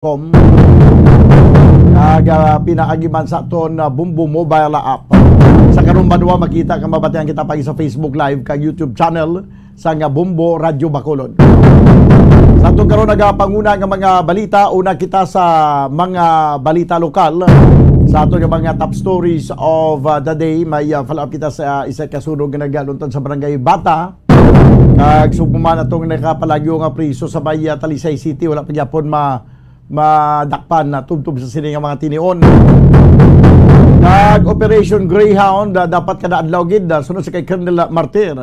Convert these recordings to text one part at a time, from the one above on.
com pinaagiman sa aton Bumbo mobile app. Sa karon banwa makita ka mabatian kita pagi sa Facebook Live kag YouTube channel sa nga Bumbo Radio Bacolod. Sa aton karon nagapanguna nga mga balita, una kita sa mga balita lokal. Sa aton nga mga top stories of the day, may follow up kita sa isa ka sunog nga nagaluntad sa barangay Bata. Kag sugman atong nakapalagyo nga priso sa Bahia Talisay City, wala pa gyapon madakpan na tubtob sa sini nga mga tinion. Operation Greyhound dapat kada adlaw gid sunod sa kay Colonel Martir.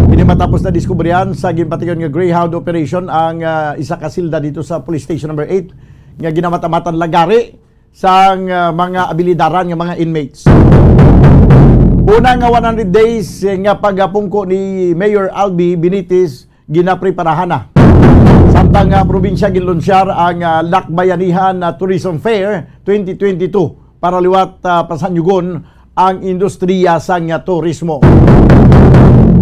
Ini matapos na diskubrihan sa ginpatigon nga Greyhound operation ang isa ka silda dito sa Police Station number 8 nga ginamatamatan lagari sa mga abilidaran nga mga inmates. Una nga 100 days nga pagapungko ni Mayor Albi Benitez ginapreparahan na. Samtang probinsya ginlunsyar ang Lakbayanihan Tourism Fair 2022 para liwat pasanyugon ang industriya sa turismo.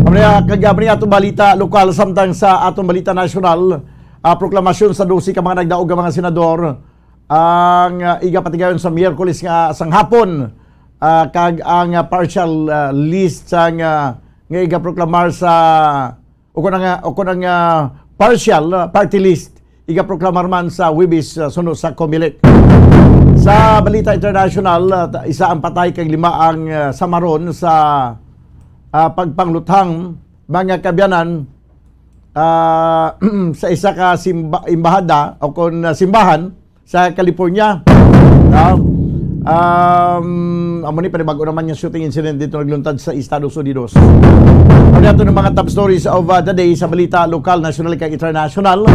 Kagabi nga itong balita lokal, samtang sa atong balita nasyonal, proklamasyon sa 12 ka mga nagdaog mga senador ang igapatigayon sa Miyerkules nga sang hapon, kag ang partial list sang nga igaproklamar sa o kunang partial party list igaproklamar man sa Wibis sunod sa Comelec. Sa balita international, isa ang patay kag 5 ang samaron sa pagpangluthang mga kabyanan sa isa ka imbahada o kun simbahan sa California. Amo ni panibago naman yung shooting incident dito nagluntad sa Estados Unidos. Ano ito ng mga top stories of the day sa balita lokal, national kag international.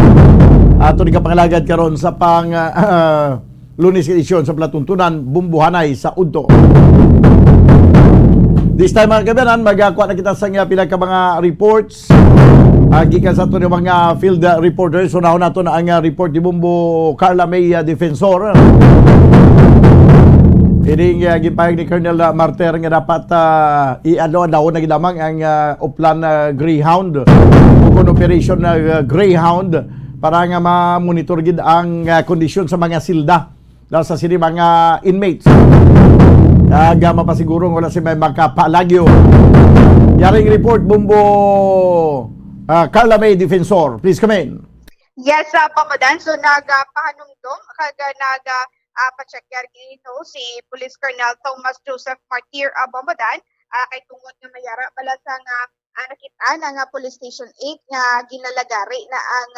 Ato ni kapangalagad karon sa pang Lunes edisyon sa Platuntunan Bumbuhanay sa Udto. This time mga kabayan, magkuha na kita sa pila ka mga reports. Gikan sa ito ng mga field reporters. So na ito na ang report ni Bumbo Carla May Defensor. Ini gipahig ni Colonel Martir nga dapat i-ano na gidamang ang uplan Greyhound o operation na Greyhound para nga ma-monitor gid ang kondisyon sa mga silda dahil sa sini mga inmates. Kaya mapasigurong wala si may makapalagyo. Yaring report, Bumbo Carla May Defensor. Please come in. Yes, Pamadan. So, nagapahanumdom, pachekyar gino si Police Colonel Thomas Joseph Martir Bamadan, kay tungod nga mayara pala sa nakita na nga Police Station 8 nga ginalagari na ang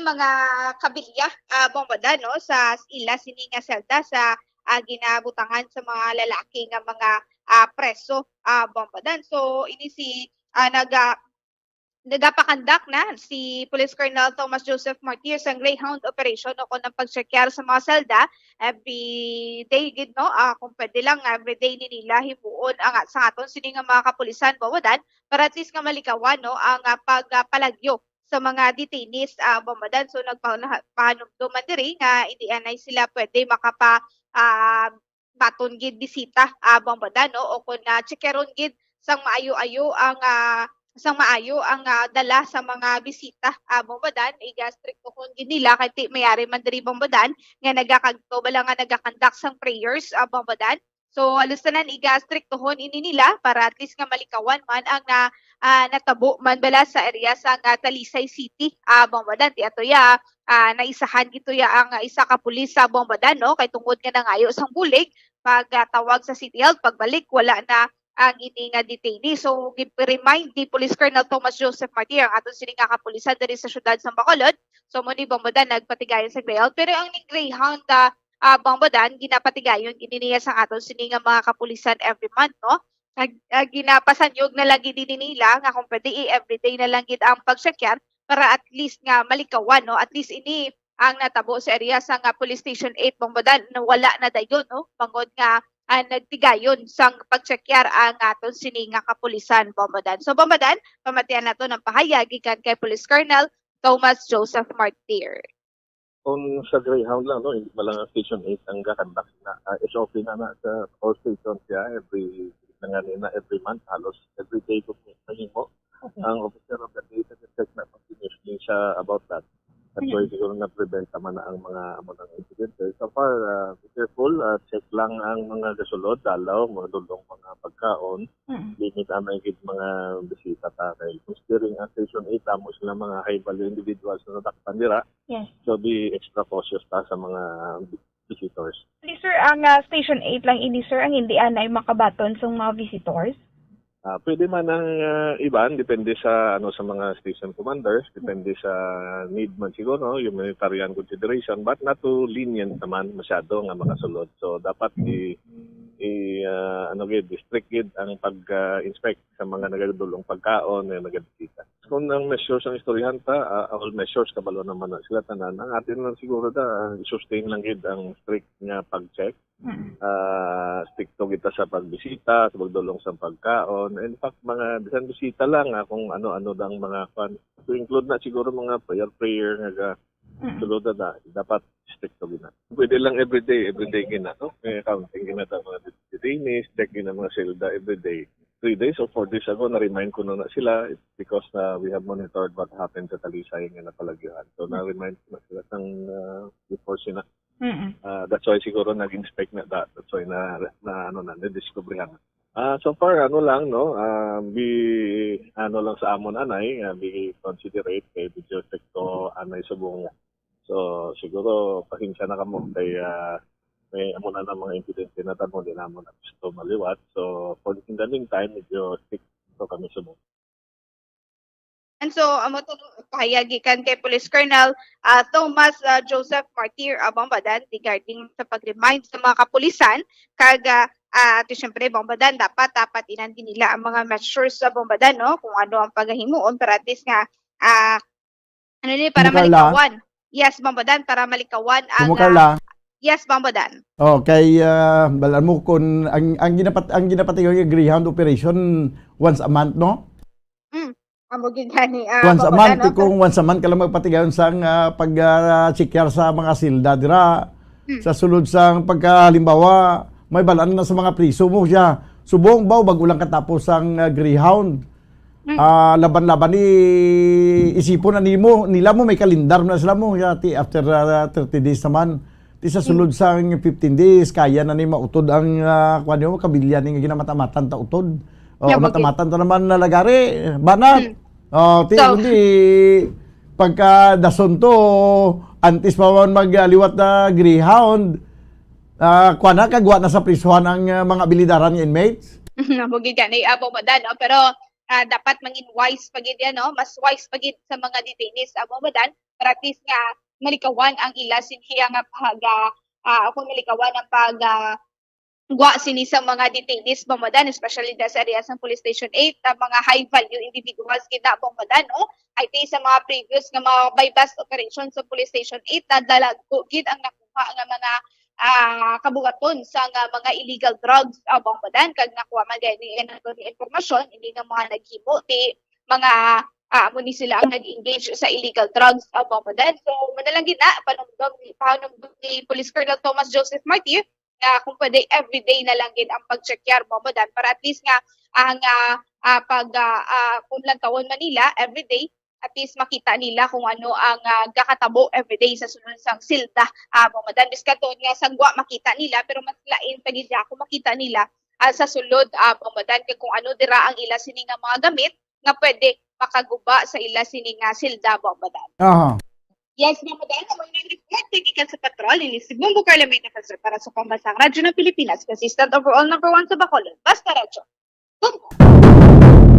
mga kabilya Bamadan no sa ila sini nga selda sa ginabutangan sa mga lalaki nga mga preso Bamadan. So ini si nagapakandak na si Police Colonel Thomas Joseph Martir sa Greyhound operation o kung ng pagsekyar sa mga selda every day gid no, kung pwede lang every day ni nila himuon ang sa aton sini nga mga kapulisan Bamadan para at least nga malikawan no ang pagpalagyo sa mga detainees Bamadan. So nagpahanumduman diri nga hindi anay sila pwede makapa baton gid bisita Bamadan no o kung checkeron gid sang maayo-ayo ang dala sa mga bisita Bamadan, iga-strictohon gid nila kay ti mayari man diri Bamadan nga nagakagto bala nga nagakandak sang prayers Bamadan. So halos tanan iga-strictohon ini nila para at least nga malikawan man ang natabo man bala sa area sa Talisay City Bamadan. Ti atoya naisahan gitoya ang isa ka pulis sa Bamadan no kay tungod nga nangayo sang bulig pagtawag sa City Health pagbalik wala na ang ini nga detainee. So gi-remind ni Police Colonel Thomas Joseph Martir ang aton sini nga kapulisan diri sa syudad sa Bacolod. So mo ni Bamadan nagpatigayon sa Greyhound pero ang ni Greyhound Bamadan ginapatigayon gini niya sa aton sini nga mga kapulisan every month no. Ginapasanyog na lagi din nila nga kung pwede everyday na lang gid ang pagsekyar para at least nga malikawan no. At least ini ang natabo sa area sa Police Station 8 Bamadan na wala na dayon no. Bangod nga nagtigayon sang pagchekyar ang aton sini nga kapulisan Bamadan. So Bamadan, pamatian nato ng pahayag gikan kay Police Colonel Thomas Joseph Martir. Kung sa Greyhound lang, no, hindi pa lang Station 8 ang kakandak na SOP na sa all stations siya every month, halos every day ko mahimo. Ang officer of the day check na continuously siya about that. That's why siguro na-prevent naman na ang mga ng incident. So far, be careful, check lang ang mga gasulod, dalaw, mga dulong mga pagkaon, limit ang mga bisita ta kay considering ang Station 8 amo sila mga high-value individuals na natakpan dira. Yes. So be extra cautious ta sa mga visitors. Please, sir, ang Station 8 lang ini, sir, ang hindi anay makabaton sa mga visitors? Pwede man ang iban, depende sa sa mga station commanders, depende sa need man siguro, humanitarian consideration, but not too lenient naman masyado nga mga sulod. So dapat strict gid ang pag-inspect sa mga nagadulong pagkaon na nagadisita. Kung ang measures ang istoryahan ta, all measures kabalo naman na sila tanan. Ang atin lang siguro i-sustain lang gid ang strict nga pag-check. Stricto kita sa pagbisita, sa pagdulong sa pagkaon. In fact, mga bisan bisita lang kung ano-ano dang mga to include na siguro mga prayer nga sulod na dapat stricto gina. Pwede lang everyday gina, no? Counting gina ta mga detainees, check gina mga selda everyday. 3 days or 4 days ago, na-remind ko na sila because we have monitored what happened sa Talisay nga napalagyuhan. So, na-remind ko na sila ng before sila. That's why siguro nag-inspect na that. That's why na-discoveryhan. So far, lang, no? Lang sa amon anay, be considerate kay video sekto anay subong. So, siguro, pasensya na kamo kay may amo na ng mga incident na tanong din naman na gusto maliwat. So, for in the meantime, medyo stick to kami subong. And so, amo to pahayagi kan kay Police Colonel Thomas Joseph Martir Bombadan regarding sa pag-remind sa mga kapulisan kag siyempre Bombadan dapat inandi nila ang mga measures sa Bombadan, no, kung ano ang paghimuon para at least nga para malikawan. Yes, Bombadan, para malikawan ang yes, Bombadan. Okay, balan mo kung ang ginapatigaw yung Greyhound operation once a month, no? Once a month, kung once a month ka lang magpatigayon sa pag-checker sa mga silda dira. Sa sulod sang pagkahalimbawa, may balaan na sa mga priso mo siya. Subong baw, bago lang katapos ang Greyhound. Laban-laban ni isipon na nila mo may kalendar na sila mo siya after 30 days naman. Sa sulod sa 15 days, kaya na ni mautod ang kabilya ni ginamatamatan ta utod. Matamatan ta naman na lagari, banat. Hindi pagka dason to, antes pa man magliwat na Greyhound, kagwa na sa prisuhan ang mga abilidaran ng inmates. Mugid gani Bombadan, no? Pero dapat mangin wise pagid yan, no? Mas wise pagid sa mga detainees Bombadan para at least nga malikawan ang ila sinhiya nga kung malikawan ang gwa sini sa mga detainees Bombadan, especially sa area ng Police Station 8, mga high value individuals kita Bombadan, no? I think sa mga previous nga mga bypass operations sa Police Station 8 dalago gid ang nakuha nga mga kabugaton sa mga illegal drugs Bombadan kag nakuha man gani impormasyon hindi nga mga naghimo ti mga muni sila ang nag-engage sa illegal drugs Bombadan. So manalangin na panumdum ni Police Colonel Thomas Joseph Martir kung pwede everyday na lang gid ang pag-check Bombadan para at least nga ang kung lang tawon Manila everyday at least makita nila kung ano ang gakatabo everyday sa sunod sang silda Bombadan. Biskaton nga sangwa makita nila pero mas lain pagid kung makita nila sa sulod Bombadan kung ano dira ang ila sini nga mga gamit nga pwede makaguba sa ila sini nga silda Bombadan. Yes, Bombadan, mo nang report gikan sa patrol ni Bumbo Carla May Defensor para sa Pambansang Radyo ng Pilipinas, consistent overall number 1 sa Bacolod. Basta radyo.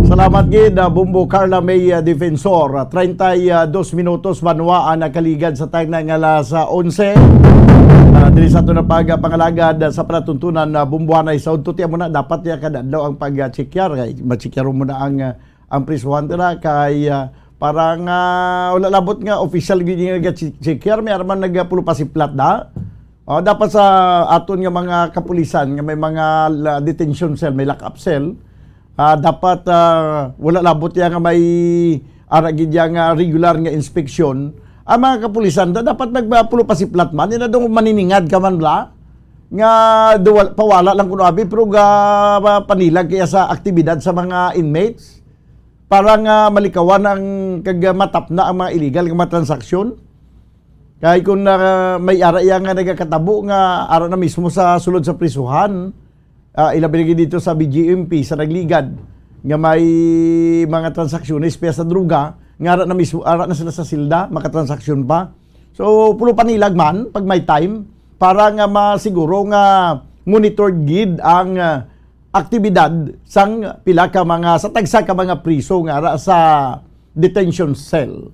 Salamat gid Bumbo Carla May Defensor. 32 minutos banwaan na kaligad sa tag nga alas 11. Dili sa ito na pangalagad sa palatuntunan bumbuanay sa untuti mo na dapat ya kadadlaw ang pag-checker kay ma-checker mo na ang prisuhan tira kay parang wala labot nga official gid nga checker may arman nagpulo pasiplat da. Dapat sa aton nga mga kapulisan nga may mga detention cell, may lock-up cell. Dapat wala labot ya nga may aragid nga regular nga inspeksyon. Ang mga kapulisan dapat nagpulo pasiplat man ina dong maniningad ka man la nga pawala lang kuno abi pero panilag kaya sa aktibidad sa mga inmates para nga malikawan ang matap na ang mga illegal nga transaksyon. Kaya kung may ara yang nga nagakatabo nga ara na mismo sa sulod sa prisuhan, ilabi dito sa BGMP sa nagligad nga may mga transaksyones pa sa druga, nga ara na mismo ara na sila sa silda, makatransaksyon pa. So pulo panilag man pag may time para nga masiguro nga monitored gid ang aktibidad sang pila ka mga sa tagsa ka mga priso nga ara sa detention cell.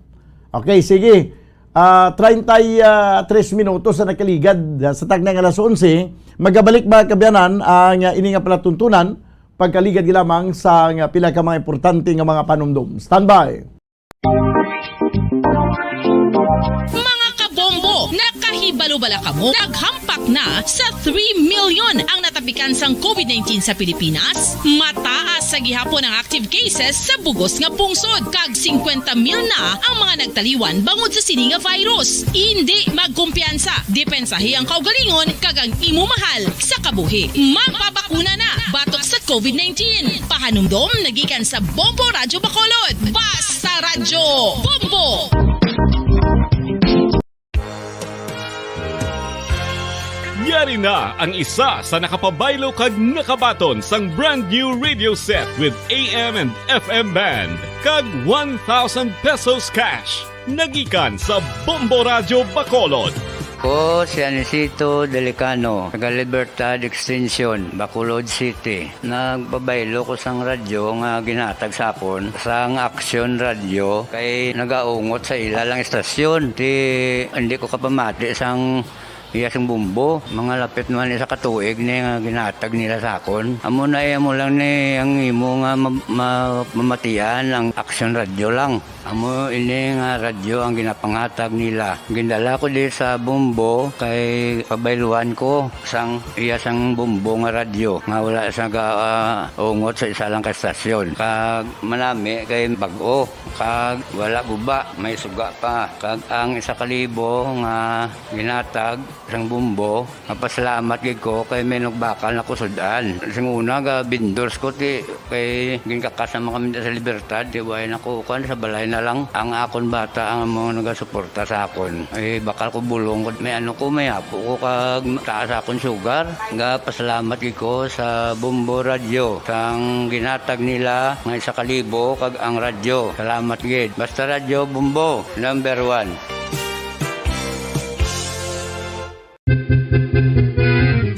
Okay, sige. 33 minutos sa nakaligad sa tagnang alas 11. Magabalik mga kabyanan ang ini nga palatuntunan pagkaligad lamang sa pila ka mga importante nga mga panumdum. Standby. Mga kabombo, nakahibalo-bala ka mo. Naghampak na sa 3 million ang natapikan sang COVID-19 sa Pilipinas. Mataas sa gihapon ang active cases sa bugos nga pungsod. Kag 50 mil na ang mga nagtaliwan bangod sa sini nga virus. Hindi magkumpiyansa. Depensahi ang kaugalingon kag ang imo mahal sa kabuhi. Magpabakuna na batok sa COVID-19. Pahanumdom nagikan sa Bombo Radyo Bacolod. Basta Radyo Bombo! Yari na ang isa sa nakapabaylo kag nakabaton sang brand new radio set with AM and FM band kag 1,000 pesos cash. Nagikan sa Bombo Radyo Bacolod. Ko si Anisito Delicano, taga Libertad Extension, Bacolod City. Nagbabaylo ko sang radyo nga ginatag sapon sang Action Radio kay nagaungot sa ilalang estasyon. Hindi ko kapamati sang iyasang bumbo, mga lapit naman sa katuig ni nga ginatag nila sa akon. Amo na mo lang ni ang imo nga mamatian ang Action Radio lang. Amo ini nga radyo ang ginapangatag nila. Gindala ko di sa bumbo kay pabayluan ko sang iyasang bumbo nga radyo nga wala sa ungot sa isa lang ka estasyon. Kag manami kay bag-o, kag wala guba, may suga pa. Kag ang 1,000 nga ginatag sang bumbo, mapasalamat gid ko kay may nagbakal na kusudan. Sing una ga bindors ko ti kay ginkakasama kami sa Libertad, di way nako kan sa balay na lang ang akon bata ang mga nagasuporta sa akon. Ay bakal ko bulong may ano ko may apo ko kag taas akon sugar. Nga pasalamat gid ko sa Bombo Radio sang ginatag nila nga 1,000 kag ang radyo. Salamat gid. Basta Radyo Bombo number 1.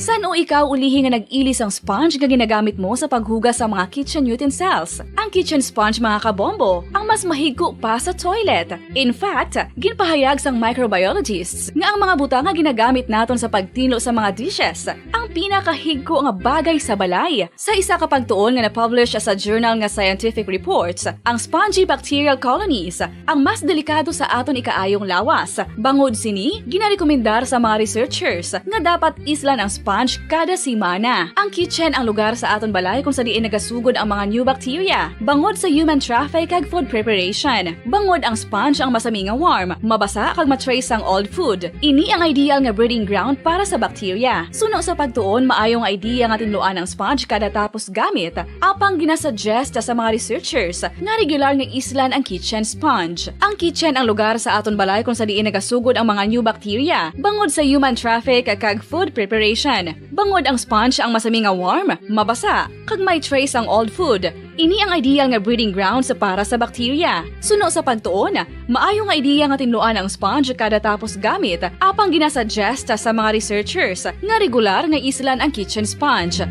San o ikaw ulihi nga nag-ilis ang sponge nga ginagamit mo sa paghugas sa mga kitchen utensils? Ang kitchen sponge mga kabombo, ang mas mahigko pa sa toilet. In fact, ginpahayag sang microbiologists nga ang mga butang nga ginagamit naton sa pagtilo sa mga dishes ang pinakahigko nga bagay sa balay. Sa isa ka pagtuon nga na-publish sa journal nga Scientific Reports, ang spongy bacterial colonies ang mas delikado sa aton ikaayong lawas. Bangod sini, ginarekomendar sa mga researchers nga dapat islan ang sponge kada simana. Ang kitchen ang lugar sa aton balay kung sa diin nagasugod ang mga new bacteria. Bangod sa human traffic kag food preparation. Bangod ang sponge ang masami nga warm, mabasa kag matrace ang old food. Ini ang ideal nga breeding ground para sa bacteria. Suno sa pagtuon, maayong idea nga tinluan ang sponge kada tapos gamit. Apang ginasuggest sa mga researchers nga regular nga islan ang kitchen sponge. Ang kitchen ang lugar sa aton balay kung sa diin nagasugod ang mga new bacteria. Bangod sa human traffic kag food preparation. Bangod ang sponge ang masami nga warm, mabasa, kag may trace ang old food. Ini ang ideal nga breeding ground sa para sa bacteria. Suno sa pagtuon, maayong nga idea nga tinluan ang sponge kada tapos gamit, apang ginasuggest sa mga researchers nga regular nga islan ang kitchen sponge.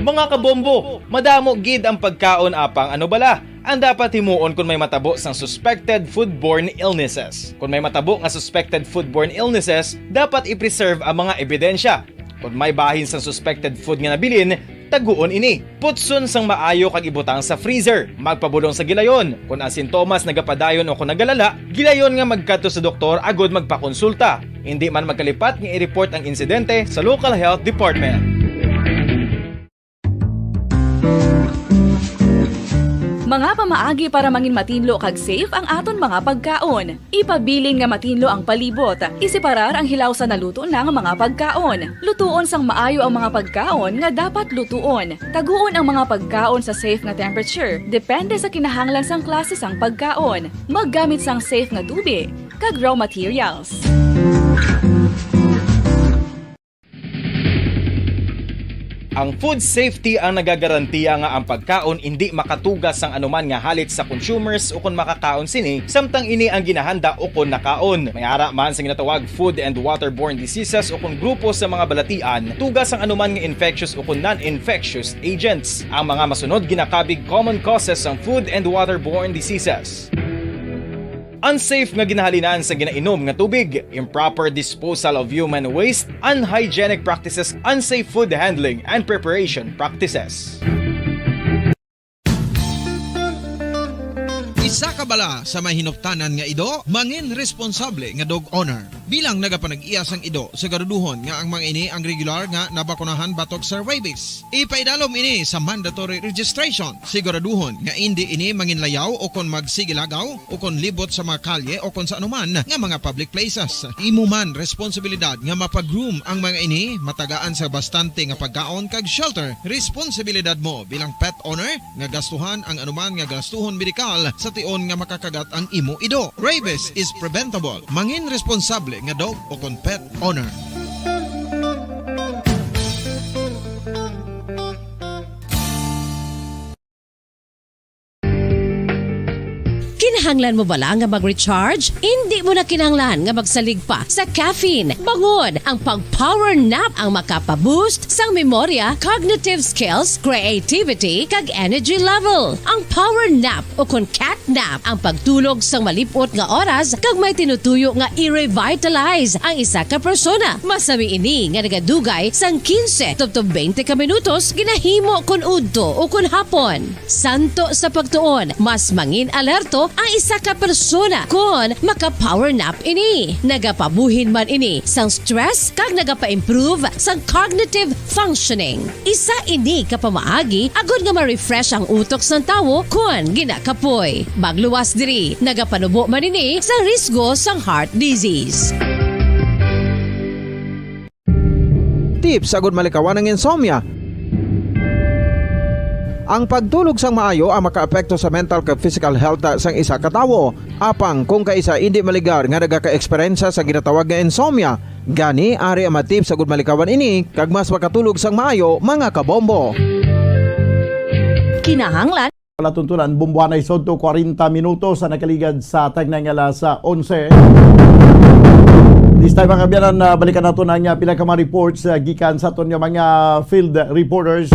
Mga kabombo, madamo gid ang pagkaon apang ano bala. Ang dapat himuon kung may matabo sang suspected foodborne illnesses. Kung may matabo nga suspected foodborne illnesses, dapat i-preserve ang mga ebidensya. Kung may bahin sang suspected food nga nabilin, taguon ini. Putson sang maayo kag ibutang sa freezer. Magpabulong sa gilayon. Kung ang sintomas nagapadayon o kung nagalala, gilayon nga magkadto sa doktor agud magpakonsulta. Hindi man magkalipat nga i-report ang insidente sa local health department. Mga pamaagi para mangin matinlo kag safe ang aton mga pagkaon. Ipabilin nga matinlo ang palibot. Isiparar ang hilaw sa naluto ng mga pagkaon. Lutuon sang maayo ang mga pagkaon nga dapat lutuon. Taguon ang mga pagkaon sa safe nga temperature. Depende sa kinahanglan sang klase sang pagkaon. Maggamit sang safe nga tubig kag raw materials. Ang food safety ang nagagarantiya nga ang pagkaon hindi makatugas sang anuman nga halit sa consumers o kung makakaon sini, samtang ini ang ginahanda o kung nakaon. May ara man sa ginatawag food and waterborne diseases o kung grupo sa mga balatian, tugas ang anuman nga infectious o kung non-infectious agents. Ang mga masunod ginakabig common causes ng food and waterborne diseases. Unsafe nga ginahalinan sa ginainom nga tubig, improper disposal of human waste, unhygienic practices, unsafe food handling and preparation practices. Isa ka bala sa may hinuptanan nga ido, mangin responsable nga dog owner. Bilang nagapanag-iyas ang ido, siguraduhon nga ang mga ini ang regular nga nabakunahan batok sa rabies. Ipaidalom ini sa mandatory registration. Siguraduhon nga hindi ini manginlayaw o kon magsigilagaw o kon libot sa mga kalye o kon sa anuman nga mga public places. Imo man responsibilidad nga mapag-groom ang mga ini, matagaan sa bastante nga pagkaon kag shelter. Responsibilidad mo bilang pet owner nga gastuhan ang anuman nga gastuhon medikal sa tion nga makakagat ang imo ido. Rabies is preventable. Mangin responsable nga dog o kon pet owner. Kinahanglan mo bala nga mag-recharge? Hindi mo na kinahanglan nga magsalig pa sa caffeine. Bangod ang pag-power nap ang makapaboost sang memorya, cognitive skills, creativity, kag energy level. Ang power nap o kon cat nap ang pagtulog sang malipot nga oras kag may tinutuyo nga i-revitalize ang isa ka persona. Masabi ini nga nagadugay sang 15 to 20 ka minutos ginahimo kun udto o kun hapon. Santo sa pagtuon, mas mangin alerto ang isa ka persona kung maka-power nap ini. Nagapabuhin man ini sang stress kag nagapa-improve sang cognitive functioning. Isa ini ka pamaagi agud nga ma-refresh ang utok sang tawo kung ginakapoy. Magluwas diri, nagapanubo man ini sa risgo sang heart disease. Tips agud malikawan ang insomnia. Ang pagtulog sang maayo ang makaapekto sa mental kag physical health sang isa ka tawo. Apang kung kaisa hindi maligar nga nagaka-eksperyensya sa ginatawag nga insomnia, gani ari ang matip sa gud malikawan ini kag mas makatulog sang maayo mga kabombo. Kinahanglan Tuntunan, bumbuanay sodto 40 minutos sa nakaligad sa tagnay nga alas 11. This time mga kabiyanan, balikan nato na nga pila ka mga reports gikan sa aton nga mga field reporters.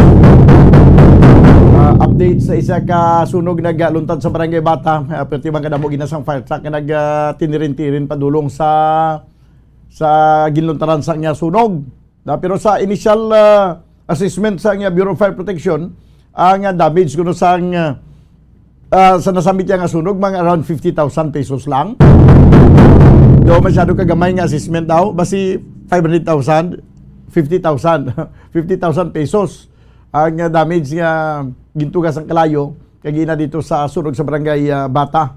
Update sa isa ka sunog nagluntad sa Barangay Bata, perti mga kadamo ginasang fire truck nga nagtinirin-tirin padulong sa ginluntaran sa nga sunog. Pero sa initial assessment sa nga Bureau of Fire Protection, ang damage kuno sa nasamit nga sunog mga around 50,000 pesos lang. Do masyado kagamay nga assessment daw, basi 500,000, 50,000 pesos ang damage nga gintugas ang kalayo kagina dito sa sunog sa Barangay Bata.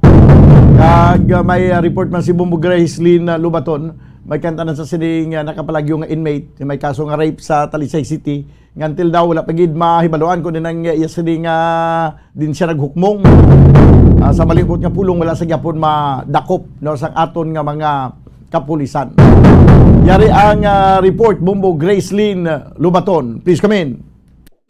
Kag may report man si Bumbo Gracelyn Lubaton, may kantanan sa sining nakapalagyo nga inmate, may kaso nga rape sa Talisay City. Nga until daw wala pagid mahibaluan kung dinang sining din siya naghukmong. Sa malingkot nga pulong wala sa gyapon madakop no sa aton nga mga kapulisan. Yari ang report Bumbo Gracelyn Lubaton. Please come in.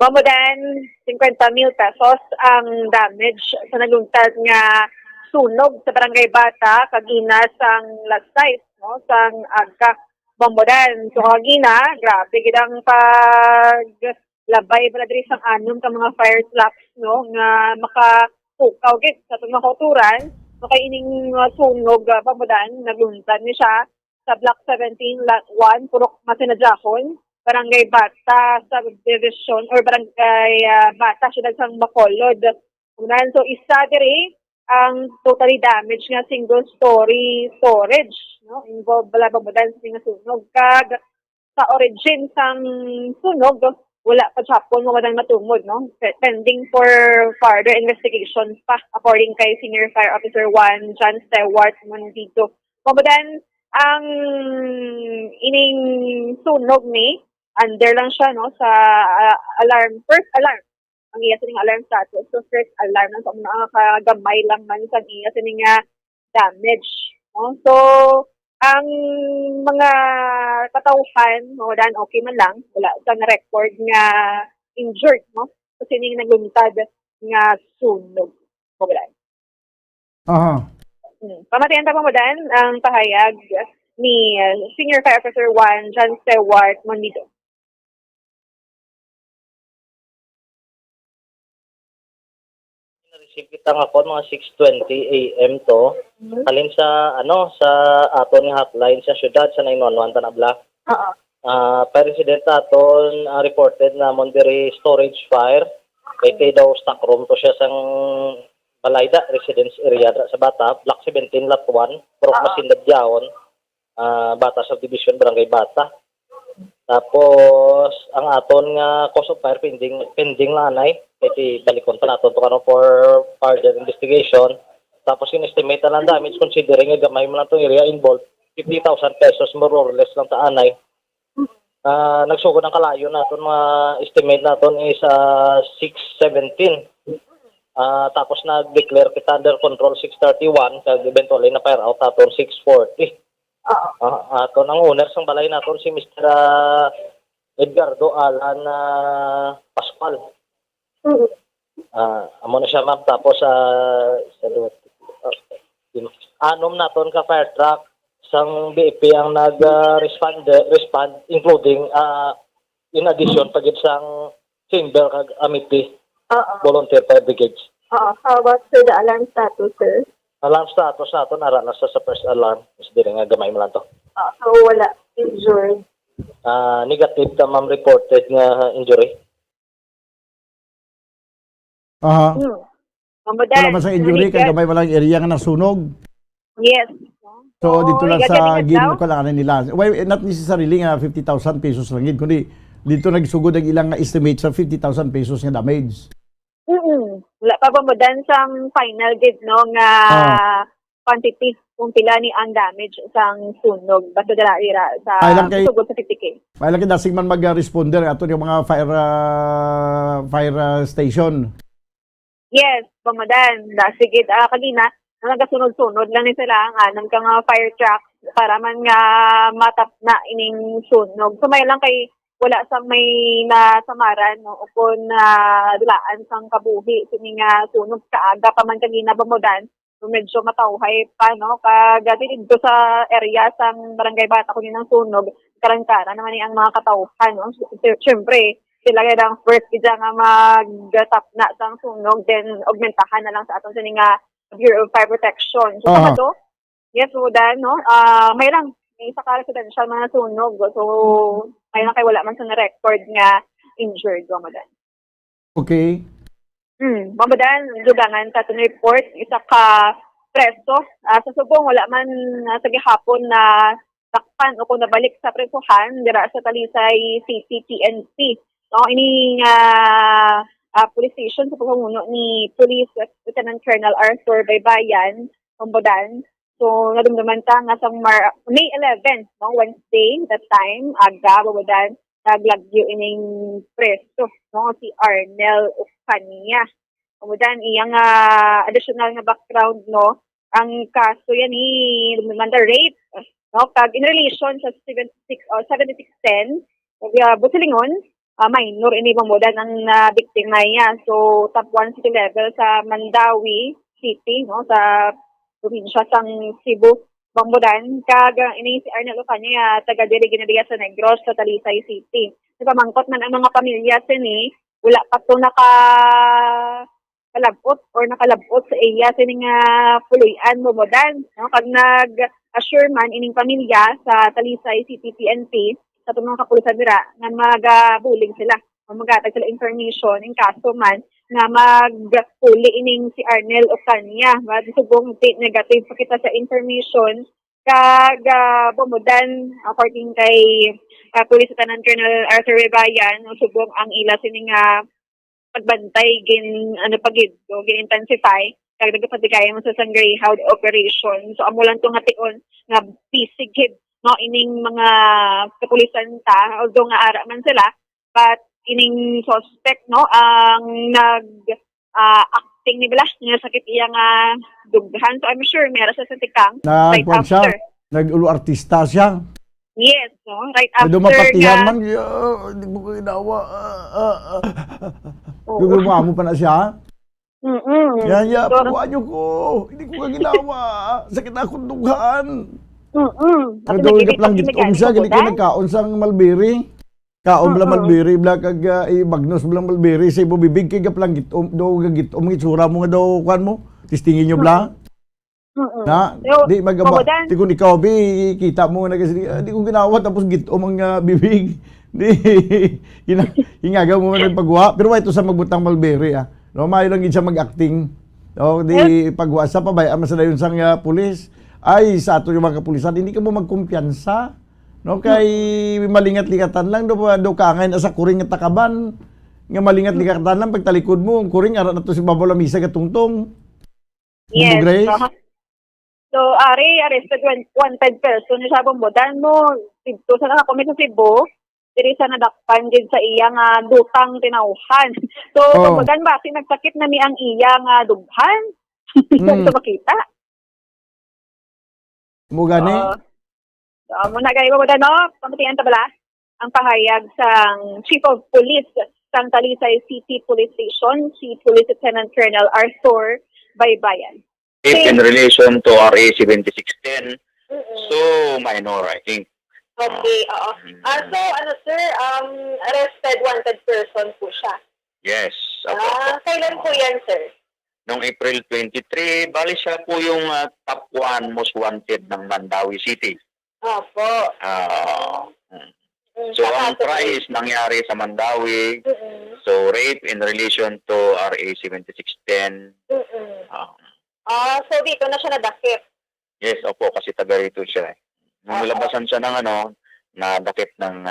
Mamudan 50 mil pesos ang damage sa nagluntad nga sunog sa Barangay Bata kagina sang last night no sang agka Mamudan. So kagina grabe gid ang paglabay para diri sang anom ka mga fire trucks no nga makatukaw gid sa atong makuturan no kay ining sunog Mamudan nagluntad ni siya sa Block 17 Lot 1 Purok Masinadjahon, Barangay Bata Subdivision or Barangay Bata siya sang Bacolod. So isa diri ang totally damaged nga single story storage no involved bala Mamudan sa nga sunog kag sa origin sang sunog wala pa chapon mo madan matungod, no? Pending for further investigations pa, according kay Senior Fire Officer 1 John Stewart Mondito. Mabadan, ang ining sunog ni, under lang siya, no, sa first alarm. Ang iya sining alarm status. So, first alarm lang sa mga kagamay lang man sa iya sining damage. No? So, ang mga katauhan, no, dan okay man lang, wala sa na-record nga injured, no? Kasi ning naguntad nga sunog. Wala. Aha. Pamatayan ta mo dan ang pahayag ni Senior Fire Officer 1 John Stewart Mondito. Receive kita nga po mga 6:20 AM to. Alin sa sa aton nga hotline sa syudad sa 911 Tanabla. Pa-resident aton reported na Mondiri storage fire. Kay daw stock room to siya sang Balayda residence area sa Bata, Block 17 Lot 1, Purok Masindad Yaon, Bata Subdivision Barangay Bata. Tapos ang aton nga cause of fire pending lanay kay balikon pa naton to for further investigation. Tapos yung estimate lang damage considering nga gamay mo lang tong area involved 50,000 pesos more or less lang ta anay. Nagsugod ang kalayo naton mga estimate naton is 617. Tapos nag-declare kita under control 631 kag eventually na fire out aton 640. Aton ang owner sang balay naton si Mr. Edgardo Alan Pascual. Amo na siya ma'am. Tapos anom naton ka fire truck sang BEP ang respond including in addition pagid sang chamber kag Amity volunteer fire brigades. How about the alarm status, sir? Alarm status naton ara na sa first alarm is diri nga gamay mo lang to. So wala injured. Negative ta ma'am reported nga injury. Aha. Wala man sa injury kay gamay walang area nga nasunog. Yes. So dito lang sa gin ko lang nila. Why not necessarily nga 50,000 pesos lang gid kundi dito nagsugod ang ilang nga estimate sa 50,000 pesos nga damage. Wala pa ba mo dan sang final gid no nga quantity kung pila ni ang damage sang sunog basta dala ira sa sugod sa 50K. May lang dasig man mag-responder ato yung mga fire station. Yes, pamadan. Sige, kanina, nagasunod-sunod lang ni sila ang kang fire truck para man nga matap na ining sunog. So may lang kay wala sa may nasamaran no, o kung dulaan sang kabuhi sining sunog kaaga pa man kanina bamudan. So medyo matawhay pa no kagati dito sa area sang Barangay Bata kunin ng sunog karang-kara naman ang mga katawhan no. Siyempre sila kaya ang first kaya nga mag-tap na sang sunog, then augmentahan na lang sa aton sa nga Bureau of Fire Protection. So, to? Yes, so then, no? May lang, may isa ka residential mga sunog. So, may lang kayo wala man sa na-record nga injured, Ramadan. Okay. Ramadan, dugangan sa report, isa ka preso. Sa subong, wala man sa gihapon na takpan o kung nabalik sa presohan, dira sa Talisay City PNP. No, ini police station sa pamumuno ni Police Lieutenant Colonel Arthur Baybayan, Pambodan. So, nadumduman ta nga sa May 11, no, Wednesday, that time, aga, Pambodan, naglagyo ining preso, no, si Arnel Ocania. Pambodan, iyang additional nga background, no, ang kaso yan lumanda rape, no, kag in relation sa 7610, Busilingon, minor ini pamudan ang biktima niya. So, top 1 city level sa Mandawi City, no, sa probinsya sang Cebu, Bambudan. Kag ini si Arnel Ocania, taga diri ginadiya sa Negros sa Talisay City. Sa pamangkot man ang mga pamilya sini, wala pa to nakalabot or nakalabot sa iya sining puluyan Bambudan. No, kag nag-assure man ining pamilya sa Talisay City PNP sa mga kapulisan nila nga mag-bullying sila o mag-atag sila information in kaso man na mag-puli ining si Arnel Ocania. Subong negative pa kita sa information Kag bumudan according kay Police Lieutenant Colonel Arthur Rebayan, subong ang ila sining pagbantay gin pagid so gin-intensify kag nagpatigayon mo sa Greyhound operation. So amo lang tong hation nga bisig gid no ining mga kapulisan ta although nga ara man sila but ining suspect no ang acting ni bala nga sakit iya nga dughan. So I'm sure meron sa tikang right Nagkuhan siya, after. nag-ulo-artista siya. Yes, no? Right after Medyo mapatihan nga. man, hindi mo ko ginawa. Gugulma mo pa na siya. Yan, So, pakuha niyo ko. Hindi ko ka ginawa. Sakit na akong dughan. Kasi Nagawin ka lang nagigit- gitom siya, gili ka nagkaon sa Malbiri. Kaon bala Malbiri, bala kag Magnos bala Malbiri, sa ibo bibig kay gaplang gitom, daw gitom, itsura mo nga daw, kuhan mo, tistingin nyo bala. Na, di magaba, di kung ikaw, kita mo na kasi, di ko ginawa, tapos gitom ang bibig. Di, hingagaw mo man pagwa, pero ito sa magbutang Malbiri, no, mayo lang yun siya mag-acting. No, di pagwa sa pabayaan masala yun sang pulis. Ay, sa ato yung mga kapulisan, hindi ka mo magkumpiyansa. No, kay malingat-ligatan lang, do kangay na sa kuring at takaban. Nga malingat-ligatan lang, pagtalikod mo, ang kuring, arat na to si Babo Lamisa katungtong. Yes. Grace? So, arrested wanted person sa bumbudan mo. Dito sa nakakomit sa Cebu, diri sa nadakpan din sa iyang dutang tinauhan. So, bumbudan ba, nagsakit na ni ang iyang dughan? Ito makita. Mo gani? So, muna gani bumbudan, no? Pamatian ta bala ang pahayag sang Chief of Police sang Talisay City Police Station, si Police Lieutenant Colonel Arthur Baybayan. In relation to RA 7610, so minor, I think. Okay, oo. So, sir, arrested wanted person po siya. Yes. Kailan po yan, sir? Noong April 23, bali siya po yung top 1 most wanted ng Mandawi City. Opo. So, ang price nangyari sa Mandawi, so rape in relation to RA 7610. So dito na siya nadakip. Yes, opo, kasi taga rito siya. Nung nilabasan siya ng nadakip ng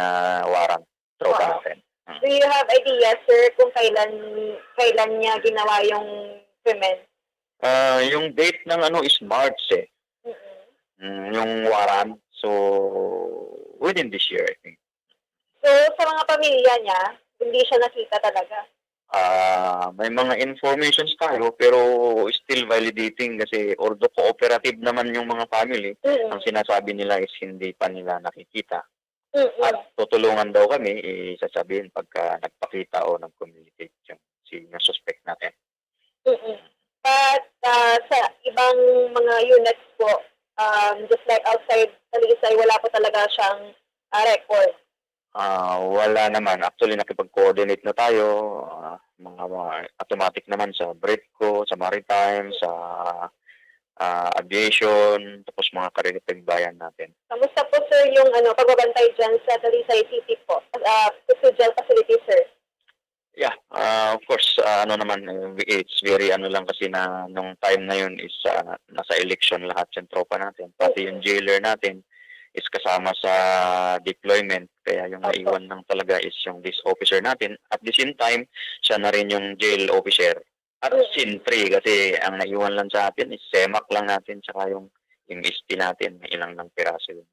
warrant. Tropa natin. Do you have idea, sir, kung kailan niya ginawa yung krimen? Yung date ng is March yung warrant. So, within this year, I think. So, sa mga pamilya niya, hindi siya nakita talaga? May mga informations tayo pero still validating kasi although cooperative naman yung mga family, ang sinasabi nila is hindi pa nila nakikita. At tutulungan daw kami, sasabihin pagka nagpakita o nag-communicate yung suspect natin. But sa ibang mga units po, just like outside Talisay, wala po talaga siyang record. Wala naman. Actually, nakipag-coordinate na tayo. Mga automatic naman sa Britco, sa Maritime, sa aviation, tapos mga kareliteng bayan natin. Kamusta po, sir, yung pagbabantay dyan sa Talisay City po? Custodial facility, sir? Yeah, of course, it's very lang kasi na nung time na yun is nasa election lahat yung tropa natin. Pati yung jailer natin is kasama sa deployment. Kaya yung naiwan lang talaga is yung this officer natin. At the same time, siya na rin yung jail officer. At SIN-3 kasi ang naiwan lang sa atin is SEMAC lang natin tsaka yung ST natin. May ilang ng piraso yun.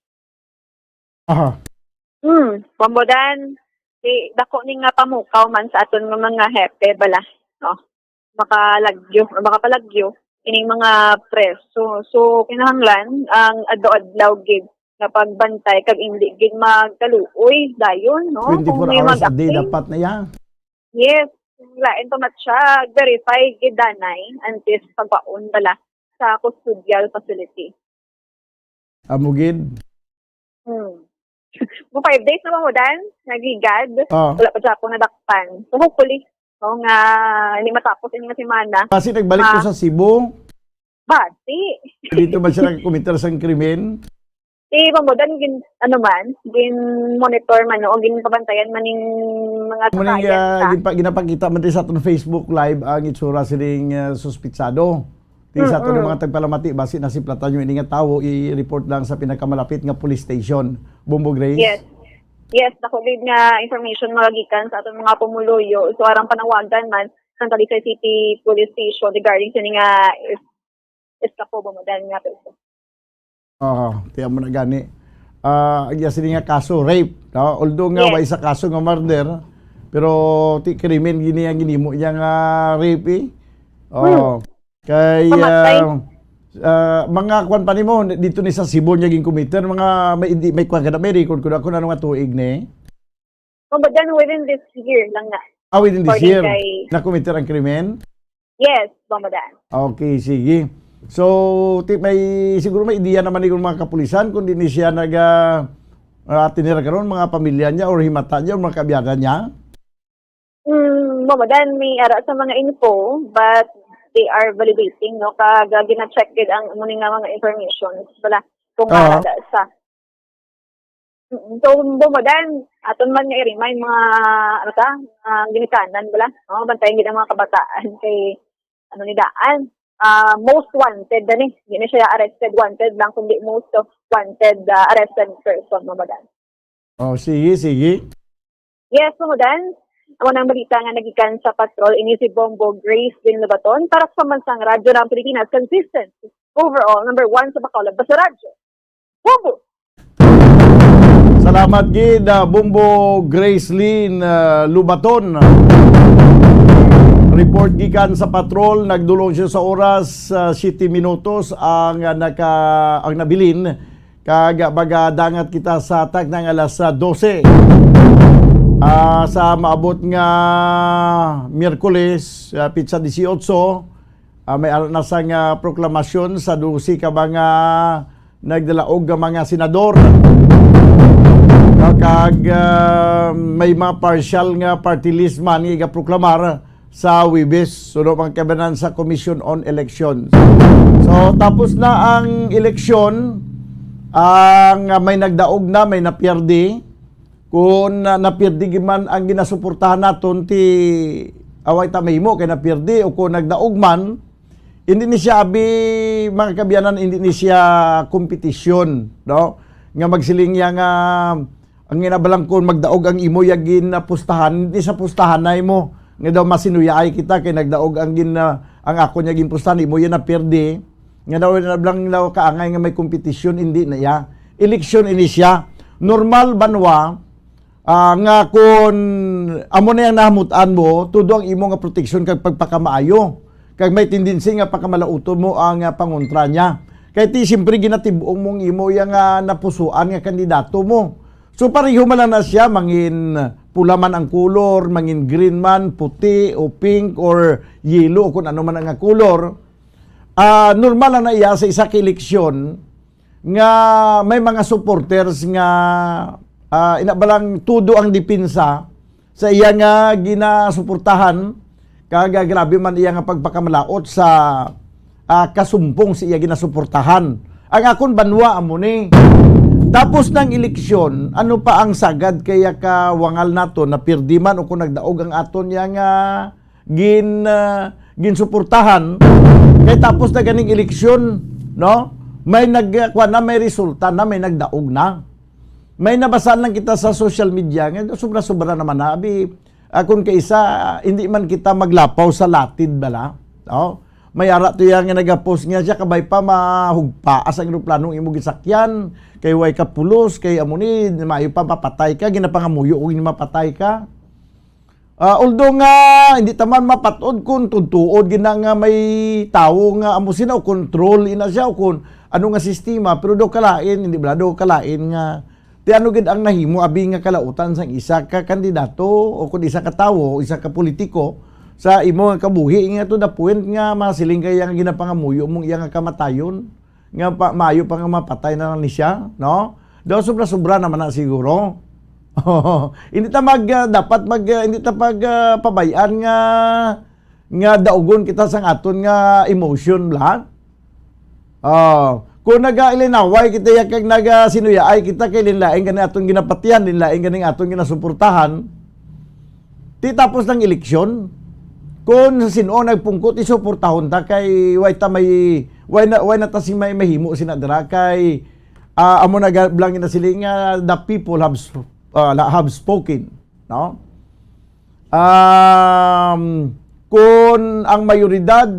Pambodan, dako ni nga pamukaw man sa aton nga mga hepe bala, no? Makapalagyo ining mga preso. So kinahanglan ang adlaw gid na pagbantay kag hindi gid magkaluoy dayon, no? 24 hours a day dapat na yan. Yes, lain to mat siya verify gid danay antes pagpaon bala sa custodial facility. Amugid. Mo 5 days na mo dan nagigad. Wala pa siya ako nadakpan. So hopefully nga hindi matapos ini nga semana. Kasi nagbalik ko sa Cebu. Bati. Dito ba siya nagkumitar sa krimen? Pamudan gin monitor man o gin pabantayan maning mga sakayan. Ginapakita man din sa aton Facebook live ang itsura sining suspitsado. Di sa to ng mga tagpalamati basi na si platan yung ini nga tawo i-report lang sa pinakamalapit nga police station. Bombo Grace. Yes. Yes, nakulit nga information magagikan sa atong mga pumuluyo. So arang panawagan man sa Talisay City Police Station regarding sa nga eskapo bumadan nga person. Tiyan mo na gani. Agya sini nga kaso rape, no? Although nga way sa kaso nga murder, pero ti krimen gini ang ginimo niya nga rape. Kay mga kwan pa nimo dito ni sa Cebu niya ging committer mga may kwan kada may record ko ako na nga tuig ni. But then within this year lang na. Within this year na committer ang krimen? Yes, Bamadan. Okay, sige. So, may siguro may ideya naman ni mga kapulisan kung di ni siya tinira karon mga pamilya niya or himata niya o mga kabiyada niya? Bamadan, may ara sa mga info but they are validating, no? Kag gina-check gid ang muna nga mga information. Wala kung sa. So, Bamadan, aton man nga i-remind mga, ginikanan, wala? No? Bantayan gid ang mga kabataan kay, ni daan. Most wanted, hindi na siya arrested wanted lang, kundi most of wanted arrested person, Bamadan. Sige. Yes, Bamadan. Ako nang balita nga nagikan sa patrol, ini si Bombo Grace din Labaton para sa Mansang Radyo ng Pilipinas. Consistent. Overall, number 1 sa Bacolod. Basta Radyo. Bombo! Salamat, Gid. Bombo Grace Lynn Lubaton. Report gikan sa patrol, nagdulong siya sa oras 7 minutos ang nabilin kag bagadangat kita sa tag ng alas 12. Sa maabot nga Miyerkules, pizza 18, may nasa nga proklamasyon sa 12 ka mga nagdalaog nga mga senador. Kag may mga partial nga party list man nga proklamar sa Wibis, sunod ang kabanan sa Commission on Elections. So, tapos na ang eleksyon, ang may nagdaog na, may napierdi. Kung napierdi man ang ginasuportahan naton ti away tamay mo kay napierdi o kung nagdaog man, hindi ni siya mga kabiyanan, hindi ni siya kompetisyon, no? Nga magsiling nga ang ginabalang kung magdaog ang imo yagin na pustahan, hindi sa pustahan na imo. Nga daw masinuyay kita kay nagdaog ang ang ako niya gin pustahan, imo yan napierdi. Nga daw nablang daw kaangay nga may kompetisyon, hindi na ya. Eleksyon ini siya. Normal banwa nga kung amo na yung nahamutan mo, tudo ang imo nga proteksyon kag pagpakamaayo. Kag may tendency nga pagkamalauto mo ang pangontra niya. Kaya ti siyempre ginatibuong mong imo yung napusuan nga kandidato mo. So pareho man lang na siya, mangin pula man ang kulor, mangin green man, puti o pink or yellow o kung ano man ang kulor. Normal lang na iya sa isa ka-eleksyon nga may mga supporters nga inabalang tudo ang dipinsa sa iya nga ginasuportahan kag grabe man iya nga pagpakamalaot sa kasumpong sa iya ginasuportahan. Ang akon banwa amo ni. Tapos ng eleksyon, ano pa ang sagad kaya kawangal nato na pirdi man o kung nagdaog ang aton yang ginsuportahan. Kaya tapos na ganing eleksyon, no? May may resulta na, may nagdaog na. May nabasahan lang kita sa social media, sobra-sobra naman na, kung kaisa, hindi man kita maglapaw sa latid bala. No? May ara to yang nagapost nga siya, kabay pa mahugpa as ang planong imo gisakyan, kay way ka pulos, kay amuni, maayo pa mapatay ka, ginapangamuyo o mapatay ka. Although nga, hindi taman mapatod kung tuntuod, nga may tao nga amo sila, o control ina siya, o kung ano nga sistema, pero do kalain, hindi ba do kalain nga, ti ano gid ang nahimo abi nga kalautan sang isa ka kandidato o kun isa ka tawo o isa ka politiko sa imo nga kabuhi nga to the point nga masiling kay nga ginapangamuyo mong iya nga kamatayon nga maayo pa nga mapatay na lang ni siya, no? Daw sobra-sobra naman na siguro. Hindi ta hindi ta pabayaan nga daugon kita sang aton nga emotion lang. Kung nag-ilinaway kita yakag nag-sinuyaay kita kay linlaing gani atong ginapatian, linlaing gani atong ginasuportahan, ti tapos ng eleksyon, kung sino nagpungkot isuportahon ta kay why na ta sing may mahimo sina dira kay amo nagablangin na sila nga the people have spoken, no? Kung ang mayoridad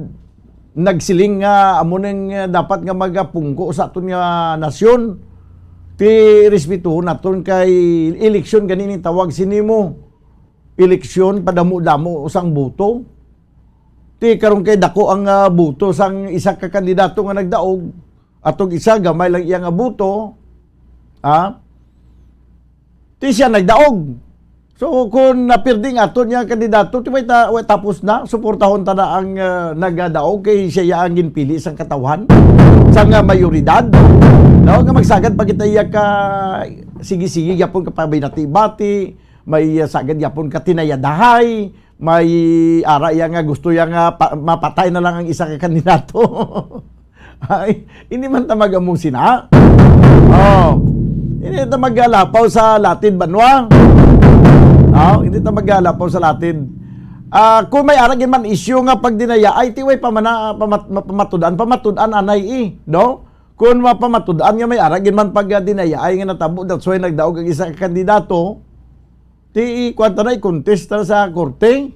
nagsiling nga amo nang dapat nga magapungko sa aton nga nasyon, ti respetuhon naton kay eleksyon ganini tawag sinimo. Eleksyon padamo-damo usang boto. Ti karon kay dako ang boto sang isa ka kandidato nga nagdaog atong isa gamay lang iya nga boto. Ti siya nagdaog. So kung napirding aton nga kandidato ti way tapos na suportahon ta na ang nagadaog kay siya ang ginpili sang katawhan sang mayoridad. Daw nga magsagad pag itaya ka sige-sige yapon ka pabinati-bati, may sagad yapon ka tinayadahay, may ara ya nga gusto ya nga mapatay na lang ang isa ka kandidato. Ay, hindi man ta magamusin ha. Hindi ta maggalapaw sa Latin banwa. Hindi ta maggalapaw sa Latin. Kung may aragin man issue nga pag dinaya ay tiway pamatudan anay no? Kung mapamatudan nga may aragin man pag dinaya ay nga natabo that's why nagdaog ang isa ka kandidato. Ti kwanta na i-contest na sa korte.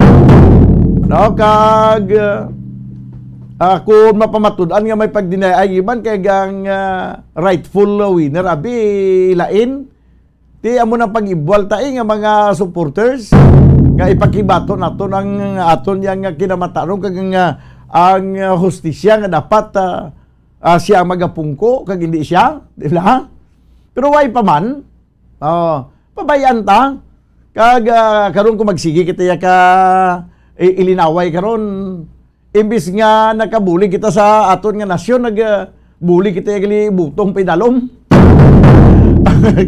No, kag kung mapamatudan nga may pagdinay ay iban kay gang rightful winner abi lain. Ti amo nang pag-ibwal tae nga mga supporters nga ipakibato naton ang aton yang kinamatarong kag ang hustisya nga dapat siya magapungko kag hindi siya, di ba? Pero why pa man? Pabayan ta. Kag karon ko magsigi kita ya ka ilinaway karon imbis nga nakabuli kita sa aton nga nasyon nagbuli kita gali butong pedalom.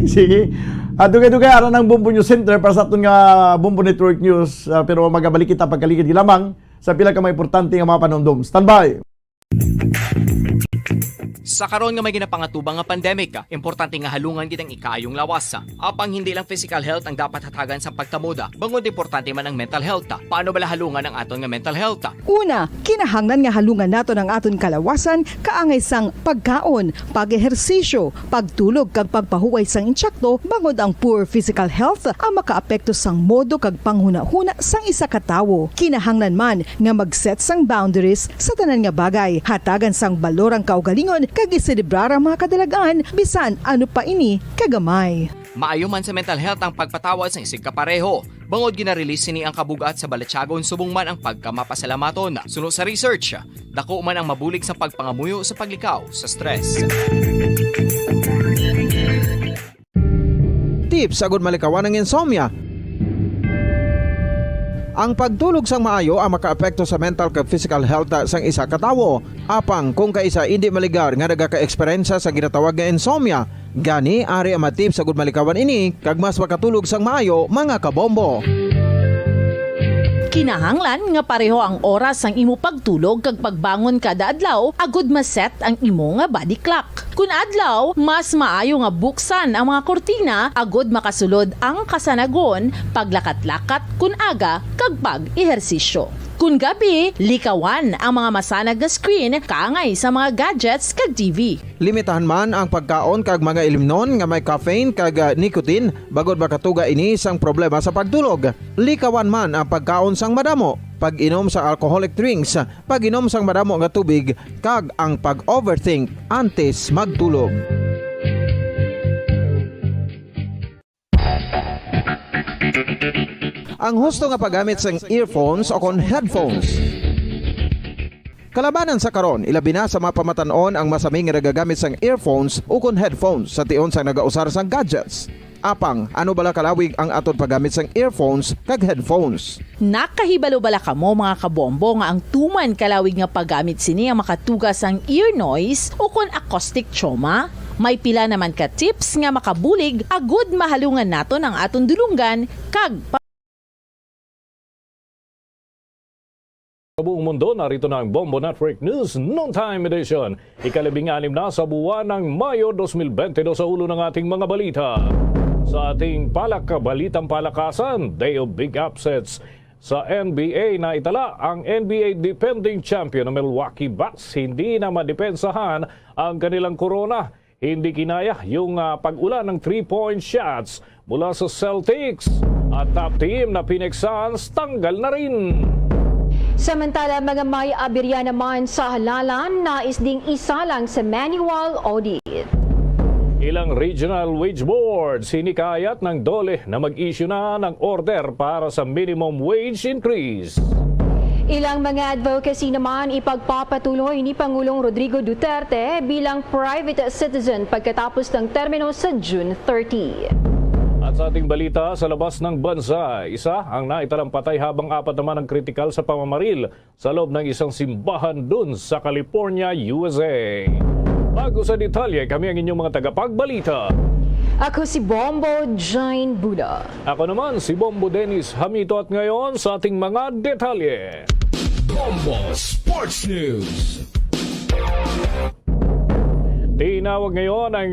Sige. Dugay-dugay ara ng Bombo News Center para sa aton nga Bombo Network News pero magabalik kita pagkaligid lamang sa pila ka mga importante nga mga panumdum. Standby. Sa karon nga may ginapangatubang nga pandemic, importante nga halungan kitang ikayong lawas. Apang hindi lang physical health ang dapat hatagan sa pagtamuda, bangod importante man ang mental health. Paano bala halungan ang aton nga mental health? Una, kinahanglan nga halungan nato ang aton kalawasan kaangay sang pagkaon, pag-ehersisyo, pagtulog kag pagpahuway sang insyakto, bangod ang poor physical health ang makaapekto sang modo kag panghuna-huna sang isa ka tawo. Kinahanglan man nga mag-set sang boundaries sa tanan nga bagay, hatagan sang balorang kaugalingon kag iselebrar ang mga kadalagaan bisan ano pa ini kagamay. Maayo man sa mental health ang pagpatawad sa isig kapareho. Bangod ginarelease sini ang kabugat sa Balatsyagon subong man ang pagkamapasalamaton. Sunod sa research, dako man ang mabulig sa pagpangamuyo sa paglikaw sa stress. Tips agud malikawan ng insomnia. Ang pagtulog sang maayo ang makaapekto sa mental kag physical health sang isa ka tawo. Apang kung kaisa hindi maligar nga nagaka-eksperyensya sa ginatawag nga insomnia, gani ari ang matip sa gud malikawan ini kag mas makatulog sang maayo mga kabombo. Kinahanglan nga pareho ang oras ang imo pagtulog kag pagbangon kada adlaw agud maset ang imo nga body clock. Kun adlaw, mas maayo nga buksan ang mga kortina agud makasulod ang kasanagon, paglakat-lakat kun aga kag pag-ehersisyo. Kun gabi, likawan ang mga masanag na screen kaangay sa mga gadgets kag TV. Limitahan man ang pagkaon kag mga ilimnon nga may caffeine kag nicotine bagod makatuga ini sang problema sa pagtulog. Likawan man ang pagkaon sang madamo, pag-inom sa alcoholic drinks, pag-inom sang madamo nga tubig kag ang pag-overthink antes magtulog. Ang husto nga paggamit sang earphones o kon headphones. Kalabanan sa karon, ilabi na sa mga pamatanon ang masaming nga nagagamit sang earphones o kon headphones sa tion sang nagausar sang gadgets. Apang, ano bala kalawig ang aton paggamit sang earphones kag headphones? Nakahibalo bala kamo mga kabombo nga ang tuman kalawig nga paggamit sini ang makatugas ang ear noise o kon acoustic trauma? May pila naman ka tips nga makabulig agud mahalungan naton ang aton dulungan kag Sa buong mundo, narito na ang Bombo Network News Noontime Edition. Ikalabing-anim na sa buwan ng Mayo 2022 sa ulo ng ating mga balita. Sa ating balitang palakasan, Day of Big Upsets. Sa NBA na itala, ang NBA defending champion ng Milwaukee Bucks hindi na madepensahan ang kanilang korona. Hindi kinaya yung pag-ulan ng 3-point shots mula sa Celtics. At top team na Phoenix Suns tanggal na rin. Samantala, mga may aberya naman sa halalan, nais ding isalang sa manual audit. Ilang regional wage boards hinikayat ng DOLE na mag-issue na ng order para sa minimum wage increase. Ilang mga advocacy naman ipagpapatuloy ni Pangulong Rodrigo Duterte bilang private citizen pagkatapos ng termino sa June 30. At sa ating balita, sa labas ng bansa, isa ang naitalang patay habang 4 naman ang kritikal sa pamamaril sa loob ng isang simbahan dun sa California, USA. Bago sa detalye, kami ang inyong mga tagapagbalita. Ako si Bombo Jane Buda. Ako naman si Bombo Dennis Hamito at ngayon sa ating mga detalye. Bombo Sports News. Tinawag ngayon ng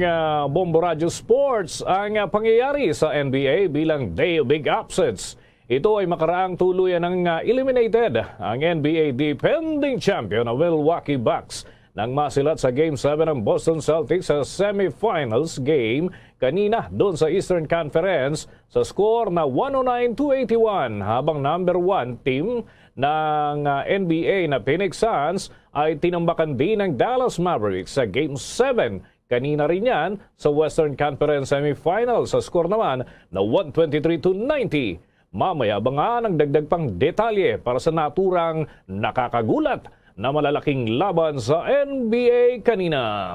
Bombo Radio Sports ang pangyayari sa NBA bilang Day of Big Upsets. Ito ay makaraang tuluyan ng eliminated ang NBA defending champion na Milwaukee Bucks nang masilat sa Game 7 ng Boston Celtics sa semifinals game kanina doon sa Eastern Conference sa score na 109-281 habang number 1 team ng NBA na Phoenix Suns ay tinambakan din ng Dallas Mavericks sa Game 7. Kanina rin yan sa Western Conference semifinals sa score naman na 123-90. Mamaya abangan ang dagdag pang detalye para sa naturang nakakagulat na malalaking laban sa NBA kanina.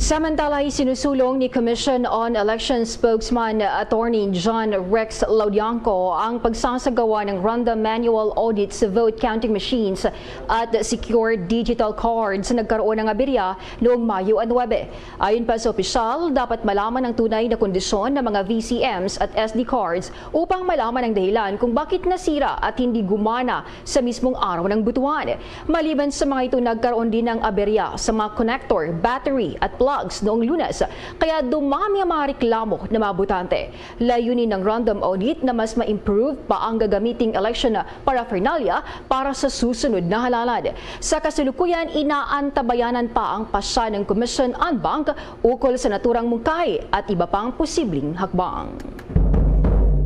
Samantala, sinusulong ni Commission on Election spokesman Attorney John Rex Laudianco ang pagsasagawa ng random manual audit sa vote counting machines at secure digital cards na nagkaroon ng aberya noong Mayo 9. Ayon pa sa opisyal, dapat malaman ang tunay na kondisyon ng mga VCMs at SD cards upang malaman ang dahilan kung bakit nasira at hindi gumana sa mismong araw ng butuan. Maliban sa mga ito, nagkaroon din ng aberya sa mga connector, battery at plugs noong Lunes, kaya dumami ang mga reklamo ng mga botante. Layunin ng random audit na mas ma-improve pa ang gagamiting election paraphernalia para sa susunod na halalan. Sa kasalukuyan, inaantabayanan pa ang pasya ng Commission on Bank ukol sa naturang mungkahi at iba pang posibleng hakbang.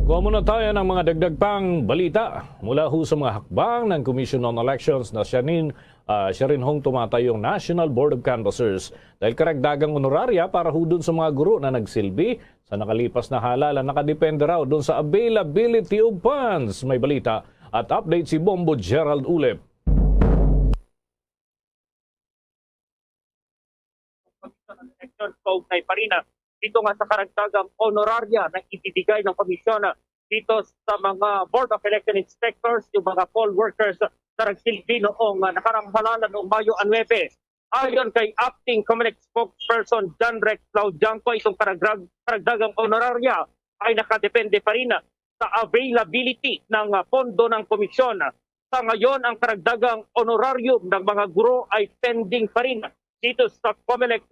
Kuha muna tayo ng mga dagdag pang balita mula ho sa mga hakbang ng Commission on Elections na siya rin hong tumatayong National Board of Canvassers dahil karagdagang honoraria para ho dun sa mga guro na nagsilbi sa nakalipas na halalan. Nakadepende raw dun sa availability of funds. May balita at update si Bombo Gerald Ulep. Dito nga sa karagdagang honoraria na ibibigay ng komisyon dito sa mga Board of Election Inspectors, yung mga poll workers na nagsilbi noong nakarang halalan noong Mayo 9. Ayon kay Acting Comelec spokesperson John Rex Laudianco, itong karagdagang honoraria ay nakadepende pa rin sa availability ng pondo ng komisyon. Sa ngayon, ang karagdagang honorarium ng mga guro ay pending pa rin dito sa Comelec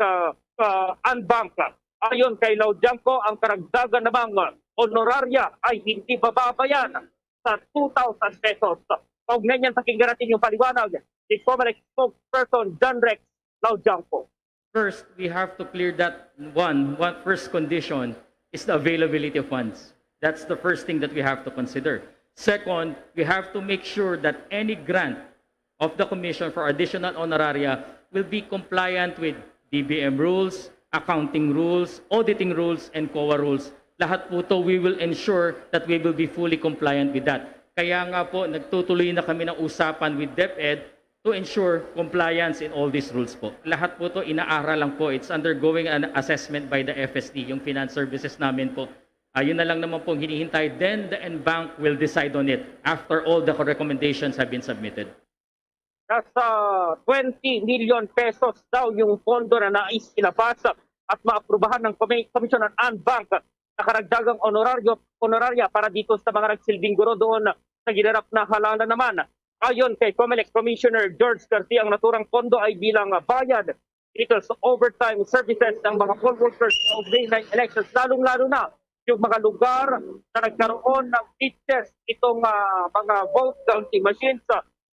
Unbank. Ayon kay Laudianco, ang karagdagan namang honoraria ay hindi bababayan sa 2,000 pesos. Kaugnay niyan, pakinggan natin yung paliwanag ni Comelec spokesperson John Rex Laudianco. First, we have to clear that first condition is the availability of funds. That's the first thing that we have to consider. Second, we have to make sure that any grant of the Commission for additional honoraria will be compliant with DBM rules, accounting rules, auditing rules, and COA rules. Lahat po ito, we will ensure that we will be fully compliant with that. Kaya nga po, nagtutuloy na kami ng usapan with DepEd to ensure compliance in all these rules po. Lahat po ito, inaaral lang po. It's undergoing an assessment by the FSD, yung finance services namin po. Yun na lang naman po hinihintay. Then the NBank will decide on it after all the recommendations have been submitted. Nasa 20 million pesos daw yung pondo na nais ilabas at maaprubahan ng Commission on Unbank na karagdagang honoraria para dito sa mga nagsilbing guro doon sa ginarap na halalan naman. Ayon kay Comelec Commissioner George Garcia, ang naturang pondo ay bilang bayad dito sa overtime services ng mga poll workers sa day-night elections, lalong-lalo na yung mga lugar na nagkaroon ng pitches itong mga vote counting machines,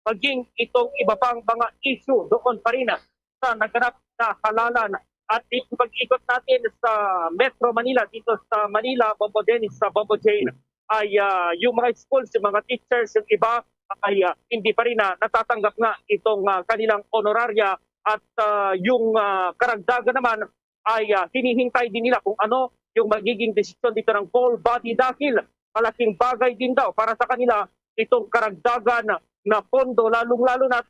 maging itong iba pang mga issue doon pa rin sa naganap na halalan. At itong pag-ikot natin sa Metro Manila, dito sa Manila, Bombo Dennis, sa Bombo Jane, ay yung mga schools, yung mga teachers, yung iba ay hindi pa rin natatanggap nga itong kanilang honoraria at yung karagdagan naman ay hinihintay din nila kung ano yung magiging desisyon dito ng full body dahil malaking bagay din daw para sa kanila itong karagdagan na pondo, lalong-lalo na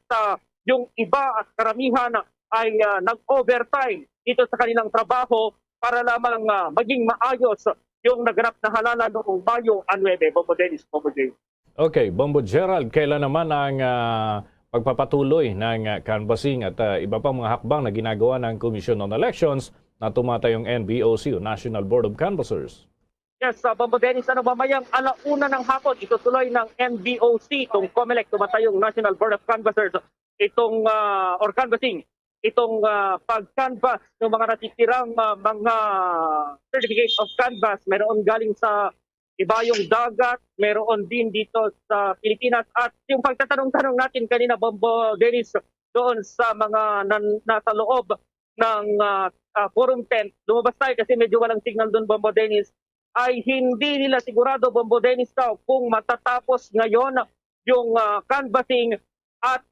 yung iba at karamihan ay nag-overtime dito sa kanilang trabaho para lamang maging maayos yung naganap na halalan noong Mayo 9, Bombo Dennis, Bombo J. Okay, Bombo Gerald, kailan naman ang pagpapatuloy ng canvassing at iba pang mga hakbang na ginagawa ng Commission on Elections na tumatayong NBOC o National Board of Canvassers? Yes, Bombo Dennis, mamayang 1:00 ng hapon, itutuloy ng NBOC, itong COMELEC, tumatayong National Board of Canvassers, itong or canvassing, itong pag-canvass ng mga natitirang mga certificate of canvass. Meron galing sa ibayong dagat, meron din dito sa Pilipinas. At yung pagtatanong-tanong natin kanina, Bombo Dennis, doon sa mga nasa loob ng forum tent, lumabas tayo kasi medyo walang signal doon, Bombo Dennis, ay hindi nila sigurado, Bombo Dennis, kung matatapos ngayon yung canvassing. At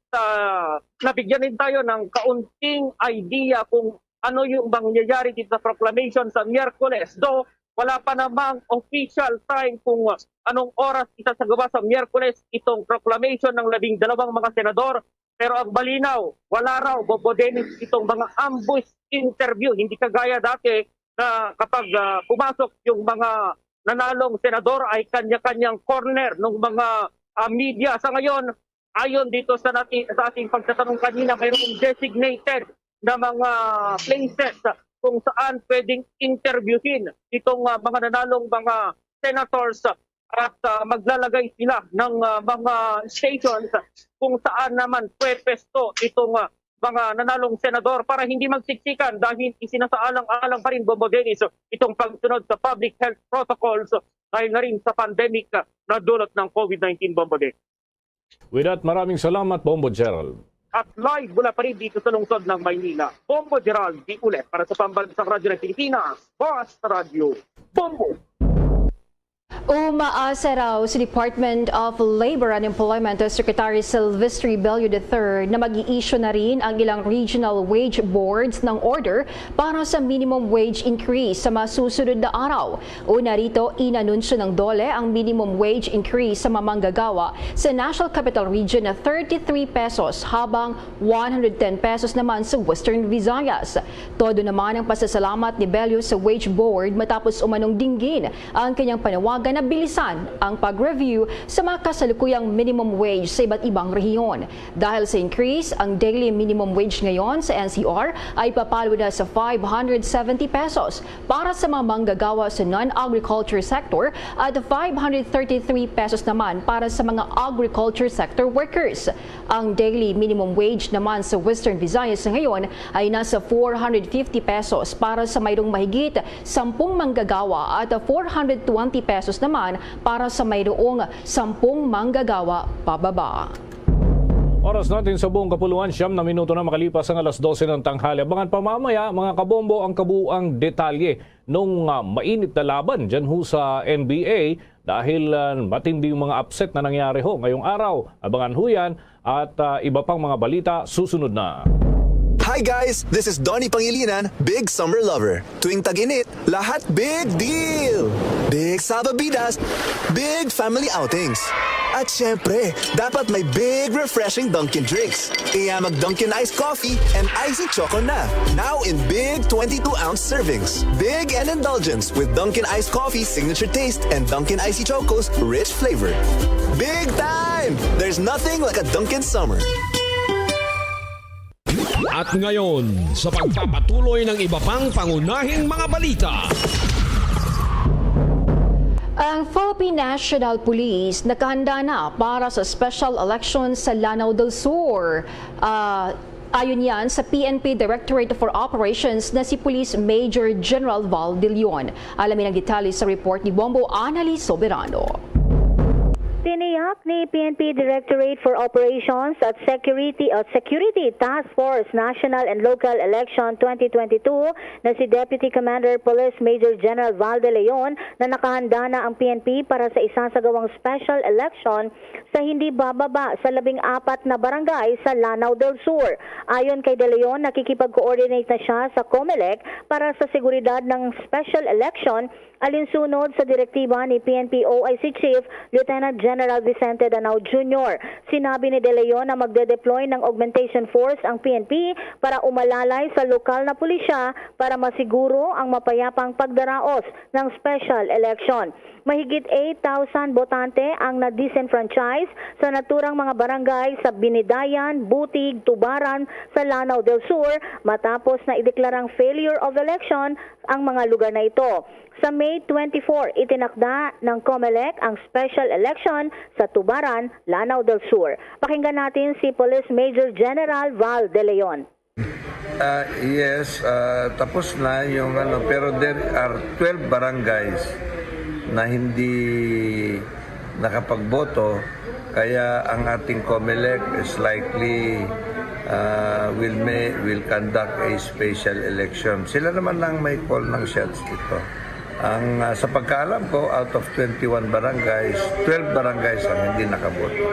nabigyan din tayo ng kaunting idea kung ano yung mangyayari dito sa proclamation sa Miyerkules. Though wala pa namang official time kung anong oras isasagawa sa Miyerkules itong proclamation ng 12 mga senador. Pero ang malinaw, wala raw, Bombo Dennis, itong mga ambush interview. Hindi kagaya dati na kapag pumasok yung mga nanalong senador ay kanya-kanyang corner ng mga media. Sa ngayon, ayon dito sa ating pagtatanong kanina, mayroong designated na mga places kung saan pwedeng interviewin itong mga nanalong mga senators at maglalagay sila ng mga stations kung saan naman pwesto itong mga nanalong senador para hindi magsiksikan dahil isinasaalang-alang pa rin, Bombo Dennis, itong pagsunod sa public health protocols dahil na rin sa pandemic na dulot ng COVID-19, Bombo Dennis. With that, maraming salamat, Bombo Gerald. At live mula pa rin dito sa lungsod ng Maynila, Bombo Gerald, di ulit para sa Pambansang Radyo ng Pilipinas, Boss Radio, Bombo! Umaasa raw sa Department of Labor and Employment Secretary Silvestre Bello III na mag-i-issue na rin ang ilang regional wage boards ng order para sa minimum wage increase sa masusunod na araw. Una rito, inanunsyo ng DOLE ang minimum wage increase sa mamanggagawa sa National Capital Region na 33 pesos habang 110 pesos naman sa Western Visayas. Todo naman ang pasasalamat ni Bello sa wage board matapos umanong dinggin ang kanyang panawagan na bilisan ang pag-review sa mga kasalukuyang minimum wage sa iba't ibang rehiyon. Dahil sa increase, ang daily minimum wage ngayon sa NCR ay papalo na sa 570 pesos para sa mga manggagawa sa non-agriculture sector at 533 pesos naman para sa mga agriculture sector workers. Ang daily minimum wage naman sa Western Visayas ngayon ay nasa 450 pesos para sa mayroong mahigit 10 manggagawa at 420 pesos naman para sa mayroong 10 manggagawa pababa. Oras natin sa buong kapuluan, 9 na minuto na makalipas ang 12:00 ng tanghali. Abangan pa mamaya, mga kabombo, ang kabuuang detalye nung mainit na laban dyan ho sa NBA dahil matindi yung mga upset na nangyari ho ngayong araw. Abangan ho yan at iba pang mga balita susunod na. Hi guys! This is Donnie Pangilinan, big summer lover. Tuwing tag-init, lahat big deal! Big sababidas, big family outings. At syempre, dapat may big refreshing Dunkin' drinks. Kaya mag-Dunkin' Iced Coffee and Icy Choco na. Now in big 22-ounce servings. Big and indulgence with Dunkin' Iced Coffee signature taste and Dunkin' Icy Choco's rich flavor. Big time! There's nothing like a Dunkin' summer. At ngayon, sa pagpapatuloy ng iba pang pangunahing mga balita. Ang Philippine National Police nakahanda na para sa special election sa Lanao del Sur. Ayon yan sa PNP Directorate for Operations na si Police Major General Val De Leon. Alamin ang detalye sa report ni Bombo Annalise Soberano. Tiniyak ni PNP Directorate for Operations at Security Task Force National and Local Election 2022 na si Deputy Commander Police Major General Val De Leon na nakahanda na ang PNP para sa isasagawang special election sa hindi bababa sa 14 na barangay sa Lanao del Sur. Ayon kay De Leon, nakikipag-coordinate na siya sa COMELEC para sa seguridad ng special election alinsunod sa direktiba ni PNP OIC Chief Lieutenant General Vicente Danao Jr. Sinabi ni De Leon na magde-deploy ng augmentation force ang PNP para umalalay sa lokal na pulisya para masiguro ang mapayapang pagdaraos ng special election. Mahigit 8,000 botante ang na-disenfranchise sa naturang mga barangay sa Binidayan, Butig, Tubaran sa Lanao del Sur matapos na ideklarang failure of election ang mga lugar na ito. Sa May 24, itinakda ng COMELEC ang special election sa Tubaran, Lanao del Sur. Pakinggan natin si Police Major General Val De Leon. Yes, tapos na yung pero there are 12 barangays na hindi nakapagboto, kaya ang ating COMELEC is likely will conduct a special election. Sila naman lang may call ng shots dito. Ang sa pagkaalam ko, out of 21 barangays, 12 barangays ang hindi nakaboto.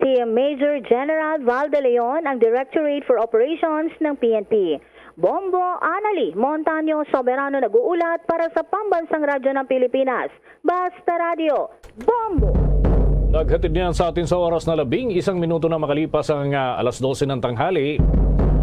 Si Major General Val De Leon, ang Directorate for Operations ng PNP. Bombo Anali Montaño Soberano nag-uulat para sa Pambansang Radyo ng Pilipinas. Basta Radio, Bombo! Naghatid niyan sa atin sa oras na 11 minuto na makalipas ang alas 12 ng tanghali.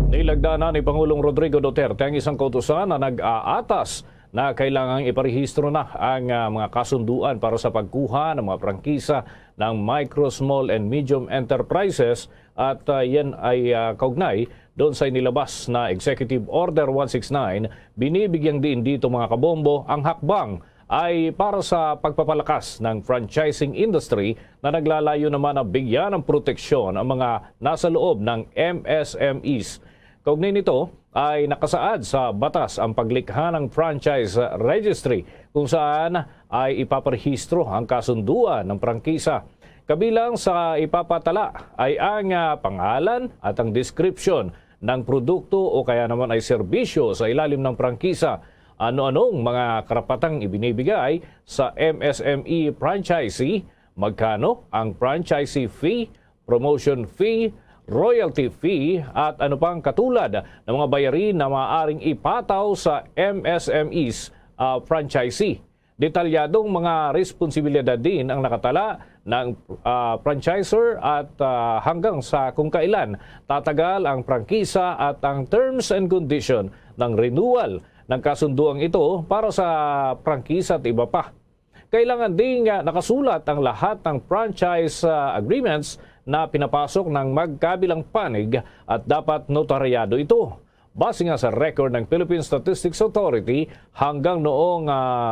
Nilagdaan na ni Pangulong Rodrigo Duterte ang isang kautusan na nag-aatas na kailangang iparehistro na ang mga kasunduan para sa pagkuha ng mga prangkisa ng micro, small and medium enterprises at yan ay kaugnay doon sa inilabas na Executive Order 169. Binibigyang diin dito mga kabombo ang hakbang ay para sa pagpapalakas ng franchising industry na naglalayo naman na bigyan ng proteksyon ang mga nasa loob ng MSMEs. Kaugnay nito ay nakasaad sa batas ang paglikha ng franchise registry kung saan ay ipaparehistro ang kasunduan ng prangkisa. Kabilang sa ipapatala ay ang pangalan at ang description ng produkto o kaya naman ay serbisyo sa ilalim ng prangkisa. Ano-anong mga karapatang ibinibigay sa MSME franchisee, magkano ang franchisee fee, promotion fee, royalty fee at ano pang katulad ng mga bayarin na maaaring ipataw sa MSMEs franchisee. Detalyadong mga responsibilidad din ang nakatala ng franchisor at hanggang sa kung kailan tatagal ang prangkisa at ang terms and condition ng renewal ng kasunduang ito para sa prangkisa at iba pa. Kailangan ding nakasulat ang lahat ng franchise agreements na pinapasok ng magkabilang panig at dapat notaryado ito. Base nga sa record ng Philippine Statistics Authority, hanggang noong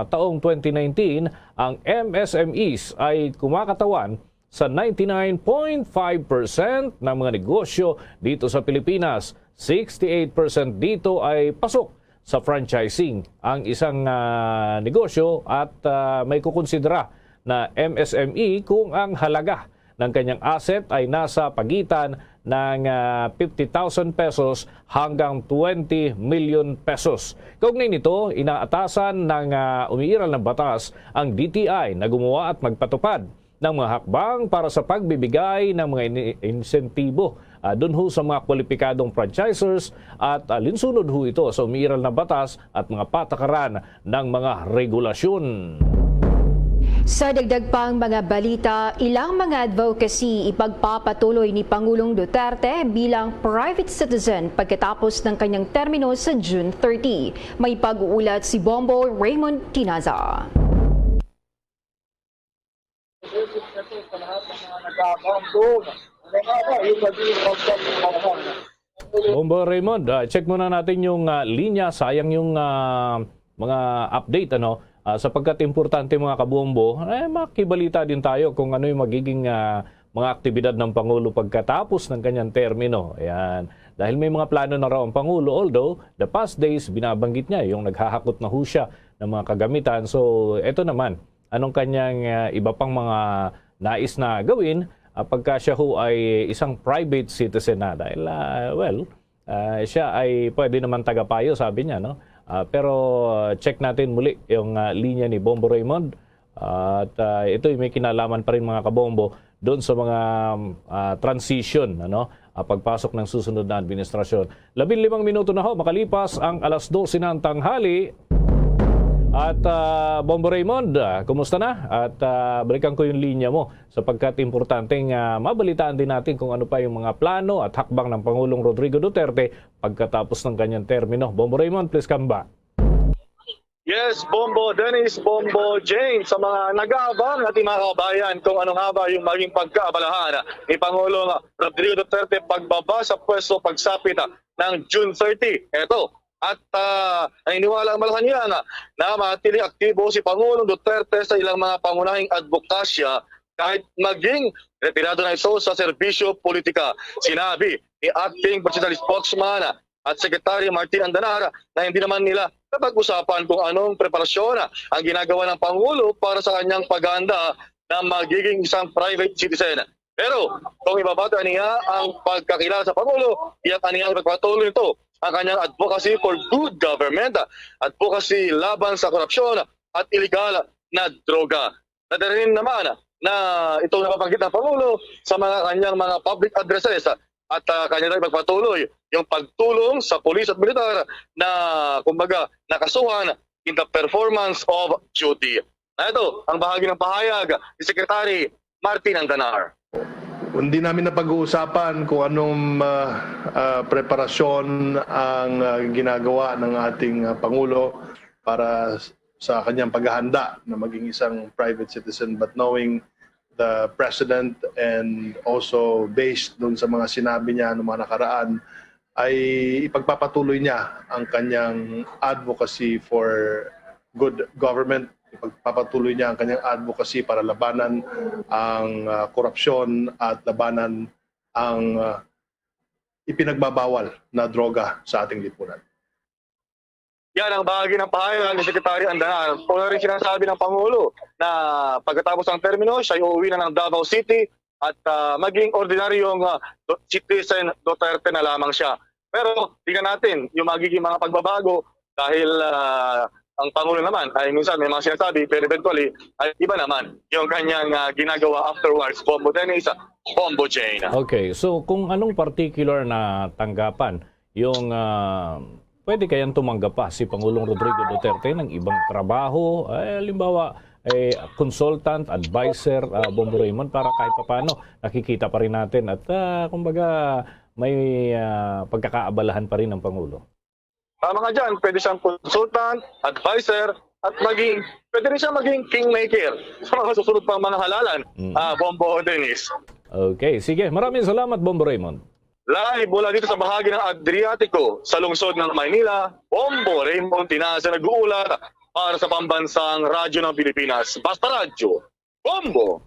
taong 2019, ang MSMEs ay kumakatawan sa 99.5% ng mga negosyo dito sa Pilipinas. 68% dito ay pasok sa franchising ang isang negosyo at may kukonsidera na MSME kung ang halaga ng kanyang asset ay nasa pagitan ng 50,000 pesos hanggang 20 million pesos. Kaugnay nito, inaatasan ng umiiral ng batas ang DTI na gumawa at magpatupad ng mga hakbang para sa pagbibigay ng mga insentibo doon ho sa mga kwalipikadong franchisors at alinsunod ho ito sa umiiral na batas at mga patakaran ng mga regulasyon. Sa dagdag pang mga balita, ilang mga advocacy ipagpapatuloy ni Pangulong Duterte bilang private citizen pagkatapos ng kanyang termino sa June 30. May pag-uulat si Bombo Raymond Tinaza. Bombo Raymond, check muna natin yung linya, sayang yung mga update sapagkat importante mga kabombo, makibalita din tayo kung ano yung magiging mga aktibidad ng Pangulo pagkatapos ng kanyang termino. Ayan. dahil may mga plano na raw ang Pangulo, although the past days binabanggit niya yung naghahakot na ho siya ng mga kagamitan. So ito naman, anong kanyang iba pang mga nais na gawin pagka siya ho ay isang private citizen na, dahil siya ay pwede naman tagapayo, sabi niya, no? Pero check natin muli yung linya ni Bombo Raymond. At ito may kinalaman pa rin mga kabombo doon sa mga transition, pagpasok ng susunod na administrasyon. 15 minuto na ho, makalipas ang alas 12 ng tanghali. At Bombo Raymond, kumusta na? At balikan ko yung linya mo sapagkat importanteng mabalitaan din natin kung ano pa yung mga plano at hakbang ng Pangulong Rodrigo Duterte pagkatapos ng kanyang termino. Bombo Raymond, please come back. Yes, Bombo Dennis, Bombo Jane, sa mga nag-aabang ating mga kabayan kung anong haba yung maging pagkaabalahan ni Pangulong Rodrigo Duterte pagbaba sa pwesto pagsapit ng June 30. Ito, at naniniwala ang Malacanang na matiling aktibo si Pangulong Duterte sa ilang mga pangunahing advokasya kahit maging retirado na ito sa serbisyo politika. Sinabi ni Acting Presidential Spokesman at Secretary Martin Andanar na hindi naman nila napag-usapan kung anong preparasyon ang ginagawa ng Pangulo para sa kanyang paghahanda na magiging isang private citizen. Pero kung ibabata niya ang pagkakilala sa Pangulo, iyak niya ipagpatuloy nito ang kanyang advocacy for good government, advocacy laban sa korupsyon at iligal na droga. Nadalhin naman na itong napabanggit ng Pangulo sa mga kanyang mga public addresses at kanya rin magpatuloy yung pagtulong sa pulis at militar na kumbaga nakasuhan in the performance of duty. Na ito ang bahagi ng pahayag ni Secretary Martin Andanar. Hindi namin napag-uusapan kung anong preparasyon ang ginagawa ng ating Pangulo para sa kanyang paghahanda na maging isang private citizen, but knowing the President and also based dun sa mga sinabi niya noong mga nakaraan, ay ipagpapatuloy niya ang kanyang advocacy for good government. Ipagpapatuloy niya ang kanyang advocacy para labanan ang korupsyon at labanan ang ipinagbabawal na droga sa ating lipunan. Yan ang bahagi ng pahayag ni Secretary Andanar. Una rin sinasabi ng Pangulo na pagkatapos ng termino, siya ay uuwi na ng Davao City at maging ordinaryong citizen Duterte na lamang siya. Pero tingnan natin yung magiging mga pagbabago dahil ang Pangulo naman ay minsan may mga sinasabi, pero eventually ay iba naman yung kanyang ginagawa afterwards. Bombo Dennis, Bombo Jane. Okay, so kung anong particular na tanggapan yung pwede kayang tumanggap pa si Pangulong Rodrigo Duterte ng ibang trabaho, halimbawa consultant, advisor, Bombo Raymond, para kahit paano nakikita pa rin natin at kumbaga may pagkakaabalahan pa rin ng Pangulo. Tama ka dyan, pwede siyang consultant, advisor, at pwede rin siyang maging kingmaker sa mga susunod pang mga halalan. Bombo Dennis. Okay, sige. Maraming salamat, Bombo Raymond. Live mula dito sa bahagi ng Adriatico sa lungsod ng Maynila, Bombo Raymond Tinasa nag-uulat para sa pambansang radyo ng Pilipinas. Basta Radyo, Bombo!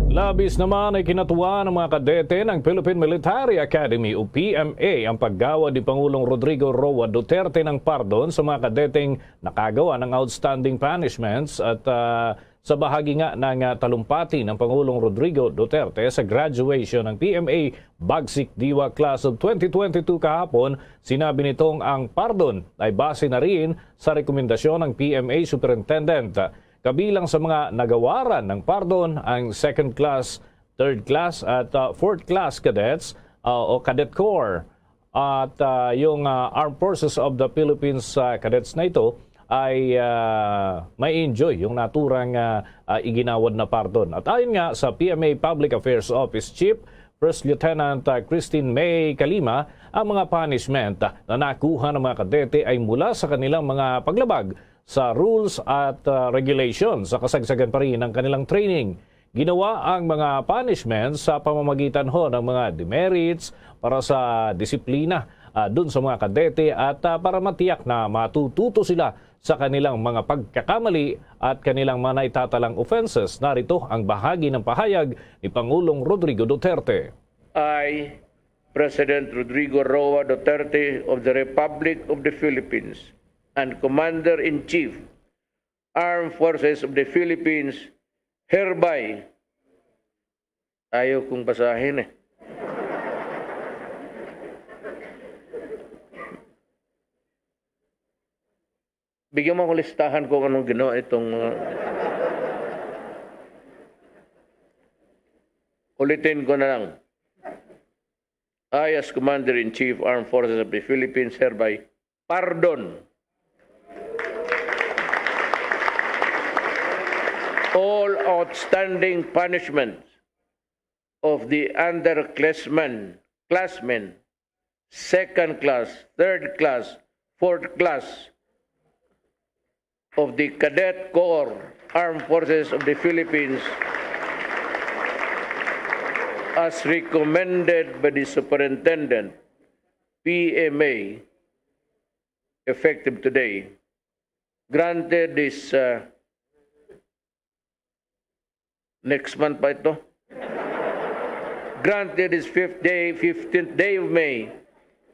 Labis naman ay kinatuwa ng mga kadete ng Philippine Military Academy o PMA ang paggawa ni Pangulong Rodrigo Roa Duterte ng pardon sa mga kadeteng nakagawa ng outstanding punishments at sa bahagi nga ng talumpati ng Pangulong Rodrigo Duterte sa graduation ng PMA Bagsik Diwa Class of 2022 kahapon, sinabi nitong ang pardon ay base na rin sa rekomendasyon ng PMA Superintendent. Kabilang sa mga nagawaran ng pardon ang second class, third class at fourth class cadets o Cadet Corps. At yung Armed Forces of the Philippines cadets na ito ay may enjoy yung naturang iginawad na pardon. At ayon nga sa PMA Public Affairs Office Chief First Lieutenant Christine May Kalima, ang mga punishment na nakuha ng mga kadete ay mula sa kanilang mga paglabag sa rules at regulations sa kasagsagan pa rin ng kanilang training. Ginawa ang mga punishments sa pamamagitan ng mga demerits para sa disiplina dun sa mga kadete at para matiyak na matututo sila sa kanilang mga pagkakamali at kanilang mga naitatalang offenses. Narito ang bahagi ng pahayag ni Pangulong Rodrigo Duterte. I President Rodrigo Roa Duterte of the Republic of the Philippines and Commander-in-Chief, Armed Forces of the Philippines, hereby, ayaw kong basahin eh. Bigyan mo akong listahan kung anong ginawa itong ulitin ko na lang. I, as Commander-in-Chief, Armed Forces of the Philippines, hereby pardon all outstanding punishments of the underclassmen, second class, third class, fourth class of the Cadet Corps, Armed Forces of the Philippines, as recommended by the Superintendent, PMA, effective today. Granted is next month pa ito. Granted is 15th day of May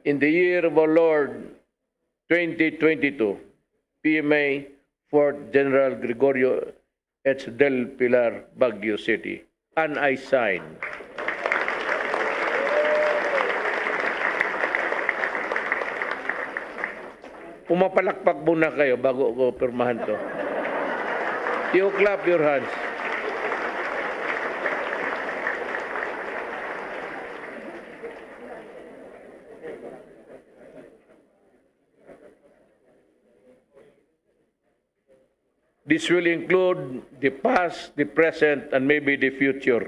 in the year of our Lord 2022. PMA, Fort General Gregorio H. del Pilar, Baguio City. And I sign. Pumapalakpak muna kayo bago ko pirmahan to. You clap your hands. This will include the past, the present, and maybe the future.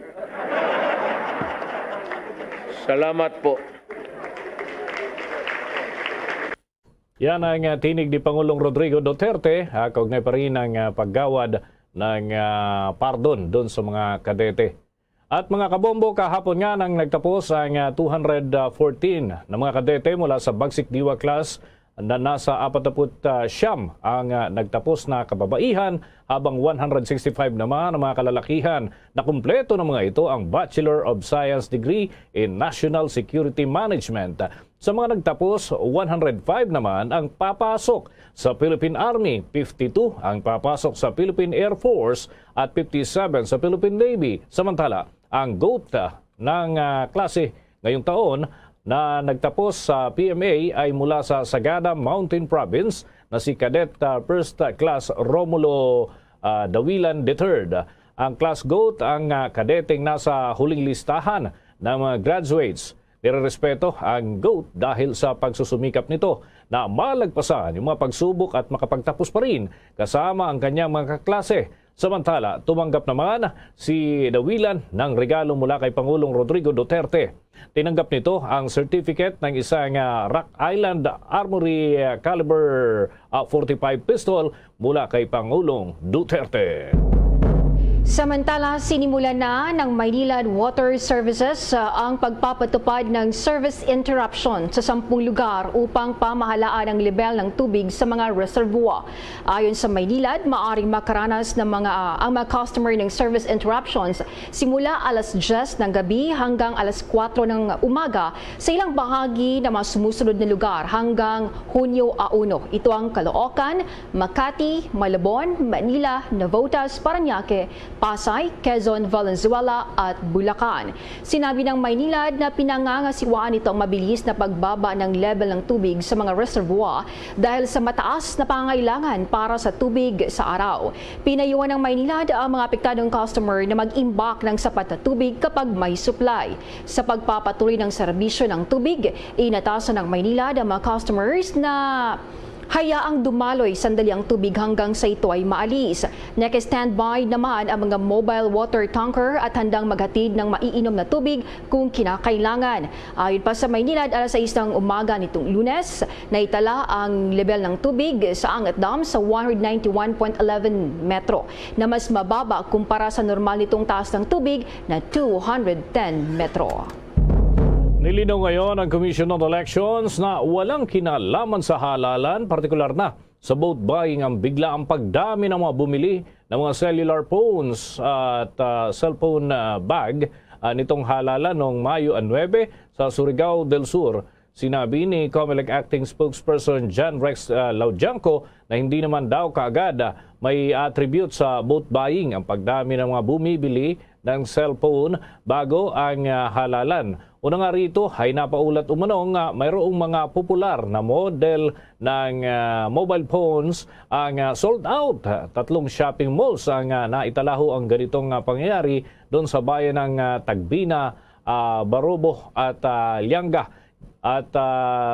Salamat po. Yan ang tinig ni Pangulong Rodrigo Duterte, kaugnay pa rin ang paggawad ng pardon doon sa mga kadete. At mga kabombo, kahapon nga nang nagtapos ang 214 na mga kadete mula sa Bagsik Diwa class na nasa 49 ang nagtapos na kababaihan, habang 165 naman ang mga kalalakihan na kumpleto ng mga ito ang Bachelor of Science degree in National Security Management. Sa mga nagtapos, 105 naman ang papasok sa Philippine Army, 52 ang papasok sa Philippine Air Force at 57 sa Philippine Navy. Samantala, ang GOAT ng klase ngayong taon na nagtapos sa PMA ay mula sa Sagada Mountain Province na si Cadet First Class Romulo Dawilan III. Ang Class GOAT ang kadeteng nasa huling listahan ng mga graduates. Nirerespeto ang GOAT dahil sa pagsusumikap nito na malagpasan yung mga pagsubok at makapagtapos pa rin kasama ang kanyang mga kaklase. Samantala, tumanggap naman si Dawilan ng regalo mula kay Pangulong Rodrigo Duterte. Tinanggap nito ang certificate ng isang Rock Island Armory caliber 45 pistol mula kay Pangulong Duterte. Samantala, sinimulan na ng Maynilad Water Services ang pagpapatupad ng service interruption sa 10 lugar upang pamahalaan ang level ng tubig sa mga reservoir. Ayon sa Maynilad, maaring makaranas ng ang mga customer ng service interruptions simula alas 10 ng gabi hanggang alas 4 ng umaga sa ilang bahagi ng mga sumusunod na lugar hanggang Hunyo 1. Ito ang Caloocan, Makati, Malabon, Manila, Navotas, Parañaque, Pasay, Quezon, Valenzuela at Bulacan. Sinabi ng Maynilad na pinangangasiwaan ito ang mabilis na pagbaba ng level ng tubig sa mga reservoir dahil sa mataas na pangangailangan para sa tubig sa araw. Pinayuhan ng Maynilad ang mga apektadong customer na mag-imbak ng sapat na tubig kapag may supply. Sa pagpapatuloy ng serbisyo ng tubig, inatasan ng Maynilad ang mga customers na hayaang dumaloy sandali ang tubig hanggang sa ito ay maalis. Naka-standby naman ang mga mobile water tanker at handang maghatid ng maiinom na tubig kung kinakailangan. Ayon pa sa Maynilad, alas 6 ng umaga nitong Lunes, naitala ang level ng tubig sa Angat Dam sa 191.11 metro na mas mababa kumpara sa normal nitong taas ng tubig na 210 metro. Nilinaw ngayon ang Commission on Elections na walang kinalaman sa halalan, partikular na sa vote buying ang biglaang pagdami ng mga bumili ng mga cellular phones at cellphone bag nitong halalan noong Mayo 9 sa Surigao del Sur. Sinabi ni COMELEC Acting Spokesperson John Rex Laudianco na hindi naman daw kaagad may attribute sa vote buying ang pagdami ng mga bumibili ng cellphone bago ang halalan. Una nga rito ay napaulat umanong mayroong mga popular na model ng mobile phones ang sold out. 3 shopping malls ang naitalaho ang ganitong pangyayari doon sa bayan ng Tagbina, Barobo at Lianga at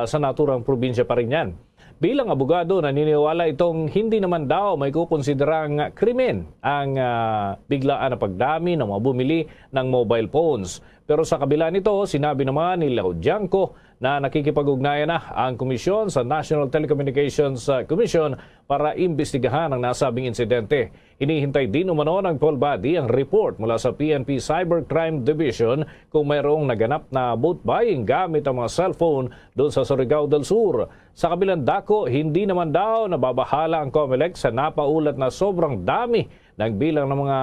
sa naturang probinsya pa rin yan. Bilang abogado, naniniwala itong hindi naman daw may kukonsiderang krimen ang biglaan na pagdami ng mga bumili ng mobile phones. Pero sa kabila nito, sinabi naman ni Laudianco na nakikipag-ugnayan na ang komisyon sa National Telecommunications Commission para imbestigahan ang nasabing insidente. Hinihintay din umano ng poll body ang report mula sa PNP Cybercrime Division kung mayroong naganap na vote buying gamit ang mga cellphone doon sa Surigao del Sur. Sa kabilang dako, hindi naman daw nababahala ang COMELEC sa napaulat na sobrang dami ng bilang ng mga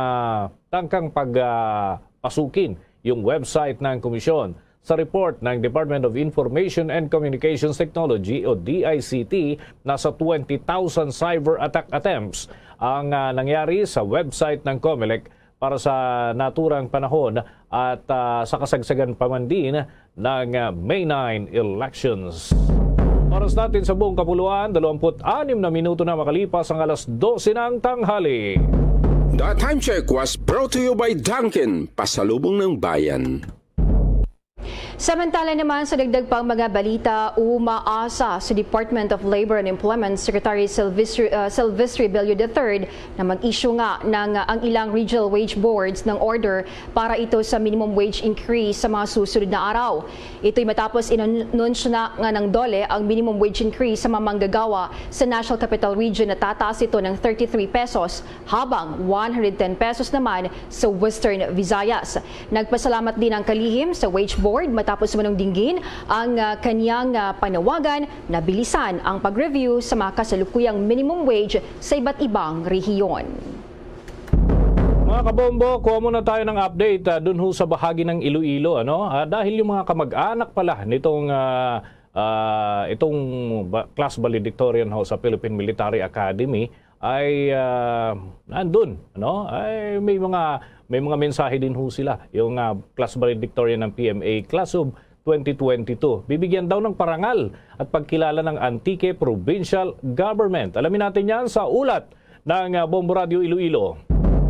tangkang pagpasukin yung website ng komisyon. Sa report ng Department of Information and Communications Technology o DICT, nasa 20,000 cyber attack attempts ang nangyari sa website ng COMELEC para sa naturang panahon at sa kasagsagan pa man din ng May 9 elections. Oras natin sa buong kapuluan, 26 na minuto na makalipas ang alas 12 ng tanghali. The Time Check was brought to you by Dunkin', pasalubong ng bayan. Samantala naman sa dagdag pang mga balita, umaasa sa Department of Labor and Employment Secretary Silvestre Bello III na mag-issue nga ng ang ilang regional wage boards ng order para ito sa minimum wage increase sa mga susunod na araw. Ito'y matapos inanunsyo na nga ng DOLE ang minimum wage increase sa mga manggagawa sa National Capital Region na tataas ito ng 33 pesos habang 110 pesos naman sa Western Visayas. Nagpasalamat din ang kalihim sa wage board matapos manong dinggin ang kanyang panawagan na bilisan ang pag-review sa mga kasalukuyang minimum wage sa iba't ibang rehiyon. Mga kabombo, kuha muna tayo ng update dun ho sa bahagi ng Iloilo. Dahil yung mga kamag-anak pala nitong itong class valedictorian ho sa Philippine Military Academy ay nandun. Ay may mga mensahe din ho sila. Yung class valedictorian ng PMA Class of 2022. Bibigyan daw ng parangal at pagkilala ng Antique Provincial Government. Alamin natin yan sa ulat ng Bombo Radio Iloilo.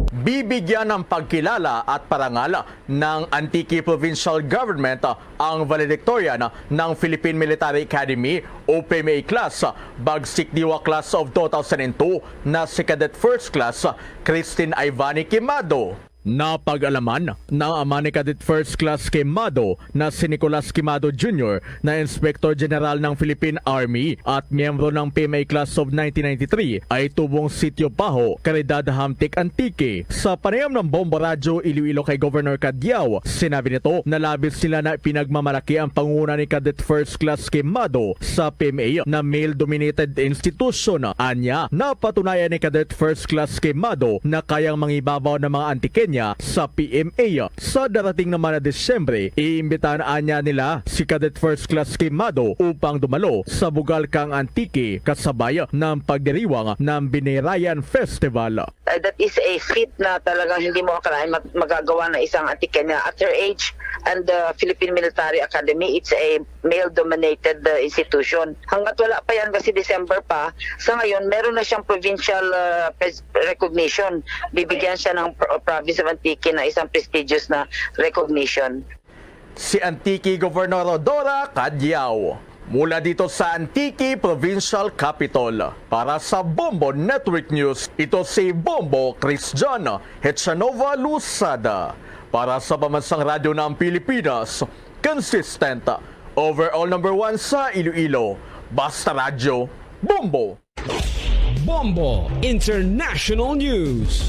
Bibigyan ng pagkilala at parangal ng Antique Provincial Government ang valedictorian ng Philippine Military Academy o PMA Class Bagsik Diwa Class of 2002 na si Cadet First Class Christine Ivani Quimado. Napag-alaman ng ama ni Cadet First Class Quimado na si Nicolas Quimado Jr. na Inspector General ng Philippine Army at miyembro ng PMA Class of 1993 ay tubong Sitio Paho, Caridad Hamtic Antique. Sa panayam ng Bombo Radyo Iloilo kay Governor Cadiao, sinabi nito na labis sila na pinagmamalaki ang panguna ni Cadet First Class Quimado sa PMA na male-dominated institution. Anya, napatunayan ni Cadet First Class Quimado na kayang mangibabaw ng mga Antique niya sa PMA. Sa darating naman na Desyembre, iimbitahan niya nila si Cadet First Class Quimado upang dumalo sa Bugalkang Antique kasabay ng pagdiriwang ng Binirayan Festival. That is a feat na talagang hindi mo akalain magagawa na isang Antique niya. At her age and the Philippine Military Academy, it's a male-dominated institution. Hanggat wala pa yan kasi December pa, sa ngayon meron na siyang provincial recognition. Bibigyan siya ng province of Antique na isang prestigious na recognition. Si Antique Governor Rodora Cadiao. Mula dito sa Antique Provincial Capital. Para sa Bombo Network News, ito si Bombo Christian Hetchanova Lusada. Para sa Pamansang Radyo ng Pilipinas, consistent, overall number 1 sa Iloilo. Basta Radyo, Bombo! Bombo International News.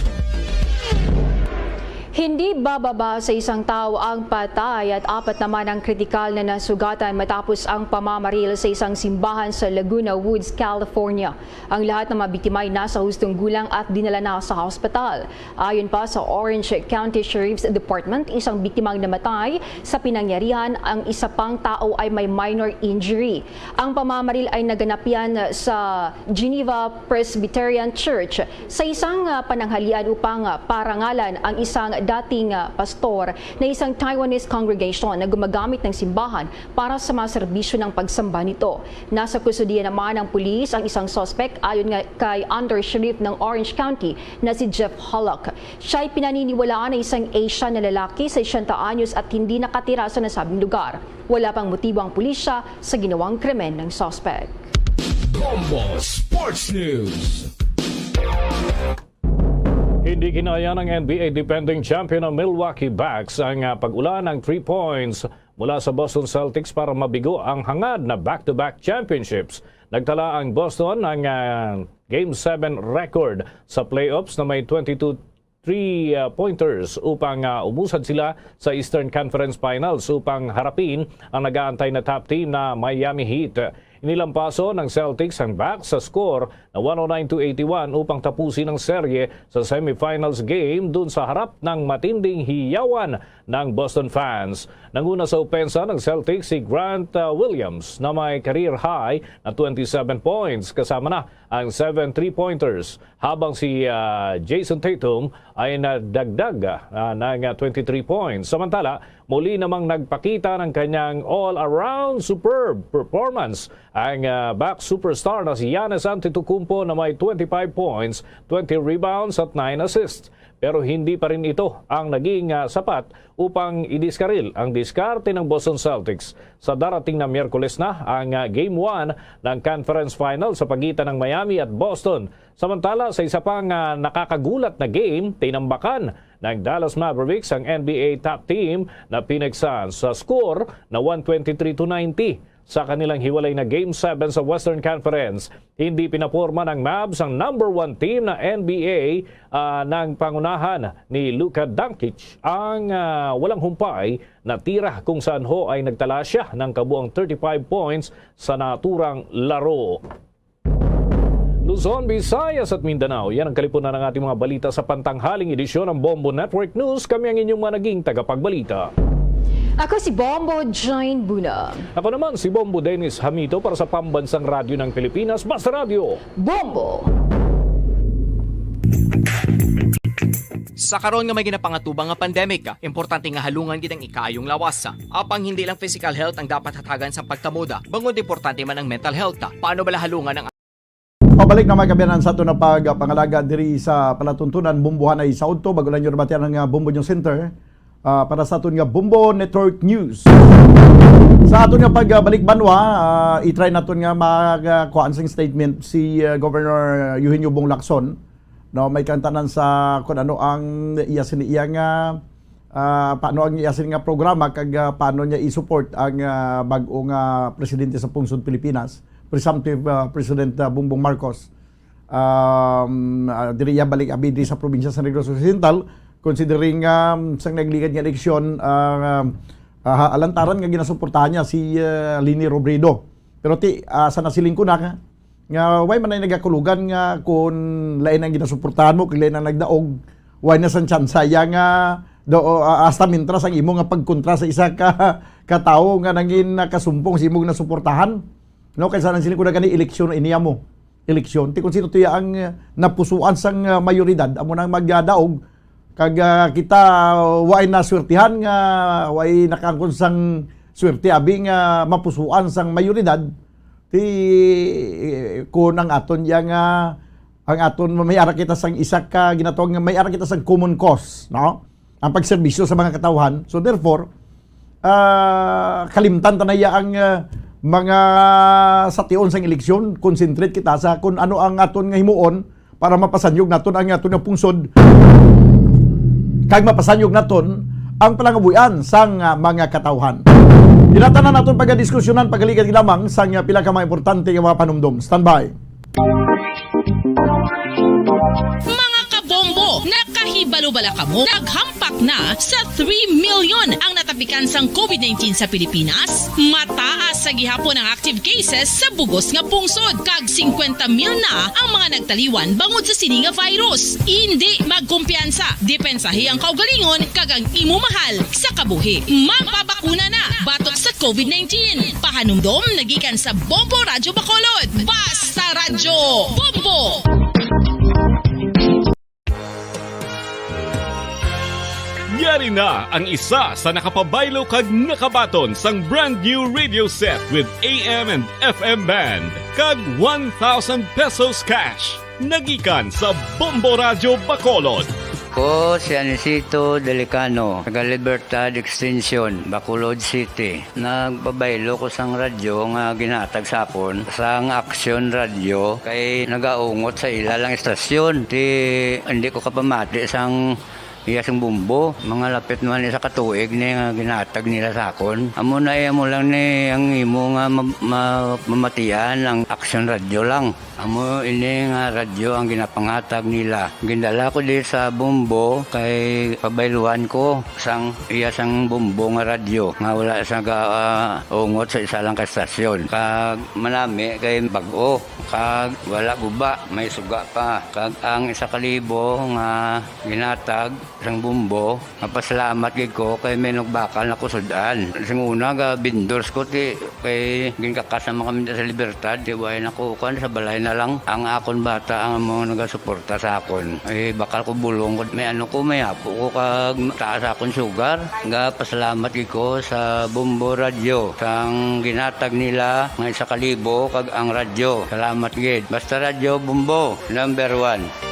Hindi bababa sa isang tao ang patay at 4 naman ang kritikal na nasugatan matapos ang pamamaril sa isang simbahan sa Laguna Woods, California. Ang lahat ng mga biktima ay nasa hustong gulang at dinala na sa hospital. Ayon pa sa Orange County Sheriff's Department, isang biktimang namatay sa pinangyarihan, ang isa pang tao ay may minor injury. Ang pamamaril ay naganap yan sa Geneva Presbyterian Church sa isang pananghalian upang parangalan ang isang dating pastor na isang Taiwanese congregation na gumagamit ng simbahan para sa mga serbisyo ng pagsamba nito. Nasa kustudiya naman ng pulis ang isang suspect ayon nga kay Under Sheriff ng Orange County na si Jeff Hollock. Siya ay pinaniniwalaan na isang Asian na lalaki sa 60 anyos at hindi nakatira sa nasabing lugar. Wala pang motibo ang pulisya sa ginawang krimen ng suspect. Bombo Sports News. Hindi kinaya ng NBA defending champion ng Milwaukee Bucks ang pag-ulan ng 3 points mula sa Boston Celtics para mabigo ang hangad na back-to-back championships. Nagtala ang Boston ng Game 7 record sa playoffs na may 22 3-pointers upang umusad sila sa Eastern Conference Finals upang harapin ang nag-aantay na top team na Miami Heat. Inilampaso ng Celtics ang Bucks sa score na 109-81 upang tapusin ang serye sa semifinals game dun sa harap ng matinding hiyawan ng Boston fans. Nanguna sa opensa ng Celtics si Grant Williams na may career high na 27 points kasama na ang 7 3-pointers habang si Jason Tatum ay nadagdag ng 23 points. Samantala, muli namang nagpakita ng kanyang all-around superb performance ang Bucks superstar na si Giannis Antetokounmpo na may 25 points, 20 rebounds at 9 assists. Pero hindi pa rin ito ang naging sapat upang idiskaril ang diskarte ng Boston Celtics. Sa darating na Miyerkules na ang Game 1 ng Conference Final sa pagitan ng Miami at Boston. Samantala, sa isa pang nakakagulat na game, tinambakan ng Dallas Mavericks ang NBA top team na Phoenix Suns sa score na 123-90. Sa kanilang hiwalay na Game 7 sa Western Conference, hindi pinaporma ng Mavs ang number 1 team na NBA ng pangunahan ni Luka Doncic ang walang humpay na tira kung saan ho ay nagtala siya ng kabuang 35 points sa naturang laro. Luzon, Visayas at Mindanao, yan ang kalipunan ng ating mga balita sa pantanghaling edisyon ng Bombo Network News. Kami ang inyong managing tagapagbalita. Ako si Bombo Jane Buna. Ako naman si Bombo Dennis Hamito para sa Pambansang Radyo ng Pilipinas, Basta Radio Bombo! Sa karon nga may ginapangatubang nga pandemic, importante nga halungan gid ang ikayong lawas. Apang hindi lang physical health ang dapat hatagan sa pagtamuda, bangod importante man ang mental health. Paano bala halungan ang Pabalik na mga kabiyanan sa ito na pangalaga diri sa palatuntunan Bumbuhan ay Saudto, bago lang yung rabatian ng Bumbo News Center. Para sa aton nga Bombo Network News. Sa aton nga pagbalik banwa, i-try naton nga magkuhaan sing statement si Governor Eugenio Bong Lacson. No, may kantanan sa kung ano ang iyasin niya nga paano ang iyasin nga programa kag paano niya i-support ang bag-ong presidente sa pungsod Pilipinas, presumptive President Bongbong Marcos. Diriya balik abidi sa probinsya sa Negros Occidental. Considering sang nagligad nga eleksyon, alantaran nga ginasuportahan niya si Lini Robredo. Pero sa nasiling ko na nga way man ay nagakulugan nga kung lain ang ginasuportahan mo, kung lain ang nagdaog, way na san tsansa nga hasta mintras ang imo nga pagkontra sa isa ka tao nga nangin kasumpong sa imong nasuportahan. No, kaysa nasiling ko na gani eleksyon iniya mo. Eleksyon ti kung sino tuya ang napusuan sang mayoridad amo nang magdaog kag kita way na swertihan nga way nakangkon sang swerte abi nga mapusuan sang mayoridad ti kun ang aton yang ang aton may-ara kita sang isa ka ginatawag nga may-ara kita sang common cause, no, ang pagserbisyo sa mga katawhan. So therefore kalimtan tanaya ang mga sation sang eleksyon, concentrate kita sa kung ano ang aton nga himuon para mapasanyog naton ang aton nga pungsod kag mapasanyog naton ang palangabuyan sang mga katawhan. Dinatanan naton pagdiskusyonan pagaligad lamang sang pila ka mga importante nga mga panumdum. Standby. Mga kabombo, Ibalubala ka mo, naghampak na sa 3 million ang natapikan sang COVID-19 sa Pilipinas. Mataas sa gihapon ang active cases sa bugos nga pungsod. Kag 50 mil na ang mga nagtaliwan bangod sa sini nga virus. Hindi magkumpiyansa. Depensahi ang kaugalingon kag ang imo mahal sa kabuhi. Magpabakuna na batok sa COVID-19. Pahanumdom nagikan sa Bombo Radyo Bacolod. Basta Radyo Bombo! Yari na ang isa sa nakapabaylo kag nakabaton sang brand new radio set with AM and FM band kag 1,000 pesos cash. Nagikan sa Bombo Radyo Bacolod. Ko si Anisito Delicano, taga Libertad Extension, Bacolod City. Nagpabaylo ko sang radyo nga ginatag sapon sang Action Radio kay nagaungot sa ilalang estasyon. Hindi ko kapamati sang iyasang bumbo, mga lapit naman sa katuig ni nga ginatag nila sa akon. Amo na mo lang ni ang imo nga mamatian ang Action Radio lang. Amo ini nga radyo ang ginapangatag nila. Gindala ko di sa bumbo kay pabayluan ko sang iyasang bumbo nga radyo nga wala sa ungot sa isa lang ka estasyon. Kag manami kay bag-o, kag wala guba, may suga pa. Kag ang 1,000 nga ginatag sang bumbo, mapasalamat gid ko kay may nagbakal na kusudan. Sing una ga bindors ko ti kay ginkakasama kami sa Libertad, di way nako kan sa balay na lang ang akon bata ang mga nagasuporta sa akon. Eh bakal ko bulong ko may may apo ko kag taas akon sugar. Ga pasalamat gid ko sa Bombo Radio sang ginatag nila nga 1,000 kag ang radyo. Salamat gid. Basta Radyo Bombo number 1.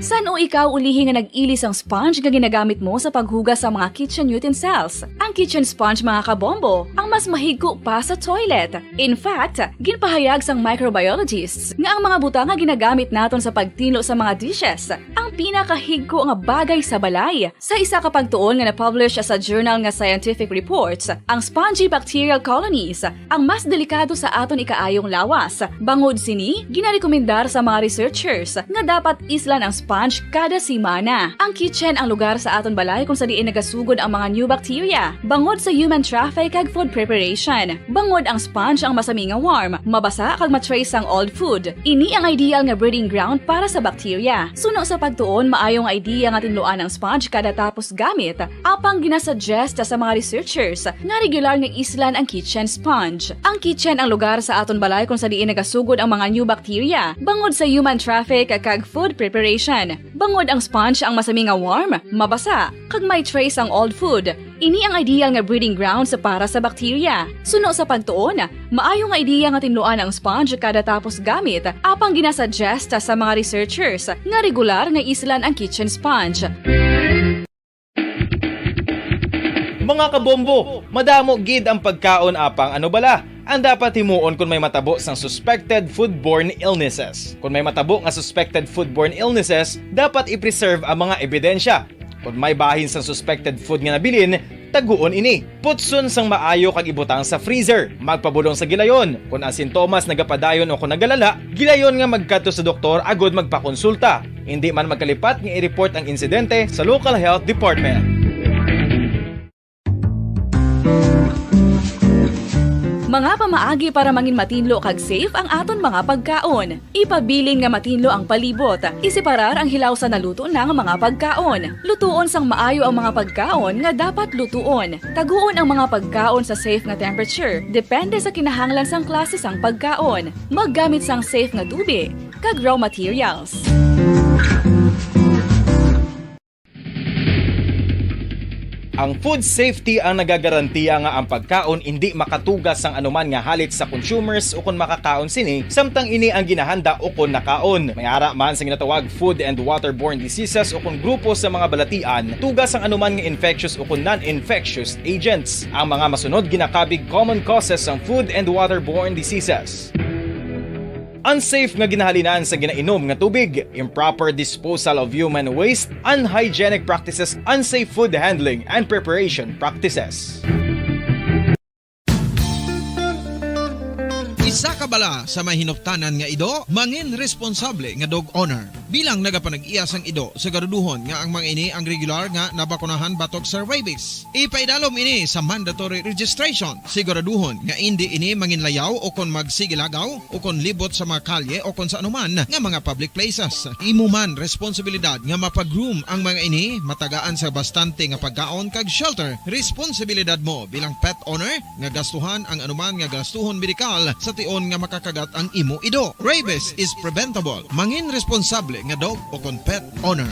San o ikaw ulihi nga nag-ilis ang sponge nga ginagamit mo sa paghugas sa mga kitchen utensils? Ang kitchen sponge mga kabombo, ang mas mahigko pa sa toilet. In fact, ginpahayag sang microbiologists nga ang mga butang nga ginagamit naton sa pagtino sa mga dishes ang pinakahigko nga bagay sa balay. Sa isa ka pagtuon nga na-publish sa journal nga Scientific Reports, ang spongy bacterial colonies ang mas delikado sa aton ikaayong lawas. Bangod sini, ginarekomendar sa mga researchers nga dapat islan ang sponge kada simana. Ang kitchen ang lugar sa aton balay kung sa diin nagasugod ang mga new bacteria. Bangod sa human traffic kag food preparation. Bangod ang sponge ang masami nga warm, mabasa kag matrace ang old food. Ini ang ideal nga breeding ground para sa bacteria. Suno sa pagtuon, maayong idea nga tinluan ang sponge kada tapos gamit. Apang ginasuggest sa mga researchers nga regular nga islan ang kitchen sponge. Ang kitchen ang lugar sa aton balay kung sa diin nagasugod ang mga new bacteria. Bangod sa human traffic kag food preparation. Bangod ang sponge ang masami nga warm, mabasa, kag may trace ang old food. Ini ang ideal nga breeding ground sa para sa bacteria. Suno sa pagtuon, maayo nga idea nga tinluan ang sponge kada tapos gamit, apang ginasuggest sa mga researchers nga regular nga islan ang kitchen sponge. Mga kabombo, madamo gid ang pagkaon apang ano bala ang dapat himuon kung may matabo sang suspected foodborne illnesses. Kung may matabo nga suspected foodborne illnesses, dapat i-preserve ang mga ebidensya. Kung may bahin sang suspected food nga nabilin, taguon ini. Putson sang maayo kag ibutang sa freezer. Magpabulong sa gilayon. Kung ang sintomas nagapadayon o kung nagalala, gilayon nga magkadto sa doktor agod magpakonsulta. Hindi man magkalipat nga i-report ang insidente sa local health department. Mga pamaagi para mangin matinlo kag safe ang aton mga pagkaon. Ipabilin nga matinlo ang palibot. Isiparar ang hilaw sa naluto ng mga pagkaon. Lutuon sang maayo ang mga pagkaon nga dapat lutuon. Taguon ang mga pagkaon sa safe nga temperature. Depende sa kinahanglan sang klase sang pagkaon. Maggamit sang safe nga tubig kag raw materials. Ang food safety ang nagagarantiya nga ang pagkaon hindi makatugas sang anuman nga halit sa consumers o kung makakaon sini, samtang ini ang ginahanda o kung nakaon. May ara man sa ginatawag food and waterborne diseases o kung grupo sa mga balatian, tugas ang anuman nga infectious o kung non-infectious agents. Ang mga masunod ginakabig common causes ng food and waterborne diseases. Unsafe nga ginahalinan sa ginainom nga tubig, improper disposal of human waste, unhygienic practices, unsafe food handling and preparation practices. Isa nakabala sa mahinuptanan nga ido, mangin responsable nga dog owner. Bilang nagapanag-iyas ang ido, siguraduhon nga ang mga ini ang regular nga nabakunahan batok sa rabies. Ipaidalom ini sa mandatory registration. Siguraduhon nga hindi ini manginlayaw o kon magsigilagaw o kon libot sa mga kalye o kon sa anuman nga mga public places. Imo man responsibilidad nga mapag-groom ang mga ini, matagaan sa bastante nga pagkaon kag shelter. Responsibilidad mo bilang pet owner nga gastuhan ang anuman nga gastuhon medikal sa tion nga makakagat ang imo ido. Rabies is preventable. Mangin responsable nga dog o kon pet owner.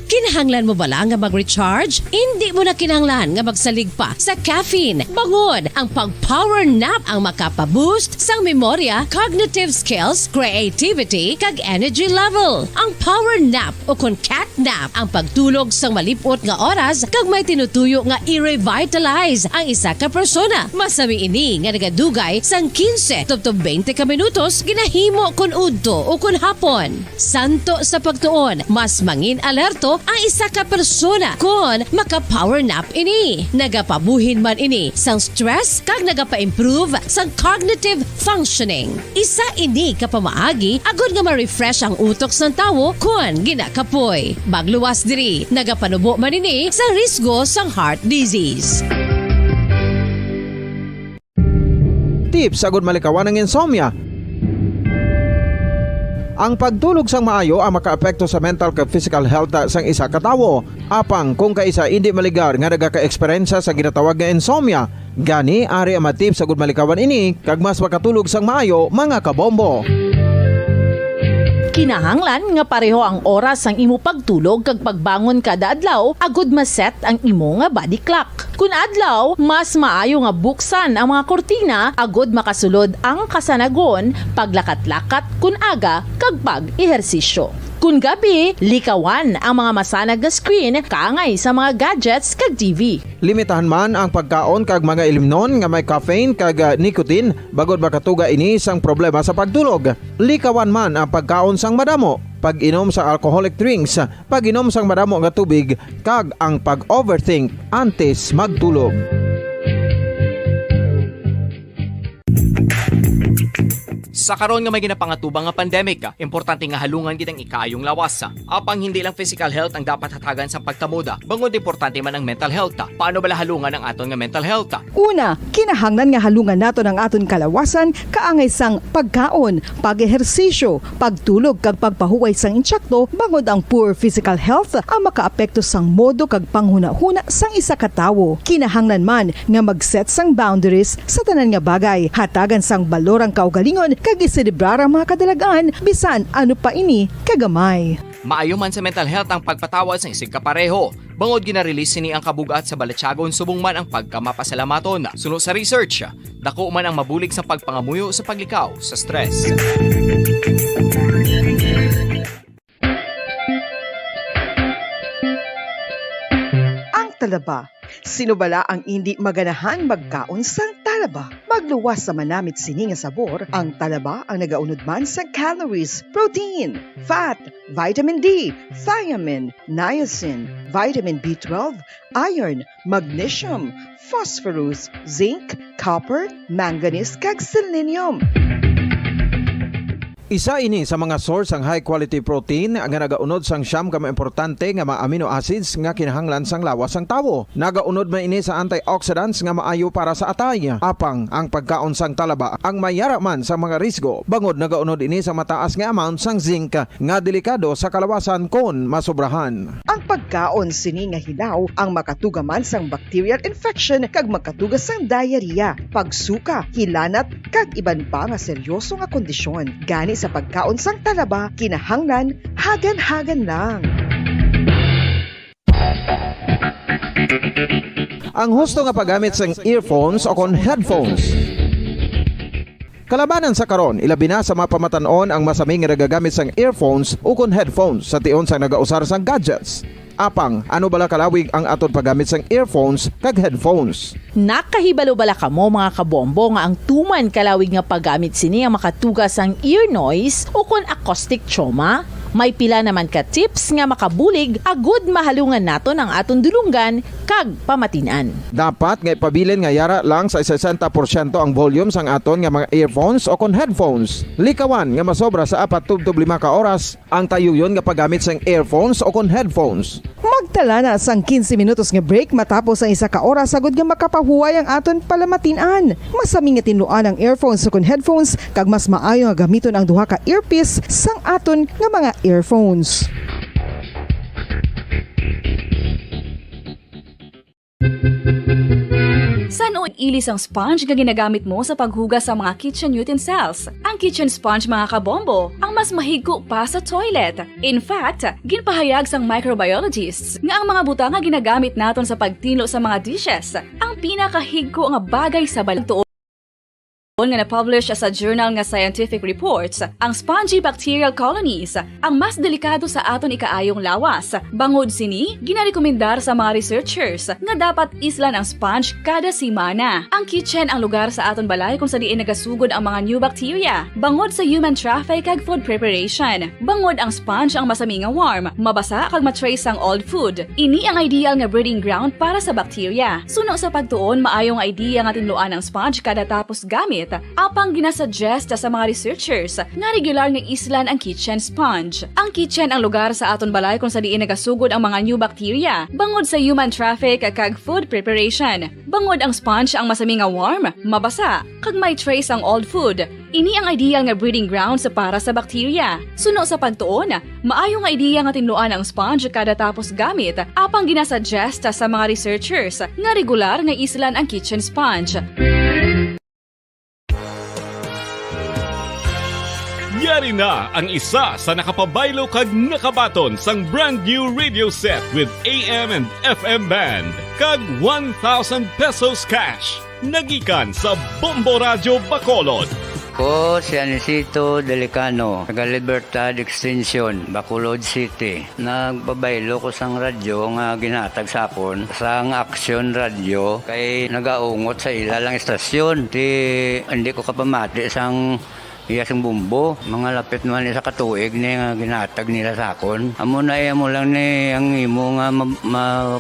Kinahanglan mo bala nga mag-recharge? Hindi mo na kinahanglan nga magsalig pa sa caffeine. Bangod ang pag-power nap ang makapaboost sang memorya, cognitive skills, creativity, kag energy level. Ang power nap o kon cat nap ang pagtulog sang malipot nga oras kag may tinutuyo nga i-revitalize ang isa ka persona. Masami ini nga nagadugay sang 15 to 20 ka minutos ginahimo kun udto o kun hapon. Santo sa pagtuon, mas mangin alerto ang isa ka persona kung maka-power nap ini. Nagapabuhin man ini sang stress kag nagapa-improve sang cognitive functioning. Isa ini kapamaagi agud nga ma-refresh ang utok sang tawo kung ginakapoy. Bagluwas diri, nagapanubo man ini sa risgo sang heart disease. Tips agud malikawan ng insomnia. Ang pagtulog sang maayo ang makaapekto sa mental kag physical health sang isa ka tawo. Apang kung kaisa hindi maligar nga nagaka-eksperyensya sa ginatawag nga insomnia, gani ari ang matip sa gud malikawan ini kag mas makatulog sang maayo mga kabombo. Kinahanglan nga pareho ang oras ang imo pagtulog kag pagbangon kada adlaw agud maset ang imo nga body clock. Kun adlaw, mas maayo nga buksan ang mga kortina agud makasulod ang kasanagon, paglakat-lakat kun aga kag pag-ehersisyo. Kun gabi, likawan ang mga masanag nga screen kaangay sa mga gadgets kag TV. Limitahan man ang pagkaon kag mga ilimnon nga may caffeine kag nicotine bagod makatuga ini sang problema sa pagtulog. Likawan man ang pagkaon sang madamo, pag-inom sa alcoholic drinks, pag-inom sang madamo nga tubig kag ang pag-overthink antes magtulog. Sa karon nga may ginapangatubang nga pandemic, importante nga halungan gid ang ikayong lawas. Apang hindi lang physical health ang dapat hatagan sa pagtamuda, bangod importante man ang mental health. Paano bala halungan ang aton nga mental health? Una, kinahanglan nga halungan nato ang aton kalawasan kaangay sang pagkaon, pag-ehersisyo, pagtulog kag pagpahuway sang insyakto, bangod ang poor physical health ang makaapekto sang modo kag panghuna-huna sang isa ka tawo. Kinahanglan man nga mag-set sang boundaries sa tanan nga bagay, hatagan sang balorang kaugalingon kag iselebrar ang mga kadalagaan bisan ano pa ini kagamay. Maayo man sa mental health ang pagpatawad sa isig kapareho. Bangod gina-release ni ang kabugat sa Balachagon subong man ang pagkamapasalamaton. Sunod sa research, dako man ang mabulig sa pagpangamuyo sa paglikaw sa stress. Ang talaba. Sino bala ang hindi maganahan magkaon sang talaba? Magluwas sa manamit sini nga sabor, ang talaba ang nagaunod man sa calories, protein, fat, vitamin D, thiamine, niacin, vitamin B12, iron, magnesium, phosphorus, zinc, copper, manganese kag selenium. Isa ini sa mga source ang high quality protein nga nagaunod sang siyam ka importante nga mga amino acids nga kinahanglan sang lawas sang tawo. Nagaunod man ini sa antioxidants nga maayo para sa atay. Apang ang pagkaon sang talaba ang mayara man sa mga risgo. Bangod nagaunod ini sa mataas nga amount sang zinc nga delikado sa kalawasan kon masobrahan. Ang pagkaon sini nga hilaw ang makatuga man sang bacterial infection kag makatuga sang diarrhea, pagsuka, hilanat kag iban pa nga seryoso nga kondisyon. Gani sa pagkaon sang talaba, kinahanglan hagan-hagan lang. Ang husto nga paggamit sang earphones o kon headphones. Kalabanan sa karon, ilabi na sa mga pamatanon ang masaming nga nagagamit sang earphones o kon headphones sa tion sang nagausar sang gadgets. Apang, ano bala kalawig ang aton paggamit sang earphones kag headphones? Nakahibalo bala kamo mga kabombo nga ang tuman kalawig nga paggamit sini ang makatugas ang ear noise o kon acoustic trauma? May pila naman ka tips nga makabulig agud mahalungan nato ang aton dulungan kag pamatinan. Dapat nga ipabilin nga yara lang sa 60% ang volume sang aton nga mga earphones o kon headphones. Likawan nga masobra sa 4 tub 5 ka oras ang tayuyon nga paggamit sang earphones o kon headphones. Magtala na sang 15 minutos nga break matapos ang 1 ka oras sagod nga makapahuway ang aton palamatinan. Masami nga tinluan ang earphones o kon headphones kag mas maayo nga gamiton ang duha ka earpiece sang aton nga mga earphones. Saan o ilis ang sponge nga ginagamit mo sa paghugas sa mga kitchen utensils? Ang kitchen sponge mga kabombo, ang mas mahigko pa sa toilet. In fact, ginpahayag sang microbiologists nga ang mga butang nga ginagamit naton sa pagtinlo sa mga dishes ang pinakahigko nga bagay sa balagtuon. Nga na-publish sa journal nga Scientific Reports, ang spongy bacterial colonies ang mas delikado sa aton ikaayong lawas. Bangod sini, ginarekomendar sa mga researchers nga dapat islan ang sponge kada semana. Ang kitchen ang lugar sa aton balay kung sa diin nagasugod ang mga new bacteria. Bangod sa human traffic kag food preparation. Bangod ang sponge ang masami nga warm, mabasa kag matrace ang old food. Ini ang ideal nga breeding ground para sa bacteria. Suno sa pagtuon, maayong idea nga tinluan ang sponge kada tapos gamit. Apang ginasuggest sa mga researchers nga regular nga islan ang kitchen sponge. Ang kitchen ang lugar sa aton balay kung sa diin nagasugod ang mga new bacteria. Bangod sa human traffic kag food preparation. Bangod ang sponge ang masami nga warm, mabasa, kag may trace ang old food. Ini ang ideal nga breeding ground sa para sa bacteria. Suno sa pagtuon, maayong idea nga tinluan ang sponge kada tapos gamit. Apang ginasuggest sa mga researchers nga regular nga islan ang kitchen sponge. Yari na ang isa sa nakapabaylo kag nakabaton sang brand new radio set with AM and FM band kag 1,000 pesos cash. Nagikan sa Bombo Radio Bacolod. Ko si Anisito Delicano, taga Libertad Extension, Bacolod City. Nagpabaylo ko sang radyo nga ginatag sapon sang Action Radio kay nagaungot sa ilalang estasyon. Hindi ko kapamati sang iyasang bumbo, mga lapit naman sa katuig ni nga ginatag nila sa akon. Amo na mo lang ni ang imo nga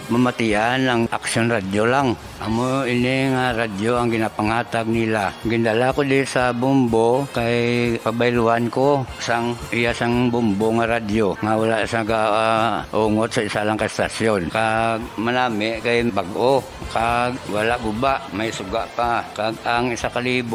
mamatian ang Action Radio lang. Amo ini nga radyo ang ginapangatag nila. Gindala ko di sa bumbo kay pabayluan ko sang iyasang bumbo nga radyo nga wala sa ungot sa isa lang ka estasyon. Kag manami kay bag-o, kag wala guba, may suga pa. Kag ang 1,000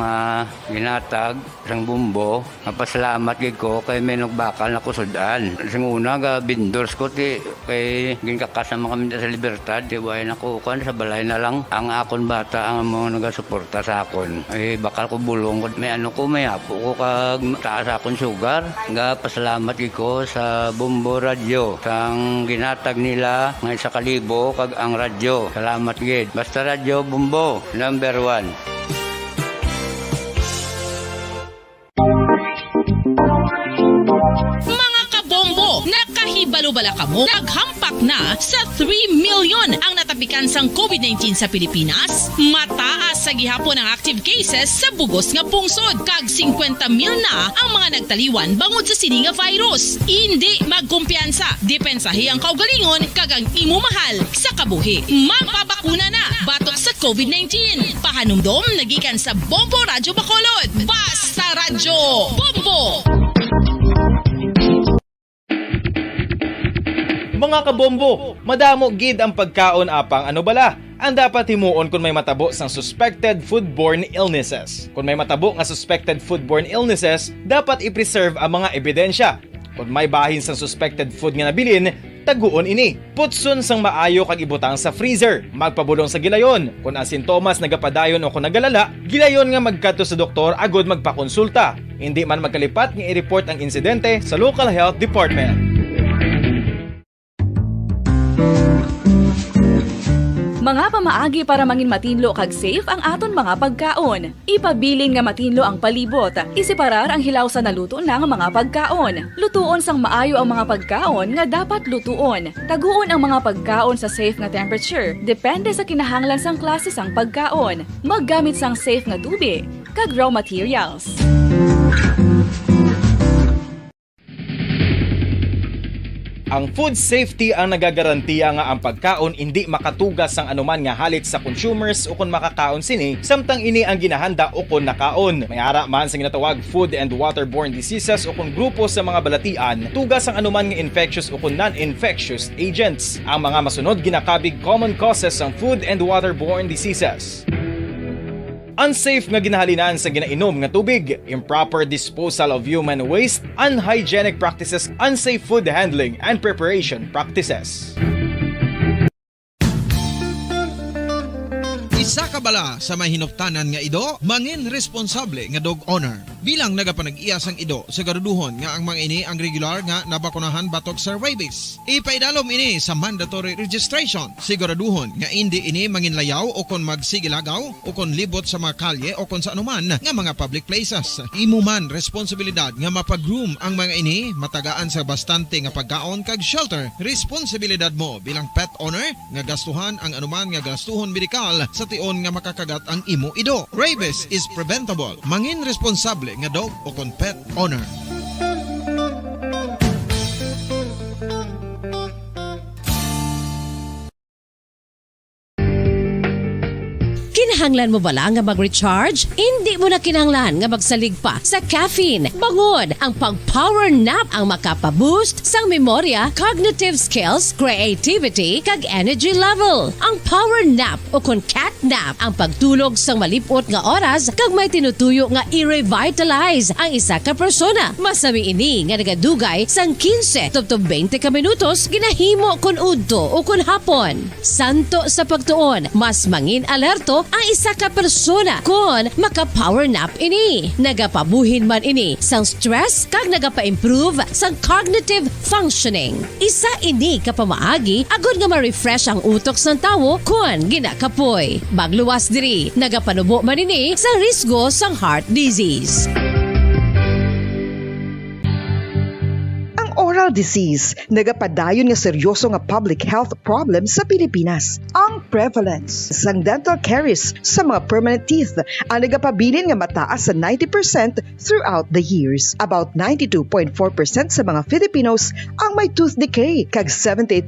nga ginatag sang bumbo, napasalamat gid ko kay may nagbakal na kusudan. Sing una ga vendors ko ti kay ginkakasama kami sa Libertad, di way nakukuan sa balay na lang ang akon bata ang mga nagasuporta sa akon. Ay bakal ko bulong may may apo ko kag taas akon sugar. Ga pasalamat gid ko sa Bombo Radio sang ginatag nila nga 1,000 kag ang radyo. Salamat gid. Basta Radio Bombo number 1. Nakahibalo-bala ka mo? Naghampak na sa 3 million ang natapikan sang COVID-19 sa Pilipinas. Mataas sa gihapon ang active cases sa bugos nga pungsod. Kag 50 mil na ang mga nagtaliwan bangod sa sini nga virus. Hindi magkumpiyansa. Depensahi ang kaugalingon kag ang imo mahal sa kabuhi. Magpabakuna na batok sa COVID-19. Pahanumdom nagikan sa Bombo Radio Bacolod. Basta Radyo Bombo! Mga kabombo, madamo gid ang pagkaon apang ano bala. Ang dapat himuon kung may matabo sang suspected foodborne illnesses. Kung may matabo nga suspected foodborne illnesses, dapat i-preserve ang mga ebidensya. Kung may bahin sang suspected food nga nabilin, taguon ini. Putson sang maayo kag ibutang sa freezer. Magpabulong sa gilayon. Kung ang sintomas nagapadayon o kung nagalala, gilayon nga magkadto sa doktor agud magpakonsulta. Hindi man magkalipat nga i-report ang insidente sa local health department. Mga pamaagi para mangin matinlo kag safe ang aton mga pagkaon. Ipabilin nga matinlo ang palibot. Isiparar ang hilaw sa naluto ng mga pagkaon. Lutuon sang maayo ang mga pagkaon nga dapat lutuon. Taguon ang mga pagkaon sa safe nga temperature. Depende sa kinahanglan sang klase sang pagkaon. Maggamit sang safe nga tubig kag raw materials. Ang food safety ang nagagarantiya nga ang pagkaon hindi makatugas ang anuman nga halit sa consumers o kung makakaon sini, samtang ini ang ginahanda o kung nakaon. May ara man sa ginatawag food and waterborne diseases o kung grupo sa mga balatian, tugas ang anuman nga infectious o kung non-infectious agents. Ang mga masunod ginakabig common causes ng food and waterborne diseases. Unsafe nga ginahalinan sa ginainom nga tubig, improper disposal of human waste, unhygienic practices, unsafe food handling and preparation practices. Isa ka bala sa may hinuptanan nga ido, mangin responsable nga dog owner. Bilang nagapanag-iyas ang ido, siguraduhon nga ang mga ini ang regular nga nabakunahan batok sa rabies. Ipaidalom ini sa mandatory registration. Siguraduhon nga hindi ini manginlayaw o kon magsigilagaw o kon libot sa mga kalye o kon sa anuman nga mga public places. Imo man responsibilidad nga mapag-groom ang mga ini, matagaan sa bastante nga pagkaon kag shelter. Responsibilidad mo bilang pet owner nga gastuhan ang anuman nga gastuhon medikal sa tion nga makakagat ang imo ido. Rabies is preventable. Mangin responsable nga dog o kon pet owner. Kinahanglan mo bala nga mag-recharge? Hindi mo na kinahanglan nga magsalig pa sa caffeine. Bangod ang pag-power nap ang makapaboost sang memorya, cognitive skills, creativity, kag energy level. Ang power nap o kon cat nap ang pagtulog sang malipot nga oras kag may tinutuyo nga i-revitalize ang isa ka persona. Masami ini nga nagadugay sang 15 to 20 ka minutos ginahimo kon udto o kon hapon. Santo sa pagtuon, mas mangin alerto ang isa ka persona kung maka-power nap ini. Nagapabuhin man ini sang stress kag nagapa-improve sang cognitive functioning. Isa ini kapamaagi agud nga ma-refresh ang utok sang tawo kung ginakapoy. Bagluwas diri, nagapanubo man ini sa risgo sang heart disease. Oral disease, nagapadayon nga seryoso nga public health problem sa Pilipinas. Ang prevalence sang dental caries sa mga permanent teeth ang nagapabilin nga mataas sa 90% throughout the years. About 92.4% sa mga Filipinos ang may tooth decay, kag 78%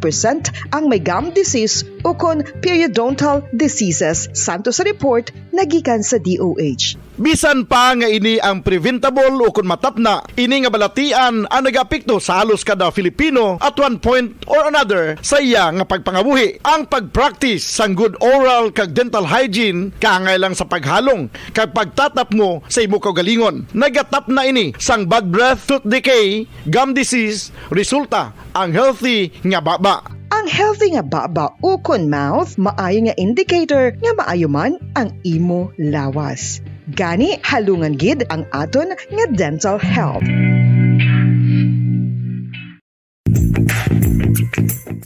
ang may gum disease o kon periodontal diseases. Santo sa report nagikan sa DOH. Bisan pa nga ini ang preventable o kung matapna, ini nga balatian ang nagapikto sa halos kada Filipino at one point or another sa iya nga pagpangabuhi. Ang pag-practice sang good oral kag dental hygiene kaangay sa paghalong kag pagtatap mo sa imo kaugalingon. Nagatap na ini sang bad breath, tooth decay, gum disease, resulta ang healthy nga baba. Ang healthy nga baba o kon mouth, maayo nga indicator nga maayo man ang imo lawas. Gani halungan gid ang aton nga dental health.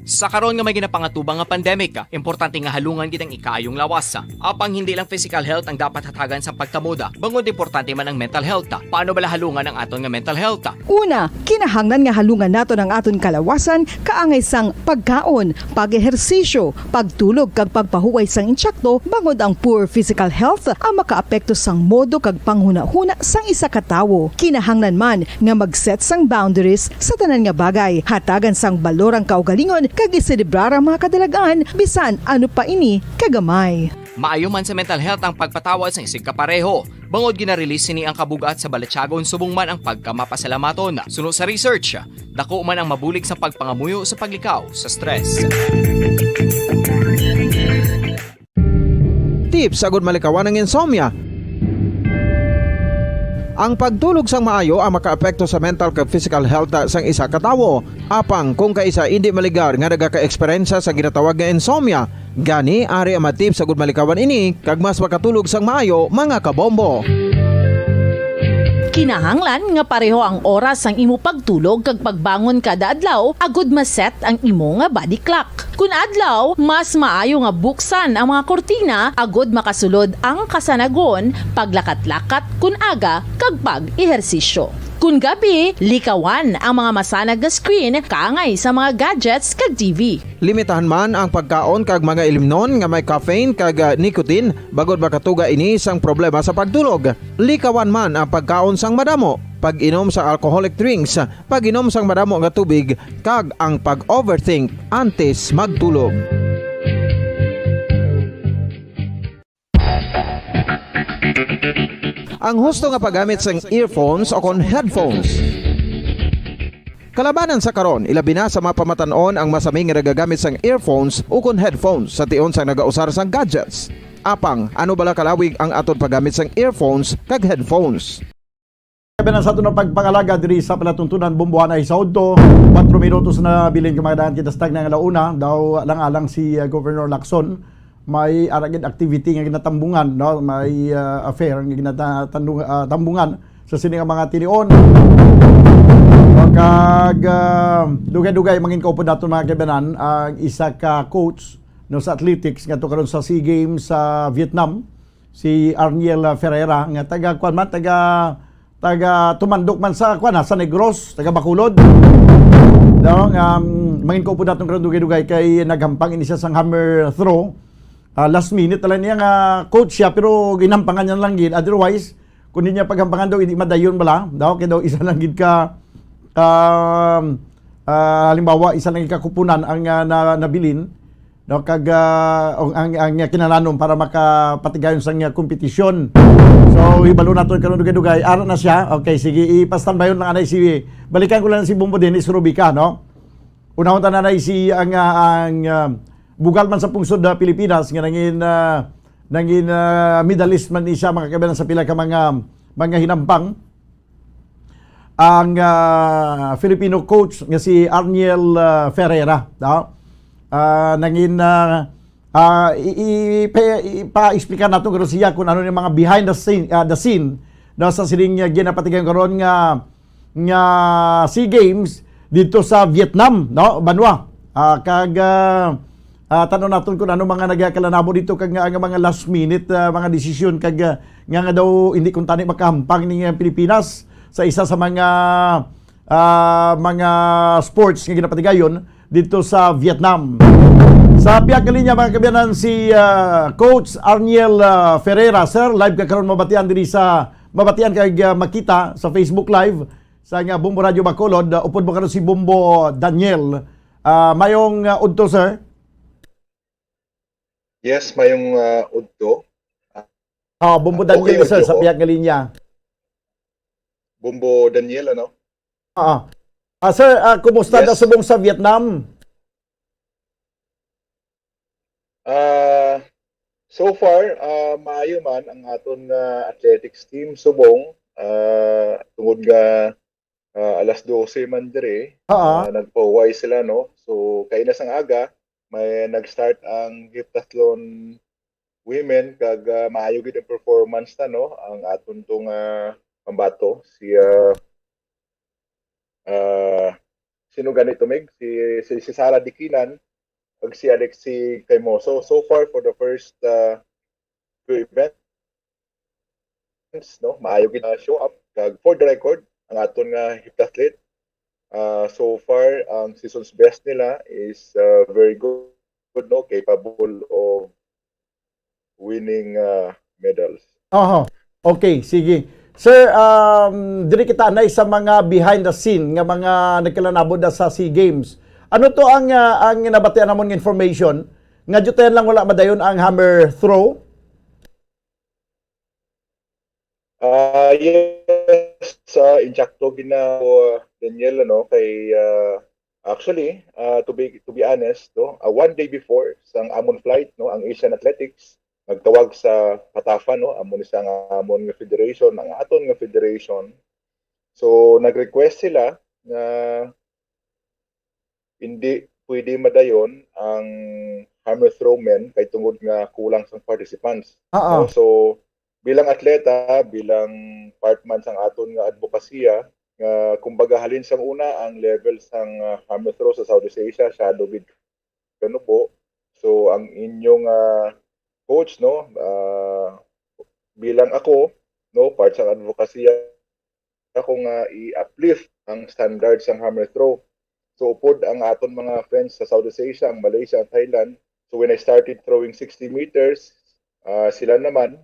Sa karon nga may ginapangatubang nga pandemic, importante nga halungan gid ang ikaayong lawas. Apang hindi lang physical health ang dapat hatagan sa pagkamuda, bangod importante man ang mental health. Paano bala halungan ang aton nga mental health? Una, kinahanglan nga halungan nato ang aton kalawasan kaangay sang pagkaon, pag-ehersisyo, pagtulog kag pagpahuway sang insyakto, bangod ang poor physical health ang makaapekto sang modo kag panghuna-huna sang isa ka tawo. Kinahanglan man nga mag-set sang boundaries sa tanan nga bagay, hatagan sang balorang kaugalingon kag iselebrar ang mga kadalagaan bisan ano pa ini kagamay. Maayo man sa mental health ang pagpatawad sa isig kapareho. Bangod ginarelease ni ang kabugat sa Balechagon subong man ang pagkamapasalamaton. Sunod sa research, dako man ang mabulig sa pagpangamuyo sa paglikaw sa stress. Tips agud malikawan ng insomnia. Ang pagtulog sang maayo ang makaapekto sa mental kag physical health sang isa ka tawo. Apang kung kaisa hindi maligar nga nagaka-eksperyensya sa ginatawag nga insomnia, gani ari ang matip sa gud malikawan ini kag mas makatulog sang maayo mga kabombo. Kinahanglan nga pareho ang oras ang imo pagtulog kag pagbangon kada adlaw agud maset ang imo nga body clock. Kun adlaw, mas maayo nga buksan ang mga kortina agud makasulod ang kasanagon, paglakat-lakat kun aga kag pag-ehersisyo. Kun gabi, likawan ang mga masanag nga screen kaangay sa mga gadgets kag TV. Limitahan man ang pagkaon kag mga ilimnon nga may caffeine kag nicotine bagod makatuga ini sang problema sa pagtulog. Likawan man ang pagkaon sang madamo, pag-inom sa alcoholic drinks, pag-inom sang madamo nga tubig kag ang pag-overthink antes magtulog. Ang husto nga paggamit sang earphones o kon headphones. Kalabanan sa karon, ilabi na sa mga pamatanon ang masaming nga nagagamit sang earphones o kon headphones sa tion sang nagausar sang gadgets. Apang, ano bala kalawig ang aton paggamit sang earphones kag headphones? Sabi na sa ito ng pagpangalaga diri sa palatuntunan bumbuhan ay sa to 4 minutos na bilin kamadaan kita stag ng alauna daw alang-alang si Governor Lacson may aragid activity nga ginatambungan no may affair nga ginatambungan sa sini nga mga tinion kag dugay-dugay mangin kaupo naton mga kabanan ang isa ka coach no sa athletics nga to karon sa SEA Games sa Vietnam si Arniel Ferreira nga taga tumandok man sa sa Negros, taga Bacolod. Daw mangin ko po datong karon dugay-dugay kay naghampang ini siya sang hammer throw. Last minute lang niya nga coach siya pero ginampangan niya lang gid. Otherwise, kung hindi niya paghampangan daw hindi madayon bala. Daw kay daw isa lang gid ka halimbawa isa lang gid ka kupunan ang nabilin. No kag ang kinalanom para makapatigayon sa kompetisyon. So ibalo naton karon dugay-dugay ara na siya. Okay, sige ipa-standby lang anay si balikan ko lang si Bombo Dennis Rubica no. Unahon ta nanay si ang bugal man sa pungsod na Pilipinas nga nangin medalist man ni siya mga kabayan sa pila ka mga hinampang. Ang Filipino coach nga si Arniel Ferreira no. Nangin ipa-explica nato karon siya kung ano yung mga behind the scene no, sa sining ginapatigan karon nga SEA Games dito sa Vietnam no banwa kag tanong naton kung ano mga nagakalanabo dito kag nga mga last minute mga desisyon kag nga daw hindi kun tani makahampang ni Pilipinas sa isa sa mga sports nga ginapatigayon dito sa Vietnam. Sa piyak linya mga kabayanan si Coach Arniel Ferreira. Sir, live ka karon mabatian kay makita sa Facebook Live sa nga Bombo Radio Bacolod. Upod mo karon si Bombo Daniel. Mayong udto sir? Yes, mayong udto. Bombo Daniel okay, sir sa piyak linya. Bombo Daniel ano? Sir, kumusta na subong sa Vietnam? So far, maayo man ang aton athletics team subong tungod nga alas 12 man dire. Nagpauway sila no. So kay na sang aga may nag-start ang heptathlon women kag maayo gid ang performance na no ang aton tong pambato si sino ganito Meg? Si Sara Dikinan ag si Alexi Caimoso. So far for the first two events no maayo gid show up kag for the record ang aton nga heptathlete so far ang season's best nila is very good no capable of winning medals. Okay, sige. Sir, diri kita anay sa mga behind the scene nga mga nagkalanabod sa SEA Games. Ano to ang nabatian namon nga information nga jutayan lang wala madayon ang hammer throw? Yes, injakto gina Daniel no kay actually to be honest no one day before sang amon flight no ang Asian Athletics nagtawag sa Patafa no amon isa nga amon nga federation ang aton nga federation so nag-request sila na hindi pwede madayon ang hammer throw men kay tungod nga kulang sang participants no? So bilang atleta bilang part man sang aton nga advokasya nga kumbaga halin sang una ang level sang hammer throw sa Southeast Asia shadow with kano po so ang inyong coach no bilang ako no part sa advokasya akong i-uplift ang standards ng hammer throw. So upod ang aton mga friends sa Southeast Asia, ang Malaysia at Thailand. So when I started throwing 60 meters, sila naman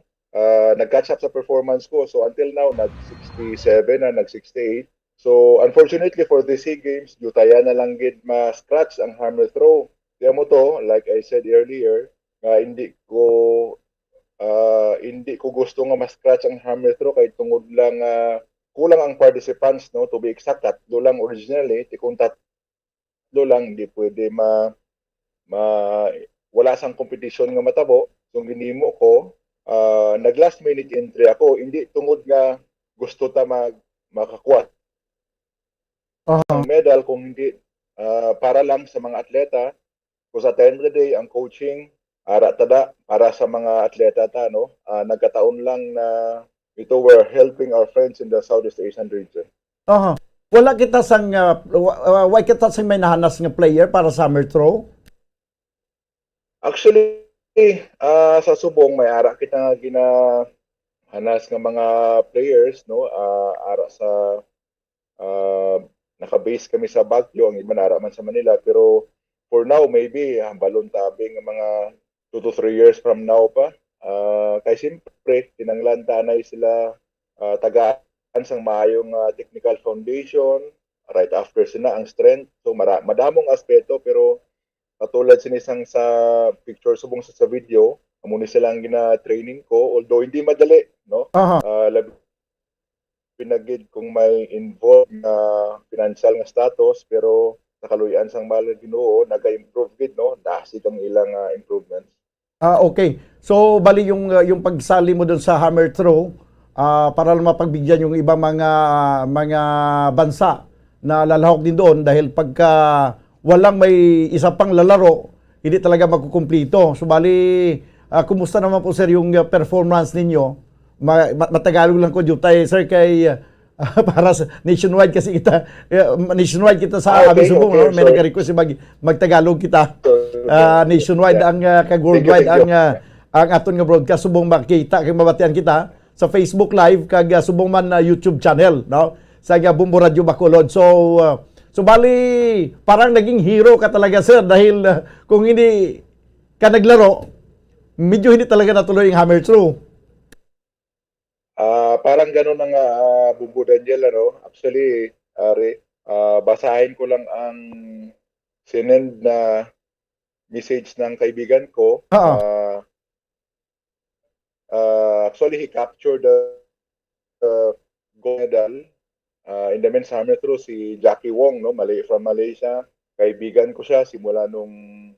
nag-catch up sa performance ko. So until now, nag-67 na, nag-68. So unfortunately for the SEA Games, yutaya na lang gid ma-scratch ang hammer throw. Kaya mo to, like I said earlier, hindi ko gusto nga ma-scratch ang hammer throw kay tungod lang kulang ang participants, no, to be exact, tatlo lang originally, kung tatlo lang hindi pwede wala sang competition nga matabo. So ginimo ko, nag last minute entry ako, hindi tungod nga gusto ta makakuha ang medal, kung hindi para lang sa mga atleta. Kung sa end of the day ang coaching para sa mga atleta ta, no, nagkataon lang na ito we're helping our friends in the Southeast Asian region. Wala kita sang why kita sang may nahanas nga player para sa hammer throw? Actually, sa subong may ara kita nga ginahanas nga mga players, no, ara sa naka-base kami sa Baguio, ang iba nara man sa Manila, pero for now maybe balon tabing mga 2 to 3 years from now pa. Kay siyempre tinanglan tanay sila tagaan sang maayong technical foundation, right after sina ang strength. So madamong aspeto, pero katulad sinisang sa picture subong sa video, amuni silang gina-training ko, although hindi madali, no? Labi pinagid kung may involved na financial nga status, pero sa kaluyan sang mahal Ginoo naga-improve gid, no? Dasig ang ilang improvements. Okay. So bali yung pagsali mo doon sa hammer throw, para lang mapagbigyan yung ibang mga bansa na lalahok din doon, dahil pagka walang may isa pang lalaro, hindi talaga magkukumplito. So bali, kumusta naman po sir yung performance ninyo? Matagalog lang ko tayo sir kay para sa nationwide, kasi nationwide kita sa Abisubong, no? May nag-request magtagalog kita. Nationwide ang kag-worldwide ang aton nga broadcast, subong makita kay mabatian kita sa Facebook Live kag subong man na YouTube channel, no, sa Bombo Radio Bacolod. So bali parang naging hero ka talaga sir, dahil kung hindi ka naglaro, medyo hindi talaga natuloy yung hammer throw. Parang gano'n ang Bombo Daniel, ano. Actually, basahin ko lang ang sinend na message ng kaibigan ko. Actually, he captured the gold medal in the men's hammer throw, si Jackie Wong, no, from Malaysia. Kaibigan ko siya simula nung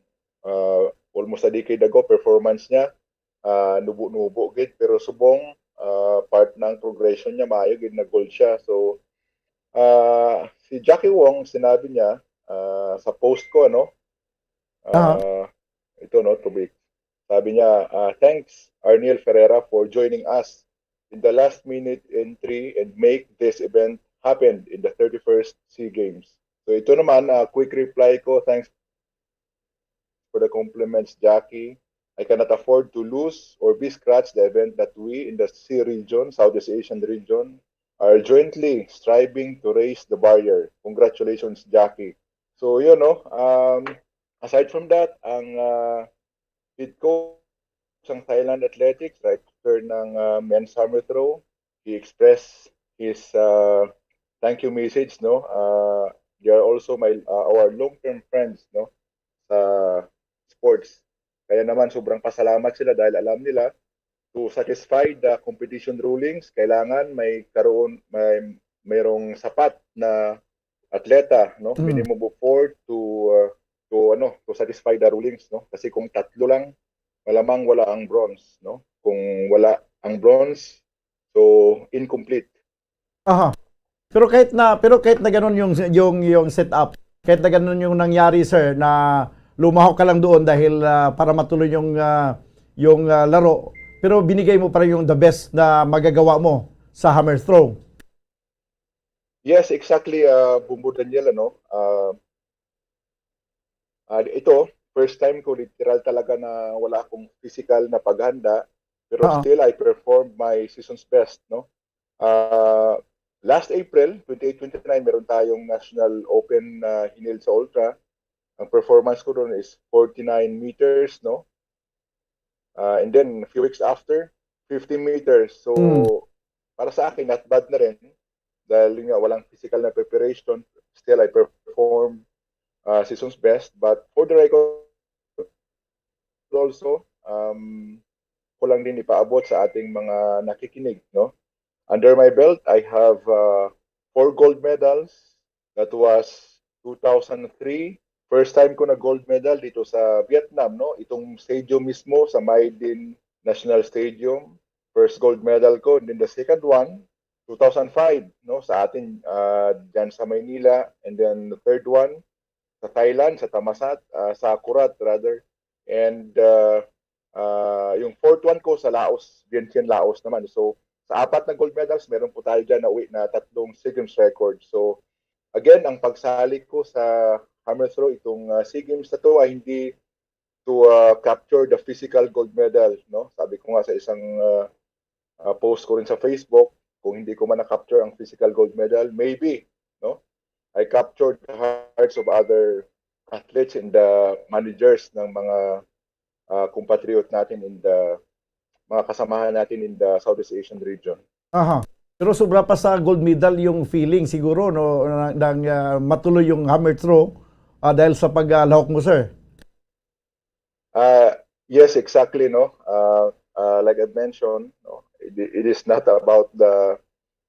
almost a decade ago. Performance niya nubo-nubo gid, pero subong part ng progression niya maayo gid, na gold siya. So si Jackie Wong, sinabi niya sa post ko, ano, ito, no, to be, sabi niya, thanks Arniel Ferreira for joining us in the last minute entry and make this event happen in the 31st SEA Games. So ito naman, quick reply ko, thanks for the compliments, Jackie. I cannot afford to lose or be scratched the event that we in the SEA region, Southeast Asian region, are jointly striving to raise the barrier. Congratulations, Jackie. So yun, no, aside from that, ang head coach ng Thailand Athletics, right after ng men's hammer throw, he expressed his thank you message, no. They are also our long-term friends, no, sa sports. Kaya naman sobrang pasalamat sila, dahil alam nila to satisfy the competition rulings, kailangan mayroong sapat na atleta, no, minimum of 4 to satisfy the rulings, no. Kasi kung tatlo lang, malamang wala ang bronze, no. Kung wala ang bronze, so incomplete. Pero kahit na ganoon yung setup, kahit na ganoon yung nangyari sir, na lumahok ka lang doon dahil para matuloy yung laro, pero binigay mo pa rin yung the best na magagawa mo sa hammer throw. Yes, exactly, Bombo Daniel, ano. Ito, first time ko literal talaga na wala akong physical na paghanda, pero still I performed my season's best, no. last April, 28-29, meron tayong National Open Hinil sa Ultra. Ang performance ko doon is 49 meters, no? And then, a few weeks after, 50 meters. So, para sa akin, not bad na rin. Dahil nga, walang physical na preparation. Still, I perform season's best. But for the record, also, ko lang din ipaabot sa ating mga nakikinig, no? Under my belt, I have 4 gold medals. That was 2003. First time ko na gold medal dito sa Vietnam, no? Itong stadium mismo sa Mai Dinh National Stadium. First gold medal ko. And then the second one, 2005, no? Sa atin, dyan sa Maynila. And then the third one, sa Thailand, sa Thammasat, sa Kurat rather. And yung fourth one ko sa Laos, Vientiane, Laos naman. So, sa 4 na gold medals, meron po tayo dyan na uwi na 3 SEA Games record. So, again, ang pagsali ko sa hammer throw, itong SEA Games na to ay hindi to capture the physical gold medal. No? Sabi ko nga sa isang post ko rin sa Facebook, kung hindi ko man na-capture ang physical gold medal, maybe, no? I captured the hearts of other athletes and the managers ng mga compatriot natin in the mga kasamahan natin in the Southeast Asian region. Aha. Pero sobra pa sa gold medal yung feeling siguro no nang matuloy yung hammer throw dahil sa paglahok mo, sir. Yes, exactly, no. Like I mentioned, no, it is not about the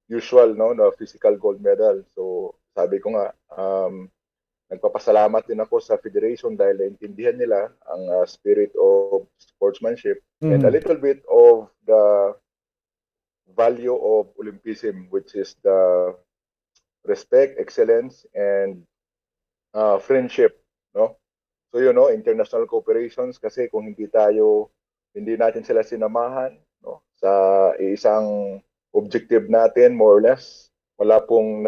usual, no, the physical gold medal. So sabi ko nga, nagpapasalamat din ako sa federation dahil naintindihan nila ang spirit of sportsmanship and a little bit of the value of Olympism, which is the respect, excellence, and friendship, no? So you know, international cooperations, kasi kung hindi natin sila sinamahan, no, sa isang objective natin, more or less, wala pong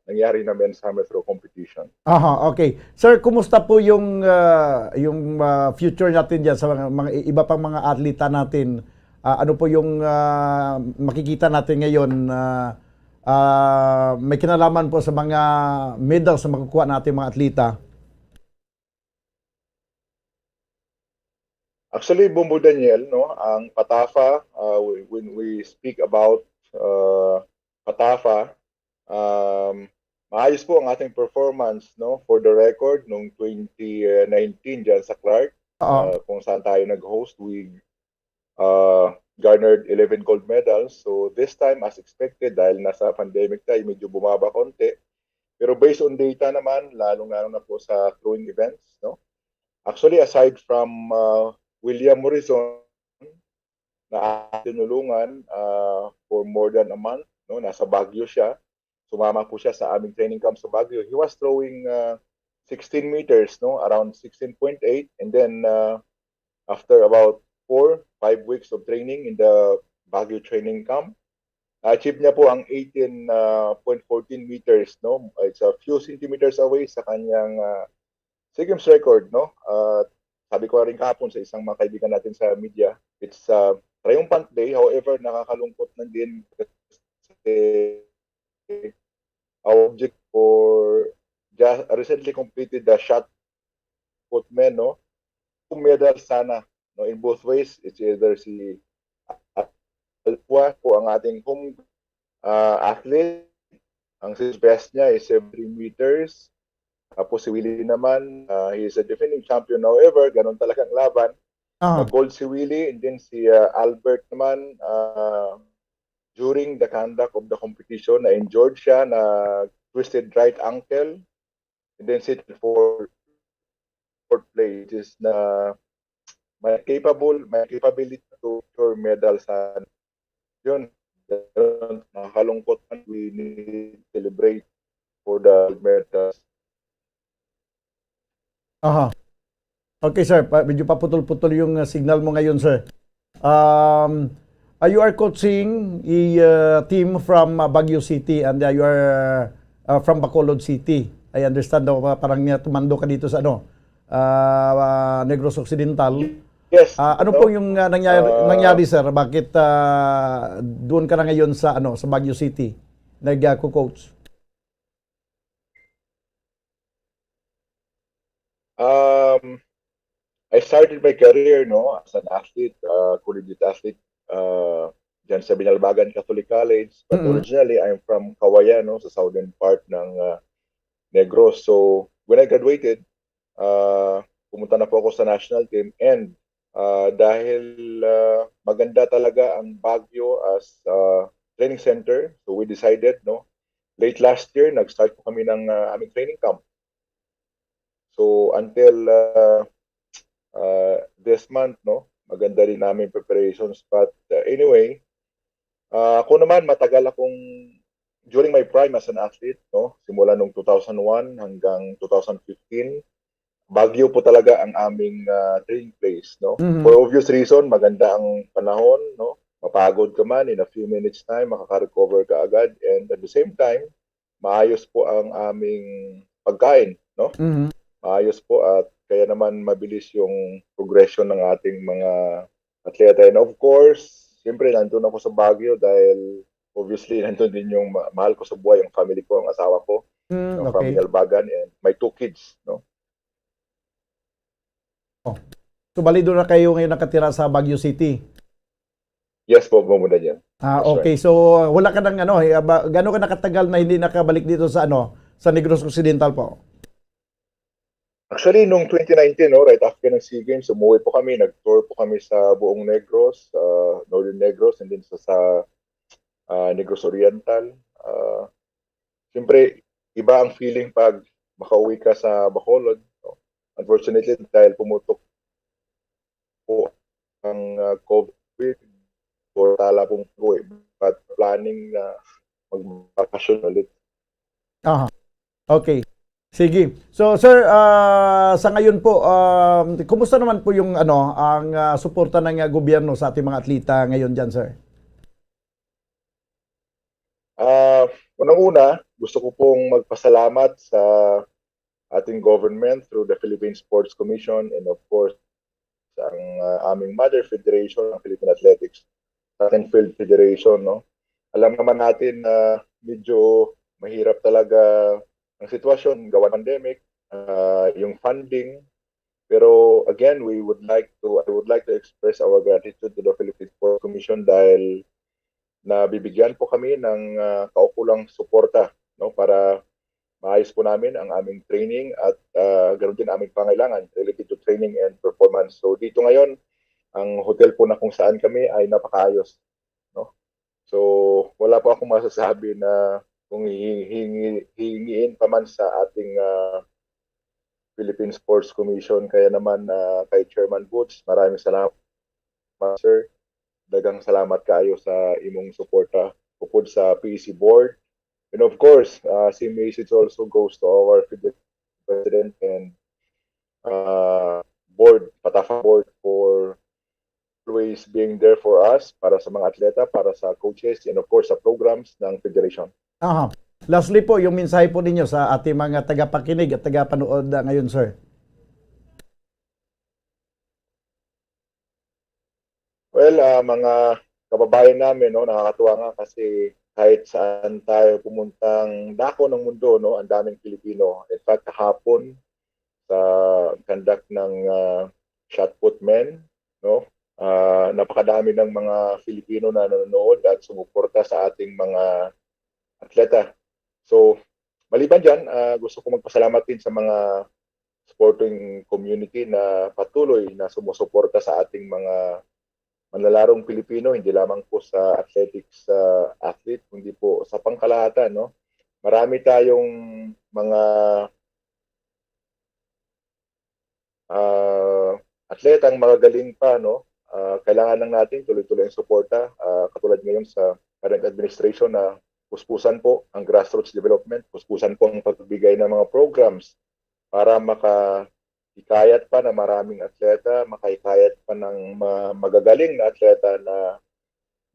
nangyari na men's hammer throw competition. Aha, okay. Sir, kumusta po yung future natin diyan sa mga iba pang mga atleta natin? Ano po yung makikita natin ngayon? May kinalaman po sa mga medals na makukuha natin mga atleta? Actually, Bumbo Daniel, no, ang Patafa, when we speak about Patafa, maayos po ang ating performance, no, for the record nung 2019 dyan sa Clark, kung saan tayo nag-host. We garnered 11 gold medals. So this time, as expected, dahil nasa pandemic tayo, medyo bumaba konti. Pero based on data naman, lalong-lalo na po sa throwing events, no. Actually, aside from William Morrison na tinulungan for more than a month, no, nasa Baguio siya. Sumama po siya sa aming training camp sa Baguio. He was throwing 16 meters, no, around 16.8, and then after about 4-5 weeks of training in the Baguio training camp, achieve niya po ang 18.14 meters, no. It's a few centimeters away sa kanyang SEA Games record, no. Sabi ko rin kahapon sa isang mga kaibigan natin sa media, it's triumphant day. However, nakakalungkot na din kasi our object for just recently completed the shot put men, no, 2 medals sana, no, in both ways. It's either si Alpua po ang ating home athlete, ang best niya is 7 meters. Tapos si Willie naman, he is a defending champion. However, ganun talagang laban. Gold si Willie, and then si Albert naman, during the conduct of the competition, na-injured siya, na twisted right ankle, and then sit for fourth place, is na may capability to secure medal sa yun. Nakakalungkot man, we need to celebrate for the medals. Aha. Okay, sir. Medyo paputol-putol yung signal mo ngayon, sir. You are coaching a team from Baguio City and you are from Bacolod City. I understand daw parang tumando ka dito sa Negros Occidental. Yes. Ano po yung nangyari, sir? Bakit doon ka na ngayon sa sa Baguio City? nag-coach? I started my career as an athlete, collegiate athlete, dyan sa Binalbagan Catholic College. But originally, I'm from Kawayan, sa southern part ng Negros. So, when I graduated, pumunta na po ako sa national team. And dahil maganda talaga ang Baguio as training center, so we decided, late last year, nag-start po kami ng aming training camp. So, until this month, maganda rin namin preparations. But anyway, ako naman matagal akong during my prime as an athlete, simula nung 2001 hanggang 2015, Baguio po talaga ang aming training place, For obvious reason, maganda ang panahon, Mapagod ka man, in a few minutes time makaka-recover ka agad, and at the same time, maayos po ang aming pagkain, Maayos po at kaya naman mabilis yung progression ng ating mga atleta. And of course, siyempre nandun ako sa Baguio dahil obviously nandun din yung mahal ko sa buhay, yung family ko, ang asawa ko, from Binalbagan, and my 2 kids, So, bali doon na kayo ngayon nakatira sa Baguio City? Yes po, bumuna dyan. Okay. Right. So, wala ka ng gano'n ka nakatagal na hindi nakabalik dito sa sa Negros Occidental po? Actually, nung 2019, right after ng SEA Games, umuwi po kami, nag-tour po kami sa buong Negros, Northern Negros, and then sa Negros Oriental. Siyempre, iba ang feeling pag makauwi ka sa Bacolod. Unfortunately, dahil pumutok po ang COVID, o tala pong uwi, but planning na mag-vacation ulit. Okay. Sige. So sir, sa ngayon po, kumusta naman po yung ang suporta ng gobyerno sa ating mga atleta ngayon diyan, sir? Unang-una, gusto ko pong magpasalamat sa ating government through the Philippine Sports Commission, and of course ang aming mother federation, ang Philippine Athletics Track and Field Federation, Alam naman natin na medyo mahirap talaga ang sitwasyon gawa ng pandemic, yung funding. Pero again, I would like to express our gratitude to the Philippine Sports Commission dahil nabibigyan po kami ng kaukulang suporta, para maayos po namin ang aming training at ganoon din aming pangailangan related to training and performance. So dito ngayon, ang hotel po na kung saan kami ay napakaayos, So wala po akong masasabi na kung hihingiin pa man sa ating Philippine Sports Commission. Kaya naman kay Chairman Boots, maraming salamat, sir. Dagang salamat kayo sa imong suporta upod sa PEC Board. And of course, same message also goes to our President and Board, Patafa Board, for always being there for us, para sa mga atleta, para sa coaches, and of course sa programs ng Federation. Lastly po, yung mensahe po ninyo sa ating mga tagapakinig at tagapanood ngayon, sir. Well, mga kababayan namin, nakakatuwa nga kasi kahit saan tayo pumuntang dako ng mundo, ang daming Pilipino. In fact, kahapon sa conduct ng shot put men, napakadami ng mga Filipino na nanonood at sumuporta sa ating mga atleta. So, maliban dyan, gusto ko magpasalamat din sa mga sporting community na patuloy na sumusuporta sa ating mga manlalarong Pilipino, hindi lamang po sa athletics athlete, kundi po sa pangkalahatan. Marami tayong mga atletang magagaling pa, kailangan lang natin tuloy-tuloy ang suporta, katulad ngayon sa current administration na puspusan po ang grassroots development, puspusan po ang pagbigay ng mga programs para makahikayat pa na maraming atleta, makahikayat pa ng magagaling na atleta na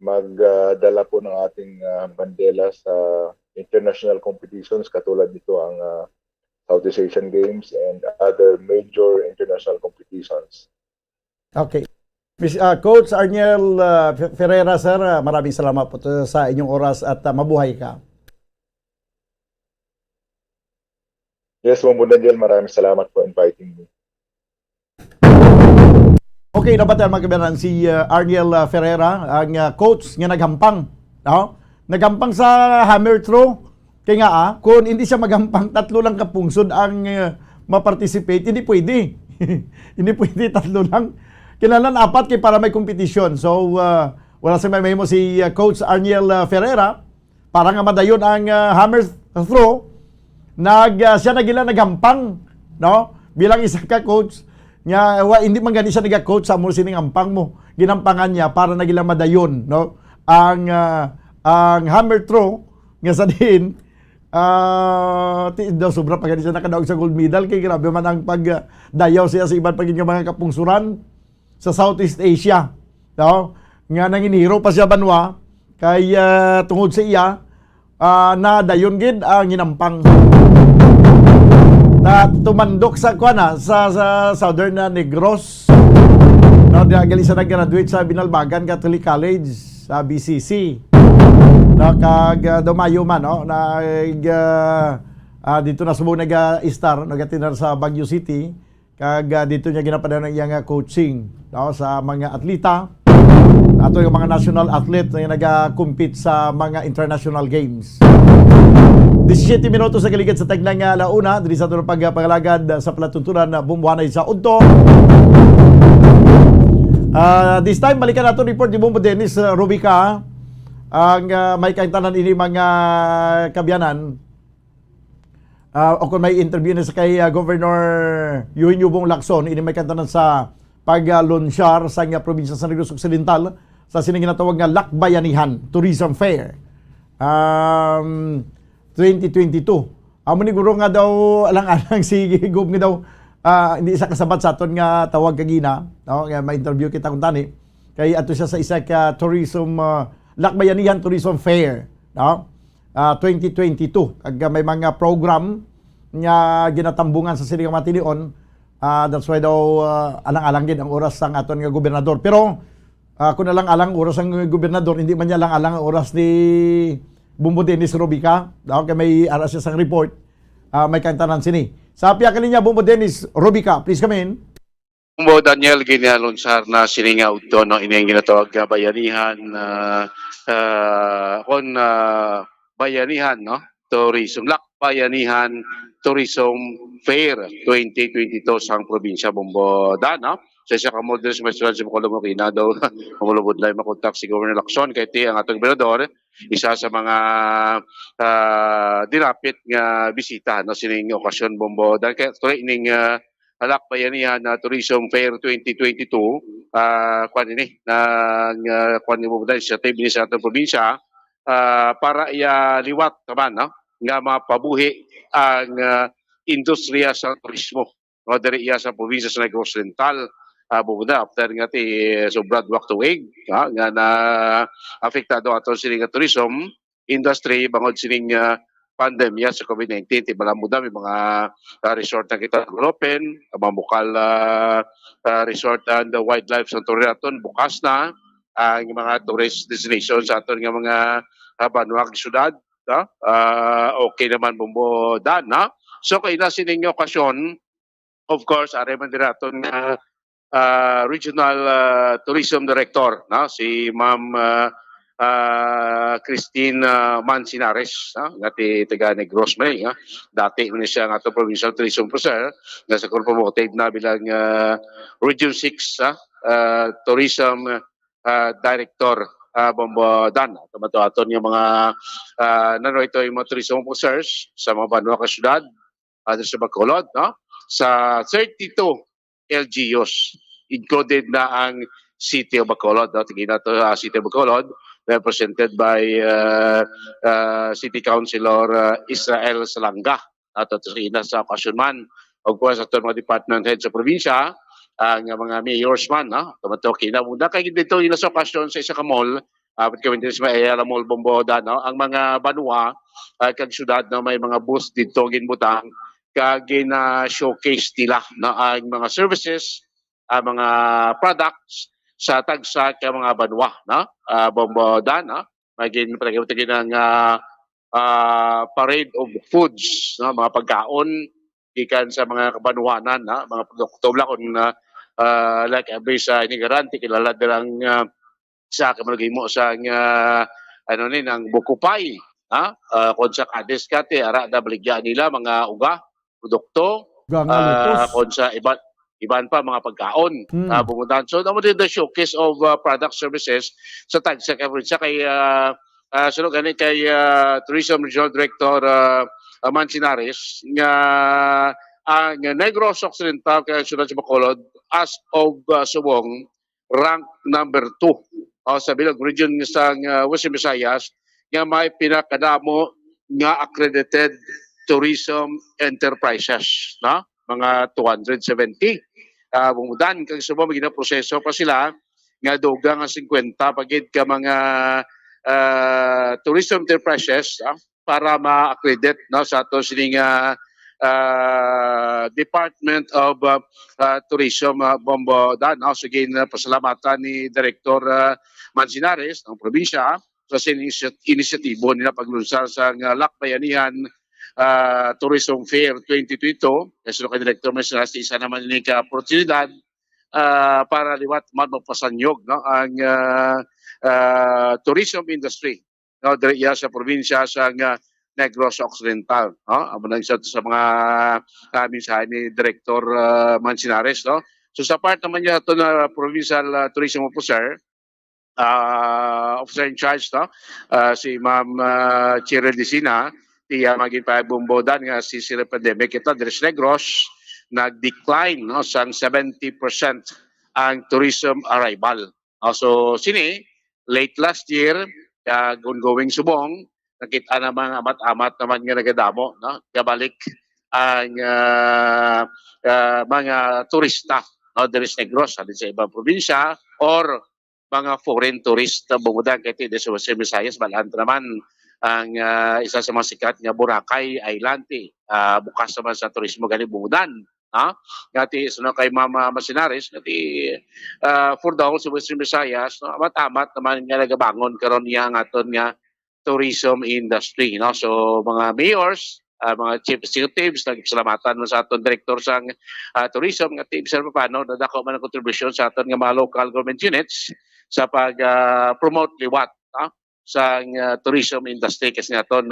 magdala po ng ating bandera sa international competitions katulad nito ang Southeast Asian Games and other major international competitions. Okay. Coach Arniel Ferreira, sir, maraming salamat po sa inyong oras at mabuhay ka. Yes, Bombo Daniel, maraming salamat for inviting me. Okay, dapat yan mga si Arniel Ferreira, ang coach nga naghampang. No? Naghampang sa hammer throw. Kaya nga, kung hindi siya maghampang, 3 lang kapungsod ang ma-participate, hindi pwede. Hindi pwede, 3 lang. Kailangan 4 kay para may competition. So, wala sa may mo si Coach Arniel Ferreira para nga madayon ang hammer throw. Siya nagila naghampang, no? Bilang isa ka coach, nga hindi man gani siya nag-coach sa mo sining ampang mo. Ginampangan niya para nagila madayon, no? Ang hammer throw nga sa din sobra pa gani siya nakadaog sa gold medal kay grabe man ang pagdayaw siya sa iban paging mga kapungsuran sa Southeast Asia, no? Nga nanginhiro pa siya banwa kay tungod sa iya na dayon gid ang ginampang na tumandok sa sa Southern Negros. No, gali siya nag-graduate sa Binalbagan Catholic College sa BCC. No, kag dumayo man, no, dito na subong nag-star, nagatinar sa Baguio City. Kag dito niya ginapadaan ng iyang coaching, no, sa mga atleta. Ato yung mga national athlete na nag-compete sa mga international games. 17 minutos sa kaligid sa taglang launa, diri sa tulong pagpangalagad sa palatuntunan na bumbuhanay sa Udto. This time, balikan nato report ni Bombo Dennis Rubica. Ang may kaintanan ini mga kabyanan. O kung may interview na sa kay Governor Yuhin Yubong Lacson, ini may kaintanan sa paglunsyar sa probinsya sa Negros Occidental sa sining ginatawag nga Lakbayanihan Tourism Fair. 2022. Amo ni guro nga daw alang-alang si Gob nga daw hindi isa kasabat sa aton nga tawag kagina, no? Nga ma-interview kita kung tani. Kay ato siya sa isa ka tourism Lakbayanihan Tourism Fair, no? 2022. Kag may mga program nga ginatambungan sa sining matinion. That's why daw alang-alang gid ang oras sang aton nga gobernador. Pero kung alang-alang oras ang gobernador, hindi man niya alang-alang ang oras ni Bombo Dennis Rubica, dahil kay may aras siya sang report, may kantanan sini. Sa piya kaninya, Bombo Dennis Rubica, please come in. Bombo Daniel, ginalonsar na siningaw ito, no, ini ang ginatawag bayanihan, bayanihan, no, tourism, Lakbayanihan Tourism Fair 2022 sang probinsya Bombo Dan, no? Sa isa ka models may sa Bacolod mo kina daw mamulubod lang makontak si Governor Lacson kay ti ang atong gobernador isa sa mga dinapit nga bisita no sining okasyon Bombo Dan kay ining Lakbayanihan Tourism Fair 2022 kwan ini kwan ni Bombo Dan sa TV sa atong probinsya para liwat naman no nga mapabuhi ang industriya sa turismo no diri iya sa probinsya sa Negros Occidental. Bumuna after nga ti sobrad waktuig nga na apektado ato sining tourism industry bangod sining pandemya sa COVID-19 ti balamuda may mga resort na kita open mamukal resort and wildlife sa Torreon bukas na ang mga tourist destinations sa aton nga mga banwag syudad okay naman Bombo Dan na so kay na sining okasyon of course areman diraton nga Regional Tourism Director si Ma'am Christine Mancinares nga taga Negros May dati ni siya nga Provincial Tourism Officer nga sa promoted na bilang Region 6 Tourism Director Bombo Dan aton yung mga ito yung mga tourism officers sa mga banwa ka syudad sa Bacolod sa 32 LGUs included na ang City of Bacolod. Tingin na ito City of Bacolod represented by City Councilor Israel Salanga. Ito sa okasyon man. Of course, ito mga department head sa probinsya, ang mga mayors man. Ito kinamuna. Kaya dito yung sa okasyon sa isa ka mall, kami din sa Ayala Mall Bombo Dan, ang mga banwa, kag syudad na may mga booth dito ginbutang, kag na-showcase nila ang mga services, mga products sa tagsa ka mga banwa Bombo Dan maging ng parade of foods mga pagkaon gikan sa mga kabanuanan mga produkto kung like every sa inigaranti kilala dalang sa kamalagimo sa ng bukupay kung sa kades kate ara da baligya nila mga uga produkto kung sa iban pa mga pagkaon bumudan so namo the showcase of product services sa tag sa coverage sa kay sunod gani kay Tourism Regional Director Mancinares nga ang Negros Occidental kay sunod sa Bacolod as of subong rank number 2 sa Bilog Region sa Western Visayas nga may pinakadamo nga accredited tourism enterprises mga 270 bumudan kang subo magina proseso pa sila nga dugang nga 50 pagid ka mga tourism enterprises para ma-accredit sa ato sining Department of Tourism Bombodan. Sige na pasalamatan ni Director Mancinares ng probinsya sa inisyatibo nila paglunsad sa Lakbayanihan Tourism Fair 2022. Kasi kay Director Mancinares isa naman ni ka-oportunidad para liwat magpasanyog ang tourism industry diriya sa probinsya sa Negros Occidental. Amo na isa sa mga mensahe ni Director Mancinares. So sa part naman niya ito na Provincial Tourism Officer, officer in charge, si Ma'am Cheryl Dicina, tiya maging pabumbodan nga si pandemic ito, Dres Negros, nag-decline sang 70% ang tourism arrival. So sini, late last year, ongoing subong, nakita naman amat-amat naman nga nagadamo, kabalik ang mga turista Dres Negros sa ibang probinsya or mga foreign tourist bumudan kay Tide sa Western Visayas balaan naman ang isa sa mga sikat nga Boracay Island bukas naman sa turismo gani bumudan ngati suno kay Mama Mancinares ngati for the whole sa Western Visayas amat-amat naman nga nagabangon karon niya nga aton nga tourism industry so mga mayors mga chief executives nagsalamatan mo sa aton director sa tourism nga team sa paano dadako man ang contribution sa aton nga mga local government units sa pag promote liwat sa tourism industry kasi naton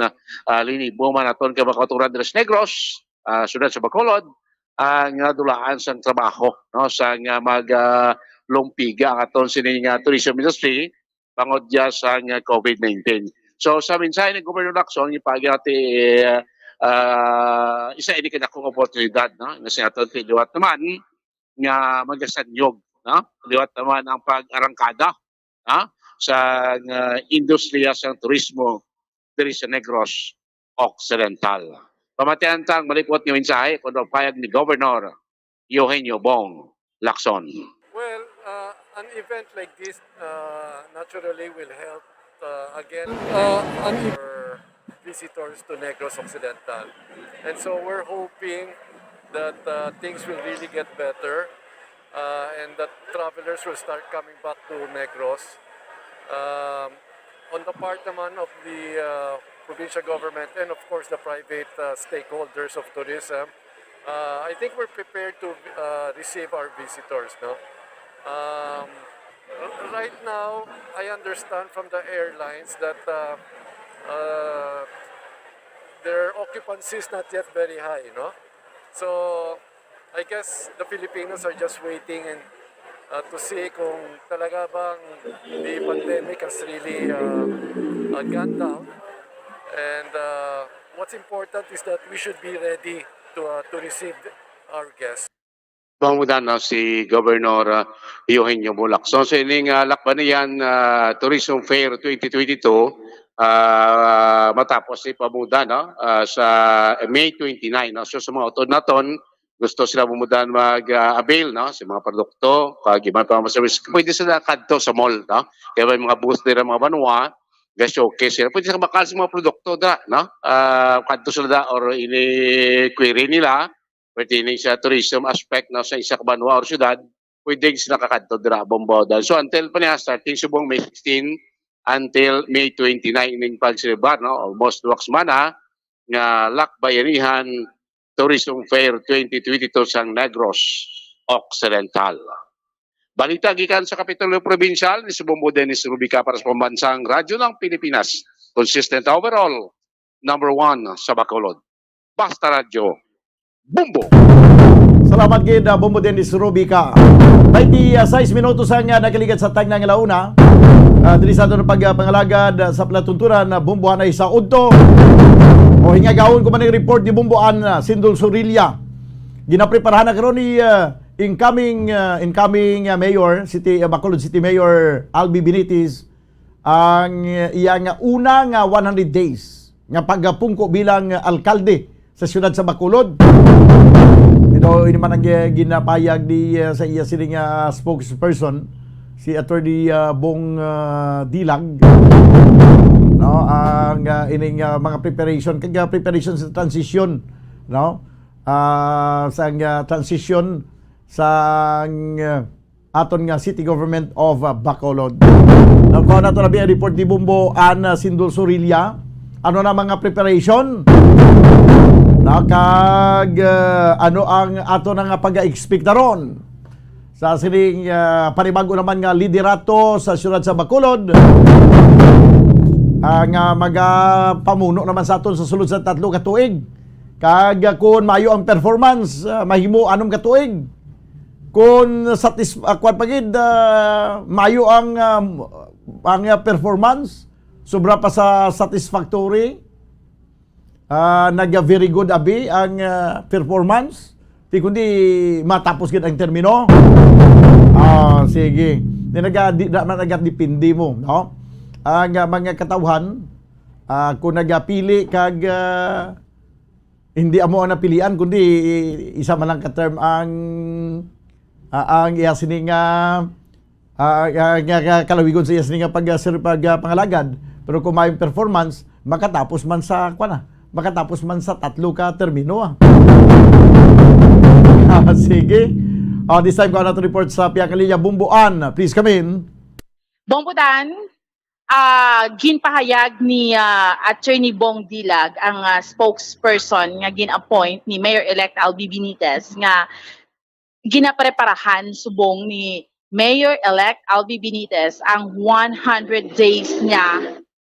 linibo man aton ka makaturan Dres Negros sunod sa Bacolod ang dulaan sang trabaho sa lumpiga ang aton sining tourism industry bangod dia sa COVID-19. So sa mensahe ni Governor Lacson ipagi ati isa ini kada kong oportunidad nga sa aton liwat naman nga magasanyog liwat naman ang pag-arangkada sa industriya sa turismo diri sa Negros Occidental. Pamatian tang malipot nga mensahe kuno payag ni Governor Eugenio Bong Lacson. Well, an event like this naturally will help again for visitors to Negros Occidental. And so we're hoping that things will really get better and that travelers will start coming back to Negros. On the part naman of the provincial government and of course the private stakeholders of tourism, I think we're prepared to receive our visitors. Right now, I understand from the airlines that their occupancy is not yet very high. So I guess the Filipinos are just waiting and to see kung talaga bang the pandemic has really gone down. And what's important is that we should be ready to receive our guests. Pamudan si Governor Eugenio Bong Lacson. So ining Lakbanian Tourism Fair 2022 matapos si pamudan sa May 29. So sa mga utod naton gusto sila bumudan mag-avail sa mga produkto, kagiman pa mga service. Pwede sila kadto sa mall, kaya may mga booth nila mga banwa, showcase sila. Pwede sila makal sa mga produkto kadto sila or ini-query nila, pertaining sa tourism aspect sa isa ka banwa or syudad, pwede sila kakadto dira Bombodan. So until pa niya, starting subong May 16 until May 29 ining pagsilbar, almost 2 semana nga Lakbayanihan Tourism Fair 2022 sa Negros Occidental. Balita gikan sa Kapitulo Provincial ni Subombo Dennis Rubica para sa pambansang radyo ng Pilipinas. Consistent overall, number 1 sa Bacolod. Basta Radyo, Bumbo! Salamat gid Bumbo Dennis Rubica. 26 minutos ang nakaligad sa tag ng launa. Dili sa ato pagpangalagad sa platunturan na Bumbuan ay sa udto. O hingagawon ko man ang report ni Bumbuan Sindol Sorilla. Ginapreparahan na karon ni incoming mayor Bacolod City Mayor Albi Benitez ang iyang unang 100 days nga pagpungko bilang alkalde sa siyudad sa Bacolod. Ito ini man ang ginapayag di sa iya sining spokesperson si Attorney Bong Dilag, no, ang ining mga preparation sa transition, no, sa transition sa aton nga city government of Bacolod. Nakuha na ito na ang report ni Bumbo Sindol Sorilla. Ano na mga preparation? Ano ang ato na nga pag-expect ron sa sining panibago naman nga liderato sa siyudad sa Bacolod nga magapamuno naman sa aton sa sulod sa 3 ka tuig. Kag kun mayo ang performance, mahimo anom ka tuig. Kung pagid mayo ang performance, sobra pa sa satisfactory, very good abi ang performance, di kundi matapos gid ang termino. Sige. Nagadipindi mo, no? Ang mga katawhan, kung nagapili kag hindi amo ang napilian kundi isa man lang ka-term ang iya sining kalawigon sa iya sining pangalagad. Pero kung may performance, makatapos man sa 3 ka termino. Sige. This time ko na to report sa Piakalinya Bumbuan. Please come in. Bongbudan, ginpahayag ni Attorney Bong Dilag ang spokesperson nga gin-appoint ni Mayor-elect Albi Benitez nga ginapreparahan subong ni Mayor-elect Albi Benitez ang 100 days niya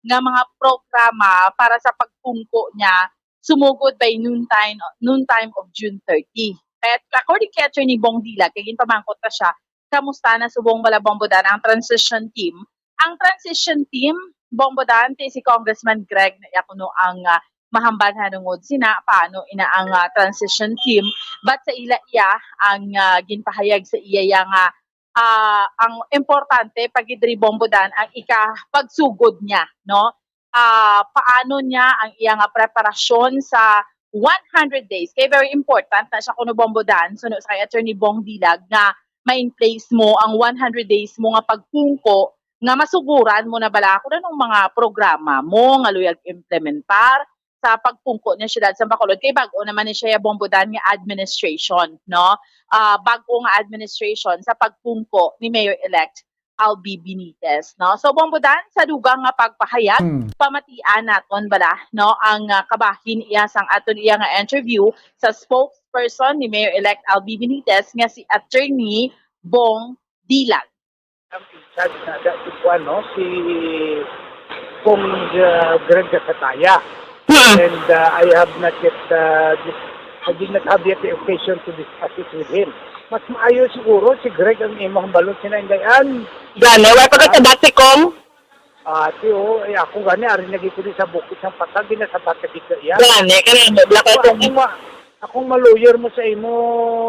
nga mga programa para sa pagpungko niya sumugod by noontime of June 30. At according kay Attorney Bong Dilag, kaya ginpamangkot na siya, kamusta na subong bala Bongbudan ang transition team? Ang transition team, Bongbudan, si Congressman Greg na yakuno ang mahambal hanungod sina paano ina ang transition team, but sa iya ang ginpahayag sa iya nga ang importante pagidri Bongbudan ang pagsugod niya, no? Paano niya ang iyang preparasyon sa 100 days. Kaya very important na siya kuno Bongbudan, suno sa kay Attorney Bong Dilag na ma-in place mo ang 100 days mo nga pagpungko nga masuguran mo na bala ko na ng mga programa mo nga luyag implementar sa pagpungko niya siyudad sa Bacolod. Kay bago naman ni siya Bongbudan nga administration, no? Bago nga administration sa pagpungko ni Mayor-elect Albi Benitez, no? So Bongbudan sa dugang nga pagpahayag, pamatian naton bala, no, ang kabahin iya sang aton iya nga interview sa spokesperson ni Mayor-elect Albi Benitez nga si Attorney Bong Dilag. Si Kong Greg Kataya. And I have not yet, I did not have yet the occasion to discuss it with him. Mas maayo siguro si Greg ang imong balot sinaindayan. Gane, wala pa ka dati Kong? Tiyo, ako gani, ari lagi ko sa bukid ng patag, na sa patag dito iya. Gane, kanina, blaka itong... Akong malawyer mo sa imo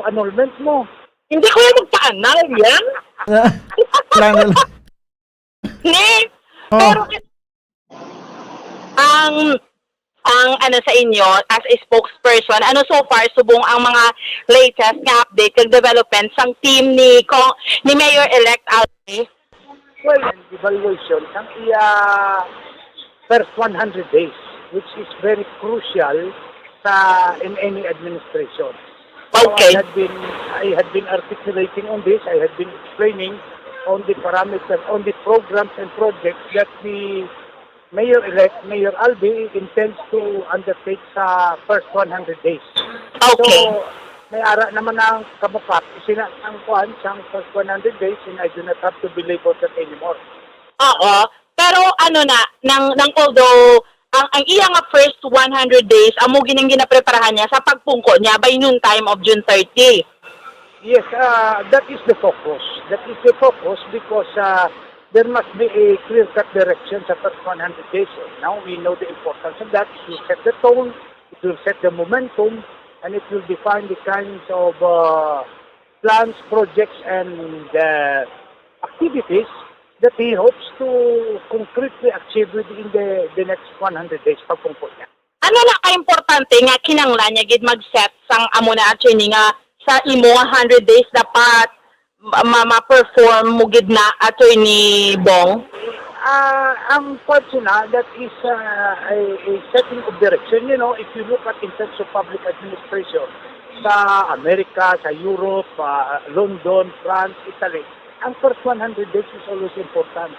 annulment mo. Hindi ko yung magpaanal yan. Pero ang ano sa inyo as a spokesperson, ano so far subong ang mga latest nga update kag development sang team ni Mayor-elect Albi? Well, evaluation ang first 100 days, which is very crucial in any administration. Okay. So I had been articulating on this. I had been explaining on the parameters, on the programs and projects that the Mayor-elect, Mayor Albi, intends to undertake sa first 100 days. Okay. So, may ara naman ang kamukat. Isinasang kuhan sa first 100 days and I do not have to believe on that anymore. Oo. Pero ano na, nang although ang iya nga first 100 days, amo ginang ginapreparahan niya sa pagpungko niya by noon time of June 30. Yes, that is the focus. That is the focus because there must be a clear-cut direction sa first 100 days. Now we know the importance of that. It will set the tone, it will set the momentum, and it will define the kinds of plans, projects, and activities that he hopes to concretely achieve within the next 100 days pagpungko niya. Ano na ka-importante nga kinanglan niya gid mag-set sang amo na attorney nga sa imo 100 days dapat ma-perform mo gid na attorney Bong? Ang part na, that is a setting of direction. You know, if you look at in terms of public administration, sa America, sa Europe, London, France, Italy, ang first 100 days is always important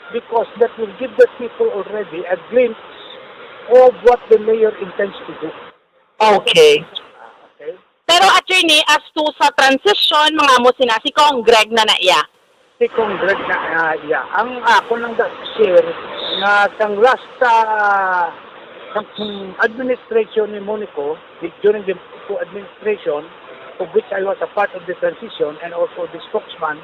because that will give the people already a glimpse of what the mayor intends to do. Okay. Pero attorney, as to sa transition, mga mo sina si Kong Greg na naiya. Si Kong Greg na iya. Ang ako lang share na sang last administration ni Monico, during the Monico administration, of which I was a part of the transition and also the spokesman,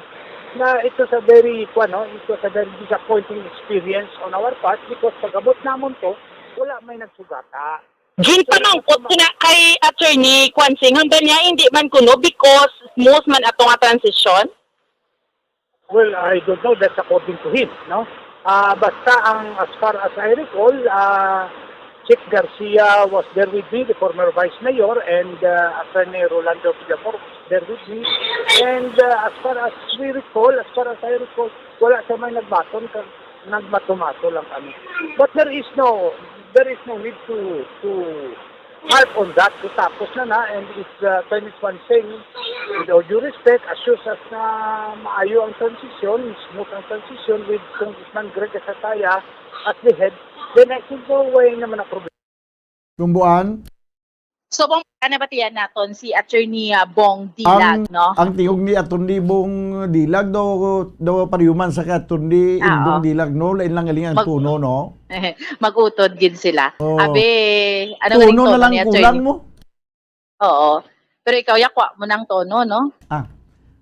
na it was a very disappointing experience on our part because pag-abot namon to, wala may nagsugata. Ginpanangkot ko na kay attorney Kwansing hanggang niya hindi man kuno because smooth man ato nga transition. Well, I don't know, that's according to him, no? Basta as far as I recall, Chief Garcia was there with me, the former Vice Mayor, and Attorney Rolando Villamor was there with me. And as far as I recall, wala sa may nagmato-mato lang kami. But there is no need to harp on that. Tapos na and it's Chinese one saying, with all due respect, assures us na maayo ang transition, smooth ang transition with Congressman Greg Casataya at the head, then I think no way naman ang problema. Tumbuan, So bang kanabatian naton si attorney Bong Dilag, no? ang tingog ni Atty. Bong Dilag daw pariuman sa Atty. Indong Dilag, no? Lain lang galing ang tuno, no? Mag-utod gid sila. Oo. Abe, ano Tuno na lang kulang mo. Oo. Pero ikaw yakwa mo ng tono, no?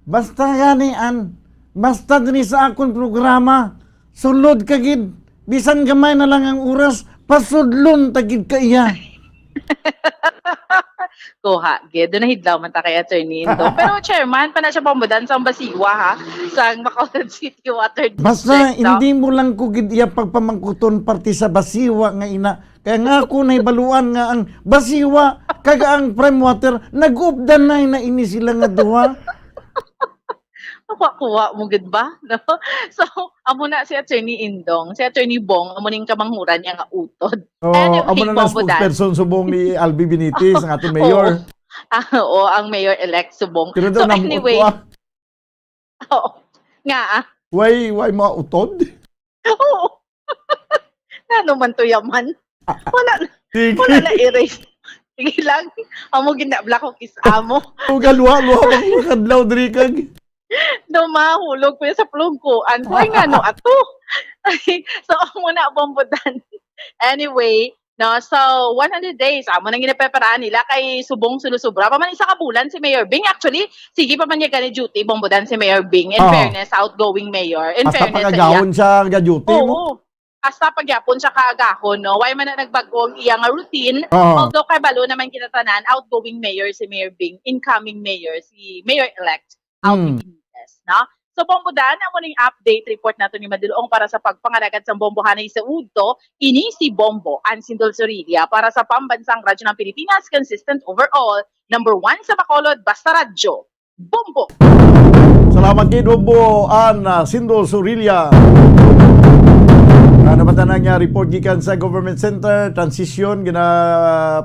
Basta ganian, basta din sa akong programa, sulod ka gid. Bisan gamay na lang ang oras, pasudlon tagid ka iya. Kuha, gid. Doon nahidlaw man ta kay attorney Indo. Pero chairman, pa na siya pambudan sa Basiwa, ha? Sa Bacolod City Water District. Basta no? hindi mo lang ko gid iya pagpamangkuton parti sa Basiwa nga ina. Kaya nga ako nahibaluan nga ang Basiwa kaga ang prime water nag-updan na ini sila nga duha. Kuha mo gid ba? No? So, amo na si attorney Indong, si attorney Bong, amo ning kamanghuran niya nga utod. Amo na na spokesperson subong ni Albi Benitez, ang ating mayor. Oo, ang mayor-elect subong. Pero So daw anyway, nga Why mo utod? Oo. Ano man to yaman? Wala na erase. Sige lang. Amo ginabla ko kis amo. Galwa bang kadlaw diri kag. No mahulog ko sa plungkuan. Hoy nga no ato. So amo na bombodan. Anyway, no, so 100 days amo nang ginapreparaan nila kay subong sulusubra pa man isa ka bulan si Mayor Bing. Actually, sige pa man niya gani duty bombodan si Mayor Bing. In fairness, outgoing mayor. In Hasta fairness, pagagahon siya ga duty mo. Hasta pagyapon siya kaagahon, no? Why man na nagbagong iya nga routine. Although kay balo naman kinatanan, outgoing mayor si Mayor Bing, incoming mayor si Mayor-elect Albi Benitez, no? So bombodan amo ning update report nato ni Madiloong para sa pagpangalagad sa bombohanay sa Udto, ini si Bombo Ansindol Sorilia para sa pambansang radyo ng Pilipinas, consistent overall, number 1 sa Bacolod, basta radyo. Bombo! Salamat kay Bombo Sindol Sorilia. Ano ba tanang nga report gikan sa government center, transition gina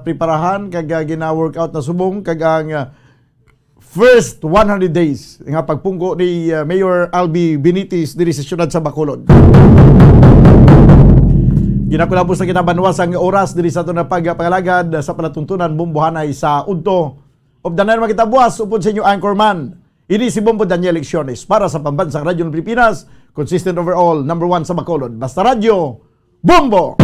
preparahan kag gina workout na subong kag ang first 100 days nga pagpungko ni Mayor Albi Benitez diri sa siyudad sa Bacolod. Ginakulabos na kinabanwas ang oras diri sa ito na pagpangalagad sa palatuntunan bumbuhanay sa Udto. Of the naman kita buwas, upod sa inyo anchorman. Ini si Bombo Daniel Lecciones para sa Pambansang Radyo ng Pilipinas, consistent overall, number 1 sa Bacolod. Basta Radyo, Bombo!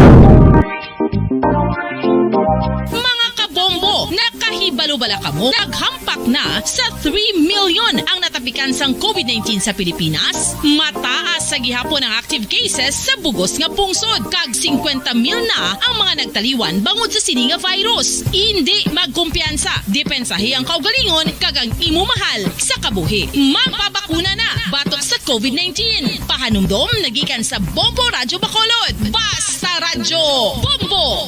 Mga kabombo, nakahibalo-bala ka mo? Naghampak na sa 3 million ang natapikan sang COVID-19 sa Pilipinas. Mataas sa gihapon ang active cases sa bugos nga pungsod. Kag 50 mil na ang mga nagtaliwan bangod sa sini nga virus. Hindi magkumpiyansa. Depensahi ang kaugalingon kag ang imo mahal sa kabuhi. Magpabakuna na batok sa COVID-19. Pahanumdom nagikan sa Bombo Radyo Bacolod. Basta Radyo Bombo!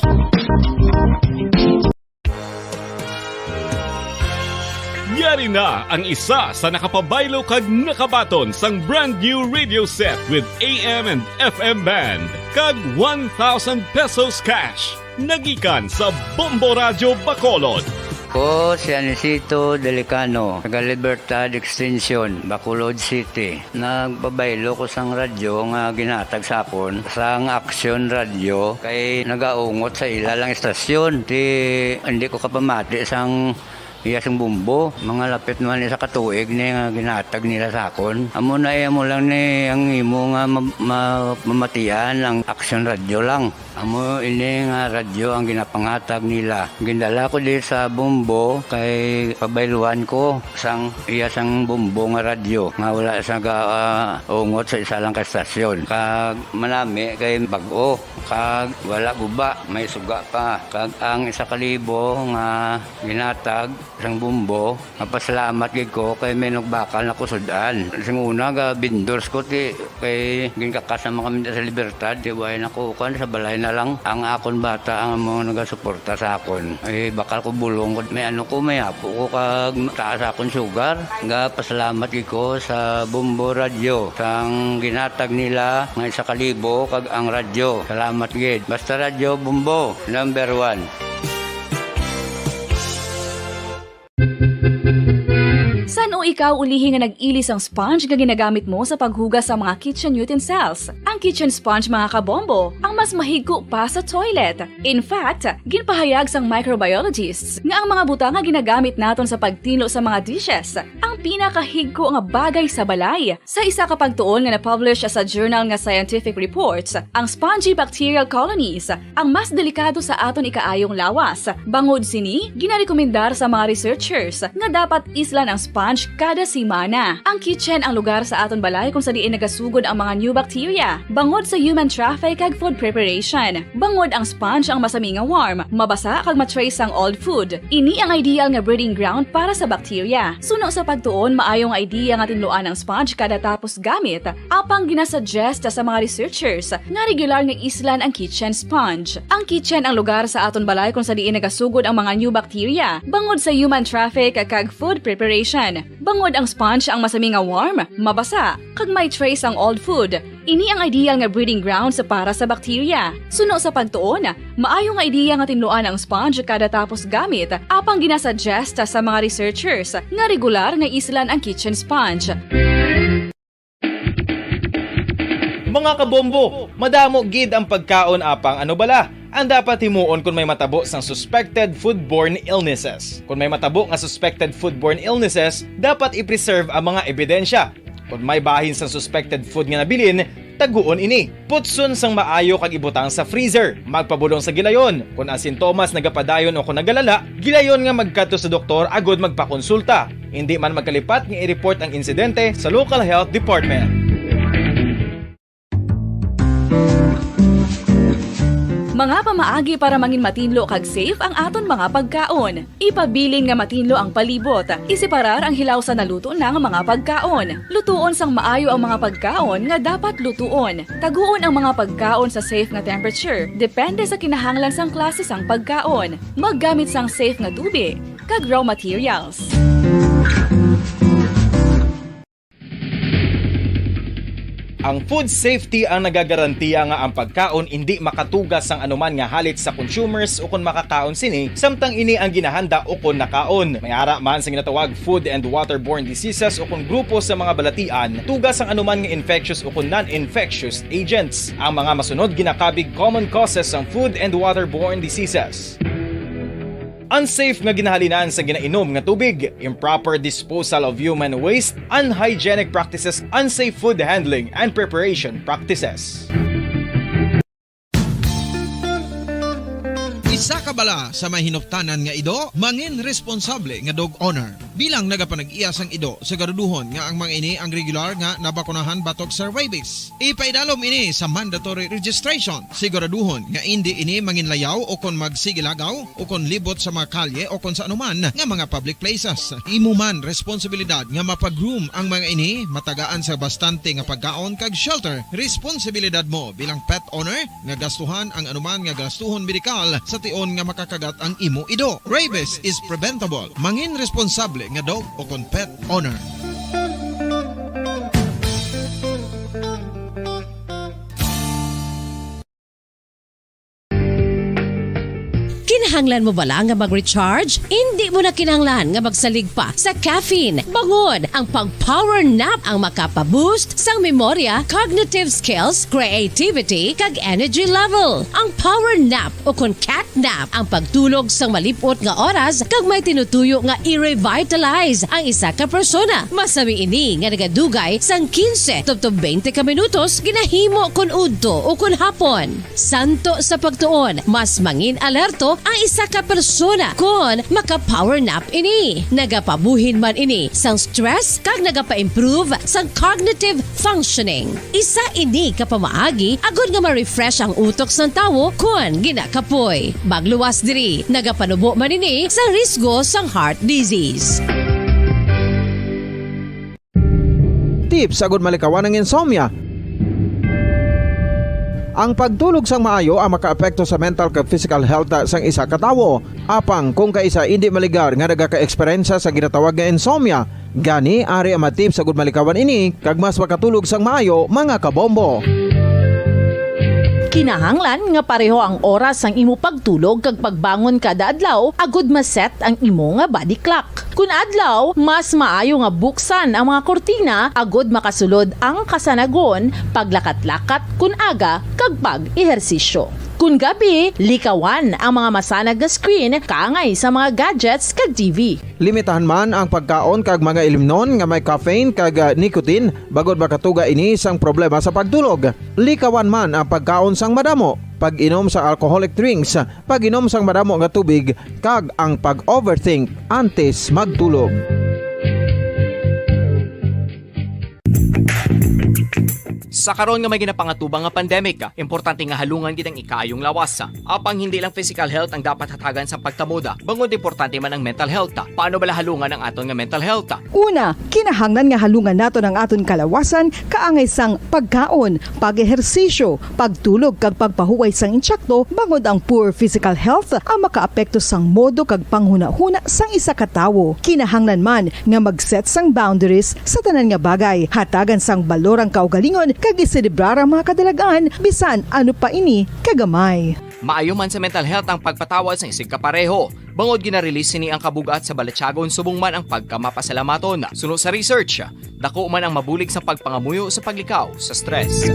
Yari na ang isa sa nakapabaylo kag nakabaton sang brand new radio set with AM and FM band kag 1,000 pesos cash. Nagikan sa Bombo Radyo Bacolod. Ko si Anisito Delicano, taga Libertad Extension, Bacolod City. Nagpabaylo ko sang radyo nga ginatag sapon sang Action Radio kay nagaungot sa ilalang estasyon. Hindi ko kapamati sang iyasang bumbo, mga lapit naman sa katuig ni nga ginatag nila sa akon. Amo na mo lang ni ang imo nga mamatian ang Action Radio lang. Amo ini nga radyo ang ginapangatag nila. Gindala ko di sa bumbo kay pabayluan ko sang iyasang bumbo nga radyo nga wala sa ungot sa isa lang ka estasyon. Kag manami kay bag-o, kag wala guba, may suga pa. Kag ang 1,000 nga ginatag sang bumbo, napasalamat gid ko kay may nagbakal na kusudan. Sing una ga vendors ko ti kay ginkakasama kami sa Libertad, di way nakukan sa balay na lang ang akon bata ang mga nagasuporta sa akon. Eh bakal ko bulong may may apo ko kag taas akon sugar. Nga pasalamat gid ko sa Bombo Radio sang ginatag nila nga 1,000 kag ang radyo. Salamat gid. Basta Radyo Bombo, number 1. San o ikaw ulihi nga nag-ilis ang sponge nga ginagamit mo sa paghugas sa mga kitchen utensils? Ang kitchen sponge mga kabombo, ang mas mahigko pa sa toilet. In fact, ginpahayag sang microbiologists nga ang mga butang nga ginagamit naton sa pagtilo sa mga dishes ang pinakahigko nga bagay sa balay. Sa isa ka pagtuon nga na-publish sa journal nga Scientific Reports, ang spongy bacterial colonies ang mas delikado sa aton ikaayong lawas. Bangod sini, ginarekomendar sa mga researchers nga dapat islan ang sponge kada simana. Ang kitchen ang lugar sa aton balay kung sa diin nagasugod ang mga new bacteria. Bangod sa human traffic kag food preparation. Bangod ang sponge ang masami nga warm, mabasa kag matrace ang old food. Ini ang ideal nga breeding ground para sa bacteria. Suno sa pagtuon, maayong idea nga tinluan ang sponge kada tapos gamit. Apang ginasuggest sa mga researchers nga regular nga islan ang kitchen sponge. Ang kitchen ang lugar sa aton balay kung sa diin nagasugod ang mga new bacteria. Bangod sa human traffic kag food preparation. Bangod ang sponge ang masami nga warm, mabasa, kag may trace ang old food. Ini ang ideal nga breeding ground sa para sa bacteria. Suno sa pagtuon, maayo nga ideya nga tinluan ang sponge kada tapos gamit, apang ginasuggest sa mga researchers nga regular nga islan ang kitchen sponge. Mga kabombo, madamo gid ang pagkaon apang ano bala. Ang dapat himuon kung may matabo sang suspected foodborne illnesses. Kung may matabo nga suspected foodborne illnesses, dapat i-preserve ang mga ebidensya. Kung may bahin sang suspected food nga nabilin, taguon ini. Putson sang maayo kag ibutang sa freezer. Magpabulong sa gilayon. Kung ang sintomas nagapadayon o kung nagalala, gilayon nga magkadto sa doktor agod magpakonsulta. Hindi man magkalipat nga i-report ang insidente sa local health department. Mga pamaagi para mangin matinlo kag safe ang aton mga pagkaon. Ipabilin nga matinlo ang palibot. Isiparar ang hilaw sa naluto ng mga pagkaon. Lutuon sang maayo ang mga pagkaon nga dapat lutuon. Taguon ang mga pagkaon sa safe nga temperature. Depende sa kinahanglan sang klase sang pagkaon. Maggamit sang safe nga tubig kag raw materials. Ang food safety ang nagagarantiya nga ang pagkaon hindi makatugas ang anuman nga halit sa consumers o kung makakaon sini, samtang ini ang ginahanda o kung nakaon. May ara man sa ginatawag food and waterborne diseases o kung grupo sa mga balatian, tugas ang anuman nga infectious o kung non-infectious agents. Ang mga masunod ginakabig common causes ng food and waterborne diseases. Unsafe nga ginahalinan sa ginainom nga tubig, improper disposal of human waste, unhygienic practices, unsafe food handling and preparation practices. Isa ka bala sa may hinuptanan nga ido, mangin responsable nga dog owner. Bilang nagapanag-iyas ang ido, siguraduhon nga ang mga ini ang regular nga nabakunahan batok sa rabies. Ipaidalom ini sa mandatory registration. Siguraduhon nga hindi ini manginlayaw o kon magsigilagaw o kon libot sa mga kalye o kon sa anuman nga mga public places. Imuman responsibilidad nga mapag-groom ang mga ini, matagaan sa bastante nga pagkaon kag shelter. Responsibilidad mo bilang pet owner nga gastuhan ang anuman nga gastuhon medikal sa tion nga makakagat ang imo ido. Rabies is preventable. Mangin responsable nga dog o kon pet owner. Kinahanglan mo bala nga mag-recharge? Hindi mo na kinahanglan nga magsalig pa sa caffeine. Bangod ang pag-power nap ang makapa-boost sang memorya, cognitive skills, creativity, kag energy level. Ang power nap o kon cat nap ang pagtulog sang malipot nga oras kag may tinutuyo nga i-revitalize ang isa ka persona. Masami ini nga nagadugay sang 15 to 20 ka minutos ginahimo kon udto o kon hapon. Santo sa pagtuon, mas mangin alerto ang isa ka persona kon maka-power nap ini. Nagapabuhin man ini sang stress kag nagapa-improve sang cognitive functioning. Isa ini kapamaagi agud nga ma-refresh ang utok sang tawo kon ginakapoy. Bagluwas diri, nagapanubo man ini sa risgo sang heart disease. Tips agud malikawan ng insomnia. Ang pagtulog sang maayo ang makaapekto sa mental kag physical health sang isa ka tawo. Apang kung kaisa hindi maligar nga nagaka-eksperyensya sa ginatawag nga insomnia, gani ari ang matip sa gud malikawan ini kag mas makatulog sang maayo mga kabombo. Kinahanglan nga pareho ang oras ang imo pagtulog kag pagbangon kada adlaw agud maset ang imo nga body clock. Kun adlaw, mas maayo nga buksan ang mga kortina agud makasulod ang kasanagon, paglakat-lakat kun aga kag pag-ehersisyo. Kun gabi, likawan ang mga masanag nga screen kaangay sa mga gadgets kag TV. Limitahan man ang pagkaon kag mga ilimnon nga may caffeine kag nicotine bagod makatuga ini sang problema sa pagtulog. Likawan man ang pagkaon sang madamo, pag-inom sa alcoholic drinks, pag-inom sang madamo nga tubig kag ang pag-overthink antes magtulog. Sa karon nga may ginapangatubang nga pandemic, importante nga halungan gid ang ikayong lawas. Apang hindi lang physical health ang dapat hatagan sa pagtamuda, bangod importante man ang mental health. Paano bala halungan ang aton nga mental health? Una, kinahanglan nga halungan nato ang aton kalawasan kaangay sang pagkaon, pag-ehersisyo, pagtulog kag pagpahuway sang insyakto bangod ang poor physical health ang makaapekto sang modo kag panghuna-huna sang isa ka tawo. Kinahanglan man nga mag-set sang boundaries sa tanan nga bagay, hatagan sang balorang kaugalingon kag iselebrar ang mga kadalagaan bisan ano pa ini kagamay. Maayo man sa mental health ang pagpatawad sa isig kapareho. Bangod ginarelease ni ang kabugat sa Balatyagon subong man ang pagkamapasalamaton. Suno sa research, dako man ang mabulig sa pagpangamuyo sa paglikaw sa stress.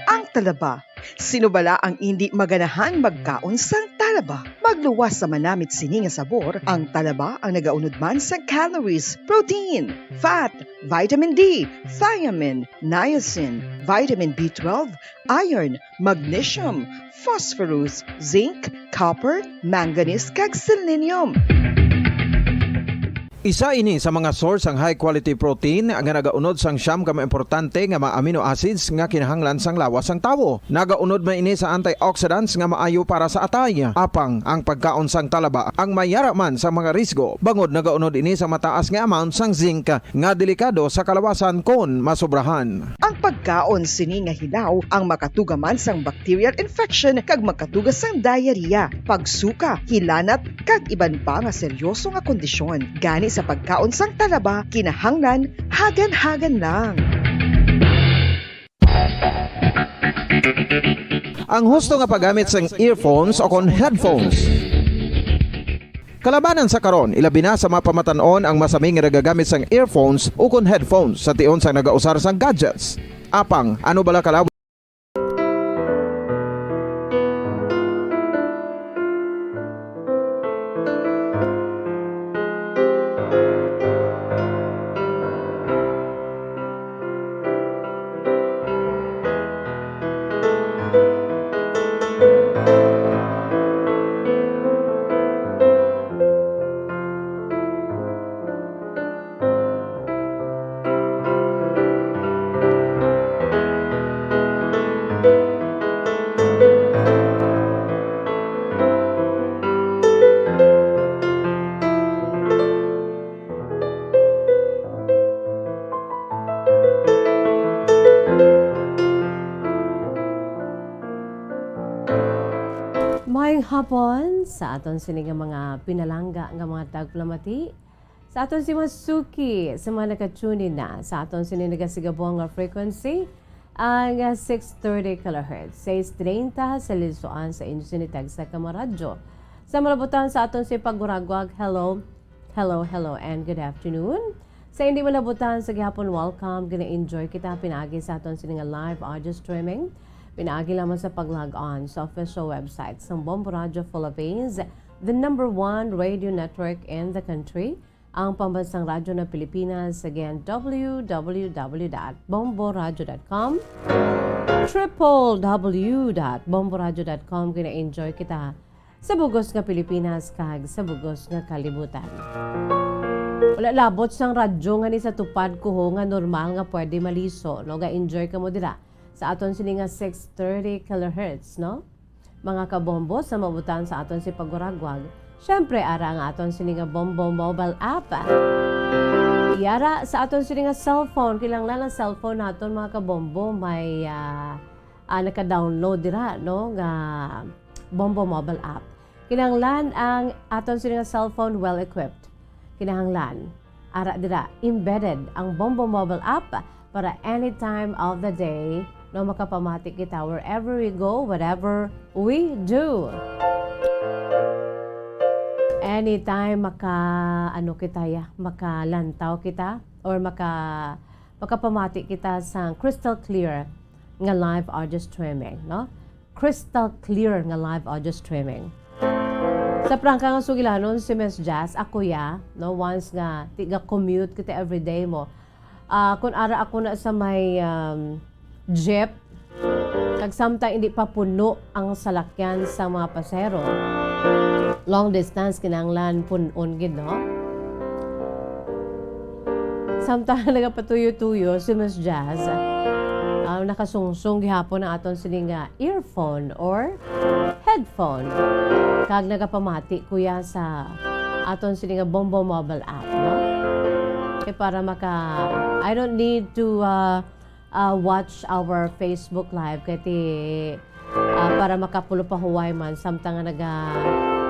Ang talaba. Sino bala ang hindi maganahan magkaon sang talaba? Magluwas sa manamit sini nga sabor, ang talaba ang nagaunod man sa calories, protein, fat, vitamin D, thiamine, niacin, vitamin B12, iron, magnesium, phosphorus, zinc, copper, manganese kag selenium. Isa ini sa mga source ang high quality protein nga nagaunod sang siyam ka importante nga mga amino acids nga kinahanglan sang lawas sang tawo. Nagaunod man ini sa antioxidants nga maayo para sa atay. Apang ang pagkaon sang talaba ang mayara man sa mga risgo. Bangod nagaunod ini sa mataas nga amount sang zinc nga delikado sa kalawasan kon masobrahan. Ang pagkaon sini nga hilaw ang makatugaman sang bacterial infection kag makatugas sang diarrhea, pagsuka, hilanat kag iban pa nga seryoso nga kondisyon. Gani sa pagkaon sang talaba, kinahanglan hagan-hagan lang. Ang husto nga paggamit sang earphones o kon headphones. Kalabanan sa karon, ilabi na sa mga pamatanon ang masaming nga nagagamit sang earphones o kon headphones sa tion sang nagausar sang gadgets. Apang, ano bala kalaban? Mayong hapon sa aton sini nga mga pinalangga nga mga tagplamati. Sa aton si Masuki sa mga nakatunin na sa aton sini nagasigabuang nga frequency ang 630 kHz. 630 sa Lisuan sa inyo sinitag sa Kamaradyo. Sa malabutan sa aton si Paguragwag, hello, and good afternoon. Sa hindi malabutan sa gihapon, welcome. Gina-enjoy kita pinagi sa aton sini nga live audio streaming. Pinaagi lamang sa pag-log on sa official website ng Bombo Radio Philippines, the #1 radio network in the country, ang pambansang radyo ng Pilipinas. Again, www.bomboradio.com, www.bomboradio.com. Kina-enjoy kita sa bugos nga Pilipinas kag sa bugos nga kalibutan. Wala labot sang radyo nga ni sa tupad ko ho nga normal nga pwede maliso, no? Ga-enjoy ka mo dira sa aton sini nga 630 kHz, no? Mga kabombo sa mabutan sa aton si Paguragwag. Syempre ara nga aton sini nga Bombo mobile app. Yara sa aton sini nga cellphone, kinahanglan ang cellphone naton mga kabombo may naka-download dira, no? Nga Bombo mobile app. Kinahanglan ang aton sini nga cellphone well equipped. Kinahanglan ara dira embedded ang Bombo mobile app para any time of the day, no, makapamatik kita wherever we go, whatever we do. Anytime makalantaw kita or makapamatik kita sa crystal clear nga live audio streaming, no? Crystal clear nga live audio streaming. Sa prangka nga sugilanon si Miss Jazz, ako no, once nga tiga commute kita everyday mo. Kung ara ako na sa may jeep, kag samtang hindi pa puno ang salakyan sa mga pasero, long distance kinahanglan punon gid, no? Samtang nagapatuyo-tuyo si Miss Jazz, nakasungsong gihapon ang aton sining earphone or headphone, kag nagapamati kuya sa aton sining Bombo mobile app, no? Para I don't need to watch our Facebook live kaya para makapulupahuway man samtang nga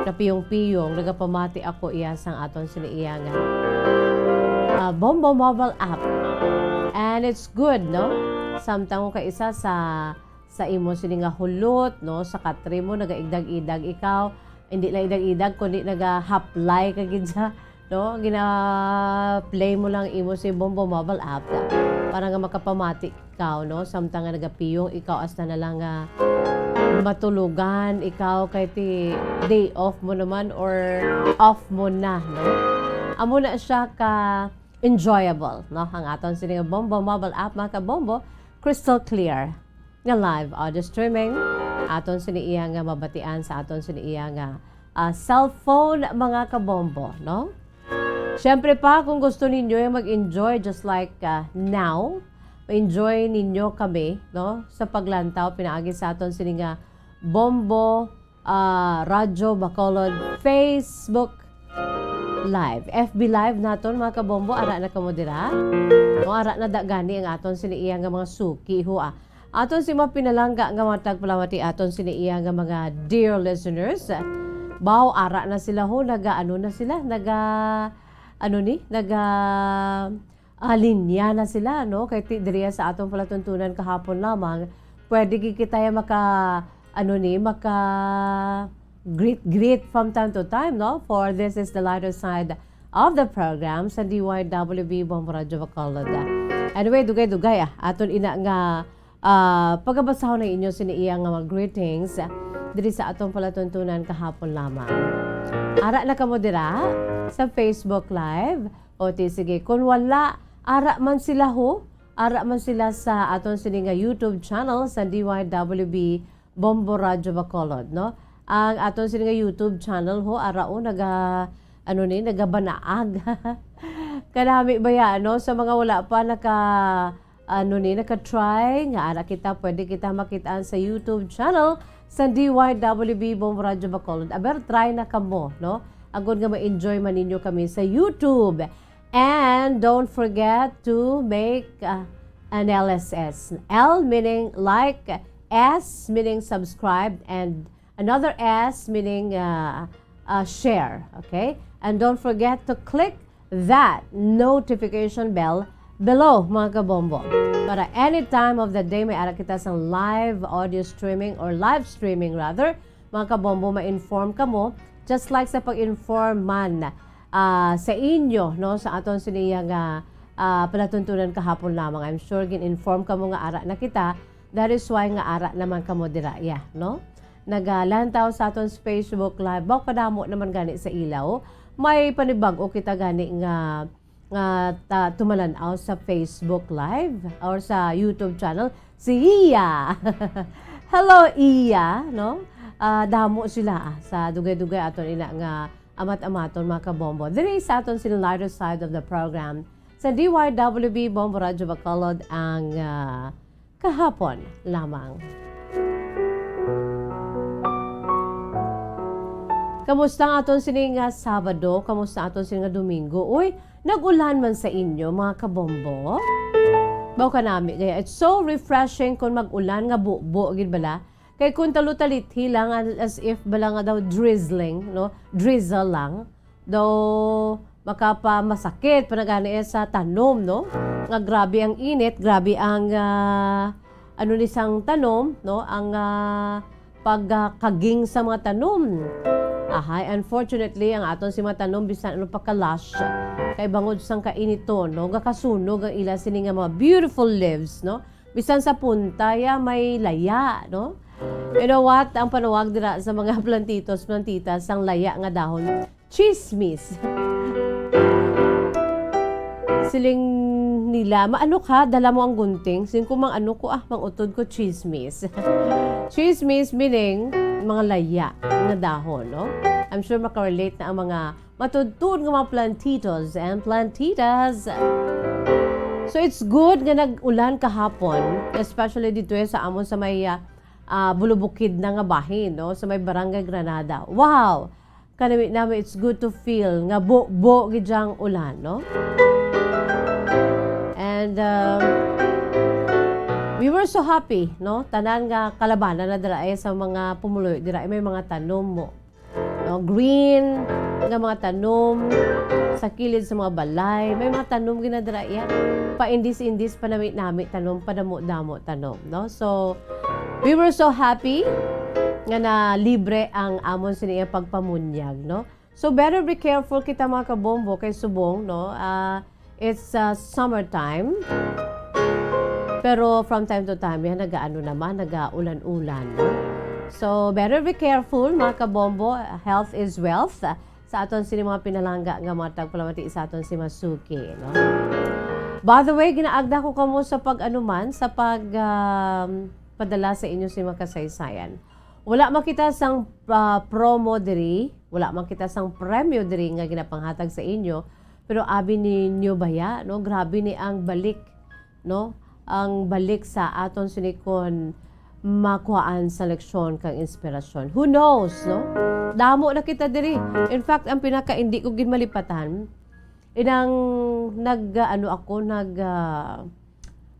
napiyong-piyong nagapamati ako iya sang aton siniiya nga Bombo mobile app, and it's good, no? Samtang ka isa sa imo sini nga hulot, no, sa katri mo nagaigdag-idag ikaw, hindi lang idag-idag kundi naga-haplay ka gid sa, no, gina-play mo lang imo si Bombo mobile app para nga makapamati ikaw, no, samtang nga nagapiyong ikaw hasta na lang matulugan ikaw kay ti day off mo naman or off mo na, no? Amo na siya ka enjoyable, no, ang aton sini nga Bombo mobile app mga kabombo, crystal clear nga live audio streaming aton siniiya nga mabatian sa aton siniiya nga cellphone mga kabombo, no? Siyempre pa, kung gusto ninyo yung mag-enjoy just like now, enjoy ninyo kami, no? Sa paglantaw, pinaagi sa aton sininga Bombo, Radyo Bacolod, Facebook Live. FB Live naton mga kabombo, ara na kamo dira. No, ara na dagani ang aton siniiya nga mga suki ho. Aton si mga pinalangga nga mga tagpalamati aton siniiya nga mga dear listeners. Baw ara na sila ho, naga linya na sila, no? Kay diriya sa atong palatuntunan kahapon lamang, pwede kita greet from time to time, no? For this is the lighter side of the program sa DYWB Bombo Radyo Bacolod. Anyway, dugay-dugay aton ina nga pagabasahon ng inyo siniiya nga mga greetings diri sa atong palatuntunan kahapon lamang. Ara na kamo dira sa Facebook Live. O sige, kung wala, ara man sila sa aton sininga YouTube channel sa DYWB Bombo Radyo Bacolod, no? Ang aton sininga YouTube channel ho, ara o nagabanaag. Kanami ba yan, no? Sa mga wala pa naka-try, nga ara kita, pwede kita makitaan sa YouTube channel sa DYWB Bombo Radyo Bacolod. Aber, try na kamo, no? Agad nga ma-enjoy man ninyo kami sa YouTube. And don't forget to make an LSS. L meaning like, S meaning subscribe, and another S meaning share. Okay? And don't forget to click that notification bell below, mga kabombo. Para any time of the day may ara kita sa live audio streaming or live streaming rather, mga kabombo, ma-inform ka mo just like sa pag-inform man sa inyo, no, sa aton siniya nga palatuntunan kahapon lamang. I'm sure gin-inform ka mo nga ara na kita. That is why nga ara naman kamo dira, no? Nagalantaw sa aton Facebook Live. Baw kadamo naman gani sa ilaw. May panibag-o kita gani nga tumalanaw sa Facebook Live or sa YouTube channel. Si Iya! Hello, Iya! No? Damo sila sa dugay-dugay aton ina nga amat-amaton mga kabombo. Diri sa aton sila lighter side of the program sa DYWB Bombo Radyo Bacolod ang kahapon lamang. Kamusta ang aton sining Sabado? Kamusta aton sining Domingo? Uy, nag-ulan man sa inyo mga kabombo? Baw ka nami kaya it's so refreshing kung mag-ulan nga buo gid bala. Kay kung talutalithi lang as if bala nga daw drizzling, no? Drizzle lang. Daw makapamasakit panagani sa tanom, no? Nga grabe ang init, grabe ang nisang tanom, no? Ang pagkaging sa mga tanom. Unfortunately, ang aton si mga tanom bisan ano pagkalash kay bangod sang kainito, no? Gakasunog ang ila sini nga mga beautiful leaves, no? Bisan sa punta ya may laya, no? You know what? Ang panawag dira sa mga plantitas ang laya nga dahon, chismis. Siling nila, maano ka, dala mo ang gunting. Siling ko mang ano ko, mang-utod ko chismis. Chismis meaning mga laya nga dahon, no? I'm sure makarelate na ang mga matudtod nga mga plantitos and plantitas. So it's good nga nag-ulan kahapon, especially dito sa amon sa may bulubukid na nga bahin, no? Sa may Barangay Granada. Wow! Kanami namin, it's good to feel nga bo gidyang ulan, no? And we were so happy, no? Tanan nga kalabanan na dira sa mga pumuloy, dira may mga tanom mo. No? Green nga mga tanom sa kilid sa mga balay, may mga tanom ginadira yan. Pa-indis-indis pa namin tanom, padamo-damo tanom, no? So we were so happy nga na libre ang amon siniya pagpamunyag, no? So better be careful kita mga kabombo kay subong, no? It's summertime. Pero from time to time, yan nag-ulan-ulan, no? So better be careful mga kabombo. Health is wealth. Sa aton sini mga pinalangga nga mga tagpalamati sa aton si Masuki, no? By the way, ginaagda ko kamo sa padala sa inyo si mga kasaysayan. Wala makita sang promo diri, wala makita sang premyo diri nga ginapanghatag sa inyo, Pero abi ninyo baya, no? Grabe ni ang balik, no? Ang balik sa aton sinikon makuhaan sa leksyon kang inspirasyon. Who knows, no? Damo na kita diri. In fact, ang pinaka hindi ko ginmalipatan, inang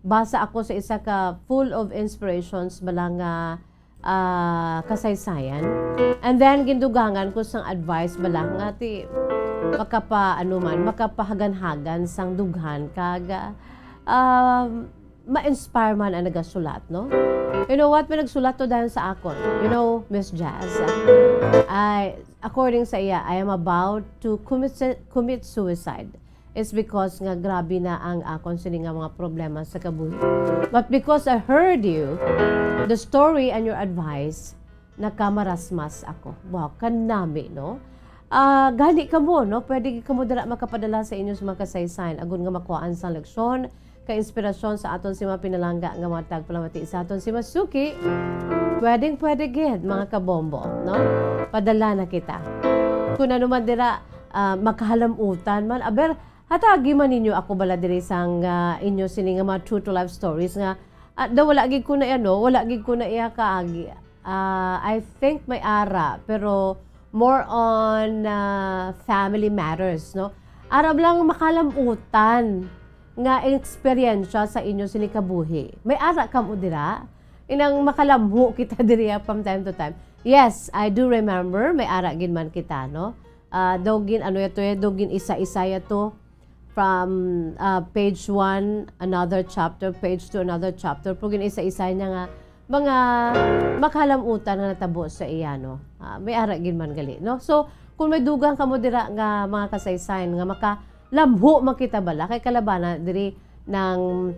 basa ako sa isa ka full of inspirations balang kasaysayan. And then gindugangan ko sang advice balang nga ti makapahagan-hagan sang dughan kag ma-inspire man ang nagasulat, no? You know what? May nagsulat to dahil sa akon. You know, Miss Jazz, according sa iya, I am about to commit suicide. It's because nga grabe na ang akon sini nga mga problema sa kabuhi. But because I heard you, the story and your advice, nakamarasmas ako. Wow, kanami, no? Gani ka mo, no? Pwede ka mo dala makapadala sa inyo sa mga kasaysayan. Agun nga makuhaan sa leksyon, ka-inspirasyon sa aton si mga pinalangga nga mga tagpalamati sa aton si Masuki. Pwede gid, mga kabombo, no? Padala na kita. Kung ano man dira, makahalamutan man, aber, hatagi man ninyo ako bala diri sang inyo sini nga mga true to life stories nga wala gid ko na wala gid ko na iya kaagi. I think may ara pero more on family matters, no? Arab lang makalamutan nga eksperyensya sa inyo sini kabuhi. May ara ka mo dira inang makalamho kita diri from time to time. Yes, I do remember may ara gid man kita, no? Dogin dogin isa-isa yato from page 1 another chapter, page 2 another chapter. Pugin isa-isa niya nga mga makalamutan nga natabo sa iya, no? May ara gid man gali, no? So kung may dugang kamo dira nga mga kasaysayan nga makalamho makita bala kay kalabana diri ng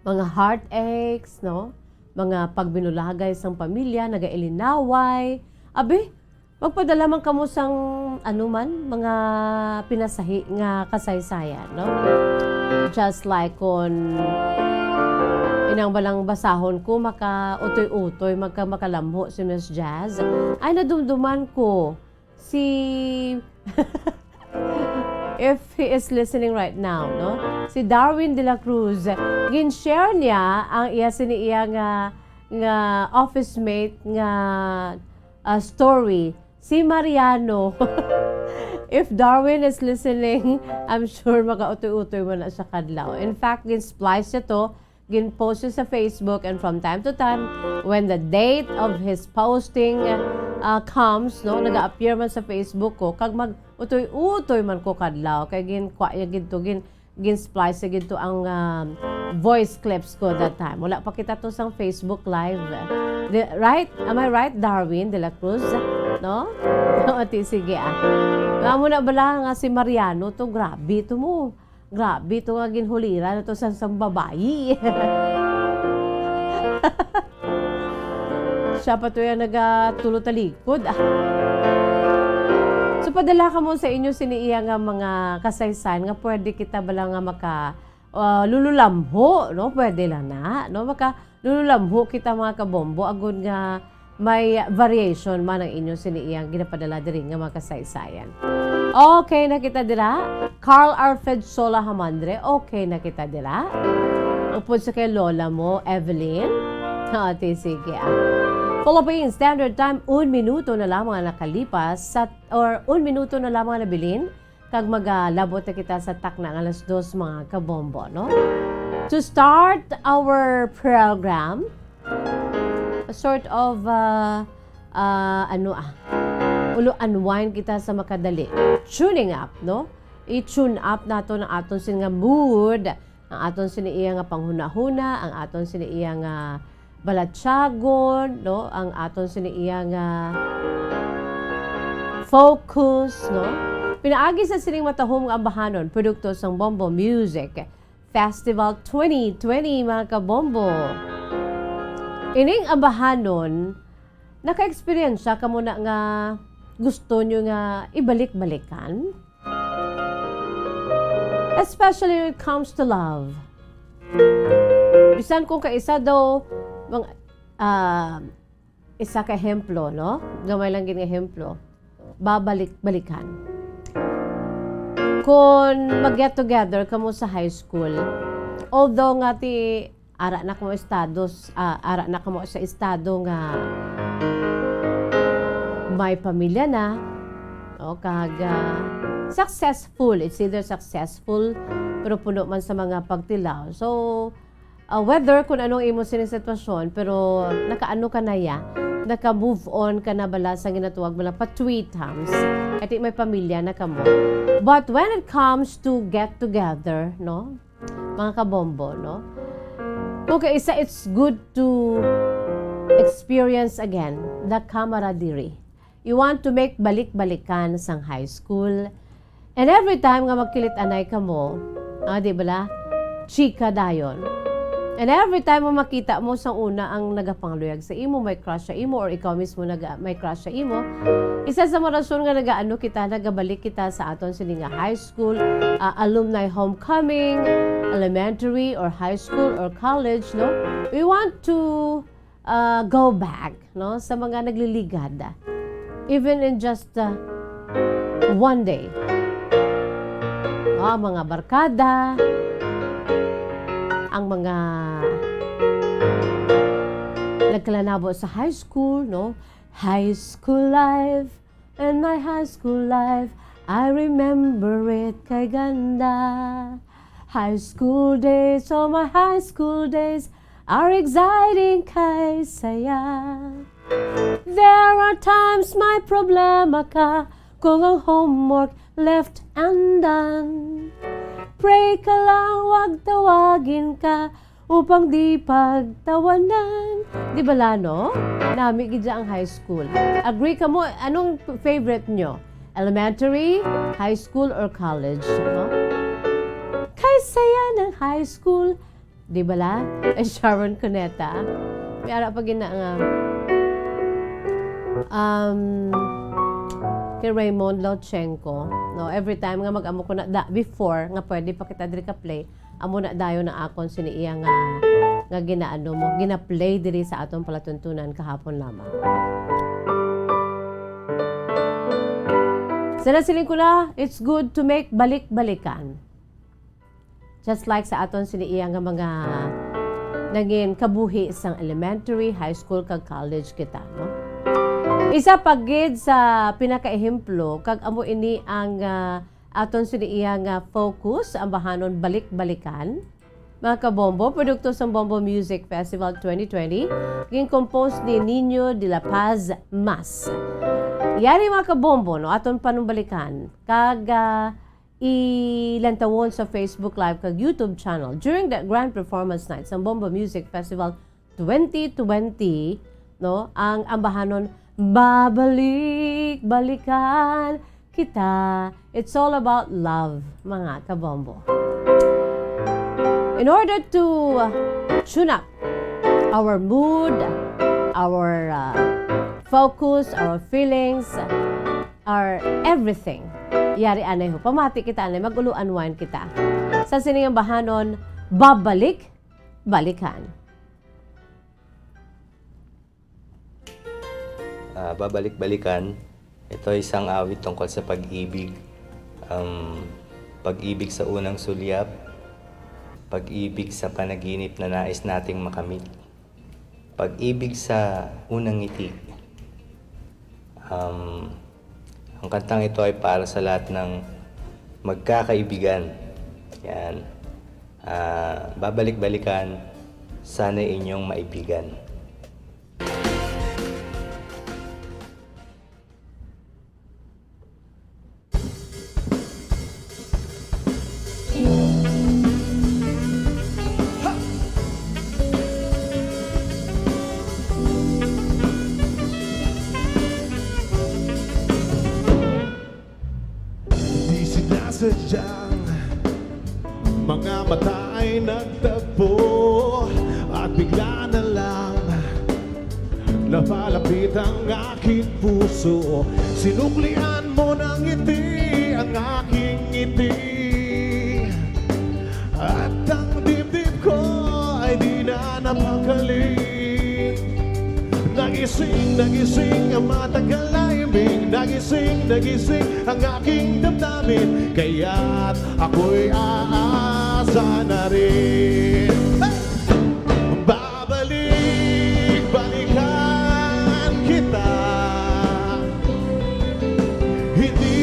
mga heartaches, no? Mga pagbinulagay sang pamilya, nagailinaway. Abi, magpadala man kamo sang mga pinasahi nga kasaysayan, no? Just like on inang balang basahon ko maka-utoy-utoy, makalamho si Miss Jazz. Ay nadumduman ko si if he is listening right now, no? Si Darwin de la Cruz, gin-share niya ang iya siniiya nga office mate nga story. Si Mariano. If Darwin is listening, I'm sure maka-utoy-utoy mo na sa kadlaw. In fact, gin-splice niya to, gin-post siya sa Facebook, and from time to time, when the date of his posting comes, no, naga-appear man sa Facebook ko, kag mag-utoy-utoy man ko kadlaw, kay gin-kwaya ginto, gin-splice ginto ang voice clips ko that time. Wala pa kita to sang Facebook Live. Right? Am I right, Darwin de la Cruz? No? Ati, sige Nga na bala nga si Mariano to, grabe to mo. Grabe to nga ginhulira na to sa babayi. Siya pa to yung nagatulot-talikod. So padala ka mo sa inyo siniiya nga mga kasaysayan nga pwede kita bala nga lululamho, no? Pwede lang na, no? Lululamho kita mga kabombo, agud nga may variation man ang inyo siniiyang ginapadala diri nga mga kasaysayan. Okay na kita dira. Carl Arfed Sola Hamandre, okay na kita dira. Upod sa kay lola mo, Evelyn. Ate, sige Philippine Standard Time, 1 minuto na lamang nakalipas or 1 minuto na lamang nabilin kag magalabot na kita sa takna ng alas 2 mga kabombo, no? To start our program, a sort of unwind kita sa makadali. Tuning up, no? I-tune up nato ng aton sin nga mood, ang aton siniiya nga panghuna-huna, ang aton siniiya nga balatsagon, no? Ang aton siniiya nga focus, no? Pinaagi sa sining matahom nga ambahanon, produkto sang Bombo Music Festival 2020, mga kabombo. Ining ambahanon, naka-experience ka muna nga gusto nyo nga ibalik-balikan? Especially when it comes to love. Bisan kung kaisa daw, isa ka ehemplo, no? Gamay lang gin ehemplo. Babalik-balikan. kung mag-get together kamo sa high school, although nga ti ara na kamo sa estado nga may pamilya na, o kag successful, it's either successful pero puno man sa mga pagtilaw. So whether kung anong imo sining sitwasyon, pero nakaano ka na ya, naka-move on ka na bala sa ginatuwag bala pa tweet hams at may pamilya na kamo. But when it comes to get together, no, mga kabombo, no, okay, it's good to experience again the camaraderie. You want to make balik-balikan sang high school, and every time nga magkilit-anay ka mo, di bala, chika dayon. And every time mo makita mo sa una ang nagapangluyag sa imo, may crush sa imo, or ikaw mismo may crush sa imo, isa sa mga rason nga nagabalik kita sa aton sini nga high school, alumni homecoming, elementary or high school or college, no? We want to go back, no, sa mga nagliligad, even in just one day. Mga barkada, ang mga nagkalanabo sa high school, no? High school life, and my high school life, I remember it kay ganda. High school days, oh my high school days, are exciting kay saya. There are times may problema ka kung ang homework left undone. Pray ka lang, wag tawagin ka upang di pagtawanan. Di ba no? Nami gidya ang high school. Agree ka mo, anong favorite nyo? Elementary, high school, or college? No? Kay saya ng high school. Di ba la? Sharon Cuneta. May ara pa gina nga kay Raymond Lochenko, no, every time nga mag-amo ko na before nga pwede pa kita diri ka play, amo na dayo na akon siniiya nga ginaano mo, gina-play diri sa atong palatuntunan kahapon lamang. Sinasiling ko na, it's good to make balik-balikan. Just like sa aton siniiya nga mga naging kabuhi sang elementary, high school, kag college kita, no? Isa pagid sa pinakaehemplo kag amo ini ang aton siniiya nga focus ang bahanon balik-balikan. Mga kabombo, produkto sa Bombo Music Festival 2020, ging compose ni Nino de la Paz Mas. Yari mga kabombo, no, aton panumbalikan kag ilantawon sa Facebook Live kag YouTube channel during the grand performance night sa Bombo Music Festival 2020, no, ang ambahanon babalik-balikan kita. It's all about love, mga kabombo. In order to tune up our mood, our focus, our feelings, our everything, yari anay ho, pamati kita anay, mag-ulu-unwind kita. Sa siningang bahanon, babalik-balikan. Babalik-balikan, ito ay isang awit tungkol sa pag-ibig. Pag-ibig sa unang sulyap, pag-ibig sa panaginip na nais nating makamit, pag-ibig sa unang ngiti. Ang kantang ito ay para sa lahat ng magkakaibigan. Yan. Babalik-balikan, sana inyong maibigan. Sadyang mga mata ay nagtagpo at bigla na lang napalapit ang aking puso. Sinuklian mo ng ngiti ang aking ngiti at ang dibdib ko ay di na napakali. Nais nagising ang matagal na ibig. Nagising ang aking damdamin. Kaya't ako'y aasa na rin. Balikan kita. Hindi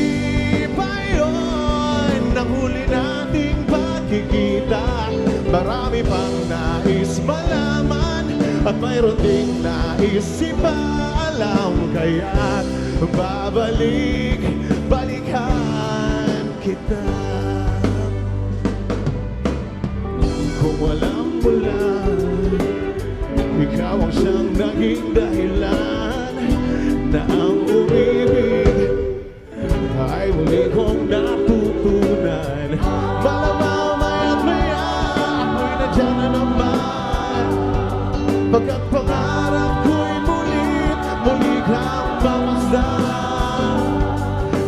pa yun ang huli nating pagkikita. Marami pang nais malaman at mayroon ding nais ipaalam. Kaya't balikan kita. Kung walang mulan, ikaw ang siyang naging dahilan na ang umibig ay muli kong natutunan. Malamang maya't maya ako'y nandiyan na naman. Pagkat pangarap ko'y muli kang mamasdan.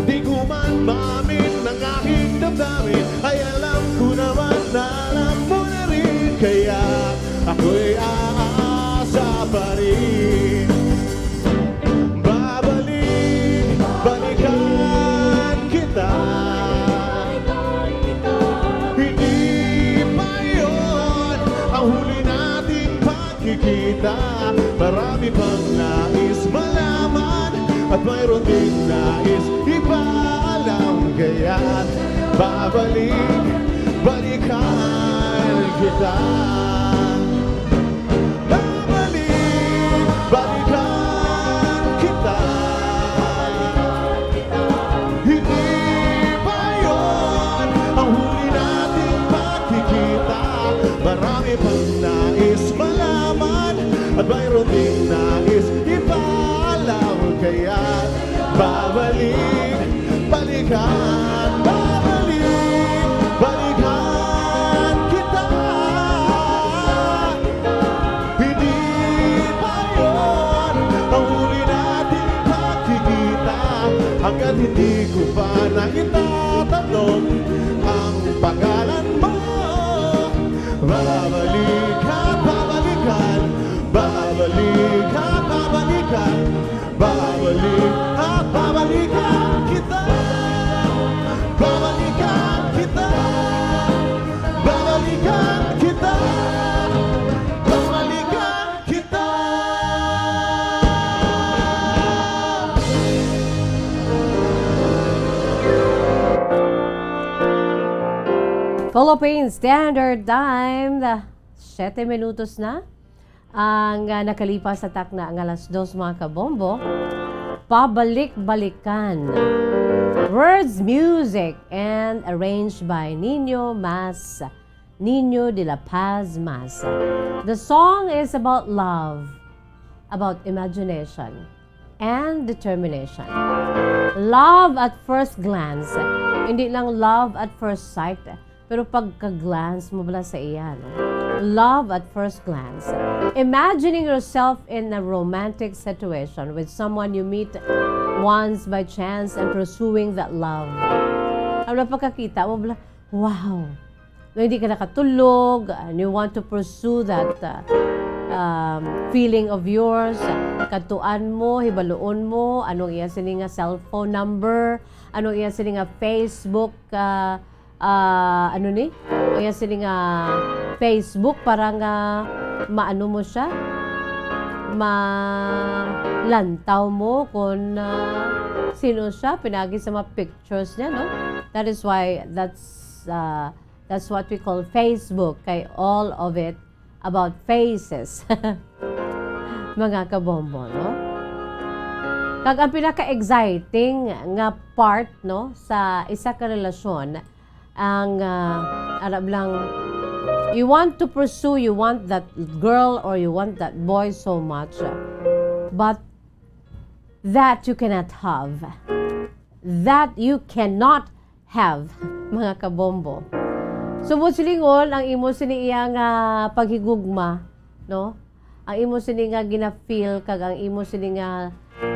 Di ko man maamin ng aking damdamin, ay alam ko naman na alam mo na rin. Kaya ako'y aasa pa rin. Balikan kita. Hindi pa yun ang huli nating pagkikita. Marami pang nais malaman at mayroon din nais ipaalam. Kaya't balikan kita. Balikan kita. Hindi pa yun ang huli nating pagkikita. Marami pang nais malaman at mayroon ding nais ipaalam. Kaya't balikan kita. Hindi pa yun ang huli nating pagkikita. Hanggat hindi ko pa nakitatanong ang pangalan mo. Babalikan kita. Babalikan kita. Babalikan kita. Babalikan kita. Philippine Standard Time, 7 minutos na ang nakalipas sa takna ng alas 2 mga kabombo. Pabalik-balikan. Words, music, and arranged by Nino de la Paz Mas. The song is about love, about imagination, and determination. Love at first glance. Hindi lang love at first sight, pero pagka-glance mo bala sa iya, no? Love at first glance. Imagining yourself in a romantic situation with someone you meet once by chance and pursuing that love. Ang pagkakita mo bala, wow! No, hindi ka nakatulog and you want to pursue that feeling of yours. Katuan mo, hibaluon mo, anong iya sini nga cellphone number, anong iya sini nga Facebook, kaya sila nga Facebook para nga maano mo siya, malantaw mo kung sino siya, pinagi sa mga pictures niya, no? That is why that's what we call Facebook, kay all of it about faces. Mga kabombo, no? Kag ang pinaka-exciting nga part, no, sa isa ka relasyon, ang Arab lang, you want to pursue, you want that girl or you want that boy so much, but that you cannot have, mga kabombo. Subot silingon ang imo sini iya nga paghigugma, no? Ang imo sini nga gina-feel kag ang imo sini nga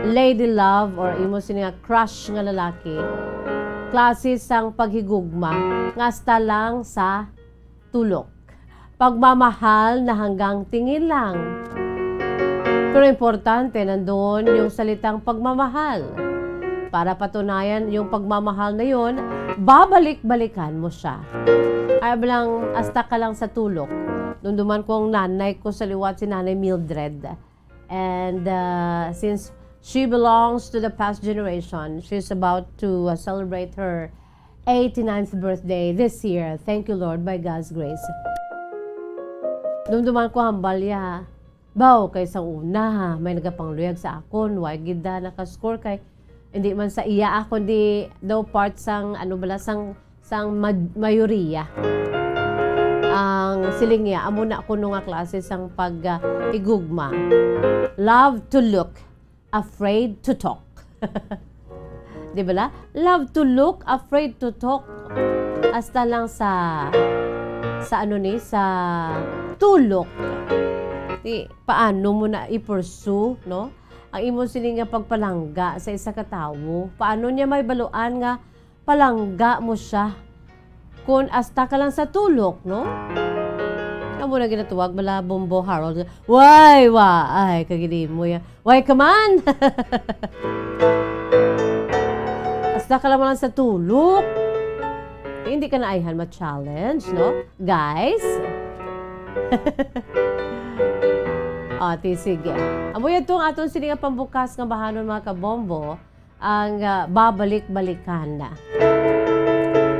lady love or imo sini nga crush nga lalaki. Klase sang paghigugma nga hasta lang sa tulok. Pagmamahal na hanggang tingin lang. Pero importante, nandoon yung salitang pagmamahal. Para patunayan yung pagmamahal na yun, babalik-balikan mo siya. Ay bilang hasta ka lang sa tulok. Nung duman kong nanay ko sa liwat si Nanay Mildred. And since she belongs to the past generation, she's about to celebrate her 89th birthday this year. Thank you, Lord, by God's grace. Nung duman ko hambal ya, baw kay sa una, may nagapangluyag sa akon, why gida nakascore kay hindi man sa iya ako di daw part sang ano bala sang mayoriya. Ang siling niya amo na ko nung nga klase sang pag igugma. Love to look, afraid to talk. Di ba? Love to look, afraid to talk. Hasta lang sa ano ni sa tulok. Paano mo na i-pursue, no? Ang imo siling nga pagpalangga sa isa ka tawo. Paano niya may baluan nga palangga mo siya kung hasta ka lang sa tulok, no? Amo na ginatuwag bala Bombo Harold. Why, ay, kagili mo ya. Why, come on! Hasta ka lang sa tulok. Hindi ka na ayhan ma-challenge, no? Guys? Sige. Amo yan itong aton sila nga pambukas nga bahanon mga kabombo, ang babalik-balikan na.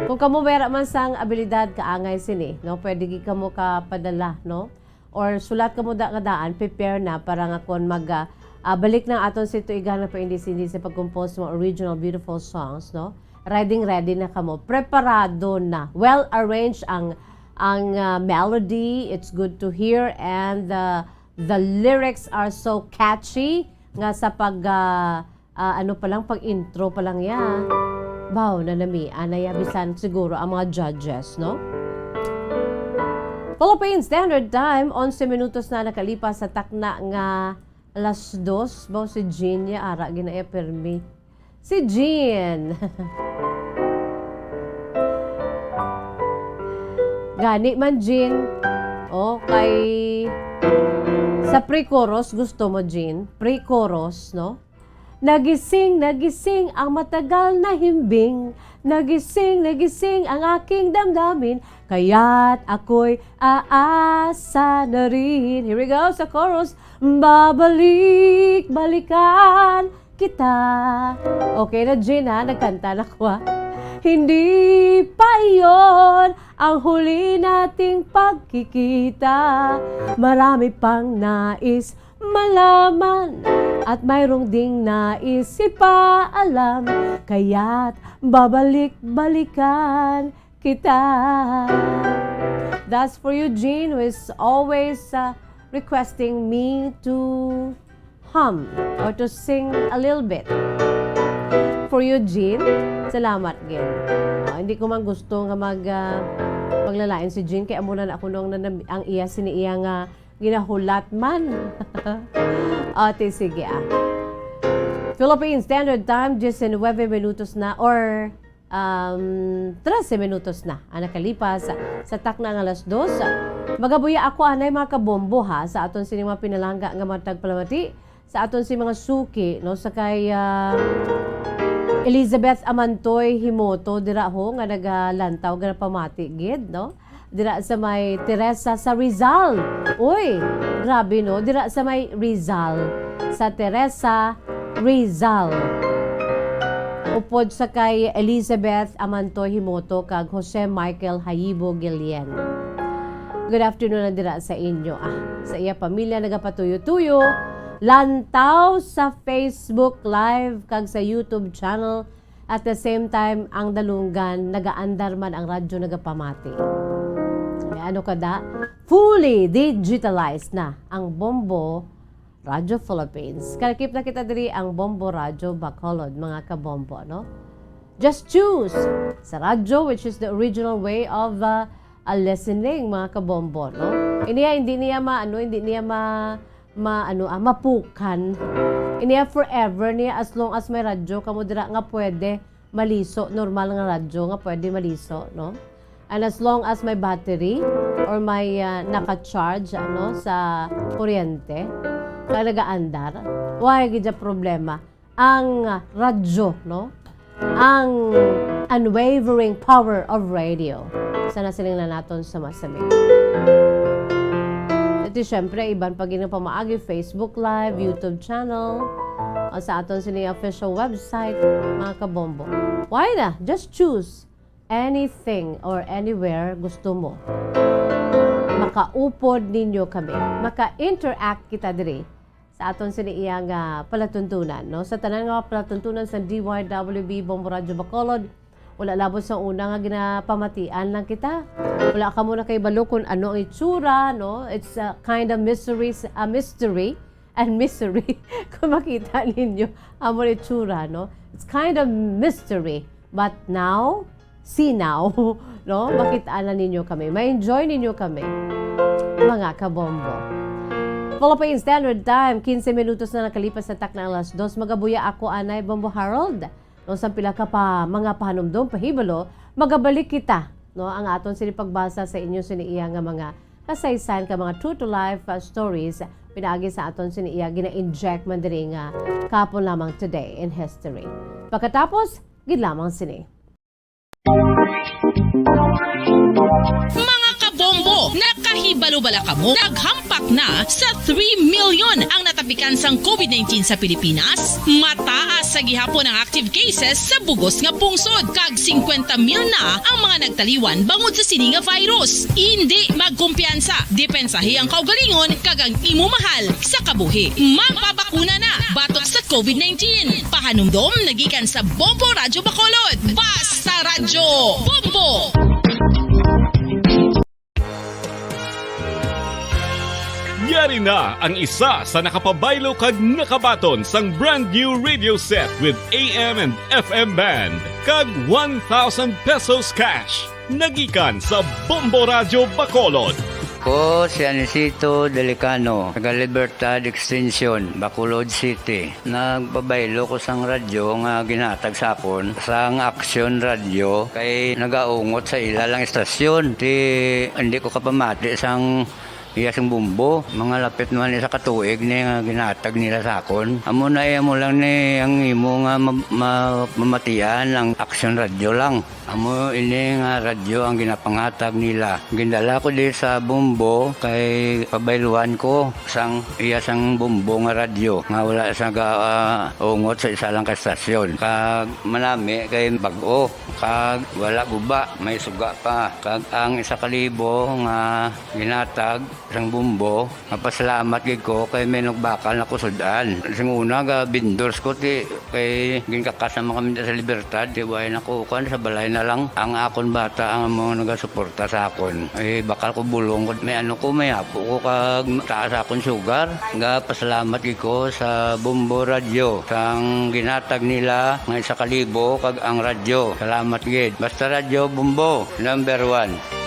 Kung kamo mayroon man sang abilidad kaangay sini, no? Pwede ka mo kapadala, no? Or sulat ka mo daan, prepare na para nga kung balik ng aton sito igana pa hindi sa pag-compose mga original beautiful songs, no? Ready na kamo. Preparado na. Well-arranged ang melody. It's good to hear and the lyrics are so catchy nga sa pag pag-intro pa lang ya. Baw na nami anayabisan siguro ang mga judges, no? Philippine Standard Time 11 minutos na nakalipas sa takna nga alas 2. Baw si Jean ya ara ginaya permi. Si Jean. Gani man Jean. Okay. Sa pre-chorus, gusto mo, Jean? Pre-chorus, no? Nagising ang matagal na himbing. Nagising ang aking damdamin. Kaya't ako'y aasa na rin. Here we go sa chorus. Babalik-balikan kita. Okay na, Jean, ha? Nagkanta na ko, ha? Hindi pa iyon ang huli nating pagkikita. Marami pang nais malaman at mayroong ding nais ipaalam. Kaya't babalik-balikan kita. That's for you, Jean, who is always requesting me to hum or to sing a little bit. For you, Jean, salamat, Gin. Hindi ko man gusto nga maglalain si Jean, kaya muna na ako nung ang iya siniiya nga ginahulat man. Sige Philippine Standard Time, 19 minutos na or 13 minutos na ang nakalipas sa takna ng alas 2. Magabuya ako anay mga kabombo ha sa aton sini mga pinalangga nga matag palamati sa aton si mga suki no sa kay Elizabeth Amantoy Himoto dira ho nga nagalantaw nga pamati gid no dira sa may Teresa sa Rizal. Uy, grabe no, dira sa may Rizal. Sa Teresa Rizal. Upod sa kay Elizabeth Amantoy Himoto kag Jose Michael Hayibo Gillian. Good afternoon na dira sa inyo. Sa iya pamilya nagapatuyo-tuyo. Lantaw sa Facebook Live kag sa YouTube channel. At the same time, ang dalunggan, nagaandar man ang radyo nagapamati. Ano kada? Fully digitalized na ang Bombo Radyo Philippines. Kalakip na kita diri ang Bombo Radyo Bacolod, mga kabombo, no? Just choose sa radyo, which is the original way of listening, mga kabombo, no? Hindi niya mapukan. Iniya forever niya as long as may radyo kamo dira nga pwede maliso, normal nga radyo nga pwede maliso, no? And as long as may battery or may naka-charge sa kuryente, nagaandar. Why gid problema? Ang radyo, no? Ang unwavering power of radio. Sana siling na naton sa masamig. Ito syempre, iban pag pamaagi, Facebook Live, YouTube channel, o sa aton siling official website, mga kabombo. Why na? Just choose anything or anywhere gusto mo. Makaupod ninyo kami. Maka-interact kita diri sa aton siniyang palatuntunan, no? Sa tanan nga palatuntunan sa DYWB Bombo Radyo Bacolod, wala labot sa una nga ginapamatian lang kita. Wala ka muna kay balo kung ano ang itsura, no? It's a kind of mystery and misery kung makita ninyo ang mga itsura, no? It's kind of mystery. But now, see now, no? Makitaan na ninyo kami. Ma-enjoy ninyo kami, mga kabombo. Philippine Standard Time, 15 minutos na nakalipas sa tak na alas 2. Magabuya ako, Anay Bombo Harold. No, sa pila ka pa mga pahanumdom, pahibalo, magabalik kita, no, ang aton sinipagbasa sa inyo siniiya nga mga kasaysayan ka mga true to life stories pinaagi sa aton siniiya gina-inject man diri nga kapon lamang today in history. Pagkatapos, gid lamang sini. Mga kabombo, nakahibalo bala kamo? Naghampak na sa 3 million ang natapikan sang COVID-19 sa Pilipinas. Mataas sa gihapon ang active cases sa bugos nga pungsod. Kag 50 mil na ang mga nagtaliwan bangod sa sini nga virus. Hindi magkumpiyansa. Depensahi ang kaugalingon kag ang imo mahal sa kabuhi. Magpabakuna na batok sa COVID-19. Pahanumdom nagikan sa Bombo Radyo Bacolod. Basta Radyo Bombo! Yari na ang isa sa nakapabaylo kag nakabaton sang brand new radio set with AM and FM band kag 1,000 pesos cash. Nagikan sa Bombo Radyo Bacolod. Ko si Anisito Delicano, taga Libertad Extension, Bacolod City. Nagpabaylo ko sang radyo nga ginatag sapon sang Action Radio kay nagaungot sa ilalang estasyon. Hindi ko kapamati sang iyasang bumbo, mga lapit naman isa katuig ni nga ginatag nila sa akon. Amo na mo lang ni ang imo nga mamatian ang Action Radio lang. Amo ini nga radyo ang ginapangatag nila. Gindala ko di sa bumbo kay pabayluan ko sang iyasang bumbo nga radyo nga wala sa ungot sa isa lang ka estasyon. Kag manami kay bag-o, kag wala guba, may suga pa. Kag ang 1,000 nga ginatag sang bumbo, mapasalamat gid ko kay may nagbakal na kusudan. Sing una ga vendors ko ti kay ginkakasama kami sa Libertad, di way nakukuan sa balay na lang ang akon bata ang mga nagasuporta sa akon. Bakal ko bulong may ko may apo ko kag taas akon sugar. Ga pasalamat gid ko sa Bombo Radio sang ginatag nila nga 1,000 kag ang radyo. Salamat gid. Basta Radyo Bombo number 1.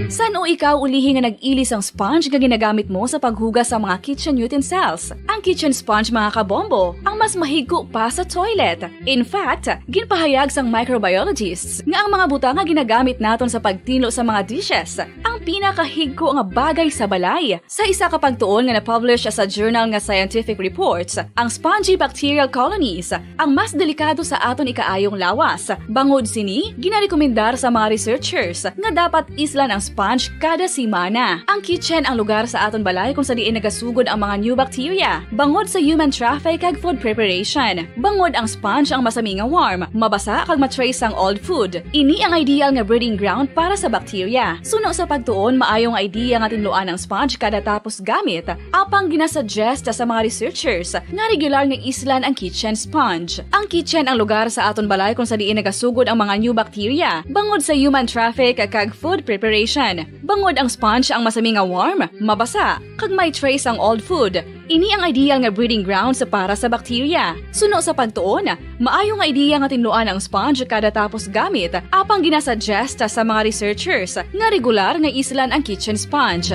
Saan o ikaw ulihi nga nag-ilis ang sponge nga ginagamit mo sa paghugas sa mga kitchen utensils? Ang kitchen sponge mga kabombo, ang mas mahigko pa sa toilet. In fact, ginpahayag sang microbiologists nga ang mga butang nga ginagamit naton sa pagtilo sa mga dishes ang pinakahigko nga bagay sa balay. Sa isa ka pagtuon nga na-publish sa journal nga Scientific Reports, ang spongy bacterial colonies ang mas delikado sa aton ikaayong lawas. Bangod sini, ginarekomendar sa mga researchers nga dapat islan ang sponge kada simana. Ang kitchen ang lugar sa aton balay kung sa diin nagasugod ang mga new bacteria. Bangod sa human traffic kag food preparation. Bangod ang sponge ang masami nga warm, mabasa kag matrace ang old food. Ini ang ideal nga breeding ground para sa bacteria. Suno sa pagtuon, maayong idea nga tinluan ang sponge kada tapos gamit. Apang ginasuggest sa mga researchers nga regular nga islan ang kitchen sponge. Ang kitchen ang lugar sa aton balay kung sa diin nagasugod ang mga new bacteria. Bangod sa human traffic kag food preparation. Bangod ang sponge ang masami nga warm, mabasa, kag may trace ang old food. Ini ang ideal nga breeding ground sa para sa bacteria. Suno sa pagtuon, maayo nga idea nga tinluan ang sponge kada tapos gamit, apang ginasuggest sa mga researchers nga regular nga islan ang kitchen sponge.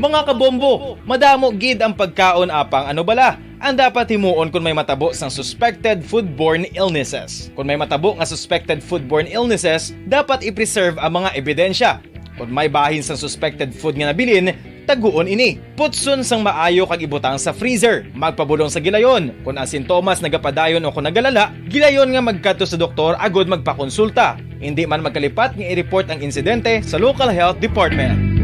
Mga kabombo, madamo gid ang pagkaon apang ano bala ang dapat himuon kung may matabo sang suspected foodborne illnesses. Kung may matabo nga suspected foodborne illnesses, dapat i-preserve ang mga ebidensya. Kung may bahin sang suspected food nga nabilin, taguon ini. Putson sang maayo kag ibutang sa freezer. Magpabulong sa gilayon. Kung ang sintomas nagapadayon o kung nagalala, gilayon nga magkadto sa doktor agod magpakonsulta. Hindi man magkalipat nga i-report ang insidente sa local health department.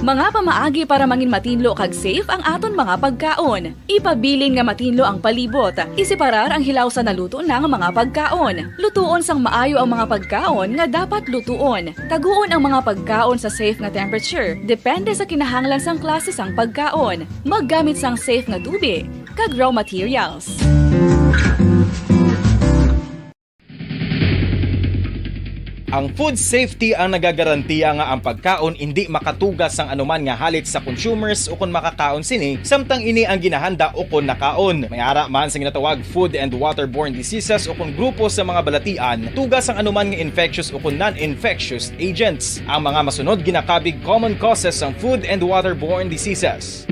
Mga pamaagi para mangin matinlo kag safe ang aton mga pagkaon. Ipabilin nga matinlo ang palibot. Isiparar ang hilaw sa naluto ng mga pagkaon. Lutuon sang maayo ang mga pagkaon nga dapat lutuon. Taguon ang mga pagkaon sa safe nga temperature. Depende sa kinahanglan sang klase sang pagkaon. Maggamit sang safe nga tubig kag raw materials. Ang food safety ang nagagarantiya nga ang pagkaon hindi makatugas sang anuman nga halit sa consumers o kung makakaon sini, samtang ini ang ginahanda o kung nakaon. May ara man sa ginatawag food and waterborne diseases o kung grupo sa mga balatian, tugas ang anuman nga infectious o kung non-infectious agents. Ang mga masunod ginakabig common causes ng food and waterborne diseases.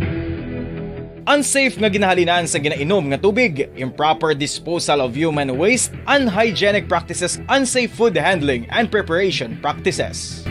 Unsafe nga ginahalinan sa ginainom nga tubig, improper disposal of human waste, unhygienic practices, unsafe food handling and preparation practices.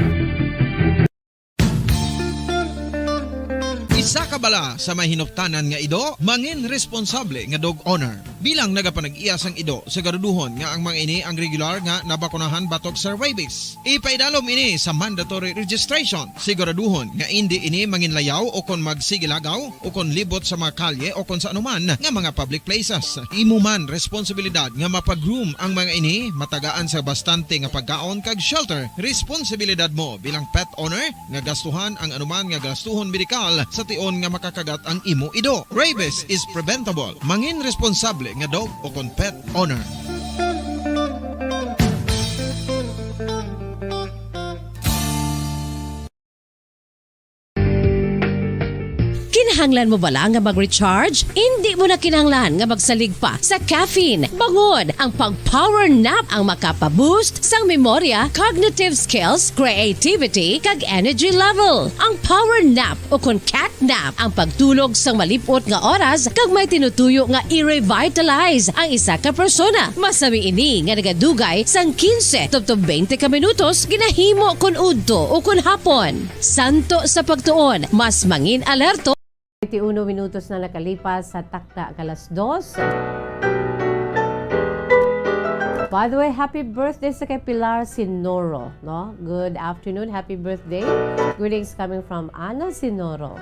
Isa ka bala sa may hinuptanan nga ido, mangin responsable nga dog owner. Bilang nagapanag-iyas ang ido, siguraduhon nga ang mga ini ang regular nga nabakunahan batok sa rabies. Ipaidalom ini sa mandatory registration. Siguraduhon nga hindi ini manginlayaw o kon magsigilagaw o kon libot sa mga kalye o kon sa anuman nga mga public places. Imuman responsibilidad nga mapag-groom ang mga ini, matagaan sa bastante nga pagkaon kag shelter. Responsibilidad mo bilang pet owner nga gastuhan ang anuman nga gastuhon medikal sa tion nga makakagat ang imo ido. Rabies is preventable. Mangin responsable nga dog o kon pet owner. Kinahanglan mo bala nga mag-recharge? Hindi mo na kinahanglan nga magsalig pa sa caffeine. Bangod ang pag-power nap ang makapaboost sang memorya, cognitive skills, creativity, kag energy level. Ang power nap o kon cat nap ang pagtulog sang malipot nga oras kag may tinutuyo nga i-revitalize ang isa ka persona. Masami ini nga nagadugay sang 15 to 20 ka minutos ginahimo kon udto o kon hapon. Santo sa pagtuon, mas mangin alerto. 21 minutos na nakalipas sa takta kalas 2. By the way, happy birthday sa kay Pilar Sinoro, no? Good afternoon, happy birthday. Greetings coming from Ana Sinoro.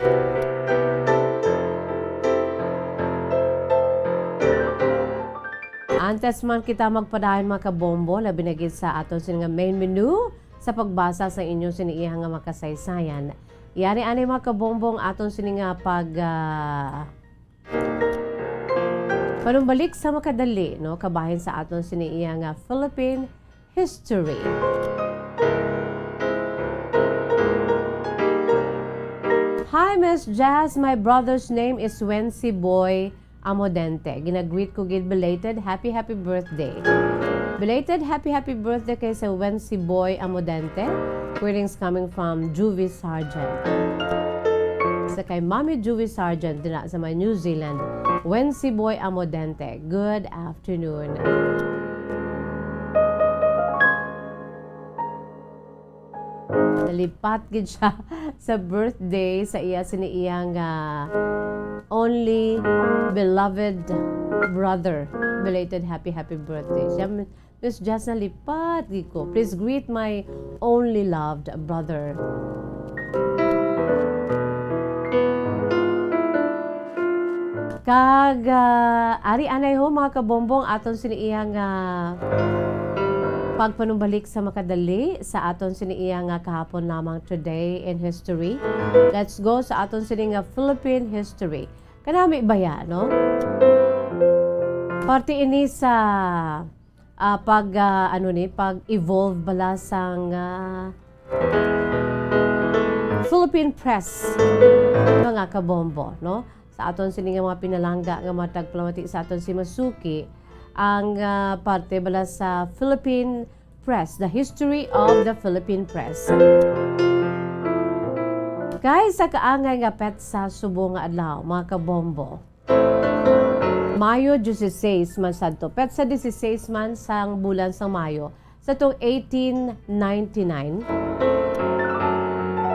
Antes man kita magpadayon mga kabombo, labi na gid sa aton sini nga main menu sa pagbasa sa inyong siniihang nga makasaysayan. Yari-ani mga kabombong aton sini nga panumbalik sa makadali, no? Kabahin sa aton siniiya nga Philippine history. Hi Miss Jazz, my brother's name is Wency Boy Amodente. Ginagreet ko gid belated happy birthday. Belated happy birthday kay sa Wency Boy Amodente. Greetings coming from Juvie Sargent. Sa kay Mami Juvie Sargent dina sa may New Zealand. Wency Boy Amodente. Good afternoon. Nalipat gid siya sa birthday sa iya siniiyang only beloved brother. Belated happy birthday. Siya, Miss Jazz, nalipat gid ko. Please greet my only loved brother. Kag ari anay ho mga kabombong aton siniiyang pagpanumbalik sa makadali sa aton siniiyang kahapon lamang today in history. Let's go sa aton sining Philippine history. Kanami baya, no? Parte ini sa pag-evolve bala sang Philippine press mga kabombo, no? Sa aton sining mga pinalangga nga matagplamati sa aton si Masuki ang parte bala sa Philippine Press, the history of the Philippine press. Guys, sa kaangay nga petsa subong nga adlaw, mga kabombo. Mayo 16 man sadto. Petsa 16 man sang bulan sang Mayo sa tong 1899.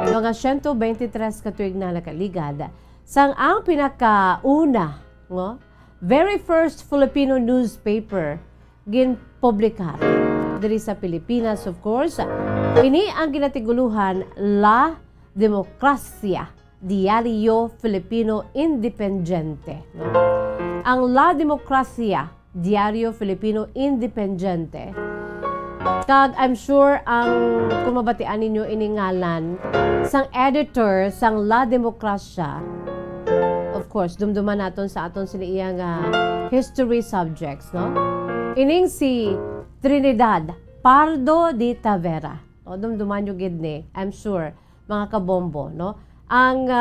Mga 123 katuig na nakaligad sang ang pinakauna, no? Very first Filipino newspaper ginpublikar diri sa Pilipinas, of course. Ini ang ginatiguluhan La Democracia, Diario Filipino Independiente. No? Ang La Democracia, Diario Filipino Independiente. Kag I'm sure ang kung mabatian ninyo iningalan sang editor sang La Democracia. Of course, dumduman naton sa aton sila iyang history subjects, no? Ining si Trinidad Pardo de Tavera. O, dumduman nyo gid ni, I'm sure, mga kabombo, no? Ang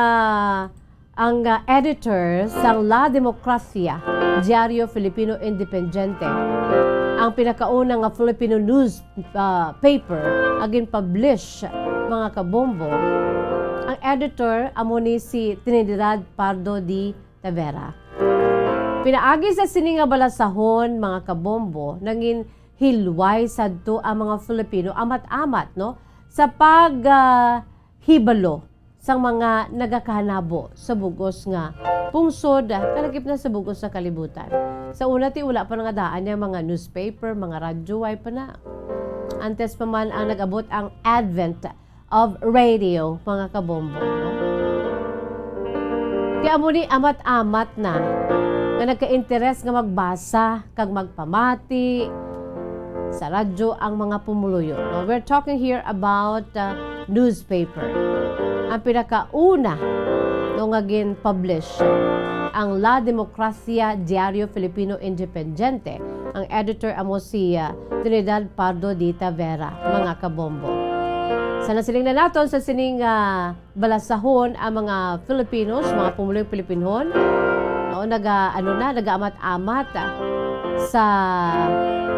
editor sang La Democracia, Diario Filipino Independiente. Ang pinakaunang Filipino news paper agin publish, mga kabombo. Ang editor amo ni si Trinidad Pardo de Tavera. Pinaagi sa sininga balasahon, mga kabombo, nangin hilway sadto ang mga Filipino amat-amat, no, sa paghibalo sang mga nagakahanabo sa bugos nga pungsod, kalagip na sa bugos sa kalibutan. Sa una ti wala pa nga daan yung mga newspaper, mga radyo, ay pa na. Antes pa man ang nag-abot ang advent of radio, mga kabombo, no? Kaya mo ni amat-amat na nagka-interes nga magbasa kag magpamati sa radyo ang mga pumuluyo. No? We're talking here about newspaper. Ang pinakauna nung agin publish ang La Democracia, Diario Filipino Independiente. Ang editor amo si Trinidad Pardo de Tavera, mga kabombo. Sana siling na naton sa sining balasahon ang mga Filipinos, mga pumulong Pilipinhon. No, nag-amat-amat sa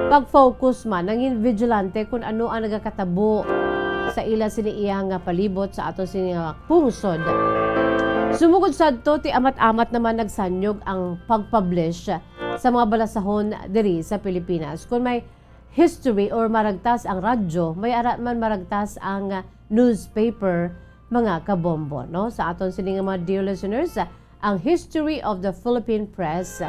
pag-focus man ng vigilante kung ano ang nagakatabo sa ila siniiyang palibot sa ato sining pungsod. Sumugod sa to, ti amat-amat naman nagsanyog ang pag-publish sa mga balasahon diri sa Pilipinas. Kung may history or maragtas ang radyo, may arat man maragtas ang newspaper, mga kabombo, no? Sa aton sining mga dear listeners, ang history of the Philippine press.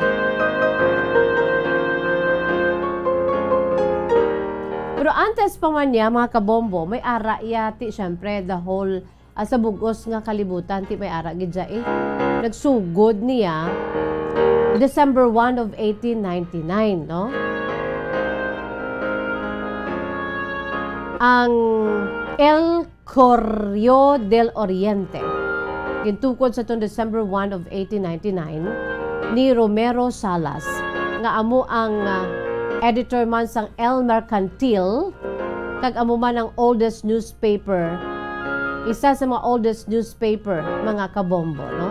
Pero antes pa man niya, mga kabombo, may ara yati, syempre, the whole sa bugos nga kalibutan, ti may ara gidya nagsugod niya December 1 of 1899, no? Ang El Correo del Oriente. Gintukod sa itong December 1 of 1899 ni Romero Salas, nga amo ang editor man sang El Mercantil, kag amo man ang oldest newspaper, isa sa mga oldest newspaper, mga kabombo, no?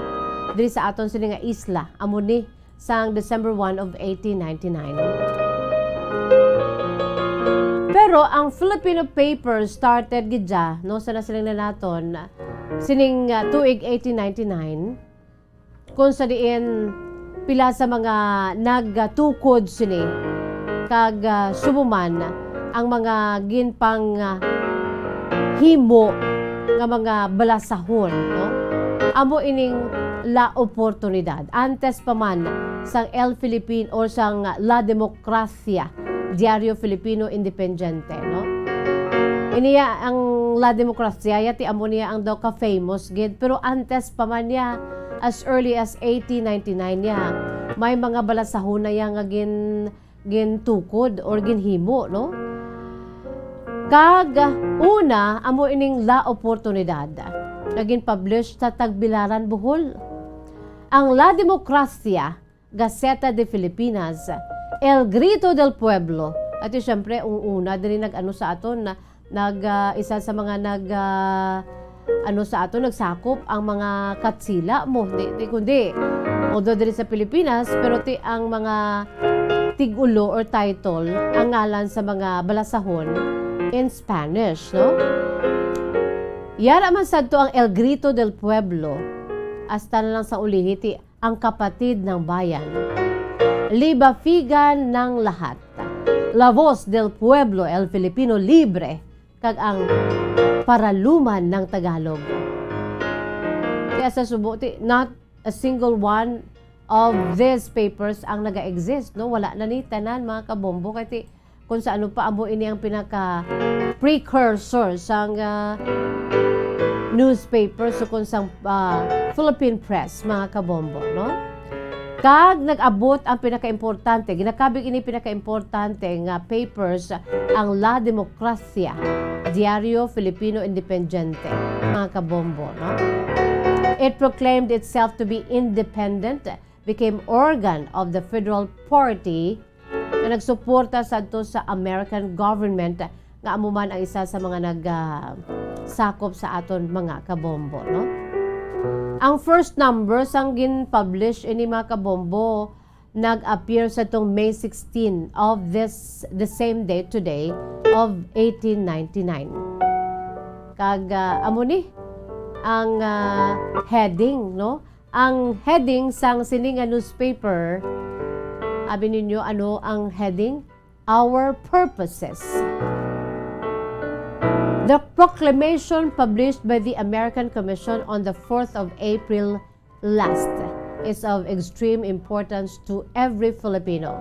Diri sa aton sila nga isla, amo ni sang December 1 of 1899. Pero ang Filipino paper started gidya, no, sa nasiling na naton sining tuig 1899, kung sa diin pila sa mga nagtukod sini kag subuman ang mga ginpang himo nga mga balasahon, no? Amo ining La Oportunidad. Antes pa man sang El Filipino or sang La Democracia, Diario Filipino Independiente, no? Iniya ang La Democracia, yati amo niya ang daw ka-famous gid, pero antes pa man niya, as early as 1899 niya, may mga balasahon na yang gintukod or ginhimo, no? Kag una, amo ining La Oportunidad, naging publish sa Tagbilaran, Bohol. Ang La Democracia, Gaceta de Filipinas, El Grito del Pueblo, at siyempre, una din nag-ano sa aton, isa sa mga nagsakop ang mga katsila mo, kundi, although din sa Pilipinas, pero ang mga tigulo or title, ang ngalan sa mga balasahon, in Spanish, no? Yara man sadto ang El Grito del Pueblo, hasta na lang sa ulihiti, ang kapatid ng bayan. Libafigan ng lahat. La Voz del Pueblo, El Filipino Libre, kag ang paraluman ng Tagalog. Kaya sa subuti, not a single one of these papers ang naga-exist, no? Wala na ni tanan mga kabombo kasi kung sa ano pa amo ini ang pinaka precursor sang newspaper so kung sang Philippine Press mga kabombo, no? Kag nag-abot ang pinaka-importante, ginakabig ini pinaka-importante nga papers ang La Democracia, Diario Filipino Independiente, mga kabombo, no? It proclaimed itself to be independent, became organ of the federal party na nagsuporta sa American government nga amuman ang isa sa mga nagsakop sa aton mga kabombo, no? Ang first numbers ang gin-publish ini mga kabombo nag-appear sa tong May 16 of the same day today of 1899. Kag amo ni ang heading, no? Ang heading sang sininga newspaper, abi ninyo ano ang heading? Our Purposes. The proclamation published by the American Commission on the 4th of April last is of extreme importance to every Filipino.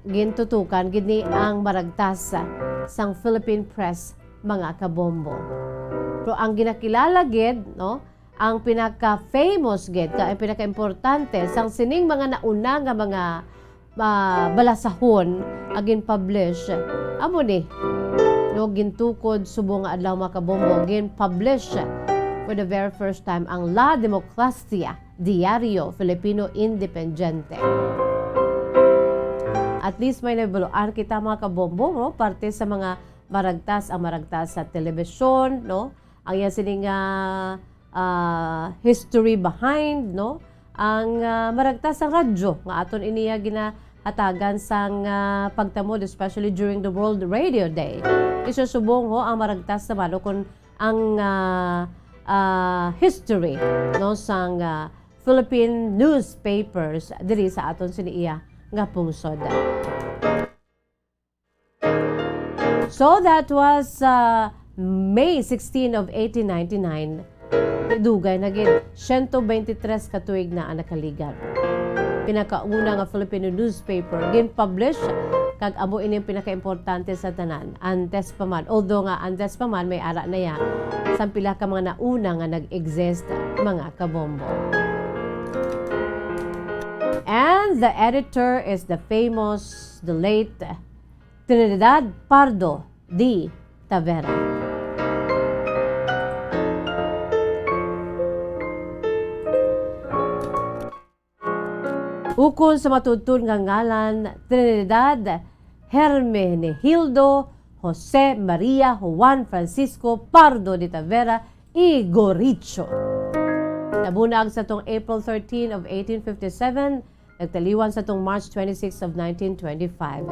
Gintutukan gini ang maragtas sang Philippine Press mga kabombo. Pero ang ginakilala gid, no, ang pinaka-famous gid, ang pinaka-importante sang sining mga nauna nga mga balasahon agin publish amo ni no gintukod subong nga adlaw mga kabombo gin publish for the very first time ang La Democracia, Diario Filipino Independiente. At least may nabaluan kita mga kabombo, no, parte sa mga maragtas sa telebisyon, no, ang yan sining history behind, no, ang maragtas sa radyo nga aton iniya ginahatagan sang pagtamod especially during the World Radio Day. Isusubong ho ang maragtas sa malo kung ang history, no, sang Philippine newspapers diri sa aton siniya nga pungsod. So that was May 16 of 1899. Dugay na gid 123 ka tuig na ang nakaligan. Pinakauna nga Filipino newspaper gin publish kag amo ini pinaka-importante sa tanan. Antes pa man, although nga antes pa man may ara na ya sa pila ka mga nauna nga nag-exist mga kabombo. And the editor is the famous, the late Trinidad Pardo de Tavera. Ukon sa matutun nga ngalan, Trinidad Hermenegildo Jose Maria Juan Francisco Pardo de Tavera y Goricho. Nabunag sa tong April 13 of 1857, nagtaliwan sa tong March 26 of 1925.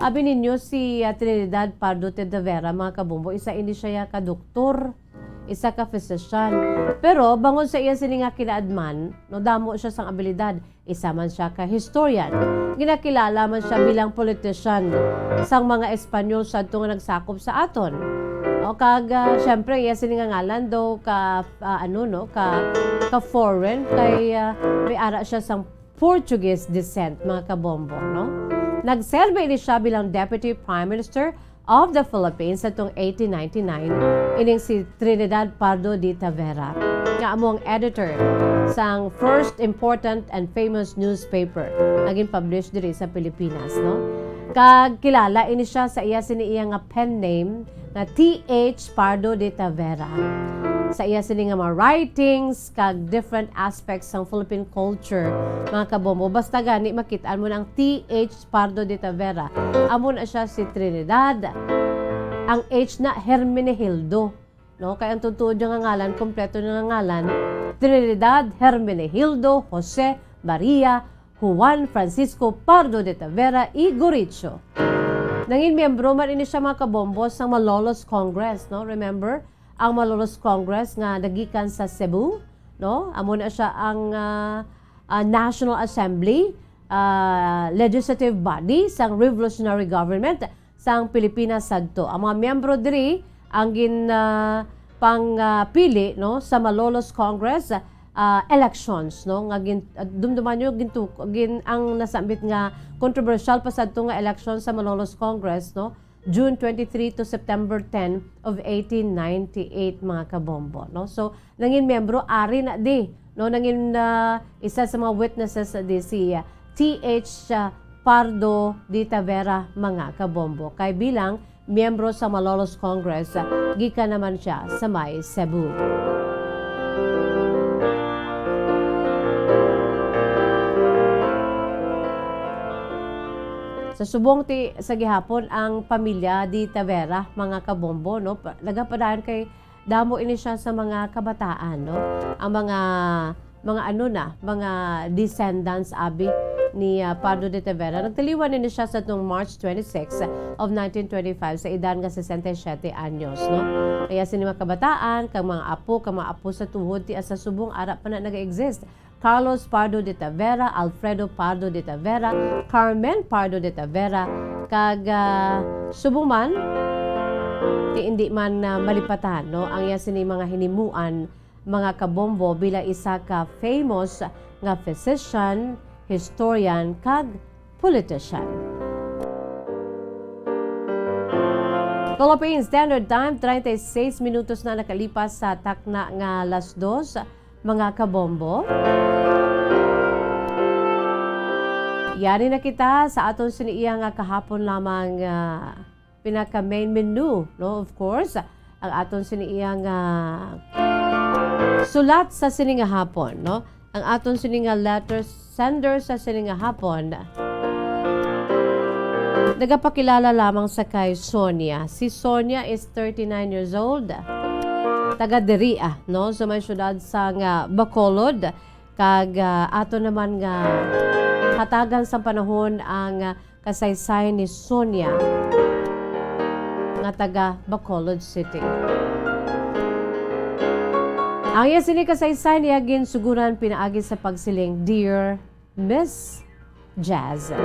Abi ninyo si Trinidad Pardo de Tavera, mga kabumbo, isa ini siya ka doktor, isa ka physician. Pero bangon sa iya sininga kinaadman, no, damo siya sang abilidad. Isa man siya ka historian. Ginakilala man siya bilang politician sang mga Espanyol sa nga nagsakop sa aton. O kag syempre iya sininga ngalan do ka ka foreign kay may ara siya sang Portuguese descent, mga kabombo, no? Nagserbe ini siya bilang Deputy Prime Minister of the Philippines sa tong 1899, ining si Trinidad Pardo de Tavera, nga among editor sang first important and famous newspaper naging published diri sa Pilipinas, no? Kag kilala ini siya sa iya siniya nga pen name na T.H. Pardo de Tavera. Sa iya sini nga mga writings kag different aspects ng Philippine culture, mga kabombo, basta gani makitaan mo ng T.H. Pardo de Tavera. Amo na siya si Trinidad. Ang H na Hermenegildo, no? Kaya ang tutuod yung ngalan, kompleto ng ngalan, Trinidad Hermenegildo Jose Maria Juan Francisco Pardo de Tavera y Goricho. Nangin miyembro man ini siya mga kabombos sa Malolos Congress, no? Remember, ang Malolos Congress nga nagikan sa Cebu, no? Amo na siya ang National Assembly, legislative body sang revolutionary government sang Pilipinas sadto. Ang mga miyembro diri ang pangpili no sa Malolos Congress elections no nga dumduman nyo ang nasambit nga controversial pa sadto nga election sa Malolos Congress no June 23 to September 10 of 1898 mga kabombo no. So nangin miyembro ari na di no nangin isa sa mga witnesses di si TH Pardo de Tavera mga kabombo kay bilang miyembro sa Malolos Congress gikan naman siya sa may Cebu. Sa subong sa gihapon ang pamilya di Tavera mga kabombo no nagapadayon kay damo ini siya sa mga kabataan no ang mga descendants abi ni Pardo de Tavera nagtaliwan ini siya sa tong March 26 of 1925 sa edad nga 67 anyos no kaya sini mga kabataan kang mga apo sa tuhod ti sa subong ara pa na naga-exist Carlos Pardo de Tavera, Alfredo Pardo de Tavera, Carmen Pardo de Tavera, kag subong man, hindi man malipatan, no? Ang yasin mga hinimuan, mga kabombo bila isa ka famous nga physician, historian, kag politician. Philippine Standard Time, 36 minutos na nakalipas sa takna nga alas 2, mga kabombo. Yari na kita sa aton siniya nga kahapon lamang pinaka main menu, no? Of course, ang aton siniya nga sulat sa sininga hapon, no? Ang aton sininga letter sender sa sininga hapon. Nagapakilala lamang sa kay Sonia. Si Sonia is 39 years old. Taga Deria, no? Sa may syudad sa Bacolod. Kag ato naman nga hatagan sa panahon ang kasaysayan ni Sonia nga taga Bacolod City. Ang iya sini kasaysayan niya ginsuguran pinaagi sa pagsiling Dear Miss Jazz.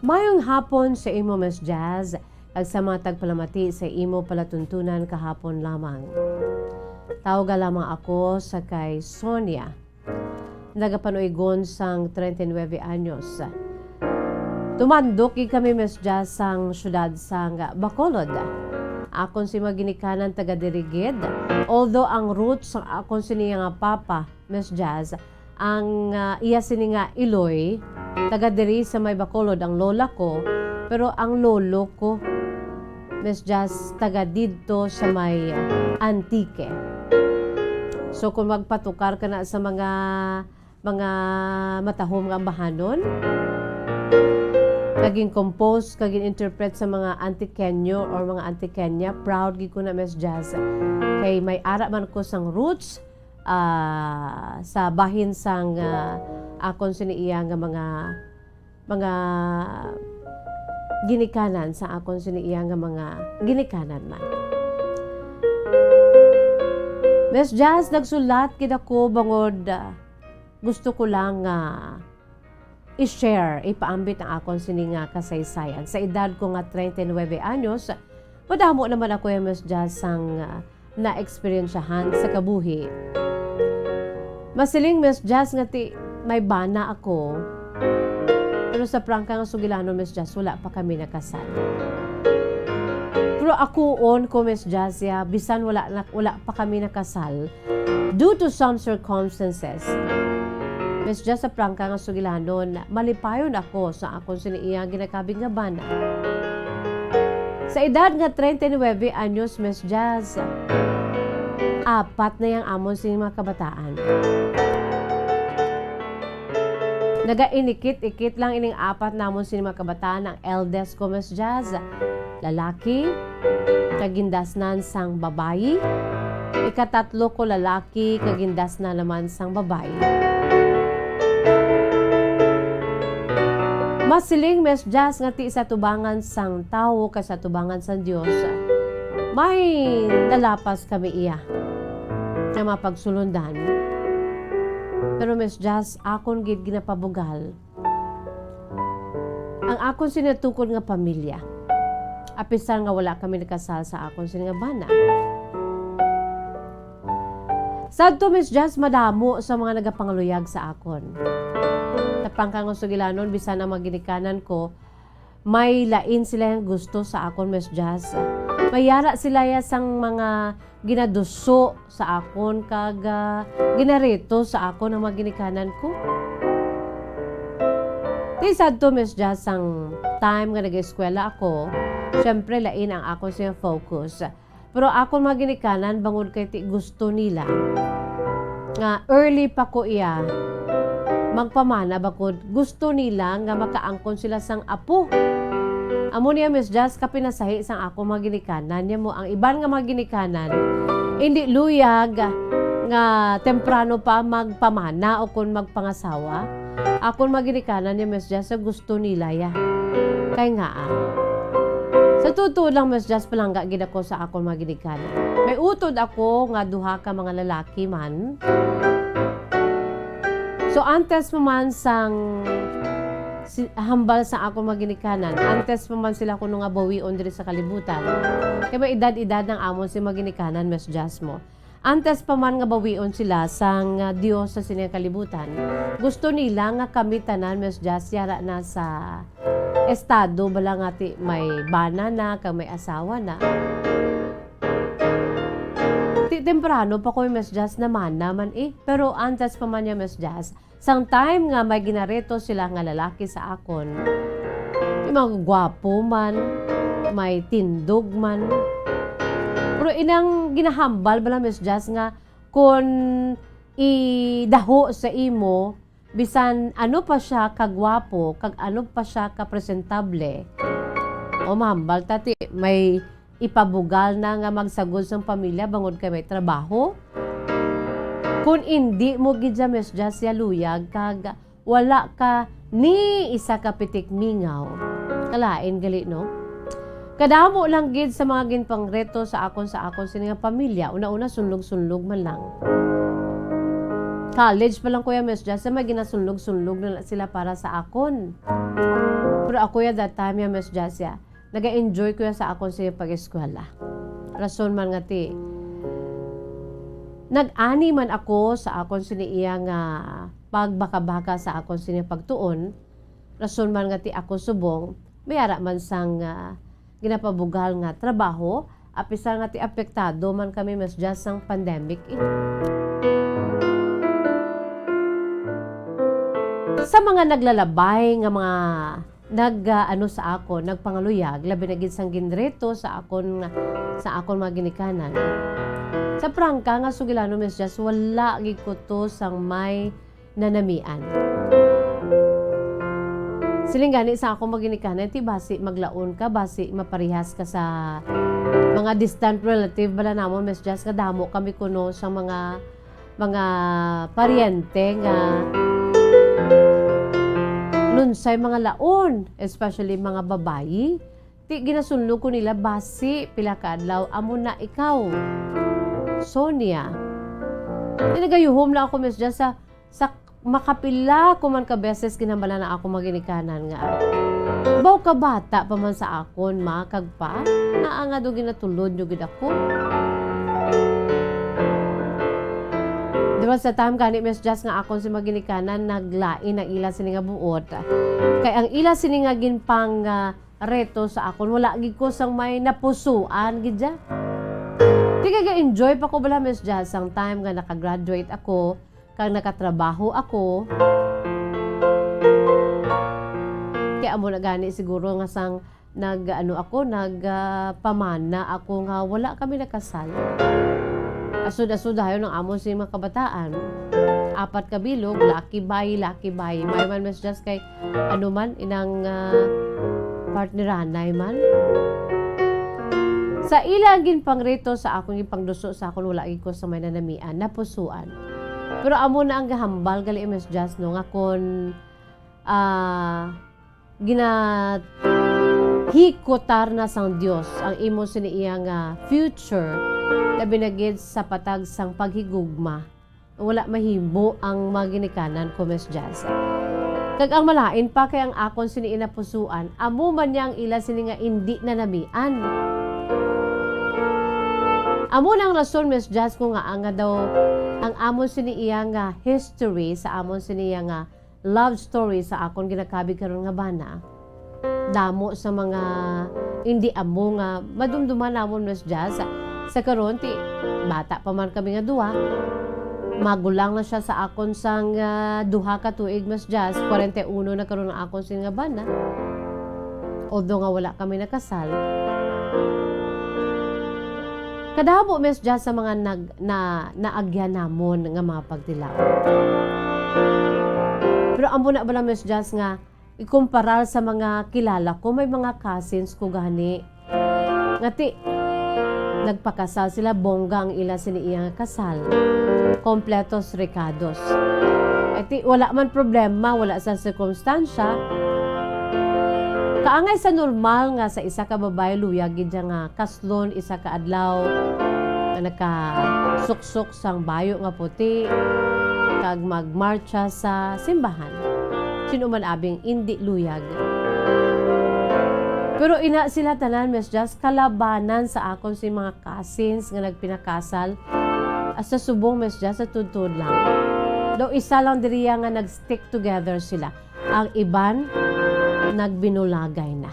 Mayong hapon sa imo Miss Jazz, ag sa mga tagpalamati sa imo palatuntunan kahapon lamang. Tawag lamang ako sa kay Sonia. Nagapanuigon sang 39 anyos. Tumandok kami Miss Jazz sang syudad sang Bacolod. Akon si maginikanan taga Dirigid. Although ang roots sang akon siniya nga papa Miss Jazz, ang iya sini nga Iloy, taga diri sa may Bacolod ang lola ko, pero ang lolo ko Miss Jazz taga didto sa may Antique. So kung magpatukar ka na sa mga matahom nga ambahanon, kaging compose, kaging interpret sa mga Antiqueño or mga Antiqueña, proud gid ko na Miss Jazz. Kay may ara man ko sang roots sa bahin sang akon siniiya nga mga ginikanan sa akon siniiya nga mga ginikanan man. Miss Jazz, nagsulat kid ako bangod gusto ko lang i-share, ipaambit ang akon sininga kasaysayan. Sa edad ko nga 39 anyos, madamo naman ako yung Miss Jazz sang na-experiensyahan sa kabuhi. Masiling Miss Jazz nga may bana ako. Pero sa prangka nga sugilano Miss Jazz, wala pa kami nakasal. Pero ako ko Miss Jazz, bisan wala pa kami nakasal, due to some circumstances, Miss Jazz, sa prangka nga sugilano, malipayon ako sa akong siniiyang ginakabing nga bana. Sa edad nga 39 anyos, Miss Jazz, 4 na yang amon sining mga kabataan. Nagainikit-ikit lang ining 4 namon sining mga kabataan ang eldest ko, Miss Jazz. Lalaki, kagindasnan sang babayi. Ikatatlo ko lalaki, kagindasnan naman sang babayi. Masiling, Miss Jazz, nga ti sa tubangan sang tao ka sa tubangan sang Dios. May nalapas kami iya na mapagsulundan. Pero Miss Jazz, akon gid ginapabugal. Ang akon sinatukod nga pamilya. Apisan nga wala kami nakasal sa akon sin nga bana. Sad to, Miss Jazz, madamo sa mga nagapangaluyag sa akon. Tapangkang sugilanon, bisan ang maginikanan ko, may lain sila yung gusto sa akon, Miss Jazz. Mayara sila ya sang mga ginaduso sa akon, kag ginarito sa akon ang maginikanan ko. Tisad to, Miss Jazz, ang time nga nag-eskwela ako, syempre lain ang akon siya focus. Pero akon maginikanan, bangod kay ti gusto nila. Nga early pa ko iya, magpamana bakod gusto nila nga makaangkon sila sang apo. Amo niya, Miss Jazz, kapinasahi sang ako maginikanan niya mo. Ang iban nga maginikanan, hindi luyag nga temprano pa magpamana o kung magpangasawa. Akon maginikanan niya, Miss Jazz, sa gusto nila ya. Kay nga sa totoo lang, Miss Jazz, palangga gid ako sa akon maginikanan. May utod ako nga duha ka mga lalaki man. So, antes mo man sang hambal sa akong maginikanan, antes mo man sila kuno nga bawion diri sa kalibutan. Kaya may edad-edad ng amon si maginikanan, Miss Jazz mo. Antes pa man nga bawion sila sang Dios sa sining kalibutan. Gusto nila nga kami tanan, Miss Jazz, yara na sa estado, bala nga ti may bana na, kag may asawa na. Temprano pa ko yung Miss Jazz naman eh. Pero antes pa man yung Miss Jazz, sang time nga may ginareto sila nga lalaki sa akon, yung mga gwapo man, may tindog man. Pero inang ginahambal bala, Miss Jazz, nga kung idaho sa imo, bisan ano pa siya kagwapo, kag ano pa siya kapresentable, o mahambal tati, may ipabugal na nga magsagod sa pamilya bangod kay may trabaho. Kung hindi mo gidya, Miss Jazz, luyag kag wala ka ni isa ka pitik mingaw. Kalain gali, no? Kadamo lang gid sa mga ginpang reto sa akon sining pamilya. Una-una sunlog-sunlog man lang. College pa lang kuya, Miss Jazz, may ginasunlog-sunlog na sila para sa akon. Pero ako ya that time ya, Miss Jazz, naga-enjoy ko sa akon siya pag-eskwela. Rason man nga ti, nag-ani man ako sa akon siniya nga pagbaka-baka sa akon siniya pagtuon. Rason man nga ti ako subong, mayara man sang ginapabugal nga trabaho, apisar nga ti apektado man kami, Miss Jazz, sang pandemic. Sa mga naglalabay nga mga sa ako, nagpangaluyag, labi na gid sang ginreto sa akon mga ginikanan. Sa prangka nga sugilano, Miss Jazz, wala gid ko to sang may nanamian. Silinggani sa akong mga ginikanan, ti basi maglaon ka, basi maparihas ka sa mga distant relative bala namon, Miss Jazz, kadamo kami kuno sa mga paryente nga nunsay mga laon, especially mga babayi, ti ginasunlo ko nila basi pila ka adlaw amo na ikaw, Sonia. Tinagayuhom lang ako, Miss Jazz, sa makapila ko man ka beses ginambala na ako maginikanan nga. Baw ka bata pa man sa akon, makagpa, naa nga do ginatulod nyo gid ako. Diba sa time gani, Miss Jazz, nga akon si maginikanan, naglain ang ila sini nga buot. Kay ang ila sini nga ginpang reto sa akon, wala gid ko sang may napusuan gid ja. Di ka enjoy pa ko bala, Miss Jazz, ang time nga nakagraduate ako, kag nakatrabaho ako. Kaya amo na gani siguro nga sang pamana ako nga wala kami nakasal. Asud-asud hayo ng amon sa mga kabataan. 4 ka bilog, laki bayi. May man mas just kay ano man inang partneranay man. Sa ilang ginpangrito sa akong ipangduso sa akong wala ko sa may nanamian, napusuan. Pero amo na ang gahambal gali mas just no nga kon hikotar na sang Dios ang imo siniiya nga future labi na gid sa patag sang paghigugma. Wala mahimbo ang maginikanan ko Miss Jazz. Kag ang malain pa kay ang akon sini inapusuan, amo man yang ila sini nga indi na namian. Amo nang rason Miss Jazz ko nga ang daw ang amon sini iya nga history sa amon sini iya nga love story sa akon ginakabi karon nga bana. Damo sa mga hindi amo nga madumduman namon Miss Jazz sa karon ti bata pa man kami nga duha. Magulang na siya sa akon sang 2 ka tuig Miss Jazz, 41 na karon ang akon sin nga bana. Although nga wala kami nakasal. Kadamo Miss Jazz sa mga naagyan namon nga mga pagtilaw. Pero amo na bala Miss Jazz nga ikumparal sa mga kilala ko, may mga cousins ko gani. Ngati, nagpakasal sila, bongga ang ila siniiyang kasal. Kompletos recados. Iti, wala man problema, wala sa sirkumstansya. Kaangay sa normal nga sa isa ka babae luya, gidya nga kaslon, isa ka adlaw, nga nakasuksok sang bayo nga puti, kag magmarcha sa simbahan. Sino man abing hindi luyag. Pero ina sila tanan Miss Jazz kalabanan sa akon si mga cousins nga nagpinakasal sa subong Miss Jazz sa tudtod lang. Do isa lang diriya nga nagstick together sila. Ang iban nagbinulagay na.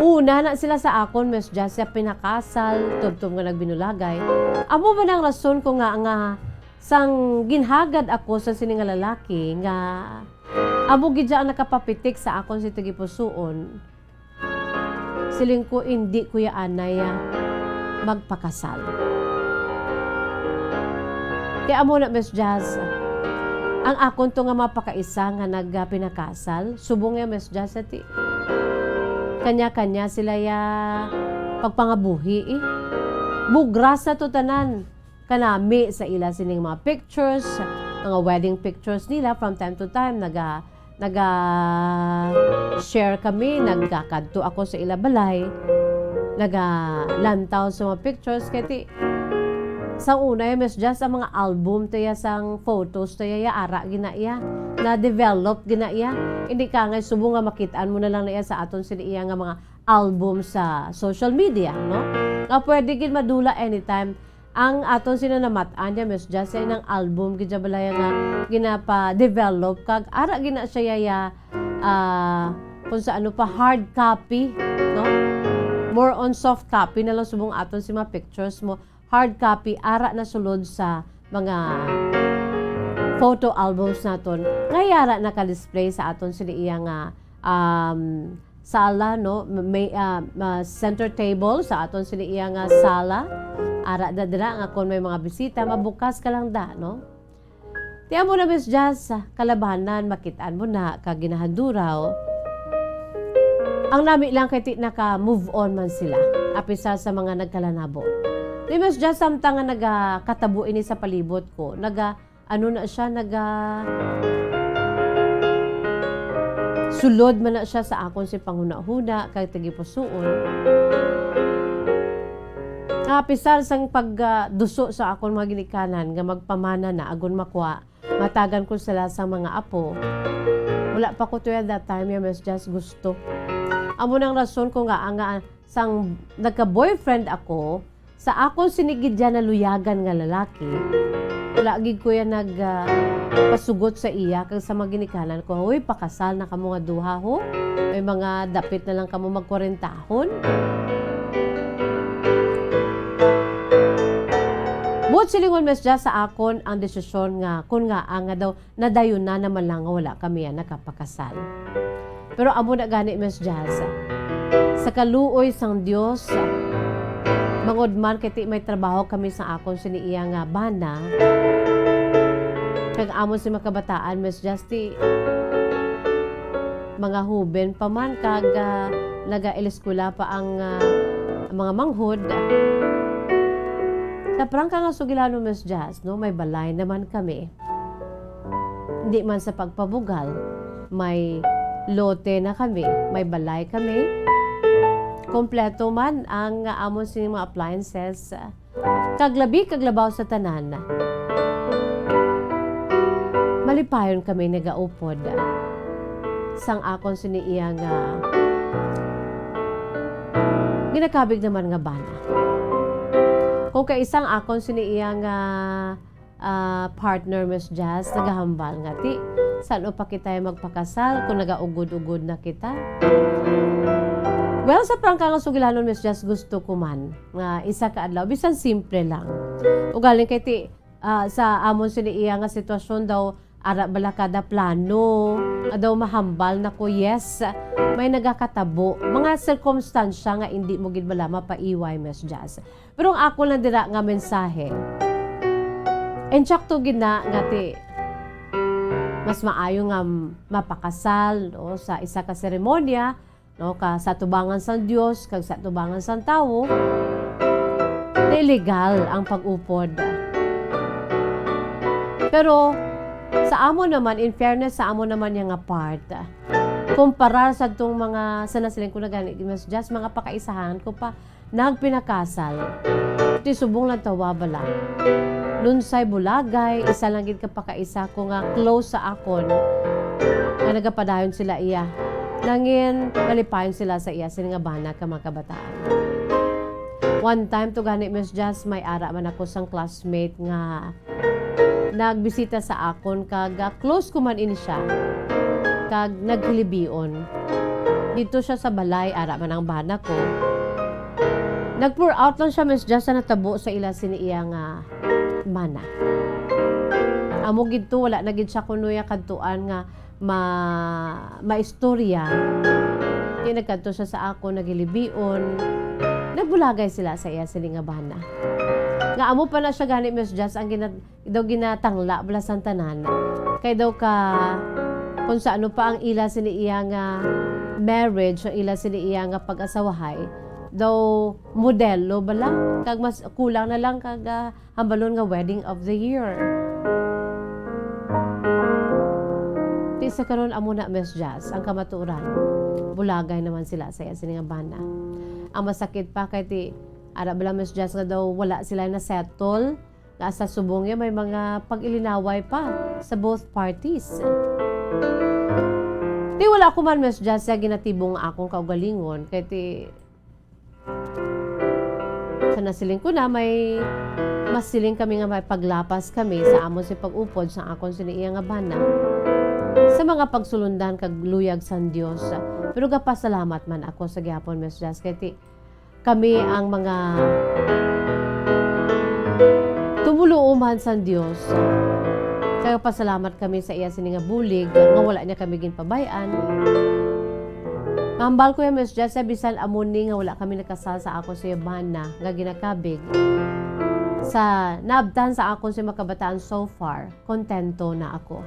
Una na sila sa akon Miss Jazz sa pinakasal, tubtob nga nagbinulagay. Amo ba nang rason ko nga sang ginhagad ako sa sining nga lalaki nga amo gid ang nakapapitik sa akon si tigipusoon. Siling ko hindi kuya anay magpakasal. Kaya amo na Miss Jazz, ang akon to nga mapakaisa nga nagpinakasal, subong ya Miss Jazz ati. Kanya-kanya sila ya pagpangabuhi Bugras na to tanan. Kanami sa ila sining mga pictures, mga wedding pictures nila from time to time share kami, nagkakadto ako sa ila balay, lantaw sa mga pictures kaya sa una Miss Jazz ang mga album tayo sang photos tayo ara ginaiya na develop ginaiya hindi ka nga subong nga makitaan mo na lang na sa aton sila iya nga mga album sa social media no nga pwede gid madula anytime. Ang aton sinanamataan niya, Miss Jazz, ay ng album, gidya balaya nga, ginapa-develop, kag ara gina siya kung sa ano pa, hard copy, no? More on soft copy na lang subong aton si mga pictures mo. Hard copy, ara na sulod sa mga photo albums naton. Ngayara naka-display sa aton sila iya nga sala, no? May center table sa aton sila iya nga sala. Ara dadra nga kung may mga bisita, mabukas ka lang da, no? Tiyan mo na, Miss Jazz, kalabanan, makitaan mo na, kaginahanduraw. Ang nami lang kay naka-move on man sila, apisa sa mga nagkalanabo. Di Miss Jazz, samtang nga nagkatabo ini sa palibot ko, sulod man na siya sa akon si panghuna-huna, kay tagipusuon. Pisar sang pagduso sa akon mga ginikanan nga magpamana na agon makwa matagan ko sila sa mga apo wala pa ko tuya that time ya Miss Jazz gusto amo nang rason ko nga sang nagka-boyfriend ako sa akon sinigidya na luyagan nga lalaki wala gid ko ya pasugot sa iya kag sa mga ginikanan ko huy pakasal na kamo nga duha ho may mga dapit na lang kamo mag-40 Buot silingon Miss Jazz sa akon ang desisyon nga kun nga daw nadayon na naman lang nga wala kami nakapakasal. Pero amo na gani Miss Jazz. Sa kaluoy sang Dios, bangod man kiti may trabaho kami sa akon siniiya nga bana. Kag amo si makabataan Miss Jazz ti mga huben pa man kag naga-eleskula pa ang mga manghod. Sa prangka nga sugilano Miss Jazz, no, may balay naman kami. Hindi man sa pagpabugal, may lote na kami, may balay kami. Kompleto man ang amon sining mga appliances. Kaglabi, kaglabaw sa tanan. Malipayon kami nagaupod. Sang akon siniiya nga ginakabig naman nga bana. Kung kaisang akon siniiya nga partner Miss Jazz, nagahambal nga ti, saan o pa kita magpakasal kung nagaugod-ugod na kita? Well, sa prangka nga sugilanon Miss Jazz, gusto ko man nga isa ka adlaw, bisan simple lang. Ugaling kay ti, sa amon siniiya nga sitwasyon daw, ara bala kada plano, daw mahambal na ko, yes, may nagakatabo. Mga sirkumstansya nga hindi mo gid bala mapaiway Miss Jazz. Pero ang ako lang dira nga mensahe, entsakto gid na nga ti, mas maayo nga mapakasal no, sa isa ka seremonya, no, ka sa tubangan sang Dios kag sa tubangan sang tawo, illegal ang pag-upod. Pero sa amo naman, in fairness sa amo naman yung nga part, kumparar sa itong mga sanasiling ko na ganit, Miss Jazz, mga pakaisahan ko pa, nagpinakasal. Iti subong lang tawa bala. Lunsay bulagay, isa lang gid ka pakaisa ko nga close sa akon, nga nagapadayon sila iya. Nangin, malipayon sila sa iya, sila nga bana ka mga kabataan. One time to ganit, Miss Jazz, may ara man ako sang classmate nga nagbisita sa akon kag close ko man ini siya kag naghilibion dito siya sa balay ara man ang bana ko. Nag-pour out lang siya Miss Jazz sa natabo sa ila siniiya nga mana. Amo gid to wala na gid siya kunuya kadtuan nga maistorya. Kaya nagkadto siya sa ako naghilibion. Nagbulagay sila sa iya sini nga bana. Nga amo pa na siya gani Miss Jazz ang daw ginatangla bala sang tanan. Kay daw ka kung sa ano pa ang ila siniiya nga marriage, ang ila siniiya nga pag-asawahay, daw modelo bala kag mas kulang na lang kag hambalon nga wedding of the year. Ti sa karon amo na Miss Jazz ang kamatuoran. Bulagay naman sila sa iya sini nga bana. Ang masakit pa kay ti ara bala Miss Jazz nga daw wala sila na settle nga sa subong niya may mga pag-ilinaway pa sa both parties. Di wala ko man Miss Jazz nga ginatibong akong kaugalingon kay ti sa nasiling ko na may mas siling kami nga may paglapas kami sa amon si pag-upod sa akon siniiya nga bana sa mga pagsulundan kag luyag san Dios. Pero gapasalamat man ako sa gihapon Miss Jazz kay ti kami ang mga tumuluuman sa Diyos. Kaya pasalamat kami sa iya sini nga bulig nga wala niya kami ginpabayan. Mambal ko yung Miss Jazz, bisan amuni nga wala kami nakasal sa ako sa bana nga ginakabig. Sa naabtan sa ako sa makabataan so far, kontento na ako.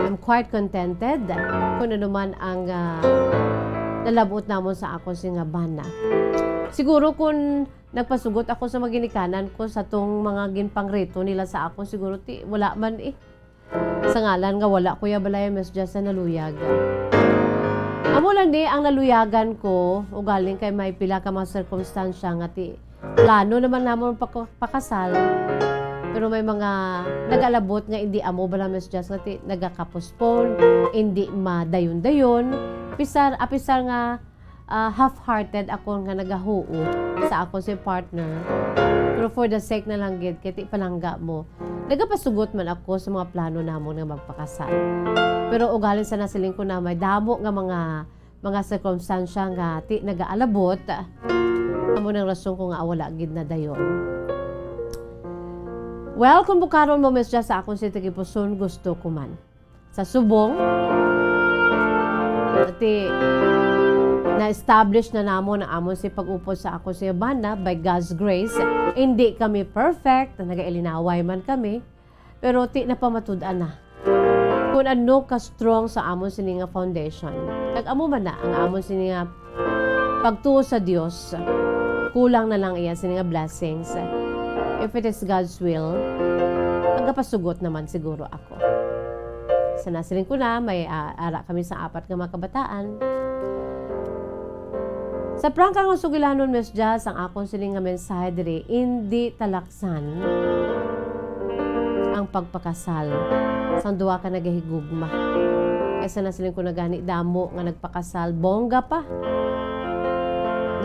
I'm quite contented kung ano man ang nalabot namon sa ako nga bana. Siguro kung nagpasugot ako sa maginikanan ko sa tong mga ginpangrito nila sa ako, siguro wala man sa ngalan nga wala kuya balay Miss Jazz na naluyag. Amo lang ang naluyagan ko ugaling kay may pila ka mga sirkumstansya nga plano naman namon pakasal. Pero may mga nag-alabot nga hindi amo bala Miss Jazz nga nagaka-postpone, hindi madayon-dayon. Apisar nga half-hearted ako nga nagahuo sa ako si partner. Pero for the sake na lang gid kay palangga mo. Nagapasugot man ako sa mga plano namon nga magpakasal. Pero ugaling sa nasiling ko na may damo nga mga circumstansya nga nagaalabot. Amo nang rason ko nga wala gid na dayon. Well, kung bukaron mo Miss Jazz sa akong si Tigipuson, gusto ko man. Sa subong, Ati na-establish na namon ang amon si pag-upod sa ako sa banda by God's grace. Hindi kami perfect, nagailinaway man kami, pero ti napamatud-an na. Kung ano ka-strong sa amon sininga foundation. Tag-amo man na ang amon sininga pagtuo sa Dios. Kulang na lang iya sininga blessings. If it is God's will, magpasugot naman siguro ako. Sa nasiling ko na, may ara kami sa 4 nga mga kabataan. Sa prangka ng sugilanon, Miss Jazz, ang akong siling nga mensahe diri, hindi talaksan ang pagpakasal sang duwa ka nagahigugma. Kaysa nasiling ko na gani damo nga nagpakasal, bongga pa,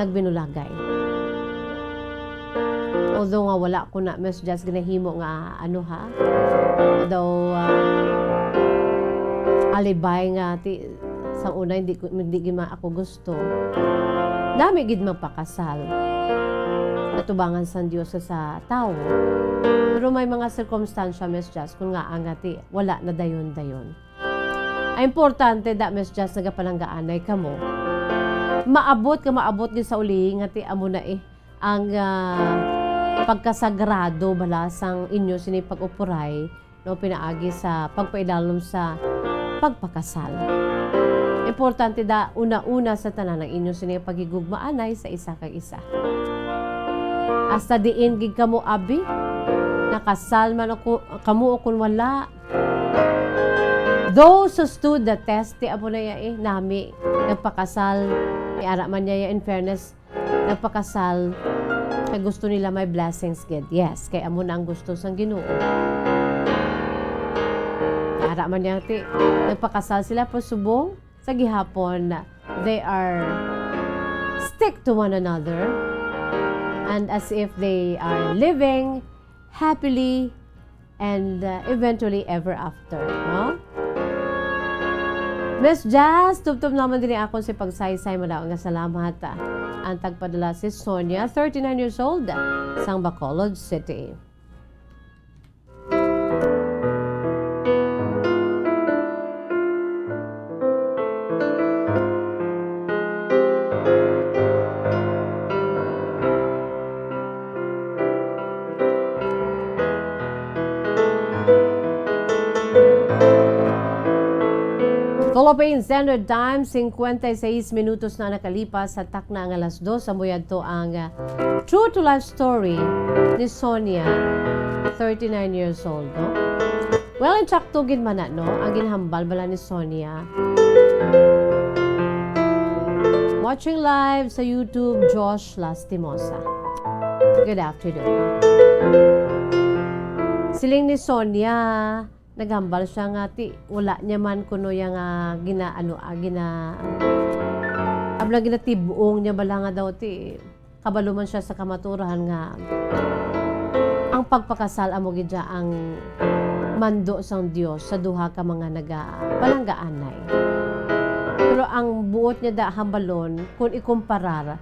nagbinulagay. Although nga wala ko na, Miss Jazz, ginahimo nga ano ha, although alibay nga sa una hindi gima ako gusto. Dami gid magpakasal. Natubangan sa Dios sa tao. Pero may mga circumstansya, Miss Jazz, kung nga angati wala na dayon-dayon. Ay importante da, Miss Jazz, nagapalanggaanay ka mo. Maabot gid sa uli ngati amo na ang pagkasagrado balasang inyo sini pag-upuray no pinaagi sa pagpaidalom sa pagpakasal. Importante da una-una sa tanan ng inyo sini pagigugmaanay sa isa kag isa. Hasta diin gid kamo abi nakasal man ako kamo kun wala. Those who stood the test ti amo na ya nami nagpakasal ni ara man niya in fairness nagpakasal kay gusto nila may blessings gid. Yes, kay amo na ang gusto sang Ginoo. Ara man niya ti nagpakasal sila po subong sa gihapon they are stick to one another and as if they are living happily and eventually ever after, no? Miss Jazz, tubtob naman din ako si pagsaysay mo daw. Nga salamat. Ang tagpadala si Sonia, 39 years old, sang Bacolod City. Philippine Standard Time, 56 minutos na nakalipas sa takna ang alas 2. Samuyad to ang True to Life Story ni Sonia, 39 years old. No? Well, in tsaktugin man na, no? Ang ginhambal bala ni Sonia. Watching live sa YouTube, Josh Lastimosa. Good afternoon. Siling ni Sonia, naghambal siya nga ti wala niya man kuno yang abla ginatibuong niya bala nga daw ti kabalo man siya sa kamaturahan nga ang pagpakasal amo gidya ang mando sang Dios sa duha ka mga nagapalanggaanay. Pero ang buot niya da hambalon kung ikumparar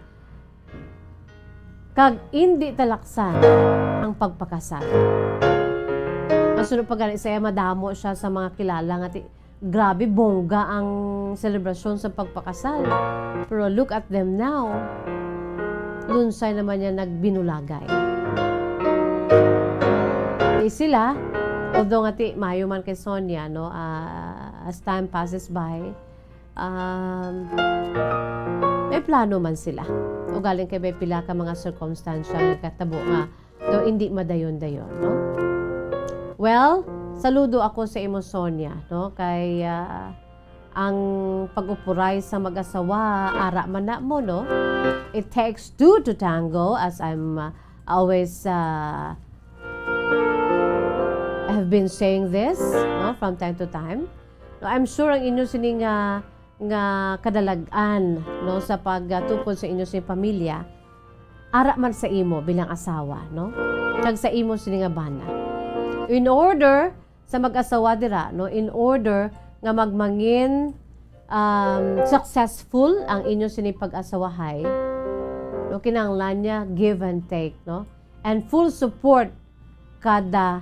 kag hindi talaksan ang pagpakasal. Sunod pa gani saya madamo siya sa mga kilala nga grabe bongga ang selebrasyon sa pagpakasal. Pero look at them now. Lunsay naman niya nagbinulagay. Sila, although nga mayo man kay Sonia, no, as time passes by, may plano man sila. O galing kay may pila ka mga circumstantial katabo nga, do hindi madayon-dayon, no? Well, saludo ako sa imo Sonia, no? Kay ang pag-upuray sa mag-asawa, ara man na mo, no? It takes two to tango, as I'm always have been saying this, no? From time to time. No, I'm sure ang inyo sining nga kadalagan, no? Sa pagtukod sa inyo sining pamilya, ara man sa imo bilang asawa, no? Kag sa imo sining nga bana. In order sa mag-asawa dira, no, in order nga magmangin successful ang inyo sinipag-asawahay, no, kinahanglan niya give and take, no, and full support kada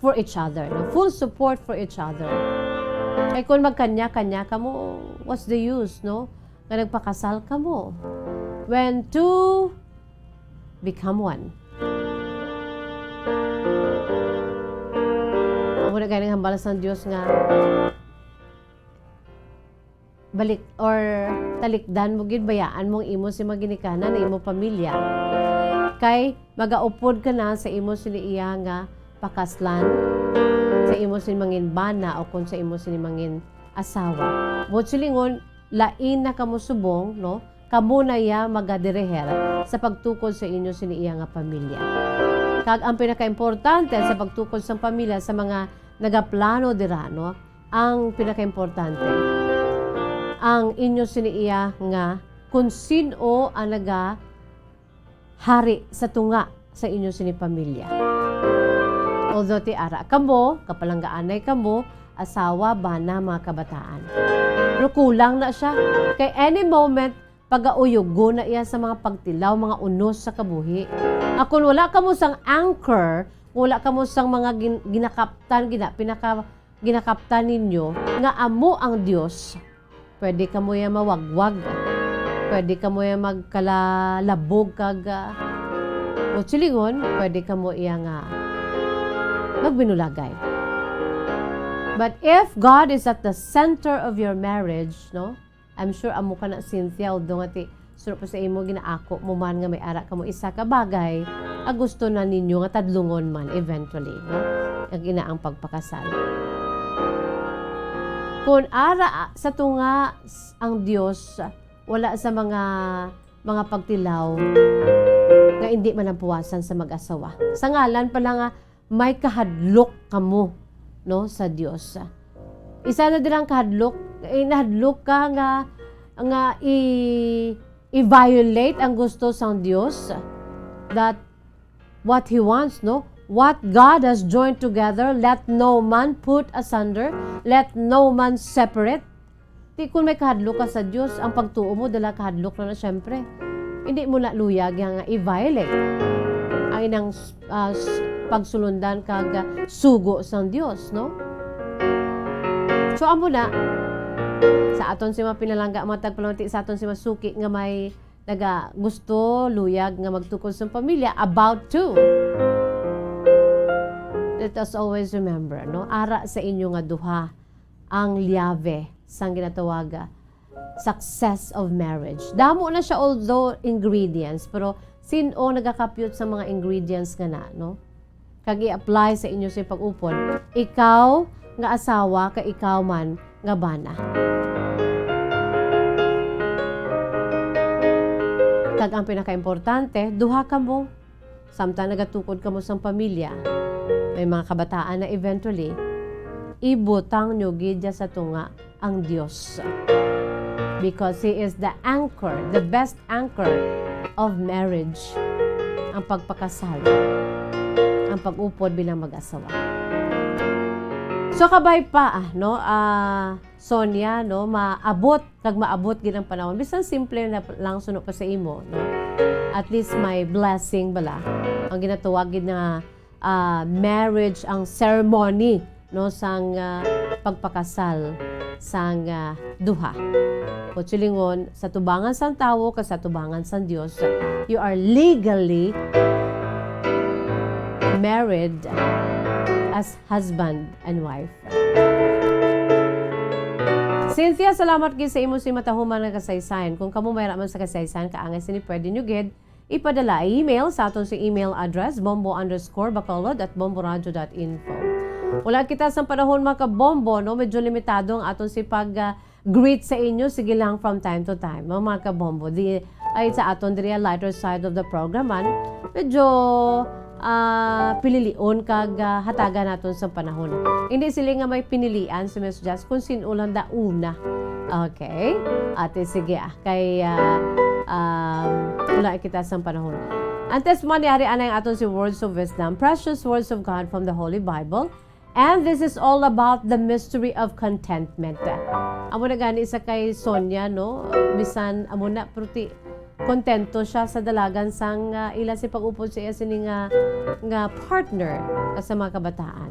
for each other, no, full support for each other. Kay kung magkanya-kanya ka mo, what's the use, no? Nga nagpakasal ka mo. When two become one. Amo na ganing hambalas ng Dios nga balik or talikdan mo gid, bayaan mong imo si maginikanan na imo pamilya. Kay magaupod ka na sa imo sini iya nga pakaslan, sa imo sini mangin bana o kung sa imo sini mangin asawa. Bot silingon lain na kamo subong, no? Kamo na ya magadireher sa pagtukod sa inyo sini iya nga pamilya. Kag ang pinakaimportante sa pagtukod sa pamilya sa mga nagaplano dira, no? Ang pinakaimportante ang inyo siniiya nga kung sino ang hari sa tunga sa inyo sini pamilya. Although ti ara kamo, kapalanggaanay kamo, asawa, bana, mga kabataan. Pero kulang na siya. Kay any moment, pag-auyugo na iya sa mga pagtilaw, mga unos sa kabuhi. Kung wala kamo sang anchor, wala kamo sang mga ginakaptan ninyo, nga amo ang Diyos, pwede ka mo yung mawagwag. Pwede ka mo yung magkalalabog kag o silingon, pwede ka mo yung magbinulagay. But if God is at the center of your marriage, no? I'm sure amo ka na, Cynthia, although nga ti suro pa sa imo ginaako mo man nga may ara ka mo isa ka bagay, gusto na ninyo nga tadlungon man eventually, no? Ang inaang pagpakasal. Kung ara sa tunga ang Diyos, wala sa mga pagtilaw nga hindi man ang puwasan sa mag-asawa. Sa ngalan pala nga may kahadlok kamo, no, sa Diyos. Isa na din ang kahadlok, nahadlok ka nga i-violate ang gusto sa Diyos, that what He wants, no? What God has joined together, let no man put asunder, let no man separate. Di kung may kahadlok ka sa Diyos, ang pagtuo mo, dala kahadlok na syempre. Hindi mo na luyag nga i-violate ang inang pagsulundan kag sugo sa Diyos, no? So, amo na, sa aton si mga pinalangga, mga tagpalamati sa aton si masuki nga may gusto, luyag nga magtukod sa pamilya, about to. Let us always remember, no? Ara sa inyo nga duha ang liave sang ginatawaga success of marriage. Damo na siya although ingredients, pero sino nagakapyot sa mga ingredients nga na, no? Kag i-apply sa inyo sa pag-upod. Ikaw nga asawa, ka ikaw man nga bana. Kag ang pinaka-importante, duha ka mo. Samtang nagatukod ka mo sa pamilya, may mga kabataan na eventually, ibutang nyo gidya sa tunga ang Diyos. Because He is the anchor, the best anchor of marriage. Ang pagpakasal, ang pag-upod bilang mag-asawa. So kabay pa, no, Sonia, no, maabot gid ang panahon. Bisan simple na lang suno pa sa imo, no. At least may blessing bala. Ang ginatawag gid na marriage, ang ceremony, no, sang pagpakasal sang duha. O silingon, sa tubangan sang tawo ka sa tubangan sang Dios, you are legally married as husband and wife. Cynthia, salamat gid sa imo si matahuman nga kasaysayan. Kung kamo mayra man sa kasaysayan, kaangay sini pwede nyo gid ipadala email sa aton si email address bombo_bacolod@bomboradio.info. Wala kita sa panahon mga kabombo, no? Medyo limitado ang aton si pag-greet sa inyo. Sige lang from time to time, mga kabombo. Ay sa aton diri lighter side of the program, medyo pililion kag hataga naton sa panahon. Hindi sila nga may pinilian si Ms. Jazz kung sino lang da una. Okay? Ate, sige kay wala kita sa panahon. Ang testimony ari anay aton si Words of Wisdom, precious words of God from the Holy Bible. And this is all about the mystery of contentment. Amo na gani isa kay Sonia, no? Bisan amo na pruti kontento siya sa dalagan sang ila si pag-upod siya sini nga partner sa mga kabataan.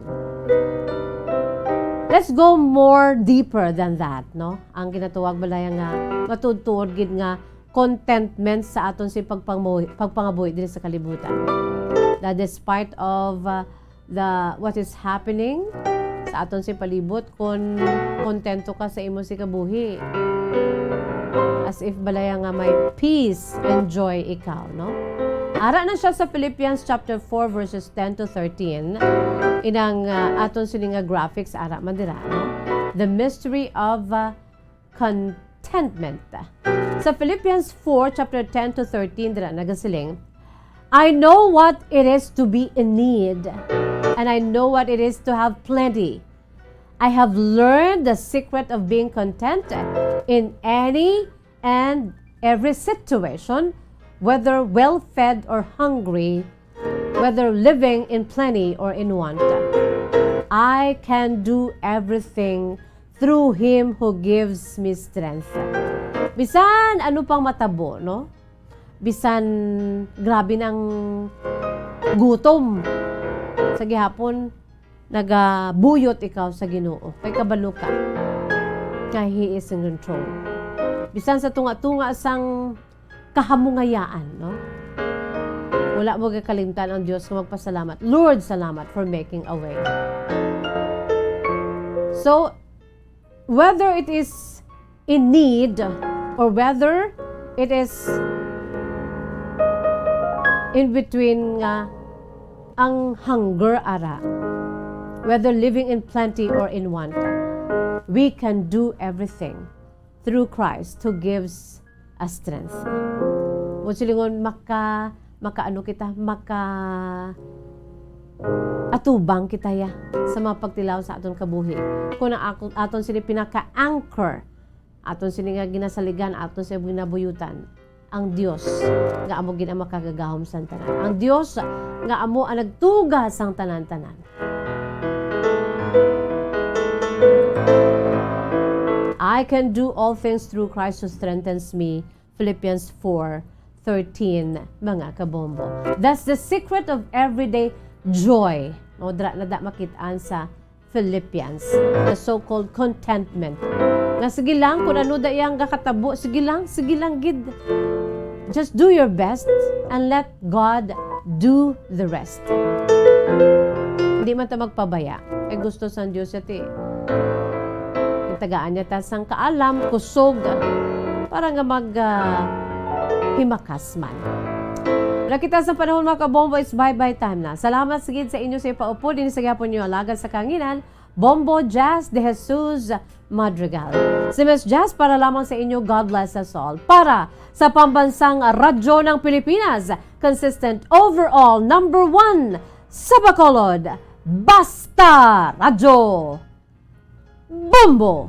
let's go more deeper than that, no? Ang ginatuwag balay nga matutuod gid nga contentment sa aton si pagpangabuhi diri sa kalibutan. That despite of what is happening sa aton si palibot, kon kontento ka sa imo si kabuhi. As if balay nga may peace and joy ikaw, no? Ara na siya sa Philippians chapter 4 verses 10 to 13. Inang aton sini nga graphics ara man dira, no? The mystery of contentment. Sa Philippians 4 chapter 10 to 13 dira nagasiling, I know what it is to be in need, and I know what it is to have plenty. I have learned the secret of being content in any and every situation, whether well-fed or hungry, whether living in plenty or in want. I can do everything through Him who gives me strength. Bisan ano pang matabo, no? Bisan grabe ng gutom. Sa gihapon, nagabuyot ikaw sa Ginoo. Kay kabalo ka. Kay He is in control. Bisan sa tunga-tunga sang kahamungayaan, no? Wala mo kakalimtan ang Diyos kung magpasalamat. Lord, salamat for making a way. So, whether it is in need or whether it is in between ang hunger ara, whether living in plenty or in want, we can do everything through Christ who gives us strength. O silingon makaano kita, atubang kita ya sa mga pagtilaw sa aton kabuhi. Kung aton sini pinaka-anchor, aton sini nga ginasaligan, aton sini ginabuyutan, ang Dios nga amo gina makagagahom sa tanan. Ang Dios nga amo ang nagtuga sang tanan-tanan. I can do all things through Christ who strengthens me. Philippians 4:13, mga kabombo. That's the secret of everyday joy. No, nada makitaan sa Philippians, the so-called contentment. Nga sige lang, kung ano da iyang kakatabo, sige lang gid. Just do your best and let God do the rest. Hindi man ta magpabaya. Gusto sa Diyos iti. Tagaan niya ta sang kaalam, kusog, para nga himakas man. Nakita sa panahon mga kabombo, it's bye-bye time na. Salamat sigid sa inyo sa ipaupo din sa gyapon niyo alagad sa kanginan, Bombo Jazz de Jesus Madrigal. Si Miss Jazz para lamang sa inyo, God bless us all. Para sa pambansang radyo ng Pilipinas, consistent overall number 1 sa Bacolod, Basta Radyo Bombo!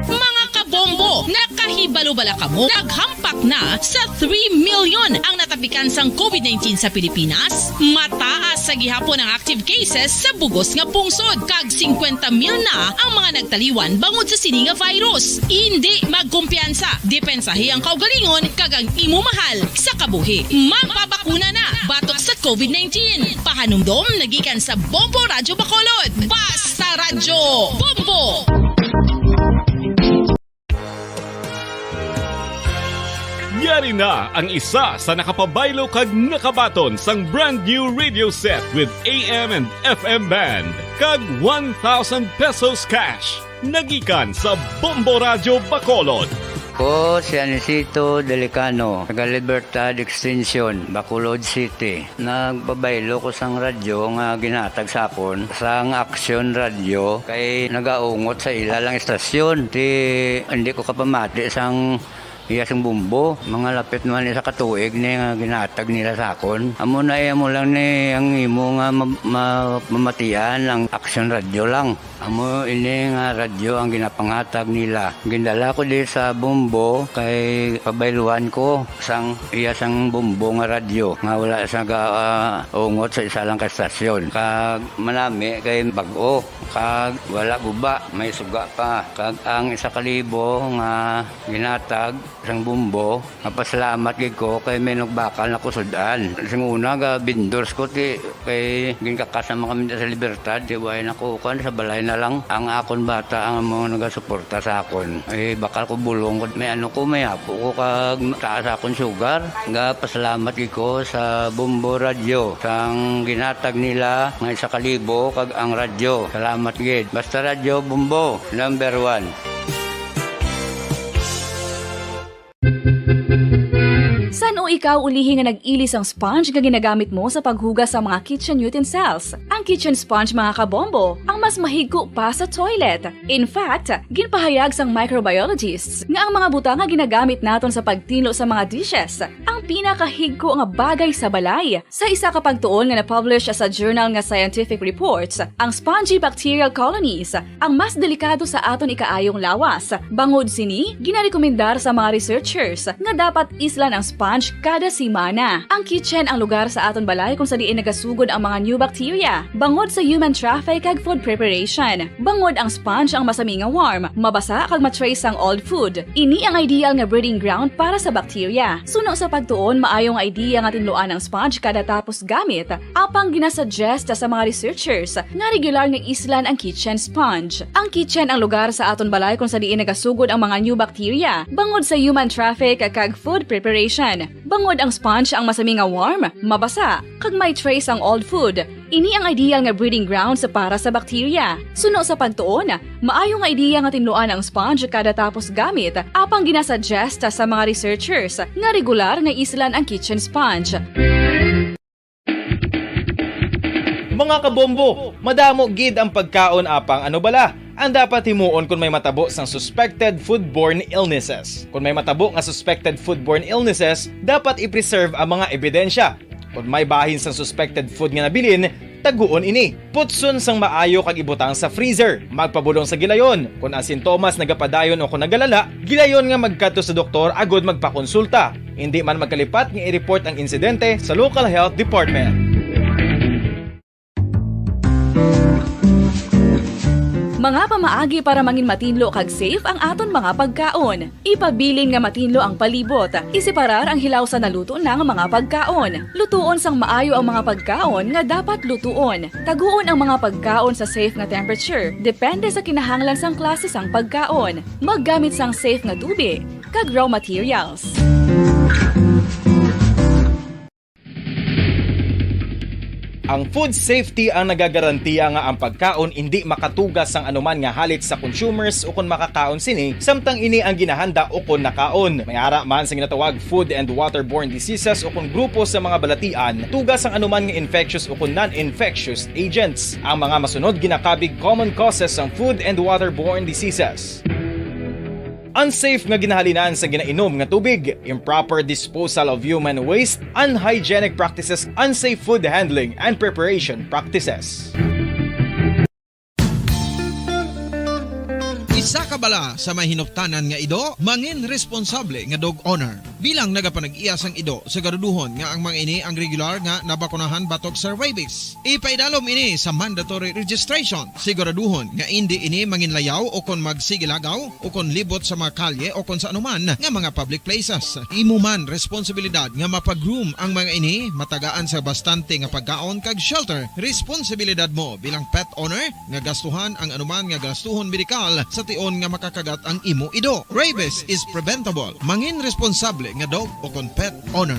Mga kabombo, nakahibalo-bala ka mo? Naghampak na sa 3 million ang natapikan sang COVID-19 sa Pilipinas. Mataas sa gihapon ang active cases sa bugos nga pungsod. Kag 50 mil na ang mga nagtaliwan bangod sa sini nga virus. Hindi magkumpiyansa. Depensahe ang kaugalingon kag ang imo mahal sa kabuhi. Magpabakuna na batok sa COVID-19. Pahanumdom nagikan sa Bombo Radyo Bacolod. Basta Radyo Bombo! Yari na ang isa sa nakapabaylo kag nakabaton sang brand new radio set with AM and FM band kag 1,000 pesos cash. Nagikan sa Bombo Radyo Bacolod. Ko si Anisito Delicano, taga Libertad Extension, Bacolod City. Nagbabaylo ko sang radyo nga ginatag sapon sang Action Radio kay nagaungot sa ilalang estasyon. Hindi ko kapamati sang iyasang bumbo, mga lapit naman sa katuig ni nga ginatag nila sa akon. Amo na mo lang ni ang imo nga mamatian ang Action Radio lang. Amo ini nga radyo ang ginapangatag nila. Gindala ko di sa bumbo kay pabayluan ko sang bumbo nga radyo. Nga wala sa ungot sa isa lang ka stasyon. Kag manami kay bag-o. Kag wala guba, may suga pa. Kag ang 1,000 nga ginatag sang bumbo, napasalamat gid ko kay may nagbakal na kusudan. Sing una ga bindors ko ti kay ginkakasama kami sa Libertad, di way nakukuan sa balay na lang ang akon bata ang mga nagasuporta sa akon. Bakal ko bulong ko may may apo ko kag taas akon sugar. Nga pasalamat gid ko sa Bumbo Radio sang ginatag nila nga 1,000 kag ang radyo. Salamat gid. Basta Radio Bumbo number 1. San o ikaw ulihi nga nag-ilis ang sponge nga ginagamit mo sa paghugas sa mga kitchen utensils? Ang kitchen sponge mga kabombo, ang mas mahigko pa sa toilet. In fact, ginpahayag sang microbiologists nga ang mga butang nga ginagamit naton sa pagtinlo sa mga dishes ang pinakahigko nga bagay sa balay. Sa isa ka pagtuon nga na-publish sa journal nga Scientific Reports, ang spongy bacterial colonies ang mas delikado sa aton ikaayong lawas. Bangod sini, ginarekomendar sa mga researchers nga dapat islan ang sponge kada simana. Ang kitchen ang lugar sa aton balay kung sa diin nagasugod ang mga new bacteria. Bangod sa human traffic kag food preparation. Bangod ang sponge ang masami nga warm, mabasa kag matrace ang old food. Ini ang ideal nga breeding ground para sa bacteria. Suno sa pagtuon, maayong idea nga tinluan ang sponge kada tapos gamit. Apang ginasuggest sa mga researchers nga regular nga islan ang kitchen sponge. Ang kitchen ang lugar sa aton balay kung sa diin nagasugod ang mga new bacteria. Bangod sa human traffic kag food preparation. Bangod ang sponge ang masami nga warm, mabasa, kag may trace ang old food. Ini ang ideal nga breeding ground sa para sa bacteria. Suno sa pagtuon, maayong idea nga tinluan ang sponge kada tapos gamit, apang ginasuggest sa mga researchers nga regular nga islan ang kitchen sponge. Mga kabombo, madamo gid ang pagkaon apang ano bala. Ang dapat himuon kung may matabo sang suspected foodborne illnesses. Kung may matabo nga suspected foodborne illnesses, dapat i-preserve ang mga ebidensya. Kung may bahin sang suspected food nga nabilin, taguon ini. Putson sang maayo kag ibutang sa freezer. Magpabulong sa gilayon. Kung ang sintomas nagapadayon o kung nagalala, gilayon nga magkadto sa doktor agud magpakonsulta. Hindi man magkalipat nga i-report ang insidente sa local health department. Mga pamaagi para mangin matinlo kag safe ang aton mga pagkaon. Ipabilin nga matinlo ang palibot. Isiparar ang hilaw sa naluto ng mga pagkaon. Lutuon sang maayo ang mga pagkaon nga dapat lutuon. Taguon ang mga pagkaon sa safe nga temperature. Depende sa kinahanglan sang klase sang pagkaon. Maggamit sang safe nga tubig kag raw materials. Ang food safety ang nagagarantiya nga ang pagkaon hindi makatugas sang anuman nga halit sa consumers o kung makakaon sini, samtang ini ang ginahanda o kung nakaon. May ara man sa ginatawag food and waterborne diseases o kung grupo sa mga balatian, tugas ang anuman nga infectious o kung non-infectious agents. Ang mga masunod ginakabig common causes ng food and waterborne diseases. Unsafe nga ginahalinan sa ginainom nga tubig, improper disposal of human waste, unhygienic practices, unsafe food handling and preparation practices. Isa ka bala sa may hinuptanan nga ido, mangin responsable nga dog owner. Bilang nagapanag-iyas ang ido, siguraduhon nga ang mga ini ang regular nga nabakunahan batok sa rabies. Ipaidalom ini sa mandatory registration. Siguraduhon nga hindi ini manginlayaw o kon magsigilagaw o kon libot sa mga kalye o kon sa anuman nga mga public places. Imo man responsibilidad nga mapag-groom ang mga ini, matagaan sa bastante nga pagkaon kag shelter. Responsibilidad mo bilang pet owner nga gastuhan ang anuman nga gastuhon medikal sa tion nga makakagat ang imo ido. Rabies is preventable. Mangin responsable nga dog o kon pet owner.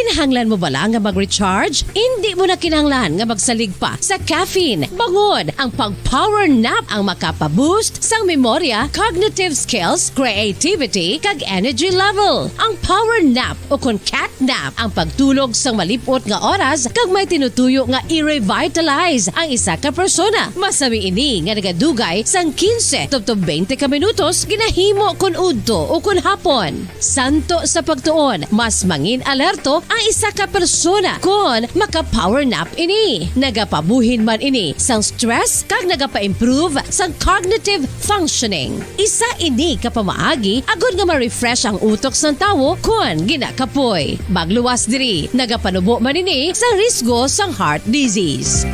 Kinahanglan mo bala nga mag-recharge? Hindi mo na kinahanglan nga magsalig pa sa caffeine. Bangod ang pag-power nap ang makapaboost sang memorya, cognitive skills, creativity, kag energy level. Ang power nap o kon cat nap ang pagtulog sang malipot nga oras kag may tinutuyo nga i-revitalize ang isa ka persona. Masami ini nga nagadugay sang 15 to 20 ka minutos ginahimo kun udto o kun hapon. Santo sa pagtuon, mas mangin alerto ang isa ka persona kung maka-power nap ini. Nagapabuhin man ini sang stress kag nagapa-improve sang cognitive functioning. Isa ini kapamaagi agud nga ma-refresh ang utok sang tawo kung ginakapoy. Magluwas diri, nagapanubo man ini sa risgo sang heart disease.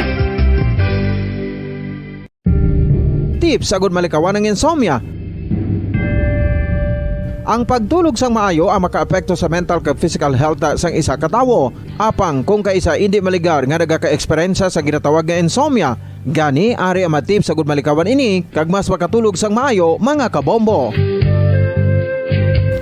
Tips agud malikawan ng insomnia. Ang pagtulog sang maayo ang makaapekto sa mental kag physical health sang isa ka tawo. Apang kung kaisa hindi maligar nga nagaka-eksperyensya sa ginatawag nga insomnia, gani ari ang tips agud malikawan ini kag mas makatulog sang maayo mga kabombo.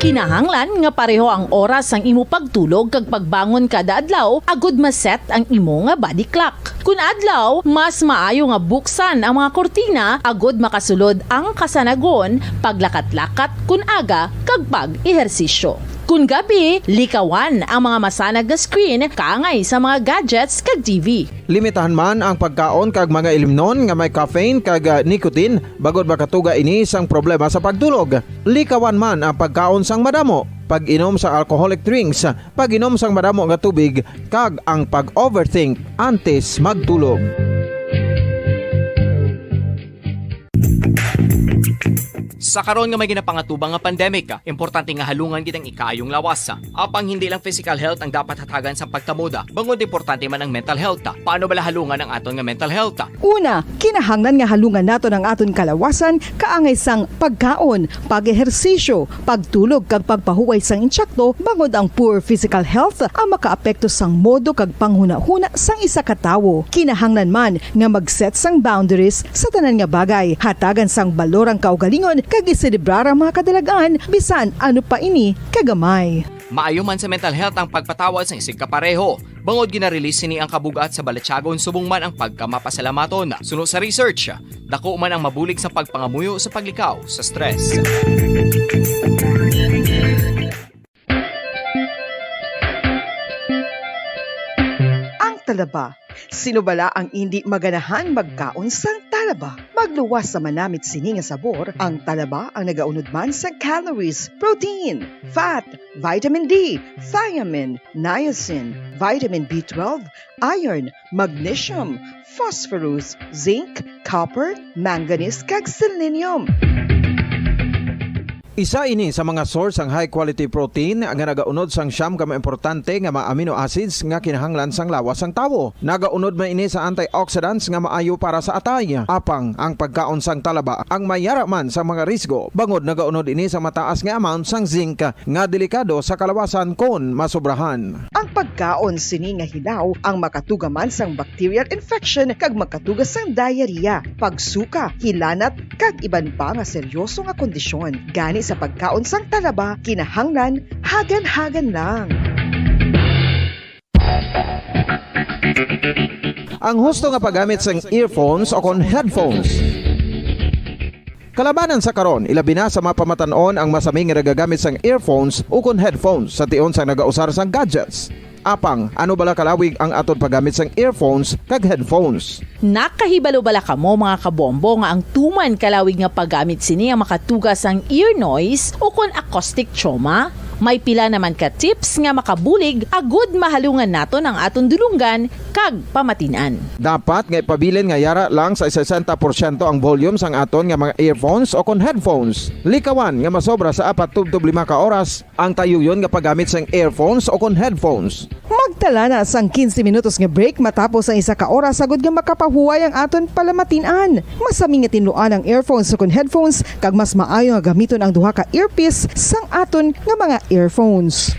Kinahanglan nga pareho ang oras ang imo pagtulog kag pagbangon kada adlaw agud maset ang imo nga body clock. Kun adlaw, mas maayo nga buksan ang mga kortina agud makasulod ang kasanagon, paglakat-lakat kun aga kag pag-ehersisyo. Kun gabi, likawan ang mga masanag na screen kaangay sa mga gadgets kag TV. Limitahan man ang pagkaon kag mga ilimnon nga may caffeine kag nicotine bagod makatuga ini sang problema sa pagtulog. Likawan man ang pagkaon sang madamo, pag-inom sa alcoholic drinks, pag-inom sang madamo nga tubig kag ang pag-overthink antes magtulog. Sa karon nga may ginapangatubang nga pandemic, importante nga halungan kitang ikaayong lawas. Apang hindi lang physical health ang dapat hatagan sa pagtamuda, bangod importante man ang mental health. Paano bala halungan ang aton nga mental health? Una, kinahanglan nga halungan nato ang aton kalawasan kaangay sang pagkaon, pag-ehersisyo, pagtulog kag pagpahuway sang insyakto bangod ang poor physical health ang makaapekto sang modo kag panghuna-huna sang isa ka tawo. Kinahanglan man nga mag-set sang boundaries sa tanan nga bagay, hatagan sang balorang kaugalingon kag iselebrar ang mga kadalagaan bisan ano pa ini kagamay. Maayo man sa mental health ang pagpatawad sa isig kapareho. Bangod ginarelease ni ang kabugat sa Balechagon subong man ang pagkamapasalamaton. Sunod sa research, dako man ang mabulig sa pagpangamuyo sa paglikaw sa stress. Ang talaba. Sino bala ang hindi maganahan magkaon sang talaba? Magluwas sa manamit sini nga sabor, ang talaba ang nagaunod man sa calories, protein, fat, vitamin D, thiamine, niacin, vitamin B12, iron, magnesium, phosphorus, zinc, copper, manganese kag selenium. Isa ini sa mga source ang high quality protein nga nagaunod sang siyam ka importante nga mga amino acids nga kinahanglan sang lawas sang tawo. Nagaunod man ini sa antioxidants nga maayo para sa atay. Apang ang pagkaon sang talaba ang mayara man sa mga risgo. Bangod nagaunod ini sa mataas nga amount sang zinc nga delikado sa kalawasan kon masobrahan. Ang pagkaon sini nga hilaw ang makatugaman sang bacterial infection kag makatugas sang diarrhea, pagsuka, hilanat kag iban pa nga seryoso nga kondisyon. Gani sa pagkaon sang talaba, kinahanglan hagan-hagan lang. Ang husto nga paggamit sang earphones o kon headphones. Kalabanan sa karon, ilabi na sa mapamatanon ang masaming nga nagagamit sang earphones o kon headphones sa tion sang nagausar sang gadgets. Apang, ano bala kalawig ang aton paggamit sang earphones kag headphones? Nakahibalo bala kamo mga kabombo nga ang tuman kalawig nga paggamit sini ang makatugas ang ear noise o kon acoustic trauma? May pila naman ka tips nga makabulig agud mahalungan naton ang aton dulunggan kag pamatinan. Dapat nga ipabilin nga yara lang sa 60% ang volume sang aton nga mga earphones o kon headphones. Likawan nga masobra sa 4 to 5 ka oras ang tayuyon nga paggamit sang earphones o kon headphones. Magtala na sang 15 minutos nga break matapos ang isa ka oras sagod nga makapahuway ang aton palamatinan. Masami nga tinluan ang earphones o kon headphones kag mas maayo nga gamiton ang duha ka earpiece sang aton nga mga earphones.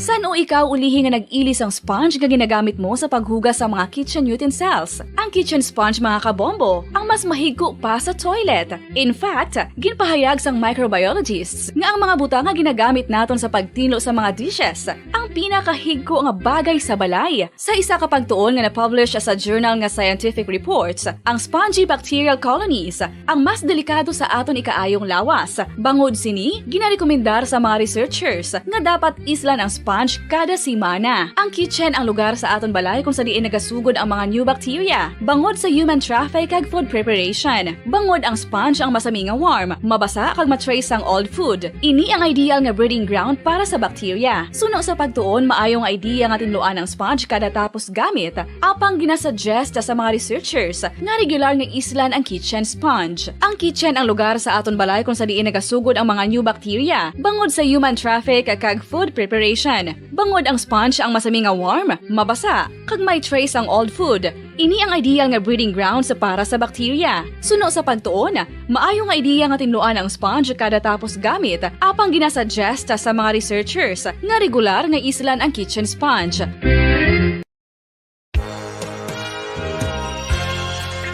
San Ngano ikaw ulihi nga nag-ilis ang sponge nga ginagamit mo sa paghugas sa mga kitchen utensils? Ang kitchen sponge mga kabombo, ang mas mahigko pa sa toilet. In fact, ginpahayag sang microbiologists nga ang mga butang nga ginagamit naton sa pagtinlo sa mga dishes ang pinakahigko nga bagay sa balay. Sa isa ka pagtuon nga na-publish sa journal nga Scientific Reports, ang spongy bacterial colonies ang mas delikado sa aton ikaayong lawas. Bangod sini, ginarekomendar sa mga researchers nga dapat islan ang sponge kada semana. Ang kitchen ang lugar sa aton balay kung sa diin nagasugod ang mga new bacteria. Bangod sa human traffic kag food preparation. Bangod ang sponge ang masami nga warm, mabasa kag matrace ang old food. Ini ang ideal nga breeding ground para sa bacteria. Suno sa pagtuon, maayong idea nga tinluan ang sponge kada tapos gamit. Apang ginasuggest sa mga researchers nga regular nga islan ang kitchen sponge. Ang kitchen ang lugar sa aton balay kung sa diin nagasugod ang mga new bacteria. Bangod sa human traffic kag food preparation. Bangod ang sponge ang masami nga warm, mabasa, kag may trace ang old food. Ini ang ideal nga breeding ground sa para sa bacteria. Suno sa pagtuon, maayong nga idea nga tinluan ang sponge kada tapos gamit. Apang ginasuggest sa mga researchers nga regular nga islan ang kitchen sponge.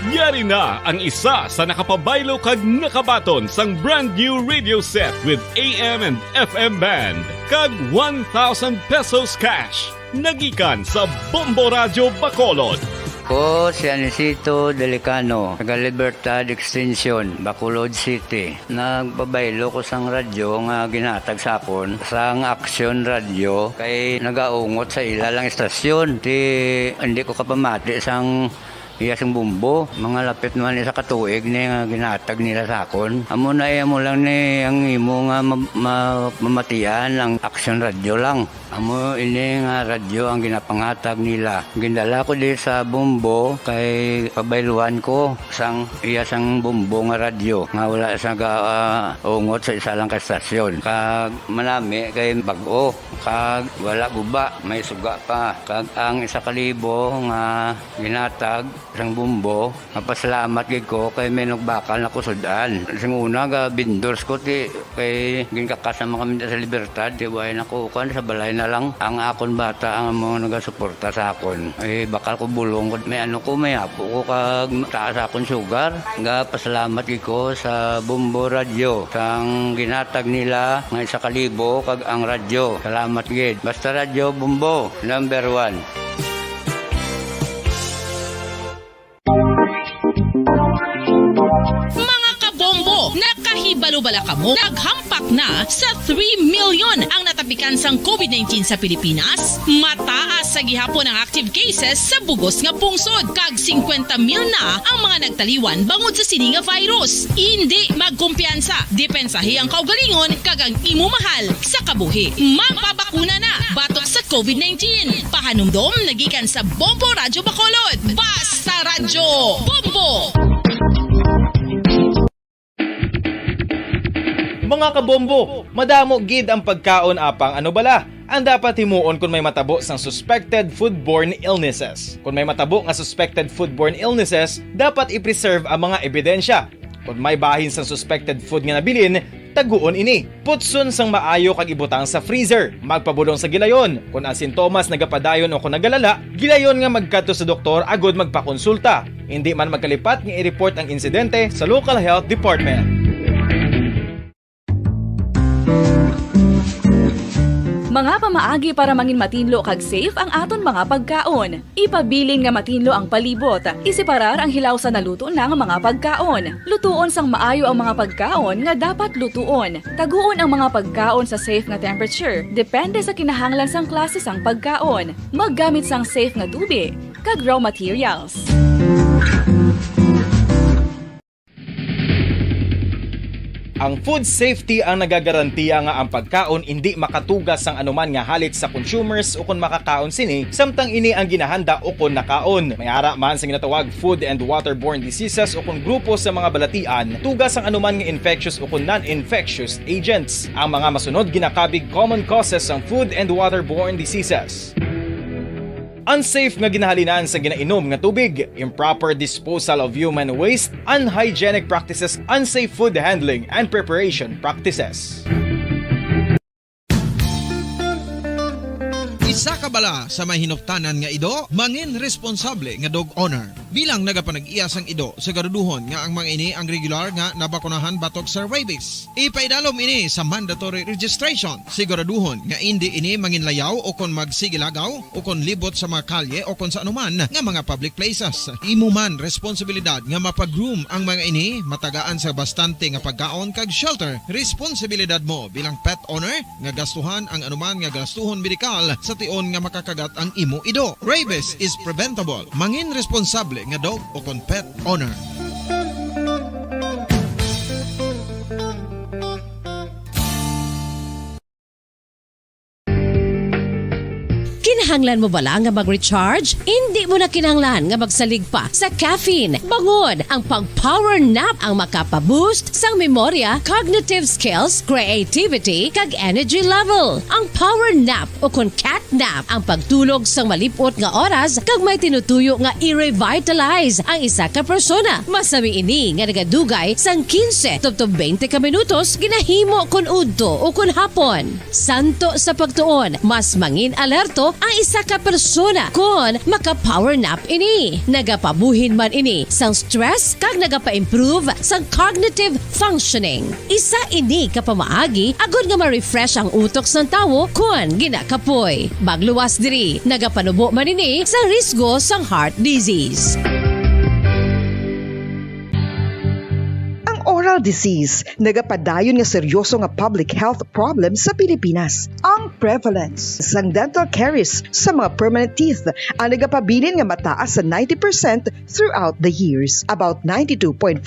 Yari na ang isa sa nakapabaylo kag nakabaton sang brand new radio set with AM and FM band kag 1,000 pesos cash. Nagikan sa Bombo Radio Bacolod. Ko si Anisito Delicano, taga Libertad Extension, Bacolod City. Nagbabaylo ko sang radyo nga ginatag sapon sang Action Radio kay nagaungot sa ilalang estasyon. Hindi ko kapamati sang iyasang bumbo, mga lapit naman sa katuig ni nga ginatag nila sa akon. Amo na mo lang ni ang imo nga mamatian ang Action Radio lang. Amo ini nga radyo ang ginapangatag nila. Gindala ko di sa bumbo kay pabayluan ko sang iyasang bumbo nga radyo. Nga wala sa ungot sa isa lang ka stasyon. Kag manami kay bag-o. Kag wala guba, may suga pa. Kag ang 1,000 nga ginatag sang bumbo, mapasalamat gid ko kay may nagbakal na kusudan. Sing una ga vendors ko ti kay ginkakasama kami sa Libertad, di way nakukan sa balay na lang ang akon bata ang mga nagasuporta sa akon. Bakal ko bulong may may apo ko kag taas akon sugar. Nga pasalamat gid ko sa Bombo Radio sang ginatag nila nga 1,000 kag ang radyo. Salamat gid. Basta Radio Bombo number 1. Mga kabombo, nakahibalo-bala ka mo? Naghampak na sa 3 million ang natapikan sang COVID-19 sa Pilipinas. Mataas sa gihapon ang active cases sa bugos nga pungsod. Kag 50 mil na ang mga nagtaliwan bangod sa sini nga virus. Hindi magkumpiyansa. Depensahi ang kaugalingon kag ang imo mahal sa kabuhi. Magpabakuna na batok sa COVID-19. Pahanumdom nagikan sa Bombo Radio Bacolod. Basta Radyo Bombo! Mga kabombo, madamo gid ang pagkaon apang ano bala. Ang dapat himuon kung may matabo sang suspected foodborne illnesses. Kung may matabo nga suspected foodborne illnesses, dapat i-preserve ang mga ebidensya. Kung may bahin sang suspected food nga nabilin, taguon ini. Putson sang maayo kag ibutang sa freezer. Magpabulong sa gilayon. Kung ang sintomas nagapadayon o kung nagalala, gilayon nga magkadto sa doktor agud magpakonsulta. Hindi man magkalipat nga i-report ang insidente sa local health department. Mga pamaagi para mangin matinlo kag safe ang aton mga pagkaon. Ipabilin nga matinlo ang palibot. Isiparar ang hilaw sa naluto na nga mga pagkaon. Lutuon sang maayo ang mga pagkaon nga dapat lutuon. Taguon ang mga pagkaon sa safe nga temperature. Depende sa kinahanglan sang klase sang pagkaon. Maggamit sang safe nga tubig kag raw materials. Ang food safety ang nagagarantiya nga ang pagkaon hindi makatugas sang anuman nga halit sa consumers o kung makakaon sini, samtang ini ang ginahanda o kung nakaon. May ara man sa ginatawag food and waterborne diseases o kung grupo sa mga balatian, tugas ang anuman nga infectious o kung non-infectious agents. Ang mga masunod ginakabig common causes ng food and waterborne diseases. Unsafe nga ginahalinan sa ginainom nga tubig, improper disposal of human waste, unhygienic practices, unsafe food handling and preparation practices. Isa ka bala sa may hinuptanan nga ido, mangin responsable nga dog owner. Bilang nagapanag-iyas ang ido, siguraduhon nga ang mga ini ang regular nga nabakunahan batok sa rabies. Ipaidalom ini sa mandatory registration. Siguraduhon nga hindi ini manginlayaw o kon magsigilagaw o kon libot sa mga kalye o kon sa anuman nga mga public places. Imo man responsibilidad nga mapag-groom ang mga ini, matagaan sa bastante nga pagkaon kag shelter. Responsibilidad mo bilang pet owner nga gastuhan ang anuman nga gastuhon medikal sa tion nga makakagat ang imo ido. Rabies is preventable. Mangin responsable nga dog o kon pet owner. Kinahanglan mo bala nga mag-recharge? Hindi mo na kinahanglan nga magsalig pa sa caffeine. Bangod ang pag-power nap ang makapaboost sang memorya, cognitive skills, creativity, kag energy level. Ang power nap o kon cat nap ang pagtulog sang malipot nga oras kag may tinutuyo nga i-revitalize ang isa ka persona. Masami ini nga nagadugay sang 15 to 20 ka minutos ginahimo kun udto o kun hapon. Santo sa pagtuon, mas mangin alerto ang isa ka persona kung maka-power nap ini. Nagapabuhin man ini sang stress kag nagapa-improve sang cognitive functioning. Isa ini kapamaagi agud nga ma-refresh ang utok sang tawo kung ginakapoy. Magluwas diri, nagapanubo man ini sa risgo sang heart disease. Oral disease, nagapadayon nga seryoso nga public health problem sa Pilipinas. Ang prevalence sang dental caries sa mga permanent teeth ang nagapabilin nga mataas sa 90% throughout the years. About 92.4%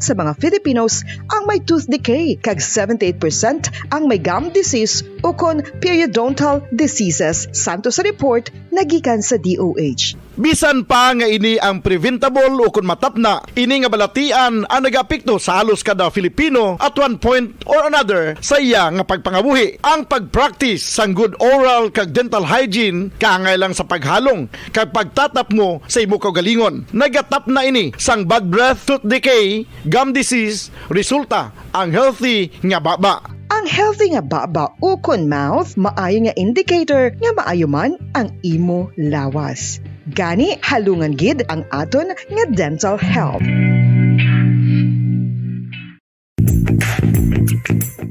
sa mga Filipinos ang may tooth decay, kag 78% ang may gum disease o kon periodontal diseases. Santo sa report nagikan sa DOH. Bisan pa nga ini ang preventable o kung matapna, ini nga balatian ang nag-apekto sa halos kada Filipino at one point or another sa iya nga pagpangabuhi. Ang pag-practice sang good oral kag dental hygiene kaangay lang sa paghalong kag pagtatap mo sa imo kaugalingon. Nagatap na ini sang bad breath, tooth decay, gum disease, resulta ang healthy nga baba. Ang healthy nga baba o kon mouth, maayo nga indicator nga maayo man ang imo lawas. Gani halungan gid ang aton nga dental health.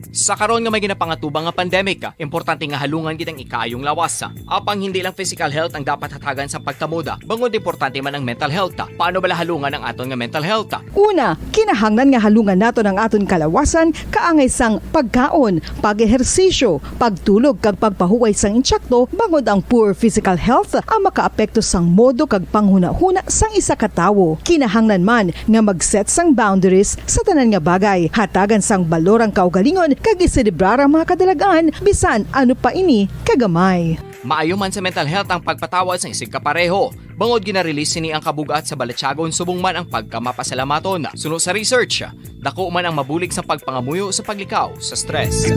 Sa karon nga may ginapangatubang nga pandemic, importante nga halungan gid ang ikaayong lawas. Apang hindi lang physical health ang dapat hatagan sa pagkamuda, bangod importante man ang mental health. Paano bala halungan ang aton nga mental health? Una, kinahanglan nga halungan nato ang aton kalawasan kaangay sang pagkaon, pag-ehersisyo, pagtulog kag pagpahuway sang insyakto, bangod ang poor physical health ang makaapekto sang modo kag panghuna-huna sang isa ka tawo. Kinahanglan man nga mag-set sang boundaries sa tanan nga bagay, hatagan sang balorang kaugalingon kag iselebrar ang mga kadalagaan bisan ano pa ini kagamay. Maayo man sa mental health ang pagpatawad sa isig kapareho. Bangod gina-release ni ang kabugat sa Balachagon subong man ang pagkamapasalamaton. Suno sa research, dako man ang mabulig sa pagpangamuyo sa paglikaw sa stress.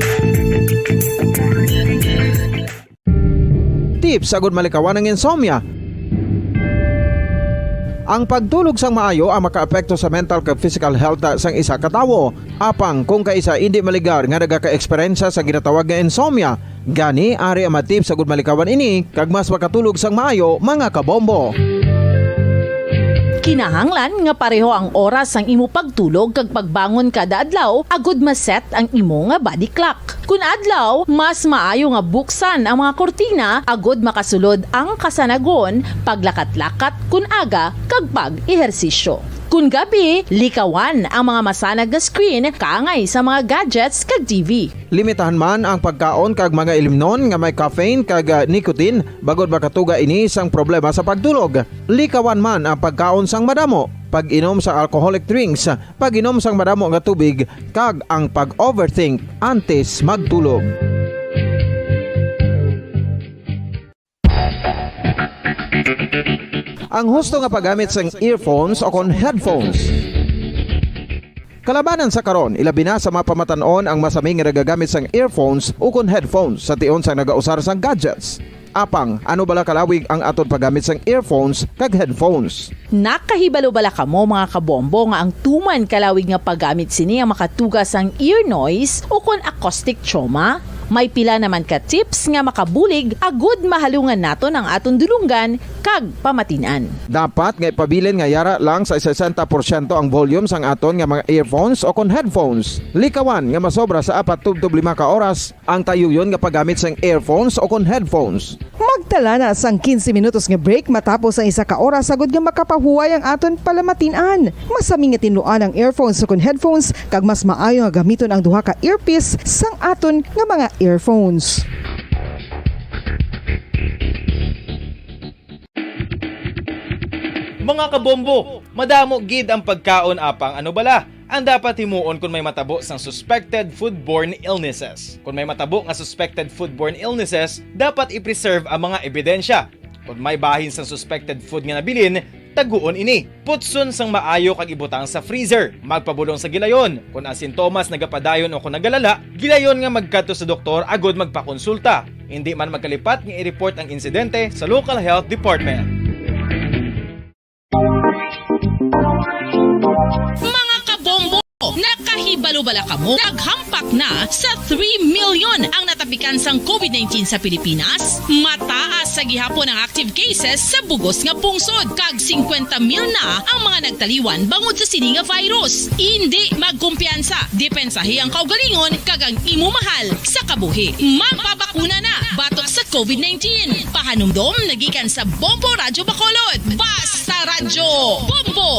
Tips agud malikawan ng insomnia. Ang pagtulog sang maayo ang makaapekto sa mental kag physical health sang isa ka tawo. Apang kung kaisa hindi maligar nga nagaka-eksperyensya sa ginatawag nga insomnia, gani ari ang matip sa gud malikawan ini kag mas makatulog sang maayo mga kabombo. Kinahanglan nga pareho ang oras sang imo pagtulog kag pagbangon kada adlaw agud maset ang imo nga body clock. Kun adlaw, mas maayo nga buksan ang mga kortina agud makasulod ang kasanagon, paglakat-lakat kun aga kag pag-ehersisyo. Kun gabi, likawan ang mga masanag na screen kaangay sa mga gadgets kag TV. Limitahan man ang pagkaon kag mga ilimnon nga may caffeine kag nicotine bagod makatuga ini sang problema sa pagtulog. Likawan man ang pagkaon sang madamo, pag-inom sa alcoholic drinks, pag-inom sang madamo nga tubig kag ang pag-overthink antes magtulog. Ang husto nga paggamit sang earphones o kon headphones. Kalabanan sa karon, ilabi na sa mga pamatanon ang masami nga nagagamit sang earphones o kon headphones sa tion sang nagausar sang gadgets. Apang, ano bala kalawig ang aton paggamit sang earphones kag headphones? Nakahibalo bala kamo mga kabombo nga ang tuman kalawig nga paggamit sini ang makatugas sang ear noise o kon acoustic trauma? May pila naman ka tips nga makabulig agud mahalungan nato ang aton dulunggan kag pamatinan. Dapat nga ipabilin nga yara lang sa 60% ang volume sang aton nga mga earphones o kon headphones. Likawan nga masobra sa 4 to 5 ka oras ang tayuyon nga paggamit sang earphones o kon headphones. Magtala na sang 15 minutos nga break matapos ang 1 ka oras sagod nga makapahuway ang aton palamatinan. Masami nga tinuan ang earphones o kon headphones kag mas maayo nga gamiton ang duha ka earpiece sang aton nga mga earphones. Mga kabombo, madamo gid ang pagkaon apang ano bala ang dapat himuon kung may matabo sang suspected foodborne illnesses. Kung may matabo nga suspected foodborne illnesses, dapat i-preserve ang mga ebidensya. Kung may bahin sang suspected food nga nabilin, taguon ini. Putson sang maayo kag ibutang sa freezer. Magpabulong sa gilayon. Kung ang sintomas nagapadayon o kung nagalala, gilayon nga magkadto sa doktor agud magpakonsulta. Hindi man magkalipat nga i-report ang insidente sa local health department. Mga kabombo, nakahibalo bala kamo? Naghampak na sa 3 million ang natapikan sang COVID-19 sa Pilipinas. Mataas sa gihapon ang active cases sa bugos nga pungsod. Kag 50 mil na ang mga nagtaliwan bangod sa sini nga virus. Hindi magkumpiyansa. Depensahi ang kaugalingon kag ang imo mahal sa kabuhi. Magpabakuna na batok sa COVID-19. Pahanumdom nagikan sa Bombo Radyo Bacolod. Basta Radyo Bombo!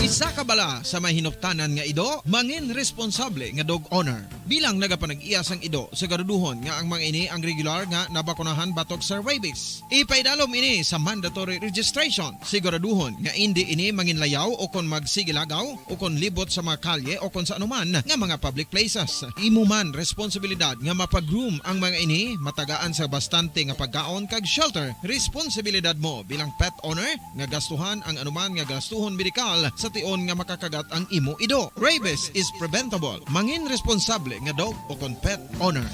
Isa ka bala sa may hinuptanan nga ido, mangin responsable nga dog owner. Bilang nagapanag-iyas ang ido, siguraduhon nga ang mga ini ang regular nga nabakunahan batok sa rabies. Ipaidalom ini sa mandatory registration. Siguraduhon nga hindi ini manginlayaw o kon magsigilagaw o kon libot sa mga kalye o kon sa anuman nga mga public places. Imo man responsibilidad nga mapag-groom ang mga ini, matagaan sa bastante nga pagkaon kag shelter. Responsibilidad mo bilang pet owner nga gastuhan ang anuman nga gastuhon medikal sa tion nga makakagat ang imo ido. Rabies is preventable. Mangin responsable nga dog o kon pet owner.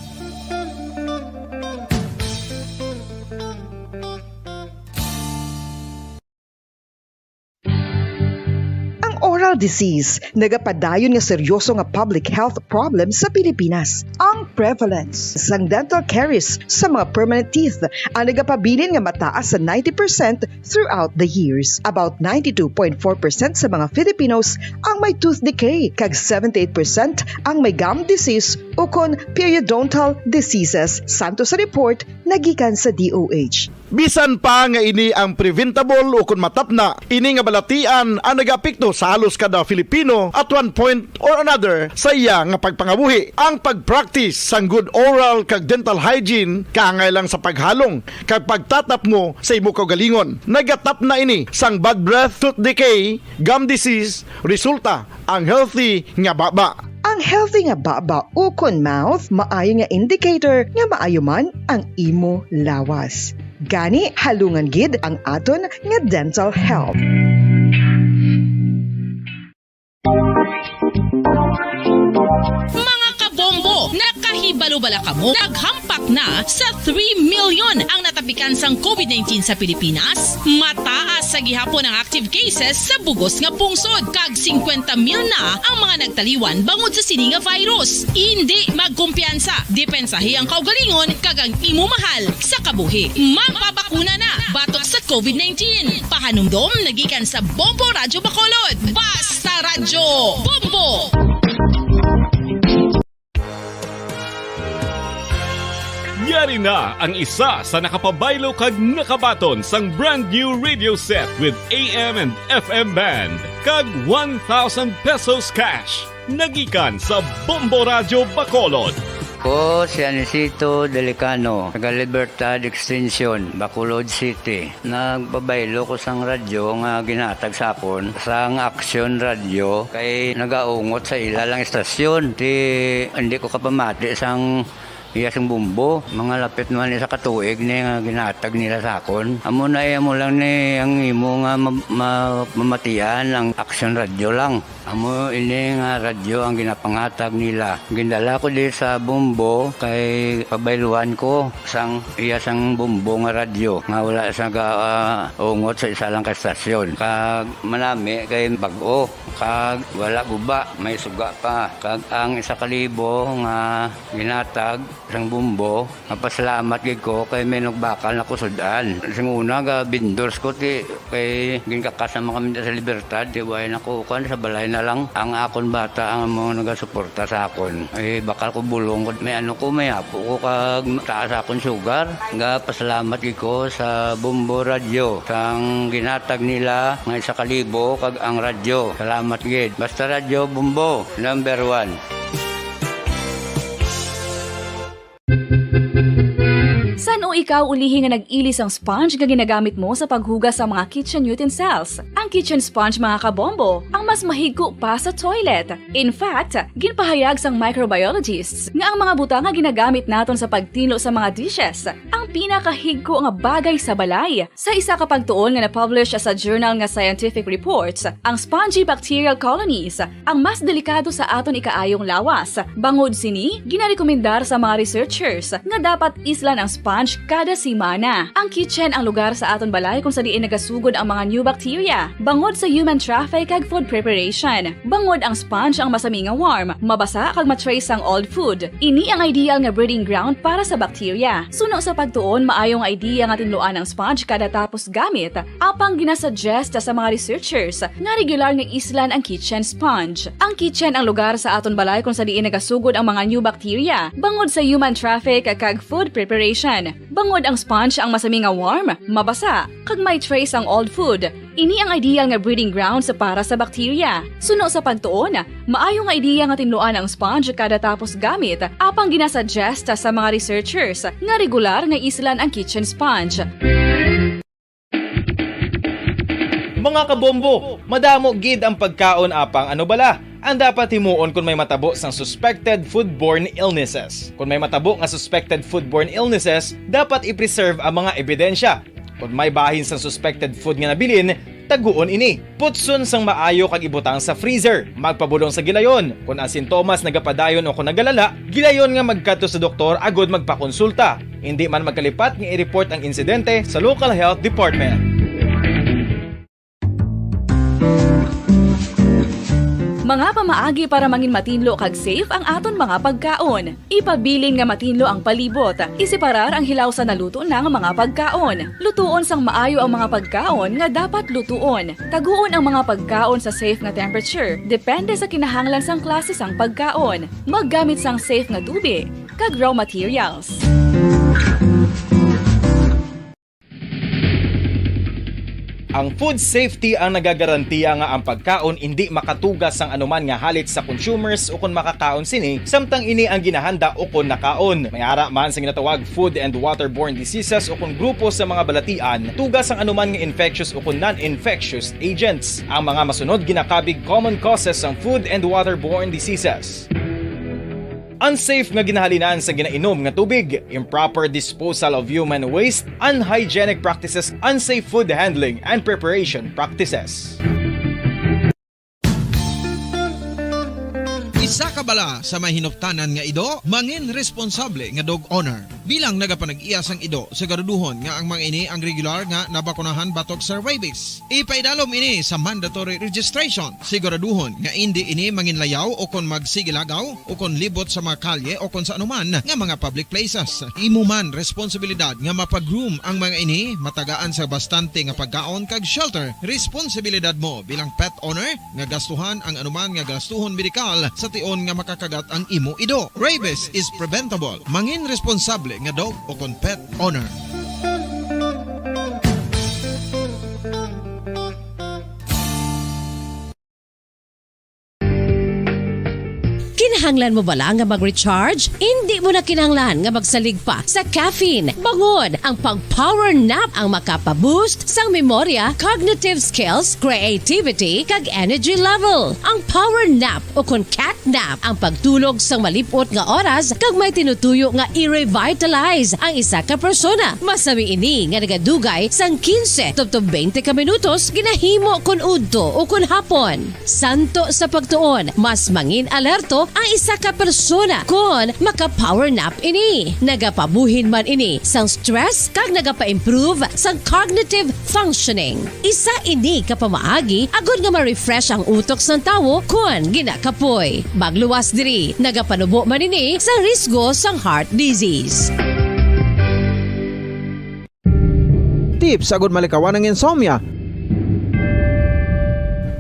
Oral disease, nagapadayon nga seryoso nga public health problem sa Pilipinas. Ang prevalence sang dental caries sa mga permanent teeth ang nagapabilin nga mataas sa 90% throughout the years. About 92.4% sa mga Filipinos ang may tooth decay, kag 78% ang may gum disease o kon periodontal diseases, santo sa report nagikan sa DOH. Bisan pa nga ini ang preventable o kung matapna, ini nga balatian ang nag-apekto sa halos kada Filipino at one point or another sa iya nga pagpangabuhi. Ang pag-practice sang good oral kag dental hygiene kaangay lang sa paghalong kag pagtatap mo sa imo kaugalingon. Nagatap na ini sang bad breath, tooth decay, gum disease, resulta ang healthy nga baba. Ang healthy nga baba o kon mouth, maayo nga indicator nga maayo man ang imo lawas. Gani halungan gid ang aton nga dental health. Mga kabombo, nakahibalo bala kamo? Naghampak na sa 3 million ang natapikan sang COVID-19 sa Pilipinas. Mataas sa gihapon ang active cases sa bugos nga pungsod. Kag 50 mil na ang mga nagtaliwan bangod sa sini nga virus. Hindi magkumpiyansa. Depensahi ang kaugalingon kag ang imo mahal sa kabuhi. Magpabakuna na batok sa COVID-19. Pahanumdom nagikan sa Bombo Radyo Bacolod. Basta Radyo Bombo! Yari na ang isa sa nakapabaylo kag nakabaton sang brand new radio set with AM and FM band kag 1,000 pesos cash. Nagikan sa Bombo Radyo Bacolod. Ko si Anisito Delicano, taga Libertad Extension, Bacolod City. Nagbabaylo ko sang radyo nga ginatag sapon sang Action Radio kay nagaungot sa ilalang estasyon. Hindi ko kapamati sang iyas ang bumbo. Mga lapit naman sa katuig ni nga ginatag nila sa akon. Amo na mo lang ni ang imo nga mamatian ang action radio lang. Amo ini nga radyo ang ginapangatag nila. Gindala ko di sa bumbo kay pabayluan ko sang iyas ang bumbo nga radyo. Nga wala sa ungot sa isa lang ka stasyon. Kag manami kay bag-o. Kag wala guba, may suga pa. Kag ang 1,000 nga ginatag sang bumbo, mapasalamat gid ko kay may nagbakal na kusudan. Sing una ga bindors ko ti kay ginkakasama kami sa Libertad, di way nako kan sa balay na lang ang akon bata ang mga nagasuporta sa akon. Ay bakal ko bulong ko may ano ko may apo ko kag taas akon sugar. Nga pasalamat gid ko sa Bumbo Radio sang ginatag nila nga 1,000 kag ang radyo. Salamat gid. Basta Radio Bumbo, number 1. San o ikaw ulihi nga nag-ilis ang sponge nga ginagamit mo sa paghugas sa mga kitchen utensils? Ang kitchen sponge mga kabombo, ang mas mahigko pa sa toilet. In fact, ginpahayag sang microbiologists nga ang mga butang nga ginagamit naton sa pagtilo sa mga dishes ang pinakahigko nga bagay sa balay. Sa isa ka pagtuon nga na-publish sa journal nga Scientific Reports, ang spongy bacterial colonies ang mas delikado sa aton ikaayong lawas. Bangod sini, ginarekomendar sa mga researchers nga dapat islan ang sponge kada semana. Ang kitchen ang lugar sa aton balay kung sa diin nagasugod ang mga new bacteria. Bangod sa human traffic kag food preparation. Bangod ang sponge ang masami nga warm, mabasa kag matrace ang old food. Ini ang ideal nga breeding ground para sa bacteria. Suno sa pagtuon, maayong idea nga tinluan ang sponge kada tapos gamit. Apang ginasuggest sa mga researchers nga regular nga islan ang kitchen sponge. Ang kitchen ang lugar sa aton balay kung sa diin nagasugod ang mga new bacteria. Bangod sa human traffic kag food preparation. Bangod ang sponge ang masami nga warm, mabasa, kag may trace ang old food. Ini ang ideal nga breeding ground sa para sa bacteria. Suno sa pagtuon, maayong nga idea nga tinluan ang sponge kada tapos gamit, apang ginasuggest sa mga researchers nga regular nga islan ang kitchen sponge. Mga kabombo, madamo gid ang pagkaon apang ano bala. Ang dapat himuon kung may matabo sang suspected foodborne illnesses. Kung may matabo nga suspected foodborne illnesses, dapat i-preserve ang mga ebidensya. Kung may bahin sang suspected food nga nabilin, taguon ini. Putson sang maayo kag ibutang sa freezer. Magpabulong sa gilayon. Kung ang sintomas nagapadayon o kung nagalala, gilayon nga magkadto sa doktor agud magpakonsulta. Hindi man magkalipat nga i-report ang insidente sa local health department. Mga pamaagi para mangin matinlo kag safe ang aton mga pagkaon. Ipabilin nga matinlo ang palibot. Isiparar ang hilaw sa naluto na nga mga pagkaon. Lutuon sang maayo ang mga pagkaon nga dapat lutuon. Taguon ang mga pagkaon sa safe nga temperature. Depende sa kinahanglan sang klase sang pagkaon. Maggamit sang safe nga tubig kag raw materials. Ang food safety ang nagagarantiya nga ang pagkaon hindi makatugas sang anuman nga halit sa consumers o kung makakaon sini, samtang ini ang ginahanda o kung nakaon. May ara man sa ginatawag food and waterborne diseases o kung grupo sa mga balatian, tugas ang anuman nga infectious o kung non-infectious agents. Ang mga masunod ginakabig common causes ng food and waterborne diseases. Unsafe nga ginahalinan sa ginainom nga tubig, improper disposal of human waste, unhygienic practices, unsafe food handling and preparation practices. Isa ka bala sa may hinuptanan nga ido, mangin responsable nga dog owner. Bilang nagapanag-iyas ang ido, siguraduhon nga ang mga ini ang regular nga nabakunahan batok sa rabies. Ipaidalom ini sa mandatory registration. Siguraduhon nga hindi ini manginlayaw o kon magsigilagaw o kon libot sa mga kalye o kon sa anuman nga mga public places. Imo man responsibilidad nga mapag-groom ang mga ini, matagaan sa bastante nga pagkaon kag shelter. Responsibilidad mo bilang pet owner nga gastuhan ang anuman nga gastuhon medikal sa tion nga makakagat ang imo ido. Rabies is preventable. Mangin responsable nga dog o kon pet owner. Kinahanglan mo bala nga mag-recharge? Hindi mo na kinahanglan nga magsalig pa sa caffeine. Bangod ang pag-power nap ang makapaboost sang memorya, cognitive skills, creativity, kag energy level. Ang power nap o kon cat nap ang pagtulog sang malipot nga oras kag may tinutuyo nga i-revitalize ang isa ka persona. Masami ini nga nagadugay sang 15 to 20 ka minutos ginahimo kun udto o kun hapon. Santo sa pagtuon, mas mangin alerto ang isa ka persona kung maka-power nap ini. Nagapabuhin man ini sang stress kag nagapa-improve sang cognitive functioning. Isa ini kapamaagi agud nga ma-refresh ang utok sang tawo kung ginakapoy. Magluwas diri, nagapanubo man ini sa risgo sang heart disease. Tips agud malikawan ng insomnia.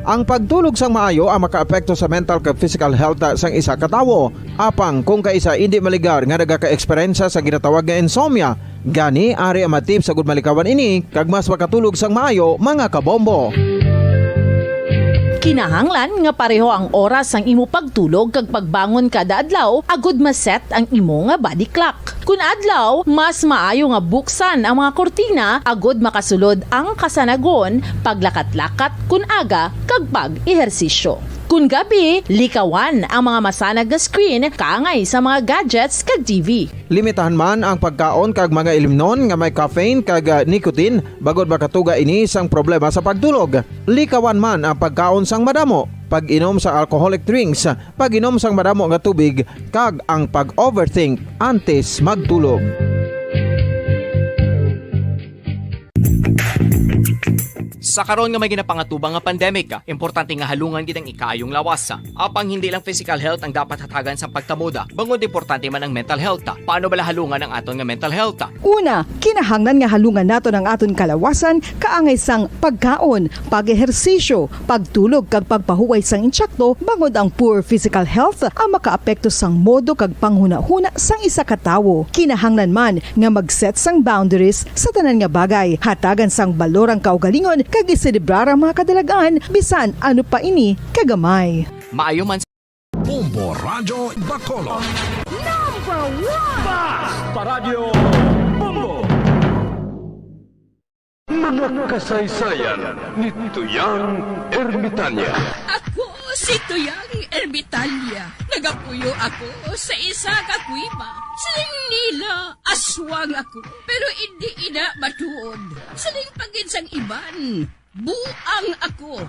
Ang pagtulog sang maayo ang makaapekto sa mental kag physical health sang isa ka tawo. Apang kung kaisa hindi maligar nga nagaka-eksperyensya sa ginatawag nga insomnia, gani ari ang matip sa gud malikawan ini kag mas makatulog sang maayo mga kabombo. Kinahanglan nga pareho ang oras ang imo pagtulog kag pagbangon kada adlaw agud maset ang imo nga body clock. Kun adlaw, mas maayo nga buksan ang mga kortina agud makasulod ang kasanagon, paglakat-lakat kun aga kag pag-ehersisyo. Kun gabi, likawan ang mga masanag nga screen kaangay sa mga gadgets kag TV. Limitahan man ang pagkaon kag mga ilimnon nga may caffeine kag nicotine bagod makatuga ini sang problema sa pagtulog. Likawan man ang pagkaon sang madamo, pag-inom sa alcoholic drinks, pag-inom sang madamo nga tubig kag ang pag-overthink antes magtulog. Sa karon nga may ginapangatubang nga pandemic, importante nga halungan gid ang ikaayong lawas. Apang hindi lang physical health ang dapat hatagan sa pagtamuda, bangod importante man ang mental health. Paano bala halungan ang aton nga mental health? Una, kinahanglan nga halungan nato ang aton kalawasan kaangay sang pagkaon, pag-ehersisyo, pagtulog kag pagpahuway sang insyakto bangod ang poor physical health ang makaapekto sang modo kag panghuna-huna sang isa ka tawo. Kinahanglan man nga mag-set sang boundaries sa tanan nga bagay, hatagan sang balorang kaugalingon kag iselebrar ang mga kadalagaan bisan ano pa ini kagamay. Maayo man Bombo Radyo Bacolod. Number 1 Basta Radyo Bombo. Mga kasaysayan ni Tuyang Ermitanya. Ako si Tuyang Ermitanya. Nagapuyo ako sa isa ka kuiba. Siling nila, aswang ako. Pero hindi ina matuod. Siling paginsang iban, buang ako.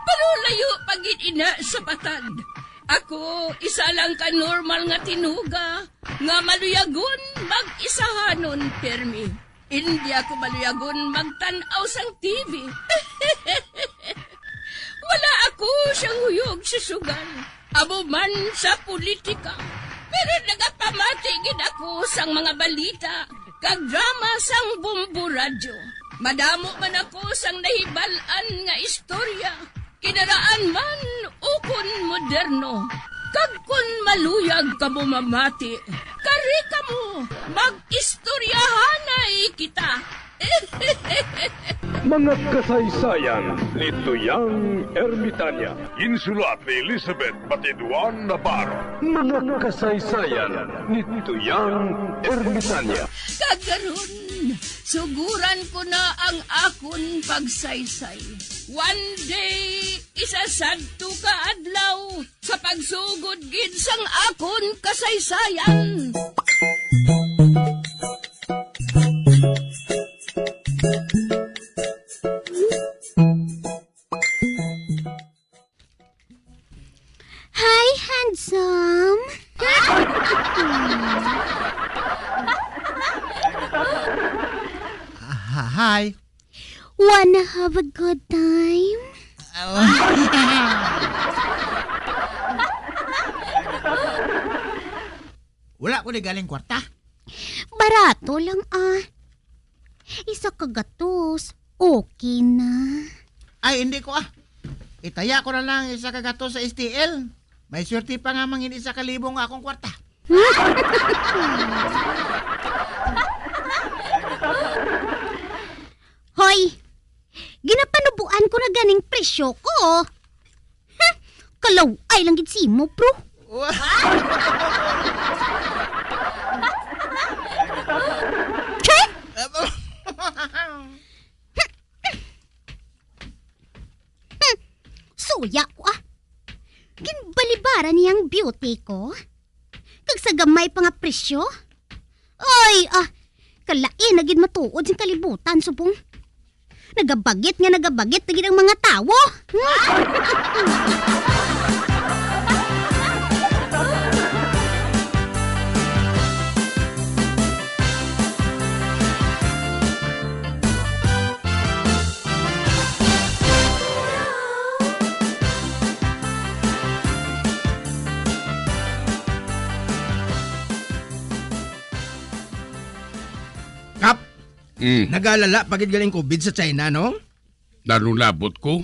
Pero layo pagin ina sa patag. Ako, isa lang ka normal nga tinuga. Nga maluyagon, mag-isahanon, permi. Hindi ako maluyagon magtanaw sang TV. Wala ako siyang huyog sa sugal. Abo man sa politika. Pero nagapamati gid ako sang mga balita kag drama sang Bombo Radyo. Madamo man ako sang nahibalan nga istorya. Kinaraan man ukon moderno. Kag kun maluyag ka mo mamati, kari ka mo, mag-istoryahanay kita. Mga kasaysayan ni Tuyang Ermitanya. Insulat ni Elizabeth Batiduan Navarro. Mga kasaysayan ni Tuyang Ermitanya. Kagaron, suguran ko na ang akon pagsaysay. One day, isasadto ka adlaw sa pagsugod gid sang akon kasaysayan. Hi, handsome. Hi. Wanna have a good time? Wala ko di galing kwarta. Barato lang Isa ka gatos, okay na. Ay, hindi ko Itaya ko na lang isa ka gato sa STL. May swerte pa nga mangin 1,000 nga akong kwarta. Hoy! Ginapanubuan ko na ganing presyo ko. Kalaway lang gid si mo, bro. Che? Suya ko Ginbalibara niyang beauty ko. Kag sa gamay pa nga presyo. Ay, kalain na gid matuod sa kalibutan, subong. Nagabagit na gid ang mga tawo. Kap, nag-alala pagid galing COVID sa China, no? Lalong labot ko.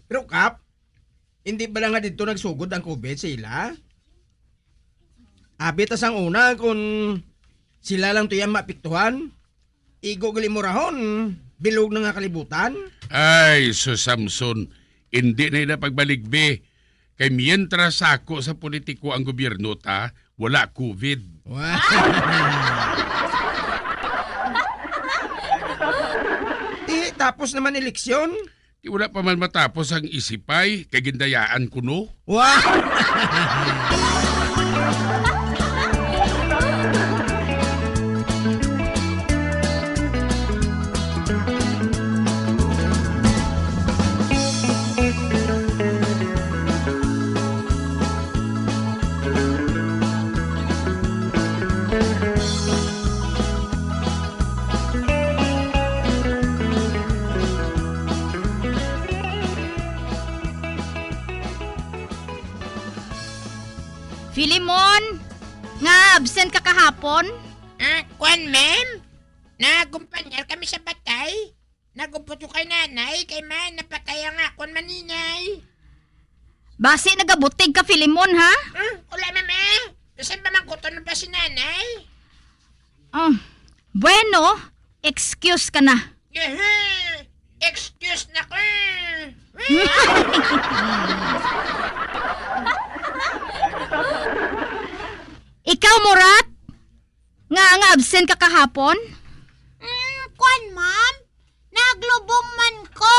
Pero Kap, hindi ba lang nga dito nagsugod ang COVID sila? Abitas ang una kung sila lang tuyang mapiktuhan. Igo galimurahon, bilog na nga kalibutan. Ay, so Samson, hindi na ina pagbaligbe. Kay mientras ako sa politiko ang gobyerno ta, wala COVID. Tapos naman eleksyon? Wala pa man matapos ang isipay, kay gindayaan ko no. Filimon, nga absent ka kahapon? Kwan, ma'am? Nagumpanyar kami sa batay. Nagumpot kay nanay, kay man napatay ang akon maninay. Basi nagabutig ka, Filimon, ha? Wala, ma'am. Saan ba mangkuton pa si nanay? Bueno, excuse ka na. Excuse na ko. Ikaw, Murat? Nga absent ka kahapon? Kwan, ma'am? Naglubong man ko.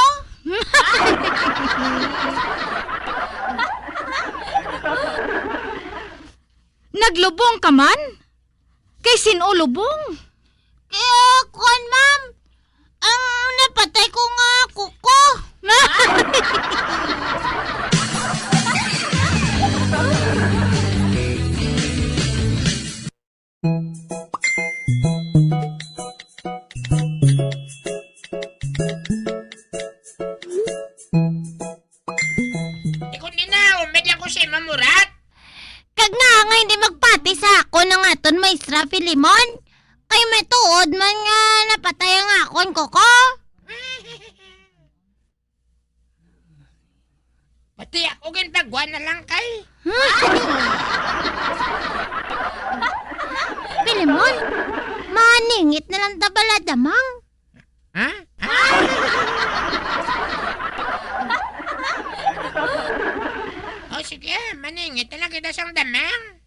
Naglubong ka man? Kay sino lubong? Kwan, ma'am? Ang napatay ko nga kuko. Ikon din na, umedya ko si Mamurat. Kag nga hindi magpati sa ako ng aton maestra Filimon. Kay matuod man nga napatay ang akon koko. Pati ako ginpagwa na lang kay. Filimon, maningit na lang tabaladamang. Sige, maningit na lang kita sang damang.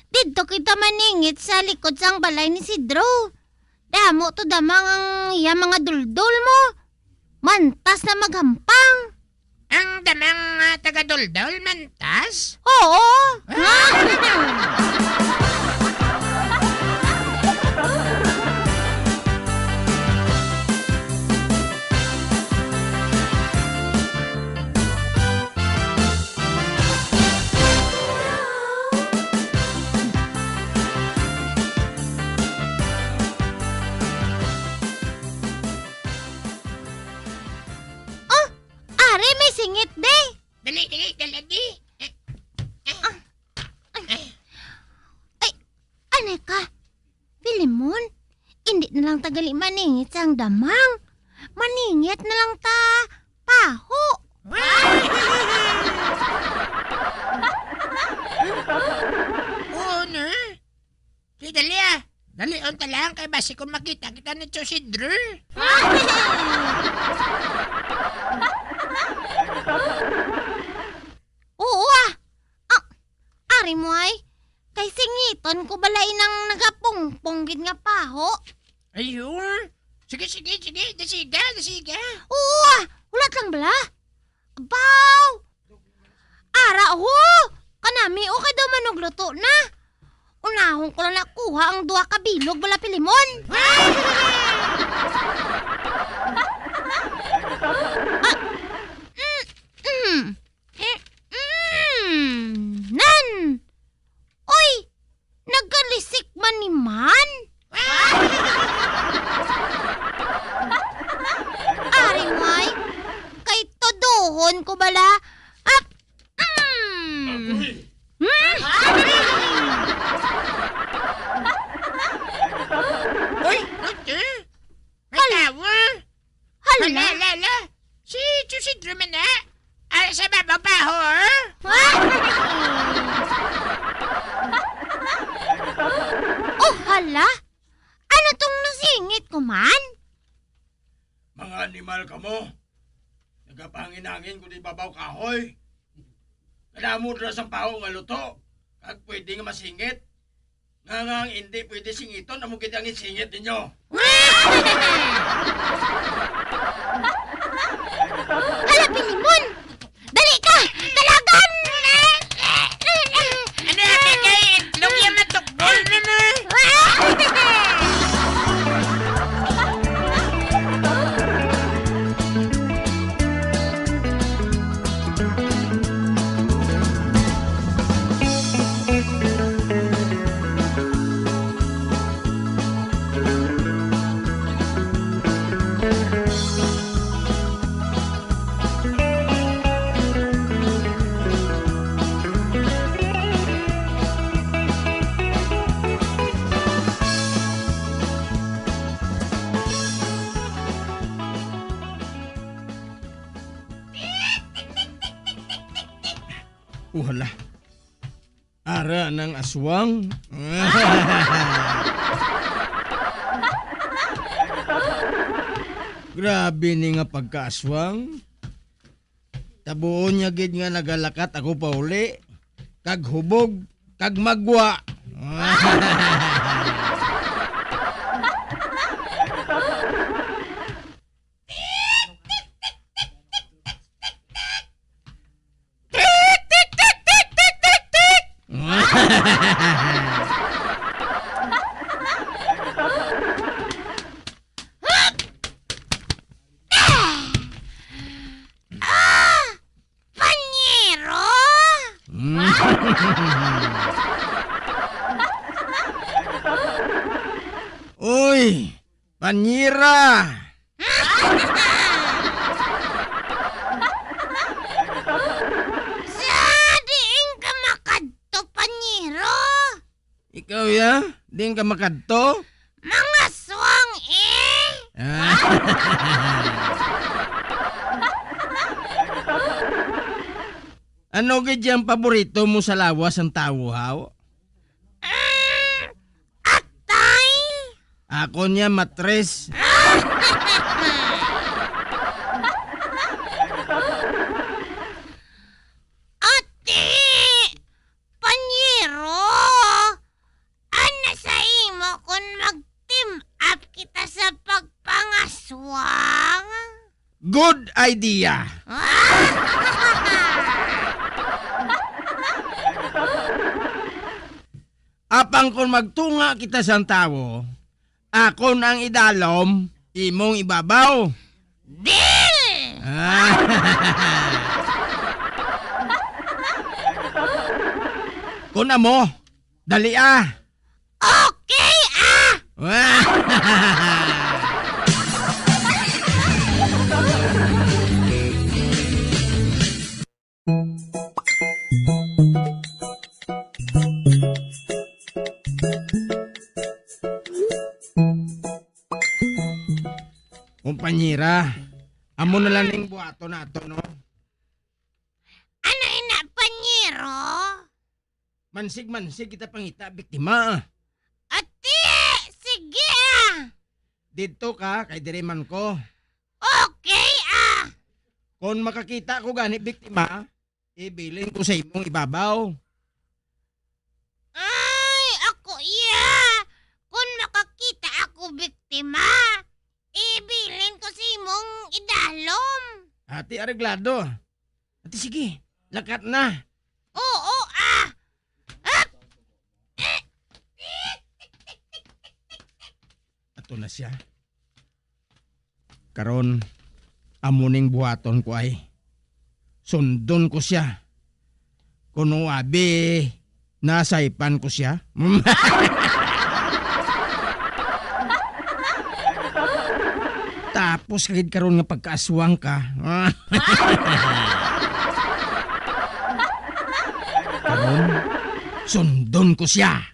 Dito kita maningit sa likod sang balay ni Sidro. Damo to damang ang iya mga duldol mo. Mantas na maghampang. Ang damang taga-duldol, mantas? Oo. Are, may singit, de. Dali, di. Ay, ano ka? Filimon, hindi na lang tagali maningit sang damang. Maningit na lang ta paho. Oo na. Si Dalia, Dalion ta lang kay basi kung makita kita ni Chosidro. Oo ari mo ay. Kay singiton ko balay ng nagapungpunggid nga paho. Ayun. Sige. Dasiga. Oo ulat lang bala. Abaw! Ara kanami okay daw manugluto na. Unahon ko lang nakuha ang 2 ka bilog bala pilimon. Nan! Uy! Nagkalisik man ni Man? Ari moy, kay todohon ko bala. Uy, Roger! May tawa! Hala! Si Chosidro man na! Ara sa babaw pa ho! Oh, hala? Ano tong nasingit ko man? Mga animal ka mo. Nagapangin-angin kung di babaw kahoy. Kadamod na sa pao nga luto. Kag pwede nga masingit. Nga hindi pwede singiton, amo kita ang isingit ninyo. Hala, Pilimon! Dali ka! Dalagan! Ano yung kay itlog yung matukbol na na? Wala. Ara ng aswang. Grabe ni nga pagkaaswang. Tabuon niya gid nga nagalakat ako pa uli. Kag hubog, kag magwa. Panyero! Uy! Panyira! Sadiin ka makadto, Panyero! Ikaw ya? Di ka makadto? Mga swang Ano gid ang paborito mo sa lawas ng tao, haw? Atay! Ako niya matres. Ate! Panyero! Ano sa imo kung mag-team up kita sa pagpangaswang? Good idea! Apang kung magtunga kita sa tao, ako nang idalom, imong ibabaw. Deal! Kuna mo, dali Okay Kumpanyera, amo na lang ning buhato na to, no? Ano ina, Panyero? Mansig kita pangita, biktima. Ate! Sige Dito ka kay direman ko. Okay Kung makakita ko gani biktima, ibilin ko sa imong ibabaw. Ay, ako Kung makakita ako biktima, ibilin ko si mong idalom. Ati areglado. Ati sige, lakat na. Oo Ato na siya. Karon, amuning buhaton ko ay. Sundon ko siya. Kuno abi, nasaipan ko siya. Tapos kahit karon nga pagkaaswang ka. Karon, sundon ko siya.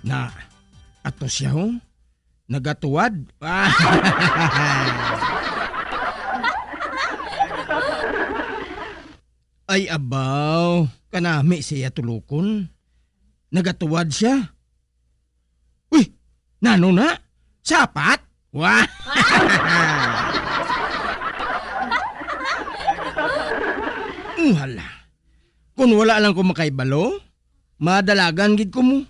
Na, ato siya ho? Nagatuwad? Ay abaw, kanami siya tulukon. Nagatuwad siya. Uy, nano na? Sapat? Wah! Wala. Kung wala lang ko makaibalo, madalagan gid ko mo.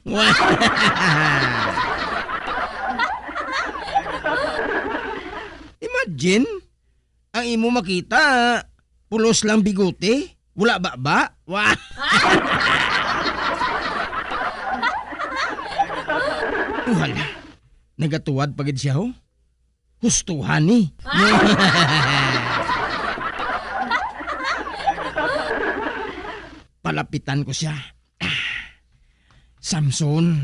Imagine, ang imo makita, pulos lang bigote, wala ba? Wah! Wala. Nagatuwad pagid siya ho. Hustuhan ni. Palapitan ko siya. Samson,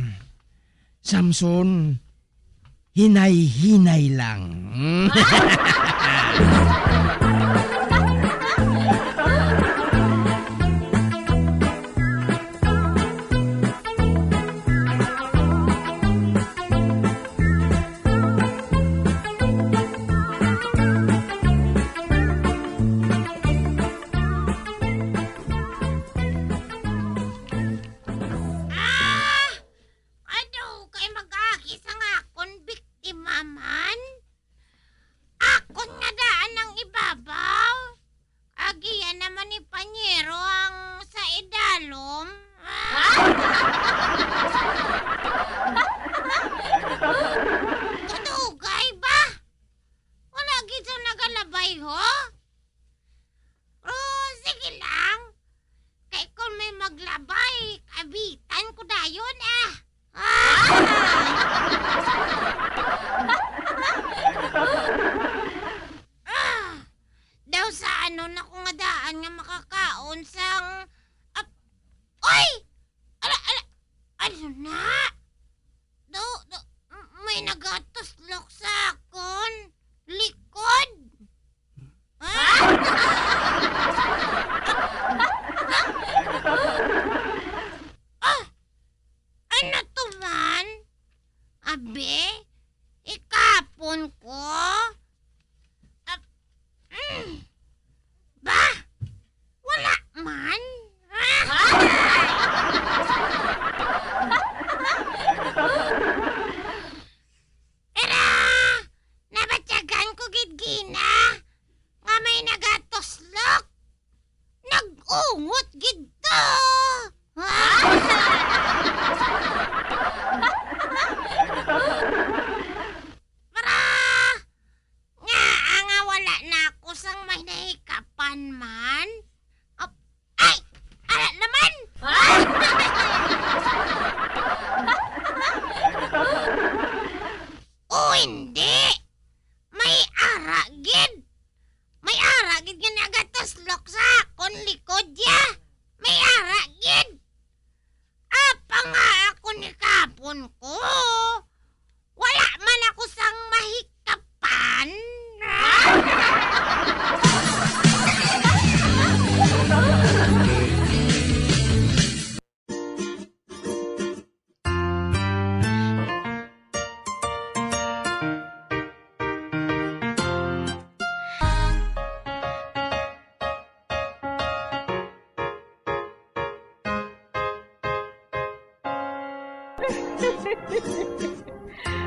hinay-hinay lang.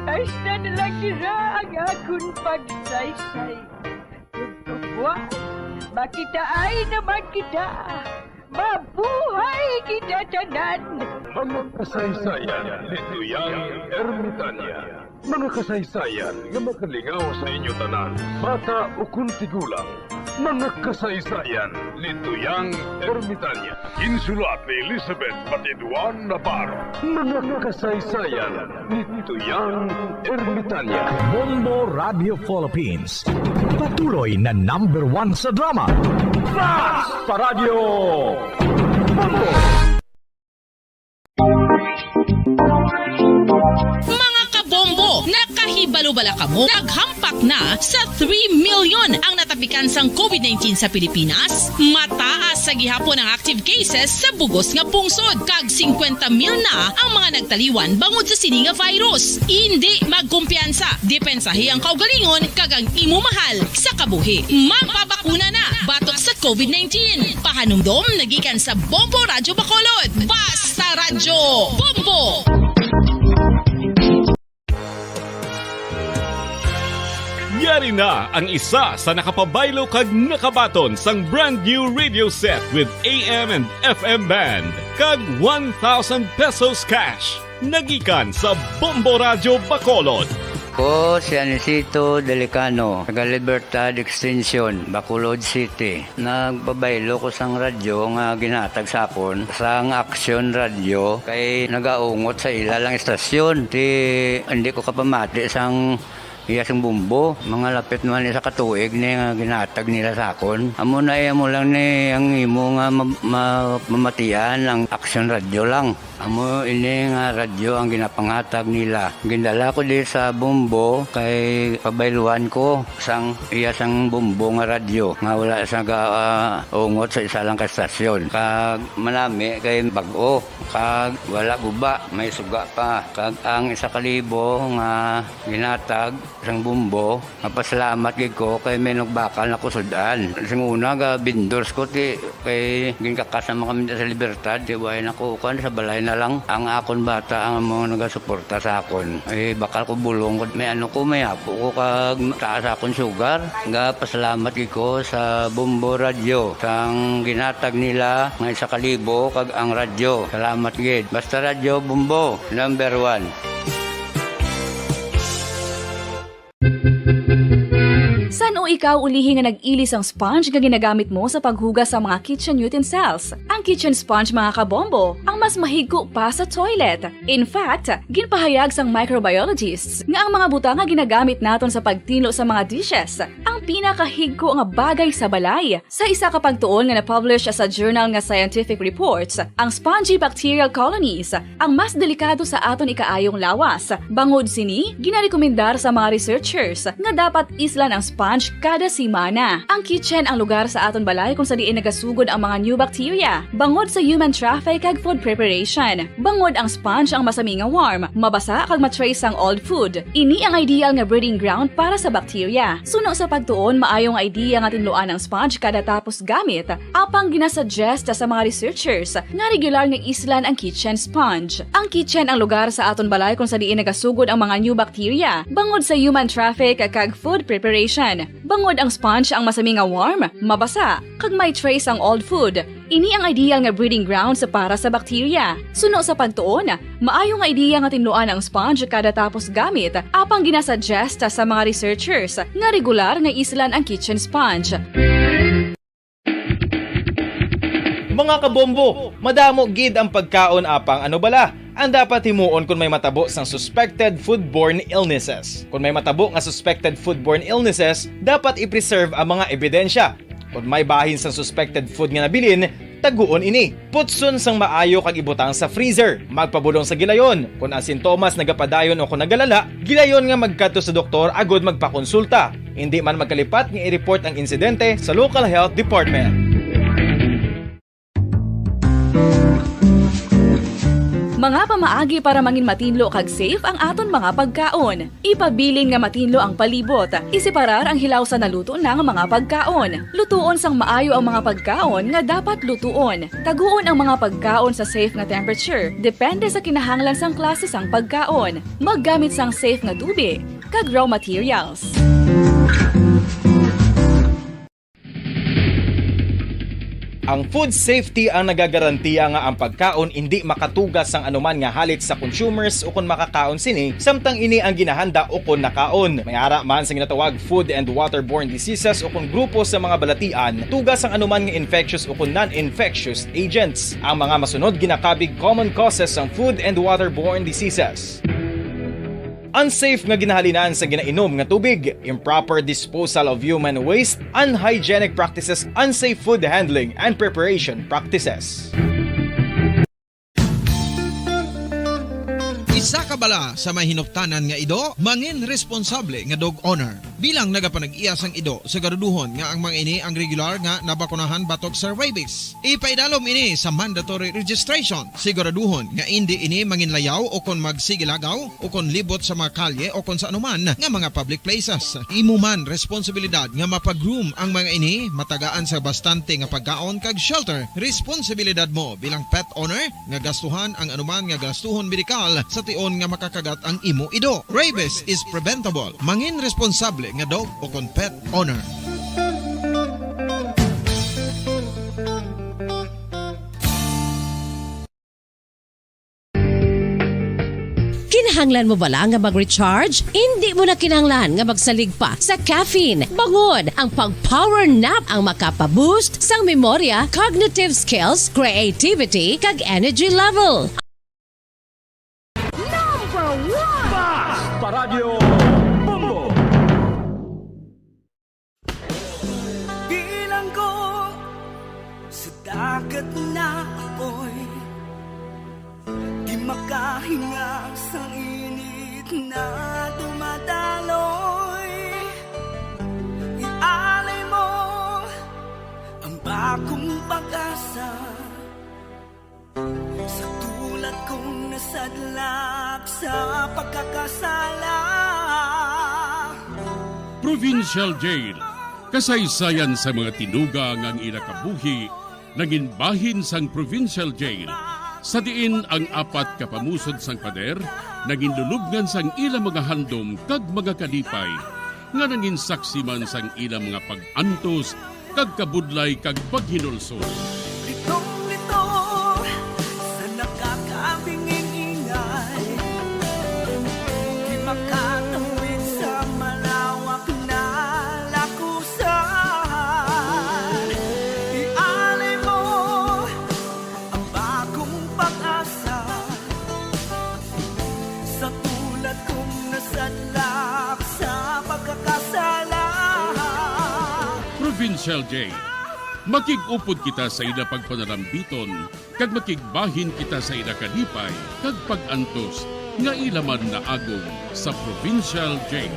Hasta na lang nila ang akong pagsaysay. Tugtugwa, makitaan naman kita. Mabuhay kita tanan. Mga kasaysayan ni Tuyang Ermitanya. Mga kasaysayan nga makalingaw sa inyo tanan, bata o kuntigulang. Mga kasaysayan ni Tuyang Ermitanya. Insulat ni Elizabeth Batiduan Navarro. Mga kasaysayan ni Tuyang Ermitanya. Bombo Radio Philippines. Patuloy na #1 sa drama. Flash sa radyo! Bombo! Mga kabombo, nakahibalo-bala ka mo? Naghampak na sa 3 million ang natapikan sang COVID-19 sa Pilipinas. Mataas sa gihapon ang active cases sa bugos nga pungsod. Kag 50 mil na ang mga nagtaliwan bangod sa sini nga virus. Hindi magkumpiyansa. Depensahe ang kaugalingon kag ang imo mahal sa kabuhi. Magpabakuna na batok sa COVID-19. Pahanumdom nagikan sa Bombo Radyo Bacolod. Basta Radyo Bombo! Yari na ang isa sa nakapabaylo kag nakabaton sang brand new radio set with AM and FM band kag 1,000 pesos cash. Nagikan sa Bombo Radyo Bacolod. Ko si Anisito Delicano, taga Libertad Extension, Bacolod City. Nagbabaylo ko sang radyo nga ginatag sapon sang Action Radio kay nagaungot sa ilalang estasyon. Hindi ko kapamati sang iyasang bumbo, mga lapit naman sa katuig ni nga ginatag nila sakon. Amo na mo lang ni ang imo nga mamatian ang Action Radio lang. Amo ini nga radyo ang ginapangatag nila. Gindala ko di sa bumbo kay pabayluan ko sang iyasang bumbo nga radyo nga wala sa ungot sa isa lang ka estasyon. Kag manami kay bag-o, kag wala guba, may suga pa. Kag ang 1,000 nga ginatag sang bumbo, mapasalamat gid ko kay may nagbakal na kusudan. Sing una ga bindors ko ti kay ginkakasama kami sa Libertad, di way nako kan sa balay na lang ang akon bata ang mga nagasuporta sa akon. Ay bakal ko bulong ko may ano ko may apo ko kag taas akon sugar. Nga pasalamat gid ko sa Bombo Radio sang ginatag nila nga 1,000 kag ang radyo. Salamat gid. Basta Radyo Bombo #1. San o ikaw ulihi nga nag-ilis ang sponge nga ginagamit mo sa paghugas sa mga kitchen utensils? Ang kitchen sponge mga kabombo, ang mas mahigko pa sa toilet. In fact, ginpahayag sang microbiologists nga ang mga butang nga ginagamit naton sa pagtino sa mga dishes ang pinakahigko nga bagay sa balay. Sa isa ka pagtuon nga na-publish sa journal nga Scientific Reports, ang spongy bacterial colonies ang mas delikado sa aton ikaayong lawas. Bangod sini, ginarekomendar sa mga researchers nga dapat islan ang sponge kada simana. Ang kitchen ang lugar sa aton balay kung sa diin nagasugod ang mga new bacteria. Bangod sa human traffic kag food preparation. Bangod ang sponge ang masami nga warm, mabasa kag matrace ang old food. Ini ang ideal nga breeding ground para sa bacteria. Suno sa pagtuon, maayong idea nga tinluan ang sponge kada tapos gamit. Apang ginasuggest sa mga researchers nga regular nga islan ang kitchen sponge. Ang kitchen ang lugar sa aton balay kung sa diin nagasugod ang mga new bacteria. Bangod sa human traffic kag food preparation. Bangod ang sponge ang masami nga warm, mabasa, kag may trace ang old food. Ini ang ideal nga breeding ground sa para sa bacteria. Suno sa pagtuon, maayong idea nga tinluan ang sponge kada tapos gamit, apang ginasuggest sa mga researchers nga regular nga islan ang kitchen sponge. Mga kabombo, madamo gid ang pagkaon apang ano bala. Ang dapat himuon kung may matabo sang suspected foodborne illnesses. Kung may matabo nga suspected foodborne illnesses, dapat i-preserve ang mga ebidensya. Kung may bahin sang suspected food nga nabilin, taguon ini. Putson sang maayo kag ibutang sa freezer. Magpabulong sa gilayon. Kung ang sintomas nagapadayon o kung nagalala, gilayon nga magkadto sa doktor agud magpakonsulta. Hindi man magkalipat nga i-report ang insidente sa local health department. Mga pamaagi para mangin matinlo kag safe ang aton mga pagkaon. Ipabilin nga matinlo ang palibot. Isiparar ang hilaw sa naluto ng mga pagkaon. Lutuon sang maayo ang mga pagkaon nga dapat lutuon. Taguon ang mga pagkaon sa safe nga temperature. Depende sa kinahanglan sang klase sang pagkaon. Maggamit sang safe nga tubig kag raw materials. Ang food safety ang nagagarantiya nga ang pagkaon hindi makatugas sang anuman nga halit sa consumers o kung makakaon sini, samtang ini ang ginahanda o kung nakaon. May ara man sa ginatawag food and waterborne diseases o kung grupo sa mga balatian, tugas ang anuman nga infectious o kung non-infectious agents. Ang mga masunod ginakabig common causes ng food and waterborne diseases. Unsafe nga ginahalinan sa ginainom nga tubig, improper disposal of human waste, unhygienic practices, unsafe food handling and preparation practices. Isa ka bala sa may hinuptanan nga ido, mangin responsable nga dog owner. Bilang nagapanag-iya sang ido, siguraduhon nga ang mga ini ang regular nga nabakunahan batok sa rabies. Ipaidalom ini sa mandatory registration. Siguraduhon nga hindi ini manginlayaw o kon magsigilagaw o kon libot sa mga kalye o kon sa anuman nga mga public places. Imo man responsibilidad nga mapag-groom ang mga ini, matagaan sa bastante nga pagkaon kag shelter. Responsibilidad mo bilang pet owner nga gastuhan ang anuman nga gastuhon medikal sa tion nga makakagat ang imo ido. Rabies is preventable. Mangin responsable nga dog o kon pet owner. Kinahanglan mo bala nga mag-recharge? Hindi mo na kinahanglan nga magsalig pa sa caffeine. Bangod ang pag-power nap ang makapaboost sang memorya, cognitive skills, creativity, kag energy level. Paradyo Bombo! Bilang ko sa dagat na apoy, di makahinga sa init na dumadaloy. Ialay mo ang bagong pag-asa sa tulad kong nasadlak sa pagkakasala. Provincial Jail, kasaysayan sa mga tinuga ngang inakabuhi, naging bahin sang Provincial Jail. Sa diin ang apat kapamusod sang pader, naging lulubngan sang ilang mga handom kag mga kalipay, nga naging saksi man sang ilang mga pag-antos, kag kabudlay kag paghinulsol. Litong-lito sa nakakabingin-ingay, di makatawid sa malawak na lakusan. Ialay mo ang bagong pag-asa sa tulad kong nasadlak sa pagkakasala. Provincial Jail, makig-upod kita sa ila pagpanarambiton, kag makigbahin kita sa ila kalipay, kag pag-antos, nga ilaman na agong sa Provincial Jail.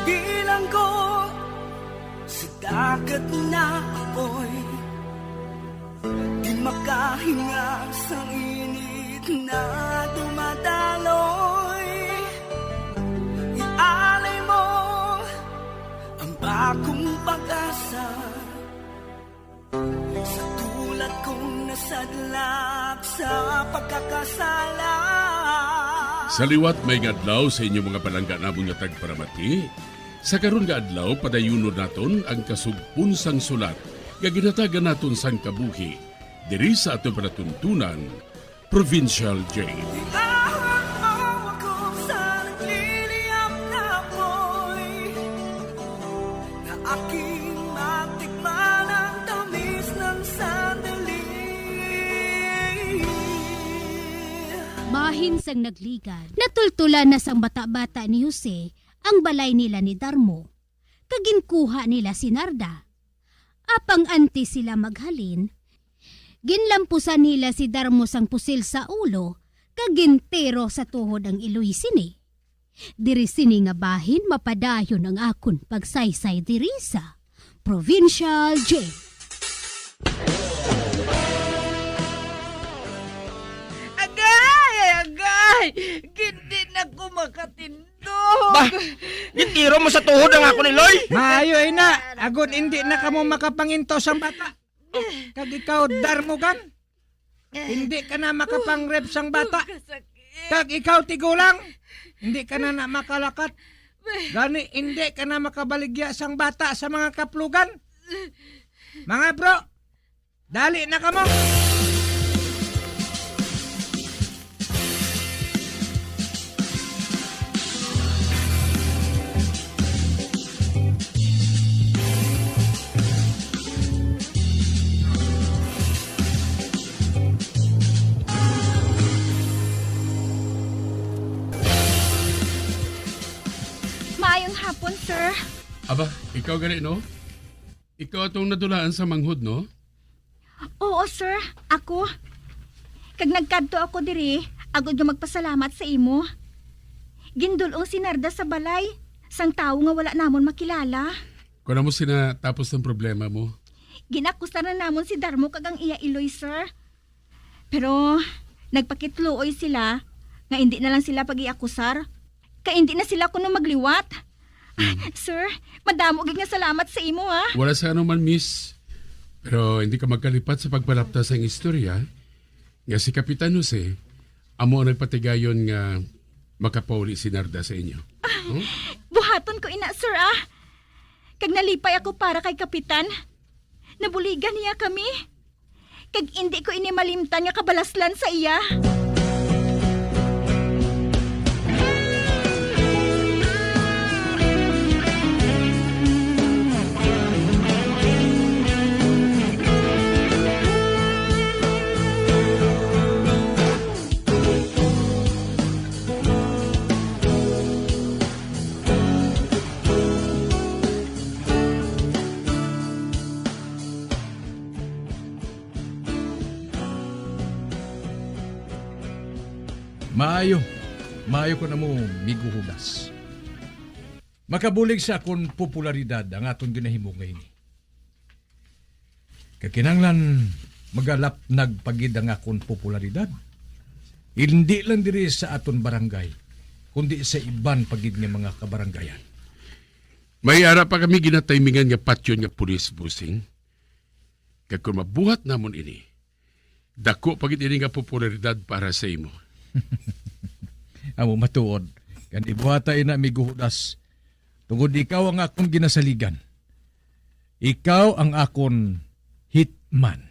Bilang ko sa dagat na apoy, di makahinga sa init na dumadaloy. Ialay mo ang bagong pag-asa sa tulad kong nasadlak sa pagkakasala. Sa liwat may ngadlaw sa inyong mga palangga namong nga tagparamati. Sa karon nga adlaw padayunon naton ang kasugpunsang sulat nga ginatagan naton sang kabuhi diri sa atong panatuntunan, Provincial Jail. Aking matikman ang tamis ng sandali. Bahin sang nagligad, natultulan na sang bata-bata ni Jose ang balay nila ni Darmo. Kaginkuha nila si Narda. Apang anti sila maghalin, ginlampusan nila si Darmo sang pusil sa ulo Kagintero sa tuhod ang iloy sini. Diri sini nga bahin mapadayon ang akon pagsaysay diri sa Provincial Jail. Agay! Hindi na ko makatindog. Bah, gitiro mo sa tuhod ang ako ni Loy. Maayo ay na, agod hindi na kamo makapanginto sang bata. Kag ikaw darmugan. Hindi ka na makapangrep sang bata. Kag ikaw tigulang, hindi ka na makalakat. Gani hindi ka na makabaligya sang bata sa mga kaplugan. Mga bro, dali na kamo. Maayong hapon, sir. Aba, ikaw gani, no? Ikaw atong nadulaan sa manghod, no? Oo, sir. Ako. Kag nagkadto ako diri, agod nga magpasalamat sa imo. Gindulong si Narda sa balay, sang tawo nga wala namon makilala. Kung mo sina tapos ng problema mo. Ginakusta na namon si Darmo kag ang iya Iloy, sir. Pero nagpakitluoy sila nga hindi na lang sila pag-iakusar. Kaya hindi na sila kuno magliwat. Sir, madamo gid nga salamat sa imo, ha. Wala sa ano man, miss. Pero hindi ka magkalipat sa pagpalapta sa istorya nga si Kapitan Jose amo ang nagpatigayon nga makapauli si Narda sa inyo. Buhaton ko ina, sir, ah. Kag nalipay ako para kay Kapitan. Nabuligan niya kami. Kag hindi ko ini malimtan nga kabalaslan sa iya. Maayo ko na mo miguhugas. Makabulig sa akong popularidad ang aton ginahimo ngayon. Kakinanglan magalap nagpagid ang akong popularidad. Hindi lang diri sa aton barangay, kundi sa iban pagid nga mga kabaranggayan. May ara pa kami ginatimingan nga patyon nga pulis busing. Kag kung mabuhat namon ini, dako pagid ini nga popularidad para sa imo. Amo matuod, kan ibuhatay na miguhudas. Tungod ikaw ang akong ginasaligan. Ikaw ang akong hitman.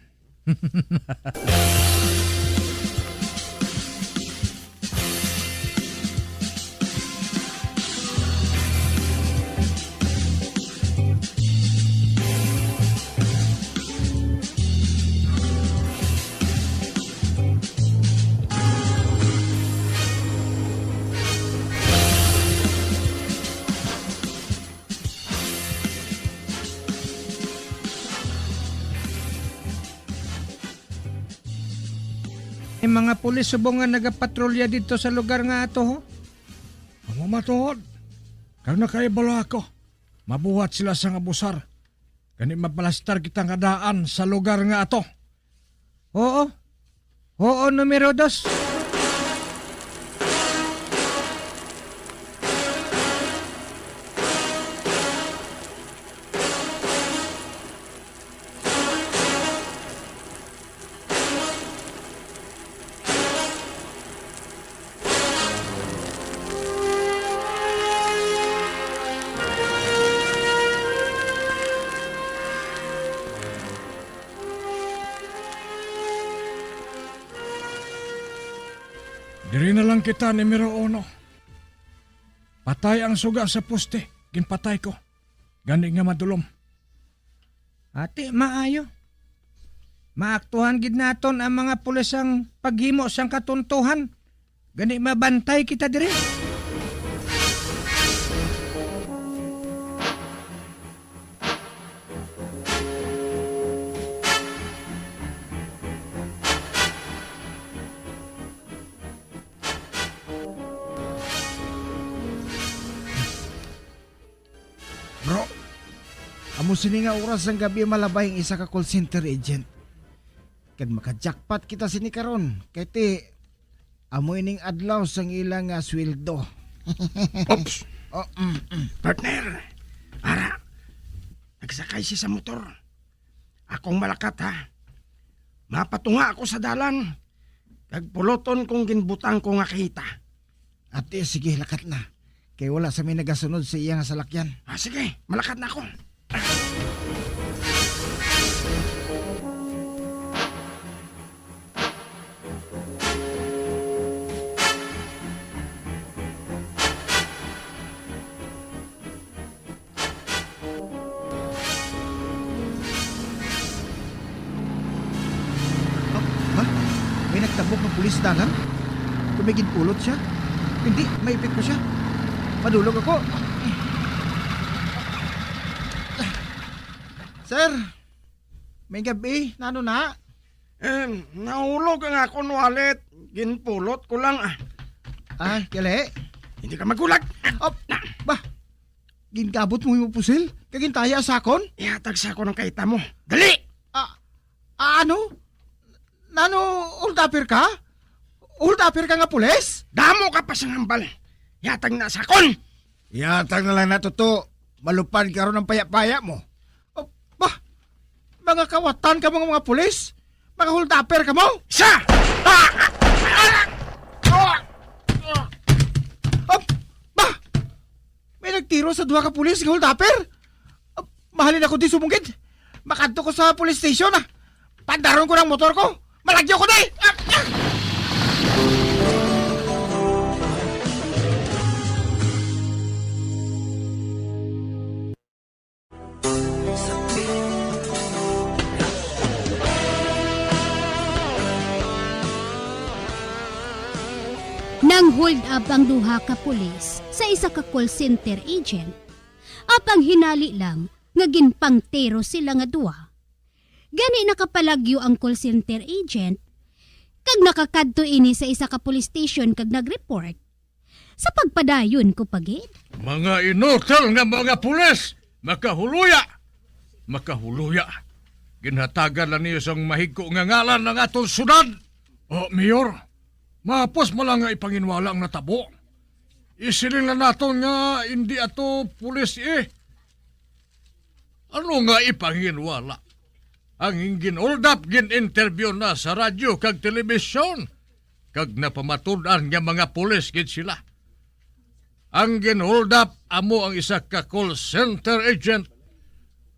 May mga pulis subong nga nagapatrolya dito sa lugar nga ato, ho? Amo matuod. Kag nakaibalo ako. Mabuhat sila sa abusar. Kani mapalastar kita nga daan sa lugar nga ato. Oo. Oo, numero 2. Diri na lang kita ni Miro Ono. Patay ang suga sa poste. Ginpatay ko. Gani nga madulom. Ate, maayo. Maaktuhan gid naton ang mga pulis ang paghimo sang katuntuhan. Gani mabantay kita diri. Amo sini nga oras ng gabi malabay ang isa ka call center agent. Kad maka-jackpot kita sini karon. Kay ti amo ining adlaw sang ilang sweldo. Oops! Partner! Ara! Nagsakay siya sa motor. Akong malakat ha. Mapatunga ako sa dalan. Kagpuloton kong ginbutang ko nga kita. Ate, sige, lakat na. Kay wala sa may nagasunod sa iya nga salakyan. Sige, malakat na ako. May nagtabok ng pulis dalan? Tumigin pulot siya? Hindi, may epekto siya. Madulog ako. Sir, may gabi, nano na? Nahulog ang akong wallet. Ginpulot ko lang Ay, kali. Hindi ka magulag. Ginkabot mo yung pusil? Kagintaya sa akon? Ihatag sa ako ng kaita mo. Dali! Ano? Nano, uldapir ka? Uldapir ka nga pulis? Damo ka pa sa hambal. Ihatag na sa akon! Ihatag na lang na to. Malupad ka ron ng paya-paya mo. Mga kawatan ka mga pulis? Mga uldapir ka mo? Sa! May nagtiro sa duha ka pulis nga uldapir? Mahalin ako di sumungkit. Makadto ko sa police station Pandaron ko ng motor ko. Malagyo ko na Nang hold up ang duha ka pulis sa isa ka call center agent, apang hinali lang nga ginpangtero sila nga duha. Gani nakapalagyo ang call center agent kag nakakadto ini sa isa ka police station kag nagreport. Sa pagpadayon ko pagid. Mga inutal nga mga pulis, makahuluya. Makahuluya. Ginhatagan lang niyo sang mahigko nga ngalan ng atong sunad. Mayor, mapos mo lang nga ipanginwala ang natabo. Isiling na naton nga hindi ato pulis Ano nga ipanginwala? Ang gin-hold up, gin-interview na sa radyo kag telebisyon. Kag napamatudan nga mga pulis gid sila. Ang gin-hold up, amo ang isa ka call center agent.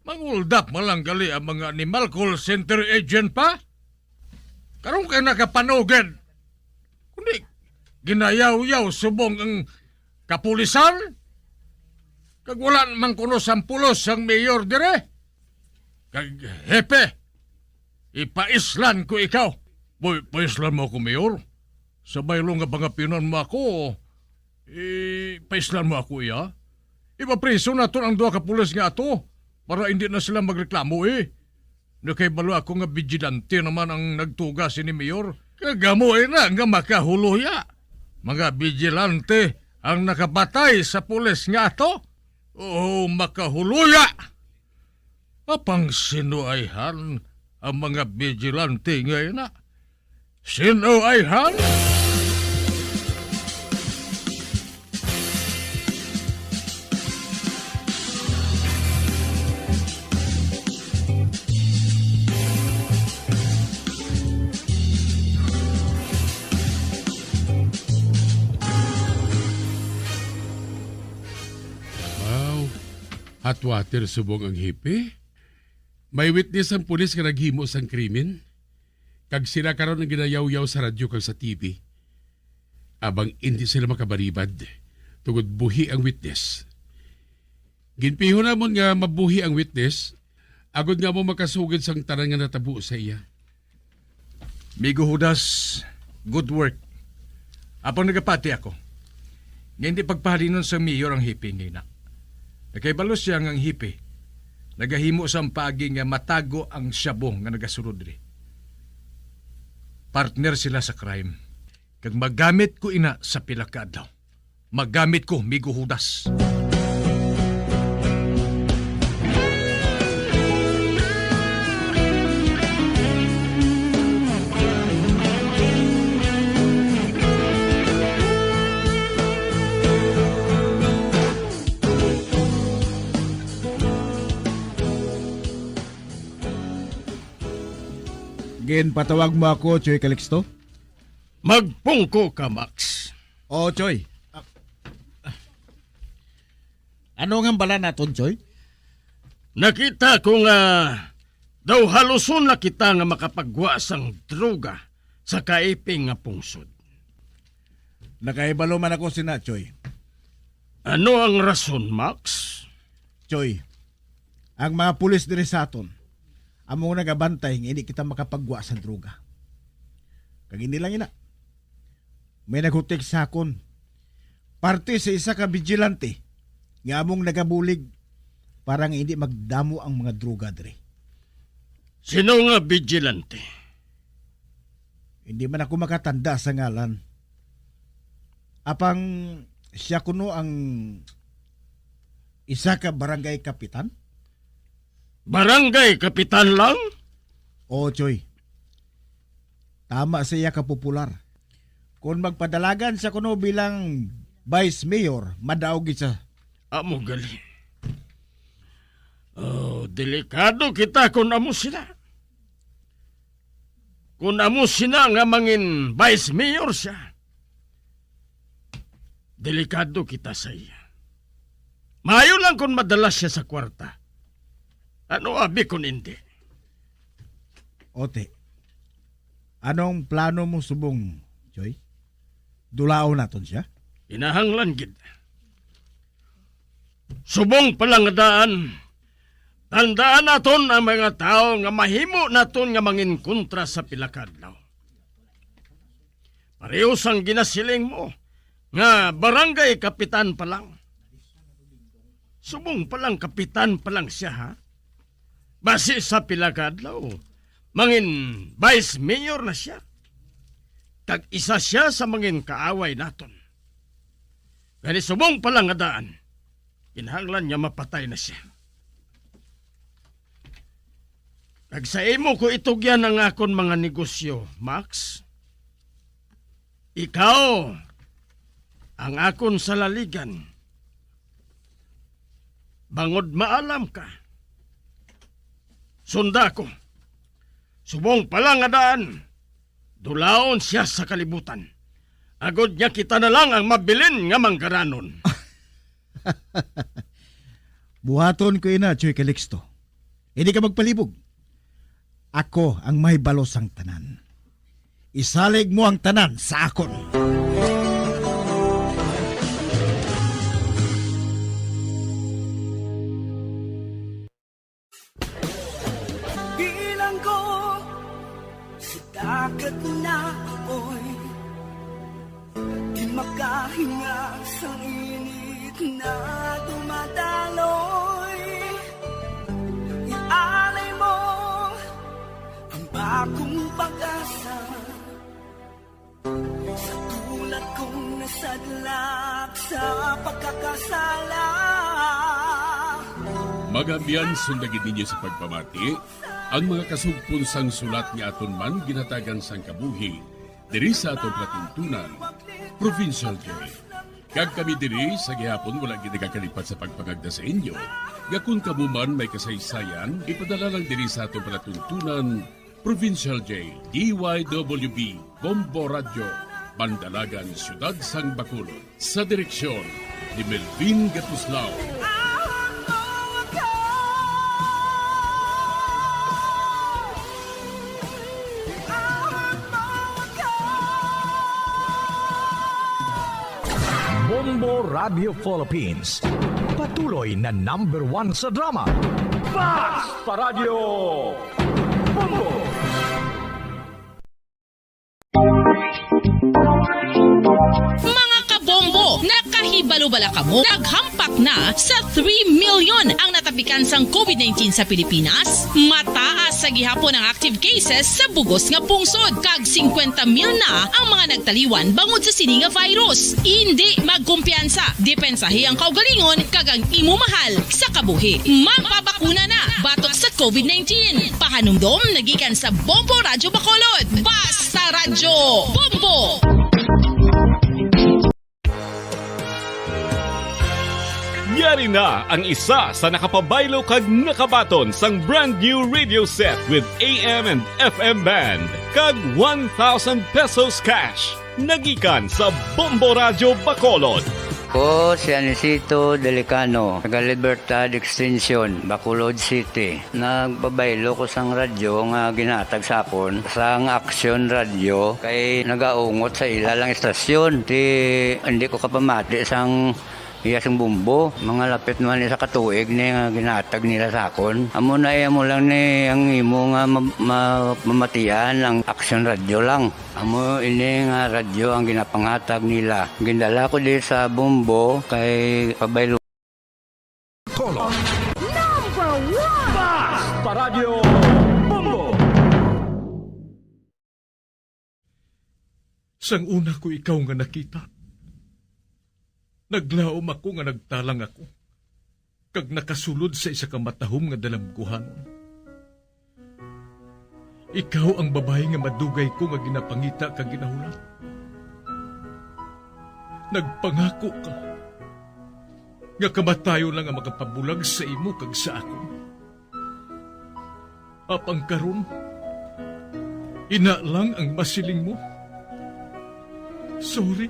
Mang-hold up malang gali ang mga animal call center agent pa? Karong kay nakapanugid. Kundi, ginayaw-yaw subong ang kapulisan? Kag wala man kuno sampulos ang mayor dire? Kag hepe, ipaislan ko ikaw. Boy, paislan mo ako, mayor? Sabay lo nga bangapinan mo ako, paislan mo ako, iya? Ipapriso na to ang duha ka pulis nga ato para hindi na sila magreklamo Nakaibalo ako nga vigilante naman ang nagtugas ni mayor. Kagamoy na nga makahuluya. Mga vigilante ang nakabatay sa pulis nga ato. Oo, makahuluya. Apang sinuayhan ang mga vigilante ngayon Sinuayhan? Hot water subong ang hipi. May witness ang pulis nga naghimo sang krimen. Kag sila karon ang ginayaw-yaw sa radyo kag sa TV. Abang hindi sila makabaribad. Tugod buhi ang witness. Ginpiho namon nga mabuhi ang witness. Agod nga mo makasugid sang tanan nga natabo sa iya. Migo Judas, good work. Apang nagapati ako. Nga hindi pagpahalinon sa mayor ang hipi ngayon Nakaibalo siya ang hipi. Nagahimo sa pagi nga matago ang syabong nga nagasurod ri. Partner sila sa crime. Kag magamit ko ina sa pila ka adlaw. Magamit ko, Migo Judas. Patawag mo ako, Choy Calixto? Magpungko ka, Max. Oo, Choy. Ano nga bala naton, Choy? Nakita ko nga daw haluson na kita nga makapagwa sang droga sa kaiping nga pungsod. Nakaibalo man ako sina, Choy. Ano ang rason, Max? Choy, ang mga pulis diri sa aton, among nagabantay nga hindi kita makapagwa sa droga. Kag hindi lang ina. May naghutik sa akon. Parte sa isa ka vigilante nga among nagabulig para nga hindi magdamo ang mga droga diri. Sino nga vigilante? Hindi man ako makatanda sa ngalan. Apang siya kuno ang isa ka barangay kapitan? Barangay kapitan lang? Oo, Choy. Tama siya ka popular. Kung magpadalagan siya kuno bilang vice mayor, madaog siya. Amo gali. Oh, delikado kita kung amo sila. Kung amo sila nga mangin vice mayor siya. Delikado kita sa iya. Maayo lang kung madala siya sa kwarta. Ano abi kung hindi? Ote, anong plano mo subong, Choy? Dulao naton siya? Inahanglan gid. Subong palang daan. Tandaan naton ang mga tao nga mahimo naton nga mangin kontra sa pilakadlaw. Pareho sang ginasiling mo nga barangay kapitan pa lang. Subong palang kapitan pa lang siya, ha? Base sa pilakadlaw, mangin vice mayor na siya. Tag-isa siya sa mangin kaaway naton. Gani subong palang adaan, kinahanglan niya mapatay na siya. Kag sa imo ko itugyan ang akon mga negosyo, Max. Ikaw ang akon salaligan. Bangod maalam ka. Sunda ko. Subong palang adaan. Dulaon siya sa kalibutan. Agod niya kita na lang ang mabilin nga manggaranon. Buhaton ko ina, Choy Calixto. Hindi ka magpalibog. Ako ang may balos ang tanan. Isalig mo ang tanan sa akon. Bilang ko sa dagat na apoy, di makahinga sa init na dumadaloy. Ialay mo ang bagong pag-asa sa tulad kong nasadlak sa pagkakasala. Magabiyan sundagin ninyo sa pagpamati ang mga kasugpon sang sulat nga aton man ginatagan sang kabuhi diri sa aton katuntunan, Provincial Joy. Kag kami diri sa gihapon wala gid nagakalipat sa pagpangagda sa inyo. Gakun kamo man may kasaysayan, ipadala lang diri sa aton palatuntunan, Provincial J, DYWB, Bombo Radio, Bandalagan, Siyudad Sang Bacolod. Sa direksyon ni Melvin Gatuslao. Bombo Radio Philippines. Patuloy na #1 sa drama. Basta Radio Bombo! Mga kabombo, nakahibalo bala kamo? Naghampak na sa 3 million ang natapikan sang COVID-19 sa Pilipinas. Mataas sa gihapon ang active cases sa bugos nga pungsod. Kag 50 mil na ang mga nagtaliwan bangod sa sini nga virus. Hindi magkumpiyansa. Depensahi ang kaugalingon kag ang imo mahal sa kabuhi. Magpabakuna na batok sa COVID-19. Pahanumdom nagikan sa Bombo Radio Bacolod. Basta Radio Bombo! Yari na ang isa sa nakapabaylo kag nakabaton sang brand new radio set with AM and FM band kag 1,000 pesos cash. Nagikan sa Bombo Radio Bacolod. Ko si Anisito Delicano, taga Libertad Extension, Bacolod City. Nagbabaylo ko sang radyo nga ginatag sapon sang Action Radio kay nagaungot sa ilalang estasyon. Hindi ko kapamati sang iyasang bumbo. Mga lapit naman sa katuig ni nga ginatag nila sakon. Amo na mo lang ni ang imo nga mamatian ang Action Radio lang. Amo ini nga radyo ang ginapangatag nila. Gindala ko di sa bumbo kay pabaylo. Color. Number 1! Basta Radio Bombo. Sang una ko ikaw nga nakita, naglaom ako nga nagtalang ako, kag nakasulod sa isa ka matahom nga dalamguhanon. Ikaw ang babae nga madugay ko nga ginapangita kag ginahulat. Nagpangako ka nga kamatayo lang ang makapabulag sa imo kag sa ako. Apang karon, ina lang ang masiling mo. Sorry.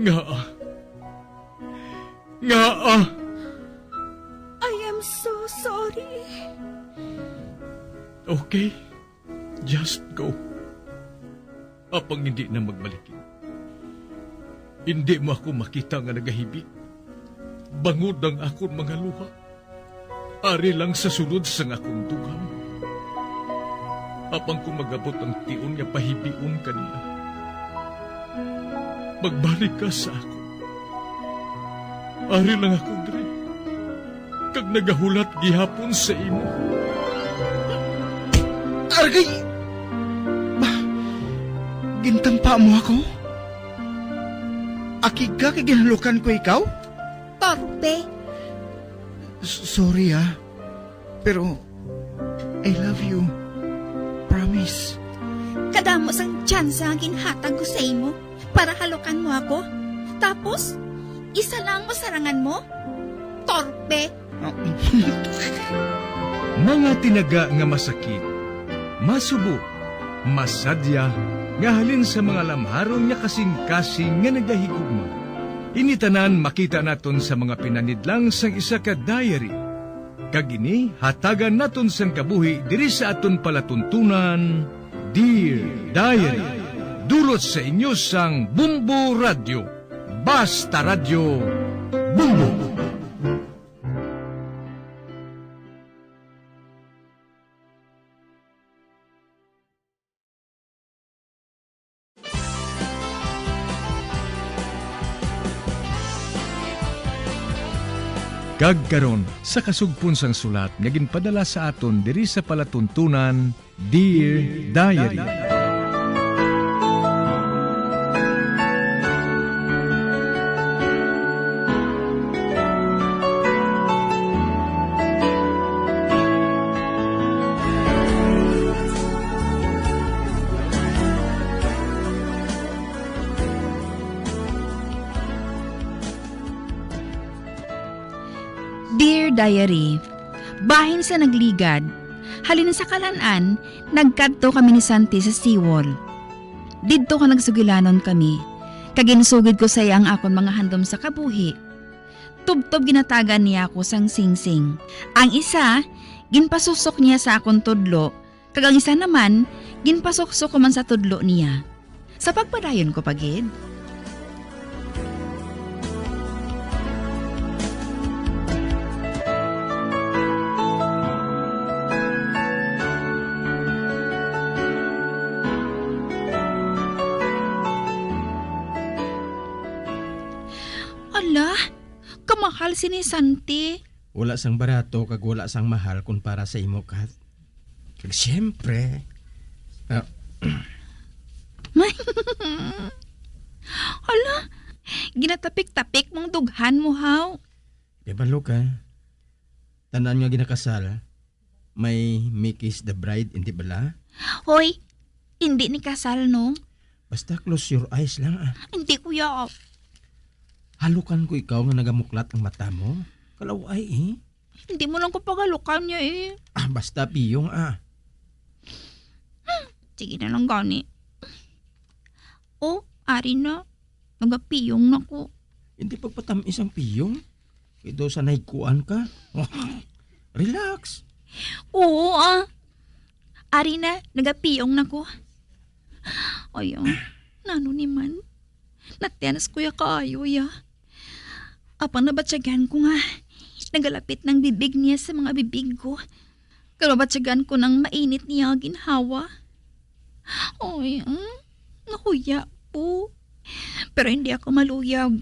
Nga. I am so sorry. Okay, just go. Apang hindi na magbalikin. Hindi mo ako makita nga nagahibik. Bangod ang akong mga luha. Ari lang sa sulod sang akong dugang. Apang kung magabot ang tion nga pahibiun kanila. Magbalik ka sa ako. Ari lang ako, Dre. Kag nagahulat gihapon sa imo. Argay! Gintampa mo ako? Akig ka kay ginalukan ko ikaw? Torpe. Sorry pero I love you. Promise. Kadamo sang tsansa ang ginhatag ko sa imo para halukan mo ako. Tapos, isa lang mo sarangan mo? Torpe. Mga tinaga nga masakit, masubo, masadya, nga halin sa mga lamharon nga kasing-kasing nga nagahigugma. Initanan makita naton sa mga pinanidlang sang isa ka diary. Kagini, hatagan naton sang kabuhi diri sa aton palatuntunan, Dear Diary. Dulot sa inyo sang Bombo Radio. Basta Radio Bombo. Kagkaron sa kasugpon sang sulat nga ginpadala sa aton diri sa palatuntunan, Dear Diary. Dear Diary, bahin sa nagligad, halin sa kalan-an, nagkadto kami ni Santi sa seawall. Didto ka nagsugilanon kami, kaginsugid ko sa ang akon mga handom sa kabuhi. Tubtob ginatagan niya ako sang singsing. Ang isa, ginpasusok niya sa akon tudlo, kag ang isa naman, ginpasuksok ko man sa tudlo niya. Sa pagpadayon ko pagid. Ala, kamahal si ni Santi. Wala sang barato kag wala sang mahal kung para sa imo kat. Kag siyempre. Ala, ginatapik-tapik mong dughan mo, haw. Di ba, Luka? Tandaan nga ginakasal, may Mickey's the bride, hindi bala? Hoy, hindi ni kasal, no? Basta close your eyes lang ah. Hindi, kuya. Halukan ko ikaw nga nagamuklat ang mata mo. Kalaway eh. Hindi mo lang ko pagalukan niya eh. Basta piyong ah. Sige na lang gani. Oh, ari na. Nagapiyong na ko. Hindi pagpatamis ang piyong. Ito sa naikuan ka. Relax. Oo ah. Ari na, nagapiyong na ko. Ayaw, nano ni man. Natianas ko ya kaayo ya. Apang nabatsyagan ko nga. Nagalapit ng bibig niya sa mga bibig ko. Kalabatsyagan ko ng mainit niya ginhawa. Ay, nakuya po. Pero hindi ako maluyag.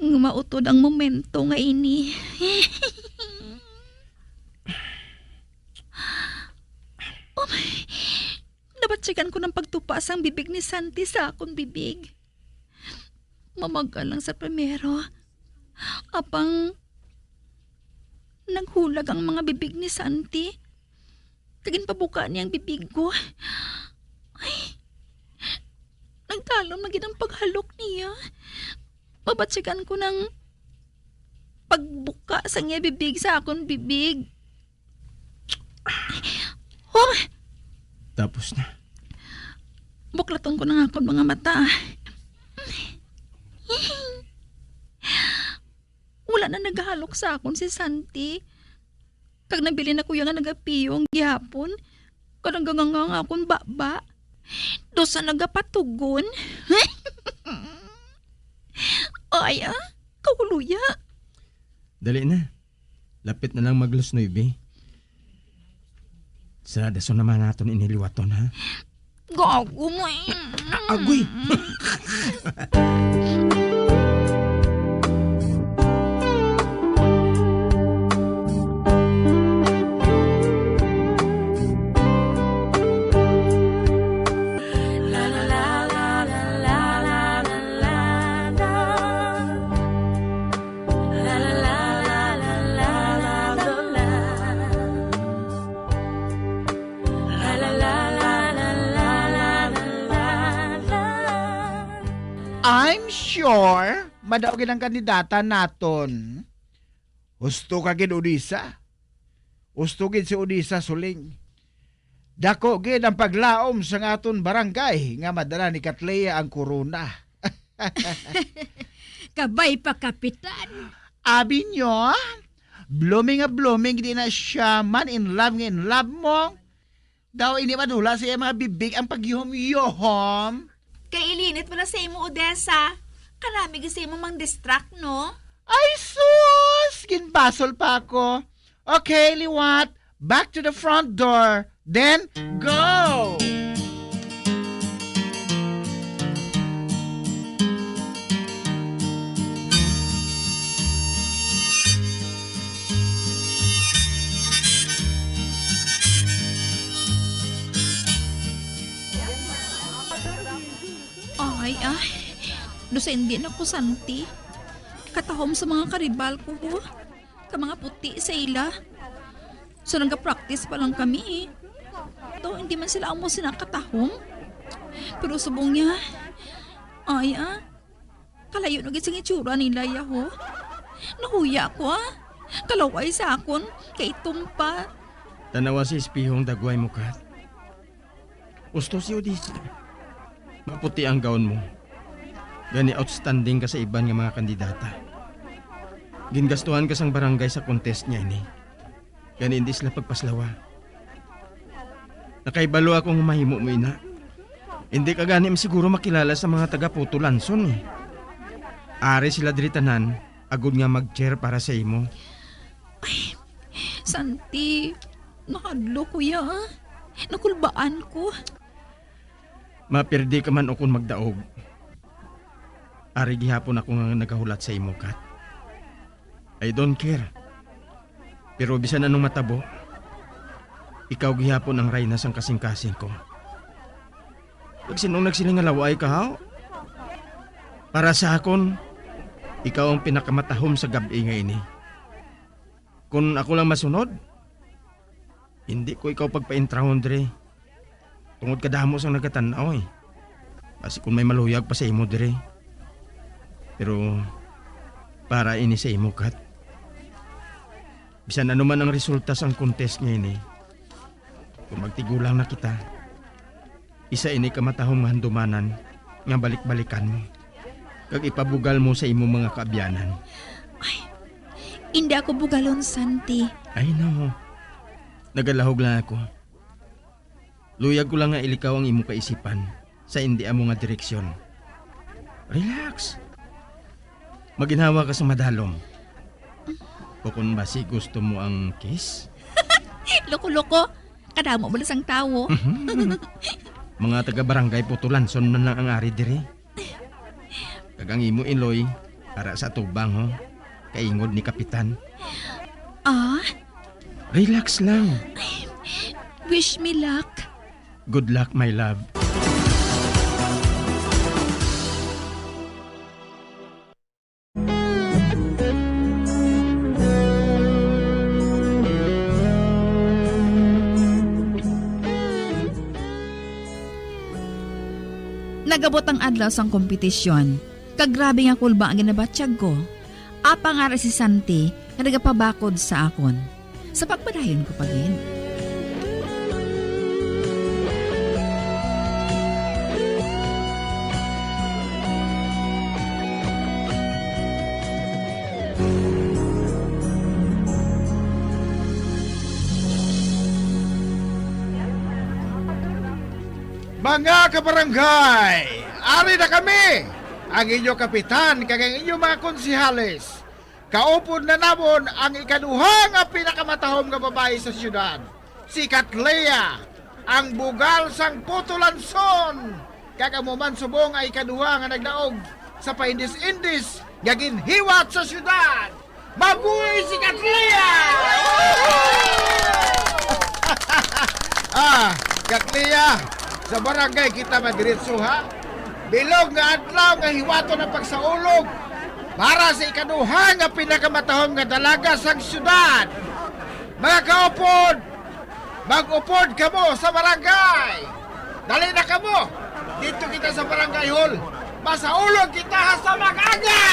Mautod ang momento nga ini. Oh my. Nabatsyagan ko ng pagtupas ang bibig ni Santi sa akong bibig. Mamagal lang sa primero. Apang naghulag ang mga bibig ni Santi. Kagin pabuka niya ang bibig ko. Ay, nagtalom na ginang paghalok niya. Mabatsyagan ko ng pagbuka sa niya bibig sa akong bibig. Oh! Tapos na. Buklaton ko ng akong mga mata. Wala na naghalok sa akon si Santi. Kag nabili na kuya nga nagapiyong gihapon. Kag naganganga akon baba. Dosa nagapatugon. Ay kahuluya. Dali na. Lapit na lang maglas 9. Sa daso naman natin iniliwaton ha. Gago mo Agoy! I'm sure madaogin ang kandidata naton. Husto ka gid Odisa. Husto gid si Odisa suling. Dako gid ang paglaom sa aton barangay nga madala ni Katlea ang corona. Kabay pa, Kapitan. Abi nyo, blooming di na siya man in love mo. Daw ini madula siya mga bibig ang pagyuhom-yuhom. Kay ilinit pala sa imo, Odessa. Karami kasi mo mang distract, no? Ay sus! Ginbasol pa ako. Okay, liwat. Back to the front door. Then, go! Ay, dosen na ko Santi. Katahom sa mga karibal ko, ka mga puti sa ila. So, nagka-practice pa lang kami. Ito, hindi man sila amo sinakatahom. Pero subong niya, ay, kalayo na gising itsura nila, yaho. Nahuya ko, kalaway sa akon, kay tumpa. Tanawa si espihong dagway mo, Kat. Gusto si Odisa. Maputi ang gaon mo. Gani outstanding ka sa iban nga mga kandidata. Gingastuhan ka sang barangay sa contest niya ini. Gani hindi sila pagpaslawa. Nakaibalo akong mahimo mo ina. Hindi ka gani siguro makilala sa mga taga Puto Lanson eh. Ari sila diri tanan, agud nga mag-chair para sa imo. Ay, Santi, nakadlo kuya. Nakulbaan ko. Mapirdi ka man o kung magdaog. Ari gihapon ako nga nagahulat sa imo, Kat. I don't care. Pero bisan anong matabo, ikaw gihapon ang rayna sang kasing-kasing ko. Pag sinong nagsiling nga laway ka, ha? Para sa akon, ikaw ang pinakamatahom sa gabi nga ini. Kung ako lang masunod, hindi ko ikaw pagpaintrahon, Dre. Tungod kadamo sang nagatanaw eh. Kasi kung may maluyag pa sa imo dire. Pero para ini sa imo kat. Bisan ano man ang resulta sang contest ngayon kung magtigulang na kita, isa ini kamatahong handumanan nga balik-balikan mo. Kag ipabugal mo sa imo mga kaabyanan. Hindi ako bugalon, Santi. Ay no, nagalahog lang ako. Luyag ko lang nga ilikaw ang imo kaisipan sa hindi amo nga direksyon. Relax. Maginhawa ka sa madalom. O kung basi gusto mo ang kiss? Loko-loko. Kadamo mo lang tao. Mga taga-barangay Putulanson man lang ang ari diri. Kagang imo Iloy, para sa tubang ho. Kaingod ni Kapitan. Ah? Relax lang. Wish me luck. Good luck, my love. Nagabot ang adlaw sang kompetisyon. Kagrabe nga kulba ang ginabatsyag ko. Apang ara si Santi nga nagapabakod sa akon. Sa pagpadayon ko pagin. Mga kabarangay, ari na kami, ang inyong kapitan kag ang inyong mga konsihales. Kaupod na namon ang ikaduha nga pinakamatahom nga babae sa syudad, si Katlea, ang bugal sang Putulanson. Kag amo man subong ay ikaduha nga nagdaog sa paindis-indis nga ginhiwat sa syudad. Mabuhay si Katlea! Katlea, sa barangay kita madiretso ha. Bilog nga adlaw nga hiwato ng pagsaulog para sa ikaduha nga pinakamatahom nga dalaga sang syudad. Mga kaupod, mag-upod kamo sa barangay. Dali na kamo. Dito kita sa barangay hall. Masaulog kita sa mag-aga!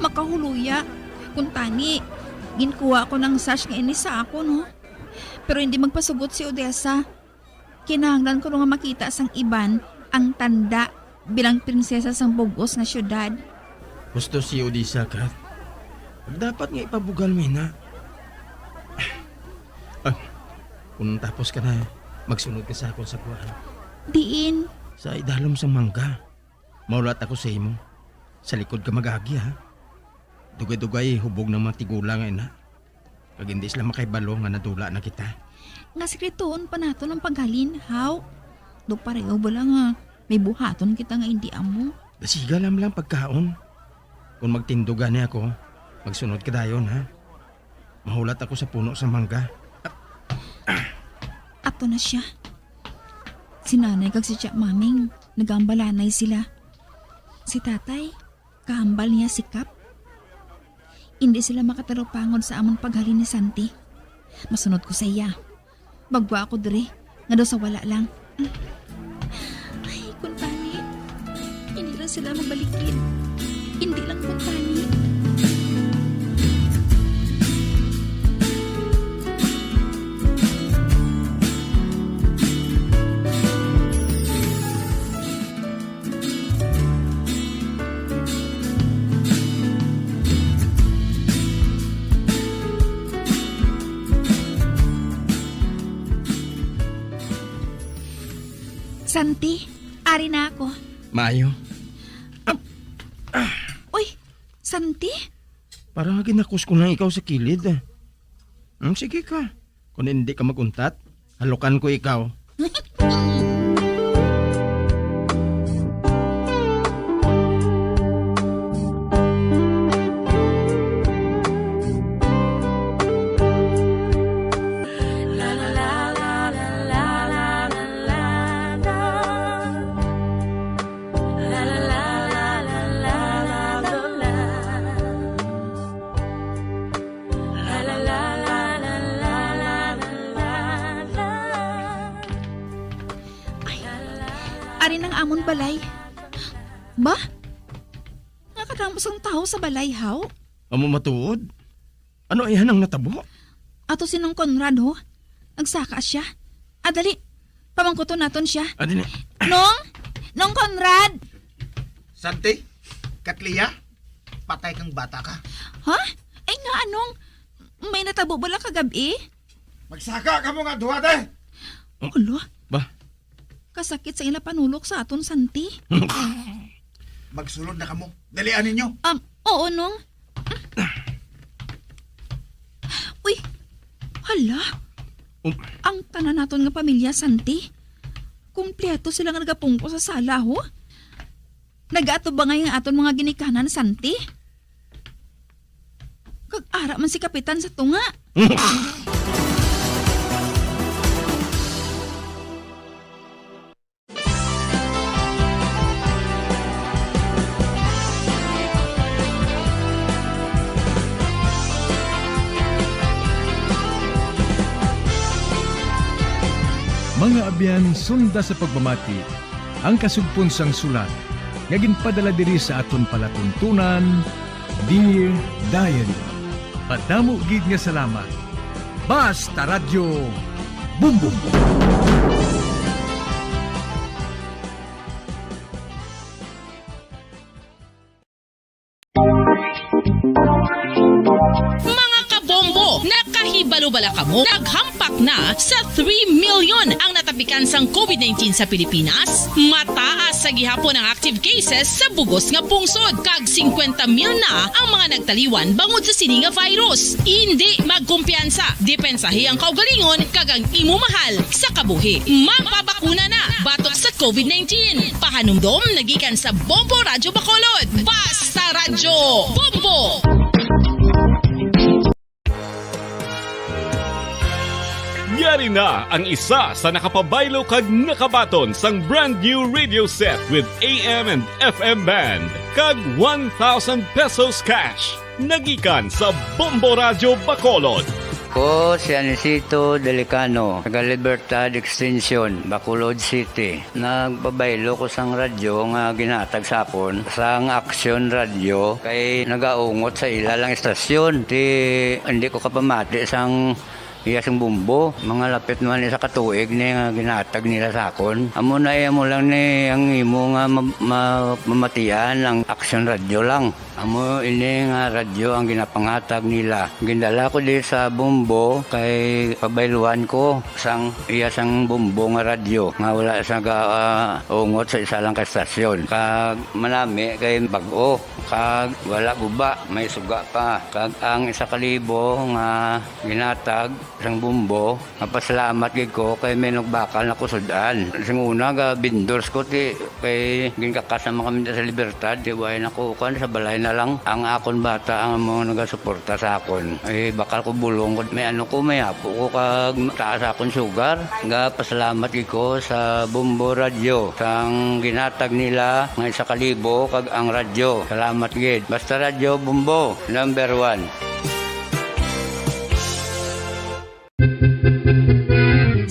Makahuluya. Kung tani, ginkuha ko ng sash nga ini sa ako, no? Pero hindi magpasugot si Odessa. Kinahanglan ko nga makita sang iban ang tanda bilang prinsesa sang bugos nga syudad. Gusto si Odessa, Kat. Dapat nga ipabugal mo na. Kung tapos ka na, magsunod ka sa akong sabuan. Diin. Sa idalom sa mangga. Maulat ako sa imo. Sa likod ka mag-agi, ha? Dugay-dugay hubog ng mga tigulang ngayon, ha? Pag hindi sila makaibalo nga nadula na kita. Nga sikretoon pa nato ng paghalin, how? Do pareho ba lang nga may buhaton kita nga hindi amo? Dasiga lang pagkaon. Kung magtindugan niya ako, magsunod ka dayon, ha? Mahulat ako sa puno sa mangga. Ato na siya. Si nanay kag si Tia Maming, nagambalanay sila. Si tatay, kahambal niya si Kap. Hindi sila makatarupangon sa amon paghalin ni Santi. Masunod ko sa iya. Bagwa ako diri, nga daw sa wala lang. Ay, kuntani. Hindi lang sila mabalikin. Hindi lang kuntani. Santi, ari na ako. Maayo. Uy, Santi? Para ginakos ko lang ikaw sa kilid. Sige ka. Kung hindi ka maguntat, halukan ko ikaw. Ari ng amon balay. Ba? Nakatamos ang tao sa balay, how? Amo matuod? Ano iyan ang natabo? Ato sinong Conrad, ho? Nagsaka siya. Dali. Pamangkuto naton siya. Adine. Nong Conrad! Santi, Katlia, patay kang bata ka. Ha? Ay nga, anong? May natabo bala kagabi? Magsaka ka mo nga duwate! Ulo? Ba? Kasakit sa ila panulok sa aton, Santi. Magsulod na kamo. Dalian ninyo. Oo, nong. Uy, hala. Ang tanan naton nga pamilya, Santi. Kumpleto sila nga nagapungko sa sala, ho? Nag-ato ba ngayon aton mga ginikanan, Santi? Kag-ara man si Kapitan sa tunga. Mga abyan, sunda sa pagmamati, ang kasugpon sang sulat, nga ginpadala diri sa aton palatuntunan, Dear Diary. Padamo gid nga salamat. Basta Radyo Bumbum. Mga kabombo, nakahibalo-bala ka mo? Naghampak na sa 3 million ang natapikan sang COVID-19 sa Pilipinas. Mataas sa gihapon ang active cases sa bugos nga pungsod. Kag 50 mil na ang mga nagtaliwan bangod sa sini nga virus. Hindi magkumpiyansa. Depensahe ang kaugalingon kag ang imo mahal sa kabuhi. Magpabakuna na batok sa COVID-19. Pahanumdom nagikan sa Bombo Radyo Bacolod. Basta Radyo Bombo! Yari na ang isa sa nakapabaylo kag nakabaton sang brand new radio set with AM and FM band kag 1,000 pesos cash. Nagikan sa Bombo Radyo Bacolod. Ko si Anisito Delicano, taga Libertad Extension, Bacolod City. Nagbabaylo ko sang radyo nga ginatag sapon sang Action Radio kay nagaungot sa ilalang estasyon. Hindi ko kapamati sang Iyasang Bumbo, mga lapit naman sa katuig ni nga ginatag nila sa akon. Amo na mo lang ni ang imo nga mamatian ang Action Radio lang. Amo ini nga radyo ang ginapangatag nila. Gindala ko di sa Bumbo kay pabayluan ko sang Iyasang Bumbo nga radyo. Nga wala sa ungot sa isa lang ka estasyon. Kag manami kay bag-o. Kag wala guba, may suga pa. Kag ang 1,000 nga ginatag sang Bumbo, napasalamat gid ko kay may nagbakal na kusudan. Sing una ga bindors ko ti kay ginkakasama kami sa Libertad, di way nako kan sa balay na lang ang akon bata ang mga nagasuporta sa akon. Ay bakal ko bulong ko may ano ko may apo ko kag taas akon sugar. Nga pasalamat gid ko sa Bombo Radio sang ginatag nila nga 1,000 kag ang radyo. Salamat gid. Basta Radyo Bombo number 1.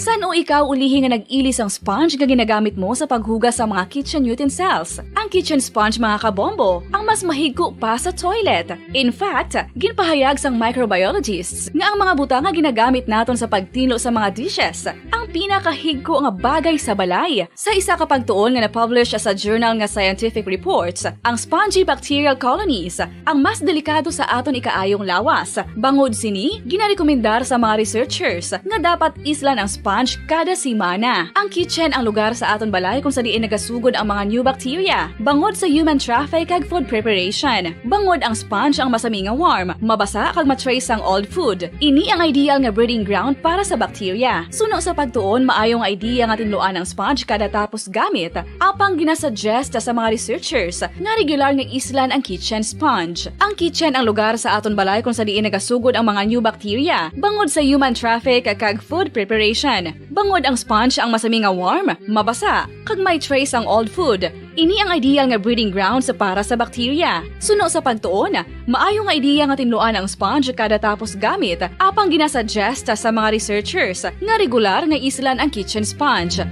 Saan ikaw ulihi nga nag-ilis ang sponge nga ginagamit mo sa paghugas sa mga kitchen utensils? Ang kitchen sponge mga kabombo, ang mas mahigko pa sa toilet. In fact, ginpahayag sang microbiologists nga ang mga butang nga ginagamit naton sa pagtilo sa mga dishes, ang pinakahigko nga bagay sa balay. Sa isa ka pagtuon nga na-publish sa journal nga Scientific Reports, ang spongy bacterial colonies ang mas delikado sa aton ikaayong lawas. Bangod sini, ginarekomendar sa mga researchers nga dapat islan ang sponge kada simana. Ang kitchen ang lugar sa aton balay kung sa diin nagasugod ang mga new bacteria. Bangod sa human traffic kag food preparation. Bangod ang sponge ang masami nga warm, mabasa kag matrace ang old food. Ini ang ideal nga breeding ground para sa bacteria. Suno sa pagtuon, maayong idea nga tinluan ang sponge kada tapos gamit. Apang ginasuggest sa mga researchers nga regular nga islan ang kitchen sponge. Ang kitchen ang lugar sa aton balay kung sa diin nagasugod ang mga new bacteria. Bangod sa human traffic kag food preparation. Bangod ang sponge ang masami nga warm, mabasa kag may trace ang old food. Ini ang ideal nga breeding grounds para sa bacteria. Suno sa pagtuon, maayong idea nga tinluan ang sponge kada tapos gamit. Apang ginasuggest sa mga researchers nga regular nga islan ang kitchen sponge.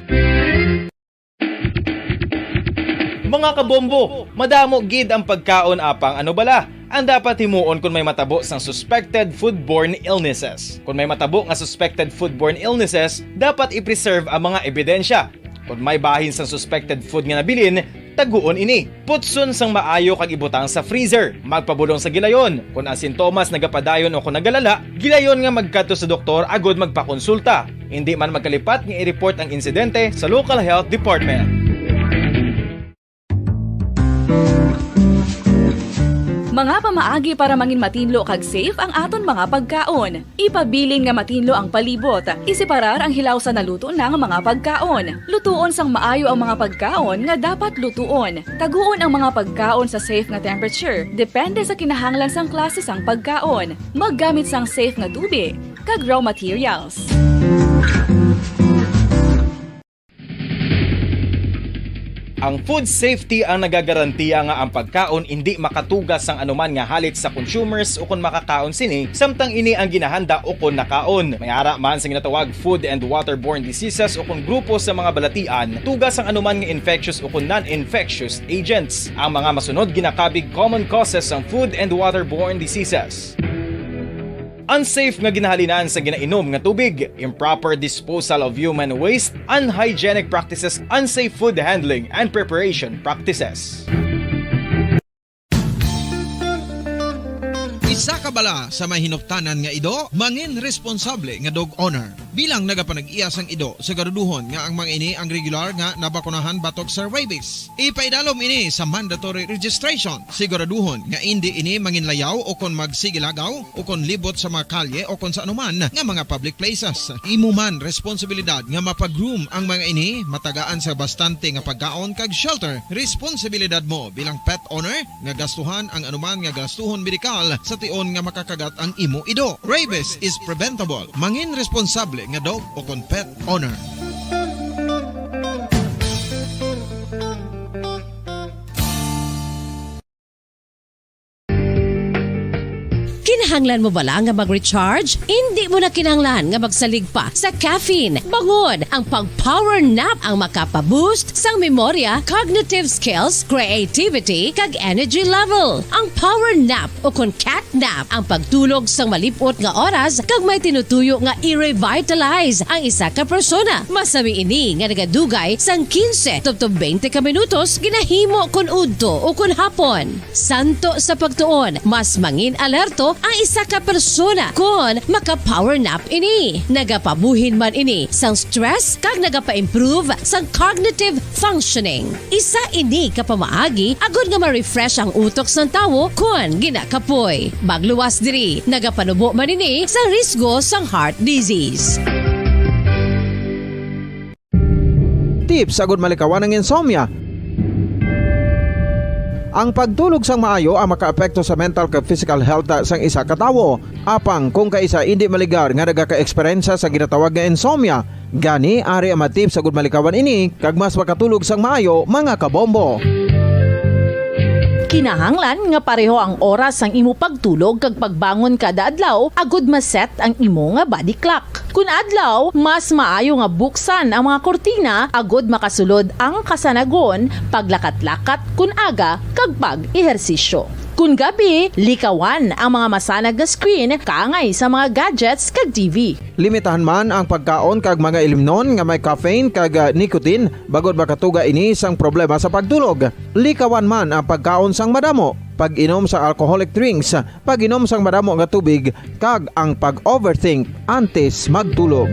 Mga kabombo, madamo gid ang pagkaon apang ano bala. Ang dapat himuon kung may matabo sang suspected foodborne illnesses. Kung may matabo nga suspected foodborne illnesses, dapat i-preserve ang mga ebidensya. Kung may bahin sang suspected food nga nabilin, taguon ini. Putson sang maayo kag ibutang sa freezer. Magpabulong sa gilayon. Kung ang sintomas nagapadayon o kung nagalala, gilayon nga magkadto sa doktor agod magpakonsulta. Hindi man magkalipat nga i-report ang insidente sa local health department. Mga pamaagi para mangin matinlo kag safe ang aton mga pagkaon. Ipabilin nga matinlo ang palibot. Isiparar ang hilaw sa naluto ng mga pagkaon. Lutuon sang maayo ang mga pagkaon nga dapat lutuon. Taguon ang mga pagkaon sa safe nga temperature. Depende sa kinahanglan sang klase sang pagkaon. Maggamit sang safe nga tubig kag raw materials. Ang food safety ang nagagarantiya nga ang pagkaon hindi makatugas sang anuman nga halit sa consumers o kung makakaon sini, samtang ini ang ginahanda o kung nakaon. May ara man sa ginatawag food and waterborne diseases o kung grupo sa mga balatian, tugas ang anuman nga infectious o kung non-infectious agents. Ang mga masunod ginakabig common causes ng food and waterborne diseases. Unsafe nga ginahalinan sa ginainom nga tubig, improper disposal of human waste, unhygienic practices, unsafe food handling and preparation practices. Isa ka bala sa may hinuptanan nga ido, mangin responsable nga dog owner. Bilang nagapanag-iyas ang ido, siguraduhon nga ang mga ini ang regular nga nabakunahan batok sa rabies. Ipaidalom ini sa mandatory registration. Siguraduhon nga hindi ini manginlayaw o kon magsigilagaw o kon libot sa mga kalye o kon sa anuman nga mga public places. Imo man responsibilidad nga mapag-groom ang mga ini, matagaan sa bastante nga pagkaon kag shelter. Responsibilidad mo bilang pet owner nga gastuhan ang anuman nga gastuhon medikal sa tion nga makakagat ang imo ido. Rabies is preventable. Mangin responsable nga dog o kon pet owner. Kinahanglan mo bala nga mag-recharge? Hindi mo na kinahanglan nga magsalig pa sa caffeine. Bangod ang pag-power nap ang makapaboost sang memorya, cognitive skills, creativity, kag energy level. Ang power nap o kon cat nap ang pagtulog sang malipot nga oras kag may tinutuyo nga i-revitalize ang isa ka persona. Masami ini nga nagadugay sang 15 to 20 ka minutos ginahimo kun udto o kun hapon. Santo sa pagtuon, mas mangin alerto ang isa ka persona kung maka-power nap ini. Nagapabuhin man ini sang stress kag nagapa-improve sang cognitive functioning. Isa ini kapamaagi agud nga ma-refresh ang utok sang tawo kung ginakapoy. Magluwas diri, nagapanubo man ini sa risgo sang heart disease. Tips agud malikawan ng insomnia. Ang pagtulog sang maayo ang makaapekto sa mental kag physical health sang isa ka tawo. Apang kung kaisa hindi maligar nga nagaka-eksperyensya sa ginatawag nga insomnia, gani ari ang tips agud malikawan ini kag mas makatulog sang maayo mga kabombo. Kinahanglan nga pareho ang oras ang imo pagtulog kag pagbangon kada adlaw agud maset ang imo nga body clock. Kun adlaw, mas maayo nga buksan ang mga kortina agud makasulod ang kasanagon, paglakat-lakat kun aga kag pag-ehersisyo. Kun gabi, likawan ang mga masanag na screen kaangay sa mga gadgets kag TV. Limitahan man ang pagkaon kag mga ilimnon nga may caffeine kag nicotine bagod makatuga ini sang problema sa pagtulog. Likawan man ang pagkaon sang madamo, pag-inom sa alcoholic drinks, pag-inom sang madamo nga tubig kag ang pag-overthink antes magtulog.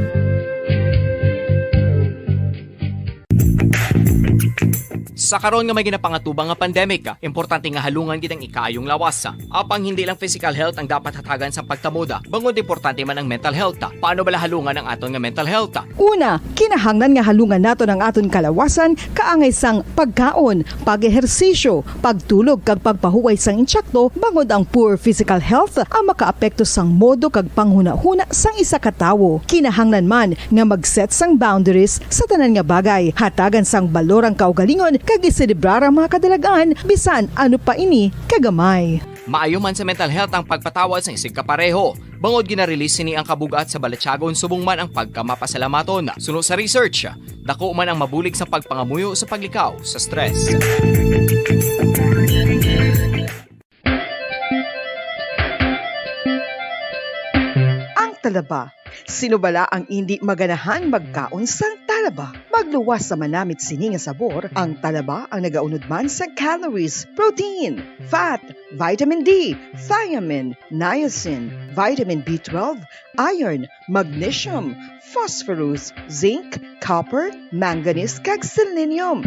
Sa karon nga may ginapangatubang nga pandemic, importante nga halungan gid ang ikaayong lawas. Apang hindi lang physical health ang dapat hatagan sa pagtamuda, bangod importante man ang mental health. Paano bala halungan ang aton nga mental health? Una, kinahanglan nga halungan nato ang aton kalawasan kaangay sang pagkaon, pag-ehersisyo, pagtulog kag pagpahuway sang insyakto bangod ang poor physical health ang makaapekto sang modo kag panghuna-huna sang isa ka tawo. Kinahanglan man nga mag-set sang boundaries sa tanan nga bagay, hatagan sang balorang kaugalingon kag iselebrar ang mga kadalagaan bisan ano pa ini kagamay. Maayo man sa mental health ang pagpatawad sa isig kapareho. Bangod gina-release ni ang kabugat sa Balatyagon subong man ang pagkamapasalamaton. Sunod sa research, dako man ang mabulig sa pagpangamuyo sa paglikaw sa stress. Ang talaba. Sino bala ang hindi maganahan magkaon sang talaba? Magluwas sa manamit sini nga sabor, ang talaba ang nagaunod man sa calories, protein, fat, vitamin D, thiamine, niacin, vitamin B12, iron, magnesium, phosphorus, zinc, copper, manganese kag selenium.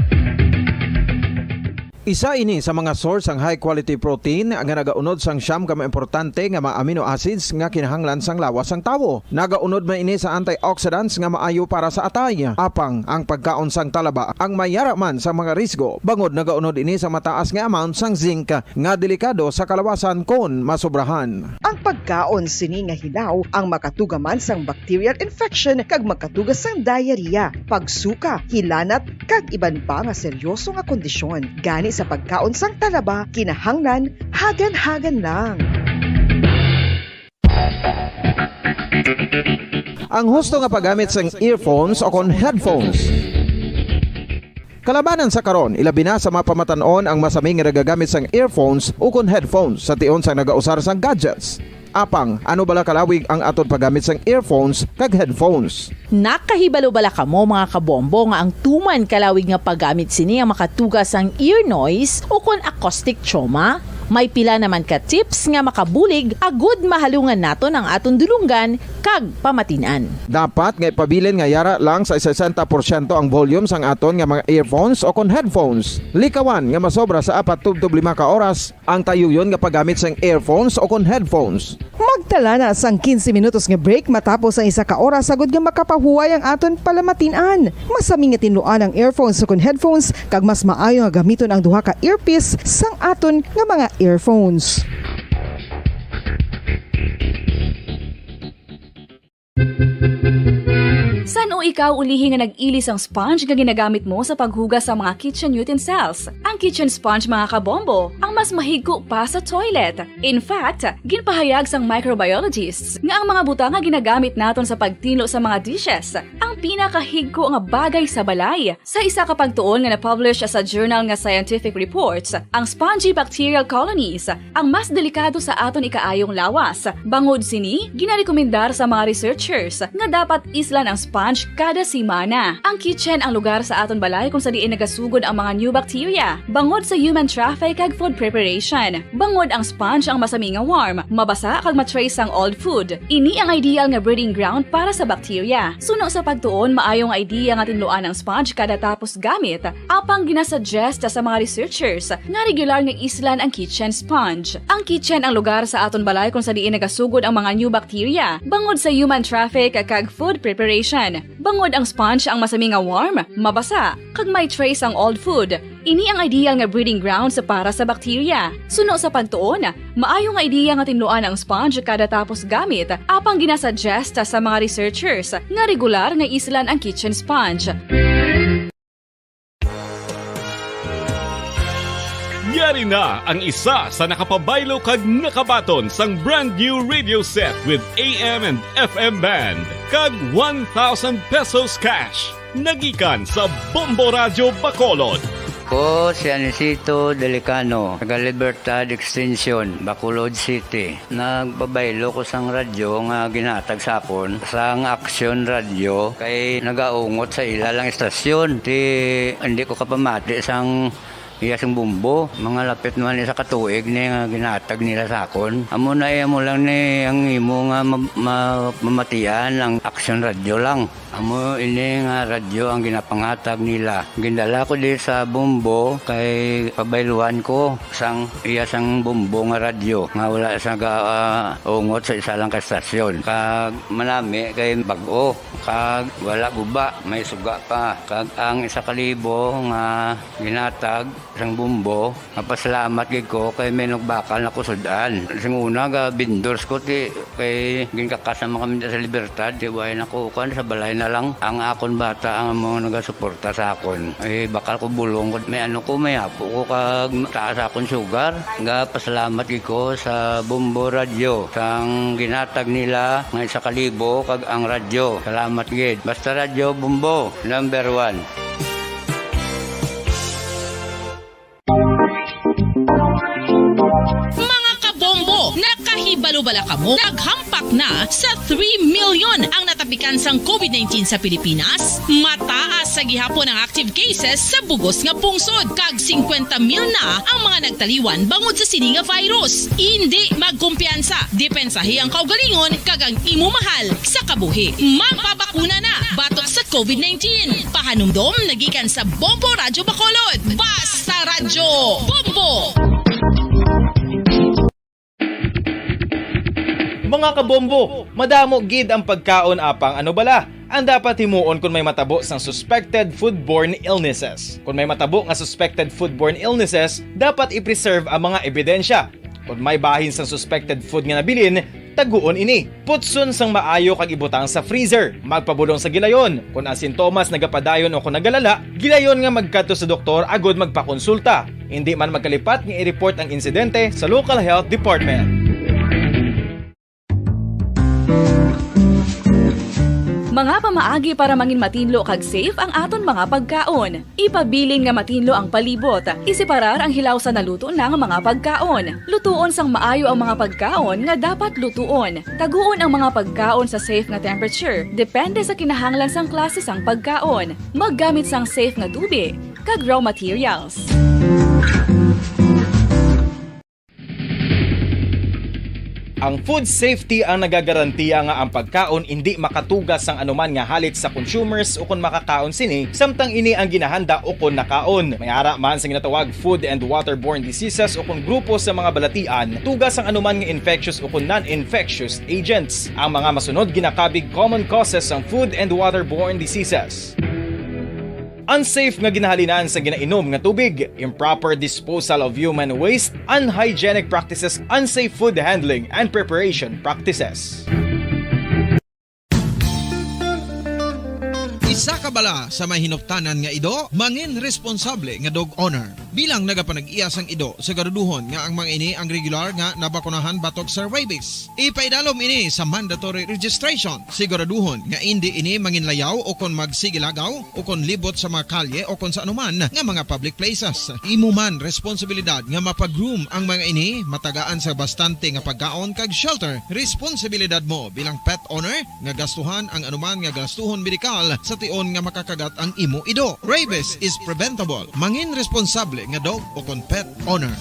Isa ini sa mga source ang high quality protein nga nagaunod sang siyam ka importante nga mga amino acids nga kinahanglan sang lawas sang tawo. Nagaunod man ini sa antioxidants nga maayo para sa atay. Apang ang pagkaon sang talaba ang mayara man sa mga risgo. Bangod nagaunod ini sa mataas nga amount sang zinc nga delikado sa kalawasan kon masobrahan. Ang pagkaon sini nga hilaw ang makatugaman sang bacterial infection kag makatuga sang diarrhea, pagsuka, hilanat kag iban pa nga seryoso nga kondisyon. Gani sa pagkaon sang talaba, kinahanglan hagan-hagan lang. Ang husto nga paggamit sang earphones o kon headphones. Kalabanan sa karon, ilabi na sa mapamatanon ang masaming nga nagagamit sang earphones o kon headphones sa tion sang nagausar sang gadgets. Apang, ano bala kalawig ang aton paggamit sang earphones kag headphones? Nakahibalo bala kamo mga kabombo nga ang tuman kalawig nga paggamit sini ang makatugas ang ear noise o kon acoustic trauma? May pila naman ka tips nga makabulig agud mahalungan naton ang aton dulunggan kag pamatinan. Dapat nga ipabilin nga yara lang sa 60% ang volume sang aton nga mga earphones o kon headphones. Likawan nga masobra sa 4 to 5 ka oras ang tayuyon nga paggamit sang earphones o kon headphones. Magtala na sang 15 minutos nga break matapos ang 1 ka oras sagud nga makapahuway ang aton palamatinan. Masami nga tinluan ang earphones o kon headphones kag mas maayo nga gamiton ang duha ka earpiece sang aton nga mga earphones. San o ikaw ulihi nga nag-ilis ang sponge nga ginagamit mo sa paghugas sa mga kitchen utensils? Ang kitchen sponge mga kabombo, ang mas mahigko pa sa toilet. In fact, ginpahayag sang microbiologists nga ang mga butang nga ginagamit naton sa pagtinlo sa mga dishes ang pinakahigko nga bagay sa balay. Sa isa ka pagtuon nga na-publish sa journal nga Scientific Reports, ang spongy bacterial colonies ang mas delikado sa aton ikaayong lawas. Bangod sini, ginarekomendar sa mga researchers nga dapat islan ang sponge kada semana. Ang kitchen ang lugar sa aton balay kung sa diin nagasugod ang mga new bacteria. Bangod sa human traffic kag food preparation. Bangod ang sponge ang masami nga warm, mabasa kag matrace ang old food. Ini ang ideal nga breeding ground para sa bacteria. Suno sa pagtuon, maayong idea nga tinluan ang sponge kada tapos gamit. Apang ginasuggest sa mga researchers nga regular nga islan ang kitchen sponge. Ang kitchen ang lugar sa aton balay kung sa diin nagasugod ang mga new bacteria. Bangod sa human traffic kag food preparation. Bangod ang sponge ang masami nga warm, mabasa, kag may trace ang old food. Ini ang ideal nga breeding grounds para sa bacteria. Suno sa pagtuon, maayo nga idea nga tinluan ang sponge kada tapos gamit, apang ginasuggest sa mga researchers nga regular nga islan ang kitchen sponge. Yari na ang isa sa nakapabaylo kag nakabaton sang brand new radio set with AM and FM band kag 1,000 pesos cash nagikan sa Bombo Radio Bacolod. Ako si Anisito Delicano, taga Libertad Extension, Bacolod City. Nagbabaylo ko sang radyo nga ginatag sapon sang Action Radio kay nagaungot sa ilalang estasyon. Hindi ko kapamati sang iyasang bumbo, mga lapit naman sa katuig ni nga ginatag nila sa akon. Amo na mo lang ni ang imo nga mamatian ang Action Radio lang. Amo ini nga radyo ang ginapangatag nila. Gindala ko di sa bumbo kay pabayluan ko sang iyasang bumbo nga radyo. Nga wala sa ungot sa isa lang ka stasyon. Kag manami kay bag-o. Kag wala guba, may suga pa. Kag ang 1,000 nga ginatag sang bumbo, napasalamat gid ko kay may nagbakal na kusudan. Sing una ga vendors ko ti kay ginkakasama kami sa Libertad, di way nakukan sa balay na lang ang akon bata ang mga nagasuporta sa akon. Bakal ko bulong may may apo ko kag taas akon sugar. Nga pasalamat gid ko sa Bumbo Radio sang ginatag nila nga 1,000 kag ang radyo. Salamat gid. Basta Radio Bumbo, number 1. Mga kabombo, nakahibalo-bala ka mo? Naghampak na sa 3 million ang natapikan sang COVID-19 sa Pilipinas. Mataas sa gihapon ang active cases sa bugos nga pungsod. Kag 50 mil na ang mga nagtaliwan bangod sa sini nga virus. Hindi magkumpiyansa. Depensahi ang kaugalingon kag ang imo mahal sa kabuhi. Magpabakuna na batok sa COVID-19. Pahanumdom nagikan sa Bombo Radyo Bacolod. Basta Radyo Bombo! Mga kabombo, madamo gid ang pagkaon apang ano bala. Ang dapat himuon kung may matabo sang suspected foodborne illnesses. Kung may matabo nga suspected foodborne illnesses, dapat i-preserve ang mga ebidensya. Kung may bahin sang suspected food nga nabilin, taguon ini. Putson sang maayo kag ibutang sa freezer. Magpabulong sa gilayon. Kung ang sintomas nagapadayon o kung nagalala, gilayon nga magkadto sa doktor agud magpakonsulta. Hindi man magkalipat nga i-report ang insidente sa local health department. Mga pamaagi para mangin matinlo kag safe ang aton mga pagkaon. Ipabilin nga matinlo ang palibot. Isiparar ang hilaw sa naluto ng mga pagkaon. Lutuon sang maayo ang mga pagkaon nga dapat lutuon. Taguon ang mga pagkaon sa safe nga temperature. Depende sa kinahanglan sang klase sang pagkaon. Maggamit sang safe nga tubig kag raw materials. Ang food safety ang nagagarantiya nga ang pagkaon hindi makatugas sang anuman nga halit sa consumers o kung makakaon sini, samtang ini ang ginahanda o kung nakaon. May ara man sa ginatawag food and waterborne diseases o kung grupo sa mga balatian, tugas ang anuman nga infectious o kung non-infectious agents. Ang mga masunod ginakabig common causes ng food and waterborne diseases. Unsafe nga ginahalinan sa ginainom nga tubig, improper disposal of human waste, unhygienic practices, unsafe food handling and preparation practices. Isa ka bala sa may hinuptanan nga ido, mangin responsable nga dog owner. Bilang nagapanag-iyas ang ido, siguraduhon nga ang mga ini ang regular nga nabakunahan batok sa rabies. Ipaidalom ini sa mandatory registration. Siguraduhon nga hindi ini manginlayaw o kon magsigilagaw o kon libot sa mga kalye o kon sa anuman nga mga public places. Imo man responsibilidad nga mapag-groom ang mga ini, matagaan sa bastante nga pagkaon kag shelter. Responsibilidad mo bilang pet owner nga gastuhan ang anuman nga gastuhon medikal sa tion nga makakagat ang imo ido. Rabies is preventable. Mangin responsable nga dog o kon pet owner.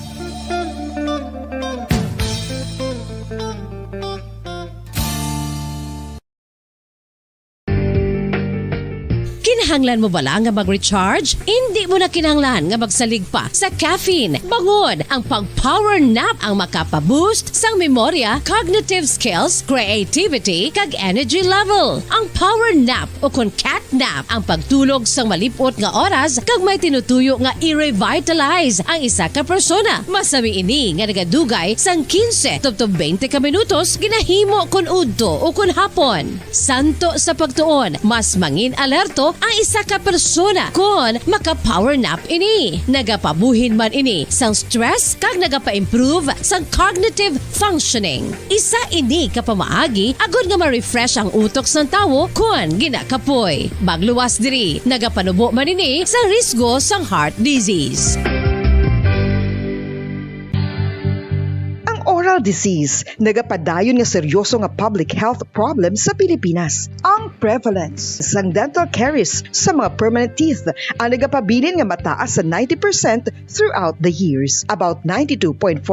Kinahanglan mo bala nga mag-recharge? Hindi mo na kinahanglan nga magsalig pa sa caffeine. Bangod ang pag-power nap ang makapaboost sang memorya, cognitive skills, creativity, kag energy level. Ang power nap o kon cat nap ang pagtulog sang malipot nga oras kag may tinutuyo nga i-revitalize ang isa ka persona. Masami ini nga nagadugay sang 15 to 20 ka minutos ginahimo kun udto o kun hapon. Santo sa pagtuon, mas mangin alerto ang isa ka persona kung maka-power nap ini. Nagapabuhin man ini sang stress kag nagapa-improve sang cognitive functioning. Isa ini ka pamaagi agud nga ma-refresh ang utok sang tawo kung ginakapoy. Magluwas diri, nagapanubo man ini sa risgo sang heart disease. Oral disease, nagapadayon nga seryoso nga public health problem sa Pilipinas. Ang prevalence sang dental caries sa mga permanent teeth ang nagapabilin nga mataas sa 90% throughout the years. About 92.4%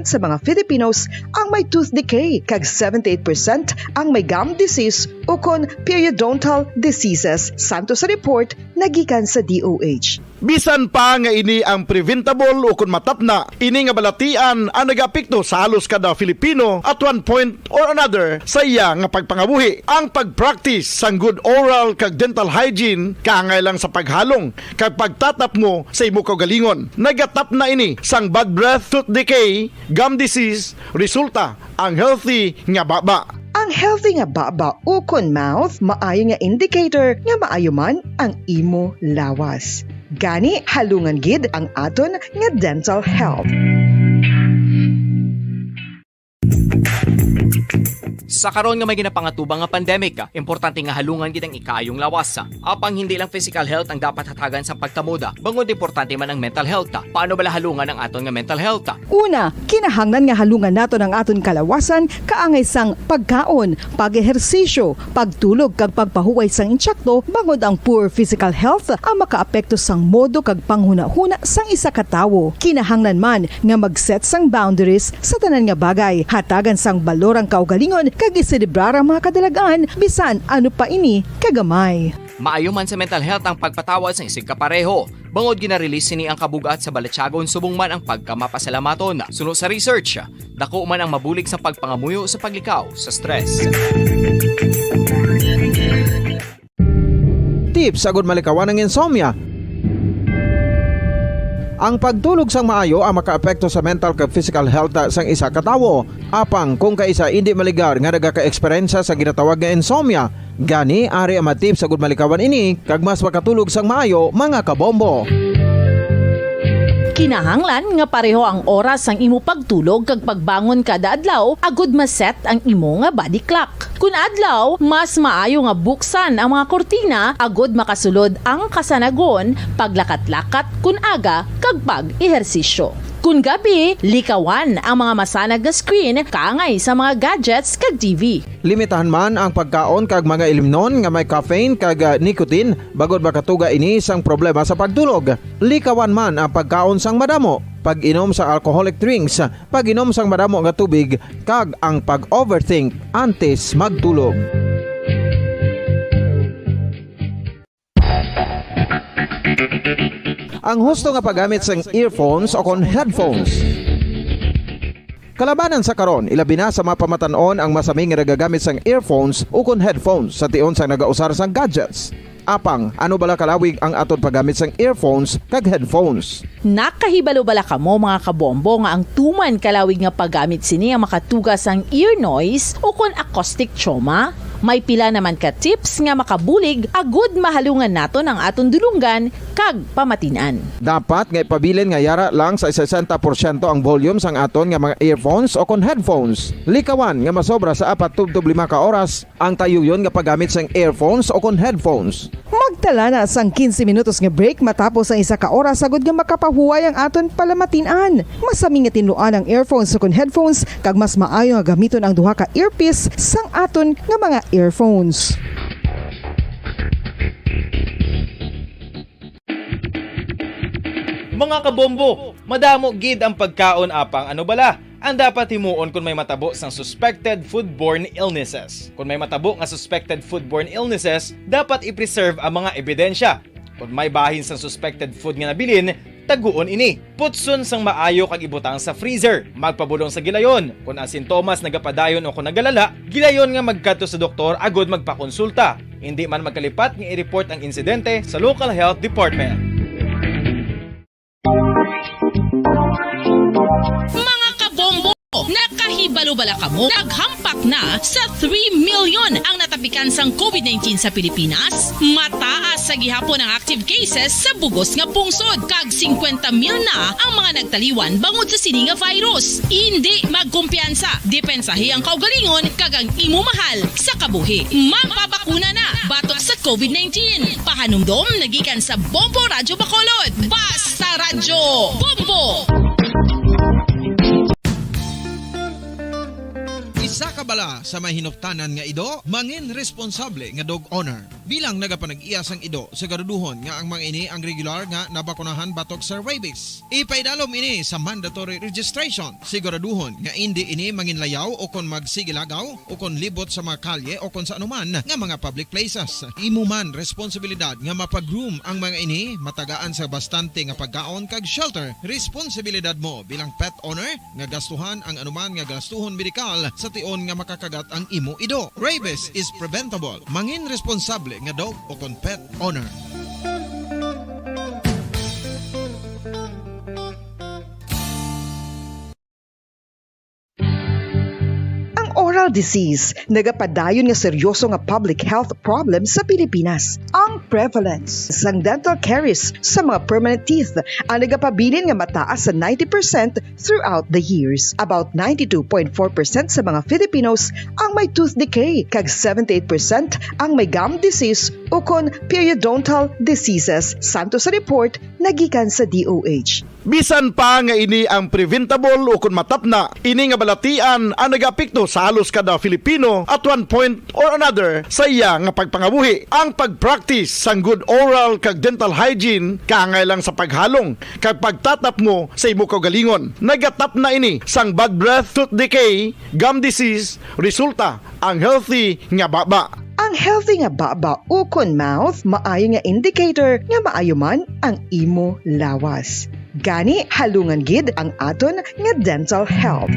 sa mga Filipinos ang may tooth decay, kag 78% ang may gum disease o kon periodontal diseases. Santo sa report nagikan sa DOH. Bisan pa nga ini ang preventable o kung matapna, ini nga balatian ang nagapikto sa halos kada Filipino at one point or another sa iya nga pagpangabuhi. Ang pag-practice sang good oral kag dental hygiene kaangay lang sa paghalong kag pagtatap mo sa imo kaugalingon. Nagatap na ini sang bad breath, tooth decay, gum disease, resulta ang healthy nga baba. Ang healthy nga baba o kon mouth, maayo nga indicator nga maayo man ang imo lawas. Gani, halungan gid ang aton nga dental health. Sa karon nga may ginapangatubang nga pandemic, importante nga halungan gid ang ikaayong lawas. Apang hindi lang physical health ang dapat hatagan sa pagtamuda, bangod importante man ang mental health. Paano bala halungan ang aton nga mental health? Una, kinahanglan nga halungan nato ang aton kalawasan kaangay sang pagkaon, pag-ehersisyo, pagtulog kag pagpahuway sang insyakto bangod ang poor physical health ang makaapekto sang modo kag panghuna-huna sang isa ka tawo. Kinahanglan man nga mag-set sang boundaries sa tanan nga bagay, hatagan sang balorang kaugalingon kag iselebrar ang mga kadalagaan bisan ano pa ini kagamay. Maayo man sa mental health ang pagpatawad sa isig kapareho. Bangod gina-release ni ang kabugat sa Balatyagon subong man ang pagkamapasalamaton. Suno sa research, dako man ang mabulig sa pagpangamuyo sa paglikaw sa stress. Tips agud malikawan ng insomnia. Ang pagtulog sang maayo ang makaapekto sa mental kag physical health sang isa ka tawo. Apang kung kaisa hindi maligar nga nagaka-eksperyensya sa ginatawag nga insomnia, gani ari ang matip sa gud malikawan ini kag mas makatulog sang maayo mga kabombo. Kinahanglan nga pareho ang oras sang imo pagtulog kag pagbangon kada adlaw agud maset ang imo nga body clock. Kun adlaw, mas maayo nga buksan ang mga kortina agud makasulod ang kasanagon, paglakat-lakat kun aga kag pag-ehersisyo. Kun gabi, likawan ang mga masanag na screen kaangay sa mga gadgets kag TV. Limitahan man ang pagkaon kag mga ilimnon nga may caffeine kag nicotine bagod makatuga ini sang problema sa pagtulog. Likawan man ang pagkaon sang madamo, pag-inom sa alcoholic drinks, pag-inom sang madamo nga tubig kag ang pag-overthink antes magtulog. Ang husto nga paggamit sang earphones o kon headphones. Kalabanan sa karon, ilabi na sa mga pamatanon ang masaming nga nagagamit sang earphones o kon headphones sa tion sang nagausar sang gadgets. Apang, ano bala kalawig ang aton paggamit sang earphones kag headphones? Nakahibalo bala kamo mga kabombo nga ang tuman kalawig nga paggamit sini ang makatugas sang ear noise o kon acoustic trauma? May pila naman ka tips nga makabulig agud mahalungan naton ang aton dulunggan kag pamatinan. Dapat nga ipabilin nga yara lang sa 60% ang volume sang aton nga mga earphones o kon headphones. Likawan nga masobra sa 4-5 ka oras ang tayuyon nga paggamit sang earphones o kon headphones. Magtala na sang 15 minutos nga break matapos ang isa ka oras agud nga makapahuway ang aton palamatinan. Masami nga tinluan ang earphones o kon headphones kag mas maayo nga gamiton ang duha ka earpiece sang aton nga mga earphones. Mga kabombo, madamo gid ang pagkaon apang ano bala? Ang dapat himuon kung may matabo sang suspected foodborne illnesses. Kung may matabo nga suspected foodborne illnesses, dapat i-preserve ang mga ebidensya. Kung may bahin sang suspected food nga nabilin, taguon ini. Putson sang maayo kag ibutang sa freezer. Magpabulong sa gilayon. Kung ang sintomas nagapadayon o kung nagalala, gilayon nga magkadto sa doktor agud magpakonsulta. Hindi man magkalipat nga i-report ang insidente sa local health department. Mga kabombo, nakahibalo ba bala kamo, naghampak na sa 3 million ang natapikan sang COVID-19 sa Pilipinas. Mataas sa gihapon ang active cases sa bugos nga pungsod, kag 50 mil na ang mga nagtaliwan bangod sa sini nga virus. Hindi magkumpiyansa, depensahi ang kaugalingon kag ang imo mahal sa kabuhi. Magpabakuna na batok sa COVID-19. Pahanumdom nagikan sa Bombo Radyo Bacolod. Basta Radyo Bombo! Isa ka bala sa may hinuptanan nga ido, mangin responsable nga dog owner. Bilang nagapanag-iyas ang ido, siguraduhon nga ang mga ini ang regular nga nabakunahan batok sa rabies. Ipaidalom ini sa mandatory registration. Siguraduhon nga hindi ini manginlayaw o kon magsigilagaw o kon libot sa mga kalye o kon sa anuman nga mga public places. Imo man responsibilidad nga mapag-groom ang mga ini, matagaan sa bastante nga pagkaon kag shelter. Responsibilidad mo bilang pet owner nga gastuhan ang anuman nga gastuhon medikal sa tion nga makakagat ang imo ido. Rabies is preventable. Mangin responsable nga dog o kon pet owner. Oral disease, nagapadayon nga seryoso nga public health problem sa Pilipinas. Ang prevalence sang dental caries sa mga permanent teeth ang nagapabilin nga mataas sa 90% throughout the years. About 92.4% sa mga Filipinos ang may tooth decay, kag 78% ang may gum disease o kon periodontal diseases. Santo sa report nagikan sa DOH. Bisan pa nga ini ang preventable o kung matapna, ini nga balatian ang nagapikto sa halos kada Filipino at one point or another sa iya nga pagpangabuhi. Ang pagpractice sang good oral kag dental hygiene kaangay lang sa paghalong kag pagtatap mo sa imo kaugalingon. Nagatap na ini sang bad breath, tooth decay, gum disease, resulta ang healthy nga baba. Ang healthy nga baba o kon mouth, maayo nga indicator nga maayo man ang imo lawas. Gani halungan gid ang aton nga dental health.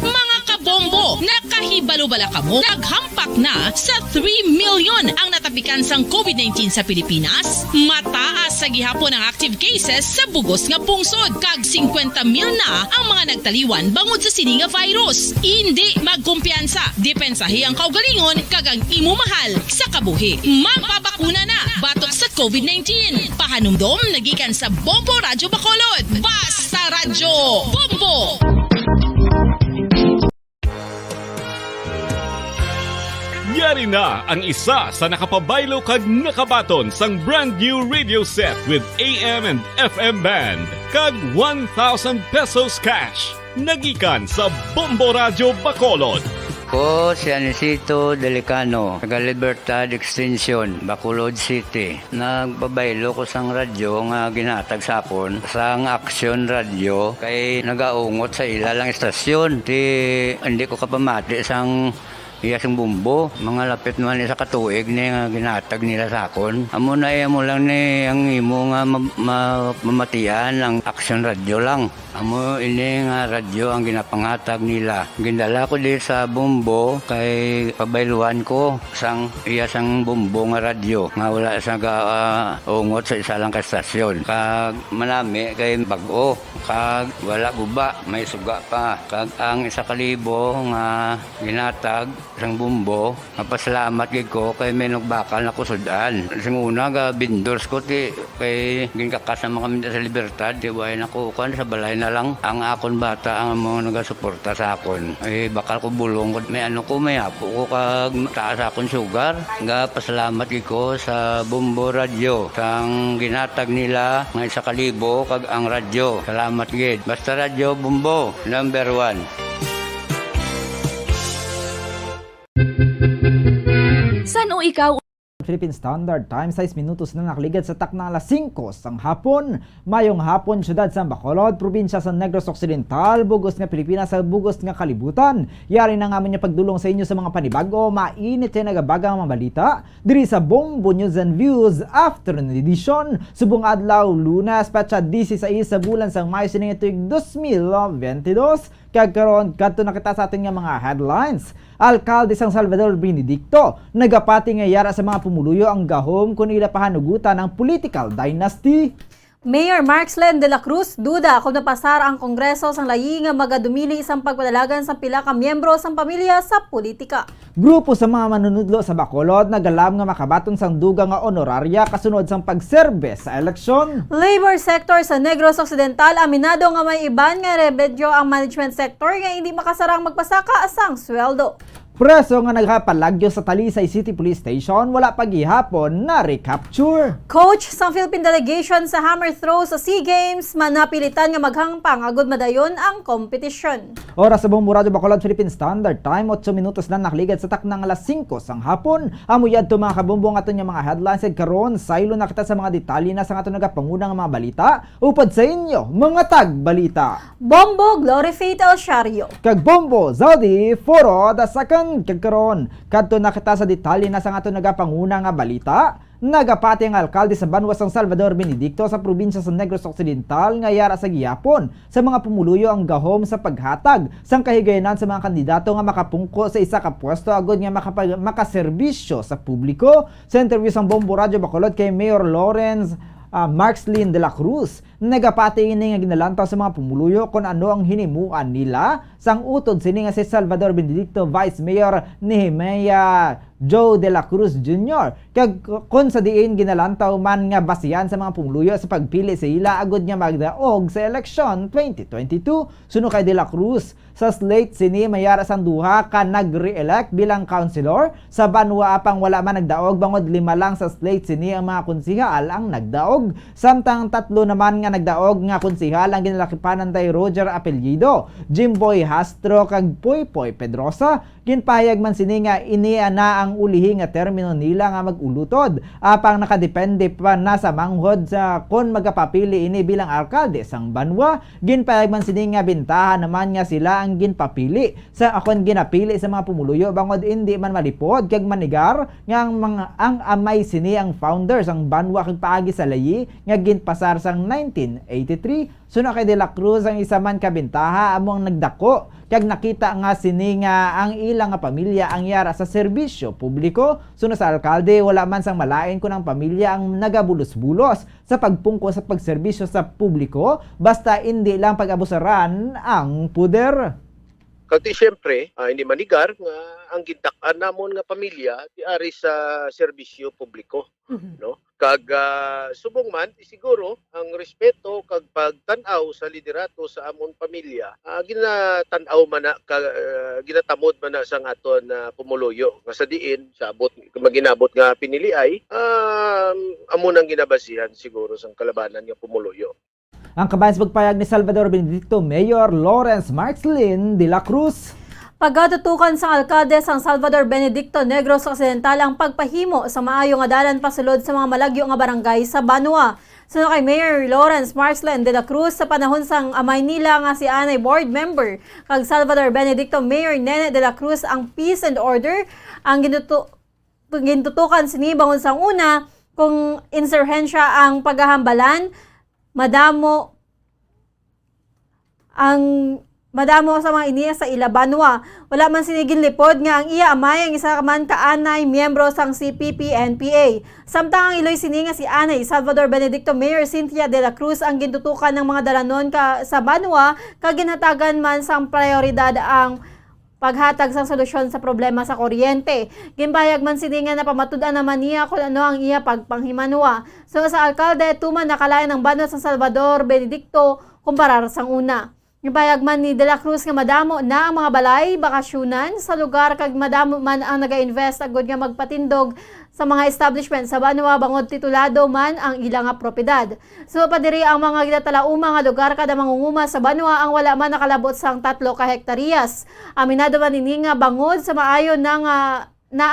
Mga kabombo, nakahibalo-bala kamo, naghampak na sa 3 million ang natapikan sang COVID-19 sa Pilipinas. Mataas sa gihapon ang active cases sa bugos nga pungsod, kag 50 mil na ang mga nagtaliwan bangod sa sini nga virus. Hindi magkumpiyansa, depensahi ang kaugalingon kag ang imo mahal sa kabuhi. Magpabakuna na batok sa COVID-19. Pahanumdom nagikan sa Bombo Radyo Bacolod. Basta Radyo Bombo! Yari na ang isa sa nakapabaylo kag nakabaton sang brand new radio set with AM and FM band kag 1,000 pesos cash. Nagikan sa Bombo Radyo Bacolod. Ko si Anisito Delicano, taga Libertad Extension, Bacolod City. Nagpabaylo ko sang radyo nga ginatag sapon sang Action Radio kay nagaungot sa ilalang estasyon. Hindi ko kapamati sang iyasang bumbo, mga lapit naman sa katuig ni nga ginatag nila sa akon. Amo na mo lang ni ang imo nga mamatian ang Action Radio lang. Amo ini nga radyo ang ginapangatag nila. Gindala ko di sa bumbo kay pabayluan ko sang iyasang bumbo nga radyo nga wala sa ungot sa isa lang ka estasyon. Kag manami kay bag-o, kag wala guba, may suga pa. Kag ang 1,000 nga ginatag sang bumbo, mapasalamat gid ko kay may nagbakal na kusudan. Sing una ga bindors ko ti kay ginkakasama kami sa Libertad, di way nako kan sa balay na lang ang akon bata ang mga nagasuporta sa akon. Ay bakal ko bulong ko may ano ko may apo ko kag taas akon sugar. Ga pasalamat gid ko sa Bombo Radio sang ginatag nila nga 1,000 kag ang radyo. Salamat gid. Basta Radyo Bombo number 1. San o ikaw? Philippine Standard Time, 6 minutos na nakaligad sa takna alas 5 sang hapon. Mayong hapon, syudad sa Bacolod, probinsya sa Negros Occidental, bugos nga Pilipinas sa bugos nga kalibutan. Yari na nga niya pagdulong sa inyo sa mga panibago, mainit siya nagabagang mga balita. Diri sa Bombo News and Views Afternoon Edition, subong adlaw Lunes, petsa 16 sa bulan sang Mayo sining tuig 2022. Kagkaroon kadto nakita sa ating nga mga headlines. Alkalde sang Salvador Benedicto nagapati nga yara sa mga pumuluyo ang gahom kun ila pahanugutan ng political dynasty. Mayor Markslen de la Cruz duda kung napasar ang Kongreso sang layi nga magadumili isang pagpadalagan sa pila ka miyembro sang pamilya sa politika. Grupo sa mga manunudlo sa Bacolod nagalam nga makabaton sang duga nga honorarya kasunod sang pagserbe sa eleksyon. Labor sector sa Negros Occidental aminado nga may iban nga rebedyo ang management sector nga hindi makasarang magpasaka asang sweldo. Preso nga naghapalagyo sa Talisay City Police Station wala pagihapon na recapture. Coach sa Philippine delegation sa hammer throw sa SEA Games manapilitan nga maghangpang agud madayon ang kompetisyon. Oras sa Bombo Radio Bacolod Philippine Standard Time 8 minutos na nakligad sa taknang alas 5 sang hapon. Amuyad to mga kabumbong aton nga mga headlines ed karon saylo na kita sa mga detalye na sa aton nagapangunang mga balita upod sa inyo mga tagbalita. Bombo Glory Faith El Shario. Kag Bombo Zaldi Foro da second kagkaron kadto na kita sa detalye na sa aton nagapanguna nga balita. Nagapati ang alkalde sa Banwa San Salvador Benedicto sa probinsya sa Negros Occidental nga yara sa gihapon sa mga pumuluyo ang gahom sa paghatag sang kahigayonan sa mga kandidato nga makapungko sa isa ka pwesto agud nga makaserbisyo sa publiko. Sa interview sa Bombo Radio Bacolod kay Mayor Lawrence Markslen de la Cruz, nagapati ini nga ginalantaw sa mga pumuluyo kung ano ang hinimuan nila sang utod sini nga si Salvador Benedicto Vice Mayor Nehemiah Joe de la Cruz Jr. Kag kung sa diin ginalantaw man nga basihan sa mga pumuluyo sa pagpili sa ila agud nga magdaog sa eleksyon 2022 suno kay de la Cruz. Sa slate sini mayara sang duha ka nag-re-elect bilang councilor sa Banwa apang wala man nagdaog bangod 5 lang sa slate sini ang mga konsihal ang nagdaog samtang 3 naman nga nagdaog nga konsihal ang ginalakipanan tay Roger Apellido, Jimboy Hastro kag Poypoy Pedrosa. Ginpahayag man sini nga ini na ang ulihi nga termino nila nga magulutod apang nakadepende pa na sa manghod sa kon magapapili ini bilang alkalde sang Banwa. Ginpahayag man sini nga bintahan naman nga sila ang ginpapili sa akon ginapili sa mga pumuluyo bangod hindi man malipod kag manigar nga ang amay sini ang founder sang Banwa kag paagi sa layi nga ginpasar sang 1983. Suno kay De La Cruz ang isa man kabintaha among nagdako kag nakita nga sini nga ang ilang nga pamilya ang yara sa serbisyo publiko. Suno sa alkalde wala man sang malain kun ang pamilya ang nagabulos-bulos sa pagpungko sa pagserbisyo sa publiko basta hindi lang pag-abusaran ang puder. Kasi siyempre, hindi manigar nga ang gintakan namon nga pamilya di ari sa serbisyo publiko, no? Kag subong man siguro ang respeto kag pagtan-aw sa liderato sa amon pamilya, ginatan-aw man na ginatamod man na sang aton pumuluyo. Nga sa diin sa abot maginabot nga pinili ay amo nang ginabasihan siguro sang kalabanan nga pumuluyo. Ang kabayan sa pagpayag ni Salvador Benedicto Mayor Lawrence Markslen de la Cruz. Pagkatutukan sa alkalde sang Salvador Benedicto Negros Occidental ang pagpahimo sa maayo nga dalan pasulod sa mga malagyo nga barangay sa Banwa. Suno kay Mayor Lawrence Markslen de la Cruz sa panahon sang amay nila nga si Anay Board Member kag Salvador Benedicto Mayor Nene de la Cruz ang peace and order ang gintutukan sini bangon sang una kung insurhensya ang paghahambalan madamo sa mga iniya sa Ilabanwa. Wala man sinigin lipod nga ang iya amay ang isa man kaanay miyembro sang CPP-NPA. Samtang ang iloy sini nga si Anay Salvador Benedicto Mayor Cynthia de la Cruz ang gintutukan ng mga dalanon sa Banwa kag ginhatagan man sang prioridad ang paghatag sa solusyon sa problema sa kuryente. Ginpahayag man sini nga napamatud-an naman niya kung ano ang iya pagpanghimanwa. So sa alkalde, tuman nakalayan ng Banwa San Salvador Benedicto kumparar sang una. Ginpahayag man ni De La Cruz nga madamo na ang mga balay, bakasyunan sa lugar kag madamo man ang naga-invest agud nga magpatindog sa mga establishment sa Banwa bangod titulado man ang ilang nga propiedad. So padiri ang mga ginatalauma nga lugar kada mangunguma sa Banwa ang wala man nakalabot sang 3 ka hektaryas. Aminado man ini nga bangod sa maayo na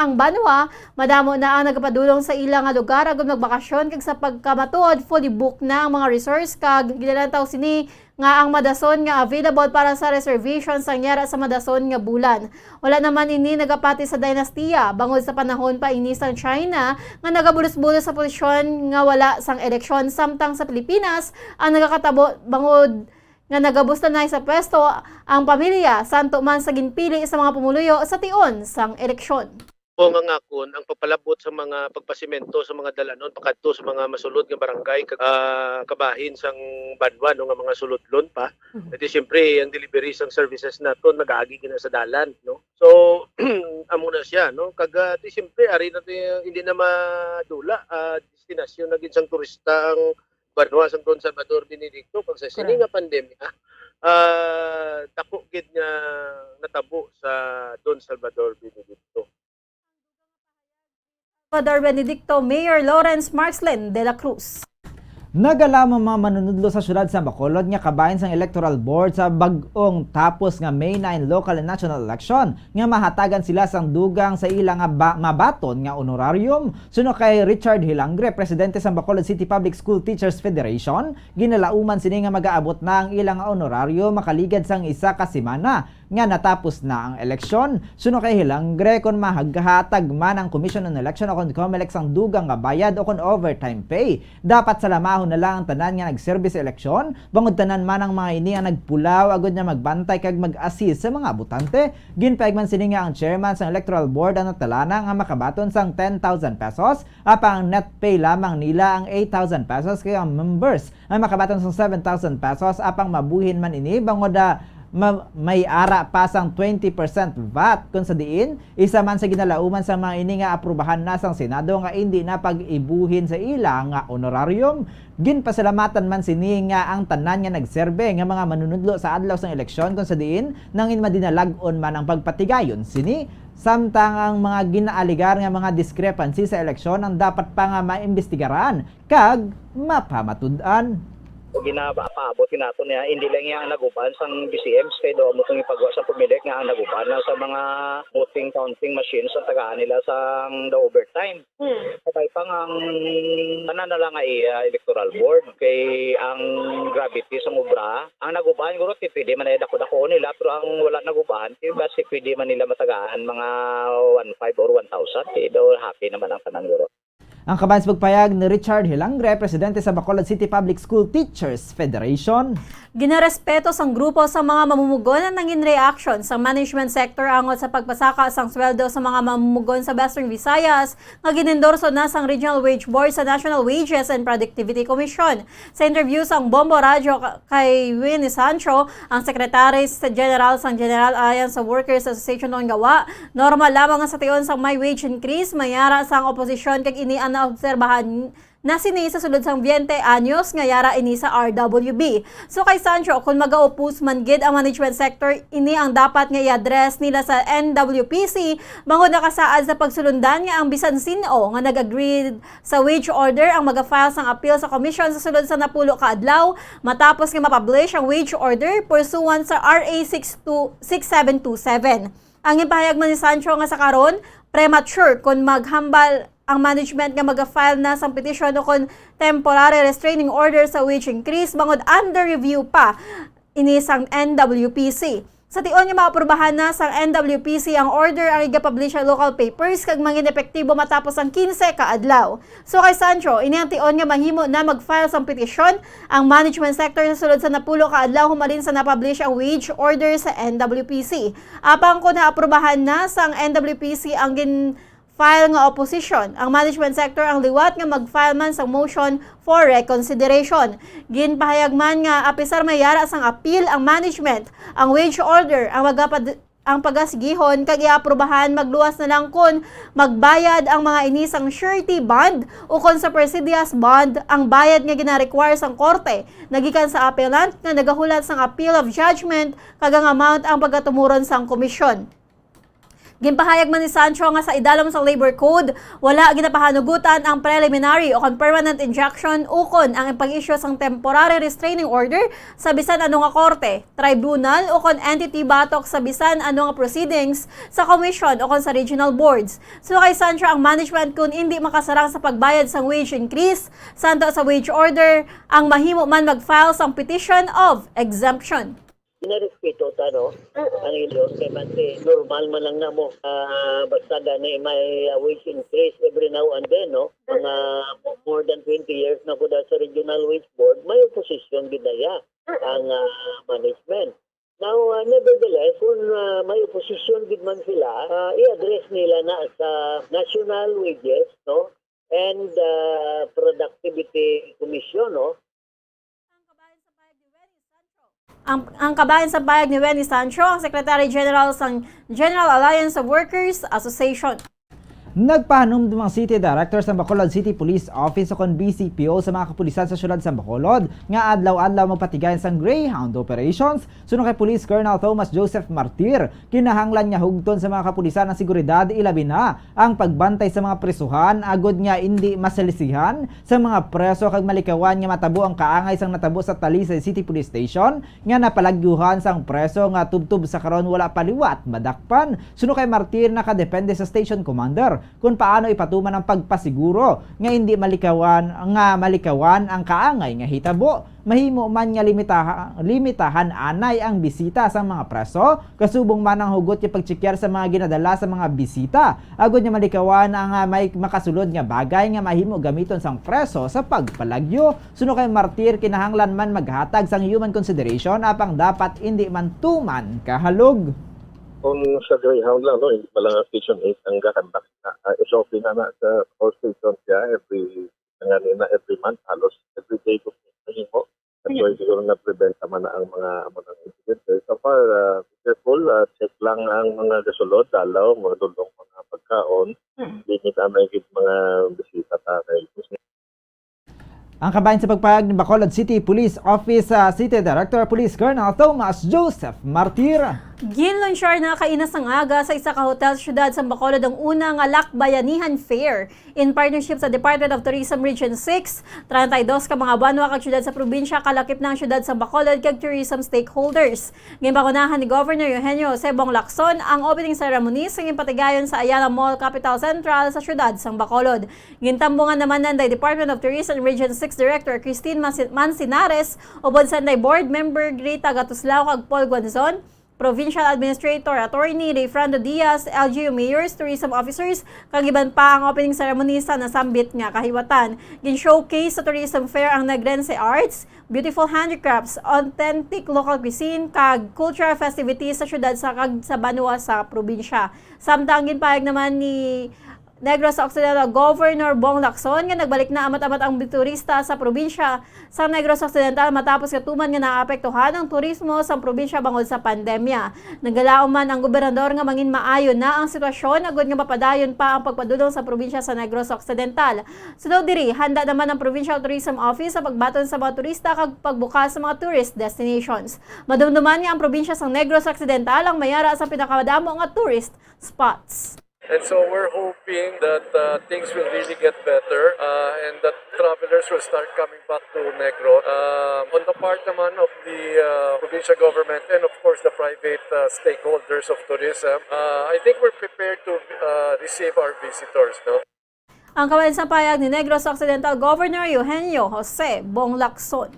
ang Banwa, madamo na ang nagapadulong sa ilang nga lugar agud magbakasyon kag sa pagkamatuod fully booked na ang mga resource kag gilalantaw sini nga ang Madason nga available para sa reservation sang yara sa Madason nga bulan. Wala naman ini nagapati sa dinastiya bangod sa panahon pa ini sang China nga nagabulos-bulos sa posisyon nga wala sang eleksyon samtang sa Pilipinas ang nagakatabo bangod nga nagabusta na sa pwesto ang pamilya santo man sa ginpili sa mga pumuluyo sa tion sang eleksyon. o nga ngakon ang papalabot sa mga pagpasimento sa mga dalanon pakadto sa mga masulod nga barangay kabahin sang banwan o nga mga sulodlon pa. Iti siyempre ang delivery sang services naton nagaagi gina sa dalan, no. So amo na siya, no. Kaga ti siyempre ari na hindi na madula destinasyon na gid sang turista ang banwa sang Don Salvador Benedicto pag sa sini nga pandemya. Dako gid nga natabo sa Don Salvador Benedicto. Salvador Benedicto Mayor Lawrence Marxlen de la Cruz. Nagalamang mga manunudlo sa syudad sa Bacolod nga kabahin sang electoral board sa bag-ong tapos nga May 9 local and national election nga mahatagan sila sang dugang sa ilang mabaton nga honorarium. Suno kay Richard Hilangre, presidente sa Bacolod City Public School Teachers Federation, ginalauman sini nga magaabot na ang ilang honorarium makaligad sang isa ka semana nga natapos na ang eleksyon. Suno kay Hilangre, kung mahaghatag man ang Commission on Election o kung COMELEC sang dugang nga bayad o kung overtime pay, dapat salamahon na lang ang tanan nga nagserbi sa eleksyon, bangod tanan man ang mga ini nga nagpulaw agad nga magbantay kag mag-assist sa mga botante. Ginpaigman sini nga ang chairman sa electoral board ang natalana nga makabaton sang 10,000 pesos, apang net pay lamang nila ang 8,000 pesos kay ang members ang makabaton sang 7,000 pesos, apang mabuhin man ini bangod may ara pa sang 20% VAT kung sa diin isa man sa ginalauman sa mga ini nga aprubahan na sang Senado nga hindi na pag-ibuhin sa ilang nga honorarium. Ginpasalamatan man sini nga ang tanan nga nagserbe nga mga manunudlo sa adlaw sang eleksyon kung sa diin nangin madinalag-on man ang pagpatigayon sini. Samtang ang mga ginaaligar nga mga discrepancy sa eleksyon ang dapat pa nga maimbestigaran kag mapamatud-an. O ginapaabot nato niya hindi lang yang naguban sang BCMs kay do mo tong ipagawa sa pumilik nga ang naguban na sa mga voting counting machines sa tagaan nila sang the overtime. Sabay pang ang tanan na lang ay electoral board kay ang gravity sa obra ang naguban guro pwede man ay dako-dako nila pero ang wala naguban basi pwede man nila matagaan mga 1,500 or 1,000 kay do happy naman ang tanan guro. Ang kabayan sa pagpayag ni Richard Hilangre, presidente sa Bacolod City Public School Teachers Federation. Ginarespeto sang grupo sa mga mamumugon na nangin reaction sa management sector angot sa pagpasaka sang sweldo sa mga mamumugon sa Western Visayas nga ginendorso na sang Regional Wage Board sa National Wages and Productivity Commission. Sa interview sang Bombo Radio kay Winnie Sancho, ang Secretary General sang General Alliance of Workers Association ng gawa, normal lamang sa tion sang may wage increase, mayara sang oposisyon kag ini ang naobserbahan na sini sa sulod sang 20 anyos nga yara ini sa RWB. So kay Sancho, kung mag-aupos man gid ang management sector, ini ang dapat nga i-address nila sa NWPC bangod nakasaad sa pagsulundan nga ang bisan sino nga nag-agree sa wage order ang mag-file sang appeal sa commission sa sulod sa napulo ka adlaw matapos nga ma-publish ang wage order pursuant sa RA 6727. Ang ipahayag man ni Sancho nga sa karon, premature kung maghambal ang management nga mag-file na sang petition o kon temporary restraining order sa wage increase bangod under review pa inisang NWPC. Sa tion nga maaprubahan na sang NWPC ang order ang iga-publish sa local papers kag mangin epektibo matapos ang 15 ka adlaw. So kay Sancho, ini ang tion nga mahimo na mag-file sang petition ang management sector sa sulod sa napulo ka adlaw humalin sa na-publish ang wage order sa NWPC. Apang kung naaprubahan na sang NWPC ang file nga opposition, ang management sector ang liwat nga mag-file man sa motion for reconsideration. Ginpahayag man nga apisar mayara sang appeal ang management, ang wage order ang pagasigihon kag iaprubahan magluwas na lang kun magbayad ang mga inisang surety bond o kon sa presidious bond ang bayad nga gina-require sang korte nagikan sa appellant nga nagahulat sang appeal of judgment kag ang amount ang pagatumuron sang komisyon. Ginpahayag man ni Sancho nga sa idalom sa Labor Code, wala ginapahanugutan ang preliminary o permanent injunction ukon ang pag-issue sang temporary restraining order sa bisan ano nga korte, tribunal o kon entity batok sa bisan ano nga proceedings sa commission o kon sa regional boards. So kay Sancho ang management kung hindi makasarang sa pagbayad sang wage increase, santo sa wage order, ang mahimo man mag-file sang petition of exemption. Inarespeto ta, no? Ang ilyon, kaya man normal man lang na mo. Basta gani may wage increase every now and then, no? Mga more than 20 years na po sa Regional Wage Board, may opposition ginaya ang management. Now, nevertheless, nila, kung may oposisyon gid man sila, i-address nila na sa National Wages, no? And Productivity Commission, no? Ang kabayan sa bayag ni Wendy Sancho, ang Secretary General ng General Alliance of Workers Association. Nagpahanumdum ang City Director sa Bacolod City Police Office o kon BCPO sa mga kapulisan sa syudad sa Bacolod nga adlaw-adlaw magpatigayon sang Greyhound operations suno kay Police Colonel Thomas Joseph Martir. Kinahanglan nga hugton sa mga kapulisan ng seguridad ilabi na ang pagbantay sa mga presuhan agod nga hindi masalisihan sa mga preso kag malikawan nga matabo ang kaangay sang natabo sa Talisay City Police Station nga napalagyuhan sang preso nga tubtub sa karon wala paliwat madakpan. Suno kay Martir nakadepende sa station commander kung paano ipatuman ang pagpasiguro nga hindi malikawan ang kaangay nga hitabo. Mahimo man nga limitahan anay ang bisita sa mga preso kasubong man ang hugot nga pagtsekyar sa mga ginadala sa mga bisita agod nga malikawan ang may makasulod nga bagay nga mahimo gamiton sang preso sa pagpalagyo. Suno kay Martir kinahanglan man maghatag sang human consideration apang dapat hindi man tuman kahalog. Kung sa Greyhound lang, no, hindi pa lang Station 8 ang gakandak na SOP na sa all stations siya every month, halos every day kung mo. At so, siguro na-prevent naman na ang mga incidents. So far, careful, check lang ang mga gasulod, dalaw, mga dulong mga pagkaon, limit ang mga bisita tayo. Ang kabayan sa pagpahayag ni Bacolod City Police Office City Director Police Colonel Thomas Joseph Martir. Ginlonsyar na kainas ng aga sa isa ka hotel sa syudad sa Bacolod ang unang Lakbayanihan Fair in partnership sa Department of Tourism Region 6. 32 ka mga banwa kag syudad sa probinsya kalakip ng syudad sa Bacolod kag tourism stakeholders. Ginbakunahan ni Governor Eugenio Sebong Lacson ang opening ceremony sa patigayon sa Ayala Mall Capital Central sa syudad sa Bacolod. Gintambungan naman ng Department of Tourism Region 6 Director Christine Mancinares ubod sa Board Member Greta Gatuslao kag Paul Guanzon, Provincial Administrator Attorney Rayfrando Diaz, LGU Mayors, Tourism Officers, kag iban pa ang opening ceremony sa nasambit nga kahiwatan. Gin-showcase sa tourism fair ang Negrense Arts, beautiful handicrafts, authentic local cuisine, kag cultural festivities sa syudad sa Banua sa probinsya. Samtang ginpahayag naman ni Negros Occidental Governor Bong Lacson nga nagbalik na amat-amat ang turista sa probinsya sa Negros Occidental matapos katuman nga naapektuhan ang turismo sa probinsya bangod sa pandemya. Naggalaom man ang gobernador nga mangin maayo na ang sitwasyon agud nga mapadayon pa ang pagpadulong sa probinsya sa Negros Occidental. Sunod diri, handa naman ang Provincial Tourism Office sa pagbaton sa mga turista kag pagbukas sa mga tourist destinations. Madumduman nga ang probinsya sa Negros Occidental ang mayara sa pinakamadamo nga tourist spots. And so we're hoping that things will really get better and that travelers will start coming back to Negros. On the part naman of the provincial government and of course the private stakeholders of tourism, I think we're prepared to receive our visitors. No? Ang kawalan sa payag ni Negros Occidental Governor Eugenio Jose Bong Lacson.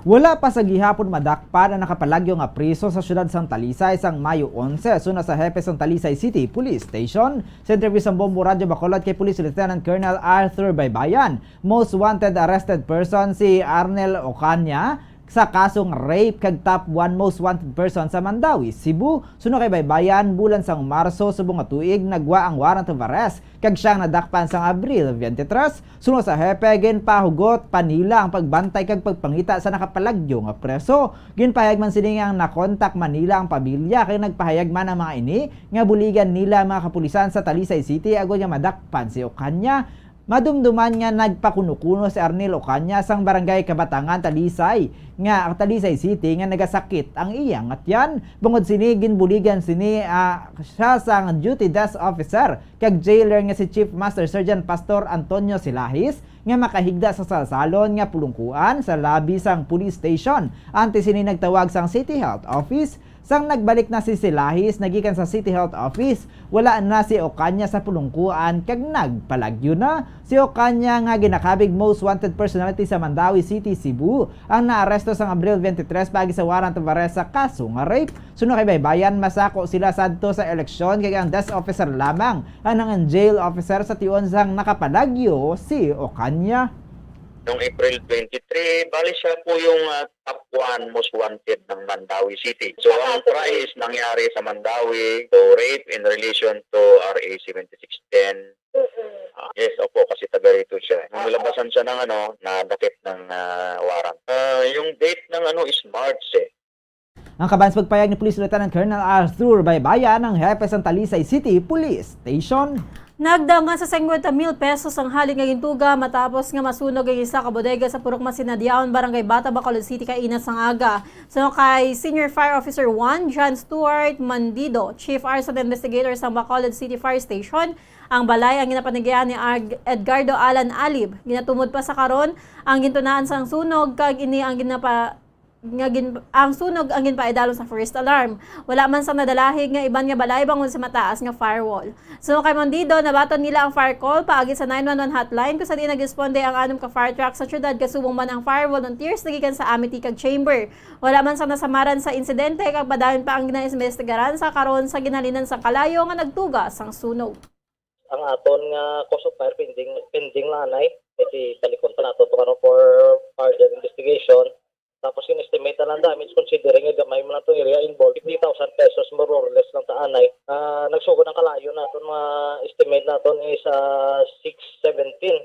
Wala pa sa gihapon madakpan na nakapalagyo nga priso sa syudad sang Talisay sang Mayo 11 suna sa hepe sang Talisay City Police Station. Sa interview sa Bombo Radio Bacolod kay Police Lieutenant Colonel Arthur Baybayan, most wanted arrested person si Arnel Ocaña sa kasong rape kag top 1 most wanted person sa Mandawi, Cebu. Suno kay Baybayan, bulan sang Marso subong nga tuig nagwa ang warrant of arrest kag siyang nadakpan sang Abril 23. Suno sa hepe ginpahugot panila ang pagbantay kag pagpangita sa nakapalagyo nga preso. Ginpahayag man sini nga nakontak Manila ang pamilya kay nagpahayag man ang mga ini nga buligan nila mga kapulisan sa Talisay City agod nga madakpan si Ocaña. Madumduman nga nagpakuno-kuno si Arnel Ocaña sang barangay Kabatangan, Talisay nga Talisay City nga nagasakit ang iyang atyan. Bungod sini ginbuligan sini siya sang duty desk officer kag jailer nga si Chief Master Sergeant Pastor Antonio Silahis nga makahigda sa salsalon nga pulungkuan sa labi sang police station. Ante sini nagtawag sang City Health Office. Sang nagbalik na si Silahis nagikan sa City Health Office, wala na si Ocaña sa pulungkuan kag nagpalagyo na. Si Ocaña nga ginakabig most wanted personality sa Mandawi City, Cebu, ang naaresto sang Abril 23 pagi sa warrant of arrest sa kaso nga rape. Suno kay Baybayan, masako sila sadto sa eleksyon kay ang desk officer lamang ang jail officer sa tion sang nakapalagyo si Ocaña. noong April 23. Bali siya po yung top 1 most wanted ng Mandawi City. So ang price nangyari sa Mandawi, so rape in relation to RA 7610. Yes, opo, kasi taga rito siya. Nung nilabasan siya ng nadakip ng warrant. Yung date ng is March eh. Ang kabayan sa pagpayag ni Police Lieutenant Colonel Arthur Baybayan ng Hepe ng Talisay City Police Station. Nagdaungan sa 50,000 pesos ang halin nga gintuga matapos nga masunog ang isa ka bodega sa Purok Masinadiaon, Barangay Bata, Bacolod City, kainas sang aga. So kay Senior Fire Officer 1, John Stuart Mandido, Chief Arson Investigator sa Bacolod City Fire Station, ang balay ang ginapanigyan ni Edgardo Alan Alib. Ginatumod pa sa karon ang gintunaan sang sunog kag ini ang ang sunog ang ginpaidalon sa first alarm. Wala man sa nadalahig nga iban nga balay bangon sa mataas nga firewall. So kay Mandido, nabaton nila ang fire call paagi sa 911 hotline kung saan nag-responde ang 6 ka fire truck sa syudad kasubong man ang fire volunteers nagikan sa Amity kag chamber. Wala man sa nasamaran sa insidente kag padayon pa ang ginaimbestigaran sa karon sa ginhalinan sa kalayo nga nagtuga sang sunog. Ang aton nga cause of fire pending lanay, iti talikon pa nato to for further investigation. Tapos yung estimate na damage considering nga gamay mo na itong area involved, 50,000 pesos more or less lang taanay. Nagsugod ng kalayo natin, estimate natin is 617.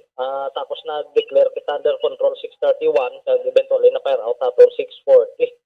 Tapos na-declare kita under control 631, kag eventually na-fire out natin 640.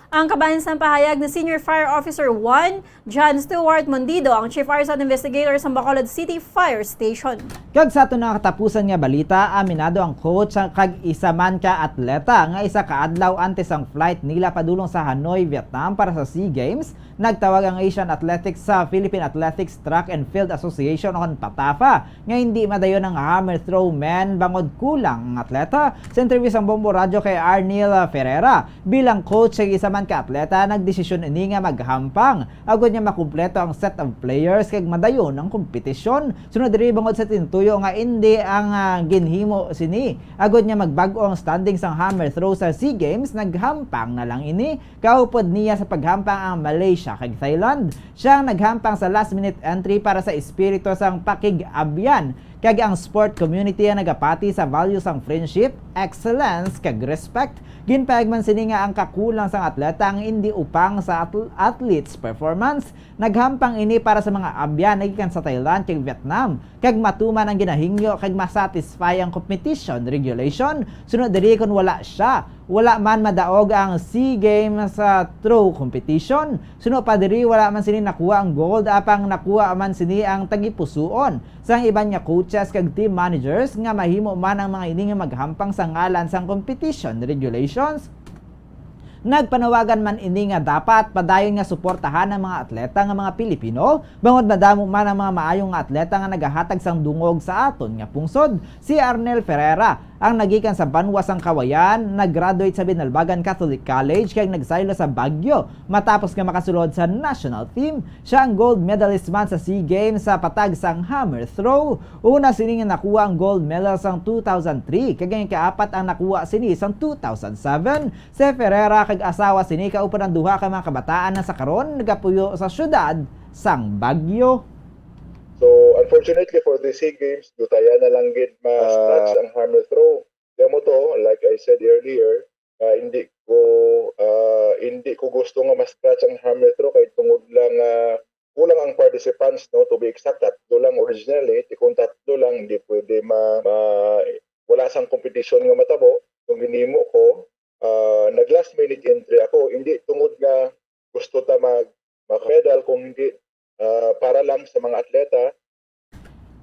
Ang kabayan sa pahayag ni Senior Fire Officer 1, John Stuart Mandido, ang Chief Arson Investigator sa Bacolod City Fire Station. Kag sa ito na katapusan nga balita, aminado ang coach kag isa man ka atleta nga isa ka adlaw antes ang flight nila padulong sa Hanoi, Vietnam para sa SEA Games. Nagtawag ang Asian Athletics sa Philippine Athletics Track and Field Association o PATAFA nga hindi madayon ang hammer throw men bangod kulang ang atleta. Sa interview sa Bombo Radio kay Arnil Ferreira, bilang coach kag isa man ka atleta, nagdesisyon ini nga maghampang agod niya makumpleto ang set of players kag madayon ang kompetisyon. Sunod diri bangod sa tintuyo nga hindi ang ginhimo sini agod niya magbago ang standings ang hammer throw sa SEA Games, naghampang na lang ini. Kaupod niya sa paghampang ang Malaysia kag Thailand. Siyang naghampang sa last minute entry para sa espiritu sang pakig-abyan kag ang sport community ang nagapati sa values ang friendship, excellence kag respect. Ginpayag man sini nga ang kakulang sang atleta ang hindi upang sa athletes performance. Naghampang ini para sa mga abyan nagikan sa Thailand kag Vietnam kag matuman ang ginahingyo kag masatisfy ang competition regulation. Sunod diri kun wala man madaog ang SEA Games sa throw competition. Sunod pa diri wala man sini nakuha ang gold apang nakuha man sini ang tagipusuon sang iban nga coaches kag team managers nga mahimo man ang mga ini nga maghampang sa ngalan sang competition regulations. Nagpanawagan man ini nga dapat padayon nga suportahan ng mga atleta nga mga Pilipino bangod madamo man ang mga maayong nga atleta nga nagahatag sang dungog sa aton nga pungsod. Si Arnel Ferreira ang nagikan sa Banwa sang Kawayan, nag-graduate sa Binalbagan Catholic College kag nagsaylo sa Baguio matapos nga makasulod sa national team. Siya ang gold medalist man sa SEA Games sa patag sang hammer throw. Una sini nga nakuha ang gold medal sang 2003 kag ang kaapat ang nakuha sini sang 2007. Si Ferreira kag asawa sini kaupan ang duha ka mga kabataan na sa karon nagapuyo sa syudad sang Baguio. So, unfortunately for the SEA Games, dutaya na lang gid ma-scratch ang hammer throw. Demo to, like I said earlier, hindi ko gusto nga ma-scratch ang hammer throw kay tungod lang kulang ang participants, no, to be exact. Tatlo lang originally, kung tatlo lang hindi pwede wala sang competition nga matabo. Kung hinimo ko, nag-last minute entry ako, hindi tungod nga gusto ta mag-medal, kung hindi para lang sa mga atleta.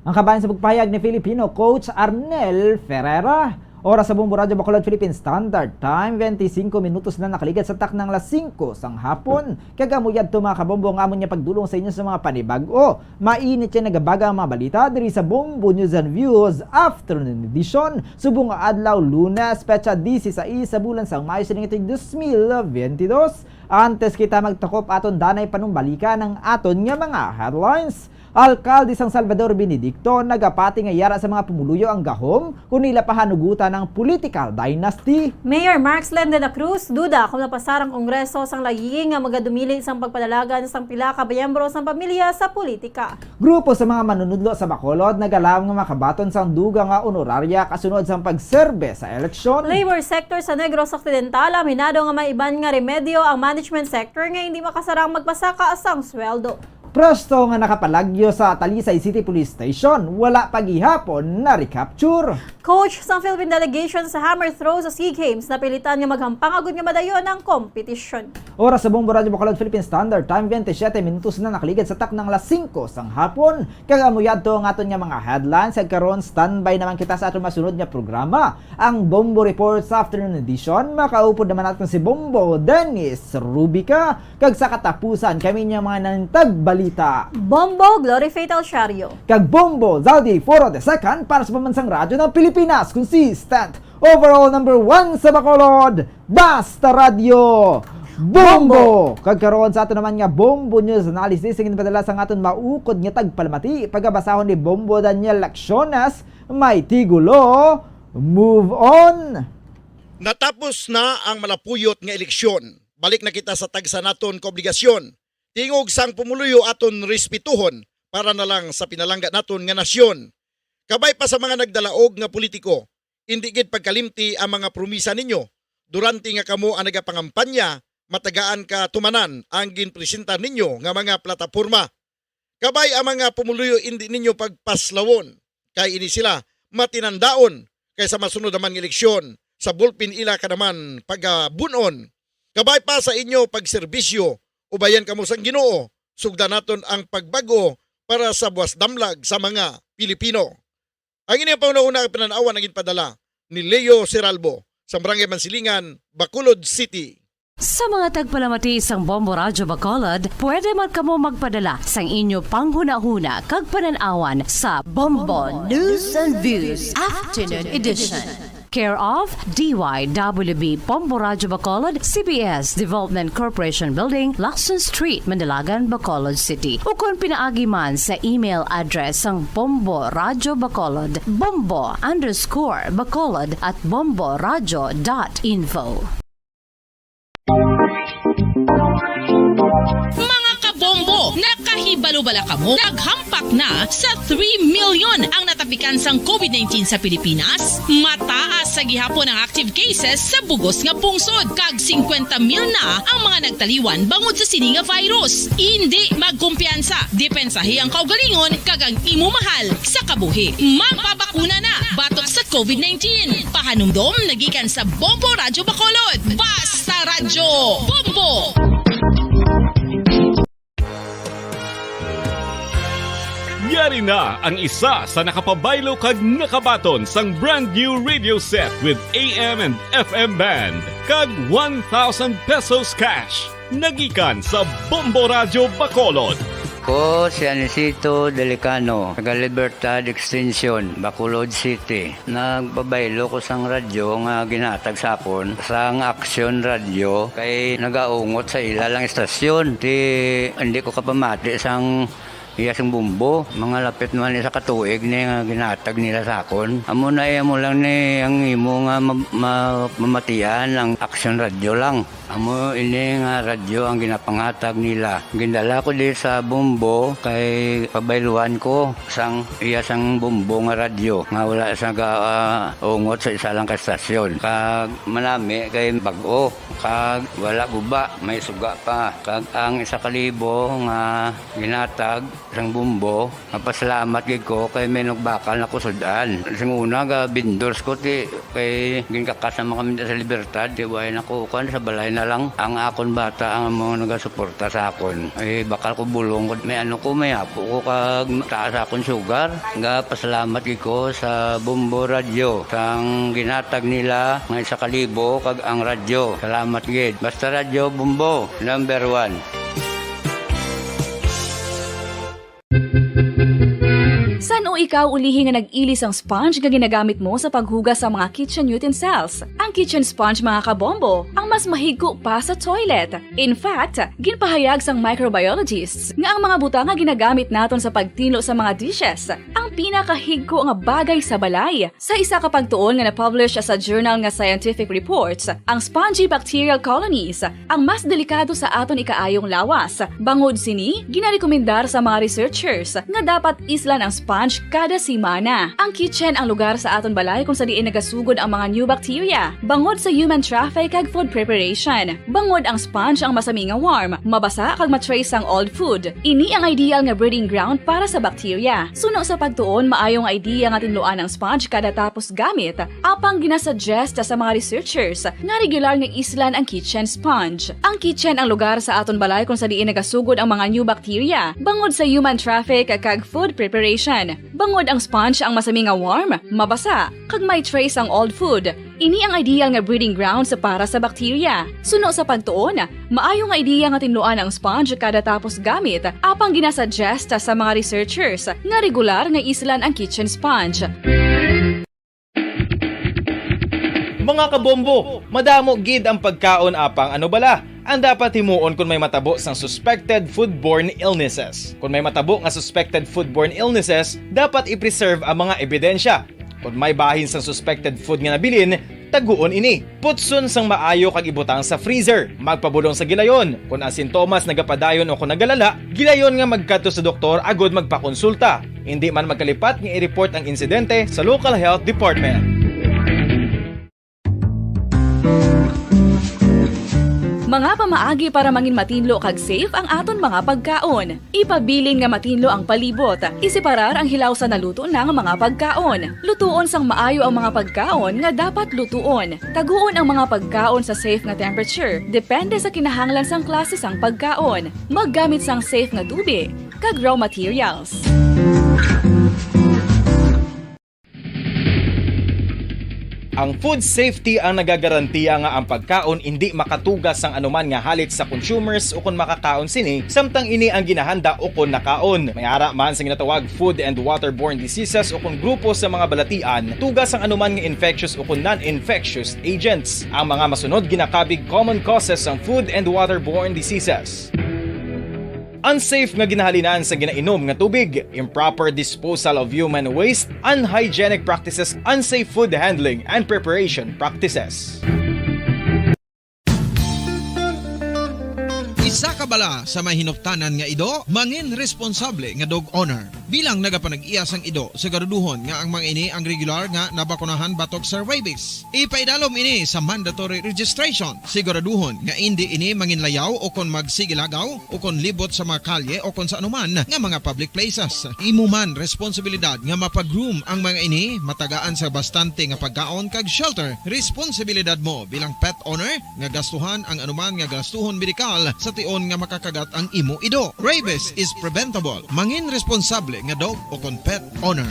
Ang kabayan sa pagpahayag ni Filipino coach Arnel Ferreira. Oras sa Bombo Radio Bacolod Philippine Standard Time, 25 minutos na nakaligat sa taknang las 5 sang hapon. Kagamuyad to mga kabombo ang amon niya pagdulong sa inyo sa mga panibag-o. Mainit yan nagabaga ang mga balita diri sa Bombo News and Views Afternoon Edition. Subong adlaw Lunes, petsa 16 sa bulan sang Mayo sining ito 2022. Antes kita magtakop aton danay panumbalika ng aton nga mga headlines. Alkalde sang Salvador Benedicto nagapati nga yara sa mga pumuluyo ang gahom kung nila pahanugutan ng political dynasty. Mayor Mark Slem de la Cruz duda kung napasarang kongreso sang laging nga magadumili sang pagpadalagan sang pila ka miyembro sang pamilya sa politika. Grupo sa mga manunudlo sa Bacolod nagalam nga makabaton sang duga nga honoraria kasunod sang pagserbe sa eleksyon. Labor sector sa Negros Occidental aminado nga may iban nga remedyo ang management sector nga hindi makasarang magpasaka asang sweldo. Presto nga nakapalagyo sa Talisay City Police Station, wala pagihapon na recapture. Coach sa Philippine delegation sa hammer throw sa SEA Games napilitan nga maghampang agud nga madayon ng kompetisyon. Oras sa Bombo Radio Bacolod Philippine Standard Time 27 minutos na nakaligid sa taknang alas 5 sang hapon. Kagamuyad to ang aton nga mga headlines ag karon standby naman kita sa aton masunod nga programa. Ang Bombo Report sa afternoon edition makaupod naman natin si Bombo Dennis Rubica kag sa katapusan kami niya mga nangtagbalita Bombo Glory Fatal Shario kag Bombo Zaldi Foro the Second para sa pamansang radyo ng Pilipinas, consistent overall number 1 sa Bacolod, Basta Radio Bombo! Kagkaroon sa ato naman nga Bombo News Analysis ang padala sa aton maukod nga tagpalamati pagabasahon ni Bombo Daniel Lacciones, may tigulo, move on. Natapos na ang malapuyot nga eleksyon. Balik na kita sa tagsa naton ka obligasyon. Tingog sang pumuluyo aton respetuhon para na lang sa pinalangga naton nga nasyon. Kabay pa sa mga nagdalaog nga politiko, hindi gid pagkalimti ang mga promisa ninyo. Durante nga kamo ang nagapangampanya, matagaan ka tumanan ang ginpresenta ninyo nga mga plataporma. Kabay ang mga pumuluyo hindi ninyo pagpaslawon. Kay ini sila matinandaon kaysa masunod naman ng eleksyon sa bulpin ila ka naman pagabunon. Kabay pa sa inyo pagserbisyo, ubayan kamo sang Ginoo, sugdan naton ang pagbago para sa buwas damlag sa mga Pilipino. Ang inyong pauna-una pinanawan naging padala ni Leo Seralbo sa Barangay Mansilingan, Bacolod City. Sa mga tagpalamati sang Bombo Radyo Bacolod, pwede man kamo magpadala sang inyo panghuna-huna kag pananawan sa Bombo News and Views Afternoon Edition. Care of DYWB Bombo Radyo Bacolod, CBS Development Corporation Building, Lacson Street, Mandalagan, Bacolod City. O kung pinaagi man sa email address ang Bombo Radyo Bacolod, bombo_bacolod@bomboradyo.info. Mga kabombo, nakahibalo-bala ka mo? Naghampak na sa 3 million ang natapikan sang COVID-19 sa Pilipinas. Mataas sa gihapon ang active cases sa bugos nga pungsod. Kag 50 mil na ang mga nagtaliwan bangod sa sini nga virus. Hindi magkumpiyansa. Depensahi ang kaugalingon kag ang imo mahal sa kabuhi. Magpabakuna na batok sa COVID-19. Pahanumdom nagikan sa Bombo Radyo Bacolod. Basta Radyo Bombo! Yari na ang isa sa nakapabaylo kag nakabaton sang brand new radio set with AM and FM band kag 1,000 pesos cash. Nagikan sa Bombo Radyo Bacolod. Ko si Anisito Delicano, taga Libertad Extension, Bacolod City. Nagbabaylo ko sang radyo nga ginatag sapon sang Action Radio kay nagaungot sa ilalang estasyon. Hindi ko kapamati sang iyasang bumbo, mga lapit naman sa katuig ni nga ginatag nila sa akon. Amo na mo lang ni ang imo nga mamatian ang Action Radio lang. Amo ini nga radyo ang ginapangatag nila. Gindala ko di sa bumbo kay pabayluan ko sang iyasang bumbo nga radyo nga wala sa ungot sa isa lang ka estasyon. Kag manami kay bag-o, kag wala guba, may suga pa. Kag ang 1,000 nga ginatag sang bumbo, mapasalamat gid ko kay may nagbakal na kusudan. Sing una ga vendors ko ti kay ginkakasama kami sa Libertad, di way nako kan sa balay na lang ang akon bata ang mga nagasuporta sa akon. Ay bakal ko bulong ko may ano ko may apo ko kag taas akon sugar. Nga pasalamat gid ko sa Bombo Radio sang ginatag nila nga 1,000 kag ang radyo. Salamat gid. Basta Radio Bombo number 1. San Ngano ikaw ulihi nga nag-ilis ang sponge nga ginagamit mo sa paghugas sa mga kitchen utensils? Ang kitchen sponge mga kabombo, ang mas mahigko pa sa toilet. In fact, ginpahayag sang microbiologists nga ang mga butang nga ginagamit naton sa pagtilo sa mga dishes ang pinakahigko nga bagay sa balay. Sa isa ka pagtuon nga na-publish sa journal nga Scientific Reports, ang spongy bacterial colonies ang mas delikado sa aton ikaayong lawas. Bangod sini, ginarekomendar sa mga researchers nga dapat islan ang sponge kada simana. Ang kitchen ang lugar sa aton balay kung sa diin nagasugod ang mga new bacteria. Bangod sa human traffic kag food preparation. Bangod ang sponge ang masami nga warm, mabasa kag matrace ang old food. Ini ang ideal nga breeding ground para sa bacteria. Suno sa pagtuon, maayong idea nga tinluan ang sponge kada tapos gamit. Apang ginasuggest sa mga researchers nga regular nga islan ang kitchen sponge. Ang kitchen ang lugar sa aton balay kung sa diin nagasugod ang mga new bacteria. Bangod sa human traffic kag food preparation. Bangod ang sponge ang masami nga warm, mabasa, kag may trace ang old food. Ini ang ideal nga breeding ground sa para sa bacteria. Suno sa pagtuon, maayong nga idea nga tinluan ang sponge kada tapos gamit. Apang ginasuggest sa mga researchers nga regular nga islan ang kitchen sponge. Mga kabombo, madamo gid ang pagkaon apang ano bala. Ang dapat himuon kung may matabo sang suspected foodborne illnesses. Kung may matabo nga suspected foodborne illnesses, dapat i-preserve ang mga ebidensya. Kung may bahin sang suspected food nga nabilin, taguon ini. Putson sang maayo kag ibutang sa freezer. Magpabulong sa gilayon. Kung ang sintomas nagapadayon o kung nagalala, gilayon nga magkadto sa doktor agud magpakonsulta. Hindi man magkalipat nga i-report ang insidente sa local health department. Mga pamaagi para mangin matinlo kag safe ang aton mga pagkaon. Ipabilin nga matinlo ang palibot. Isiparar ang hilaw sa naluto ng mga pagkaon. Lutuon sang maayo ang mga pagkaon nga dapat lutuon. Taguon ang mga pagkaon sa safe nga temperature. Depende sa kinahanglan sang klase sang pagkaon. Maggamit sang safe nga tubig kag raw materials. Ang food safety ang nagagarantiya nga ang pagkaon hindi makatugas sang anuman nga halit sa consumers o kung makakaon sini, samtang ini ang ginahanda o kung nakaon. May ara man sa ginatawag food and waterborne diseases o kung grupo sa mga balatian, tugas ang anuman nga infectious o kung non-infectious agents. Ang mga masunod ginakabig common causes ng food and waterborne diseases. Unsafe nga ginahalinan sa ginainom nga tubig, improper disposal of human waste, unhygienic practices, unsafe food handling and preparation practices. Isa ka bala sa may hinuptanan nga ido, mangin responsable nga dog owner. Bilang nagapanag-iyas ang ido, siguraduhon nga ang mga ini ang regular nga nabakunahan batok sa rabies. Ipaidalom ini sa mandatory registration. Siguraduhon nga hindi ini manginlayaw o kon magsigilagaw o kon libot sa mga kalye o kon sa anuman nga mga public places. Imo man responsibilidad nga mapag-groom ang mga ini, matagaan sa bastante nga pagkaon kag shelter. Responsibilidad mo bilang pet owner nga gastuhan ang anuman nga gastuhon medikal sa tion nga makakagat ang imo ido. Rabies is preventable. Mangin responsable nga dog o kon pet owner.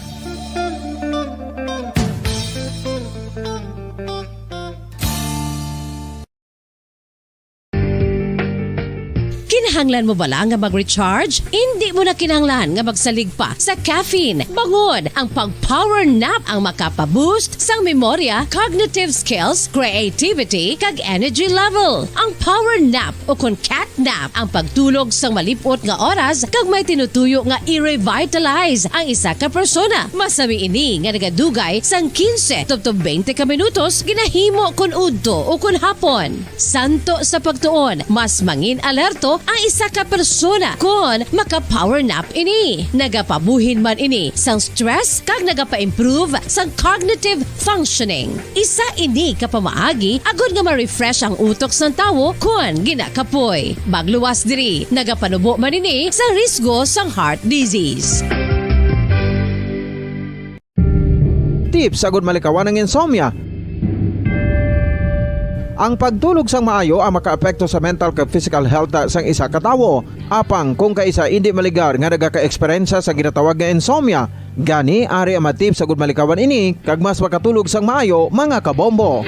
Kinahanglan mo bala nga mag-recharge? Hindi mo na kinahanglan nga magsalig pa sa caffeine. Bangod ang pag-power nap ang makapaboost sang memorya, cognitive skills, creativity, kag energy level. Ang power nap o kun cat nap ang pagtulog sang malipot nga oras kag may tinutuyo nga i-revitalize ang isa ka persona. Masami ini nga nagadugay sang 15 to 20 ka minutos ginahimo kun udto o kun hapon. Santo sa pagtuon, mas mangin alerto ang isa ka persona kung maka-power nap ini. Nagapabuhin man ini sang stress kag nagapa-improve sang cognitive functioning. Isa ini kapamaagi agud nga ma-refresh ang utok sang tawo kung ginakapoy. Magluwas diri, nagapanubo man ini sa risgo sang heart disease. Tips agud malikawan ng insomnia. Ang pagtulog sang maayo ang makaapekto sa mental kag physical health sang isa ka tawo. Apang kung kaisa hindi maligar nga nagaka-eksperyensya sa ginatawag nga insomnia, gani ari ang matip sa good malikawan ini kag mas makatulog sang maayo mga kabombo.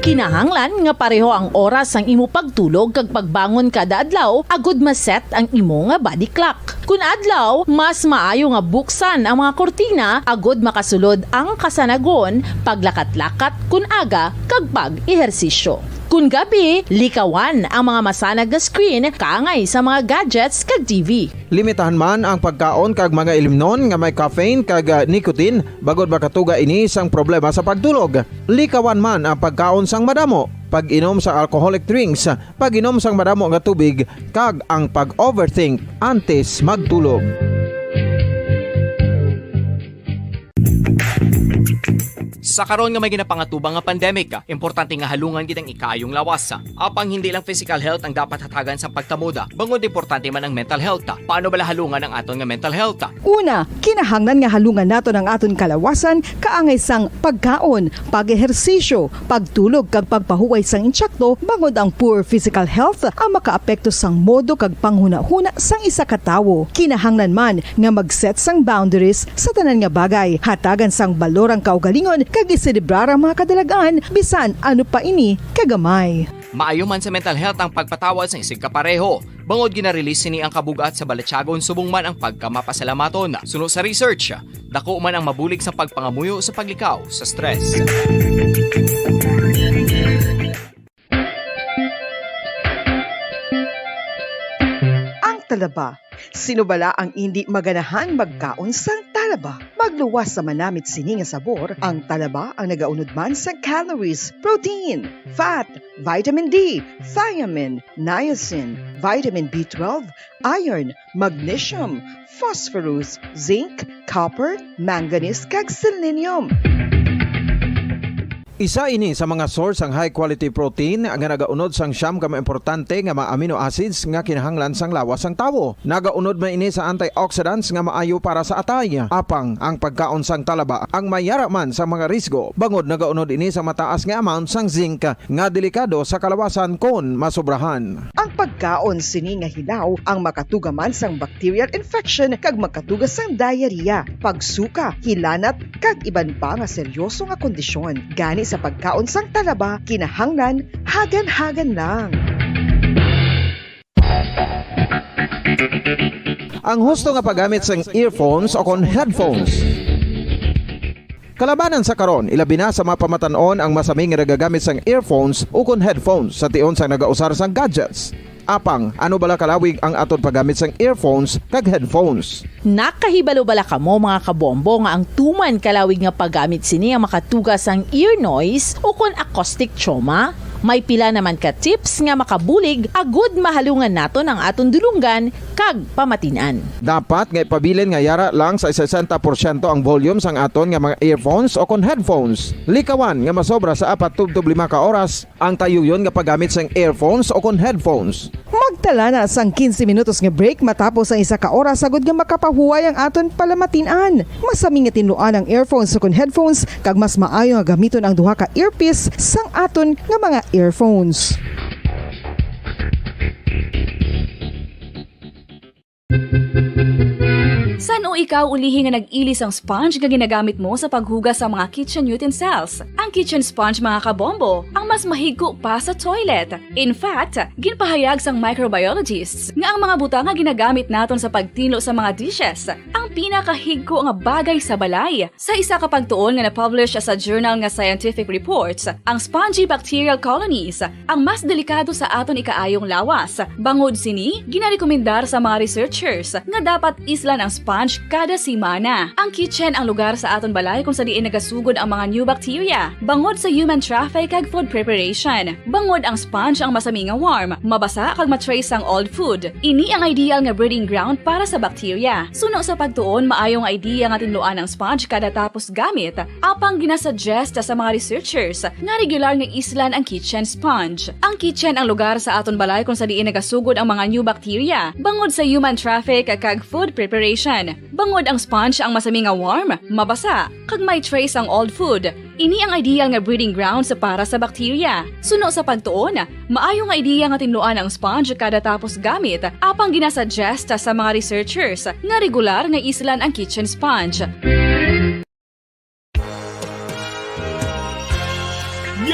Kinahanglan nga pareho ang oras ang imo pagtulog kag pagbangon kada adlaw agud maset ang imo nga body clock. Kun adlaw, mas maayo nga buksan ang mga kortina agud makasulod ang kasanagon, paglakat-lakat kun aga kag pag-ehersisyo. Kun gabi, likawan ang mga masanag na screen kaangay sa mga gadgets kag TV. Limitahan man ang pagkaon kag mga ilimnon nga may caffeine kag nicotine bagod makatuga ini sang problema sa pagtulog. Likawan man ang pagkaon sang madamo, pag-inom sa alcoholic drinks, pag-inom sang madamo nga tubig kag ang pag-overthink antes magtulog. Sa karon nga may ginapangatubang nga pandemic, importante nga halungan gid ang ikayong lawas. Apang hindi lang physical health ang dapat hatagan sa pagtamuda, bangod importante man ang mental health. Paano bala halungan ang aton nga mental health? Una, kinahanglan nga halungan nato ang aton kalawasan kaangay sang pagkaon, pag-ehersisyo, pagtulog kag pagpahuway sang insyakto bangod ang poor physical health ang makaapekto sang modo kag panghuna-huna sang isa ka tawo. Kinahanglan man nga mag-set sang boundaries sa tanan nga bagay, hatagan sang balorang kaugalingon kag iselebrar ang mga kadalagaan bisan ano pa ini kagamay. Maayo man sa mental health ang pagpatawad sa isig kapareho. Bangod gina-release ni ang kabugat sa Balatsyagon subong man ang pagkamapasalamaton. Sunod sa research, dako man ang mabulig sa pagpangamuyo sa paglikaw sa stress. Ang talaba. Sino bala ang hindi maganahan magkaon sang talaba? Magluwas sa manamit sini nga sabor, ang talaba ang nagaunod man sa calories, protein, fat, vitamin D, thiamine, niacin, vitamin B12, iron, magnesium, phosphorus, zinc, copper, manganese kag selenium. Isa ini sa mga source ang high quality protein nga nagaunod sang siyam ka importante nga mga amino acids nga kinahanglan sang lawas sang tawo. Nagaunod man ini sa antioxidants nga maayo para sa atay. Apang ang pagkaon sang talaba ang mayara man sa mga risgo. Bangod nagaunod ini sa mataas nga amount sang zinc nga delikado sa kalawasan kon masobrahan. Ang pagkaon sini nga hilaw ang makatugaman sang bacterial infection kag makatuga sang diarrhea, pagsuka, hilanat kag iban pa nga seryoso nga kondisyon. Gani sa pagkaon sang talaba, kinahanglan hagan-hagan lang. Ang husto nga paggamit sang earphones o kon headphones. Kalabanan sa karon, ilabi na sa mga pamatanon ang masaming nga nagagamit sang earphones o kon headphones sa tion sang nagausar sang gadgets. Apang, ano bala kalawig ang aton paggamit sang earphones kag headphones? Nakahibalo bala kamo mga kabombo nga ang tuman kalawig nga paggamit sini ang makatugas ang ear noise o kon acoustic trauma? May pila naman ka tips nga makabulig agud mahalungan naton ang aton dulunggan kag pamatinan. Dapat nga ipabilin nga yara lang sa 60% ang volume sang aton nga mga earphones o kon headphones. Likawan nga masobra sa 4 to 5 ka oras ang tayuyon nga paggamit sang earphones o kon headphones. Magtala na sang 15 minutos nga break matapos ang isa ka oras sagud nga makapahuway ang aton palamatinan. Masami nga tinluan ang earphones o kon headphones kag mas maayo nga gamiton ang duha ka earpiece sang aton nga mga earphones. San o ikaw ulihi nga nag-ilis ang sponge nga ginagamit mo sa paghugas sa mga kitchen utensils? Ang kitchen sponge mga kabombo, ang mas mahigko pa sa toilet. In fact, ginpahayag sang microbiologists nga ang mga butang nga ginagamit naton sa pagtinlo sa mga dishes ang pinakahigko nga bagay sa balay. Sa isa ka pagtuon nga na-publish sa journal nga Scientific Reports, ang spongy bacterial colonies ang mas delikado sa aton ikaayong lawas. Bangod sini, ginarekomendar sa mga researchers nga dapat islan ang sponge kada semana. Ang kitchen ang lugar sa aton balay kung sa diin nagasugod ang mga new bacteria. Bangod sa human traffic kag food preparation. Bangod ang sponge ang masami nga warm, mabasa kag matrace ang old food. Ini ang ideal nga breeding ground para sa bacteria. Suno sa pagtuon, maayong idea nga tinluan ang sponge kada tapos gamit. Apang ginasuggest sa mga researchers nga regular nga islan ang kitchen sponge. Ang kitchen ang lugar sa aton balay kung sa diin nagasugod ang mga new bacteria. Bangod sa human traffic kag food preparation. Bangod ang sponge ang masami nga warm, mabasa, kag may trace ang old food. Ini ang ideal nga breeding ground sa para sa bacteria. Suno sa pagtuon, maayo nga idea nga tinluan ang sponge kada tapos gamit, apang ginasuggest sa mga researchers nga regular nga islan ang kitchen sponge.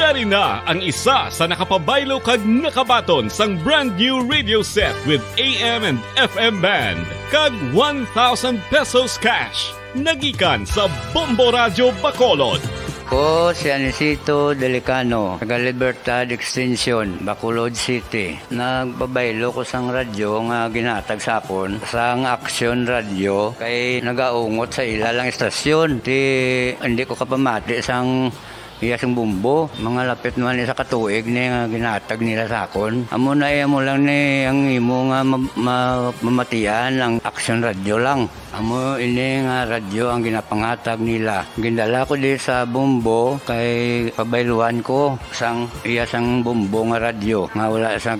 Yari na ang isa sa nakapabaylo kag nakabaton sang brand new radio set with AM and FM band kag 1,000 pesos cash. Nagikan sa Bombo Radio Bacolod. Ko si Anisito Delicano, taga Libertad Extension, Bacolod City. Nagbabaylo ko sang radyo nga ginatag sapon sang Action Radio kay nagaungot sa ilalang estasyon. Hindi ko kapamati sang iyasang bumbo, mga lapit naman sa katuig ni nga ginatag nila sa akon. Amo na mo lang ni ang imo nga mamatian ang Action Radio lang. Amo ini nga radyo ang ginapangatag nila. Gindala ko di sa bumbo kay pabayluan ko sang iyasang bumbo nga radyo nga wala sa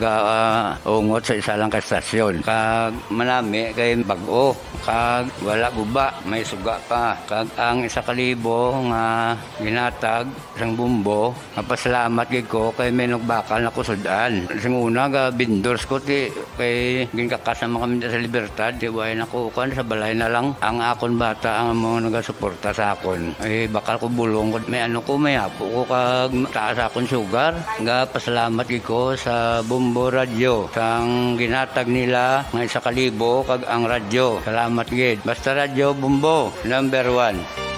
ungot sa isa lang ka estasyon. Kag manami kay bag-o, kag wala guba, may suga pa. Kag ang 1,000 nga ginatag sang bumbo, napasalamat gid ko kay may nagbakal na kusudan. Sing una ga vendors ko ti kay ginkakasama kami sa Libertad, di way nakukan sa balay na lang ang akon bata ang mga nagasuporta sa akon. Ay bakal ko bulong ko may ano ko may apo ko kag taas akon sugar. Nga pasalamat gid ko sa Bombo Radio sang ginatag nila nga 1,000 kag ang radyo. Salamat gid. Basta Radio Bombo number 1.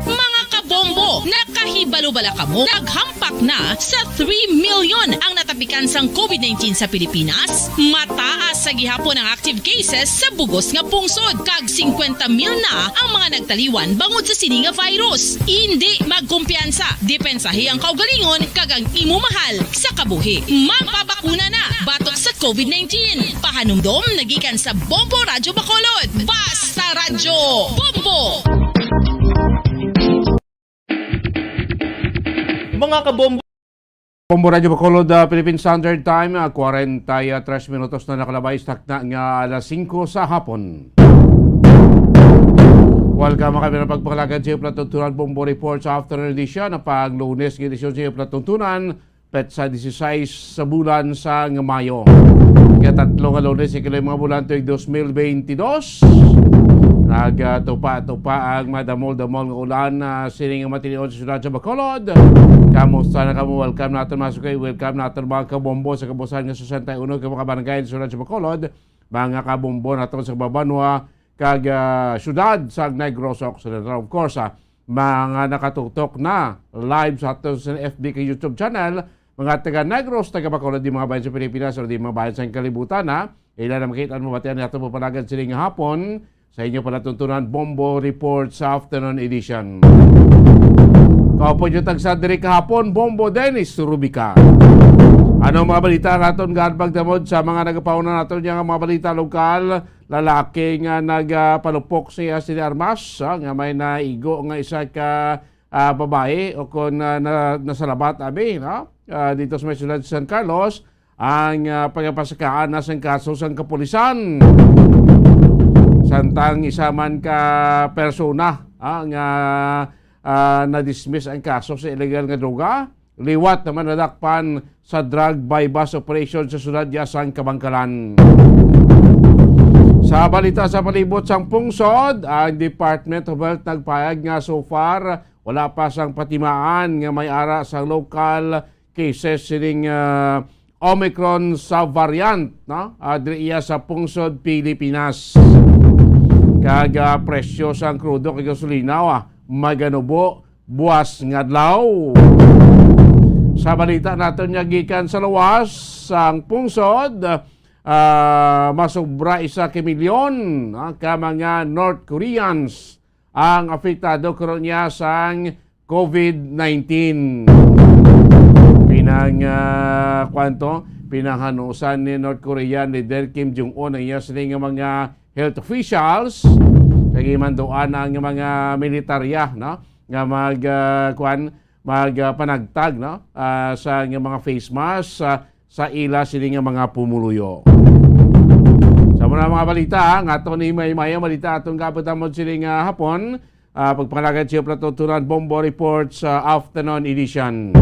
Mga kabombo, nakahibalo-bala ka mo? Naghampak na sa 3 million ang natapikan sang COVID-19 sa Pilipinas. Mataas sa gihapon ang active cases sa bugos nga pungsod. Kag 50 mil na ang mga nagtaliwan bangod sa sini nga virus. Hindi magkumpiyansa. Depensahi ang kaugalingon kag ang imo mahal sa kabuhi. Magpabakuna na batok sa COVID-19. Pahanumdom nagikan sa Bombo Radio Bacolod. Basta Radyo Bombo! Mga kabombo. Bombo Radio Bacolod, Philippine Standard Time, 43 minutos na nakalabay sa takna nga alas 5 sa hapon. Welcome kami na pagpakalagad sa Platuntunan Bombo Report sa afternoon edition na pag Lunes edisyon sa Platuntunan petsa 16 sa bulan sa Mayo. Kaya tatlo nga Lunes ikilay mga bulan tuig 2022. Nagtupa ang madamol-damol nga ulan na sining matinion sa syudad sa Bacolod. Kamusta na kamo? Welcome natin masuk kay welcome natin mga kabombo sa kabusan nga 61 ka mga barangay sa syudad sa Bacolod. Mga kabombo natin sa Babanwa kag syudad sa Negros Occidental. Of course, mga nakatutok na live sa ato sa FB kay YouTube channel, mga taga Negros, taga Bacolod, di mga bayan sa Pilipinas o di mga bayan sa kalibutan na ilan na makita mo batian natin papalagan siling hapon sa inyo palatuntunan Bombo Report sa afternoon edition. Kaupo nyo tagsa diri kahapon, Bombo Dennis Rubika. Ano mga balita natin pagdamod sa mga nagapauna natin yung mga balita lokal, lalaki nga nagpalupok siya si Armas, nga may naigo nga isa ka babae o kung nasalabat abi, no? Dito sa may syudad San Carlos, ang pagpasakaan na sa kaso sa kapulisan. Santang isa man ka persona nga na-dismiss ang kaso sa illegal nga droga, liwat naman nadakpan sa drug bypass operation sa syudad San Kabangkalan. Sa balita sa palibot sang pungsod, ang Department of Health nagpayag nga so far wala pa sang patimaan nga may ara sa local cases sining Omicron subvariant, no? Adriya sa pungsod Pilipinas. Kaga presyo sang krudo kay gasolina maganubo buwas nga adlaw. Sa balita natin nga gikan sa lawas sang pungsod, masubra 1 milyon ka mga North Koreans ang apektado karon niya sang COVID-19. Pinanghanusan ni North Korean leader Kim Jong-un ang iya sining mga health officials kay manduan ang mga militarya, no, nga magpanagtag, no, sa mga face mask sa ila sining mga pumuluyo. Sa mga balita nga ato ni may balita atong kabutamod sining hapon, pagpangalagan siya Platuntunan Bombo Report sa afternoon edition.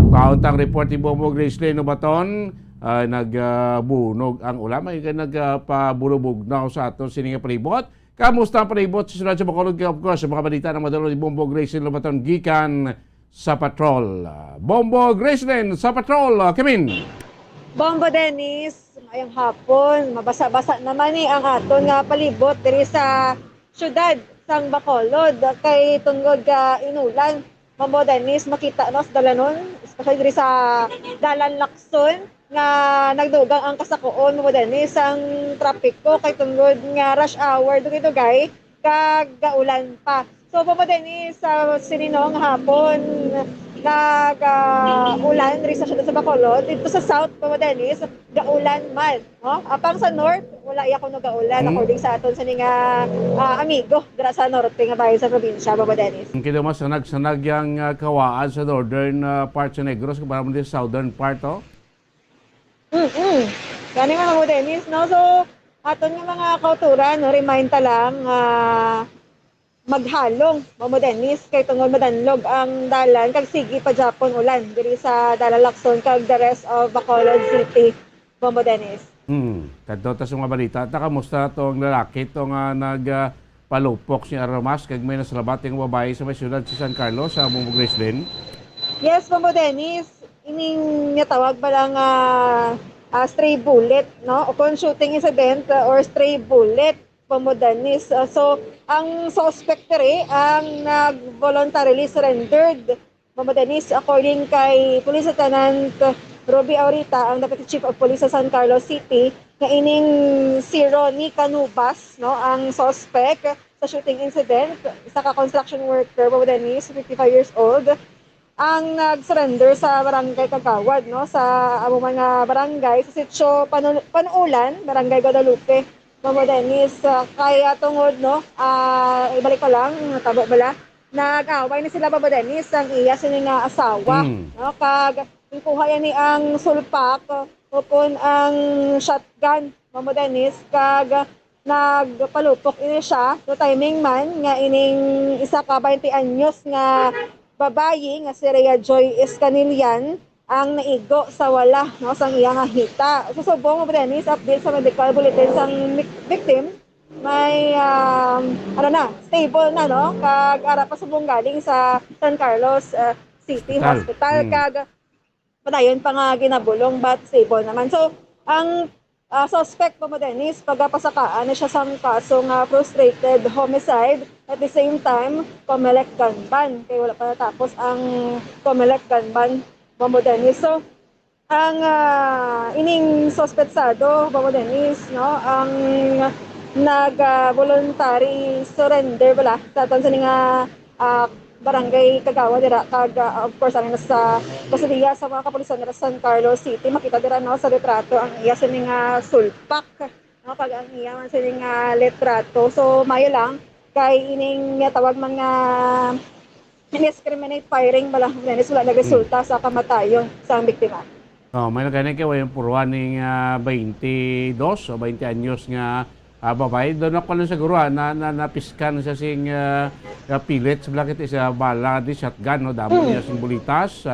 Pauntang report ni Bombo Gracelyn Baton, nagbunog ang ulam ay nagpabulubog na sa ato sining palibot Kamusta ang palibot sa Radyo Bacolod? Of course, sa mga balita ng madalo ni Bombo Grace Lumaton gikan sa patrol. Bombo Grace sa patrol. Kamin. Bombo Dennis, ngayong hapon, mabasa-basa naman ang aton nga palibot diri sa syudad sang Bacolod kay tungod ka inulan. Bombo Dennis, makita no sa dalanon, especially diri sa Dalan Lacson nga nagdugang ang kasakuon mo Dennis ang trapiko kay tungod nga rush hour dugay-dugay kag gaulan pa. So Bombo Dennis sa sininong hapon nag-ulan rin sa syudad sa Bacolod. Dito sa South, Bombo Dennis, gaulan man. No? Apang sa North, wala iya kung gaulan according sa aton sa nga amigo dira sa Norte nga bayan sa probinsya, Bombo Dennis. Kaya mas sanag yung kawaan sa northern part sa Negros, para mo din southern part, oh? Gani nga, Bombo Dennis, no? So, aton nga mga kauturan, no, remind ta lang, maghalong Bombo Dennis kay tungod madanlog ang dalan kag sige pa Japon ulan diri sa Dalan Lacson kag the rest of Bacolod City, Bombo Dennis. Kadto ta sa mga balita, ta kamusta tong lalaki tong nagpalupok si Armas kag may nasalabat yung babae sa may syudad sa San Carlos sa Bombo Grace din? Yes, Bombo Dennis, ining tawag ba lang stray bullet, no? O kung shooting incident or stray bullet, Bombo Dennis. So, ang suspect ang nag-voluntarily surrendered, Bombo Dennis, according kay Police Lieutenant Roby Aurita, ang Deputy Chief of Police sa San Carlos City, na ining si Ronnie Canubas, no, ang suspect sa shooting incident, isa ka construction worker, Bombo Dennis, 55 years old, ang nag-surrender sa Barangay Kagawad, no, sa among mga barangay sa Sitio Panuulan, Barangay Guadalupe, Bombo Dennis. Kaya tungod, no, ibalik ko lang, tabo bala, nag-away na sila, Bombo Dennis, ang iya sila nga asawa, no, kag kuha yan ni ang sulpak upon ang shotgun, Bombo Dennis, kag nagpalupok ini siya no timing man nga ining isa ka 20 anyos nga babayi nga si Rhea Joy Escanillan ang naigo sa wala, no, sang iya nga hita. Susubong Bombo Dennis, update sa medical bulletin sang victim, may stable na, no, kag ara pa subong galing sa San Carlos City Hospital, kag padayon pa nga ginabulong but stable naman. So ang suspect, Bombo Dennis, pagpasakaan na siya sa kaso nga frustrated homicide, at the same time Comelec gun ban, kaya wala pa natapos ang Comelec gun ban, Bombo Dennis. So ang ining suspetsado, Bombo Dennis, no, ang nag-voluntary surrender bala sa aton sa nga Barangay Kagawad dira, kag of course ang nasa kasudiya sa mga kapulisan dira sa San Carlos City. Makita dira, no, sa litrato ang iya sa nga sulpak, no, kag ang iya man sa nga litrato. So mayo lang kay ining tawag mga indiscriminate firing bala Dennis, wala nagresulta sa kamatayon sa biktima. May nagani kay wayan puruan ning 22 o 20 anyos nga babae. Doon ako lang siguro na napiskan siya sing pilit sa blakit isa bala di shotgun, no, damo niya sing bulitas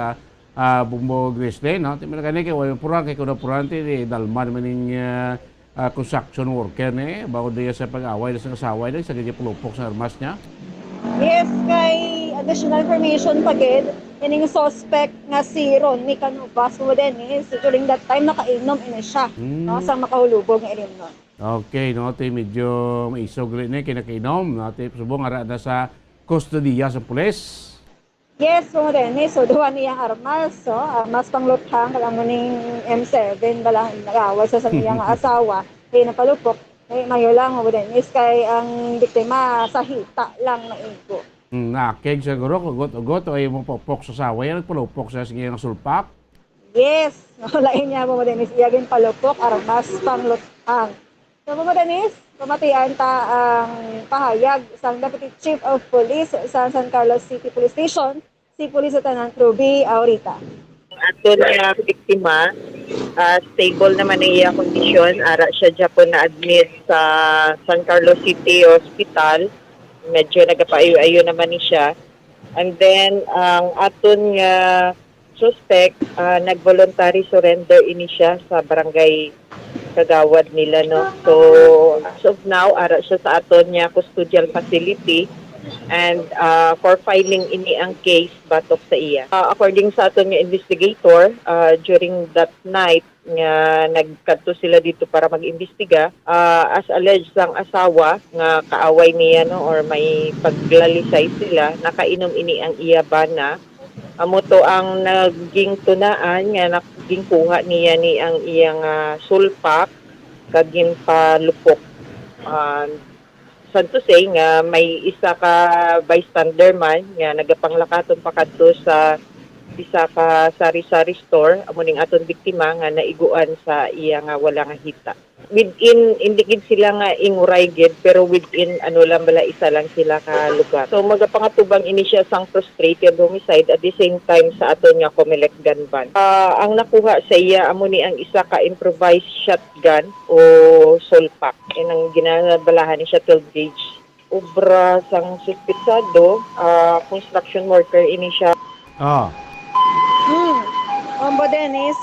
Bombo Grizzly, no. Timi na kay wayan puruan kay kuno puruan ti dalman maning construction worker ni bago diya sa pag-away sa asawa ni sa gigi pulupok sa armas niya. Yes, kay additional information pagid, ining suspect nga si Ronnie Canubas, Bombo Dennis, during that time nakainom ini siya, no, sa makahulubog nga inom nun. Okay, no, ti medyo maisog rin kinakainom, no, ti subong ara na sa kustodiya sa pulis. Yes, Bombo Dennis, so duwa niyang armas, so armas pangluthang kag amuning M7 bala nagawal sa iyang asawa, kay napalupok. Mayo lang, Bombo Dennis, kay ang biktima sa hita lang na igo. Nakeg siguro, ugot-ugot, o ay mo popok sa sawa, yan nagpalupok sa siyang sulpak? Yes, lain niya, Bombo Dennis, iyagin palupok, armas pangluthang. So, Bombo Dennis, pamatian ta ang pahayag sa Deputy Chief of Police sa San Carlos City Police Station, si Police Lieutenant Ruby Aurita. Ato na biktima, stable naman ang iya kondisyon. Ara siya Japon na admit sa San Carlos City Hospital. Medyo nagapayo-ayo naman ni siya. And then, ang aton nga suspect, nag-voluntary surrender ini siya sa Barangay kagawad nila, no. So as of now ara siya sa aton niya custodial facility, and for filing ini ang case batok sa iya. According sa aton nga investigator, during that night nga nagkadto sila dito para mag-imbestiga, as alleged sang asawa nga kaaway niya, no, or may paglalisay sila, nakainom ini ang iya bana. Amo to ang naging tunaan nga naging kuha niya ni ang iyang sulpak kaging palupok. To say nga may isa ka bystander man nga nagapanglakaton pa kadto sa isa ka sari-sari store, amo ning aton biktima nga naiguan sa iya nga wala nga hita. Within hindi gid sila nga inguray gid, pero within lang bala isa lang sila ka lugar. So magapangatubang ini siya sang frustrated homicide, at the same time sa aton nga Comelec gun ban. Ang nakuha sa iya amo ni ang isa ka improvised shotgun o sulpak. Ang ginabalahan ni siya 12 gauge. Obra sang suspitsado, construction worker ini siya. Ombo Dennis,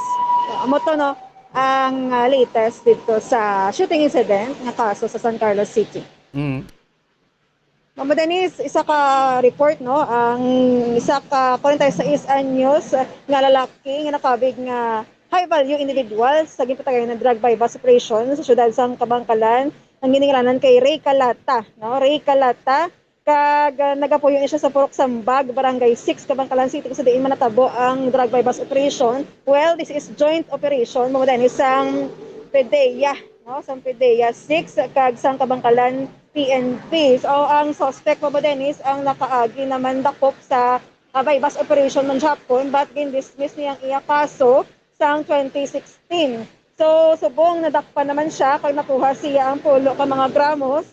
amo to, no, ang latest dito sa shooting incident nga kaso sa San Carlos City. Ombo Dennis, isa ka report, no, ang isa ka 46 anyos nga lalaki nga nakabig nga high value individual sa gipatagayan ng drug by bus operation sa syudad sang Kabangkalan. Ang giningalanan kay Ray Calata, no, Ray Calata. Kag nagapuyo siya sa Purok Sambag, Barangay 6, Kabangkalan City, kasi diin manatabo ang drug by bus operation. Well, this is joint operation mo din isang PDEA, no, sang PDEA 6 kag sang Kabangkalan PNP. So ang suspect mo din is ang nakaagi naman dakop sa by bus operation man Japon, but gin-dismiss niyang iya kaso sang 2016. So subong nadakpan naman siya kag nakuha siya ang pulo ka mga gramos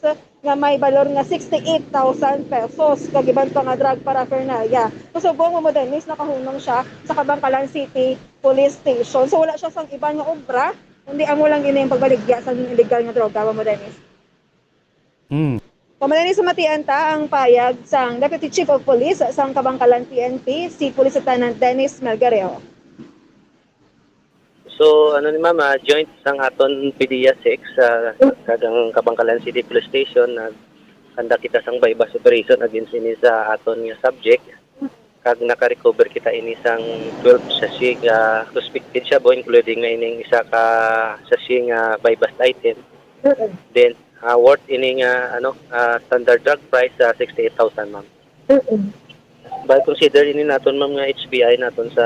nga may balor nga 68,000 pesos kag iban pa nga drug paraphernalia. So subong mo Dennis nakahunong siya sa Kabangkalan City Police Station. So wala siya sang iban nga obra, kundi amo lang gini yung pagbaligya sa illegal nga droga mo Dennis. Pamanin sa matianta ang payag sang Deputy Chief of Police sang Kabangkalan PNP, si Police Lieutenant Dennis Melgarejo. So, ni Mama, joint sang aton PDEA 6 sa kadang Kabangkalan City Police Station, handa kita sang by bus operation against ini sa aton nga subject. Kag naka-recover kita ini sang 12 sachet nga suspected siya bo, including nga ining isa ka sachet nga by bus item. Then, worth ini nga standard drug price 68,000, ma'am. But consider ini naton, ma'am, nga HBI naton sa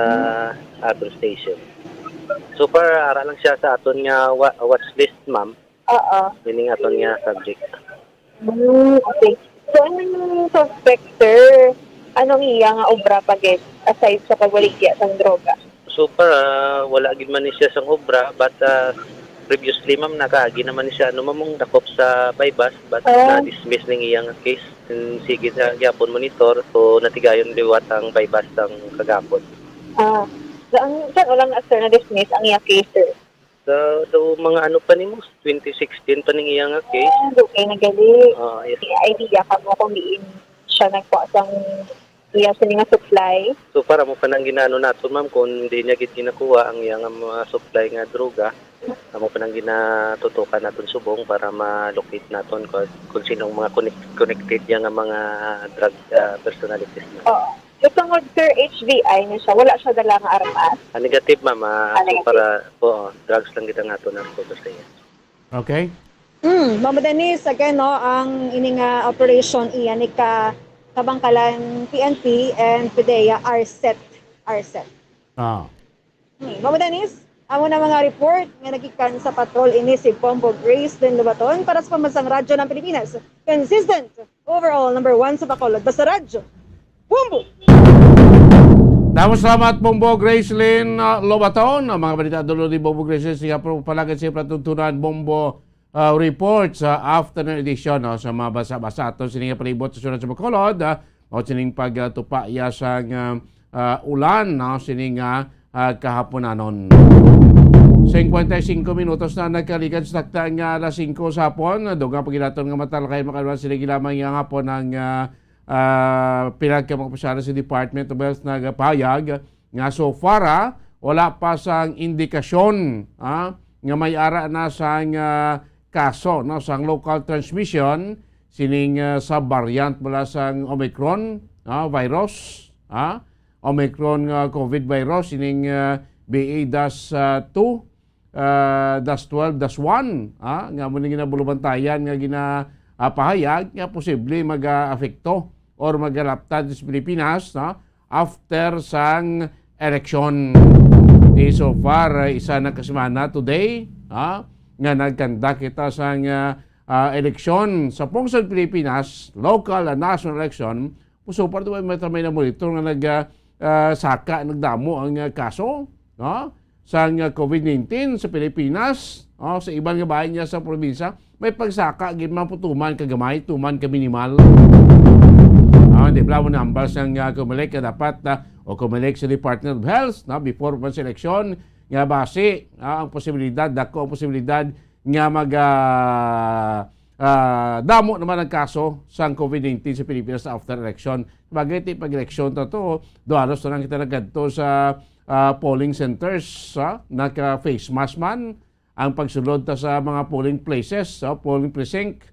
aton station. So far, ara lang siya sa aton nga watch list, ma'am. Yun nga aton nga subject. Okay. So, anong suspect, sir? Anong iya nga obra pagit aside sa pagwaligya sang droga? So far, wala gid man ni siya sang obra, but previously, ma'am, nakaagi naman ni siya mamong dakop sa bypass, but na-dismiss ning iyang case. Sige sa gyapon monitor, so natigayon liwat ang bypass ang kagapon. Saan ulang sir na-dismiss ang iya case, sir? So mga pa ni mo, 2016 pa ning iyang case. Okay, nagali. Yes. Idea ka mo kung diin siya nagkuha sang iya sa nga supply. So para mo pa nang ginano nato, ma'am, kung hindi niya gid ginakuha ang iyang mga supply nga droga, amo pa nang ginatutukan naton subong para ma-locate naton kung sinong mga connected niya nga mga drug personalities na. Itong sir HBI niya siya, wala siya dala nga armas. Negative, ma'am. So para drugs lang kita nga ito na recover sa iya. Okay. Mama Denise, again, no, ang ining operation iyan ni Kabangkalan PNP and PDEA are set. Mama Denise, amo na mga report nga nagikan sa patrol ini si Pombo Grace Den Lubaton para sa Pambansang Radyo ng Pilipinas. Consistent, overall, number 1 sa Bacolod. Basta Radyo, Pombo! Damos salamat, Bombo Gracelyn Lobaton. Ang mga balita dulo ni Bombo Gracelyn, siya po palagay siya patuntunan Bombo report sa afternoon edition sa mga basa-basa. Ito sininga palibot sa sunod sa Bacolod. O sining pagtupa iya sa ulan, sininga kahaponanon. 55 minutos na nagkalikan sa takta nga alas 5 sa hapon. Dugang paginaton nga matalakay makalwan sila gilamang nga hapon ng pinagkamakapasaran sa Department of Health nagapayag nga so far wala pa sang indikasyon nga may ara na sang kaso no sang local transmission sining sub-variant mula sang Omicron virus, Omicron COVID virus sining BA-2 -12-1 nga mo ning ginabulubantayan nga ginapahayag nga posible mag-afekto or mag-alaptad sa Pilipinas after sang election. So far, isa na kasimana today nga nagkanda kita sang eleksyon sa pungsod Pilipinas, local and national election. So far, may na monitor nga saka nagdamo ang kaso sang COVID-19 sa Pilipinas, sa ibang bayan niya sa probinsya. May pagsaka, putuman kagamay, tuman ka minimal. Di ba mo numbers ng kumilik ka dapat o kumilik sa Department of Health before pa sa eleksyon nga base ang posibilidad, dako ang posibilidad nga damo naman ang kaso sa COVID-19 sa Pilipinas after election. Bagay pag-eleksyon to, doalos na lang kita nagadto sa polling centers, naka-face mask man ang pagsulod ta sa mga polling places, polling precinct,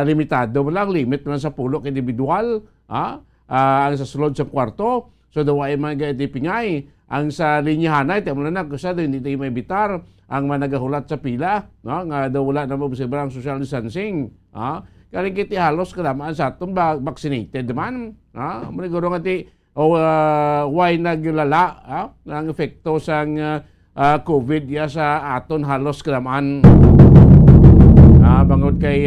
limitado lang, limit lang sa pulok individual, ang sa sulod sa kwarto, so daw ay mga pingay, ang sa linyahanay, tayo na kasi hindi tayo may bitar, ang managahulat sa pila, nga daw wala na mabusibrang social distancing, kaling kiti halos kalamaan sa atong vaccinated naman, maniguro nga ti, why naglala, ang epekto sang COVID ya sa aton halos kalamaan. Bangod kay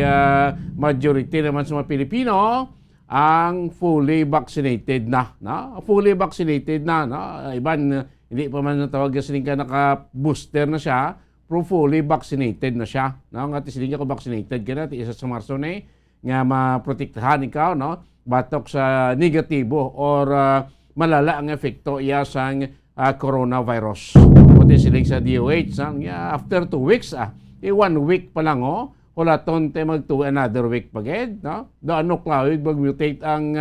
majority naman sa mga Pilipino ang fully vaccinated na. Fully vaccinated na. Iban, hindi pa man natawag siling ka naka-booster na siya, pero fully vaccinated na siya. Nga siling ka vaccinated ka na, isa sa Marso na nga maprotektahan ikaw, batok sa negatibo or malala ang epekto iya sang coronavirus. Puti siling sa DOH, after 2 weeks, 1 week pa lang, wala tonte mag-to another week pagid, ano klawig mag-mutate ang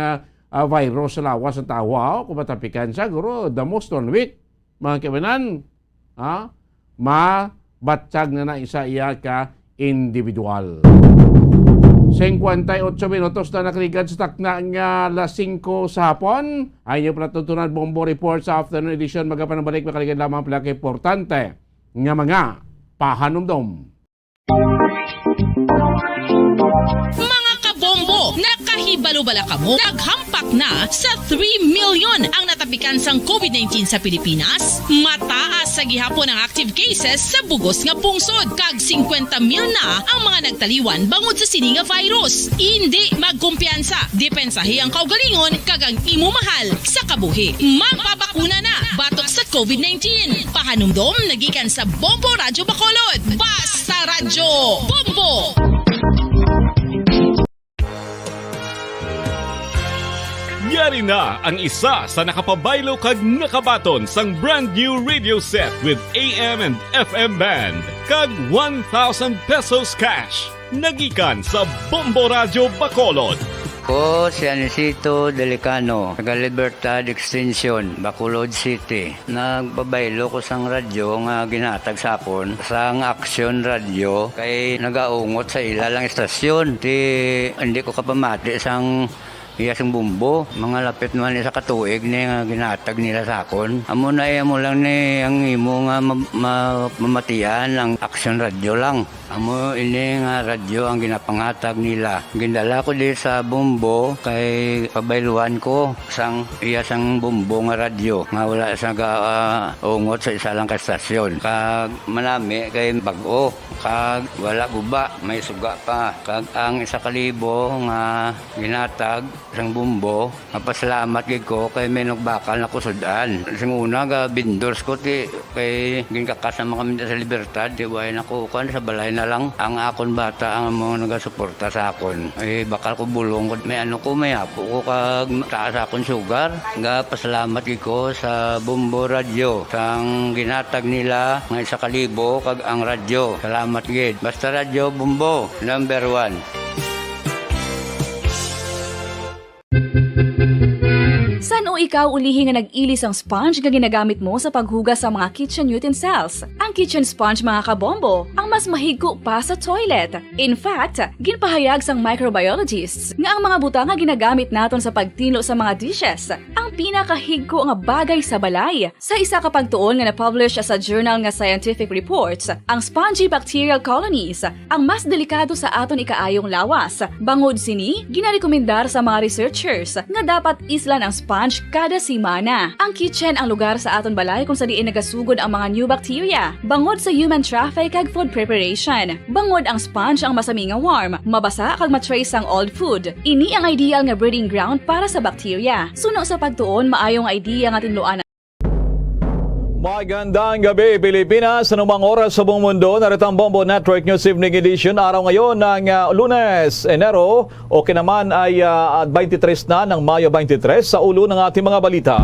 virus sa lawas ng tawa, kung matapikan siya, guro, the most 1 week, mga kabanan, mabatsag na isa iya ka individual. 58 minutos na nakaligan sa takna nga alas 5 sa hapon. Ayaw pa natutunan Bombo Report sa afternoon edition. Magapanabalik makaligan lamang pala kay importante nga mga pahanumdom. Mga kabombo, nakahibalo-bala ka mo, naghampak na sa 3 million ang natapikan sang COVID-19 sa Pilipinas. Mataas sa gihapon ang active cases sa bugos nga pungsod, kag 50 mil na ang mga nagtaliwan bangod sa sini nga virus. Hindi magkumpiyansa, depensahi ang kaugalingon kag ang imo mahal sa kabuhi. Magpabakuna na batok sa COVID-19. Pahanumdom nagikan sa Bombo Radyo Bacolod. Basta Radyo Bombo! Yari na ang isa sa nakapabaylo kag nakabaton sang brand new radio set with AM and FM band kag 1,000 pesos cash. Nagikan sa Bombo Radyo Bacolod. Ko si Anisito Delicano, taga Libertad Extension, Bacolod City. Nagbabaylo ko sang radyo nga ginatag sapon sang Action Radio kay nagaungot sa ilalang estasyon. Hindi ko kapamati sang iyasang bumbo, mga lapit naman sa katuig ni nga ginatag nila sa akon. Amo na mo lang ni ang imo nga mamatian ang Action Radio lang. Amo ini nga radyo ang ginapangatag nila. Gindala ko di sa bumbo kay pabayluan ko sang iyasang bumbo nga radyo nga wala sa ungot sa isa lang ka estasyon. Kag manami kay bag-o, kag wala guba, may suga pa. Kag ang 1,000 nga ginatag sang bumbo, mapasalamat gid ko kay may nagbakal na kusudan. Sing una ga vendors ko ti kay ginkakasama kami sa Libertad, di way nakukan sa balay na lang ang akon bata ang mga nagasuporta sa akon. Ay bakal ko bulong ko may ano ko may apo ko kag taas akon sugar. Ga pasalamat gid ko sa Bombo Radio sang ginatag nila nga 1,000 kag ang radyo. Salamat gid. Basta Radyo Bombo number 1. Saan o ikaw ikaw ulihi nga nag-ilis ang sponge nga ginagamit mo sa paghugas sa mga kitchen utensils. Ang kitchen sponge mga kabombo, ang mas mahigko pa sa toilet. In fact, ginpahayag sang microbiologists nga ang mga butang nga ginagamit naton sa pagtino sa mga dishes ang pinakahigko nga bagay sa balay. Sa isa ka pagtuon nga na-publish sa journal nga Scientific Reports, ang spongy bacterial colonies ang mas delikado sa aton ikaayong lawas. Bangod sini, ginarekomendar sa mga researchers nga dapat islan ang sponge kada semana. Ang kitchen ang lugar sa aton balay kung sa diin nagasugod ang mga new bacteria. Bangod sa human traffic kag food preparation. Bangod ang sponge ang masami nga warm, mabasa kag matrace ang old food. Ini ang ideal nga breeding ground para sa bacteria. Suno sa pagtuon, maayong idea nga tinluan. Magandang gabi, Pilipinas. Anumang oras sa buong mundo, narito ang Bombo Network News Evening Edition. Araw ngayon ng Lunes, Enero, o kinaman ay 23 na ng Mayo 23 sa ulo ng ating mga balita.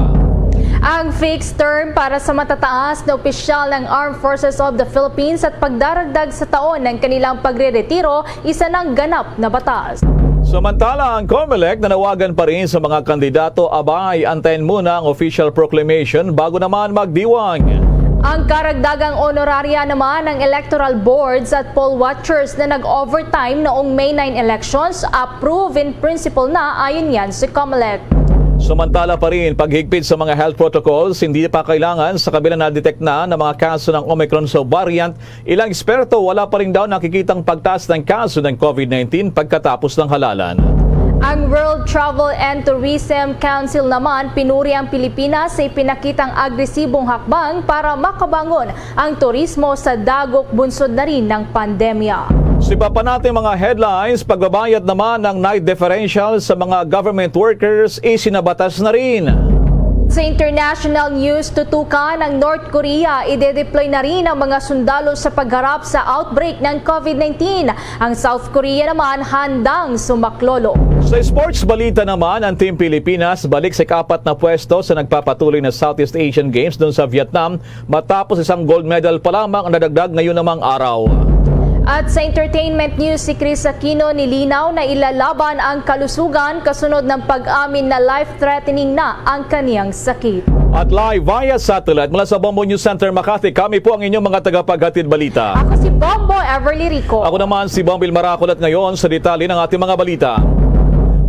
Ang fixed term para sa matataas na opisyal ng Armed Forces of the Philippines at pagdaragdag sa taon ng kanilang pagre-retiro, isa ng ganap na batas. Samantala, ang COMELEC nanawagan pa rin sa mga kandidato, abay, antayin muna ang official proclamation bago naman magdiwang. Ang karagdagang honoraria naman ng electoral boards at poll watchers na nag-overtime noong May 9 elections, approve in principle na ayon yan si COMELEC. Samantala pa rin, paghigpit sa mga health protocols, hindi pa kailangan sa kabila na-detect na ng mga kaso ng Omicron subvariant. Ilang eksperto, wala pa rin daw nakikitang pagtaas ng kaso ng COVID-19 pagkatapos ng halalan. Ang World Travel and Tourism Council naman pinuri ang Pilipinas sa ipinakitang agresibong hakbang para makabangon ang turismo sa dagok bunsod na rin ng pandemya. Sipa pa natin mga headlines, pagbabayad naman ng night differential sa mga government workers isinabatas na rin. Sa international news, tutukan ng North Korea, ide-deploy na rin ang mga sundalo sa pagharap sa outbreak ng COVID-19. Ang South Korea naman handang sumaklolo. Sa sports balita naman, ang Team Pilipinas balik sa ikapat na pwesto sa nagpapatuloy na Southeast Asian Games doon sa Vietnam matapos isang gold medal pa lamang ang nadagdag ngayon namang araw. At sa entertainment news, si Chris Aquino nilinaw na ilalaban ang kalusugan kasunod ng pag-amin na life-threatening na ang kaniyang sakit. At live via satellite mula sa Bombo News Center Makati, kami po ang inyong mga tagapaghatid balita. Ako si Bombo Everly Rico. Ako naman si Bombil Maraculat ngayon sa detalye ng ating mga balita.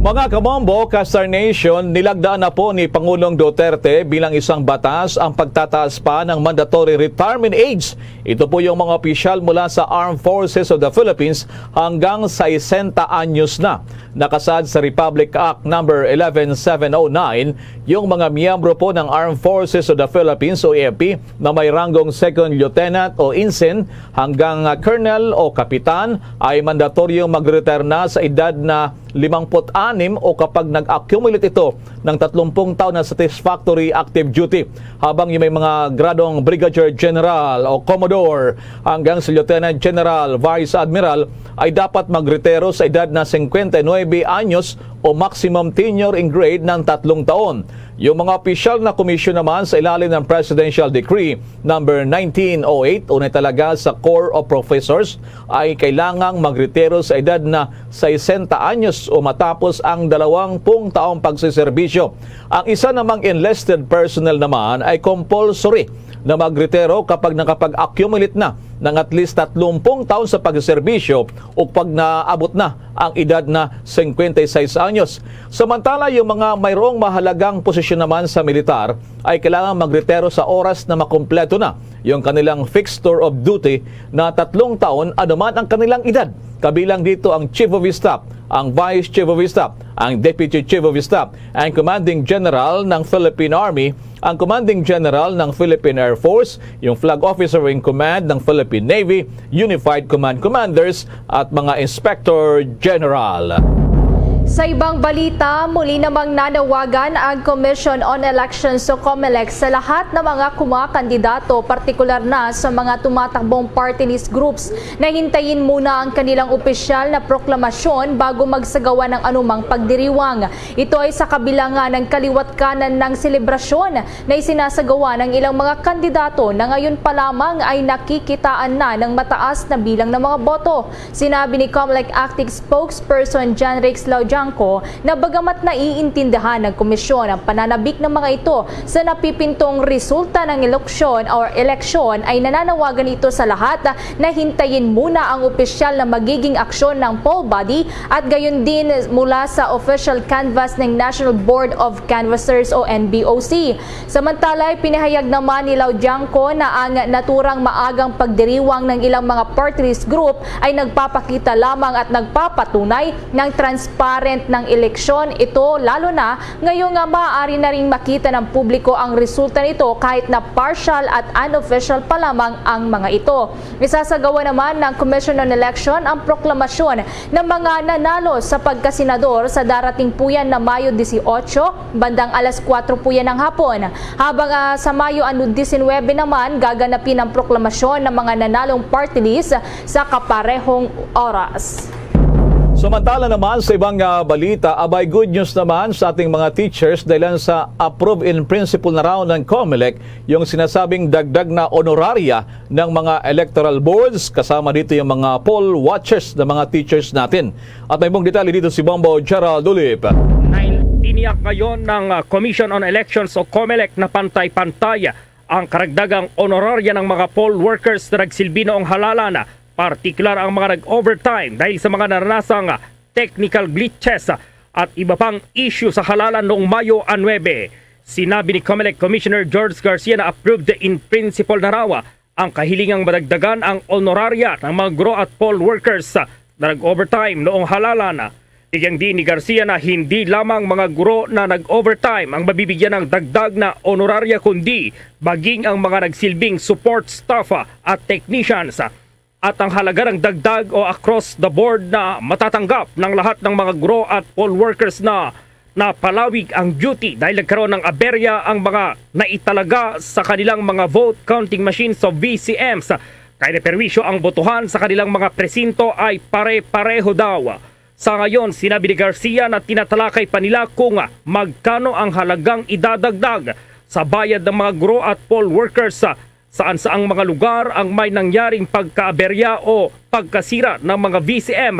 Mga kabombo, Kastar Nation, nilagdaan na po ni Pangulong Duterte bilang isang batas ang pagtataas pa ng mandatory retirement age. Ito po yung mga opisyal mula sa Armed Forces of the Philippines hanggang sa 60 anyos na. Nakasad sa Republic Act No. 11709, yung mga miyembro po ng Armed Forces of the Philippines o AFP na may ranggong Second Lieutenant o Ensign hanggang Colonel o Kapitan ay mandatoryong mag-retire na sa edad na 56 o kapag nag-accumulate ito ng 30 taon na satisfactory active duty, habang yung may mga gradong Brigadier General o Commodore hanggang sa Lieutenant General, Vice Admiral ay dapat magretiro sa edad na 59 anyos o maximum tenure in grade ng 3 taon. Yung mga opisyal na komisyon naman sa ilalim ng Presidential Decree No. 1908 unay talaga sa Corps of Professors ay kailangang magretiro sa edad na 60 anyos o matapos ang 20 taong pagsiserbisyo. Ang isa namang enlisted personnel naman ay compulsory na magretiro kapag nakapag-accumulate na ng at least 30 taon sa pagserbisyo o pag naabot na ang edad na 56 anyos. Samantala, yung mga mayroong mahalagang posisyon naman sa militar ay kailangan magretiro sa oras na makumpleto na yung kanilang fixed tour of duty na 3 taon anuman ang kanilang edad. Kabilang dito ang Chief of Staff, ang Vice Chief of Staff, ang Deputy Chief of Staff, ang Commanding General ng Philippine Army, ang Commanding General ng Philippine Air Force, yung Flag Officer in Command ng Philippine Navy, Unified Command Commanders at mga Inspector General. Sa ibang balita, muli namang nanawagan ang Commission on Elections o COMELEC sa lahat ng mga kumakandidato, partikular na sa mga tumatakbong party list groups, na hintayin muna ang kanilang opisyal na proklamasyon bago magsagawa ng anumang pagdiriwang. Ito ay sa kabila nga ng kaliwat kanan ng selebrasyon na isinasagawa ng ilang mga kandidato na ngayon pa lamang ay nakikitaan na ng mataas na bilang ng mga boto. Sinabi ni COMELEC Acting Spokesperson John Rex Laujan Laujanco na bagamat naiintindihan ng komisyon ang pananabik ng mga ito sa napipintong resulta ng eleksyon ay nananawagan ito sa lahat na hintayin muna ang opisyal na magiging aksyon ng poll body at gayon din mula sa official canvas ng National Board of Canvassers o NBOC. Samantala, pinahayag naman ni Laujanco na ang naturang maagang pagdiriwang ng ilang mga party list group ay nagpapakita lamang at nagpapatunay ng transparent ng eleksyon. Ito lalo na ngayong maaari na ring makita ng publiko ang resulta nito kahit na partial at unofficial pa lamang ang mga ito. Isasagawa naman ng Commission on Election ang proklamasyon ng mga nanalo sa pagkasenador sa darating po yan na Mayo 18, bandang alas 4 po yan ng hapon. Habang sa Mayo 19 naman, gaganapin ang proklamasyon ng mga nanalong party list sa kaparehong oras. Samantala naman sa ibang balita, abay good news naman sa ating mga teachers dahil sa approve in principle na raw ng COMELEC yung sinasabing dagdag na honoraria ng mga electoral boards, kasama dito yung mga poll watchers ng mga teachers natin. At may mong detalye dito si Bombo Gerald Ulip. Tiniyak ngayon ng Commission on Elections o COMELEC na pantay-pantay ang karagdagang honoraria ng mga poll workers na nagsilbi noong halalan, partikular ang mga nag-overtime dahil sa mga naranasang technical glitches at iba pang issue sa halalan noong Mayo 9. Sinabi ni COMELEC Commissioner George Garcia na approved in principle na raw ang kahilingang madagdagan ang honoraria ng mga guro at poll workers na nag-overtime noong halalan. Bigyan din ni Garcia na hindi lamang mga guro na nag-overtime ang mabibigyan ng dagdag na honoraria kundi maging ang mga nagsilbing support staff at technicians. At ang halaga ng dagdag o across the board na matatanggap ng lahat ng mga guro at poll workers na napalawig ang duty dahil nagkaroon ng aberya ang mga naitalaga sa kanilang mga vote counting machines o VCMs. Kaya perwisyo ang botohan sa kanilang mga presinto ay pare-pareho daw. Sa ngayon, sinabi ni Garcia na tinatalakay pa nila kung magkano ang halagang idadagdag sa bayad ng mga guro at poll workers saan-saang mga lugar ang may nangyaring pagkaaberya o pagkasira ng mga VCM.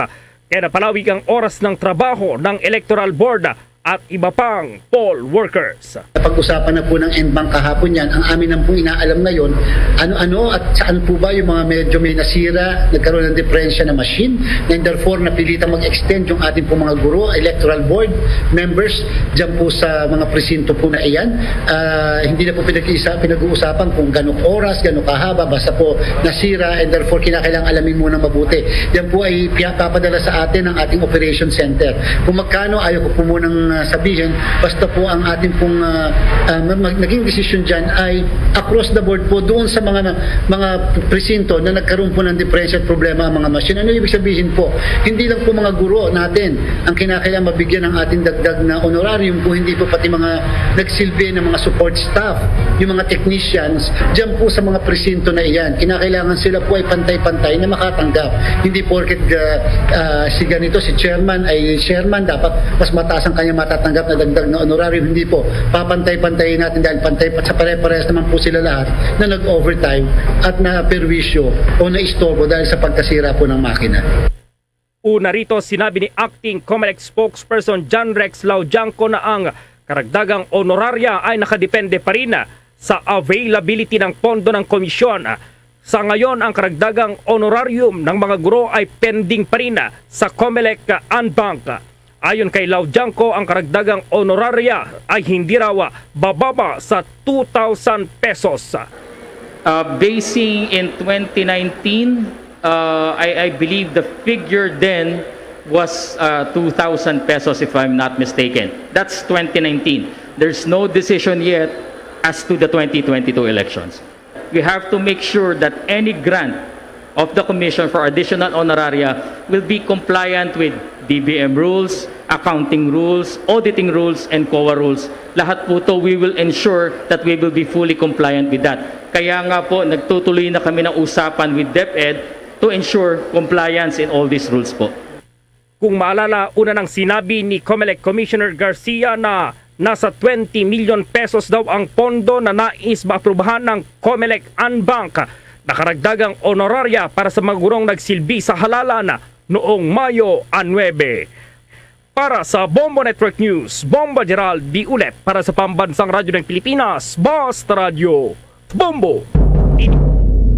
Kaya napalawig ang oras ng trabaho ng Electoral Board at iba pang poll workers. Pag-usapan na po ng NBank kahapon yan, ang amin ang pong inaalam ngayon, ano-ano at saan po ba yung mga medyo may nasira, nagkaroon ng diferensya na machine, and therefore napilitang mag-extend yung ating po mga guro, electoral board members, dyan po sa mga presinto po na iyan. Hindi na po pinag-uusapan kung gano'ng oras, gano'ng kahaba, basta po nasira, and therefore kinakailangan alamin muna mabuti. Yan po ay papadala sa atin ng ating operation center. Kung magkano, ayaw ko po munang sabihin, basta po ang ating pong naging desisyon dyan ay across the board po doon sa mga presinto na nagkaroon po ng diferensya at problema ang mga machine. Ano ibig sabihin po? Hindi lang po mga guro natin ang kinakailangan mabigyan ng ating dagdag na honorarium po, hindi po pati mga nagsilbi ng mga support staff, yung mga technicians, dyan po sa mga presinto na iyan. Kinakailangan sila po ay pantay-pantay na makatanggap. Hindi porket si ganito, si chairman ay chairman, dapat mas mataas ang kanyang matatanggap na dagdag na honorarium. Hindi po. Papantay-pantayin natin dahil pantay sa pare-parehas naman po sila lahat na nag-overtime at na-perwisyo o na-istorbo dahil sa pagkasira po ng makina. Una rito, sinabi ni Acting COMELEC spokesperson John Rex Laujanco na ang karagdagang honoraria ay nakadepende pa rin sa availability ng pondo ng komisyon. Sa ngayon, ang karagdagang honorarium ng mga guro ay pending pa rin sa COMELEC Unbank. Ayon kay Laujanco, ang karagdagang honoraria ay hindi raw bababa sa 2,000 pesos. Basing in 2019, I believe the figure then was 2,000 pesos if I'm not mistaken. That's 2019. There's no decision yet as to the 2022 elections. We have to make sure that any grant of the Commission for additional honoraria will be compliant with DBM rules, accounting rules, auditing rules, and COA rules. Lahat po to, we will ensure that we will be fully compliant with that. Kaya nga po, nagtutuloy na kami ng usapan with DepEd to ensure compliance in all these rules po. Kung maalala, una nang sinabi ni COMELEC Commissioner Garcia na nasa 20 million pesos daw ang pondo na nais maaprubahan ng COMELEC Unbank na karagdagang honoraria para sa mga gurong nagsilbi sa halalan noong Mayo 9. Para sa Bombo Network News, Bomba Gerald D. Ulep para sa Pambansang Radyo ng Pilipinas, Basta Radio, Bombo.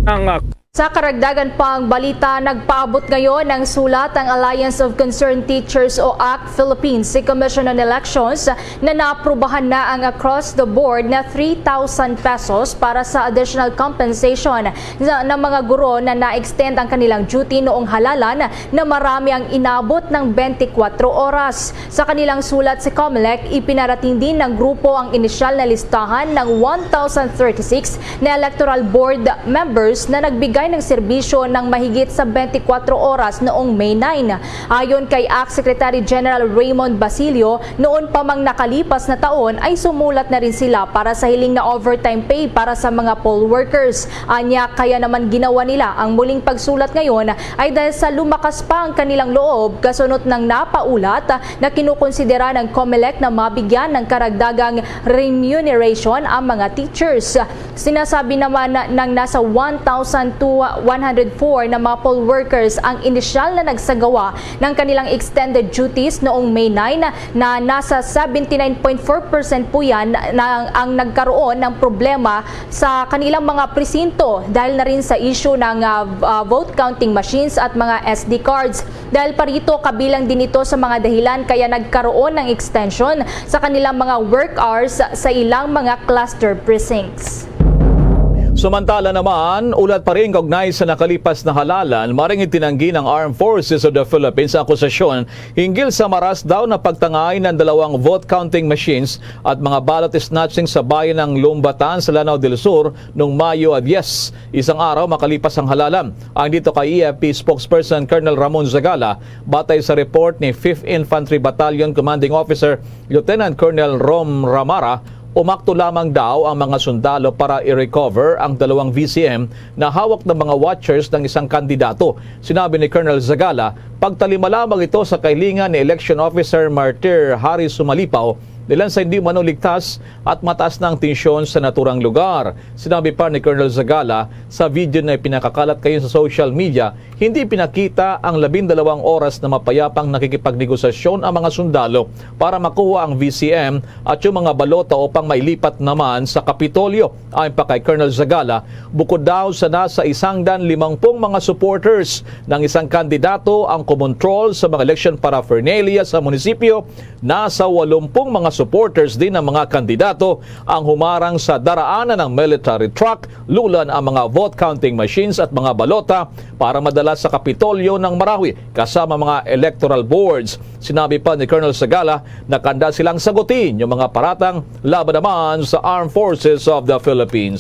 Ang Sa karagdagan pang balita, nagpaabot ngayon ng sulat ang Alliance of Concerned Teachers o ACT Philippines si Commission on Elections na naaprubahan na ang across the board na 3,000 pesos para sa additional compensation ng mga guro na na-extend ang kanilang duty noong halalan na marami ang inabot ng 24 oras. Sa kanilang sulat si COMELEC, ipinarating din ng grupo ang inisyal na listahan ng 1,036 na electoral board members na nagbigay ng serbisyo ng mahigit sa 24 oras noong May 9. Ayon kay ACT Secretary General Raymond Basilio, noon pa mang nakalipas na taon ay sumulat na rin sila para sa hiling na overtime pay para sa mga poll workers. Anya, kaya naman ginawa nila ang muling pagsulat ngayon ay dahil sa lumakas pa ang kanilang loob kasunod ng napaulat na kinukonsidera ng COMELEC na mabigyan ng karagdagang remuneration ang mga teachers. Sinasabi naman ng nasa 1,104 na mga poll workers ang inisyal na nagsagawa ng kanilang extended duties noong May 9 na nasa 79.4% po yan na ang nagkaroon ng problema sa kanilang mga presinto dahil na rin sa issue ng vote counting machines at mga SD cards. Dahil pa rito, kabilang din ito sa mga dahilan kaya nagkaroon ng extension sa kanilang mga work hours sa ilang mga cluster precincts. Samantala naman, ulat pa rin kaugnay sa nakalipas na halalan, maring itinanggi ng Armed Forces of the Philippines ang akusasyon hinggil sa maras daw na pagtangay ng 2 vote counting machines at mga ballot snatching sa bayan ng Lumbatan sa Lanao del Sur noong Mayo 10, isang araw makalipas ang halalan. Ang dito kay EFP spokesperson Colonel Ramon Zagala, batay sa report ni 5th Infantry Battalion Commanding Officer Lieutenant Colonel Rom Ramara, umakto lamang daw ang mga sundalo para i-recover ang 2 VCM na hawak ng mga watchers ng isang kandidato. Sinabi ni Colonel Zagala, pagtalima lamang ito sa kahilingan ni Election Officer Martir Harry Sumalipaw, nilan sa hindi manuligtas at mataas ng tensyon sa naturang lugar. Sinabi pa ni Colonel Zagala, sa video na pinakakalat kayo sa social media, hindi pinakita ang 12 oras na mapayapang nakikipagnegosasyon ang mga sundalo para makuha ang VCM at yung mga balota upang mailipat naman sa Kapitolyo. Ayon pa kay Colonel Zagala, bukod daw sa nasa 150 mga supporters ng isang kandidato ang kumontrol sa mga election paraphernalia sa munisipyo, nasa 80 mga supporters din ng mga kandidato ang humarang sa daraanan ng military truck, lulan ang mga vote counting machines at mga balota para madala sa Kapitolyo ng Marawi kasama mga electoral boards. Sinabi pa ni Colonel Zagala na kanda silang sagutin yung mga paratang laban naman sa Armed Forces of the Philippines.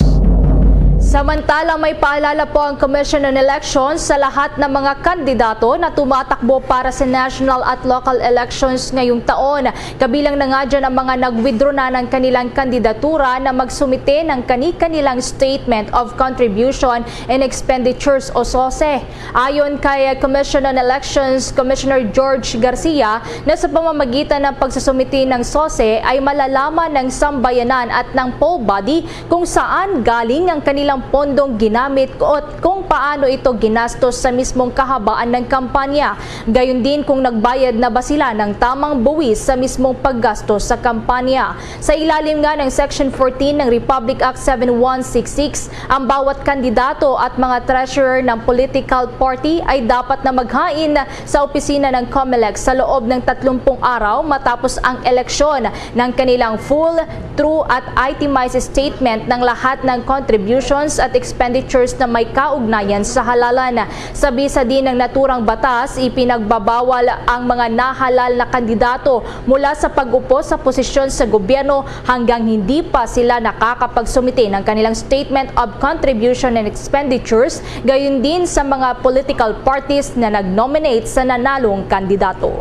Samantala, may paalala po ang Commission on Elections sa lahat ng mga kandidato na tumatakbo para sa national at local elections ngayong taon. Kabilang na nga dyan ang mga nag-withdraw na ng kanilang kandidatura na magsumite ng kani-kanilang Statement of Contribution and Expenditures o SOSE. Ayon kay Commission on Elections Commissioner George Garcia, na sa pamamagitan ng pagsusumite ng SOSE ay malalaman ng sambayanan at ng poll body kung saan galing ang kanilang pondong ginamit at kung paano ito ginastos sa mismong kahabaan ng kampanya. Gayon din kung nagbayad na ba sila ng tamang buwis sa mismong paggastos sa kampanya. Sa ilalim nga ng Section 14 ng Republic Act 7166, ang bawat kandidato at mga treasurer ng political party ay dapat na maghain sa opisina ng COMELEC sa loob ng 30 araw matapos ang eleksyon ng kanilang full, true at itemized statement ng lahat ng contributions at expenditures na may kaugnayan sa halalan. Sa bisa din ng naturang batas, ipinagbabawal ang mga nahalal na kandidato mula sa pag-upo sa posisyon sa gobyerno hanggang hindi pa sila nakakapagsumite ng kanilang Statement of Contribution and Expenditures, gayon din sa mga political parties na nag-nominate sa nanalong kandidato.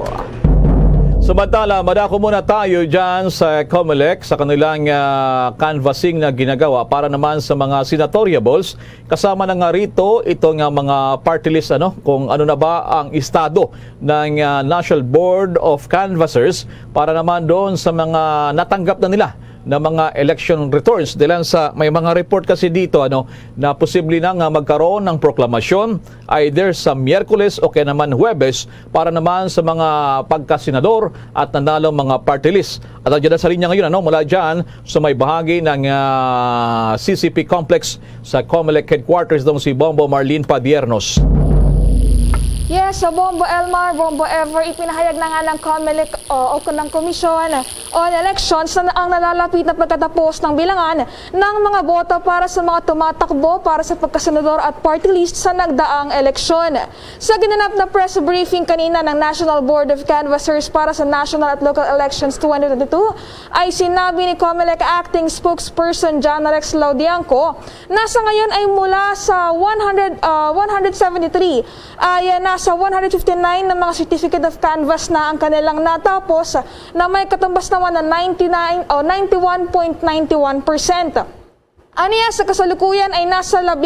Samantala, madako muna tayo dyan sa COMELEC sa kanilang canvassing na ginagawa para naman sa mga senatoriables. Kasama na nga rito itong mga party list, kung ano na ba ang estado ng National Board of Canvassers para naman doon sa mga natanggap na nila na mga election returns dahil sa may mga report kasi dito na posible na nga magkaroon ng proklamasyon either sa Miyerkules o kaya naman Huwebes para naman sa mga pagkasenador at nanalong mga party list. At dyan sa linya ngayon mula dyan sa may bahagi ng CCP complex sa COMELEC headquarters daw si Bombo Marlene Padiernos. Yes, sa Bombo Elmar, Bombo Ever, ipinahayag na nga ng COMELEC o ng Commission on Elections na ang nalalapit na pagkatapos ng bilangan ng mga boto para sa mga tumatakbo para sa pagkasenador at party list sa nagdaang eleksyon. Sa ginanap na press briefing kanina ng National Board of Canvassers para sa National at Local Elections 2022, ay sinabi ni COMELEC Acting Spokesperson John Rex Laudianco na sa ngayon ay mula sa 173 ay nasa 159 na mga certificate of canvass na ang kanilang natapos na may katumbas naman na 91.91%. Aniya sa kasalukuyan ay nasa 14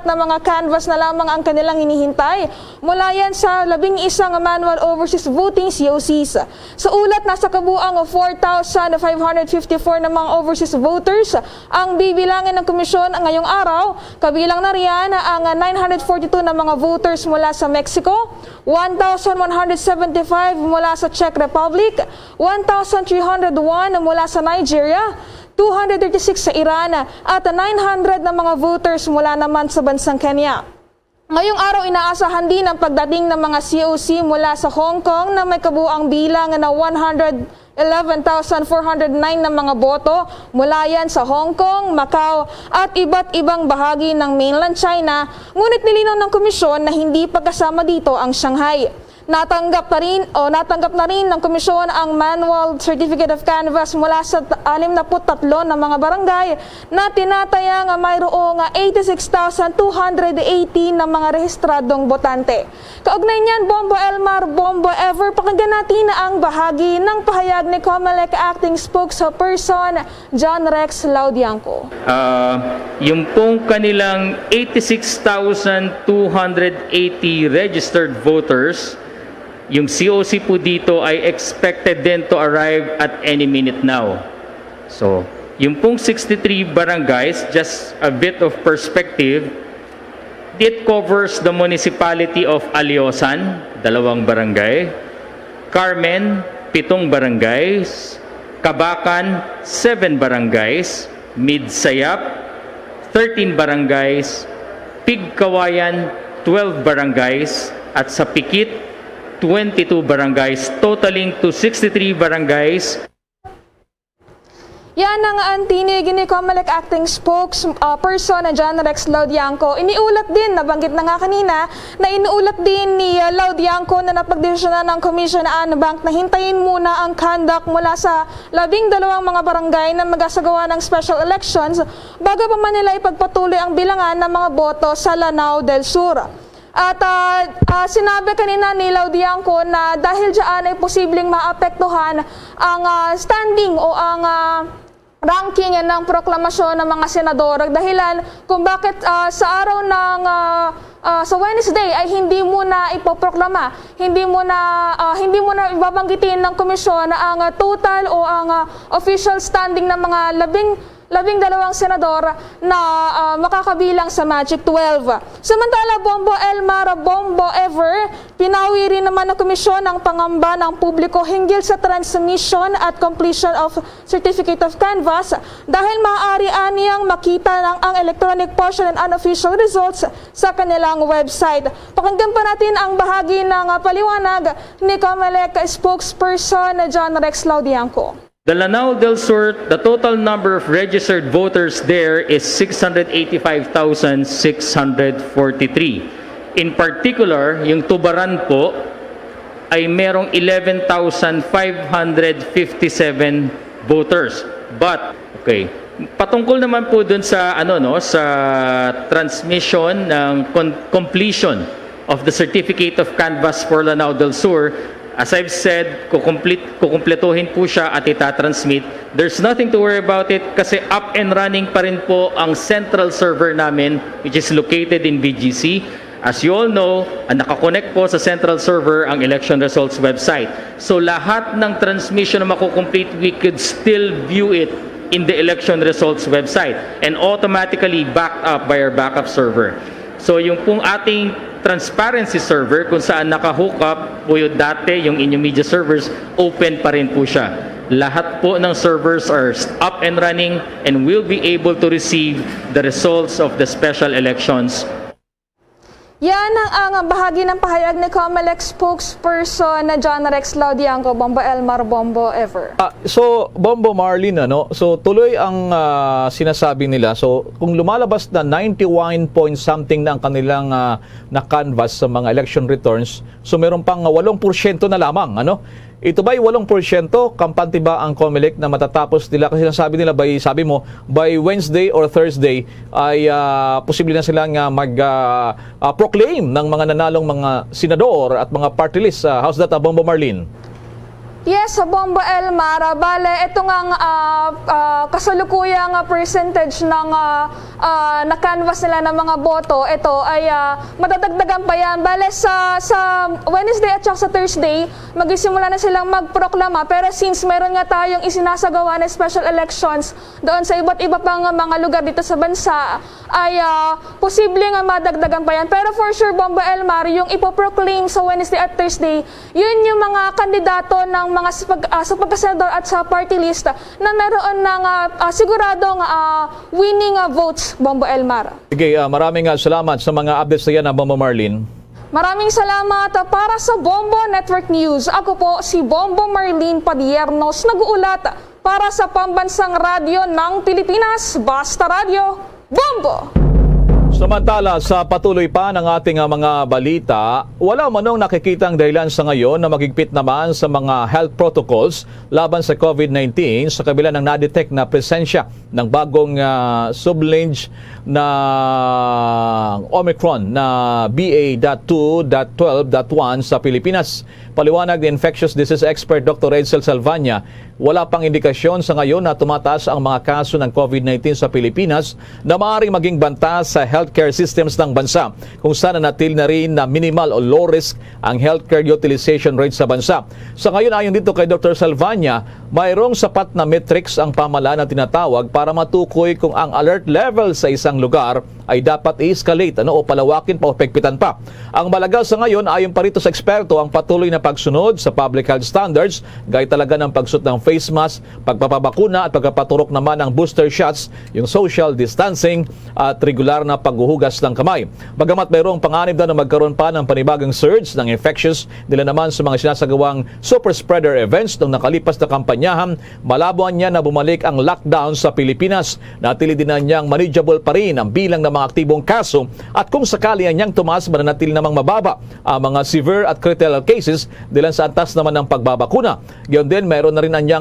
na mga canvas na lamang ang kanilang hinihintay mula yan sa 11 manual overseas voting COCs. Sa ulat, nasa kabuang 4,554 na mga overseas voters ang bibilangin ng komisyon ngayong araw. Kabilang na riyan ang 942 na mga voters mula sa Mexico, 1,175 mula sa Czech Republic, 1,301 mula sa Nigeria, 236 sa Iran at 900 na mga voters mula naman sa bansang Kenya. Ngayong araw, inaasahan din ang pagdating ng mga COC mula sa Hong Kong na may kabuang bilang na 111,409 na mga boto mula yan sa Hong Kong, Macau at iba't ibang bahagi ng mainland China. Ngunit nilinaw ng komisyon na hindi pagkasama dito ang Shanghai. Natanggap na rin ng komisyon ang manual certificate of canvass mula sa 63 na mga barangay na tinatayang mayroong 86,280 na mga rehistradong botante. Kaugnay niyan, Bombo Elmar, Bombo Ever, pakinggan natin ang bahagi ng pahayag ni COMELEC Acting Spokesperson John Rex Laudianco. Yung pong kanilang 86,280 registered voters, yung COC po dito ay expected din to arrive at any minute now. So, yung pong 63 barangays, just a bit of perspective, it covers the municipality of Aliosan, 2 barangay, Carmen, 7 barangays, Kabakan, 7 barangays, Midsayap, 13 barangays, Pigkawayan, 12 barangays, at sa Pikit, 22 barangays, totaling to 63 barangays. Yan ang tinig ni COMELEC Acting Spokesperson na John Rex Laudianco. Iniulat din, nabanggit na nga kanina, na inuulat din ni Laudianco na napagdesisyonan ng Commission on Bank na hintayin muna ang conduct mula sa 12 mga barangay na magasagawa ng special elections bago pa man nila ipagpatuloy ang bilangan ng mga boto sa Lanao del Sur. At sinabi kanina ni Laudianco na dahil dyan ay posibleng maapektuhan ang standing o ang ranking ng proklamasyon ng mga senador. Dahilan kung bakit sa araw ng sa Wednesday ay hindi muna ipoproklama, hindi muna ibabanggitin ng komisyon ang total o ang official standing ng mga 12 senador na makakabilang sa Magic 12. Samantala, Bombo Elmar, Bombo Ever, pinawi rin naman ng komisyon ang pangamba ng publiko hinggil sa transmission at completion of Certificate of Canvass dahil maaari niyang makita ang electronic portion and unofficial results sa kanilang website. Pakinggan pa natin ang bahagi ng paliwanag ni COMELEC spokesperson John Rex Laudianco. The Lanao del Sur, the total number of registered voters there is 685,643. In particular, yung Tubaran po ay merong 11,557 voters. But, okay, patungkol naman po dun sa sa transmission ng completion of the Certificate of Canvass for Lanao del Sur. As I've said, kukumpletuhin po siya at itatransmit. There's nothing to worry about it kasi up and running pa rin po ang central server namin which is located in BGC. As you all know, nakakonect po sa central server ang election results website. So lahat ng transmission na makukomplete, we could still view it in the election results website and automatically backed up by our backup server. So yung pong ating transparency server kung saan naka-hook up po yung dati, yung inyong media servers, open pa rin po siya. Lahat po ng servers are up and running and will be able to receive the results of the special elections. Yan ang bahagi ng pahayag ni COMELEC spokesperson na John Rex Laudianco, Bombo Elmar, Bombo Ever. So, Bombo Marlin, so tuloy ang sinasabi nila. So, kung lumalabas na 91 point something na ang kanilang na-canvas sa mga election returns, so meron pang 8% na lamang, Ito ba'y 8%? Kampante ba ang COMELEC na matatapos nila? Kasi sabi nila, by Wednesday or Thursday ay posible na silang mag-proclaim ng mga nanalong mga senador at mga party list. How's that, Bombo Marlin? Yes, Bombo Elmar, bale, ito nga kasalukuyang percentage ng na-canvas nila ng mga boto, ito ay madadagdagan pa yan. Bale, sa Wednesday at sa Thursday, magsisimula na silang magproklama, pero since meron nga tayong isinasagawa na special elections doon sa iba't iba pang mga lugar dito sa bansa, ay posible nga madagdagan pa yan. Pero for sure, Bombo Elmar, yung ipoproclaim sa Wednesday at Thursday, yun yung mga kandidato ng mga sa pagkasenador at sa party list na meron ng siguradong winning votes, Bombo Elmar. Sige, maraming salamat sa mga updates na yan, Bombo Marlin. Maraming salamat para sa Bombo Network News. Ako po si Bombo Marlin Padiernos, nag-uulat para sa Pambansang Radyo ng Pilipinas, Basta Radio, Bombo! Samantala, sa patuloy pa ng ating mga balita, wala manong nakikitang dahilan sa ngayon na magigpit naman sa mga health protocols laban sa COVID-19 sa kabila ng na-detect na presensya ng bagong sublineage na Omicron na BA.2.12.1 sa Pilipinas. Paliwanag ni infectious disease expert Dr. Edsel Salvania, wala pang indikasyon sa ngayon na tumataas ang mga kaso ng COVID-19 sa Pilipinas na maaaring maging banta sa healthcare systems ng bansa, kung saan natil na rin na minimal o low risk ang healthcare utilization rate sa bansa. Sa ngayon, ayon dito kay Dr. Salvania, mayroong sapat na metrics ang pamahalaan na tinatawag para matukoy kung ang alert level sa isang lugar ay dapat i-escalate o palawakin pa o pegpitan pa. Ang malaga sa ngayon, ayon pa rito sa eksperto, ang patuloy na pagsunod sa public health standards, gaya talaga ng pagsuot ng face mask, pagpapabakuna at pagpapaturok naman ng booster shots, yung social distancing at regular na paghuhugas ng kamay. Bagamat mayroong panganib na magkaroon pa ng panibagong surge ng infectious nila naman sa mga sinasagawang super spreader events nung nakalipas na kampanyahan, malabuan niya na bumalik ang lockdown sa Pilipinas. Natili din na niyang manageable pa rin ang bilang ng mga aktibong kaso at kung sakali niyang tumaas, mananatili namang mababa ang mga severe at critical cases dilan sa antas naman ng pagbabakuna. Gayon din, mayroon na rin anyang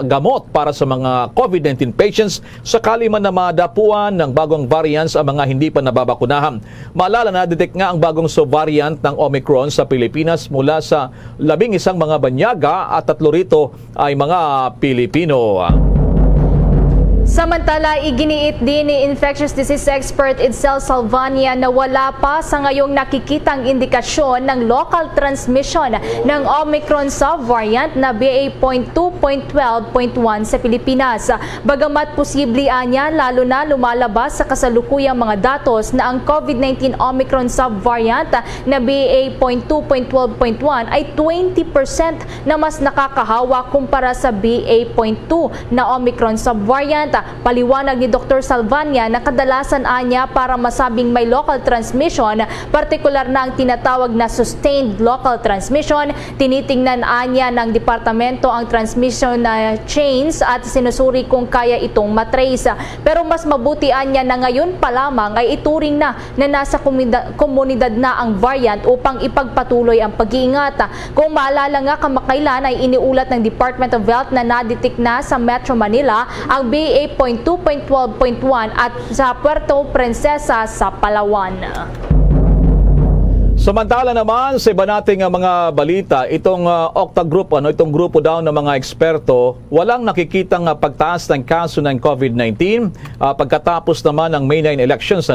gamot para sa mga COVID-19 patients sakali man na madapuan ng bagong variants ang mga hindi pa nababakunahan. Maalala na detect nga ang bagong subvariant ng Omicron sa Pilipinas mula sa 11 mga banyaga at 3 rito ay mga Pilipino. Samantala, iginiit din ni infectious disease expert Edsel Salvania na wala pa sa ngayong nakikitang indikasyon ng local transmission ng Omicron subvariant na BA.2.12.1 sa Pilipinas. Bagamat posible anya lalo na lumalabas sa kasalukuyang mga datos na ang COVID-19 Omicron subvariant na BA.2.12.1 ay 20% na mas nakakahawa kumpara sa BA.2 na Omicron subvariant. Paliwanag ni Dr. Salvania na kadalasan anya para masabing may local transmission, partikular na ang tinatawag na sustained local transmission, tinitingnan anya ng departamento ang transmission chains at sinusuri kung kaya itong matrace. Pero mas mabuti anya na ngayon pa lamang ay ituring na nasa komunidad na ang variant upang ipagpatuloy ang pag-iingat. Kung maalala nga kamakailan ay iniulat ng Department of Health na naditik na sa Metro Manila ang BA.2.12.1 at sa Puerto Princesa sa Palawan. Samantala naman sa iba nating mga balita, itong Octa Group, itong grupo daw ng mga eksperto, walang nakikitang pagtaas ng kaso ng COVID-19 pagkatapos naman ng May 9 elections,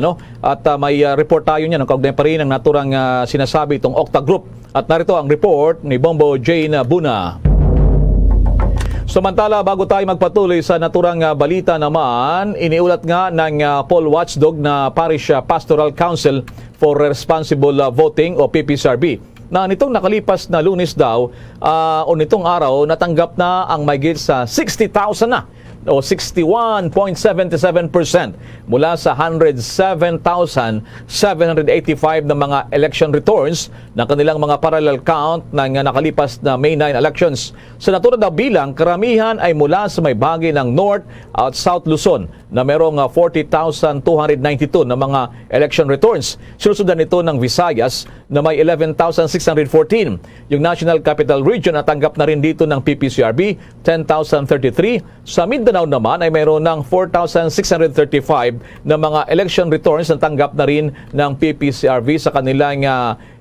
at may report tayo niyan, kaugnay pa rin ang naturang sinasabi itong Octa Group. At narito ang report ni Bombo Jane Buna. Samantala, bago tayo magpatuloy sa naturang balita naman, iniulat nga ng Poll Watchdog na Parish Pastoral Council for Responsible Voting o PPCRB na nitong nakalipas na Lunes daw o nitong araw natanggap na ang mahigit sa 60,000 na o 61.77% mula sa 107,785 na mga election returns ng kanilang mga parallel count ng nakalipas na May 9 elections. Sa naturang na bilang, karamihan ay mula sa may bahagi ng North at South Luzon na merong 40,292 na mga election returns. Sinusundan nito ng Visayas na may 11,614. Yung National Capital Region natanggap na rin dito ng PPCRB, 10,033. Sa Mindanao naman ay mayroon ng 4,635 na mga election returns na tanggap na rin ng PPCRB sa kanilang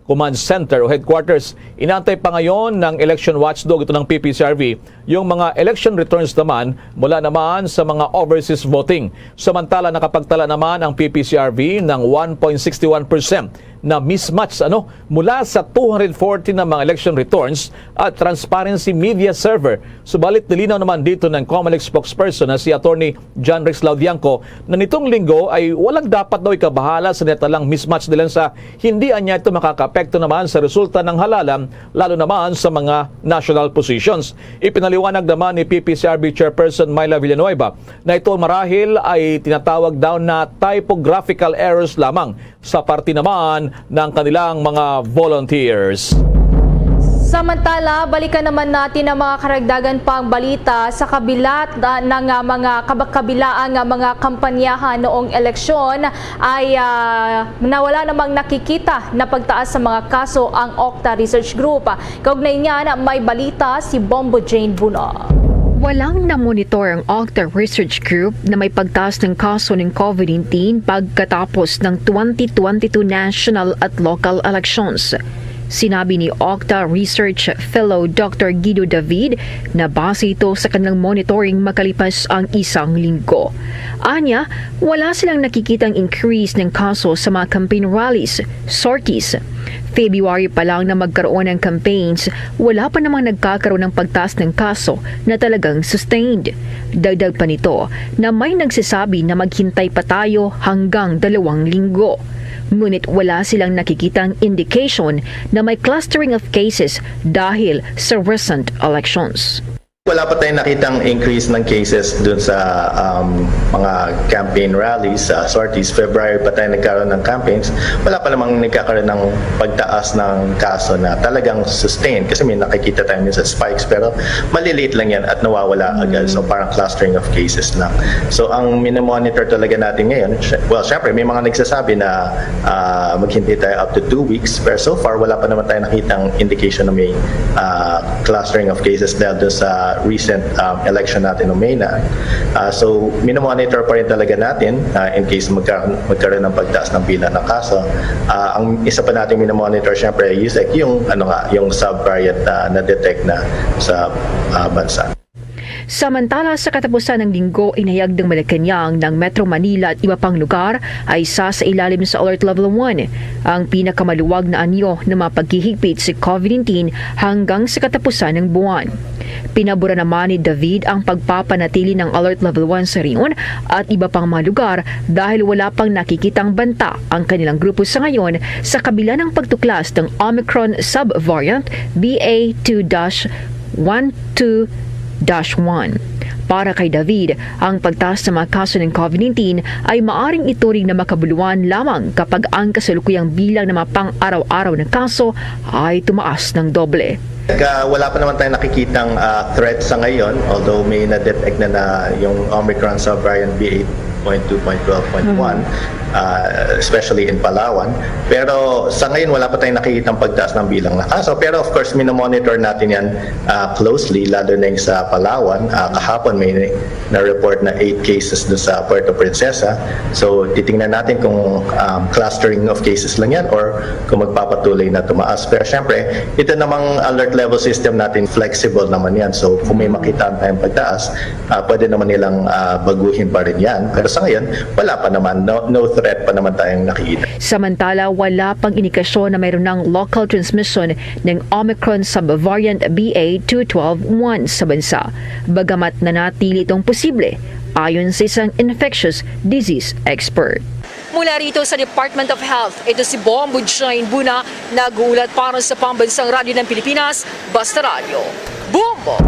command center o headquarters. Inantay pa ngayon ng election watchdog ito ng PPCRB yung mga election returns naman mula naman sa mga overseas voting. Samantala nakapagtala naman ang PPCRB ng 1.61% na mismatch mula sa 240 na mga election returns at Transparency Media Server. Subalit nilinaw naman dito ng COMELEC spokesperson na si Attorney John Rex Laudianco na nitong linggo ay walang dapat daw ikabahala sa netalang mismatch nila sa hindi anya ito makakaapekto naman sa resulta ng halalan lalo naman sa mga national positions. Ipinaliwanag naman ni PPCRB Chairperson Myla Villanueva na ito marahil ay tinatawag daw na typographical errors lamang sa parte naman ng kanilang mga volunteers. Samantala, balikan naman natin ang mga karagdagan pang balita sa kabilat ng mga kabilaang mga kampanyahan noong eleksyon ay nawala namang nakikita na pagtaas sa mga kaso ang Octa Research Group. Kaugnay niyan, may balita si Bombo Jane Buno. Walang namonitor ang Octa Research Group na may pagtaas ng kaso ng COVID-19 pagkatapos ng 2022 national at local elections. Sinabi ni Octa Research Fellow Dr. Guido David na base ito sa kanilang monitoring makalipas ang isang linggo. Anya, wala silang nakikitang increase ng kaso sa mga campaign rallies, sorties. February pa lang na magkaroon ng campaigns, wala pa namang nagkakaroon ng pagtaas ng kaso na talagang sustained. Dagdag pa nito na may nagsasabi na maghintay pa tayo hanggang 2 linggo. Ngunit wala silang nakikitang indication na may clustering of cases dahil sa recent elections. Wala pa tayong nakitang increase ng cases dun sa mga campaign rallies, sorties. February pa tayo nagkaroon ng campaigns. Wala pa namang nagkakaroon ng pagtaas ng kaso na talagang sustained. Kasi may nakikita tayo sa spikes pero maliliit lang yan at nawawala agad. So parang clustering of cases lang. So ang minomonitor talaga natin ngayon, well, syempre may mga nagsasabi na maghintay tayo up to 2 weeks. Pero so far, wala pa naman tayo nakitang indication na may clustering of cases dahil dun sa recent election natin noong May na. So, minomonitor pa rin talaga natin in case magkaroon ng pagtaas ng bilang ng kaso. Ang isa pa natin minomonitor syempre yung sub-variant na detect na sa bansa. Samantala sa katapusan ng linggo, inayag ng Malacanang ng Metro Manila at iba pang lugar ay sa ilalim sa Alert Level 1, ang pinakamaluwag na anyo na mapagkihigpit sa COVID-19 hanggang sa katapusan ng buwan. Pinabura naman ni David ang pagpapanatili ng Alert Level 1 sa Rion at iba pang mga lugar dahil wala pang nakikitang banta ang kanilang grupo sa ngayon sa kabila ng pagtuklas ng Omicron sub-variant BA2-12-1. Para kay David, ang pagtaas ng mga kaso ng COVID-19 ay maaring ituring na makabuluhan lamang kapag ang kasalukuyang bilang ng mga pang-araw-araw na kaso ay tumaas ng doble. Wala pa naman tayong nakikitang threat sa ngayon, although may na-detect na yung Omicron sub-variant BA.2.12.1, especially in Palawan. Pero sa ngayon, wala pa tayong nakikitang pagtaas ng bilang na kaso. Pero of course, minomonitor natin yan closely, lalo na yung sa Palawan. Kahapon may na-report na 8 cases doon sa Puerto Princesa. So titingnan natin kung clustering of cases lang yan or kung magpapatuloy na tumaas. Pero syempre, ito namang alert level system natin, flexible naman yan. So kung may makita tayong pagtaas, pwede naman nilang baguhin pa rin yan. Pero sa ngayon, wala pa naman, no threat pa naman tayong nakikita. Samantala, wala pang indikasyon na mayroon ng local transmission ng Omicron subvariant BA.2.12.1 sa bansa, bagamat nanatili itong posible ayon sa isang infectious disease expert. Mula rito sa Department of Health, ito si Bong Budjain Buna, nag-uulat para sa Pambansang Radyo ng Pilipinas, Basta Radio. Bumbo!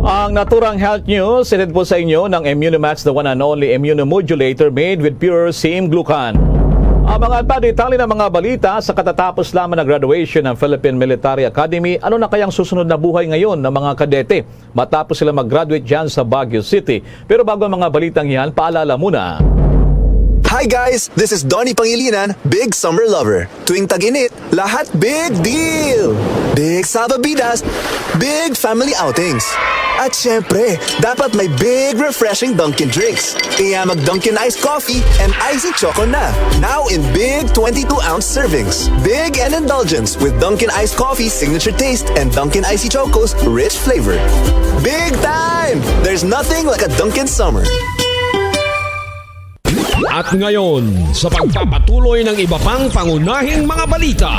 Ang naturang health news, sinid po sa inyo ng Immunimax, the one and only immunomodulator made with pure SIM glucan. Ang mga detalye ng mga balita sa katatapos lamang na graduation ng Philippine Military Academy, ano na kayang susunod na buhay ngayon ng mga kadete matapos sila mag-graduate dyan sa Baguio City. Pero bago ang mga balitang yan, paalala muna. Hi guys! This is Donnie Pangilinan, big summer lover. Tuwing tag-init, lahat big deal! Big sababidas, big family outings. At syempre, dapat may big refreshing Dunkin' drinks. Kaya mag-Dunkin' Iced Coffee and Icy Choco na. Now in big 22-ounce servings. Big and indulgence with Dunkin' Iced Coffee signature taste and Dunkin' Icy Choco's rich flavor. Big time! There's nothing like a Dunkin' summer. At ngayon, sa pagpapatuloy ng iba pang pangunahing mga balita.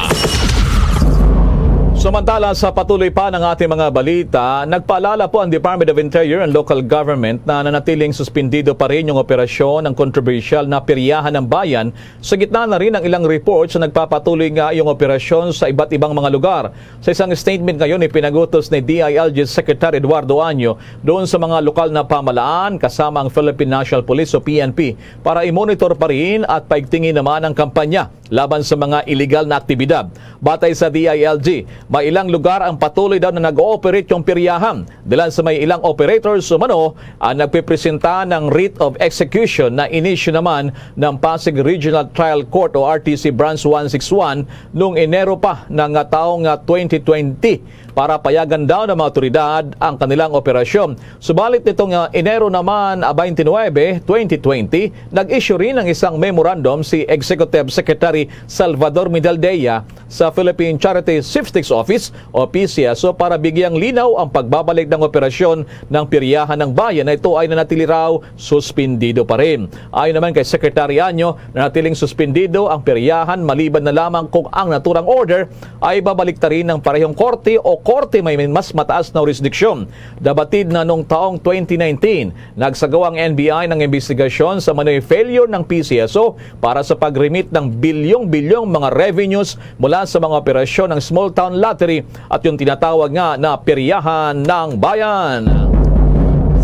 Samantala sa patuloy pa ng ating mga balita, nagpaalala po ang Department of Interior and Local Government na nanatiling suspendido pa rin yung operasyon ng controversial na peryahan ng bayan sa gitna na rin ng ilang reports na nagpapatuloy nga yung operasyon sa iba't ibang mga lugar. Sa isang statement ngayon, ipinagutos ni DILG Secretary Eduardo Año doon sa mga lokal na pamalaan kasama ang Philippine National Police o PNP para i-monitor pa rin at paigtingin naman ang kampanya laban sa mga illegal na aktibidad. Batay sa DILG, may ilang lugar ang patuloy daw na nag-ooperate yung piryahan. Dahil sa may ilang operators umano ang nagpipresenta ng writ of execution na inisyu naman ng Pasig Regional Trial Court o RTC Branch 161 noong Enero pa ng taong 2020 para payagan daw ng mga otoridad ang kanilang operasyon. Subalit nitong Enero naman 29, 2020, nag-issue rin ng isang memorandum si Executive Secretary Salvador Midaldea sa Philippine Charity Sweepstakes Office o PCSO para bigyang linaw ang pagbabalik ng operasyon ng piryahan ng bayan na ito ay nanatili raw suspendido pa rin. Ayon naman kay Secretary Año, nanatiling suspendido ang piryahan maliban na lamang kung ang naturang order ay babalik ta rin ng parehong korte o korte may mas mataas na jurisdiksyon. Dabatid na noong taong 2019, nagsagawa ang NBI ng investigasyon sa manoy failure ng PCSO para sa pag-remit ng bilyong-bilyong mga revenues mula sa mga operasyon ng small town lottery at yung tinatawag nga na peryahan ng bayan.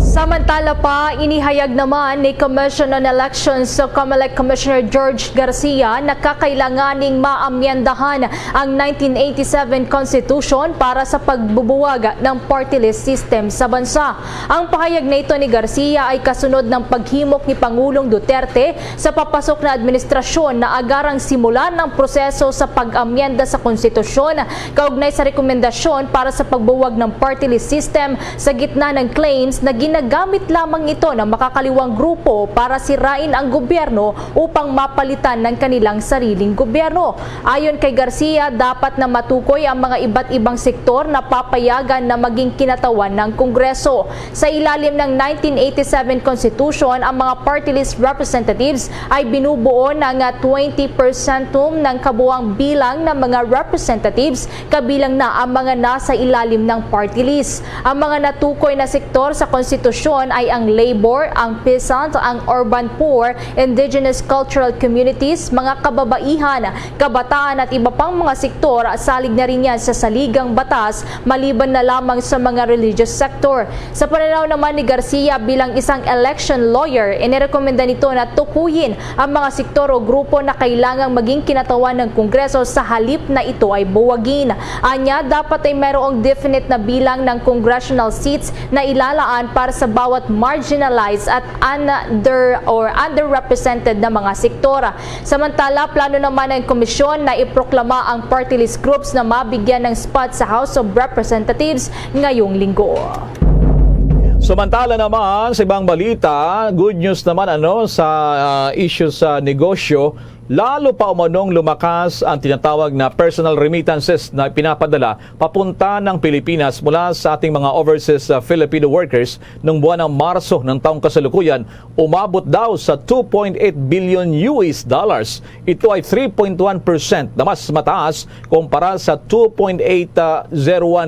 Samantala pa, inihayag naman ni Commission on Elections sa COMELEC Commissioner George Garcia na kakailanganing maamyendahan ang 1987 Constitution para sa pagbubuwag ng party list system sa bansa. Ang pahayag na ito ni Garcia ay kasunod ng paghimok ni Pangulong Duterte sa papasok na administrasyon na agarang simulan ng proseso sa pag-amyenda sa konstitusyon kaugnay sa rekomendasyon para sa pagbuwag ng party list system sa gitna ng claims na ginagamit lamang ito ng makakaliwang grupo para sirain ang gobyerno upang mapalitan ng kanilang sariling gobyerno. Ayon kay Garcia, dapat na matukoy ang mga iba't ibang sektor na papayagan na maging kinatawan ng Kongreso. Sa ilalim ng 1987 Constitution, ang mga party list representatives ay binubuo ng 20% ng kabuuang bilang ng mga representatives, kabilang na ang mga nasa ilalim ng party list. Ang mga natukoy na sektor sa konstitusyon ay ang labor, ang peasant, ang urban poor, indigenous cultural communities, mga kababaihan, kabataan at iba pang mga sektor. Salig na rin yan sa saligang batas maliban na lamang sa mga religious sector. Sa pananaw naman ni Garcia bilang isang election lawyer, inirekomenda nito na tukuyin ang mga sektor o grupo na kailangang maging kinatawan ng Kongreso sa halip na ito ay buwagin. Anya, dapat ay mayroong definite na bilang ng congressional seats na ilalaan para sa bawat marginalized at underrepresented na mga sektora. Samantala, plano naman ng komisyon na iproklama ang party list groups na mabigyan ng spot sa House of Representatives ngayong linggo. Samantala naman sa ibang balita, good news naman sa issue sa negosyo lalo pa umanong lumakas ang tinatawag na personal remittances na pinapadala papunta ng Pilipinas mula sa ating mga overseas Filipino workers noong buwan ng Marso ng taong kasalukuyan, umabot daw sa 2.8 billion US dollars. Ito ay 3.1% na mas mataas kumpara sa 2.801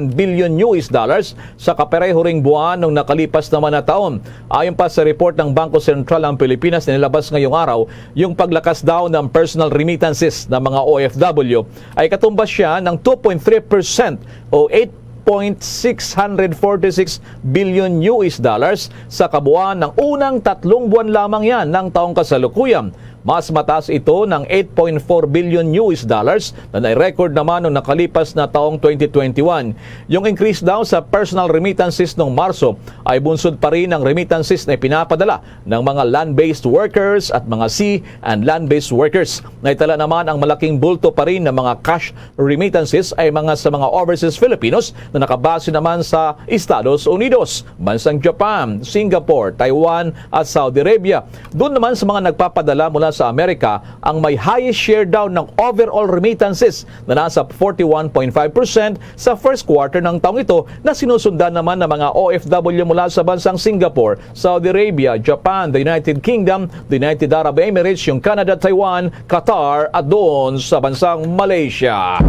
billion US dollars sa kapareho ring buwan ng nakalipas naman na taon. Ayon pa sa report ng Bangko Sentral ng Pilipinas na nilabas ngayong araw, yung paglakas daw ng personal remittances ng mga OFW ay katumbas siya ng 2.3% o 8.646 billion US dollars sa kabuuan ng unang 3 buwan lamang yan ng taong kasalukuyan. Mas mataas ito ng 8.4 billion US dollars na nai-record naman noong nakalipas na taong 2021. Yung increase daw sa personal remittances noong Marso ay bunsod pa rin ng remittances na ipinapadala ng mga land-based workers at mga sea and land-based workers. Naitala naman ang malaking bulto pa rin ng mga cash remittances ay mga sa mga overseas Filipinos na nakabase naman sa Estados Unidos, bansang Japan, Singapore, Taiwan at Saudi Arabia. Doon naman sa mga nagpapadala mula sa Amerika, ang may highest share daw ng overall remittances na nasa 41.5% sa first quarter ng taong ito, na sinusundan naman ng mga OFW mula sa bansang Singapore, Saudi Arabia, Japan, the United Kingdom, the United Arab Emirates, yung Canada, Taiwan, Qatar at doon sa bansang Malaysia.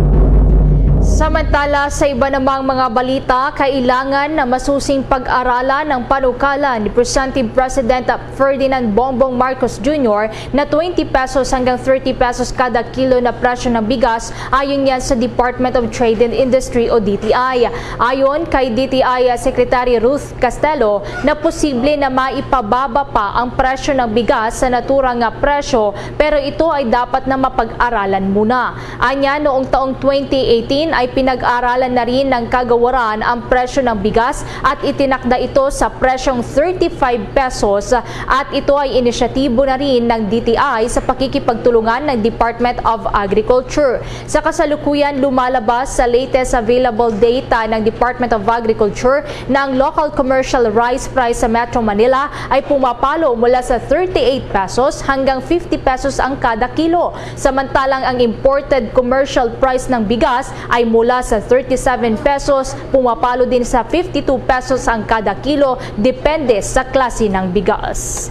Samantala, sa iba namang mga balita, kailangan na masusing pag-aralan ng panukala ni Presumptive President Ferdinand Bongbong Marcos Jr. na 20 pesos hanggang 30 pesos kada kilo na presyo ng bigas, ayon yan sa Department of Trade and Industry o DTI. Ayon kay DTI Secretary Ruth Castelo, na posible na maipababa pa ang presyo ng bigas sa naturang presyo, pero ito ay dapat na mapag-aralan muna. Anya, noong taong 2018 ay pinag-aralan na rin ng kagawaran ang presyo ng bigas at itinakda ito sa presyong 35 pesos, at ito ay inisyatibo na rin ng DTI sa pakikipagtulungan ng Department of Agriculture. Sa kasalukuyan, lumalabas sa latest available data ng Department of Agriculture na ang local commercial rice price sa Metro Manila ay pumapalo mula sa 38 pesos hanggang 50 pesos ang kada kilo. Samantalang ang imported commercial price ng bigas ay mula sa 37 pesos, pumapalo din sa 52 pesos ang kada kilo, depende sa klase ng bigas.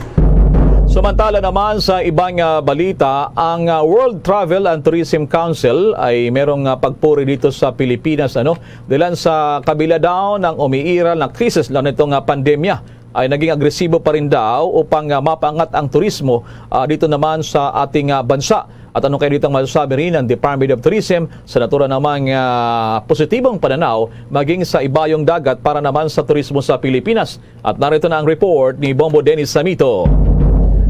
Samantala naman sa ibang balita, ang World Travel and Tourism Council ay merong pagpuri dito sa Pilipinas. Dahil sa kabila daw ng umiiral na krisis lang nitong pandemya, ay naging agresibo pa rin daw upang mapaangat ang turismo dito naman sa ating bansa. At ano kayo dito masasabi rin ng Department of Tourism sa natura namang positibong pananaw maging sa ibayong dagat para naman sa turismo sa Pilipinas. At narito na ang report ni Bombo Dennis Samito.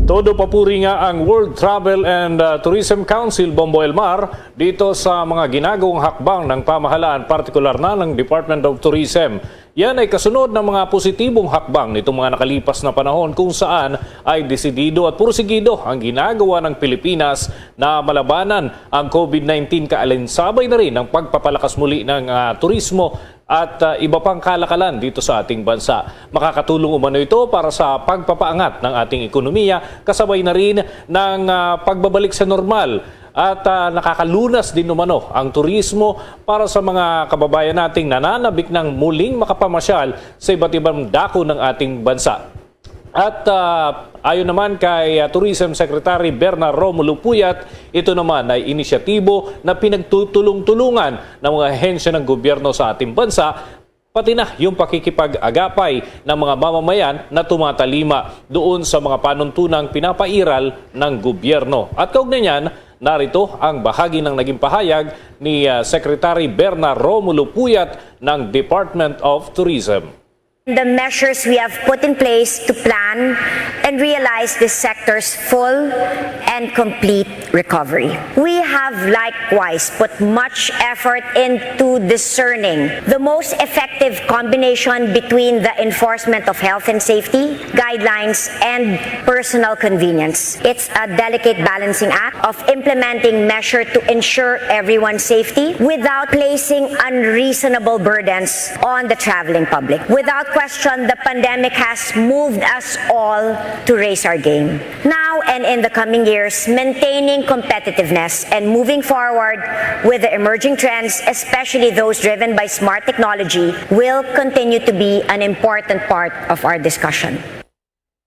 Todo papuri nga ang World Travel and Tourism Council, Bombo Elmar, dito sa mga ginagawang hakbang ng pamahalaan, partikular na ng Department of Tourism. Yan ay kasunod ng mga positibong hakbang nitong mga nakalipas na panahon kung saan ay desidido at pursigido ang ginagawa ng Pilipinas na malabanan ang COVID-19, kaalinsabay na rin ang pagpapalakas muli ng turismo at iba pang kalakalan dito sa ating bansa. Makakatulong umano ito para sa pagpapaangat ng ating ekonomiya, kasabay na rin ng pagbabalik sa normal. At nakakalunas din umano ang turismo para sa mga kababayan nating nananabik ng muling makapamasyal sa iba't ibang dako ng ating bansa. At ayon naman kay Tourism Secretary Bernard Romulo Puyat, ito naman ay inisyatibo na pinagtutulong-tulungan ng mga ahensya ng gobyerno sa ating bansa, pati na yung pakikipag-agapay ng mga mamamayan na tumatalima doon sa mga panuntunang pinapairal ng gobyerno. At kaugnay niyan, narito ang bahagi ng naging pahayag ni Secretary Bernard Romulo Puyat ng Department of Tourism. The measures we have put in place to plan and realize this sector's full and complete recovery. We have likewise put much effort into discerning the most effective combination between the enforcement of health and safety guidelines and personal convenience. It's a delicate balancing act of implementing measures to ensure everyone's safety without placing unreasonable burdens on the traveling public, without question, the pandemic has moved us all to raise our game. Now and in the coming years, maintaining competitiveness and moving forward with the emerging trends, especially those driven by smart technology, will continue to be an important part of our discussion.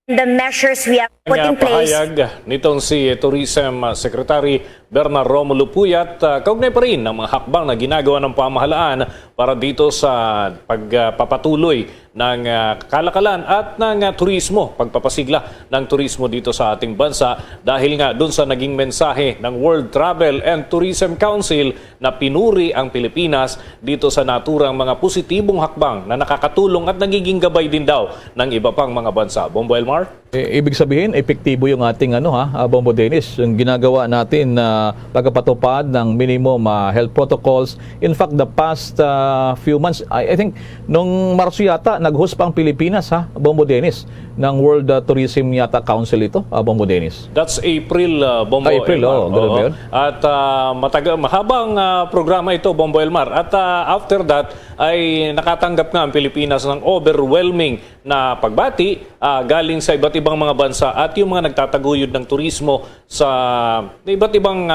The measures we have put in place. Pahayag nitong si Tourism Secretary Bernard Romulo Puyat, kaugnay pa rin ng mga hakbang na ginagawa ng pamahalaan para dito sa pagpapatuloy ng kalakalan at ng turismo, pagpapasigla ng turismo dito sa ating bansa dahil nga doon sa naging mensahe ng World Travel and Tourism Council na pinuri ang Pilipinas dito sa naturang mga positibong hakbang na nakakatulong at nagiging gabay din daw ng iba pang mga bansa. Bombo Elmar? Ibig sabihin, epektibo yung ating Bombo Dennis, yung ginagawa natin na pagpapatupad ng minimum health protocols. In fact, the past few months, I think, nung Marso yata, nag-host pa ang Pilipinas, Bombo Dennis, ng World Tourism yata Council ito, Bombo Dennis. That's April, Bombo April, Elmar. At mahabang programa ito, Bombo Elmar. At after that, ay nakatanggap nga ang Pilipinas ng overwhelming na pagbati galing sa iba't ibang mga bansa at yung mga nagtataguyod ng turismo sa iba't ibang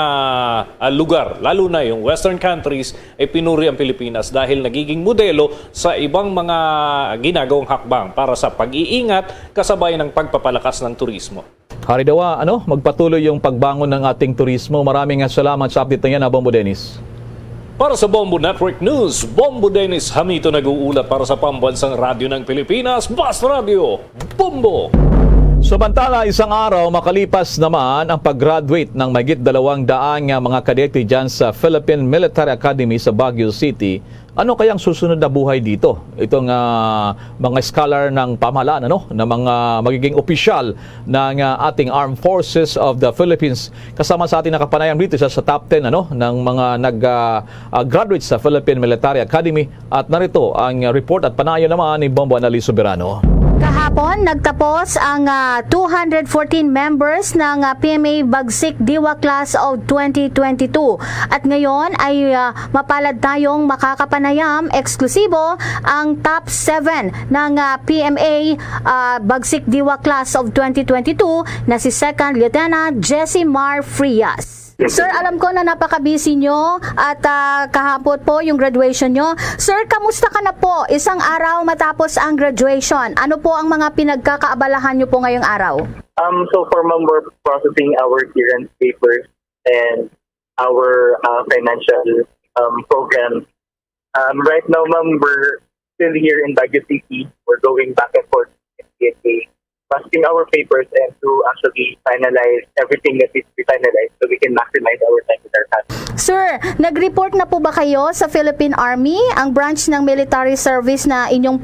lugar, lalo na yung Western countries, ay pinuri ang Pilipinas dahil nagiging modelo sa ibang mga ginagawang hakbang para sa pag-iingat kasabay ng pagpapalakas ng turismo. Hari dawa, magpatuloy yung pagbangon ng ating turismo. Maraming salamat sa update na yan, Bombo Dennis. Para sa Bombo Network News, Bombo Dennis Hamito nag-uulat para sa Pambansang Radyo ng Pilipinas, Basta Radio, Bombo! Samantala, isang araw makalipas naman ang pag-graduate ng mahigit 200 mga kadete dyan sa Philippine Military Academy sa Baguio City. Ano kayang susunod na buhay dito? Itong mga scholar ng pamahalaan, na mga magiging opisyal ng ating Armed Forces of the Philippines. Kasama sa ating nakapanayam dito sa top 10 ng mga nag-graduate sa Philippine Military Academy. At narito ang report at panayo naman ni Bombo Annalise Soberano. Kahapon, nagtapos ang 214 members ng PMA Bagsik Diwa Class of 2022. At ngayon ay mapalad tayong makakapanayam eksklusibo ang top 7 ng PMA Bagsik Diwa Class of 2022 na si Second Lieutenant Jessie Mar Frias. Sir, alam ko na napaka-busy nyo at kahapon po yung graduation nyo. Sir, kamusta ka na po? Isang araw matapos ang graduation. Ano po ang mga pinagkakaabalahan nyo po ngayong araw? So for ma'am, we're processing our clearance papers and our financial programs. Right now, ma'am, we're still here in Baguio City. We're going back and forth in PSA, processing our papers and to actually finalize everything that needs to be finalized so we can maximize our time with our customers. Sir, nag-report na po ba kayo sa Philippine Army, ang branch ng military service na inyong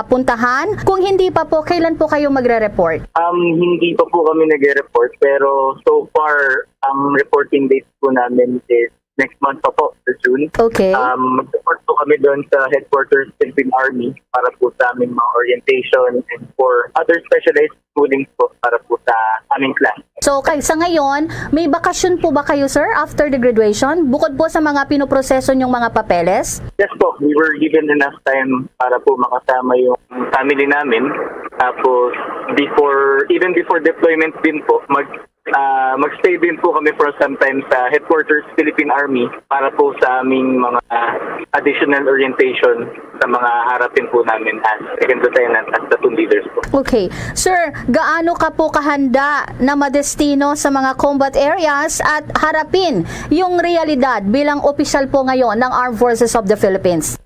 puntahan? Kung hindi pa po, kailan po kayo magre-report? Hindi pa po kami nagre-report pero so far, ang reporting date po namin is next month pa po, sa June. Okay. Mag-report po kami doon sa headquarters Philippine Army para po sa aming mga orientation and for other specialized schooling po para po sa aming class. So, sa ngayon, may bakasyon po ba kayo, sir, after the graduation? Bukod po sa mga pinoproseso nyong mga papeles? Yes po, we were given enough time para po makasama yung family namin. Tapos, even before deployment din po, magstay din po kami for some time sa headquarters Philippine Army para po sa aming mga additional orientation sa mga harapin po namin as second lieutenant at platoon leaders po. Okay. Sir, gaano ka po kahanda na madestino sa mga combat areas at harapin yung realidad bilang opisyal po ngayon ng Armed Forces of the Philippines?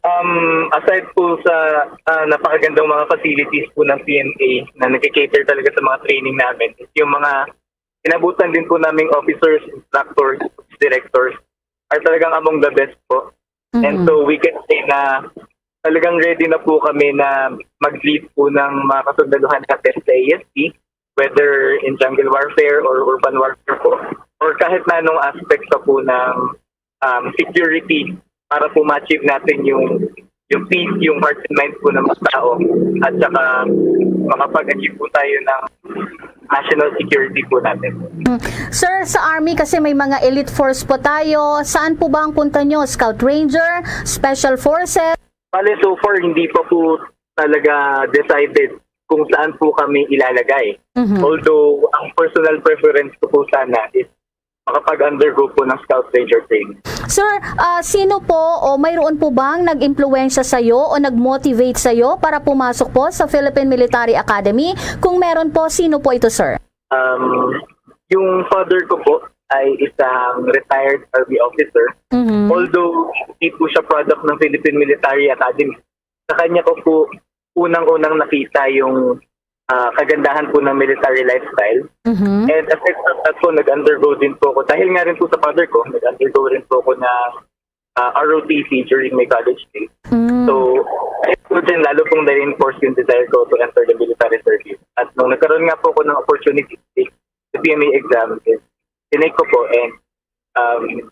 Aside po sa napakagandang mga facilities po ng PMA na nag-cater talaga sa mga training namin, yung mga inabutan din po naming officers, instructors, directors are talagang among the best po. Mm-hmm. And so we can say na talagang ready na po kami na mag-lead po ng mga kasundaluhan natin sa ASP, whether in jungle warfare or urban warfare po, or kahit na anong aspect pa po ng security para po ma-achieve natin yung peace, yung heart and mind po ng mga tao at saka makapag-achieve po tayo ng national security po natin. Sir, sa Army kasi may mga elite force po tayo. Saan po ba ang punta nyo? Scout Ranger? Special Forces? Bale, so far hindi pa po talaga decided kung saan po kami ilalagay. Although, ang personal preference ko po sana is makapag-undergo po ng Scout Ranger training. Sir, sino po o mayroon po bang nag-impluwensya sa'yo o nag-motivate sa'yo para pumasok po sa Philippine Military Academy? Kung meron po, sino po ito, sir? Yung father ko po ay isang retired Army officer. Although hindi po siya product ng Philippine Military Academy, sa kanya ko po unang-unang nakita yung kagandahan po ng military lifestyle. And aside from that po, nag-undergo din po ako. Dahil nga rin po sa father ko, nag-undergo rin po ako ng ROTC during my college days. So, ito din lalo pong na-reinforce yung desire ko to enter the military service. At nung nagkaroon nga po ako ng opportunity to take the PMA exam, tinake ko po and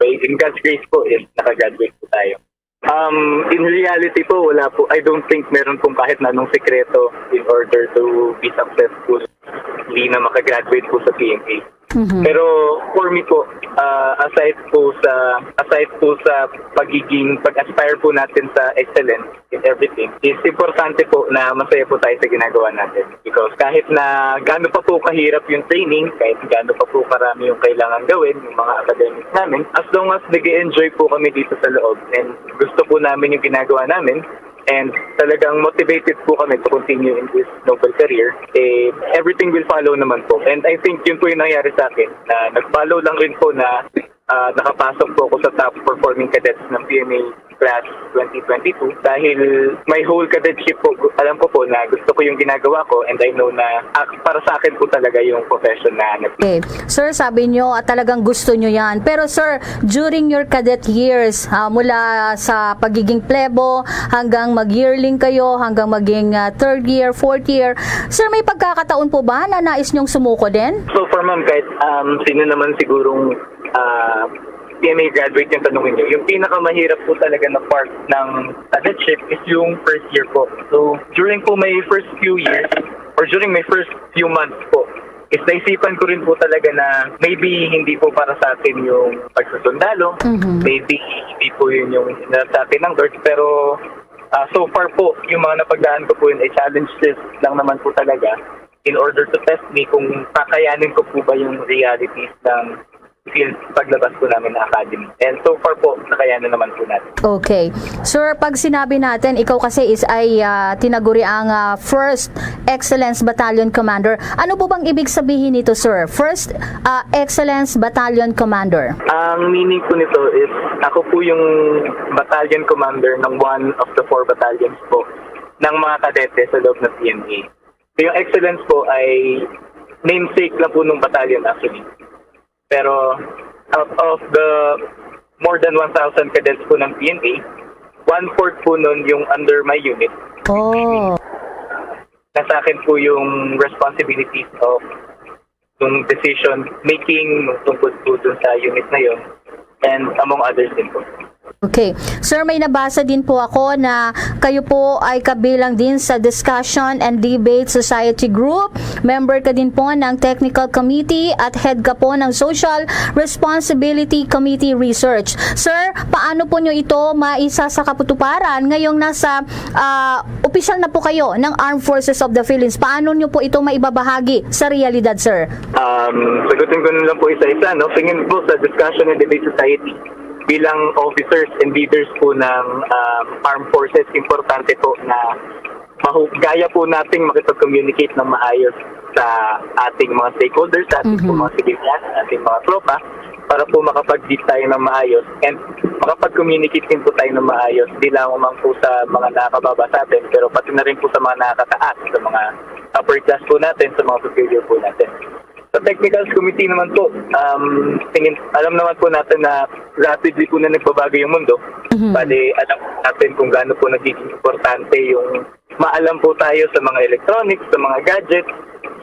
in God's grace po is nakagraduate po tayo. In reality po, wala po. I don't think meron pong kahit na anong sekreto in order to be successful na makagraduate po sa PMA. Pero for me po, aside po sa pag-aspire po natin sa excellence in everything, is importante po na masaya po tayo sa ginagawa natin. Because kahit na gaano pa po kahirap yung training, kahit gaano pa po karami yung kailangan gawin, yung mga academics namin, as long as nag-enjoy po kami dito sa loob and gusto po namin yung ginagawa namin, and talagang motivated po kami to continue in this noble career, everything will follow naman po. And I think yun po yung nangyari sa akin, na nag-follow lang rin po na nakapasok po ako sa top performing cadets ng PMA class 2022 dahil my whole cadetship po, alam ko po na gusto ko yung ginagawa ko and I know na para sa akin po talaga yung profession na Okay. Sir, sabi nyo talagang gusto nyo yan. Pero sir, during your cadet years, mula sa pagiging plebo hanggang mag-yearling kayo, hanggang maging third year, fourth year, sir, may pagkakataon po ba na nais nyong sumuko din? So for ma'am, kahit sino naman sigurong PMA graduate yung tanongin nyo, yung pinakamahirap po talaga na part ng cadetship is yung first year po. So during po my first few years or during my first few months po, is naisipan ko rin po talaga na maybe hindi po para sa atin yung pagsusundalo, maybe hindi po yun yung sa atin ng Lord, pero so far po, yung mga napagdaan ko po yun ay challenges lang naman po talaga in order to test me kung kakayanin ko po ba yung realities ng field paglabas po namin na academy. And so far po, nakayanan naman po natin. Okay. Sir, pag sinabi natin, ikaw kasi ay tinaguri ang First Excellence Battalion Commander. Ano po bang ibig sabihin nito, sir? First Excellence Battalion Commander. Ang meaning po nito is, ako po yung battalion commander ng one of the 4 battalions po ng mga kadete sa loob ng PMA. So yung excellence po ay namesake lang po ng battalion actually. Pero out of the more than 1,000 cadets po ng PNA, 1/4 po nun yung under my unit. Nasa akin po yung responsibilities of yung decision making tungkol po dun sa unit na yun and among others din po. Okay. Sir, may nabasa din po ako na kayo po ay kabilang din sa Discussion and Debate Society Group. Member ka din po ng Technical Committee at head ka po ng Social Responsibility Committee Research. Sir, paano po nyo ito maisa sa katuparan ngayong nasa opisyal na po kayo ng Armed Forces of the Philippines? Paano nyo po ito maibabahagi sa realidad, sir? Sagutin ko lang po isa-isa. No? Tingin po sa Discussion and Debate Society, bilang officers and leaders po ng armed forces, importante po na gaya po nating makipag-communicate ng maayos sa ating mga stakeholders, sa ating mga civilian, sa ating mga tropa, para po makapag-deep tayo ng maayos and makapag-communicate din po tayo ng maayos, di lang umang po sa mga nakakababa sa atin, pero pati na rin po sa mga nakakataas, sa mga upper class po natin, sa mga superior po natin. Sa Technical Committee naman po, alam naman po natin na rapidly po na nagbabago yung mundo. Bali, alam natin kung gaano po nagiging importante yung maalam po tayo sa mga electronics, sa mga gadgets,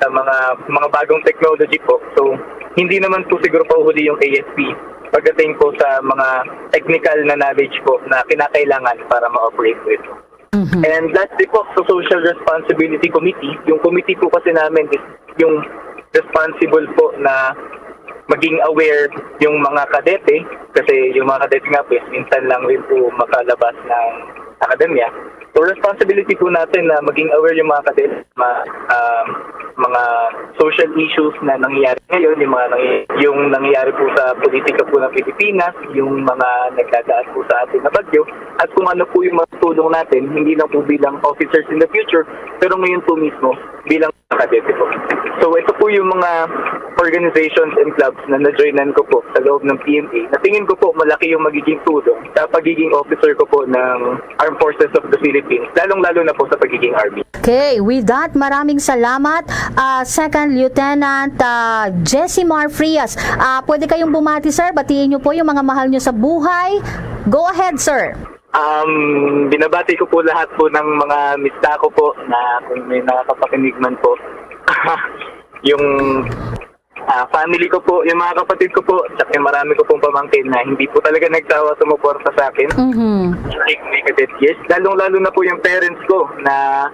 sa mga bagong technology po. So, hindi naman po siguro pa huli yung ASP pagdating po sa mga technical na knowledge po na kinakailangan para ma-operate po ito. And lastly po, sa Social Responsibility Committee, yung committee po kasi namin is yung responsible po na maging aware yung mga kadete kasi yung mga kadete nga po minsan lang rin po makalabas ng akademya. So responsibility po natin na maging aware yung mga mga social issues na nangyayari ngayon, yung nangyayari po sa politika po ng Pilipinas, yung mga nagdadaan po sa ating na bagyo, at kung ano po yung matulong natin, hindi lang po bilang officers in the future, pero ngayon po mismo bilang akademya po. So ito po yung mga organizations and clubs na na-joinan ko po sa loob ng PMA. Na tingin ko po malaki yung magiging tulong sa pagiging officer ko po ng Armed Forces of the Philippines, lalong-lalo na po sa pagiging Army. Okay, with that, maraming salamat, Second Lieutenant Jessimar Frias. Pwede kayong bumati, sir. Batiin niyo po yung mga mahal niyo sa buhay. Go ahead, sir. Binabati ko po lahat po ng mga mista ko po na kung may nakakapakinig man po. Yung family ko po, yung mga kapatid ko po, at yung marami ko pong pamangkin na hindi po talaga nagsawa sumuporta sa akin. Yes, lalong-lalo na po yung parents ko na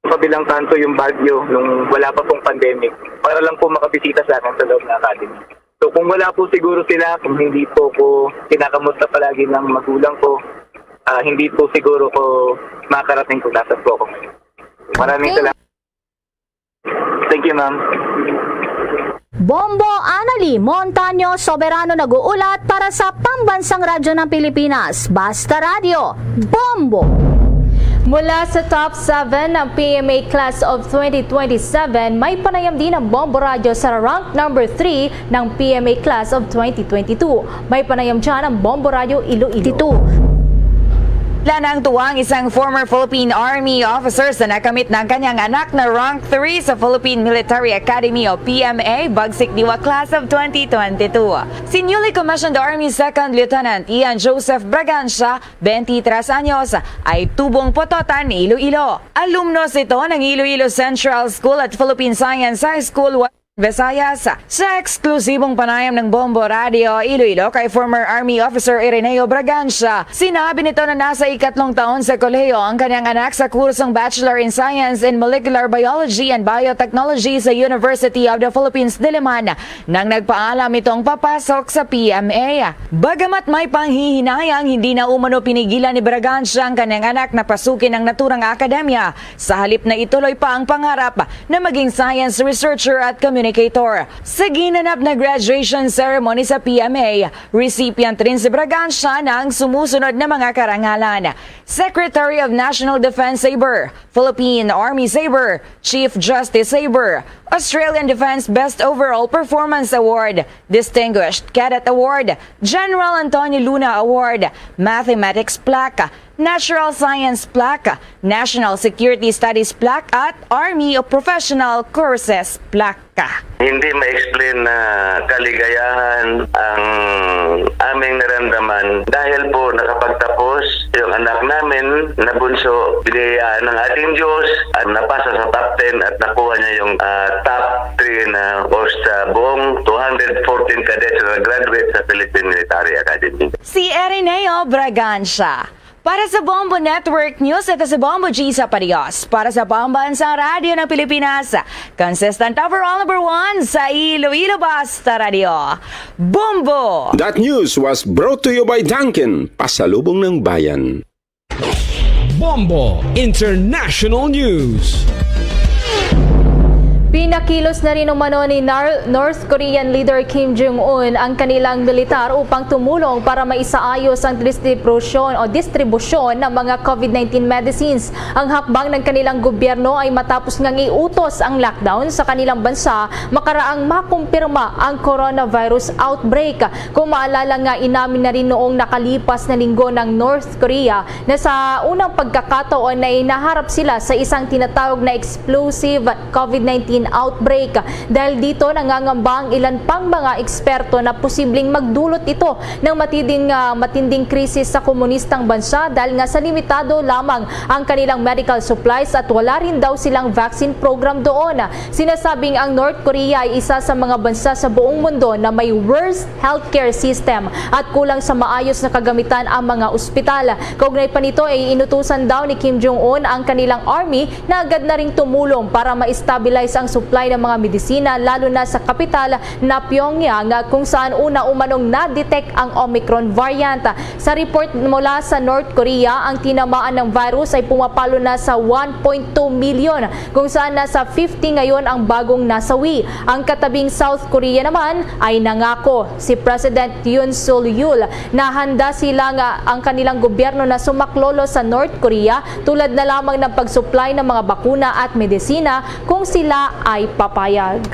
kabilang kanto yung Baguio nung wala pa pong pandemic para lang po makabisita sa akin sa loob ng academy. So kung wala po siguro sila, kung hindi po ko kinakamusta palagi ng magulang ko, hindi po siguro ko makarating kung nasa po ako ngayon. Maraming salamat. Thank you, ma'am. Bombo Anali Montaño Soberano nag-uulat para sa Pambansang Radyo ng Pilipinas. Basta Radio, Bombo! Mula sa top 7 ng PMA Class of 2027, may panayam din ang Bombo Radio sa rank number 3 ng PMA Class of 2022. May panayam dyan ang Bombo Radio Iloilo. Lanang tuwang isang former Philippine Army officer na nakamit ng kanyang anak na rank 3 sa Philippine Military Academy o PMA Bagsik Diwa Class of 2022. Si newly commissioned Army Second Lieutenant Ian Joseph Bragancia, 23 anyos, ay tubong pototan Iloilo. Alumnos ito ng Iloilo Central School at Philippine Science High School Visayas. Sa eksklusibong panayam ng Bombo Radio Iloilo kay former Army Officer Ireneo Bragancia, sinabi nito na nasa 3 taon sa kolehiyo ang kanyang anak sa kursong Bachelor in Science in Molecular Biology and Biotechnology sa University of the Philippines, Diliman, nang nagpaalam itong papasok sa PMA. Bagamat may panghihinayang, hindi na umano pinigilan ni Bragancia ang kanyang anak na pasukin ang naturang akademya, sa halip na ituloy pa ang pangarap na maging science researcher at communicator. Sa ginanap na graduation ceremony sa PMA, recipient rin si Bragancia ng sumusunod na mga karangalan: Secretary of National Defense Sabre, Philippine Army Sabre, Chief Justice Sabre, Australian Defense Best Overall Performance Award, Distinguished Cadet Award, General Antonio Luna Award, Mathematics Plaque, Natural Science Plaque, National Security Studies Plaque at Army of Professional Courses Plaque. Hindi ma-explain na kaligayahan ang aming naramdaman dahil po nakapagtapos yung anak namin na bunso, biniyayaan ng ating Diyos at napasa sa top 10 at nakuha niya yung top 3 na sa buong 214 cadets na graduate sa Philippine Military Academy. Si Ireneo Bragancia. Para sa Bombo Network News, ito si Bombo G. Saparios. Para sa Pambansang Radio ng Pilipinas, consistent overall number 1 sa Iloilo Basta Radio, Bombo! That news was brought to you by Dunkin', pasalubong ng bayan. Bombo International News. Pinakilos na rin umano ni North Korean leader Kim Jong-un ang kanilang militar upang tumulong para maisaayos ang distribusyon ng mga COVID-19 medicines. Ang hakbang ng kanilang gobyerno ay matapos ngang iutos ang lockdown sa kanilang bansa makaraang makumpirma ang coronavirus outbreak. Kung maalala nga, inamin na rin noong nakalipas na linggo ng North Korea na sa unang pagkakataon na inaharap sila sa isang tinatawag na explosive COVID-19 outbreak. Dahil dito nangangamba ang ilan pang mga eksperto na posibleng magdulot ito ng matinding krisis sa komunistang bansa dahil nga sa limitado lamang ang kanilang medical supplies at wala rin daw silang vaccine program doon. Sinasabing ang North Korea ay isa sa mga bansa sa buong mundo na may worst healthcare system at kulang sa maayos na kagamitan ang mga ospital. Kaugnay pa nito ay inutusan daw ni Kim Jong-un ang kanilang army na agad na ring tumulong para ma-stabilize ang supply ng mga medisina lalo na sa kapital na Pyongyang kung saan una umanong na-detect ang Omicron variant. Sa report mula sa North Korea, ang tinamaan ng virus ay pumapalo na sa 1.2 milyon kung saan nasa 50 ngayon ang bagong nasawi. Ang katabing South Korea naman ay nangako si President Yoon Suk-yeol na handa silang ang kanilang gobyerno na sumaklolo sa North Korea tulad na lamang ng pag-supply ng mga bakuna at medisina kung sila ay papayag.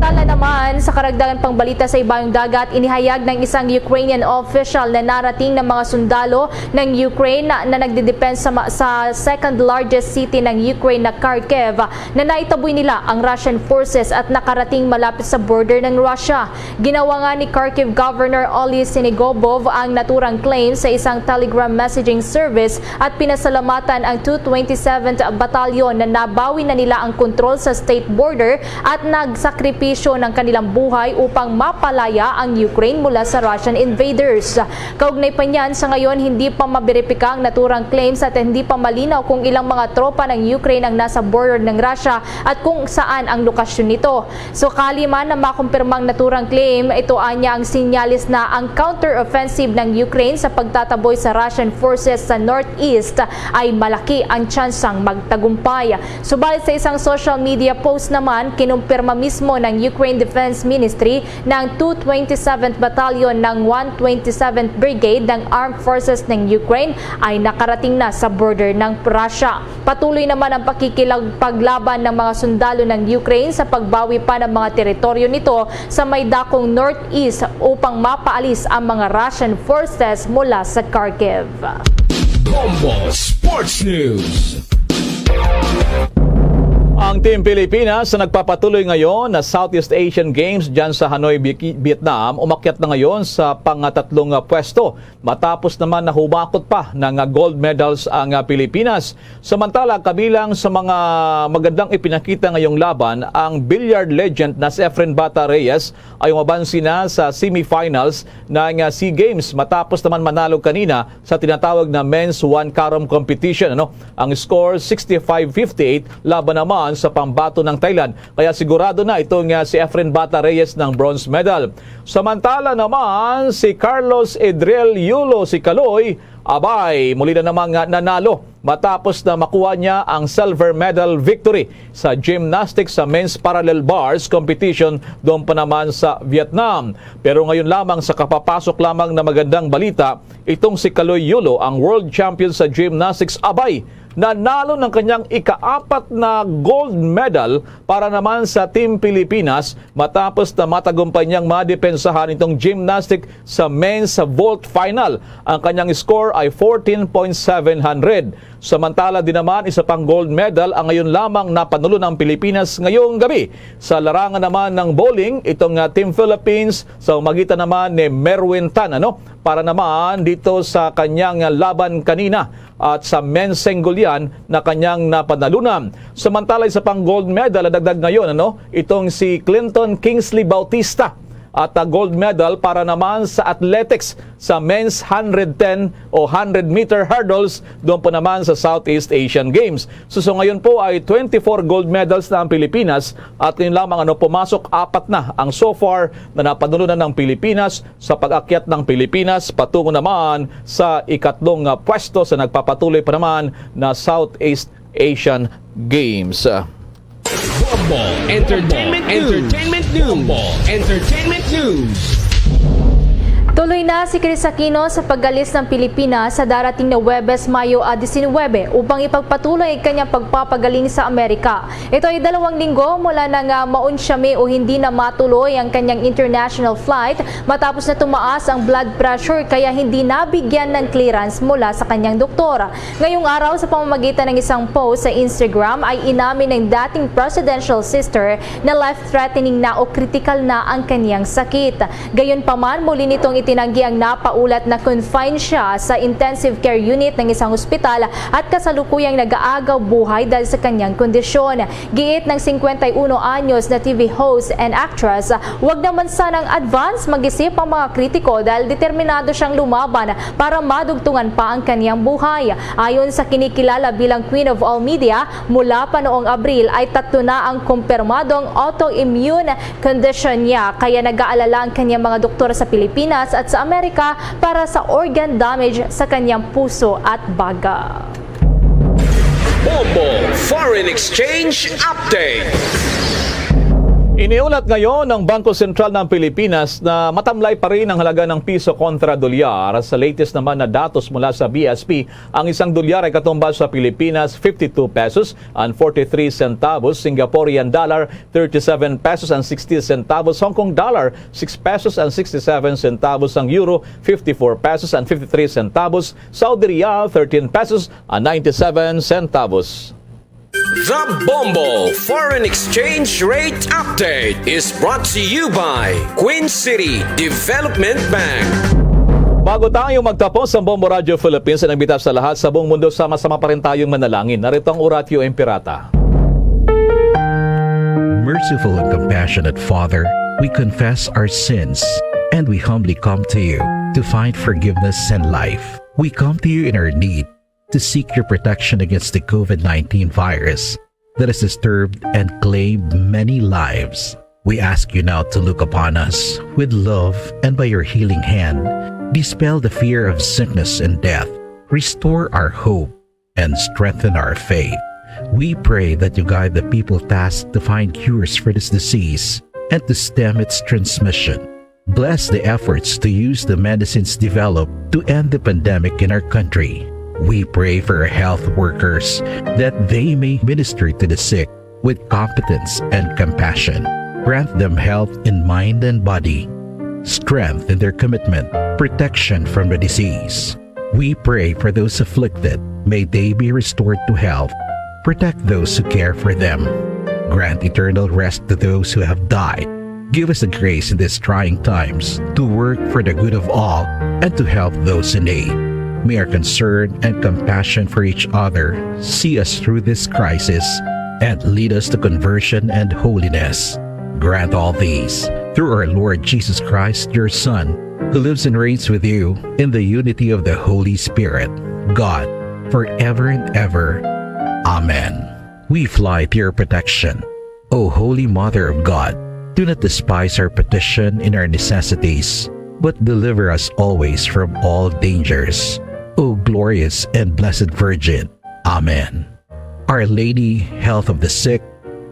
Tala naman sa karagdagan pang balita sa ibayong dagat, inihayag ng isang Ukrainian official na narating ng mga sundalo ng Ukraine na nagdedepensa sa second largest city ng Ukraine na Kharkiv na naitaboy nila ang Russian forces at nakarating malapit sa border ng Russia. Ginawa nga ni Kharkiv Governor Oleh Senegobov ang naturang claim sa isang Telegram messaging service at pinasalamatan ang 227th Battalion na nabawi na nila ang kontrol sa state border at nagsakripisyo ng kanilang buhay upang mapalaya ang Ukraine mula sa Russian invaders. Kaugnay pa niyan, sa ngayon hindi pa maberipika ang naturang claims at hindi pa malinaw kung ilang mga tropa ng Ukraine ang nasa border ng Russia at kung saan ang lokasyon nito. Sakali man na makumpirmang naturang claim, ito anya ang sinyalis na ang counter-offensive ng Ukraine sa pagtataboy sa Russian forces sa northeast ay malaki ang tsansang magtagumpay. Subalit sa isang social media post naman, kinumpirma mismo ng Ukraine Defense Ministry ng 227th Battalion ng 127th Brigade ng Armed Forces ng Ukraine ay nakarating na sa border ng Russia. Patuloy naman ang pakikipaglaban ng mga sundalo ng Ukraine sa pagbawi pa ng mga teritoryo nito sa may dakong northeast upang mapaalis ang mga Russian forces mula sa Kharkiv. Bombo Sports News. Ang Team Pilipinas na nagpapatuloy ngayon na Southeast Asian Games dyan sa Hanoi, Vietnam, umakyat na ngayon sa pang-tatlong pwesto matapos naman na humakot pa ng gold medals ang Pilipinas. Samantala, kabilang sa mga magandang ipinakita ngayong laban, ang billiard legend na si Efren Bata Reyes ay umabansi na sa semifinals ng SEA Games matapos naman manalo kanina sa tinatawag na Men's One Carom competition. Ang score 65-58 laban naman sa pambato ng Thailand. Kaya sigurado na itong si Efren Bata Reyes ng bronze medal. Samantala naman si Carlos Edriel Yulo si Kaloy, abay, muli na namang nanalo matapos na makuha niya ang silver medal victory sa gymnastics sa men's parallel bars competition doon pa naman sa Vietnam. Pero ngayon lamang sa kapapasok lamang na magandang balita, itong si Kaloy Yulo, ang world champion sa gymnastics, abay, nanalo ng kanyang ika-4 na gold medal para naman sa Team Pilipinas matapos na matagumpay niyang madepensahan itong gymnastic sa men's vault final. Ang kanyang score ay 14.700. Samantala din naman, isa pang gold medal ang ngayon lamang napanulo ng Pilipinas ngayong gabi. Sa larangan naman ng bowling, itong Team Philippines sa umagitan naman ni Merwin Tan, para naman dito sa kanyang laban kanina at sa men's single yan na kanyang napanalunan. Samantala, isa pang gold medal na dagdag ngayon, itong si Clinton Kingsley Bautista at gold medal para naman sa athletics sa men's 110 o 100 meter hurdles doon po naman sa Southeast Asian Games. So ngayon po ay 24 gold medals na ang Pilipinas at yun lamang pumasok 4 na ang so far na napanununan ng Pilipinas sa pag-akyat ng Pilipinas patungo naman sa ikatlong pwesto sa nagpapatuloy pa naman na Southeast Asian Games. Bombo Entertainment News. Tuloy na si Chris Aquino sa pag-alis ng Pilipinas sa darating na Huwebes, Mayo 19 upang ipagpatuloy ang kanyang pagpapagaling sa Amerika. Ito ay 2 linggo mula nang maunsyami o hindi na matuloy ang kanyang international flight matapos na tumaas ang blood pressure kaya hindi nabigyan ng clearance mula sa kanyang doktor. Ngayong araw sa pamamagitan ng isang post sa Instagram ay inamin ng dating presidential sister na life-threatening na o critical na ang kanyang sakit. Gayunpaman, muli nitong itinanggi Bahagyang napaulat na confined siya sa intensive care unit ng isang ospital at kasalukuyang nag-aagaw buhay dahil sa kanyang kondisyon. Giit ng 51 anyos na TV host and actress, wag naman sanang advance mag-isip ang mga kritiko dahil determinado siyang lumaban para madugtungan pa ang kanyang buhay. Ayon sa kinikilala bilang Queen of All Media, mula pa noong Abril ay 3 na ang kumpirmadong autoimmune condition niya, kaya nag-aalala ang kanyang mga doktor sa Pilipinas at sa Amerika para sa organ damage sa kanyang puso at baga. Bombo Foreign Exchange Update. Iniulat ngayon ng Bangko Sentral ng Pilipinas na matamlay pa rin ang halaga ng piso kontra dolyar. Sa latest naman na datos mula sa BSP, ang isang dolyar ay katumbas sa Pilipinas 52 pesos and 43 centavos, Singaporean dollar 37 pesos and 60 centavos, Hong Kong dollar 6 pesos and 67 centavos, ang euro 54 pesos and 53 centavos, Saudi Riyal 13 pesos and 97 centavos. The Bombo Foreign Exchange Rate Update is brought to you by Queen City Development Bank. Bago tayo magtapos ang Bombo Radio Philippines, nagbita sa lahat sa buong mundo, sama-sama pa rin tayong manalangin. Narito ang Oratio Imperata. Merciful and compassionate Father, we confess our sins and we humbly come to you to find forgiveness and life. We come to you in our need to seek your protection against the COVID-19 virus that has disturbed and claimed many lives. We ask you now to look upon us with love and by your healing hand, dispel the fear of sickness and death, restore our hope, and strengthen our faith. We pray that you guide the people tasked to find cures for this disease and to stem its transmission. Bless the efforts to use the medicines developed to end the pandemic in our country. We pray for our health workers that they may minister to the sick with competence and compassion. Grant them health in mind and body, strength in their commitment, protection from the disease. We pray for those afflicted. May they be restored to health. Protect those who care for them. Grant eternal rest to those who have died. Give us the grace in these trying times to work for the good of all and to help those in need. May our concern and compassion for each other see us through this crisis and lead us to conversion and holiness. Grant all these through our Lord Jesus Christ, your Son, who lives and reigns with you in the unity of the Holy Spirit, God, forever and ever. Amen. We fly to your protection. O Holy Mother of God, do not despise our petition in our necessities, but deliver us always from all dangers. O glorious and blessed Virgin. Amen. Our Lady, health of the sick,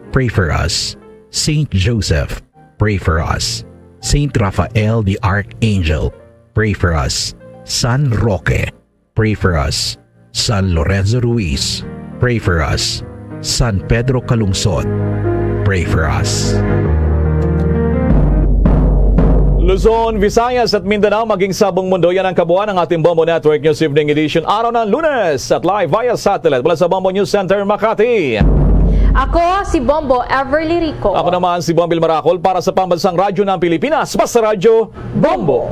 pray for us. Saint Joseph, pray for us. Saint Raphael the Archangel, pray for us. San Roque, pray for us. San Lorenzo Ruiz, pray for us. San Pedro Calungsod, pray for us. Luzon, Visayas at Mindanao, maging sa buong mundo, yan ang kabuuan ng ating Bombo Network News Evening Edition, araw ng Lunes at live via satellite mula sa Bombo News Center, Makati. Ako si Bombo Everly Rico. Ako naman si Bombil Maracol para sa Pambansang Radyo ng Pilipinas, basta Radyo Bombo.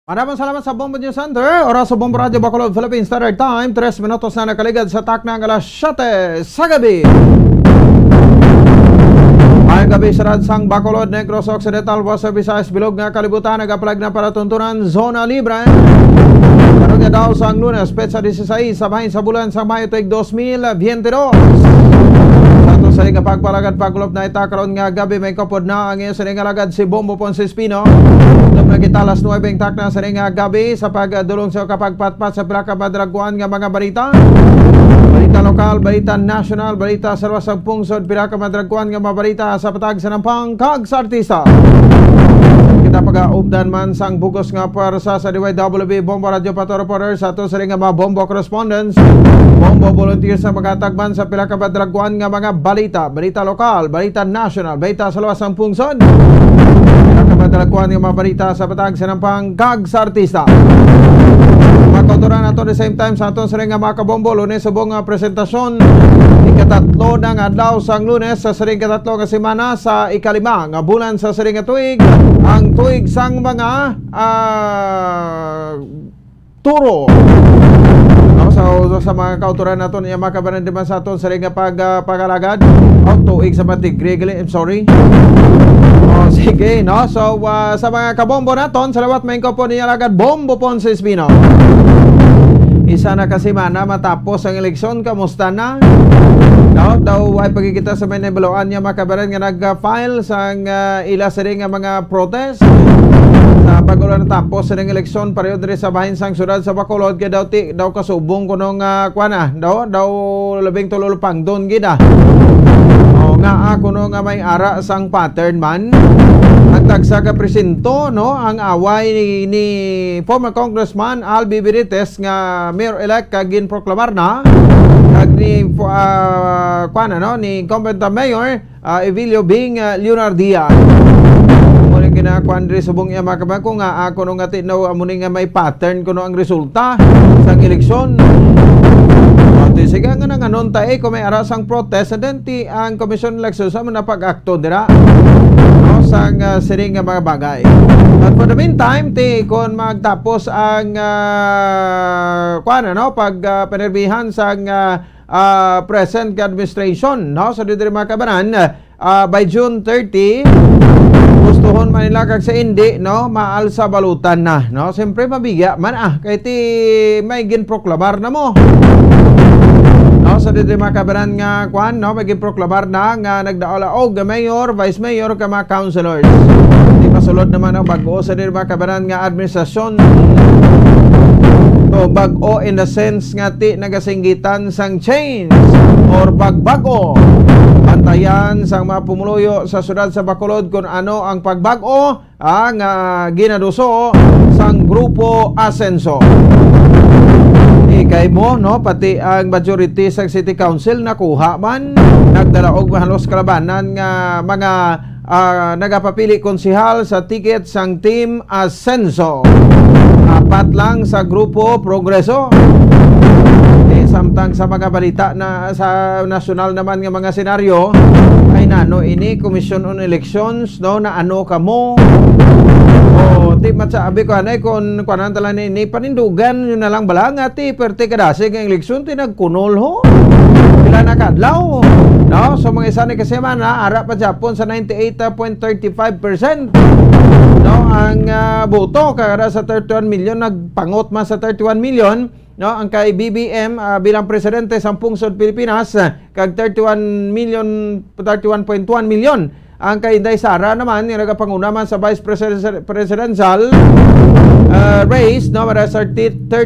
Maraming salamat sa Bombo News Center. Oras sa Bombo Radio Bacolod, Philippines Standard Time. 3 minutos na nakaligad sa taknang alas 7 sa gabi. Ayang gabi sa Radsang Bacolod, Negros Occidental, Wasa Visayas, Bilog nga kalibutan, nag-apply na para tuntunan, zona libre. Karoon nga daw sa Lunes, Petsa 16, sabahin sa bulan sa Mayo tuig 2022. Sa sa nga pagpalagad pagkulop na ita, karoon nga gabi may kapod na ang iyong saningalagad si Bombo Ponce Espino. Tulog na kita alas 9 takna sa nga gabi sa pagdulong sa kapagpatpat sa Plaka Madraguan nga mga balita. Balita lokal, balita national, balita sa luwasang pungsod, Plaka Madraguan nga mga balita sa patag sa nampang kag sa artista. Kita pag-updan man sang bugos nga parsa sa DYWB Bombo Radio Pato Reporters sa ito sa rin nga mga Bombo Correspondents, Bombo Volunteers na maghatagman sa Plaka Madraguan nga mga balita, balita lokal, balita national, balita sa luwasang pungsod, Plaka Madraguan nga mga balita sa patag sa nampang kag sa artista. Makauturan nato the same time sa aton siring nga mga kabombo, Lunes subong nga presentasyon ikatatlo ng adlaw sang Lunes sa siring katatlo nga semana sa ikalima nga bulan sa siring nga tuig, ang tuig sang mga turo. So sa mga kauturan naton iya makabanan di man sa aton siring nga pagalagad tuig sa matigre, I'm sorry. Sige, no? So, sa mga kabombo naton, salawat main ko po niya agad Bombo Ponce Espino. Isa na kasi mana matapos ang eleksyon, kamusta na? No? Daw ay pagkikita sa may nabaluan niya makabaran nga nag-file sa ila sa ring nga mga protest. Sa pag-ulan tapos sa ring eleksyon, pareho diri sa bahin sang syudad sa Bacolod, kaya daw kasubong kunong kuana, daw labing tululpang doon gida. Nga kuno nga may ara sang pattern man ang tagsa ka presinto, no, ang away ni former congressman Albi Benitez nga mayor-elect kagin proklamar na kag ni ni incumbent mayor Evilio Bing Leonardia. Muli kinakuan diri subong iya makabang ko nga kuno nga tinaw amuni nga may pattern kuno ang resulta sang eleksyon. Sige nga nga nun tayo kung may arasang protest and then ang Commission Elections sa mga pag-akto dira sang siring nga mga bagay. But for the meantime, kung magtapos ang pagpanerbihan sang present administration, no? So dito rin mga kabanan, by June 30, gustuhon man nila kag sa hindi, no, maal sa balutan na, no? Siyempre mabigya man kay may ginproklamar na mo. No, sa dito mga kabaran nga no, maging proklamar na nga nagdaola og mayor, vice mayor ka mga councilors. Di masulod naman ang bago sa dito mga kabaran nga administrasyon. So bago in the sense nga nagasinggitan sang change or pagbago. Pantayan sang mga pumuluyo sa syudad sa Bacolod kung ano ang pagbago ang ginaduso sang Grupo Asenso. Kay mo, no, pati ang majority sa City Council nakuha man, nagdala og halos kalabanan nga mga nagapapili konsihal sa ticket sang Team Asenso. 4 lang sa Grupo Progreso. Samtang sa mga balita na sa nasyonal naman nga mga senaryo ay nano ini Commission on Elections, no, na ano kamo. Di matsabi ko anay kung kuanan tala ni panindugan yun na lang bala nga perte kadasig ang eleksyon nagkunol ho pila na kadlaw, no? So mga isa ni kasi man ara pa Japon sa 98.35%, no, ang boto kada sa 31 million nagpangot man sa 31 million, no, ang kay BBM bilang presidente sa pungsod Pilipinas kag 31.1 million. Ang kay Inday Sara naman, yung nagapanguna man sa vice presidential race, no, para sa 31.5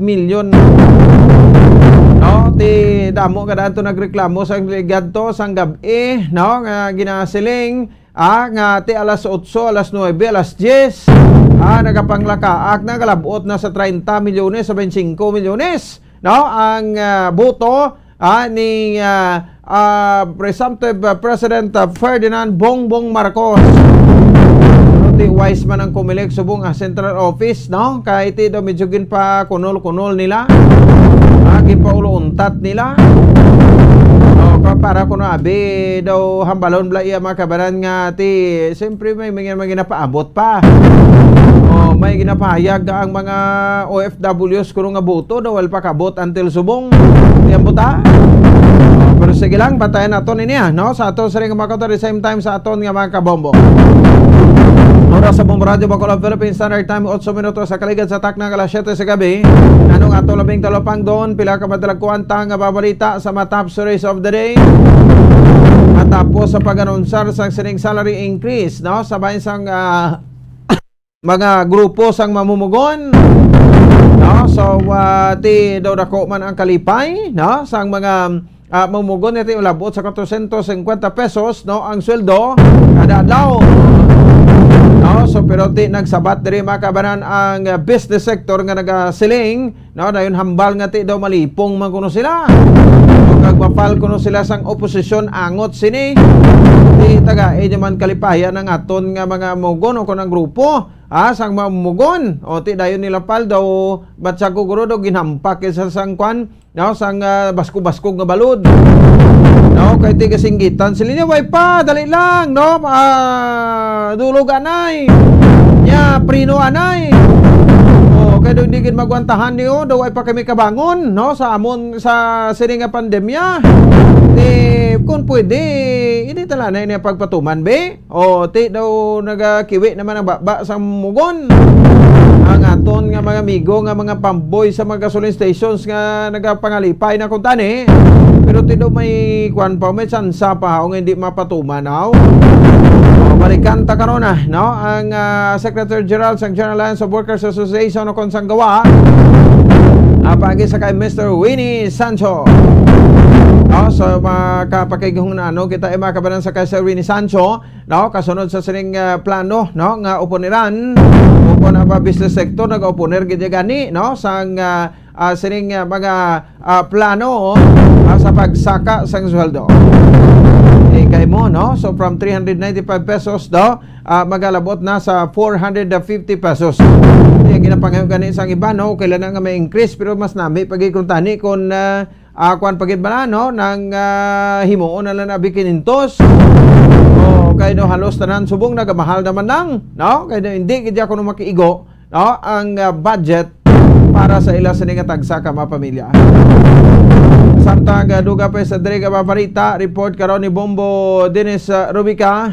million. No, damo kada ato nagreklamo sa ligadto sang gabi, no, nga ginasiling nga alas 8, alas 9, alas 10 nagapanglakaak na kalabot na sa 30 milyones sa 25 milyones, no, ang boto ni presumptive President Ferdinand Bongbong Marcos. Wise man ang kumilig subong central office, no, kahit daw medyo gin pa kunol nila, ginpaulo untat nila, para kuno abi daw hambalon bla iya makabaran nga siyempre may ginapaabot pa. May ginapahayag ang mga OFWs kuno nga boto daw wal pa kabot until subong yang buta. Pero sige lang, bantayan naton ini no, sa aton sa ring mga the same time sa aton nga mga kabombo. Oras sa Bombo Radio Bacolod Philippine Standard Time 8 minutos sa kaligid sa takna alas 7 sa gabi. Anong ato labing talopang doon pila ka madalagkuan ta nga babalita sa mga top stories of the day. Matapos sa pag-anunsar sa sining salary increase, no, sa bahin sang mga grupo sang mamumugon, no, so daw dako man ang kalipay, no, sang mga mamumugon natin ulabot sa 450 pesos, no, ang sweldo kada adlaw. No, so pero nagsabat diri makabanan ang business sector nga nagasiling, no, dayon hambal nga daw malipong man kuno sila. Kag mapal kuno sila sang oposisyon angot sini. Taga man kalipayan ang aton nga mga mugon o kunang grupo sang mamugon o ti dayon nila pal daw batsa ko guro daw ginhampak sa sangkwan no sang basko-baskog nga balod no kay ti kasinggitan sila niya way pa dali lang no dulog anay nya prino anay o kay daw digid magwantahan niyo daw ay pa kami kabangon no sa amon sa sining nga pandemya kung pwede, hindi tala na ini pagpatuman be. O ti daw nagakiwi naman ang baba sa mugon. Ang aton nga mga amigo nga mga pamboy sa mga gasoline stations nga nagapangalipay na kung tani. Pero ti daw may kwan pa, may sansa pa o hindi mapatuman aw. Balikan ta karon na, no? Ang Secretary General sa General Alliance of Workers Association o konsang gawa. Apagi sa kay Mr. Winnie Sancho. So makapakigong na kita ay makabanan sa kay Sir Winnie Sancho no kasunod sa sining plano no nga uponiran upon ang business sector nag-uponer gid gani no sang sining mga plano sa pagsaka sang sweldo kay mo no so from 395 pesos do magalabot na sa 450 pesos yung ginapangayon gani sang iba no kailan nga may increase pero mas nami pagikuntani kon kuan pagid bala no nang himuon na lang na bikinintos o kay no halos tanan subong nagamahal naman lang no kay no hindi gid ako no makiigo no ang budget para sa ila sa nga tagsa ka mga pamilya. Samtang duga pa sa diri ka paparita report karon ni Bombo Dennis Rubica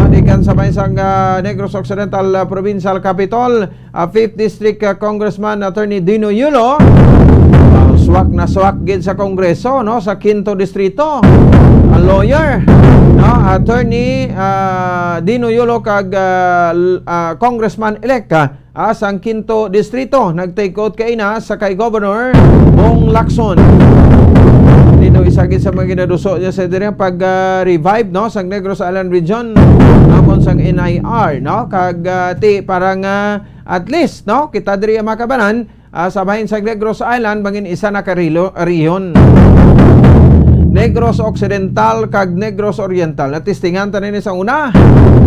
adikan sa bansang Negros Occidental Provincial Capital 5th District Congressman Attorney Dino Yulo swak na swak gid sa Kongreso no sa 5th distrito ang lawyer no Attorney Dino Yulo kag Congressman elect sang 5th distrito nag-take out kay na sa kay Governor Bong Lacson dito isa gid sa mga ginaduso niya sa dire pag revive no sang Negros Island Region amon sang NIR no kag ti parang at least no kita diri makabanan sa bahin sa Negros Island bangin isa na ka riyon Negros Occidental kag Negros Oriental natistingan tanin sa una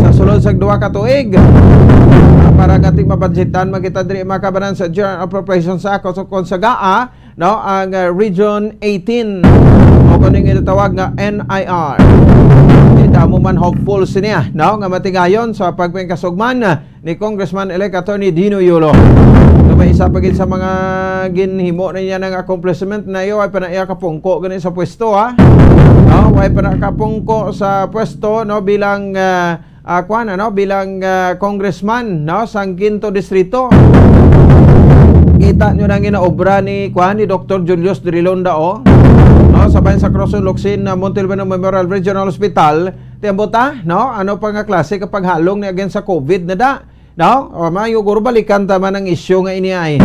sa sulod sa 2 ka tuig para ating mabudgetan magita diri makabanan sa General Appropriations Act o sa GAA no ang Region 18 o kuning itawag nga NIR kita mo man hopeful siya no nga matigayon sa pagpangkasugman ni Congressman elect Attorney Dino Yulo. May isa pa gid sa mga ginhimo na niya ng accomplishment na iyo ay panaiya kapungko gani sa pwesto no ay panakapungko sa pwesto no bilang bilang congressman no sang 5th distrito. Kita nyo nang ginaobra ni ni Dr. Julius Drilon no sa bayan sa Crozon Locsin Montalbano Memorial Regional Hospital tiambota no ano pa nga klase kapag halong ni against sa COVID na da no o mayo guro balikan ta man ang issue nga ini ay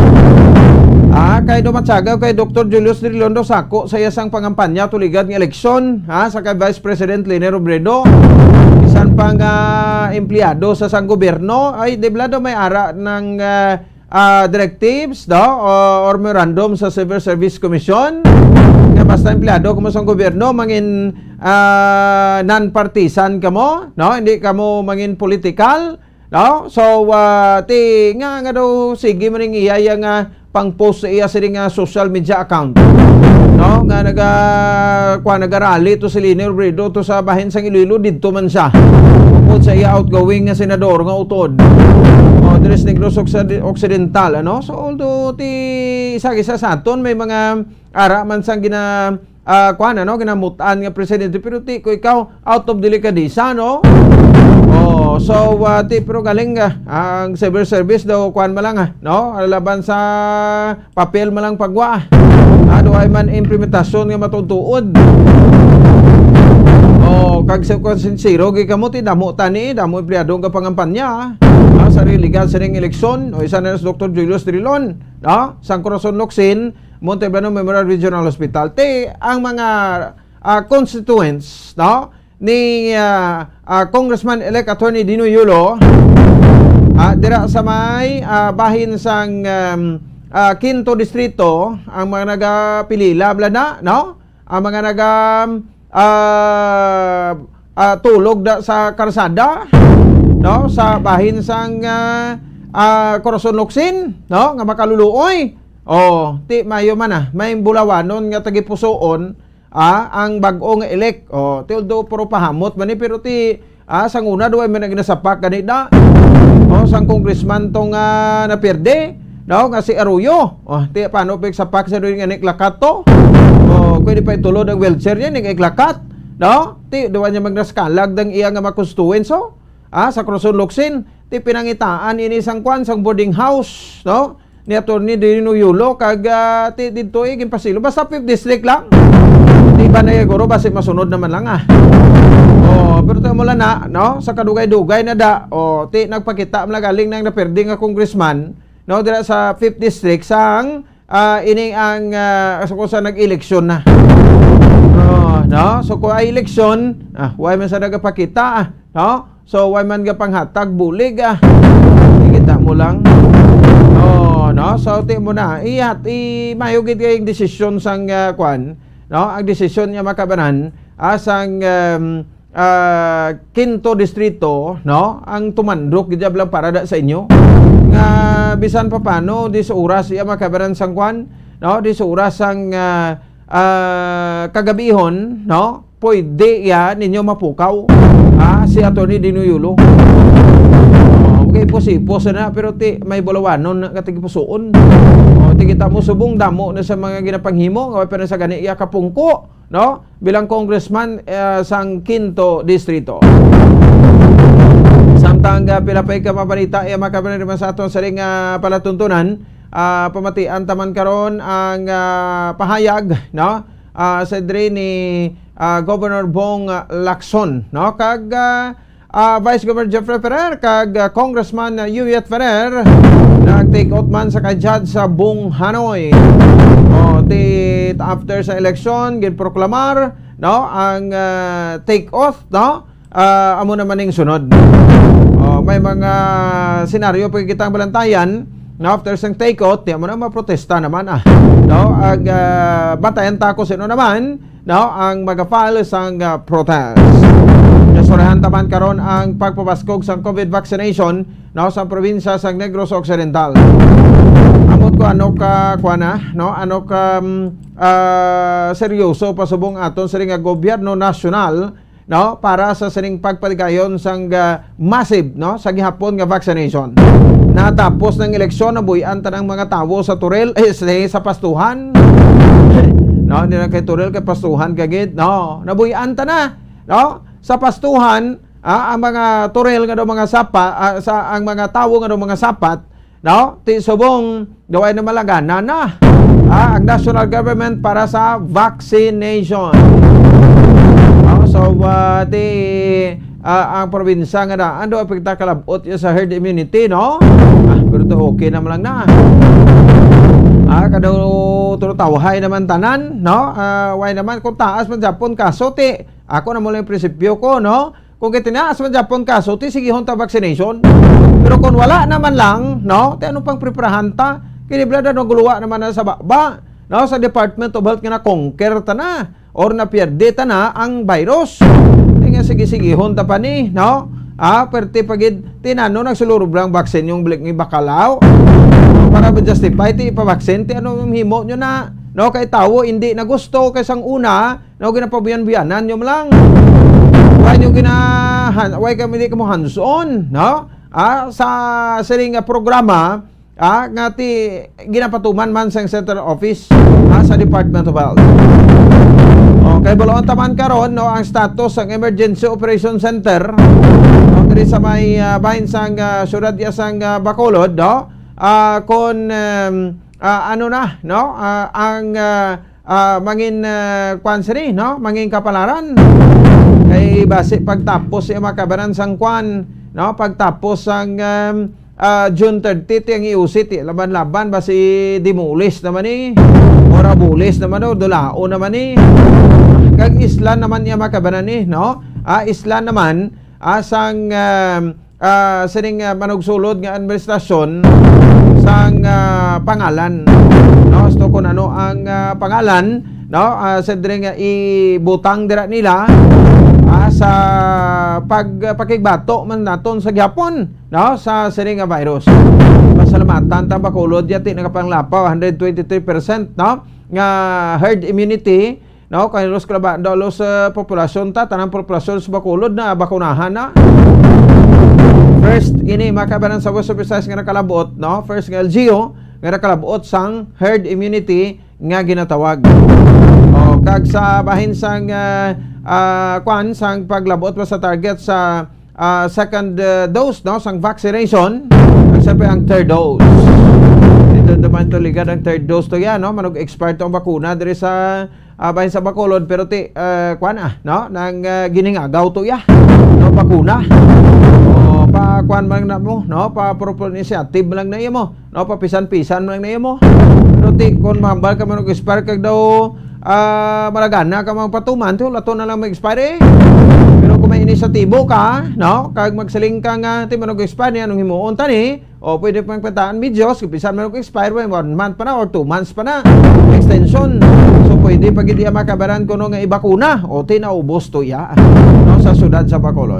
kay dumatsagaw kay Dr. Julius Drilon do sako sa iyang pangampanya tuligad ng eleksyon sa kay Vice President Lene Robredo bisan pang empleyado sa sang gobyerno ay deblado may ara ng directives or memorandum sa Civil Service Commission nga basta empleyado kamo sa gobyerno mangin non-partisan kamo no hindi kamo mangin political no so ti nga daw sige maning iyaya nga pang-post sa iya sining social media account no nga nagarally to si Lene Robredo to sa bahin sang Iloilo didto man siya upod sa iya outgoing nga senador nga utod Tres Negros Occidental ano so although ti isa sa aton may mga ara man sang ginamutan nga presidente pero ti ko ikaw out of delicadeza no so pero galing ang civil service daw kuan malang no laban sa papel malang pagwa ano ay man implementasyon nga matutuod kag sa konsinsiro gi kamo ti damo tani damo empleyado nga pangampanya sa legal sa ring eleksyon o isa na si Dr. Julius Drilon no sang Crozon Locsin Montalbano Memorial Regional Hospital ang mga constituents no ni Congressman elect Attorney Dino Yulo dira sa may bahin sang 5th distrito ang mga nagapilila blana no ang mga tulog sa karsada no sa bahin sang Corazon Locsin, no, nga makaluluoy. Ti mayo man may bulawanon nga tagipusoon ang bag-o nga elect. Ti although puro pahamot man pero ti sang una do ay man ginasapak ganida. Sang congressman tong naperde, no, nga si Arroyo. Ti paano pag sapak sa doon nga niklakat to? Pwede pa itulod ang wheelchair niya niklakat, no? Ti duwa niya magnaskalag dang iya nga makonstituents sa Corazon Locsin. Ti pinangitaan ini sang kwan sang boarding house, no, ni Attorney Dino Yulo kag ti dito ginpasilo basta 5th district lang. Di ba na siguro basi masunod naman lang pero tayo mula na, no, sa kadugay-dugay na da ti nagpakita amla galing nang naperde nga congressman, no, dira sa 5th district sang ini ang sa nag-eleksyon na. No, so kung ay eleksyon, why man sa nagapakita, no? So, why man ga panghatag bulig kita mo lang. No? So, ti mo na. Mayugid kayong desisyon sang kwan. No? Ang desisyon niya makabanan asang Quinto Distrito, no? Ang tumandok gid lang para da sa inyo. Nga bisan pa paano di sa oras iya makabanan sang kwan, no? Di sa oras sang kagabihon, no? Pwede ya ninyo mapukaw si Attorney Dino Yulo. Okay po na pero ti may bulawanon na katigipusoon. Ti kita mo subong damo na sa mga ginapanghimo nga pero sa gani iya kapungko, no, bilang congressman sang Quinto Distrito. Samtang pilapay ka mabalita iya makabanan sa aton sa ring palatuntunan pamatian taman karon ang pahayag, no, sa dre ni Governor Bong Lacson, no, kag Vice Governor Jeffrey Ferrer kag Congressman Yuyet Ferrer nag-take out man sa kajad sa Bong Hanoi. After sa election ginproklamar, no, ang take off, no, amo naman ning sunod. May mga senaryo pag kitang balantayan, no, after sang take out di mo na maprotesta naman no, ag batayan tako sino naman, no, ang mag-file sang protest. Nasurahan taman karon ang pagpabaskog sang COVID vaccination, no, sa probinsya sang Negros Occidental. Amot ko ano ka kuana, no, ano ka seryoso pasubong aton sa ring gobyerno nasyonal, no, para sa sining pagpaligayon sang massive, no, sa gihapon nga vaccination. Natapos ng eleksyon nabuyan tanang mga tawo sa Turel sa Pastuhan. No, hindi na kay Turel kay Pastuhan kagid, no, nabuyan ta na, no, sa Pastuhan ang mga Turel nga do mga sapa sa ang mga tawo nga do mga sapat, no, ti subong daway na malagana na ang national government para sa vaccination. So ang probinsya nga na ando apekta kalabot sa herd immunity, no, pero to okay naman lang na. Kadaw turutawahay naman tanan, no, why naman kung taas man Japon kaso ti ako na mo lang yung prinsipyo ko, no, kung kitinaas man Japon kaso ti sige honta vaccination, pero kung wala naman lang, no, ti ano pang preparahan ta kiniblada no guluwa naman na sa baba, no, sa Department of Health nga na conquer ta na or na pierde ta na ang virus. Nga sige honta pa ni, no, perti pagid tinano nagsulurog lang vaccine yung blik ni bakalaw para ma-justify ti ipavaksin ti ano himo nyo na, no, kay tawo hindi na gusto kay sang una, no, ginapabuyan-buyanan nyo lang. Why nyo why kami di kamo hands-on, no, sa siring programa nga ti ginapatuman man sa Central Office sa Department of Health. Okay, balon taman karon, no, ang status ng Emergency Operation Center, no, diri sa may bahin sang syudad sang Bacolod, no, kon ano na, no, ang mangin kwan siri, no, mangin kapalaran kay base pagtapos sa makabanan sang kwan, no, pagtapos sang June 30 ang iusit laban-laban basi dimulis naman ni ora bulis naman o dulao naman ni kag isla naman niya makabanan ni, no, isla naman asang sining manugsulod nga administrasyon sang pangalan, no, so kung ano ang pangalan, no, sa diri nga ibutang dira nila sa pagpakigbato man naton sa gyapon, no, sa sining nga virus. Pasalamatan ta Bacolod yati nakapanglapaw 123%, no, nga herd immunity, no, kay los sa populasyon ta, tanang populasyon sa Bacolod na bakunahan na. First ini makabanan sa West Visayas nga nakalabot, no, first nga LGU nga nakalabot sang herd immunity nga ginatawag. O kag sa bahin sang sang paglabot pa sa target sa second dose, no, sang vaccination, siyempre ang third dose. Ito naman to ligad ang third dose to yan, no, manog expire to ang bakuna diri sa bahin sa Bacolod, pero no, nang giningagaw to ya, no, bakuna. Pa kuan man na mo, no, pa proper initiative lang na mo, no, pa pisan-pisan lang na mo. Pero kon mambal ka man og expire kag daw malagana ka mang patuman to lato na lang mag-expire. Pero kung may inisyatibo ka, no, kag magsaling ka nga ti man og expire ni anong himuon tani, o pwede pang pataan videos kung pisan man og expire 1 month pa na or 2 months pa na extension. So pwede pag di makabaran kuno nga ibakuna o tinaubos to ya, no, sa syudad sa Bacolod.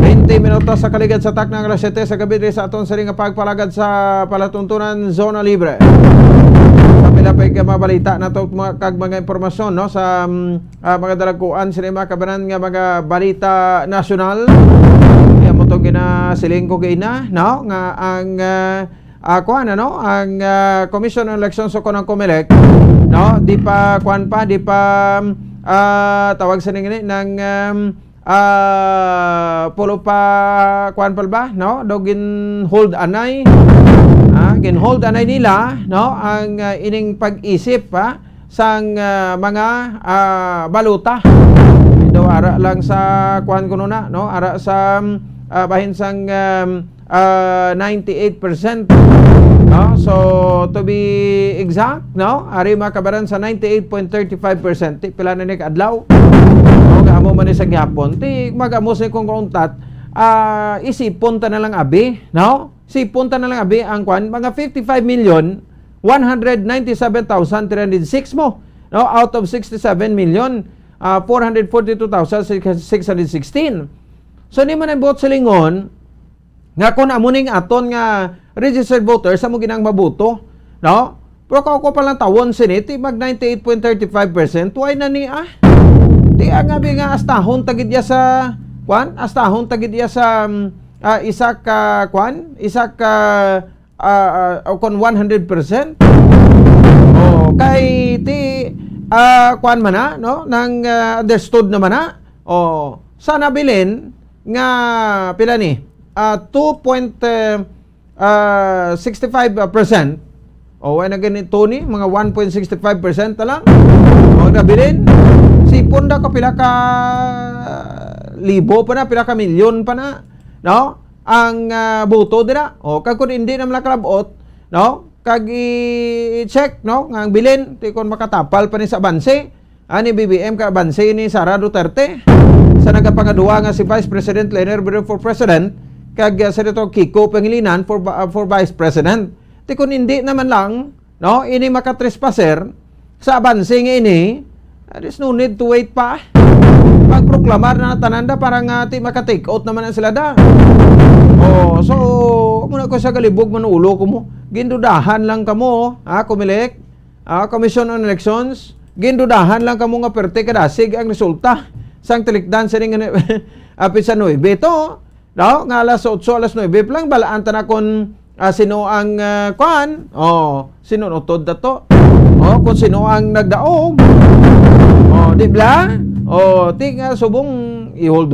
20 minutos sa kaligad sa tak ng alas 7 sa gabi sa aton sa ring pagpalagad sa palatuntunan Zona Libre. Sa pilapay ka mabalita na to kag mga impormasyon, no, sa mga dalaguan sila makabanan nga mga balita nasyonal. Kaya mo to ginasiling ko gina, no, nga ang kuan, no, ang Commission on Elections o konang COMELEC, no, di pa tawag sa ng pulo pa kuan pa ba, no, dogin hold anay, gin hold anay nila, no, ang ining pag-isip sang mga baluta daw ara lang sa kuan kuno na, no, ara sa bahin sang 98%, no, so to be exact, no, ari makabaran sa 98.35%. Pila na ni adlaw, amo man sa gyapon ti magamos ni kung kauntat isipon ta na lang abi, no, sipon ta na lang abi ang kwan mga 55,197,306 mo, no, out of 67,442,616. So ni man ang vote sa lingon nga kun amuning aton nga registered voters sa mo ginang mabuto, no, pero ko pa lang tawon siniti mag 98.35%. Why na ni Di ang abi nga astahon tagidya sa kwan, astahon tagidya sa isa ka kwan, isa ka kon 100%. Oh, kay ti kwan man na, no, nang understood naman na. Oh, sana bilin nga pila ni 2.65%. O ay na ganito ni mga 1.65% na lang. O nabilin sipon da ka pila ka libo pa na, pila ka milyon pa na, no, ang boto dira. O kag kun hindi na nakalabot, no, kag i-check, no, nga ang bilin ti kon makatapal pa ni sa banse ani BBM ka banse ni Sara Duterte sa nagapangaduwa nga si Vice President Leonard Berrio for President kag Senator Kiko Pangilinan for Vice President. Ti kun hindi naman lang, no, ini makatrespasser sa banse nga ini, there's no need to wait pa. Pagproklamar na tananda para nga ti maka-take out naman ang sila da. Oh, so muna ko sa kalibog manulo ko mo. Gindudahan lang kamo, COMELEC, Commission on Elections, gindudahan lang kamo nga perte kadasig ang resulta sang tilikdan sa ning apit sa 9 to, no, nga alas 8 alas 9 lang balaan ta na kon sino ang kwan, sino notod dato, kung sino ang nagdaog, di bla, ting subong i-hold